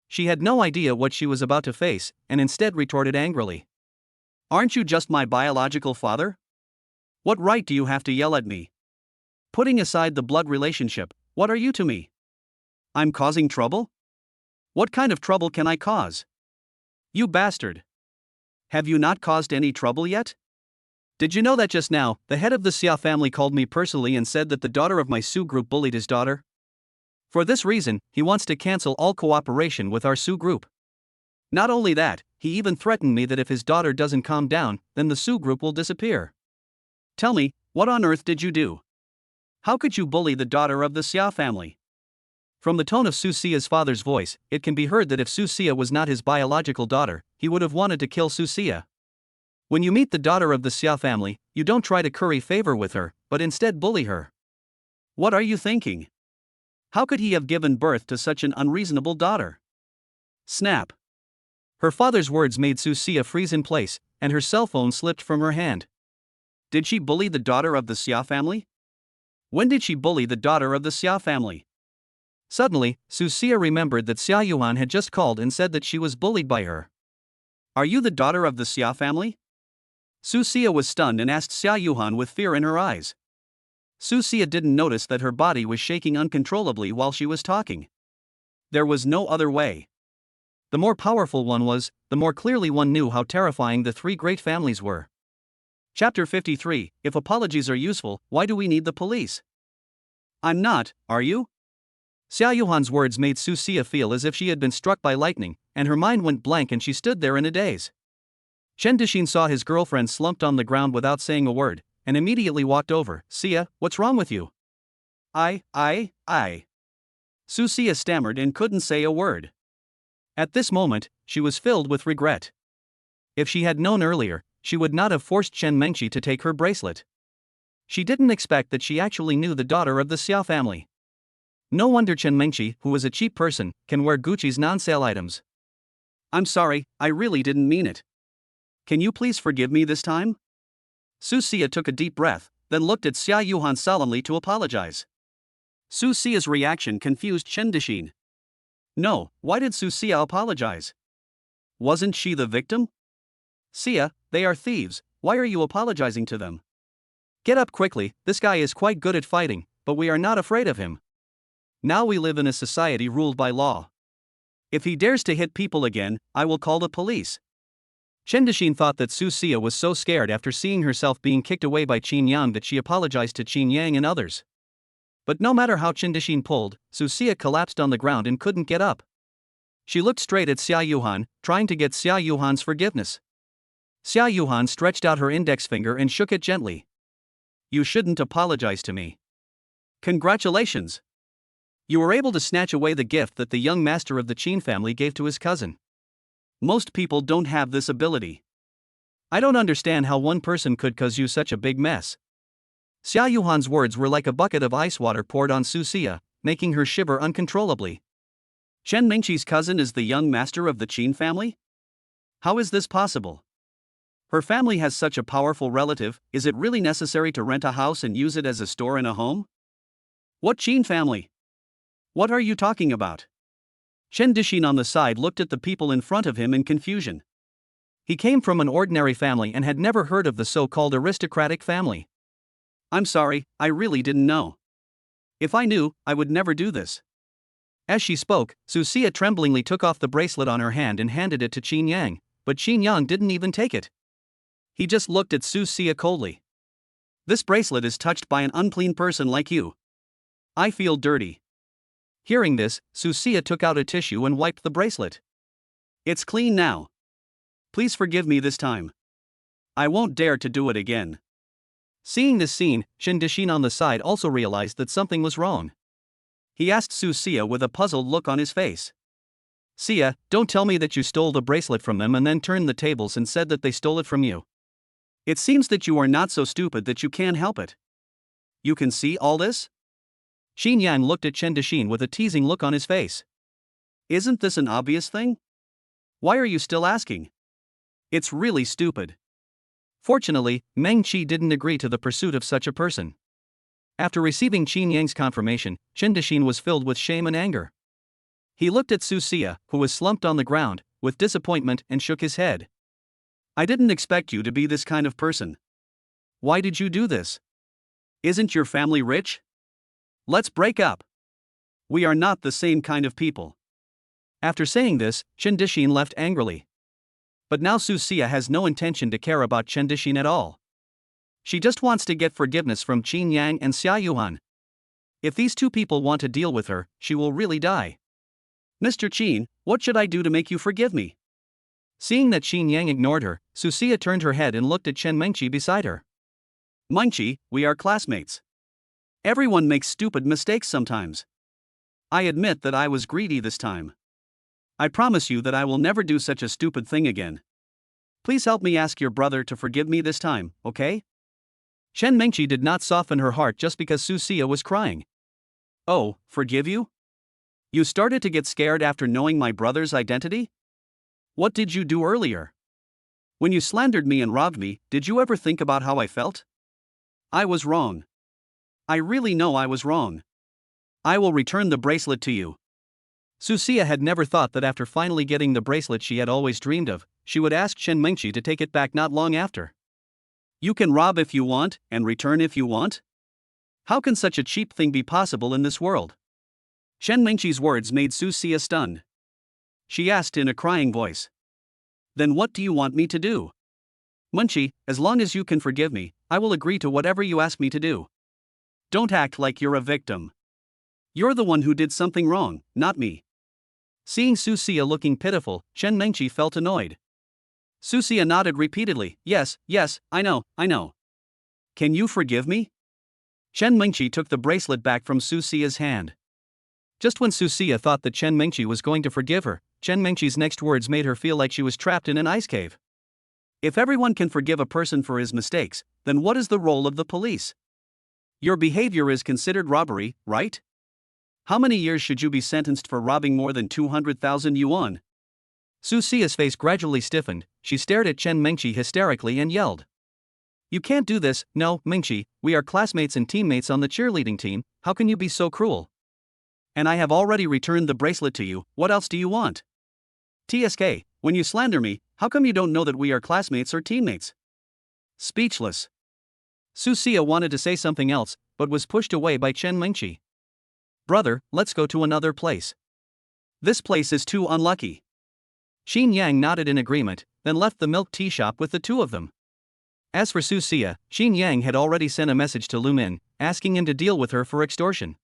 Speaker 2: She had no idea what she was about to face, and instead retorted angrily. "Aren't you just my biological father? What right do you have to yell at me? Putting aside the blood relationship, what are you to me? I'm causing trouble? What kind of trouble can I cause? You bastard. Have you not caused any trouble yet? Did you know that just now, the head of the Xia family called me personally and said that the daughter of my Su group bullied his daughter? For this reason, he wants to cancel all cooperation with our Su group. Not only that, he even threatened me that if his daughter doesn't calm down, then the Su group will disappear. Tell me, what on earth did you do? How could you bully the daughter of the Xia family?" From the tone of Su Xia's father's voice, it can be heard that if Su Xia was not his biological daughter, he would have wanted to kill Su Xia. When you meet the daughter of the Xia family, you don't try to curry favor with her, but instead bully her. What are you thinking? How could he have given birth to such an unreasonable daughter? Snap. Her father's words made Su Xia freeze in place, and her cell phone slipped from her hand. Did she bully the daughter of the Xia family? When did she bully the daughter of the Xia family? Suddenly, Su Xia remembered that Zhao Yuhang had just called and said that she was bullied by her. Are you the daughter of the Xia family? Su Xia was stunned and asked Zhao Yuhang with fear in her eyes. Su Xia didn't notice that her body was shaking uncontrollably while she was talking. There was no other way. The more powerful one was, the more clearly one knew how terrifying the three great families were. Chapter 53, If apologies are useful, why do we need the police? I'm not, are you? Zhao Yuhan's words made Su Xia feel as if she had been struck by lightning, and her mind went blank and she stood there in a daze. Chen Dexin saw his girlfriend slumped on the ground without saying a word, and immediately walked over. Xia, what's wrong with you? I. Su Xia stammered and couldn't say a word. At this moment, she was filled with regret. If she had known earlier, she would not have forced Chen Mingqi to take her bracelet. She didn't expect that she actually knew the daughter of the Xia family. No wonder Chen Mingqi, who was a cheap person, can wear Gucci's non-sale items. I'm sorry, I really didn't mean it. Can you please forgive me this time? Su Xia took a deep breath, then looked at Zhao Yuhan solemnly to apologize. Su Xia's reaction confused Chen Dixin. No, why did Su Xia apologize? Wasn't she the victim? Xia, they are thieves, why are you apologizing to them? Get up quickly, this guy is quite good at fighting, but we are not afraid of him. Now we live in a society ruled by law. If he dares to hit people again, I will call the police. Chen Dixin thought that Su Xia was so scared after seeing herself being kicked away by Qin Yang that she apologized to Qin Yang and others. But no matter how Chen Dixin pulled, Su Xia collapsed on the ground and couldn't get up. She looked straight at Zhao Yuhan, trying to get Zhao Yuhan's forgiveness. Zhao Yuhan stretched out her index finger and shook it gently. You shouldn't apologize to me. Congratulations! You were able to snatch away the gift that the young master of the Qin family gave to his cousin. Most people don't have this ability. I don't understand how one person could cause you such a big mess. Zhao Yuhan's words were like a bucket of ice water poured on Su Xia, making her shiver uncontrollably. Chen Mingqi's cousin is the young master of the Qin family? How is this possible? Her family has such a powerful relative, is it really necessary to rent a house and use it as a store and a home? What Qin family? What are you talking about? Chen Dixin on the side looked at the people in front of him in confusion. He came from an ordinary family and had never heard of the so-called aristocratic family. I'm sorry, I really didn't know. If I knew, I would never do this. As she spoke, Su Xia tremblingly took off the bracelet on her hand and handed it to Qin Yang, but Qin Yang didn't even take it. He just looked at Su Xia coldly. This bracelet is touched by an unclean person like you. I feel dirty. Hearing this, Su Xia took out a tissue and wiped the bracelet. It's clean now. Please forgive me this time. I won't dare to do it again. Seeing this scene, Chen Dixin on the side also realized that something was wrong. He asked Su Xia with a puzzled look on his face. Xia, don't tell me that you stole the bracelet from them and then turned the tables and said that they stole it from you. It seems that you are not so stupid that you can't help it. You can see all this? Qin Yang looked at Chen Dixin with a teasing look on his face. Isn't this an obvious thing? Why are you still asking? It's really stupid. Fortunately, Meng Qi didn't agree to the pursuit of such a person. After receiving Qin Yang's confirmation, Chen Dixin was filled with shame and anger. He looked at Su Xia, who was slumped on the ground, with disappointment and shook his head. I didn't expect you to be this kind of person. Why did you do this? Isn't your family rich? Let's break up. We are not the same kind of people. After saying this, Chen Dixin left angrily. But now Su Xia has no intention to care about Chen Dixin at all. She just wants to get forgiveness from Qin Yang and Zhao Yuhan. If these two people want to deal with her, she will really die. Mr. Qin, what should I do to make you forgive me? Seeing that Qin Yang ignored her, Su Xia turned her head and looked at Chen Mengqi beside her. Mengqi, we are classmates. Everyone makes stupid mistakes sometimes. I admit that I was greedy this time. I promise you that I will never do such a stupid thing again. Please help me ask your brother to forgive me this time, okay? Chen Mengqi did not soften her heart just because Su Xia was crying. Oh, forgive you? You started to get scared after knowing my brother's identity? What did you do earlier? When you slandered me and robbed me, did you ever think about how I felt? I was wrong. I really know I was wrong. I will return the bracelet to you. Su Xia had never thought that after finally getting the bracelet she had always dreamed of, she would ask Chen Mengqi to take it back not long after. You can rob if you want, and return if you want? How can such a cheap thing be possible in this world? Chen Mengqi's words made Su Xia stunned. She asked in a crying voice. Then what do you want me to do? Mengqi, as long as you can forgive me, I will agree to whatever you ask me to do. Don't act like you're a victim. You're the one who did something wrong, not me. Seeing Su Xia looking pitiful, Chen Mengqi felt annoyed. Su Xia nodded repeatedly, yes, I know. Can you forgive me? Chen Mengqi took the bracelet back from Su Xia's hand. Just when Su Xia thought that Chen Mengqi was going to forgive her, Chen Mengqi's next words made her feel like she was trapped in an ice cave. If everyone can forgive a person for his mistakes, then what is the role of the police? Your behavior is considered robbery, right? How many years should you be sentenced for robbing more than 200,000 yuan? Su Xia's face gradually stiffened, she stared at Chen Mengqi hysterically and yelled.
Speaker 1: You can't do this. No, Mingqi, we are classmates and teammates on the cheerleading team, how can you be so cruel?
Speaker 2: And I have already returned the bracelet to you, what else do you want? TSK, when you slander me, how come you don't know that we are classmates or teammates? Speechless.
Speaker 1: Su Xia wanted to say something else, but was pushed away by Chen Mingqi. Brother, let's go to another place.
Speaker 2: This place is too unlucky.
Speaker 1: Xin Yang nodded in agreement, then left the milk tea shop with the two of them. As for Su Xia, Xin Yang had already sent a message to Lu Min, asking him to deal with her for extortion.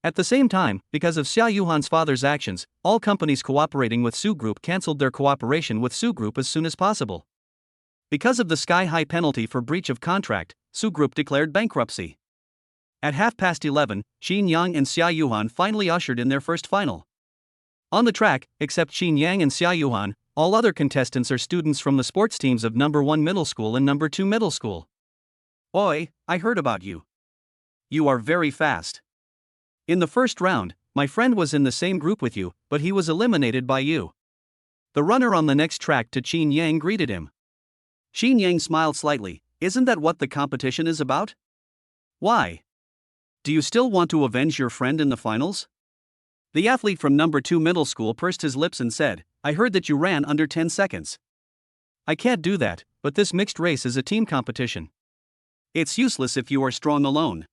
Speaker 1: At the same time, because of Zhao Yuhan's father's actions, all companies cooperating with Su Group cancelled their cooperation with Su Group as soon as possible. Because of the sky-high penalty for breach of contract, Su Group declared bankruptcy. At 11:30, Xin Yang and Zhao Yuhan finally ushered in their first final. On the track, except Xin Yang and Zhao Yuhan, all other contestants are students from the sports teams of number 1 middle school and number 2 middle school.
Speaker 2: Oi, I heard about you. You are very fast.
Speaker 1: In the first round, my friend was in the same group with you, but he was eliminated by you. The runner on the next track to Xin Yang greeted him.
Speaker 2: Xin Yang smiled slightly. Isn't that what the competition is about? Why? Do you still want to avenge your friend in the finals? The athlete from number 2 middle school pursed his lips and said, I heard that you ran under 10 seconds.
Speaker 1: I can't do that, but this mixed race is a team competition.
Speaker 2: It's useless if you are strong alone.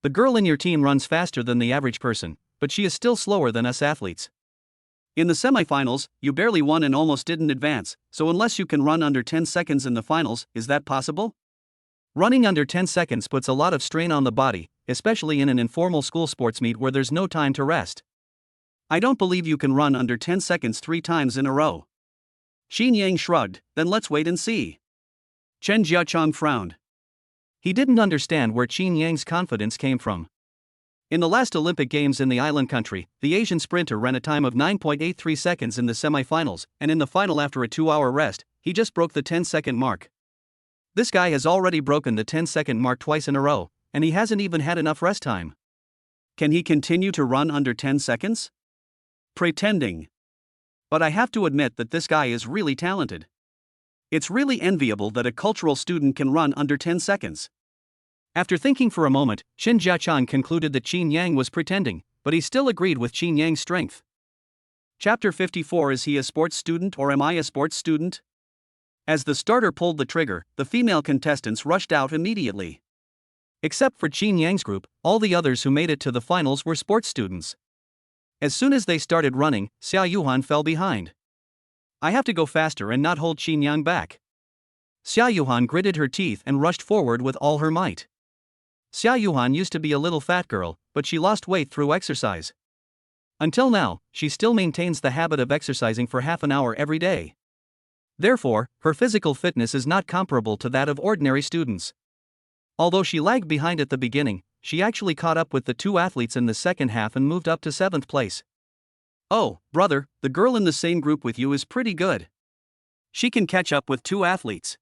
Speaker 1: The girl in your team runs faster than the average person, but she is still slower than us athletes.
Speaker 2: In the semifinals, you barely won and almost didn't advance, so unless you can run under 10 seconds in the finals, is that possible?
Speaker 1: Running under 10 seconds puts a lot of strain on the body, especially in an informal school sports meet where there's no time to rest.
Speaker 2: I don't believe you can run under 10 seconds 3 times in a row. Xin Yang shrugged, then let's wait and see.
Speaker 1: Chen Jiacheng frowned. He didn't understand where Xin Yang's confidence came from. In the last Olympic Games in the island country, the Asian sprinter ran a time of 9.83 seconds in the semi-finals, and in the final after a 2-hour rest, he just broke the 10-second mark. This guy has already broken the 10-second mark twice in a row, and he hasn't even had enough rest time.
Speaker 2: Can he continue to run under 10 seconds? Pretending. But I have to admit that this guy is really talented. It's really enviable that a cultural student can run under 10 seconds.
Speaker 1: After thinking for a moment, Chen Jiacheng concluded that Xin Yang was pretending, but he still agreed with Xin Yang's strength.
Speaker 2: Chapter 54. Is he a sports student or am I a sports student? As the starter pulled the trigger, the female contestants rushed out immediately.
Speaker 1: Except for Xin Yang's group, all the others who made it to the finals were sports students. As soon as they started running, Zhao Yuhan fell behind. I have to go faster and not hold Xin Yang back. Zhao Yuhan gritted her teeth and rushed forward with all her might. Zhao Yuhan used to be a little fat girl, but she lost weight through exercise. Until now, she still maintains the habit of exercising for half an hour every day. Therefore, her physical fitness is not comparable to that of ordinary students. Although she lagged behind at the beginning, she actually caught up with the two athletes in the second half and moved up to 7th place.
Speaker 2: Oh, brother, the girl in the same group with you is pretty good. She can catch up with 2 athletes.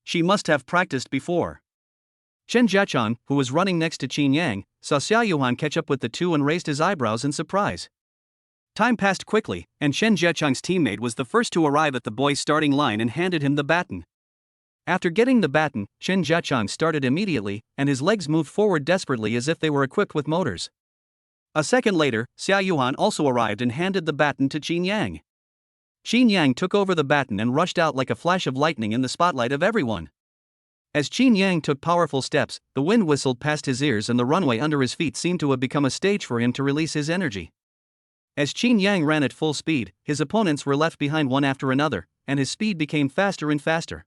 Speaker 2: She must have practiced before.
Speaker 1: Chen Jiacheng, who was running next to Xin Yang, saw Zhao Yuhan catch up with the two and raised his eyebrows in surprise.
Speaker 2: Time passed quickly, and Chen Jiacheng's teammate was the first to arrive at the boys' starting line and handed him the baton.
Speaker 1: After getting the baton, Chen Jiacheng started immediately, and his legs moved forward desperately as if they were equipped with motors.
Speaker 2: A second later, Zhao Yuhan also arrived and handed the baton to Xin Yang.
Speaker 1: Xin Yang took over the baton and rushed out like a flash of lightning in the spotlight of everyone. As Xin Yang took powerful steps, the wind whistled past his ears and the runway under his feet seemed to have become a stage for him to release his energy. As Xin Yang ran at full speed, his opponents were left behind one after another, and his speed became faster and faster.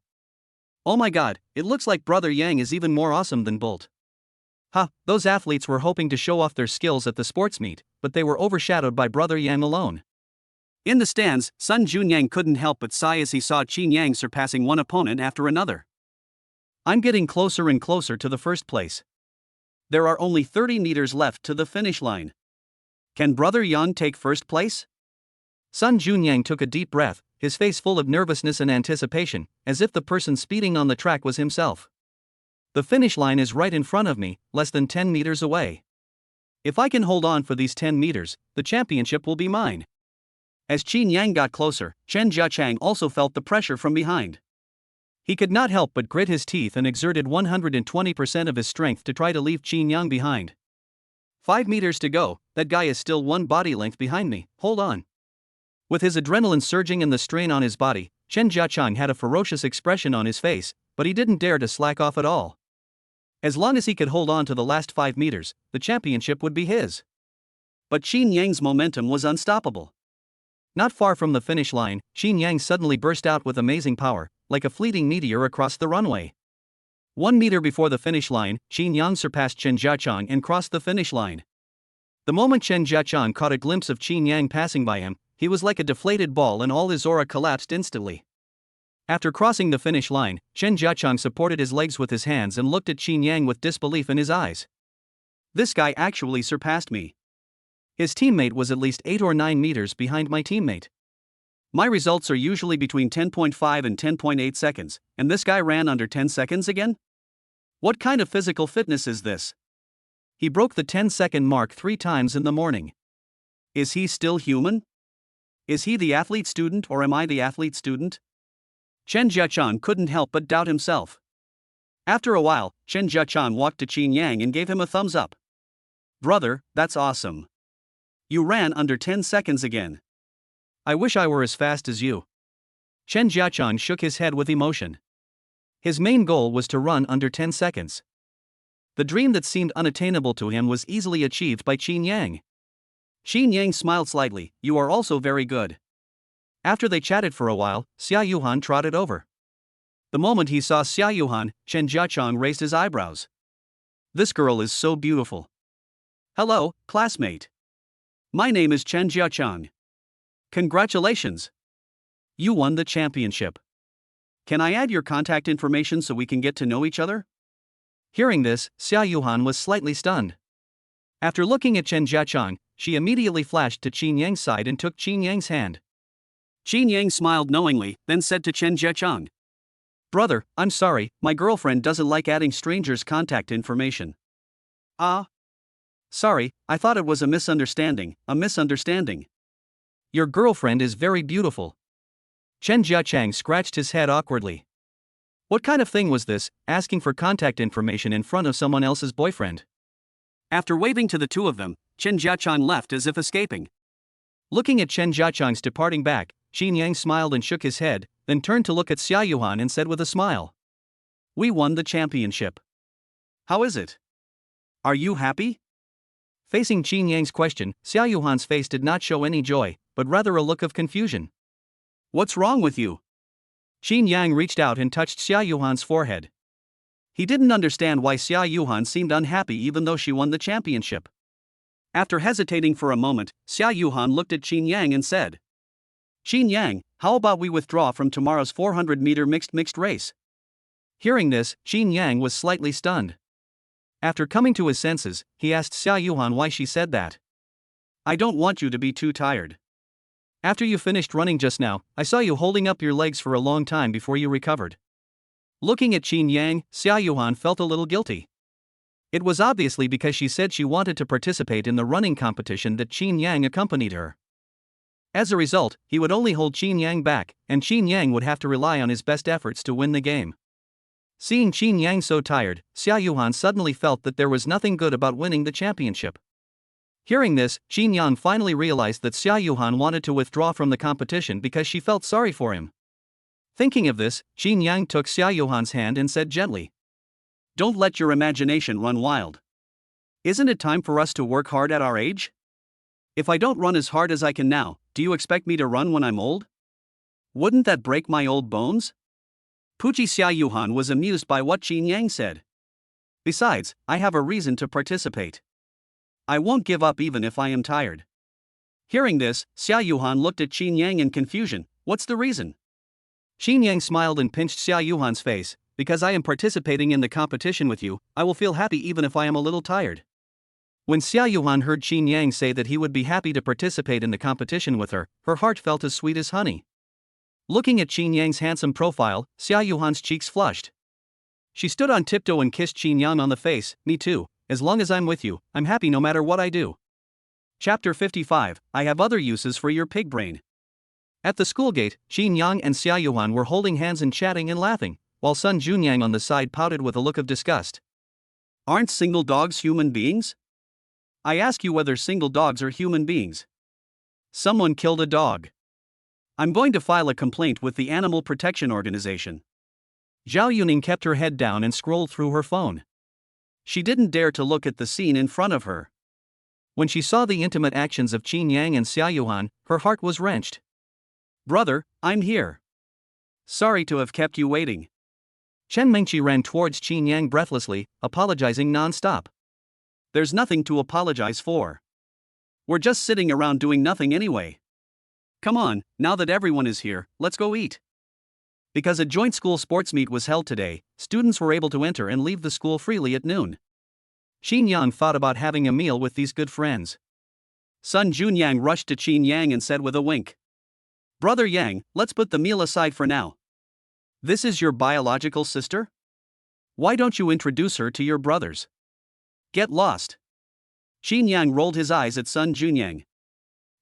Speaker 2: Oh my god, it looks like Brother Yang is even more awesome than Bolt.
Speaker 1: Those athletes were hoping to show off their skills at the sports meet, but they were overshadowed by Brother Yang alone.
Speaker 2: In the stands, Sun Junyang couldn't help but sigh as he saw Xin Yang surpassing one opponent after another.
Speaker 1: I'm getting closer and closer to the first place.
Speaker 2: There are only 30 meters left to the finish line. Can Brother Yang take first place?
Speaker 1: Sun Junyang took a deep breath, his face full of nervousness and anticipation, as if the person speeding on the track was himself. The finish line is right in front of me, less than 10 meters away. If I can hold on for these 10 meters, the championship will be mine.
Speaker 2: As Xin Yang got closer, Chen Jiacheng also felt the pressure from behind.
Speaker 1: He could not help but grit his teeth and exerted 120% of his strength to try to leave Qin Yang behind. 5 meters to go, that guy is still one body length behind me, hold on. With his adrenaline surging and the strain on his body, Chen Jiachang had a ferocious expression on his face, but he didn't dare to slack off at all. As long as he could hold on to the last 5 meters, the championship would be his.
Speaker 2: But Qin Yang's momentum was unstoppable.
Speaker 1: Not far from the finish line, Qin Yang suddenly burst out with amazing power, like a fleeting meteor across the runway. 1 meter before the finish line, Qin Yang surpassed Chen Jiachang and crossed the finish line. The moment Chen Jiachang caught a glimpse of Qin Yang passing by him, he was like a deflated ball and all his aura collapsed instantly. After crossing the finish line, Chen Jiachang supported his legs with his hands and looked at Qin Yang with disbelief in his eyes.
Speaker 2: This guy actually surpassed me.
Speaker 1: His teammate was at least 8 or 9 meters behind my teammate.
Speaker 2: My results are usually between 10.5 and 10.8 seconds, and this guy ran under 10 seconds again? What kind of physical fitness is this?
Speaker 1: He broke the 10-second mark 3 times in the morning.
Speaker 2: Is he still human? Is he the athlete student or am I the athlete student? Chen Jiachang couldn't help but doubt himself. After a while, Chen Jiachang walked to Qin Yang and gave him a thumbs up. Brother, that's awesome. You ran under 10 seconds again.
Speaker 1: I wish I were as fast as you. Chen Jiachang shook his head with emotion. His main goal was to run under 10 seconds. The dream that seemed unattainable to him was easily achieved by Qin Yang.
Speaker 2: Qin Yang smiled slightly, you are also very good.
Speaker 1: After they chatted for a while, Zhao Yuhang trotted over. The moment he saw Zhao Yuhang, Chen Jiachang raised his eyebrows.
Speaker 2: This girl is so beautiful. Hello, classmate. My name is Chen Jiachang. Congratulations. You won the championship. Can I add your contact information so we can get to know each other?
Speaker 1: Hearing this, Zhao Yuhang was slightly stunned. After looking at Chen Jiachang, she immediately flashed to Qin Yang's side and took Qin Yang's hand.
Speaker 2: Qin Yang smiled knowingly, then said to Chen Jiachang,
Speaker 1: Brother, I'm sorry, my girlfriend doesn't like adding strangers' contact information.
Speaker 2: Ah. Sorry, I thought it was a misunderstanding.
Speaker 1: Your girlfriend is very beautiful. Chen Jiachang scratched his head awkwardly. What kind of thing was this, asking for contact information in front of someone else's boyfriend?
Speaker 2: After waving to the two of them, Chen Jiachang left as if escaping.
Speaker 1: Looking at Chen Jiachang's departing back, Qin Yang smiled and shook his head, then turned to look at Zhao Yuhang and said with a smile.
Speaker 2: We won the championship. How is it? Are you happy?
Speaker 1: Facing Qin Yang's question, Zhao Yuhang's face did not show any joy, but rather a look of confusion.
Speaker 2: What's wrong with you?
Speaker 1: Qin Yang reached out and touched Zhao Yuhang's forehead.
Speaker 2: He didn't understand why Zhao Yuhang seemed unhappy even though she won the championship. After hesitating for a moment, Zhao Yuhang looked at Qin Yang and said, Qin Yang, how about we withdraw from tomorrow's 400-meter mixed race?
Speaker 1: Hearing this, Qin Yang was slightly stunned. After coming to his senses, he asked Zhao Yuhang why she said that.
Speaker 2: I don't want you to be too tired.
Speaker 1: After you finished running just now, I saw you holding up your legs for a long time before you recovered. Looking at Qin Yang, Zhao Yuhang felt a little guilty. It was obviously because she said she wanted to participate in the running competition that Qin Yang accompanied her. As a result, he would only hold Qin Yang back, and Qin Yang would have to rely on his best efforts to win the game. Seeing Qin Yang so tired, Zhao Yuhang suddenly felt that there was nothing good about winning the championship. Hearing this, Qin Yang finally realized that Zhao Yuhang wanted to withdraw from the competition because she felt sorry for him. Thinking of this, Qin Yang took Zhao Yuhang's hand and said gently,
Speaker 2: Don't let your imagination run wild. Isn't it time for us to work hard at our age? If I don't run as hard as I can now, do you expect me to run when I'm old? Wouldn't that break my old bones? Puji Zhao Yuhang was amused by what Qin Yang said. Besides, I have a reason to participate. I won't give up even if I am tired. Hearing this, Zhao Yuhang looked at Qin Yang in confusion. What's the reason?
Speaker 1: Qin Yang smiled and pinched Zhao Yuhan's face. Because I am participating in the competition with you, I will feel happy even if I am a little tired. When Zhao Yuhan heard Qin Yang say that he would be happy to participate in the competition with her, her heart felt as sweet as honey. Looking at Qin Yang's handsome profile, Zhao Yuhan's cheeks flushed. She stood on tiptoe and kissed Qin Yang on the face. Me too, as long as I'm with you, I'm happy no matter what I do. Chapter 55, I have other uses for your pig brain. At the school gate, Qin Yang and Zhao Yuhan were holding hands and chatting and laughing, while Sun Junyang on the side pouted with a look of disgust.
Speaker 2: Aren't single dogs human beings? I ask you whether single dogs are human beings. Someone killed a dog. I'm going to file a complaint with the Animal Protection Organization.
Speaker 1: Zhao Yuning kept her head down and scrolled through her phone.
Speaker 2: She didn't dare to look at the scene in front of her.
Speaker 1: When she saw the intimate actions of Qin Yang and Zhao Yuhan, her heart was wrenched.
Speaker 2: Brother, I'm here. Sorry to have kept you waiting.
Speaker 1: Chen Mengqi ran towards Qin Yang breathlessly, apologizing non-stop.
Speaker 2: There's nothing to apologize for. We're just sitting around doing nothing anyway. Come on, now that everyone is here, let's go eat.
Speaker 1: Because a joint school sports meet was held today, students were able to enter and leave the school freely at noon. Qin Yang thought about having a meal with these good friends.
Speaker 2: Sun Junyang rushed to Qin Yang and said with a wink, Brother Yang, let's put the meal aside for now. This is your biological sister? Why don't you introduce her to your brothers? Get lost. Qin Yang rolled his eyes at Sun Junyang.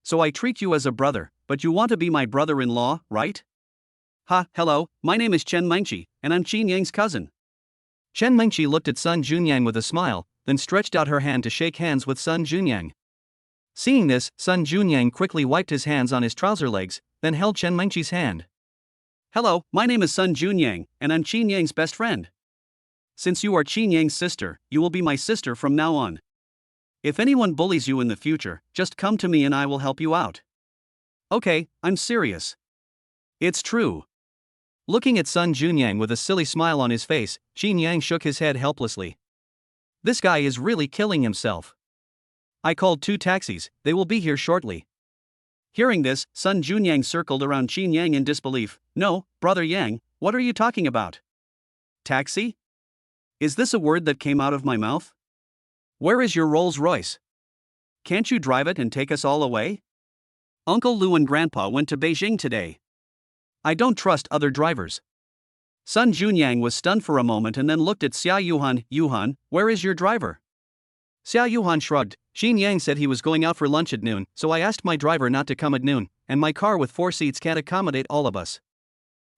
Speaker 2: So I treat you as a brother, but you want to be my brother-in-law, right? Ha, hello, my name is Chen Mengqi, and I'm Qin Yang's cousin.
Speaker 1: Chen Mengqi looked at Sun Junyang with a smile, then stretched out her hand to shake hands with Sun Junyang. Seeing this, Sun Junyang quickly wiped his hands on his trouser legs, then held Chen Mengqi's hand.
Speaker 2: Hello, my name is Sun Junyang, and I'm Qin Yang's best friend. Since you are Qin Yang's sister, you will be my sister from now on. If anyone bullies you in the future, just come to me and I will help you out. Okay, I'm serious. It's true.
Speaker 1: Looking at Sun Junyang with a silly smile on his face, Qin Yang shook his head helplessly. This guy is really killing himself. I called 2 taxis, they will be here shortly.
Speaker 2: Hearing this, Sun Junyang circled around Qin Yang in disbelief. No, Brother Yang, what are you talking about? Taxi? Is this a word that came out of my mouth? Where is your Rolls-Royce? Can't you drive it and take us all away? Uncle Lu and Grandpa went to Beijing today. I don't trust other drivers. Sun Junyang was stunned for a moment and then looked at Zhao Yuhan. Yuhan, where is your driver?
Speaker 1: Zhao Yuhan shrugged. Qin Yang said he was going out for lunch at noon, so I asked my driver not to come at noon, and my car with 4 seats can't accommodate all of us.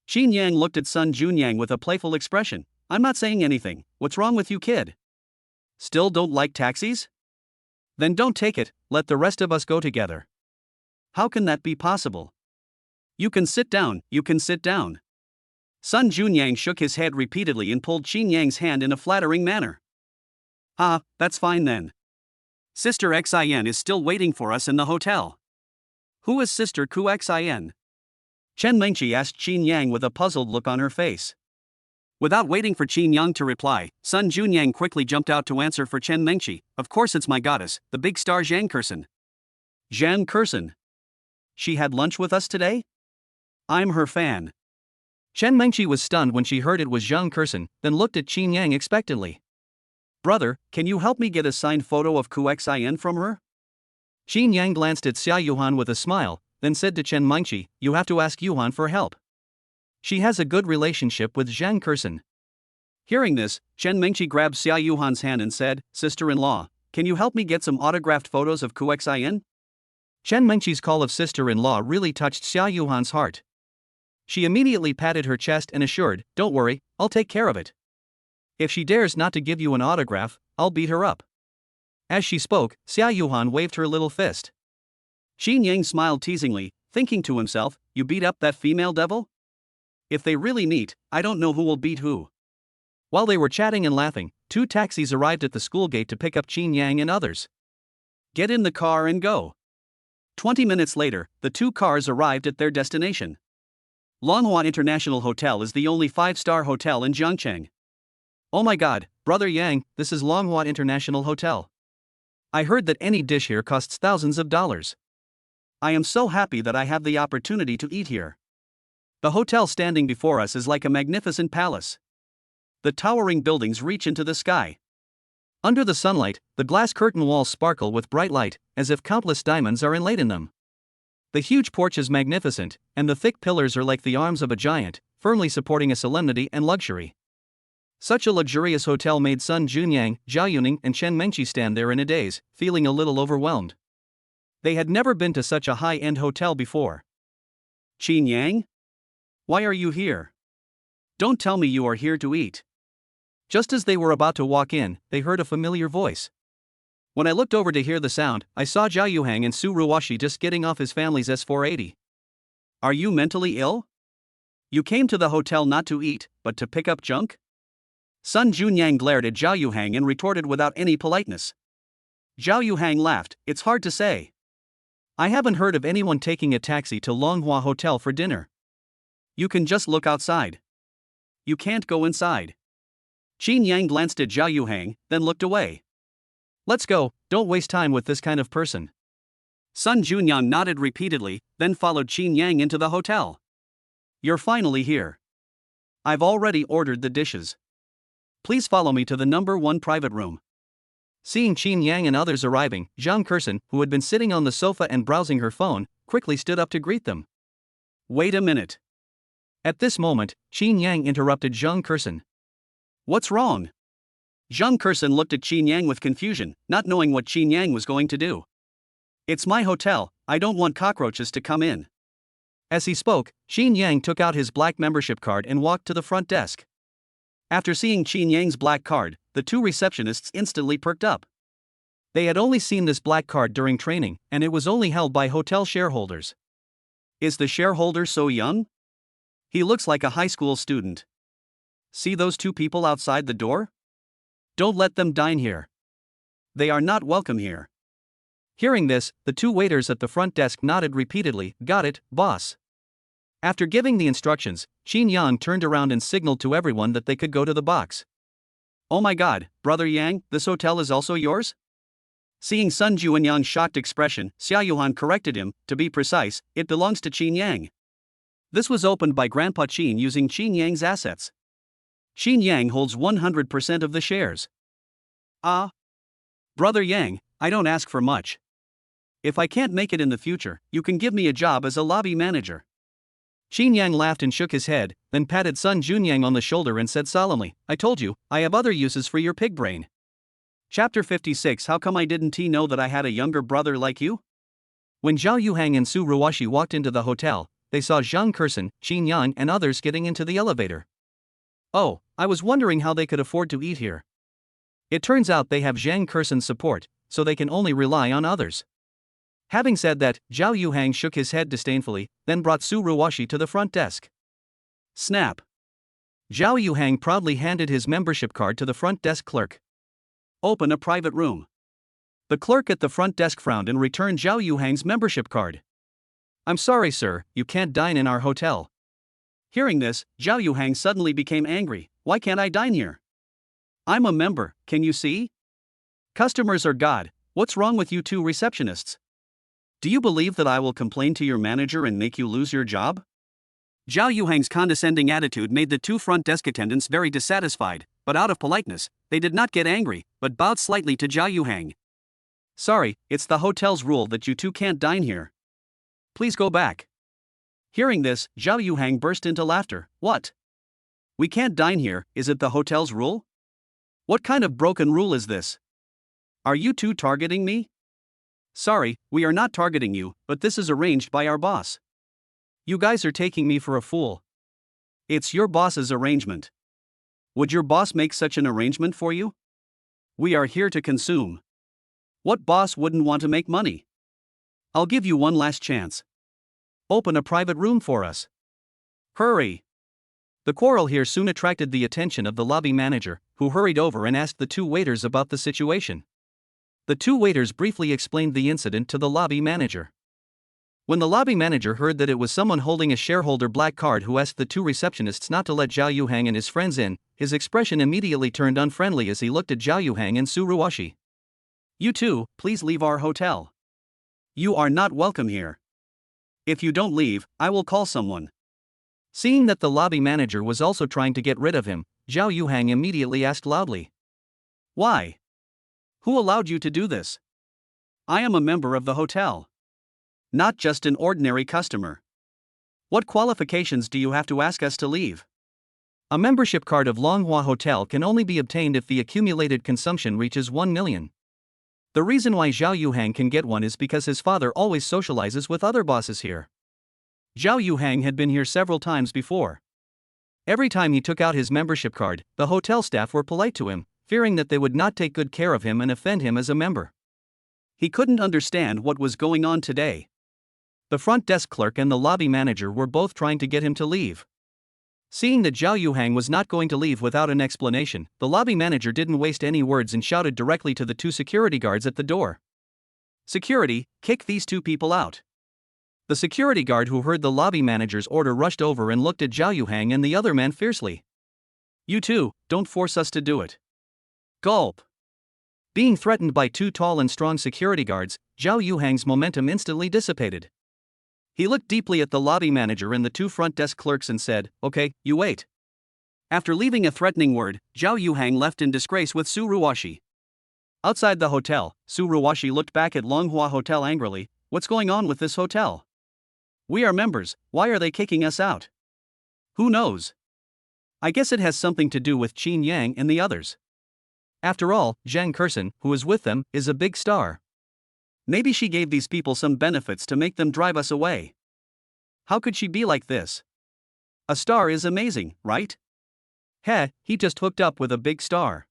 Speaker 2: Qin Yang looked at Sun Junyang with a playful expression. I'm not saying anything, what's wrong with you, kid? Still don't like taxis? Then don't take it, let the rest of us go together. How can that be possible? You can sit down, you can sit down. Sun Junyang shook his head repeatedly and pulled Qin Yang's hand in a flattering manner. Ah, that's fine then. Sister Xin is still waiting for us in the hotel. Who is Sister Xin? Chen Mengqi asked Qin Yang with a puzzled look on her face. Without waiting for Qin Yang to reply, Sun Junyang quickly jumped out to answer for Chen Mengqi. Of course it's my goddess, the big star Zhang Kurson. Zhang Kurson? She had lunch with us today? I'm her fan.
Speaker 1: Chen Mengqi was stunned when she heard it was Zhang Kurson, then looked at Qin Yang expectantly.
Speaker 2: Brother, can you help me get a signed photo of Xin from her?
Speaker 1: Qin Yang glanced at Zhao Yuhan with a smile, then said to Chen Mengqi, you have to ask Yuhan for help. She has a good relationship with Zhang Kurson.
Speaker 2: Hearing this, Chen Mengqi grabbed Zhao Yuhan's hand and said, Sister-in-law, can you help me get some autographed photos of Xin?
Speaker 1: Chen Mengqi's call of sister-in-law really touched Zhao Yuhan's heart. She immediately patted her chest and assured, don't worry, I'll take care of it. If she dares not to give you an autograph, I'll beat her up. As she spoke, Zhao Yuhan waved her little fist.
Speaker 2: Qin Yang smiled teasingly, thinking to himself, you beat up that female devil? If they really meet, I don't know who will beat who.
Speaker 1: While they were chatting and laughing, 2 taxis arrived at the school gate to pick up Qin Yang and others.
Speaker 2: Get in the car and go. 20 minutes later, the 2 cars arrived at their destination. Longhua International Hotel is the only 5-star hotel in Jiangcheng.
Speaker 1: Oh my god, Brother Yang, this is Longhua International Hotel. I heard that any dish here costs thousands of dollars.
Speaker 2: I am so happy that I have the opportunity to eat here.
Speaker 1: The hotel standing before us is like a magnificent palace.
Speaker 2: The towering buildings reach into the sky.
Speaker 1: Under the sunlight, the glass curtain walls sparkle with bright light, as if countless diamonds are inlaid in them. The huge porch is magnificent, and the thick pillars are like the arms of a giant, firmly supporting a solemnity and luxury. Such a luxurious hotel made Sun Junyang, Zhao Yuning and Chen Mengqi stand there in a daze, feeling a little overwhelmed. They had never been to such a high-end hotel before.
Speaker 2: Qin Yang? Why are you here? Don't tell me you are here to eat.
Speaker 1: Just as they were about to walk in, they heard a familiar voice. When I looked over to hear the sound, I saw Zhao Yuhang and Su Ruoxi just getting off his family's S480.
Speaker 2: Are you mentally ill? You came to the hotel not to eat, but to pick up junk? Sun Junyang glared at Zhao Yuhang and retorted without any politeness. Zhao Yuhang laughed. It's hard to say.
Speaker 1: I haven't heard of anyone taking a taxi to Longhua Hotel for dinner.
Speaker 2: You can just look outside. You can't go inside. Qin Yang glanced at Zhao Yuhang, then looked away.
Speaker 1: Let's go, don't waste time with this kind of person.
Speaker 2: Sun Junyang nodded repeatedly, then followed Qin Yang into the hotel. You're finally here. I've already ordered the dishes. Please follow me to the number 1 private room.
Speaker 1: Seeing Qin Yang and others arriving, Zhang Kursen, who had been sitting on the sofa and browsing her phone, quickly stood up to greet them.
Speaker 2: Wait a minute.
Speaker 1: At this moment, Qin Yang interrupted Zhang Kursen.
Speaker 2: What's wrong? Zhang Kursen looked at Qin Yang with confusion, not knowing what Qin Yang was going to do. It's my hotel, I don't want cockroaches to come in.
Speaker 1: As he spoke, Qin Yang took out his black membership card and walked to the front desk.
Speaker 2: After seeing Qin Yang's black card, the 2 receptionists instantly perked up.
Speaker 1: They had only seen this black card during training, and it was only held by hotel shareholders.
Speaker 2: Is the shareholder so young? He looks like a high school student. See those 2 people outside the door? Don't let them dine here. They are not welcome here.
Speaker 1: Hearing this, the 2 waiters at the front desk nodded repeatedly. Got it, boss. After giving the instructions, Qin Yang turned around and signaled to everyone that they could go to the box.
Speaker 2: Oh my god, Brother Yang, this hotel is also yours? Seeing Sun Junyang's shocked expression, Zhao Yuhang corrected him. To be precise, it belongs to Qin Yang. This was opened by Grandpa Qin using Qin Yang's assets. Qin Yang holds 100% of the shares. Ah. Brother Yang, I don't ask for much. If I can't make it in the future, you can give me a job as a lobby manager.
Speaker 1: Qin Yang laughed and shook his head, then patted Sun Junyang on the shoulder and said solemnly, I told you, I have other uses for your pig brain.
Speaker 2: Chapter 56. How come I didn't know that I had a younger brother like you?
Speaker 1: When Zhao Yuhang and Su Ruoxi walked into the hotel, they saw Zhang Kursen, Qin Yang and others getting into the elevator. Oh, I was wondering how they could afford to eat here. It turns out they have Zhang Kursen's support, so they can only rely on others. Having said that, Zhao Yuhang shook his head disdainfully, then brought Su Ruoxi to the front desk.
Speaker 2: Snap.
Speaker 1: Zhao Yuhang proudly handed his membership card to the front desk clerk.
Speaker 2: Open a private room.
Speaker 1: The clerk at the front desk frowned and returned Zhao Yuhang's membership card. I'm sorry, sir, you can't dine in our hotel.
Speaker 2: Hearing this, Zhao Yuhang suddenly became angry. Why can't I dine here? I'm a member, can you see? Customers are God. What's wrong with you 2 receptionists? Do you believe that I will complain to your manager and make you lose your job? Zhao Yuhang's condescending attitude made the 2 front desk attendants very dissatisfied, but out of politeness, they did not get angry, but bowed slightly to Zhao Yuhang. Sorry, it's the hotel's rule that you 2 can't dine here. Please go back. Hearing this, Zhao Yuhang burst into laughter. What? We can't dine here, is it the hotel's rule? What kind of broken rule is this? Are you 2 targeting me? Sorry, we are not targeting you, but this is arranged by our boss. You guys are taking me for a fool. It's your boss's arrangement. Would your boss make such an arrangement for you? We are here to consume. What boss wouldn't want to make money? I'll give you one last chance. Open a private room for us. Hurry.
Speaker 1: The quarrel here soon attracted the attention of the lobby manager, who hurried over and asked the 2 waiters about the situation. The 2 waiters briefly explained the incident to the lobby manager. When the lobby manager heard that it was someone holding a shareholder black card who asked the 2 receptionists not to let Zhao Yuhang and his friends in, his expression immediately turned unfriendly as he looked at Zhao Yuhang and Su Ruoxi. You 2, please leave our hotel. You are not welcome here. If you don't leave, I will call someone. Seeing that the lobby manager was also trying to get rid of him, Zhao Yuhang immediately asked loudly. Why? Who allowed you to do this? I am a member of the hotel. Not just an ordinary customer. What qualifications do you have to ask us to leave? A membership card of Longhua Hotel can only be obtained if the accumulated consumption reaches 1 million. The reason why Zhao Yuhang can get one is because his father always socializes with other bosses here. Zhao Yuhang had been here several times before. Every time he took out his membership card, the hotel staff were polite to him, fearing that they would not take good care of him and offend him as a member.
Speaker 2: He couldn't understand what was going on today.
Speaker 1: The front desk clerk and the lobby manager were both trying to get him to leave. Seeing that Zhao Yuhang was not going to leave without an explanation, the lobby manager didn't waste any words and shouted directly to the two security guards at the door.
Speaker 2: "Security, kick these two people out."
Speaker 1: The security guard who heard the lobby manager's order rushed over and looked at Zhao Yuhang and the other man fiercely.
Speaker 2: "You two, don't force us to do it."
Speaker 1: Gulp. Being threatened by two tall and strong security guards, Zhao Yuhang's momentum instantly dissipated. He looked deeply at the lobby manager and the two front desk clerks and said, "Okay, you wait."
Speaker 2: After leaving a threatening word, Zhao Yuhang left in disgrace with Su Ruoxi.
Speaker 1: Outside the hotel, Su Ruoxi looked back at Longhua Hotel angrily. "What's going on with this hotel? We are members, why are they kicking us out?"
Speaker 2: "Who knows?
Speaker 1: I guess it has something to do with Qin Yang and the others. After all, Zhang Kursen, who is with them, is a big star.
Speaker 2: Maybe she gave these people some benefits to make them drive us away. How could she be like this? A star is amazing, right?
Speaker 1: Heh, he just hooked up with a big star.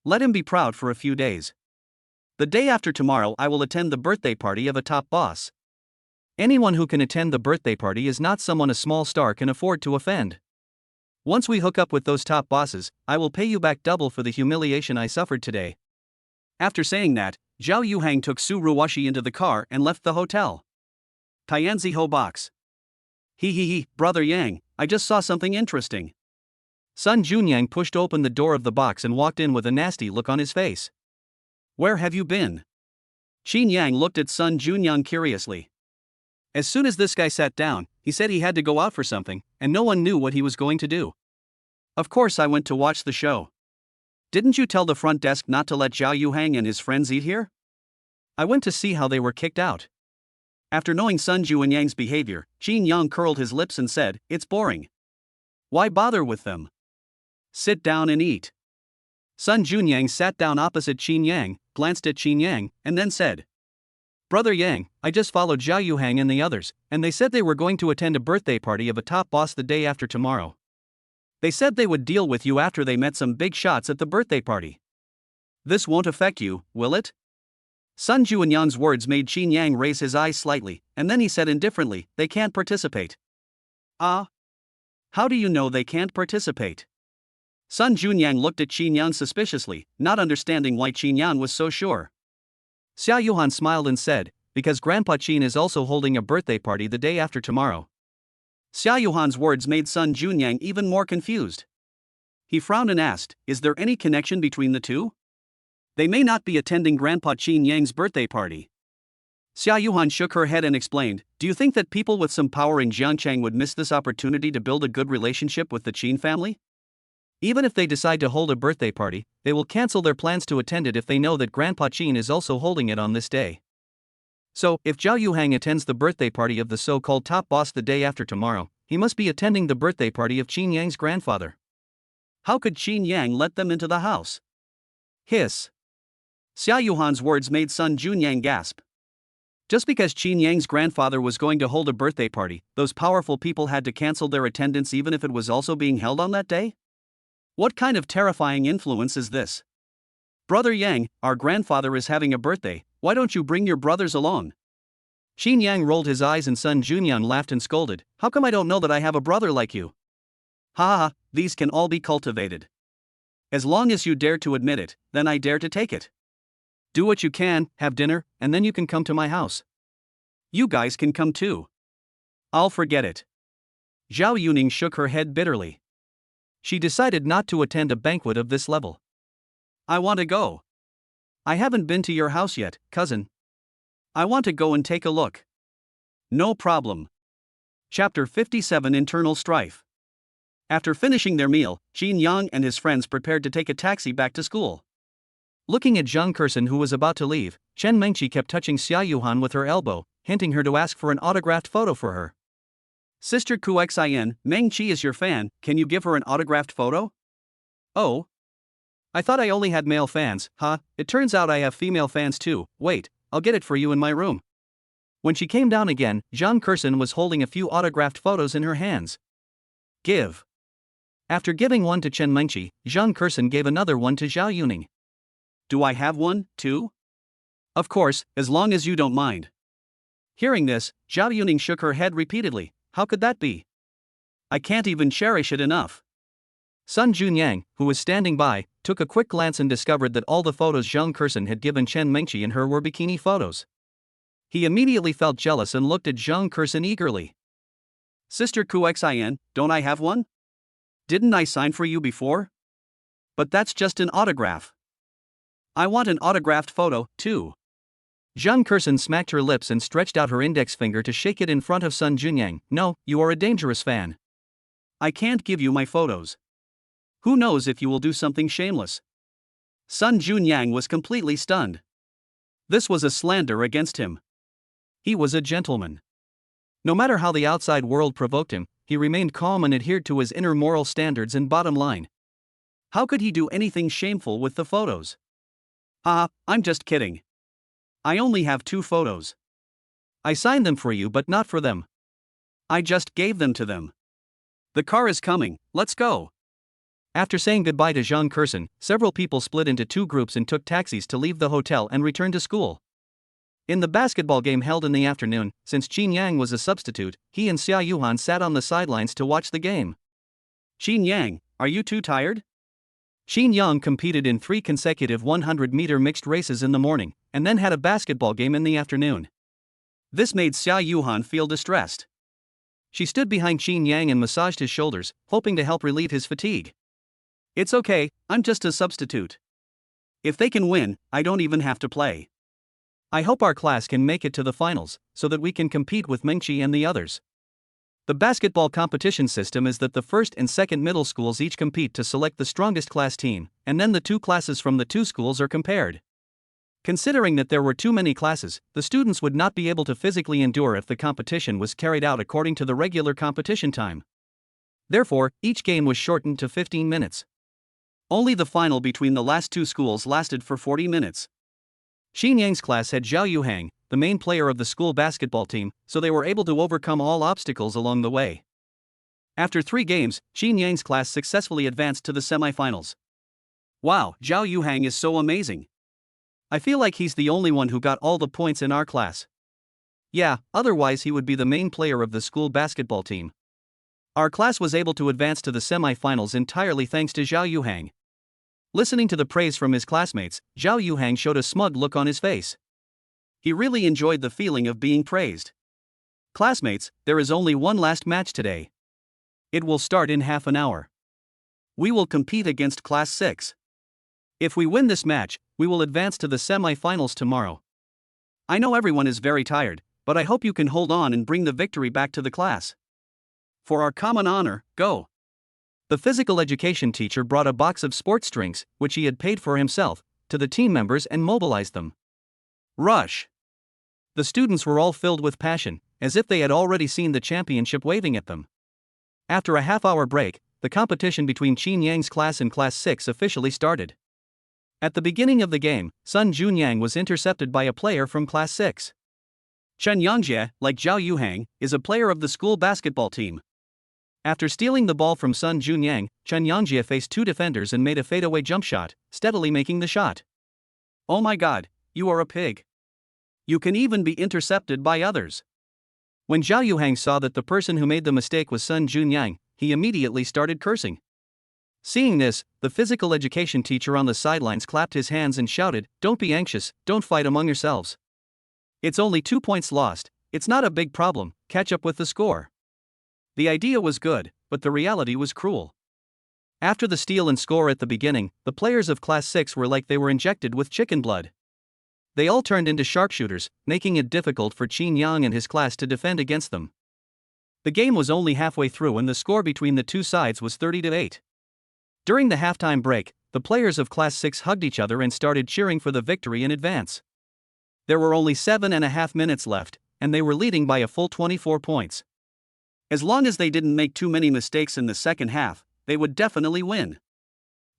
Speaker 2: Let him be proud for a few days. The day after tomorrow I will attend the birthday party of a top boss.
Speaker 1: Anyone who can attend the birthday party is not someone a small star can afford to offend. Once we hook up with those top bosses, I will pay you back double for the humiliation I suffered today."
Speaker 2: After saying that, Zhao Yuhang took Su Ruoxi into the car and left the hotel. Tianzi Ho box.
Speaker 1: He, Brother Yang, I just saw something interesting. Sun Junyang pushed open the door of the box and walked in with a nasty look on his face.
Speaker 2: "Where have you been?"
Speaker 1: Qin Yang looked at Sun Junyang curiously.
Speaker 2: As soon as this guy sat down, he said he had to go out for something, and no one knew what he was going to do.
Speaker 1: Of course I went to watch the show.
Speaker 2: Didn't you tell the front desk not to let Zhao Yuhang and his friends eat here?
Speaker 1: I went to see how they were kicked out.
Speaker 2: After knowing Sun Junyang's behavior, Qin Yang curled his lips and said, "It's boring. Why bother with them? Sit down and eat."
Speaker 1: Sun Junyang sat down opposite Qin Yang, glanced at Qin Yang, and then said, "Brother Yang, I just followed Zhao Yuhang and the others, and they said they were going to attend a birthday party of a top boss the day after tomorrow. They said they would deal with you after they met some big shots at the birthday party.
Speaker 2: This won't affect you, will it?"
Speaker 1: Sun Junyang's words made Qin Yang raise his eyes slightly, and then he said indifferently, "They can't participate."
Speaker 2: "Ah? How do you know they can't participate?"
Speaker 1: Sun Junyang looked at Qin Yang suspiciously, not understanding why Qin Yang was so sure. Zhao Yuhan smiled and said, "Because Grandpa Qin is also holding a birthday party the day after tomorrow."
Speaker 2: Zhao Yuhan's words made Sun Junyang even more confused. He frowned and asked, "Is there any connection between the two? They may not be attending Grandpa Qin Yang's birthday party."
Speaker 1: Zhao Yuhan shook her head and explained, "Do you think that people with some power in Jiangcheng would miss this opportunity to build a good relationship with the Qin family? Even if they decide to hold a birthday party, they will cancel their plans to attend it if they know that Grandpa Qin is also holding it on this day. So, if Zhao Yuhang attends the birthday party of the so-called top boss the day after tomorrow, he must be attending the birthday party of Qin Yang's grandfather.
Speaker 2: How could Qin Yang let them into the house?"
Speaker 1: Hiss.
Speaker 2: Zhao Yuhan's words made Sun Junyang gasp.
Speaker 1: Just because Qin Yang's grandfather was going to hold a birthday party, those powerful people had to cancel their attendance even if it was also being held on that day? What kind of terrifying influence is this?
Speaker 2: "Brother Yang, our grandfather is having a birthday, why don't you bring your brothers along?"
Speaker 1: Qin Yang rolled his eyes and Sun Junyang laughed and scolded, "How come I don't know that I have a brother like you?"
Speaker 2: "Ha ha ha, these can all be cultivated. As long as you dare to admit it, then I dare to take it.
Speaker 1: Do what you can, have dinner, and then you can come to my house."
Speaker 2: "You guys can come too."
Speaker 1: "I'll forget it." Zhao Yuning shook her head bitterly. She decided not to attend a banquet of this level.
Speaker 2: "I want to go."
Speaker 1: "I haven't been to your house yet, cousin."
Speaker 2: "I want to go and take a look."
Speaker 1: "No problem."
Speaker 2: Chapter 57 Internal Strife. After finishing their meal, Qin Yang and his friends prepared to take a taxi back to school.
Speaker 1: Looking at Zhang Kursen who was about to leave, Chen Mengqi kept touching Xia Yuhan with her elbow, hinting her to ask for an autographed photo for her.
Speaker 2: "Sister Kuxin, Meng Qi is your fan, can you give her an autographed photo?"
Speaker 1: "Oh? I thought I only had male fans, huh? It turns out I have female fans too. Wait, I'll get it for you in my room." When she came down again, Zhang Kursen was holding a few autographed photos in her hands. "Give." After giving one to Chen Mengqi, Zhang Kursun gave another one to Zhao Yuning.
Speaker 2: Do I have one, too? Of course, as long as you don't mind. Hearing this, Zhao Yuning shook her head repeatedly. How could that be? I can't even cherish it enough.
Speaker 1: Sun Junyang, who was standing by, took a quick glance and discovered that all the photos Zhang Kursun had given Chen Mengqi and her were bikini photos. He immediately felt jealous and looked at Zhang Kursun eagerly.
Speaker 2: Sister Kuxin, don't I have one? Didn't I sign for you before? But that's just an autograph. I want an autographed photo, too.
Speaker 1: Zhang Kursun smacked her lips and stretched out her index finger to shake it in front of Sun Junyang. No, you are a dangerous fan.
Speaker 2: I can't give you my photos. Who knows if you will do something shameless? Sun Junyang was completely stunned. This was a slander against him.
Speaker 1: He was a gentleman. No matter how the outside world provoked him, he remained calm and adhered to his inner moral standards and bottom line.
Speaker 2: How could he do anything shameful with the photos? I'm just kidding. I only have 2 photos.
Speaker 1: I signed them for you but not for them.
Speaker 2: I just gave them to them. The car is coming, let's go.
Speaker 1: After saying goodbye to Zhang Kursun, several people split into 2 groups and took taxis to leave the hotel and return to school. In the basketball game held in the afternoon, since Qin Yang was a substitute, he and Zhao Yuhang sat on the sidelines to watch the game.
Speaker 2: Qin Yang, are you too tired?
Speaker 1: Qin Yang competed in 3 consecutive 100-meter mixed races in the morning, and then had a basketball game in the afternoon.
Speaker 2: This made Zhao Yuhang feel distressed.
Speaker 1: She stood behind Qin Yang and massaged his shoulders, hoping to help relieve his fatigue.
Speaker 2: It's okay, I'm just a substitute. If they can win, I don't even have to play.
Speaker 1: I hope our class can make it to the finals, so that we can compete with Mengqi and the others. The basketball competition system is that the first and second middle schools each compete to select the strongest class team, and then the 2 classes from the 2 schools are compared. Considering that there were too many classes, the students would not be able to physically endure if the competition was carried out according to the regular competition time. Therefore, each game was shortened to 15 minutes.
Speaker 2: Only the final between the last 2 schools lasted for 40 minutes.
Speaker 1: Qin Yang's class had Zhao Yuhang, the main player of the school basketball team, so they were able to overcome all obstacles along the way. After 3 games, Qin Yang's class successfully advanced to the semifinals.
Speaker 2: Wow, Zhao Yuhang is so amazing.
Speaker 1: I feel like he's the only one who got all the points in our class. Yeah, otherwise he would be the main player of the school basketball team. Our class was able to advance to the semifinals entirely thanks to Zhao Yuhang. Listening to the praise from his classmates, Zhao Yuhang showed a smug look on his face.
Speaker 2: He really enjoyed the feeling of being praised.
Speaker 1: Classmates, there is only one last match today. It will start in half an hour.
Speaker 2: We will compete against Class 6.
Speaker 1: If we win this match, we will advance to the semi-finals tomorrow.
Speaker 2: I know everyone is very tired, but I hope you can hold on and bring the victory back to the class. For our common honor, go.
Speaker 1: The physical education teacher brought a box of sports drinks, which he had paid for himself, to the team members and mobilized them.
Speaker 2: Rush!
Speaker 1: The students were all filled with passion, as if they had already seen the championship waving at them. After a half-hour break, the competition between Qin Yang's class and Class 6 officially started. At the beginning of the game, Sun Junyang was intercepted by a player from Class 6.
Speaker 2: Chen Yangjie, like Zhao Yuhang, is a player of the school basketball team.
Speaker 1: After stealing the ball from Sun Junyang, Chen Yangjie faced 2 defenders and made a fadeaway jump shot, steadily making the shot.
Speaker 2: Oh my god, you are a pig. You can even be intercepted by others.
Speaker 1: When Zhao Yuhang saw that the person who made the mistake was Sun Junyang, he immediately started cursing. Seeing this, the physical education teacher on the sidelines clapped his hands and shouted, "Don't be anxious, don't fight among yourselves. It's only 2 points lost, it's not a big problem, catch up with the score." The idea was good, but the reality was cruel. After the steal and score at the beginning, the players of Class 6 were like they were injected with chicken blood. They all turned into sharpshooters, making it difficult for Qin Yang and his class to defend against them. The game was only halfway through and the score between the 2 sides was 30-8. During the halftime break, the players of Class 6 hugged each other and started cheering for the victory in advance. There were only 7.5 minutes left, and they were leading by a full 24 points.
Speaker 2: As long as they didn't make too many mistakes in the second half, they would definitely win.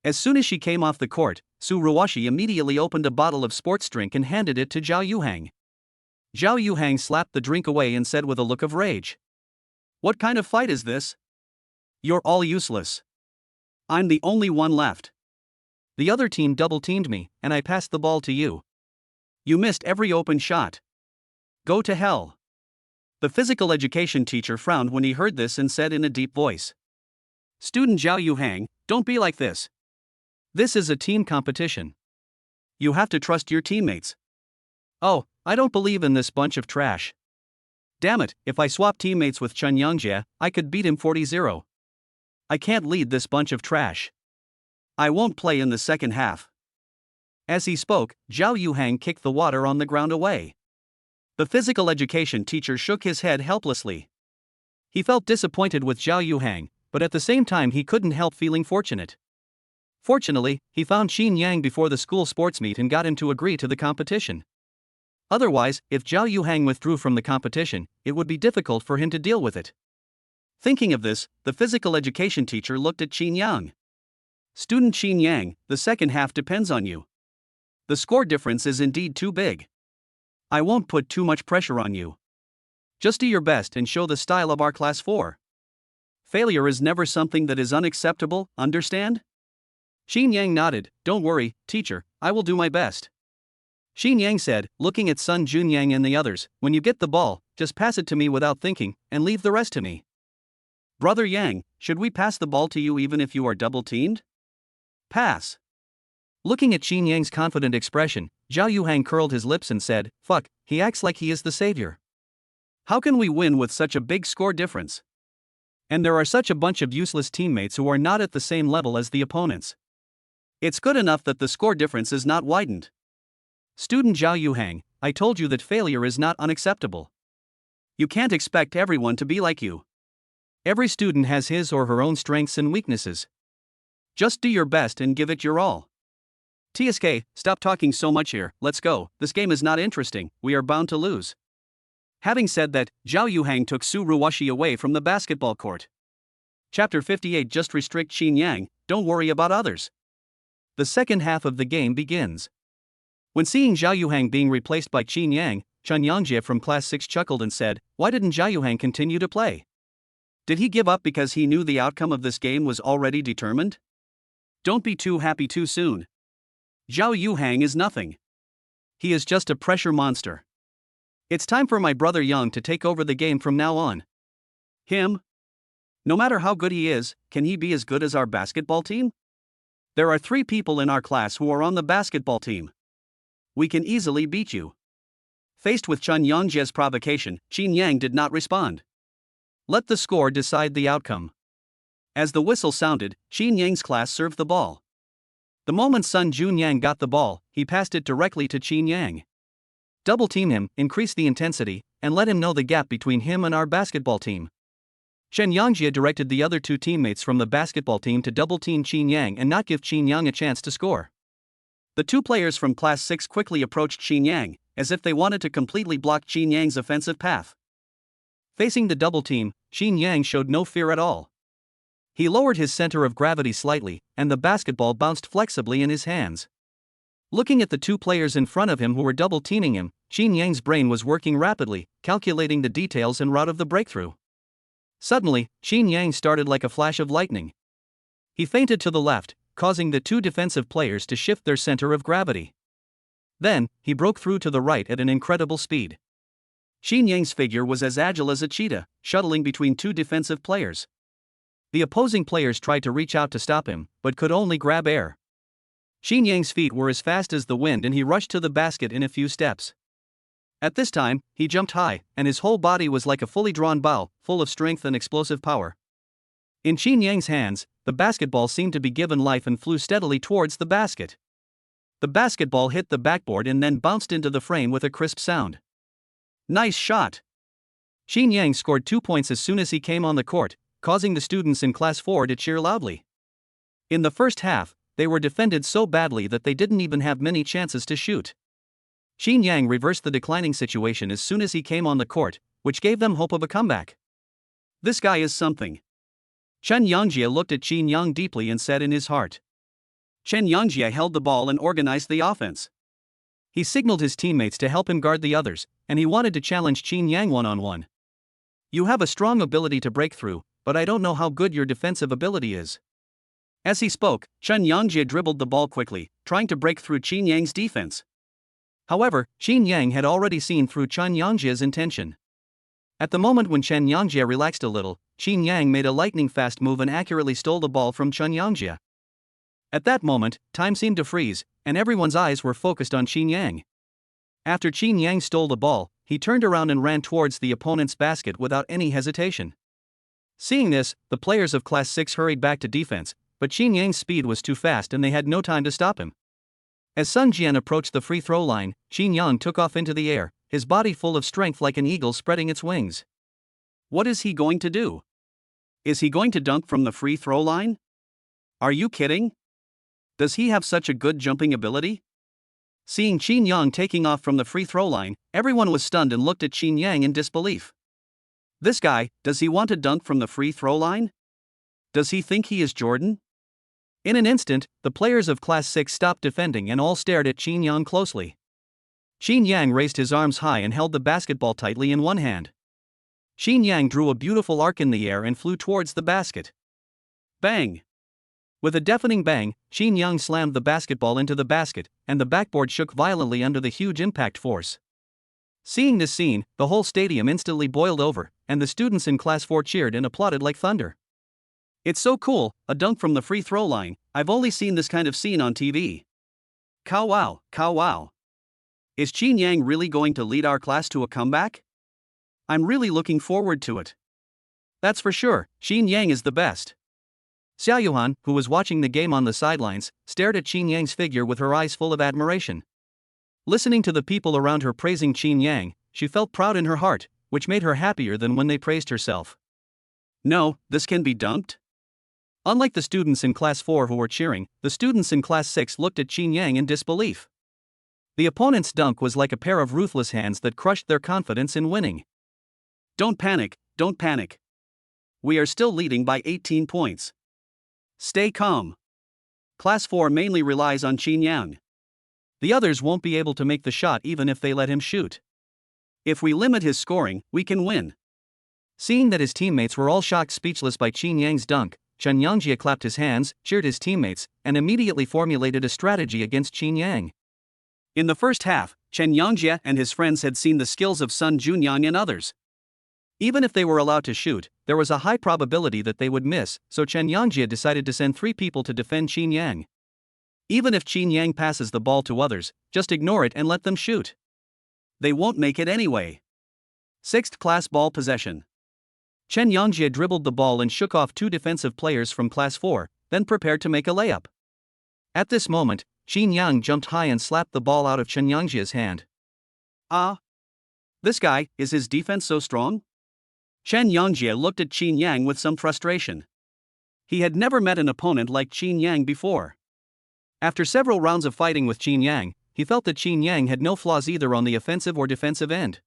Speaker 1: As soon as she came off the court, Ruoxi immediately opened a bottle of sports drink and handed it to Zhao Yuhang. Zhao Yuhang slapped the drink away and said with a look of rage,
Speaker 2: "What kind of fight is this? You're all useless. I'm the only one left.
Speaker 1: The other team double-teamed me, and I passed the ball to you.
Speaker 2: You missed every open shot. Go to hell. The physical education teacher frowned when he heard this and said in a deep voice. Student Zhao Yuhang, don't be like this.
Speaker 1: This is a team competition.
Speaker 2: You have to trust your teammates.
Speaker 1: Oh, I don't believe in this bunch of trash.
Speaker 2: Damn it, if I swap teammates with Chen Yangjie, I could beat him 40-0. I can't lead this bunch of trash. I won't play in the second half.
Speaker 1: As he spoke, Zhao Yuhang kicked the water on the ground away.
Speaker 2: The physical education teacher shook his head helplessly.
Speaker 1: He felt disappointed with Zhao Yuhang, but at the same time he couldn't help feeling fortunate. Fortunately, he found Qin Yang before the school sports meet and got him to agree to the competition. Otherwise, if Zhao Yuhang withdrew from the competition, it would be difficult for him to deal with it.
Speaker 2: Thinking of this, the physical education teacher looked at Qin Yang. Student Qin Yang, the second half depends on you. The score difference is indeed too big. I won't put too much pressure on you. Just do your best and show the style of our class 4. Failure is never something that is unacceptable, understand?
Speaker 1: Qin Yang nodded. Don't worry, teacher, I will do my best. Qin Yang said, looking at Sun Junyang and the others, when you get the ball, just pass it to me without thinking, and leave the rest to me.
Speaker 2: Brother Yang, should we pass the ball to you even if you are double-teamed? Pass.
Speaker 1: Looking at Qin Yang's confident expression, Zhao Yuhang curled his lips and said, fuck, he acts like he is the savior.
Speaker 2: How can we win with such a big score difference?
Speaker 1: And there are such a bunch of useless teammates who are not at the same level as the opponents.
Speaker 2: It's good enough that the score difference is not widened.
Speaker 1: Student Zhao Yuhang, I told you that failure is not unacceptable.
Speaker 2: You can't expect everyone to be like you.
Speaker 1: Every student has his or her own strengths and weaknesses.
Speaker 2: Just do your best and give it your all. TSK, stop talking so much here, let's go, this game is not interesting, we are bound to lose. Having said that, Zhao Yuhang took Su Ruoxi away from the basketball court. Chapter 58. Just restrict Qin Yang, don't worry about others.
Speaker 1: The second half of the game begins. When seeing Zhao Yuhang being replaced by Qin Yang, Chen Yangjie from class 6 chuckled and said, why didn't Zhao Yuhang continue to play?
Speaker 2: Did he give up because he knew the outcome of this game was already determined? Don't be too happy too soon. Zhao Yuhang is nothing. He is just a pressure monster. It's time for my brother Yang to take over the game from now on. Him? No matter how good he is, can he be as good as our basketball team? There are 3 people in our class who are on the basketball team. We can easily beat you. Faced with Chen Yangjie's provocation, Qin Yang did not respond. Let the score decide the outcome. As the whistle sounded, Qin Yang's class served the ball. The moment Sun Junyang got the ball, he passed it directly to Qin Yang. Double team him, increase the intensity, and let him know the gap between him and our basketball team. Chen Yangjie directed the other 2 teammates from the basketball team to double team Qin Yang and not give Qin Yang a chance to score. The 2 players from class 6 quickly approached Qin Yang, as if they wanted to completely block Qin Yang's offensive path. Facing the double team, Qin Yang showed no fear at all. He lowered his center of gravity slightly, and the basketball bounced flexibly in his hands. Looking at the 2 players in front of him who were double teaming him, Qin Yang's brain was working rapidly, calculating the details and route of the breakthrough. Suddenly, Qin Yang started like a flash of lightning. He feinted to the left, causing the 2 defensive players to shift their center of gravity. Then, he broke through to the right at an incredible speed. Qin Yang's figure was as agile as a cheetah, shuttling between 2 defensive players. The opposing players tried to reach out to stop him, but could only grab air. Qin Yang's feet were as fast as the wind and he rushed to the basket in a few steps. At this time, he jumped high, and his whole body was like a fully drawn bow, full of strength and explosive power. In Qin Yang's hands, the basketball seemed to be given life and flew steadily towards the basket. The basketball hit the backboard and then bounced into the frame with a crisp sound. Nice shot! Qin Yang scored 2 points as soon as he came on the court, causing the students in class 4 to cheer loudly. In the first half, they were defended so badly that they didn't even have many chances to shoot. Qin Yang reversed the declining situation as soon as he came on the court, which gave them hope of a comeback. This guy is something. Chen Yangjie looked at Qin Yang deeply and said in his heart. Chen Yangjie held the ball and organized the offense. He signaled his teammates to help him guard the others, and he wanted to challenge Qin Yang one-on-one. You have a strong ability to break through, but I don't know how good your defensive ability is. As he spoke, Chen Yangjie dribbled the ball quickly, trying to break through Qin Yang's defense. However, Qin Yang had already seen through Chen Yangjie's intention. At the moment when Chen Yangjie relaxed a little, Qin Yang made a lightning-fast move and accurately stole the ball from Chen Yangjie. At that moment, time seemed to freeze, and everyone's eyes were focused on Qin Yang. After Qin Yang stole the ball, he turned around and ran towards the opponent's basket without any hesitation. Seeing this, the players of Class 6 hurried back to defense, but Qin Yang's speed was too fast and they had no time to stop him. As Sun Jian approached the free throw line, Qin Yang took off into the air, his body full of strength like an eagle spreading its wings. What is he going to do? Is he going to dunk from the free throw line? Are you kidding? Does he have such a good jumping ability? Seeing Qin Yang taking off from the free throw line, everyone was stunned and looked at Qin Yang in disbelief. This guy, does he want to dunk from the free throw line? Does he think he is Jordan? In an instant, the players of Class 6 stopped defending and all stared at Qin Yang closely. Qin Yang raised his arms high and held the basketball tightly in one hand. Qin Yang drew a beautiful arc in the air and flew towards the basket. Bang! With a deafening bang, Qin Yang slammed the basketball into the basket, and the backboard shook violently under the huge impact force. Seeing this scene, the whole stadium instantly boiled over, and the students in Class 4 cheered and applauded like thunder. It's so cool, a dunk from the free throw line. I've only seen this kind of scene on TV. Cow wow, cow wow. Is Qin Yang really going to lead our class to a comeback? I'm really looking forward to it. That's for sure, Qin Yang is the best. Zhao Yuhang, who was watching the game on the sidelines, stared at Qin Yang's figure with her eyes full of admiration. Listening to the people around her praising Qin Yang, she felt proud in her heart, which made her happier than when they praised herself. No, this can be dunked? Unlike the students in Class 4 who were cheering, the students in Class 6 looked at Qin Yang in disbelief. The opponent's dunk was like a pair of ruthless hands that crushed their confidence in winning. Don't panic, don't panic. We are still leading by 18 points. Stay calm. Class 4 mainly relies on Qin Yang. The others won't be able to make the shot even if they let him shoot. If we limit his scoring, we can win. Seeing that his teammates were all shocked speechless by Qin Yang's dunk, Chen Yangjie clapped his hands, cheered his teammates, and immediately formulated a strategy against Qin Yang. In the first half, Chen Yangjie and his friends had seen the skills of Sun Junyang and others. Even if they were allowed to shoot, there was a high probability that they would miss, so Chen Yangjie decided to send 3 people to defend Qin Yang. Even if Qin Yang passes the ball to others, just ignore it and let them shoot. They won't make it anyway. 6th class ball possession. Chen Yangjie dribbled the ball and shook off 2 defensive players from Class 4, then prepared to make a layup. At this moment, Qin Yang jumped high and slapped the ball out of Chen Yangjie's hand. Ah! This guy, is his defense so strong? Chen Yangjie looked at Qin Yang with some frustration. He had never met an opponent like Qin Yang before. After several rounds of fighting with Qin Yang, he felt that Qin Yang had no flaws either on the offensive or defensive end.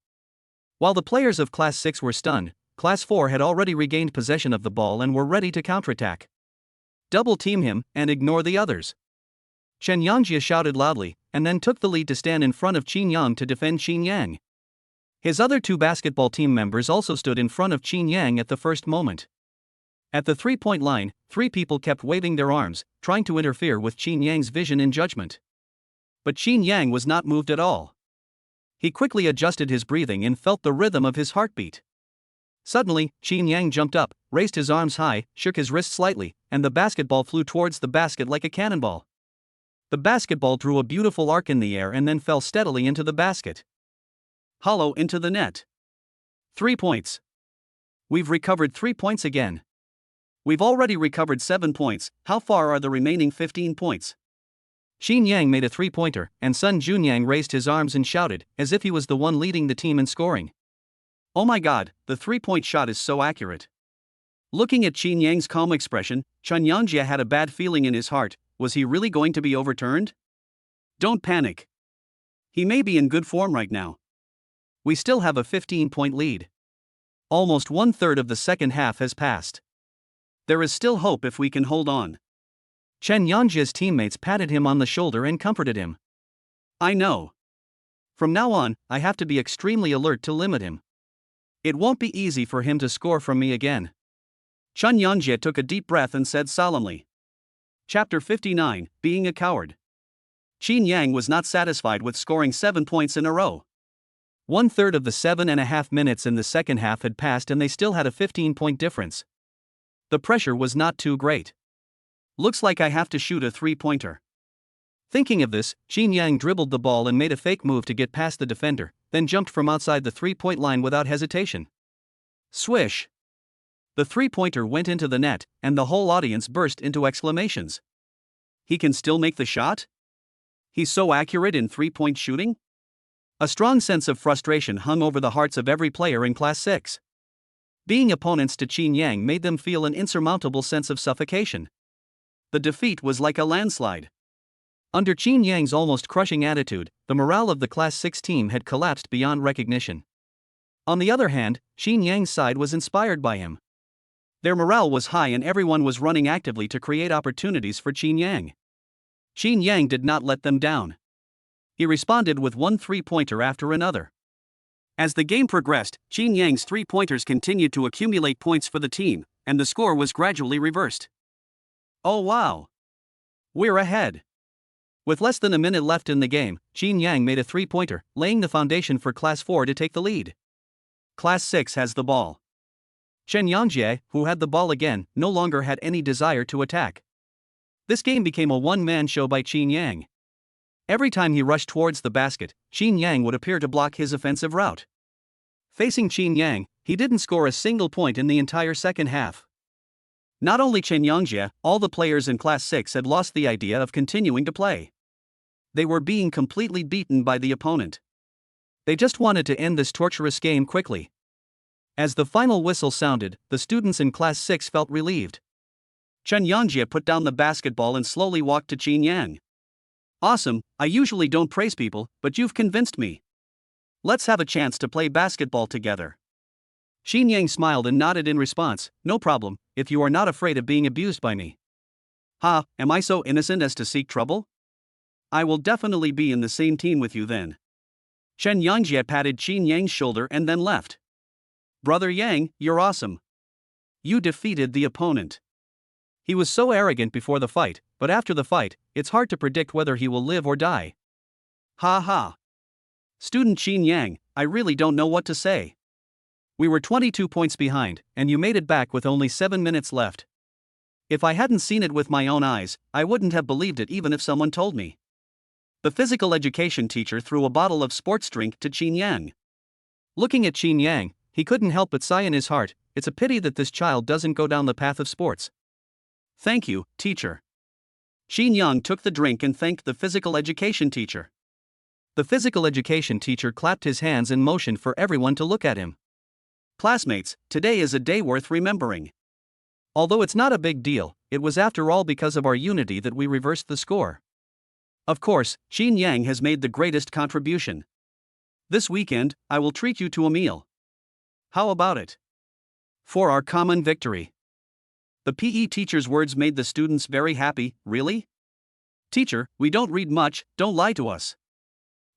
Speaker 2: While the players of Class 6 were stunned, Class 4 had already regained possession of the ball and were ready to counterattack. Double team him and ignore the others. Chen Yangjie shouted loudly, and then took the lead to stand in front of Qin Yang to defend Qin Yang. His other 2 basketball team members also stood in front of Qin Yang at the first moment. At the 3-point line, 3 people kept waving their arms, trying to interfere with Qin Yang's vision and judgment. But Qin Yang was not moved at all. He quickly adjusted his breathing and felt the rhythm of his heartbeat. Suddenly, Qin Yang jumped up, raised his arms high, shook his wrist slightly, and the basketball flew towards the basket like a cannonball. The basketball drew a beautiful arc in the air and then fell steadily into the basket. Hollow into the net. 3 points. We've recovered 3 points again. We've already recovered 7 points, how far are the remaining 15 points? Qin Yang made a 3-pointer, and Sun Junyang raised his arms and shouted, as if he was the one leading the team in scoring. Oh my god, the 3-point shot is so accurate. Looking at Qin Yang's calm expression, Chen Yangjie had a bad feeling in his heart. Was he really going to be overturned? Don't panic. He may be in good form right now. We still have a 15-point lead. Almost 1/3 of the second half has passed. There is still hope if we can hold on. Chen Yangjie's teammates patted him on the shoulder and comforted him. I know. From now on, I have to be extremely alert to limit him. It won't be easy for him to score from me again. Chen Yangjie took a deep breath and said solemnly. Chapter 59, Being a Coward. Qin Yang was not satisfied with scoring 7 points in a row.
Speaker 1: 1/3 of the 7.5 minutes in the second half had passed and they still had a 15-point difference. The pressure was not too great.
Speaker 2: Looks like I have to shoot a 3-pointer.
Speaker 1: Thinking of this, Qin Yang dribbled the ball and made a fake move to get past the defender, then jumped from outside the 3-point line without hesitation. Swish! The 3-pointer went into the net, and the whole audience burst into exclamations.
Speaker 2: He can still make the shot? He's so accurate in 3-point shooting?
Speaker 1: A strong sense of frustration hung over the hearts of every player in Class 6. Being opponents to Qin Yang made them feel an insurmountable sense of suffocation.
Speaker 2: The defeat was like a landslide.
Speaker 1: Under Qin Yang's almost crushing attitude, the morale of the Class 6 team had collapsed beyond recognition. On the other hand, Qin Yang's side was inspired by him. Their morale was high and everyone was running actively to create opportunities for Qin Yang. Qin Yang did not let them down. He responded with one 3-pointer after another.
Speaker 2: As the game progressed, Qin Yang's 3-pointers continued to accumulate points for the team, and the score was gradually reversed.
Speaker 1: Oh wow! We're ahead! With less than a minute left in the game, Qin Yang made a 3-pointer, laying the foundation for Class 4 to take the lead. Class 6 has the ball. Chen Yangjie, who had the ball again, no longer had any desire to attack. This game became a one-man show by Qin Yang. Every time he rushed towards the basket, Qin Yang would appear to block his offensive route. Facing Qin Yang, he didn't score a single point in the entire second half. Not only Chen Yangjie, all the players in Class 6 had lost the idea of continuing to play. They were being completely beaten by the opponent. They just wanted to end this torturous game quickly. As the final whistle sounded, the students in Class 6 felt relieved.
Speaker 2: Chen Yangjie put down the basketball and slowly walked to Qin Yang. Awesome, I usually don't praise people, but you've convinced me. Let's have a chance to play basketball together.
Speaker 1: Qin Yang smiled and nodded in response, no problem, if you are not afraid of being abused by me.
Speaker 2: Ha, am I so innocent as to seek trouble? I will definitely be in the same team with you then. Chen Yangjie patted Qin Yang's shoulder and then left. Brother Yang, you're awesome. You defeated the opponent.
Speaker 1: He was so arrogant before the fight, but after the fight, it's hard to predict whether he will live or die.
Speaker 2: Ha ha. Student Qin Yang, I really don't know what to say.
Speaker 1: We were 22 points behind, and you made it back with only 7 minutes left. If I hadn't seen it with my own eyes, I wouldn't have believed it even if someone told me.
Speaker 2: The physical education teacher threw a bottle of sports drink to Qin Yang.
Speaker 1: Looking at Qin Yang, he couldn't help but sigh in his heart, it's a pity that this child doesn't go down the path of sports.
Speaker 2: Thank you, teacher. Qin Yang took the drink and thanked the physical education teacher.
Speaker 1: The physical education teacher clapped his hands and motioned for everyone to look at him.
Speaker 2: Classmates, today is a day worth remembering.
Speaker 1: Although it's not a big deal, it was after all because of our unity that we reversed the score.
Speaker 2: Of course, Qin Yang has made the greatest contribution. This weekend, I will treat you to a meal. How about it? For our common victory. The PE teacher's words made the students very happy. Really? Teacher, we don't read much, don't lie to us.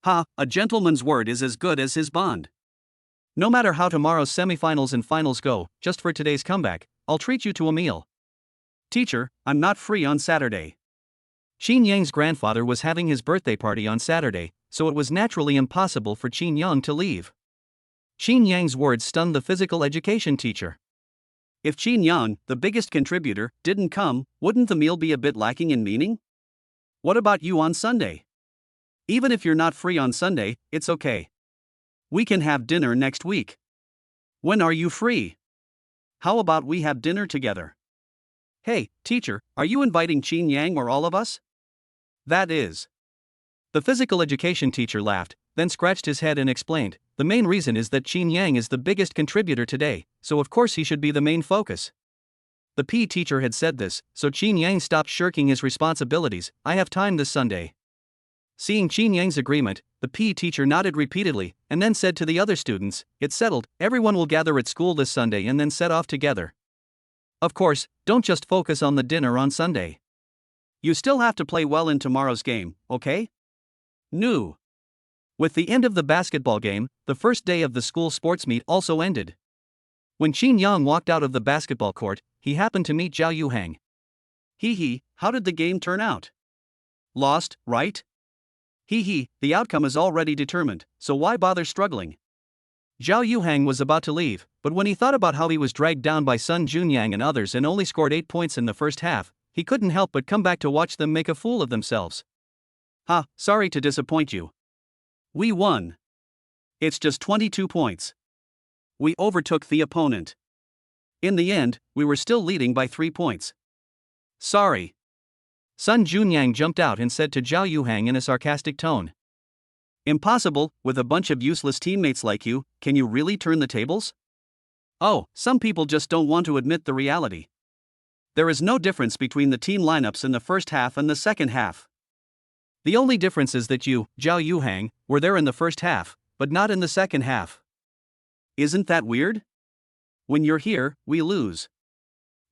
Speaker 2: Ha, a gentleman's word is as good as his bond.
Speaker 1: No matter how tomorrow's semifinals and finals go, just for today's comeback, I'll treat you to a meal.
Speaker 2: Teacher, I'm not free on Saturday.
Speaker 1: Qin Yang's grandfather was having his birthday party on Saturday, so it was naturally impossible for Qin Yang to leave. Qin Yang's words stunned the physical education teacher.
Speaker 2: If Qin Yang, the biggest contributor, didn't come, wouldn't the meal be a bit lacking in meaning? What about you on Sunday? Even if you're not free on Sunday, it's okay. We can have dinner next week. When are you free? How about we have dinner together? Hey, teacher, are you inviting Qin Yang or all of us?
Speaker 1: That is. The physical education teacher laughed, then scratched his head and explained, the main reason is that Qin Yang is the biggest contributor today, so of course he should be the main focus. The PE teacher had said this, so Qin Yang stopped shirking his responsibilities. I have time this Sunday. Seeing Qin Yang's agreement, the PE teacher nodded repeatedly, and then said to the other students, it's settled, everyone will gather at school this Sunday and then set off together. Of course, don't just focus on the dinner on Sunday.
Speaker 2: You still have to play well in tomorrow's game, okay?
Speaker 1: No. With the end of the basketball game, the first day of the school sports meet also ended. When Qin Yang walked out of the basketball court, he happened to meet Zhao Yuhang.
Speaker 2: Hee, How did the game turn out? Lost, right? The outcome is already determined, so why bother struggling?
Speaker 1: Zhao Yuhang was about to leave, but when he thought about how he was dragged down by Sun Junyang and others and only scored 8 points in the first half, he couldn't help but come back to watch them make a fool of themselves.
Speaker 2: Sorry to disappoint you. We won. It's just 22 points. We overtook the opponent. In the end, we were still leading by 3 points. Sorry.
Speaker 1: Sun Junyang jumped out and said to Zhao Yuhang in a sarcastic tone.
Speaker 2: Impossible, with a bunch of useless teammates like you, can you really turn the tables? Oh, some people just don't want to admit the reality. There is no difference between the team lineups in the first half and the second half.
Speaker 1: The only difference is that you, Zhao Yuhang, were there in the first half, but not in the second half.
Speaker 2: Isn't that weird? When you're here, we lose.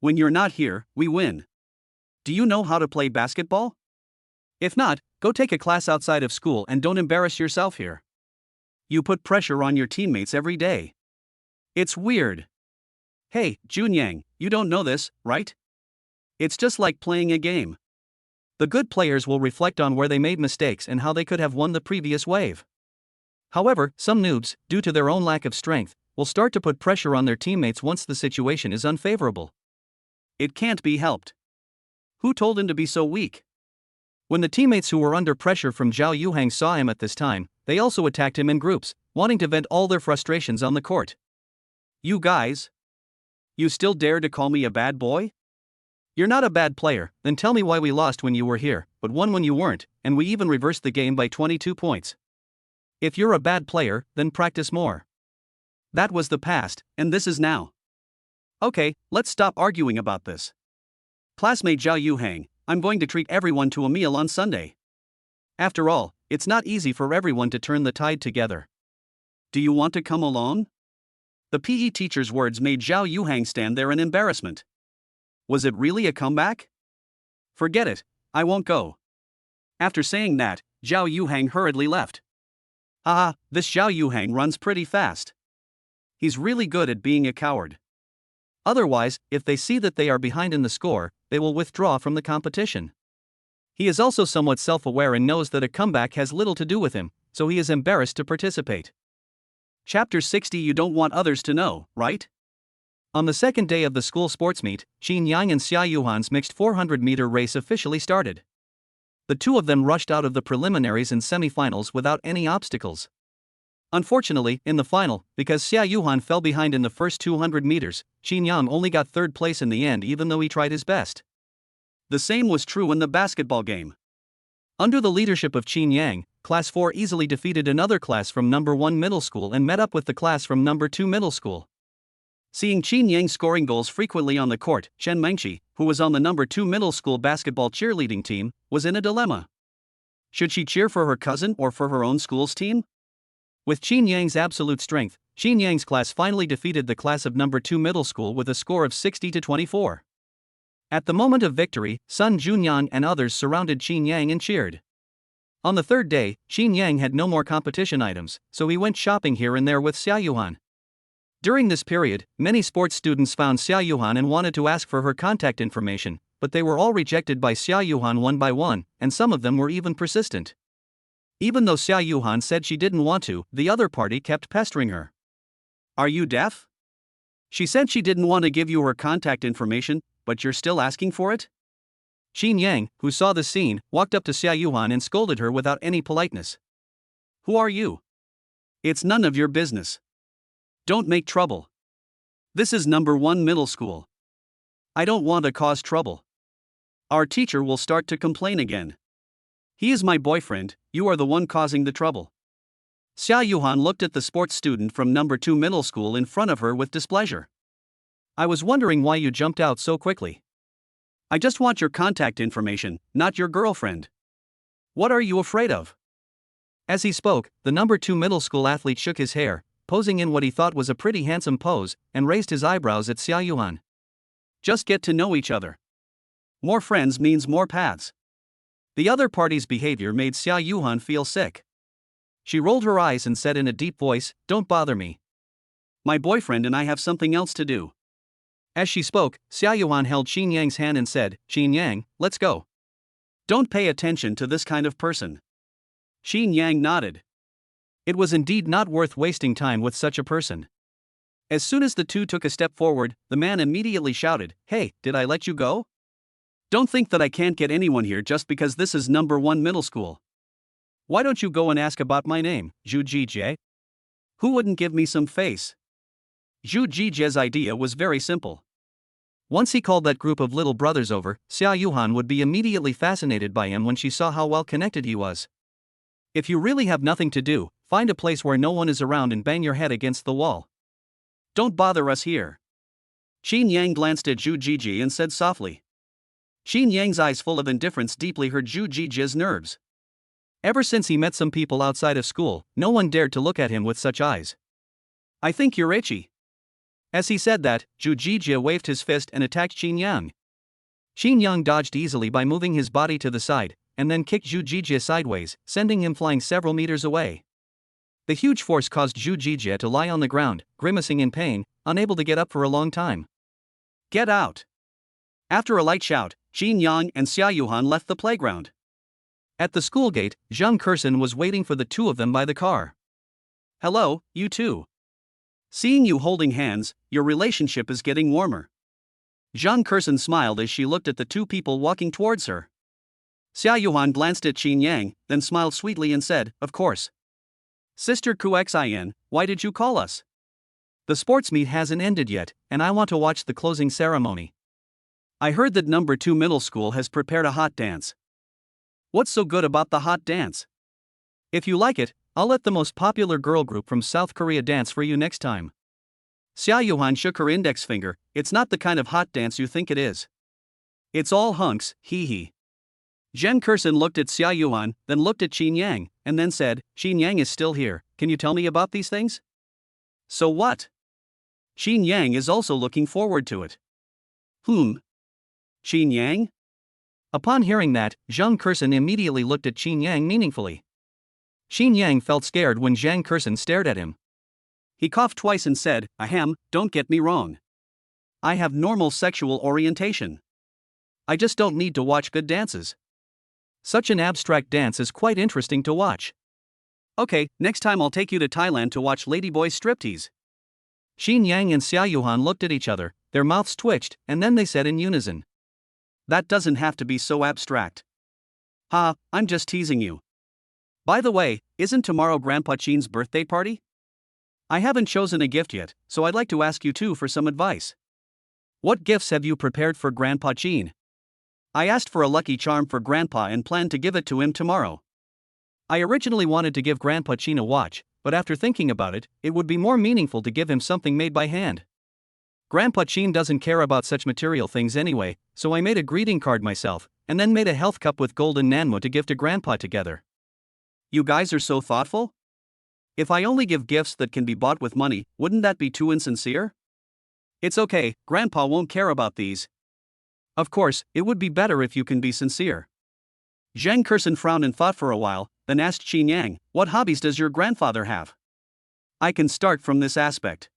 Speaker 2: When you're not here, we win. Do you know how to play basketball?
Speaker 1: If not, go take a class outside of school and don't embarrass yourself here.
Speaker 2: You put pressure on your teammates every day. It's weird. Hey, Junyang, you don't know this, right? It's just like playing a game.
Speaker 1: The good players will reflect on where they made mistakes and how they could have won the previous wave. However, some noobs, due to their own lack of strength, will start to put pressure on their teammates once the situation is unfavorable.
Speaker 2: It can't be helped. Who told him to be so weak?
Speaker 1: When the teammates who were under pressure from Zhao Yuhang saw him at this time, they also attacked him in groups, wanting to vent all their frustrations on the court.
Speaker 2: You guys? You still dare to call me a bad boy?
Speaker 1: You're not a bad player, then tell me why we lost when you were here, but won when you weren't, and we even reversed the game by 22 points. If you're a bad player, then practice more.
Speaker 2: That was the past, and this is now. Okay, let's stop arguing about this. Classmate Zhao Yuhang, I'm going to treat everyone to a meal on Sunday. After all, it's not easy for everyone to turn the tide together. Do you want to come alone? The PE teacher's words made Zhao Yuhang stand there in embarrassment. Was it really a comeback? Forget it, I won't go. After saying that, Zhao Yuhang hurriedly left. This Zhao Yuhang runs pretty fast. He's really good at being a coward.
Speaker 1: Otherwise, if they see that they are behind in the score, they will withdraw from the competition. He is also somewhat self-aware and knows that a comeback has little to do with him, so he is embarrassed to participate.
Speaker 2: Chapter 60. You don't want others to know, right?
Speaker 1: On the second day of the school sports meet, Qin Yang and Xia Yuhan's mixed 400-meter race officially started. The two of them rushed out of the preliminaries and semifinals without any obstacles. Unfortunately, in the final, because Xia Yuhan fell behind in the first 200 meters, Qin Yang only got third place in the end even though he tried his best.
Speaker 2: The same was true in the basketball game.
Speaker 1: Under the leadership of Qin Yang, Class 4 easily defeated another class from number 1 middle school and met up with the class from number 2 middle school.
Speaker 2: Seeing Qin Yang scoring goals frequently on the court, Chen Mengqi, who was on the number 2 middle school basketball cheerleading team, was in a dilemma. Should she cheer for her cousin or for her own school's team?
Speaker 1: With Qin Yang's absolute strength, Qin Yang's class finally defeated the class of number 2 middle school with a score of 60-24. At the moment of victory, Sun Junyang and others surrounded Qin Yang and cheered. On the third day, Qin Yang had no more competition items, so he went shopping here and there with Xia Yuhan. During this period, many sports students found Xia Yuhan and wanted to ask for her contact information, but they were all rejected by Xia Yuhan one by one, and some of them were even persistent. Even though Xia Yuhan said she didn't want to, the other party kept pestering her.
Speaker 2: Are you deaf? She said she didn't want to give you her contact information, but you're still asking for it?
Speaker 1: Qin Yang, who saw the scene, walked up to Xia Yuhan and scolded her without any politeness.
Speaker 2: Who are you? It's none of your business. Don't make trouble. This is number 1 middle school. I don't want to cause trouble. Our teacher will start to complain again. He is my boyfriend, you are the one causing the trouble. Xia Yuhan looked at the sports student from number 2 middle school in front of her with displeasure.
Speaker 1: I was wondering why you jumped out so quickly.
Speaker 2: I just want your contact information, not your girlfriend. What are you afraid of?
Speaker 1: As he spoke, the number 2 middle school athlete shook his hair, posing in what he thought was a pretty handsome pose, and raised his eyebrows at Xia Yuhan.
Speaker 2: Just get to know each other. More friends means more paths. The other party's behavior made Xia Yuhan feel sick.
Speaker 1: She rolled her eyes and said in a deep voice, "Don't bother me.
Speaker 2: My boyfriend and I have something else to do."
Speaker 1: As she spoke, Zhao Yuhan held Xing Yang's hand and said, "Xing Yang, let's go."
Speaker 2: Don't pay attention to this kind of person. Xing Yang nodded.
Speaker 1: It was indeed not worth wasting time with such a person. As soon as the two took a step forward, the man immediately shouted, "Hey, did I let you go?
Speaker 2: Don't think that I can't get anyone here just because this is number 1 middle school.
Speaker 1: Why don't you go and ask about my name, Zhu Jijie?
Speaker 2: Who wouldn't give me some face?"
Speaker 1: Zhu Jijie's idea was very simple. Once he called that group of little brothers over, Zhao Yuhan would be immediately fascinated by him when she saw how well connected he was. If you really have nothing to do, find a place where no one is around and bang your head against the wall.
Speaker 2: Don't bother us here. Xing Yang glanced at Zhu Jijie and said softly. Xing Yang's eyes full of indifference deeply hurt Zhu Jijie's nerves.
Speaker 1: Ever since he met some people outside of school, no one dared to look at him with such eyes.
Speaker 2: "I think you're itchy."
Speaker 1: As he said that, Zhu Jijie waved his fist and attacked Xing Yang. Xing Yang dodged easily by moving his body to the side, and then kicked Zhu Jijie sideways, sending him flying several meters away. The huge force caused Zhu Jijie to lie on the ground, grimacing in pain, unable to get up for a long time.
Speaker 2: "Get out!" After a light shout, Xing Yang and Zhao Yuhan left the playground.
Speaker 1: At the school gate, Zhang Kursen was waiting for the two of them by the car.
Speaker 2: "Hello, you two. Seeing you holding hands, your relationship is getting warmer." Zhang Kursen smiled as she looked at the two people walking towards her. Zhao Yuhan glanced at Xing Yang, then smiled sweetly and said, "Of course. Sister Kuxin, why did you call us?"
Speaker 1: "The sports meet hasn't ended yet, and I want to watch the closing ceremony."
Speaker 2: "I heard that number 2 middle school has prepared a hot dance." "What's so good about the hot dance?"
Speaker 1: "If you like it, I'll let the most popular girl group from South Korea dance for you next time."
Speaker 2: Zhao Yuhan shook her index finger. "It's not the kind of hot dance you think it is. It's all hunks, hee hee." Zhang Kursen looked at Zhao Yuhan, then looked at Xing Yang, and then said, "Xing Yang is still here, can you tell me about these things?" "So what?" Xing Yang is also looking forward to it. Xing Yang?
Speaker 1: Upon hearing that, Zhang Kursen immediately looked at Xing Yang meaningfully. Xing Yang felt scared when Zhang Kursen stared at him.
Speaker 2: He coughed twice and said, "Ahem, don't get me wrong. I have normal sexual orientation. I just don't need to watch good dances.
Speaker 1: Such an abstract dance is quite interesting to watch."
Speaker 2: "Okay, next time I'll take you to Thailand to watch ladyboys striptease."
Speaker 1: Xing Yang and Zhao Yuhan looked at each other, their mouths twitched, and then they said in unison,
Speaker 2: "That doesn't have to be so abstract." "Ha, I'm just teasing you. By the way, isn't tomorrow Grandpa Chin's birthday party? I haven't chosen a gift yet, so I'd like to ask you two for some advice."
Speaker 1: "What gifts have you prepared for Grandpa Chin?"
Speaker 2: "I asked for a lucky charm for Grandpa and plan to give it to him tomorrow."
Speaker 1: "I originally wanted to give Grandpa Chin a watch, but after thinking about it, it would be more meaningful to give him something made by hand. Grandpa Chin doesn't care about such material things anyway, so I made a greeting card myself, and then made a health cup with golden nanmo to give to Grandpa together."
Speaker 2: "You guys are so thoughtful. If I only give gifts that can be bought with money, wouldn't that be too insincere?" "It's okay, Grandpa won't care about these."
Speaker 1: "Of course, it would be better if you can be sincere."
Speaker 2: Zhang Kursen frowned and thought for a while, then asked Xing Yang, "What hobbies does your grandfather have?" "I can start from this aspect.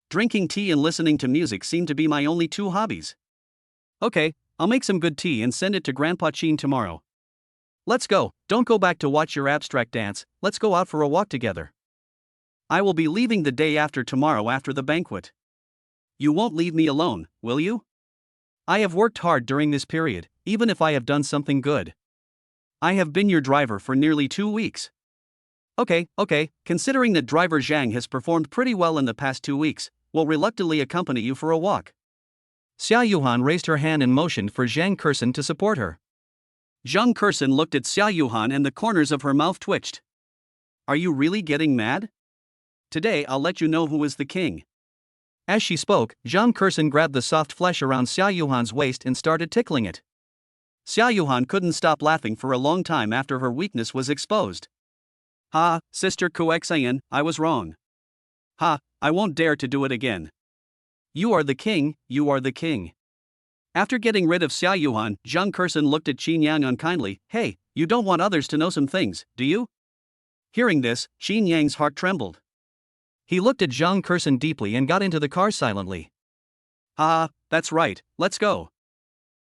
Speaker 2: Drinking tea and listening to music seem to be my only 2 hobbies."
Speaker 1: "Okay, I'll make some good tea and send it to Grandpa Chin tomorrow. Let's go, don't go back to watch your abstract dance, let's go out for a walk together."
Speaker 2: "I will be leaving the day after tomorrow after the banquet. You won't leave me alone, will you?"
Speaker 1: "I have worked hard during this period, even if I have done something good.
Speaker 2: I have been your driver for nearly 2 weeks."
Speaker 1: Okay, considering that driver Zhang has performed pretty well in the past 2 weeks, we'll reluctantly accompany you for a walk." Zhao Yuhan raised her hand and motioned for Zhang Kursen to support her.
Speaker 2: Zhang Kursen looked at Zhao Yuhan and the corners of her mouth twitched. "Are you really getting mad? Today I'll let you know who is the king."
Speaker 1: As she spoke, Zhang Kursen grabbed the soft flesh around Zhao Yuhan's waist and started tickling it.
Speaker 2: Zhao Yuhan couldn't stop laughing for a long time after her weakness was exposed. "Ha, Sister Kuxin, I was wrong. Ha, I won't dare to do it again. You are the king, you are the king." After getting rid of Zhao Yuhan, Zhang Kursen looked at Xing Yang unkindly. "Hey, you don't want others to know some things, do you?" Hearing this, Xing Yang's heart trembled.
Speaker 1: He looked at Zhang Kursen deeply and got into the car silently.
Speaker 2: That's right, let's go.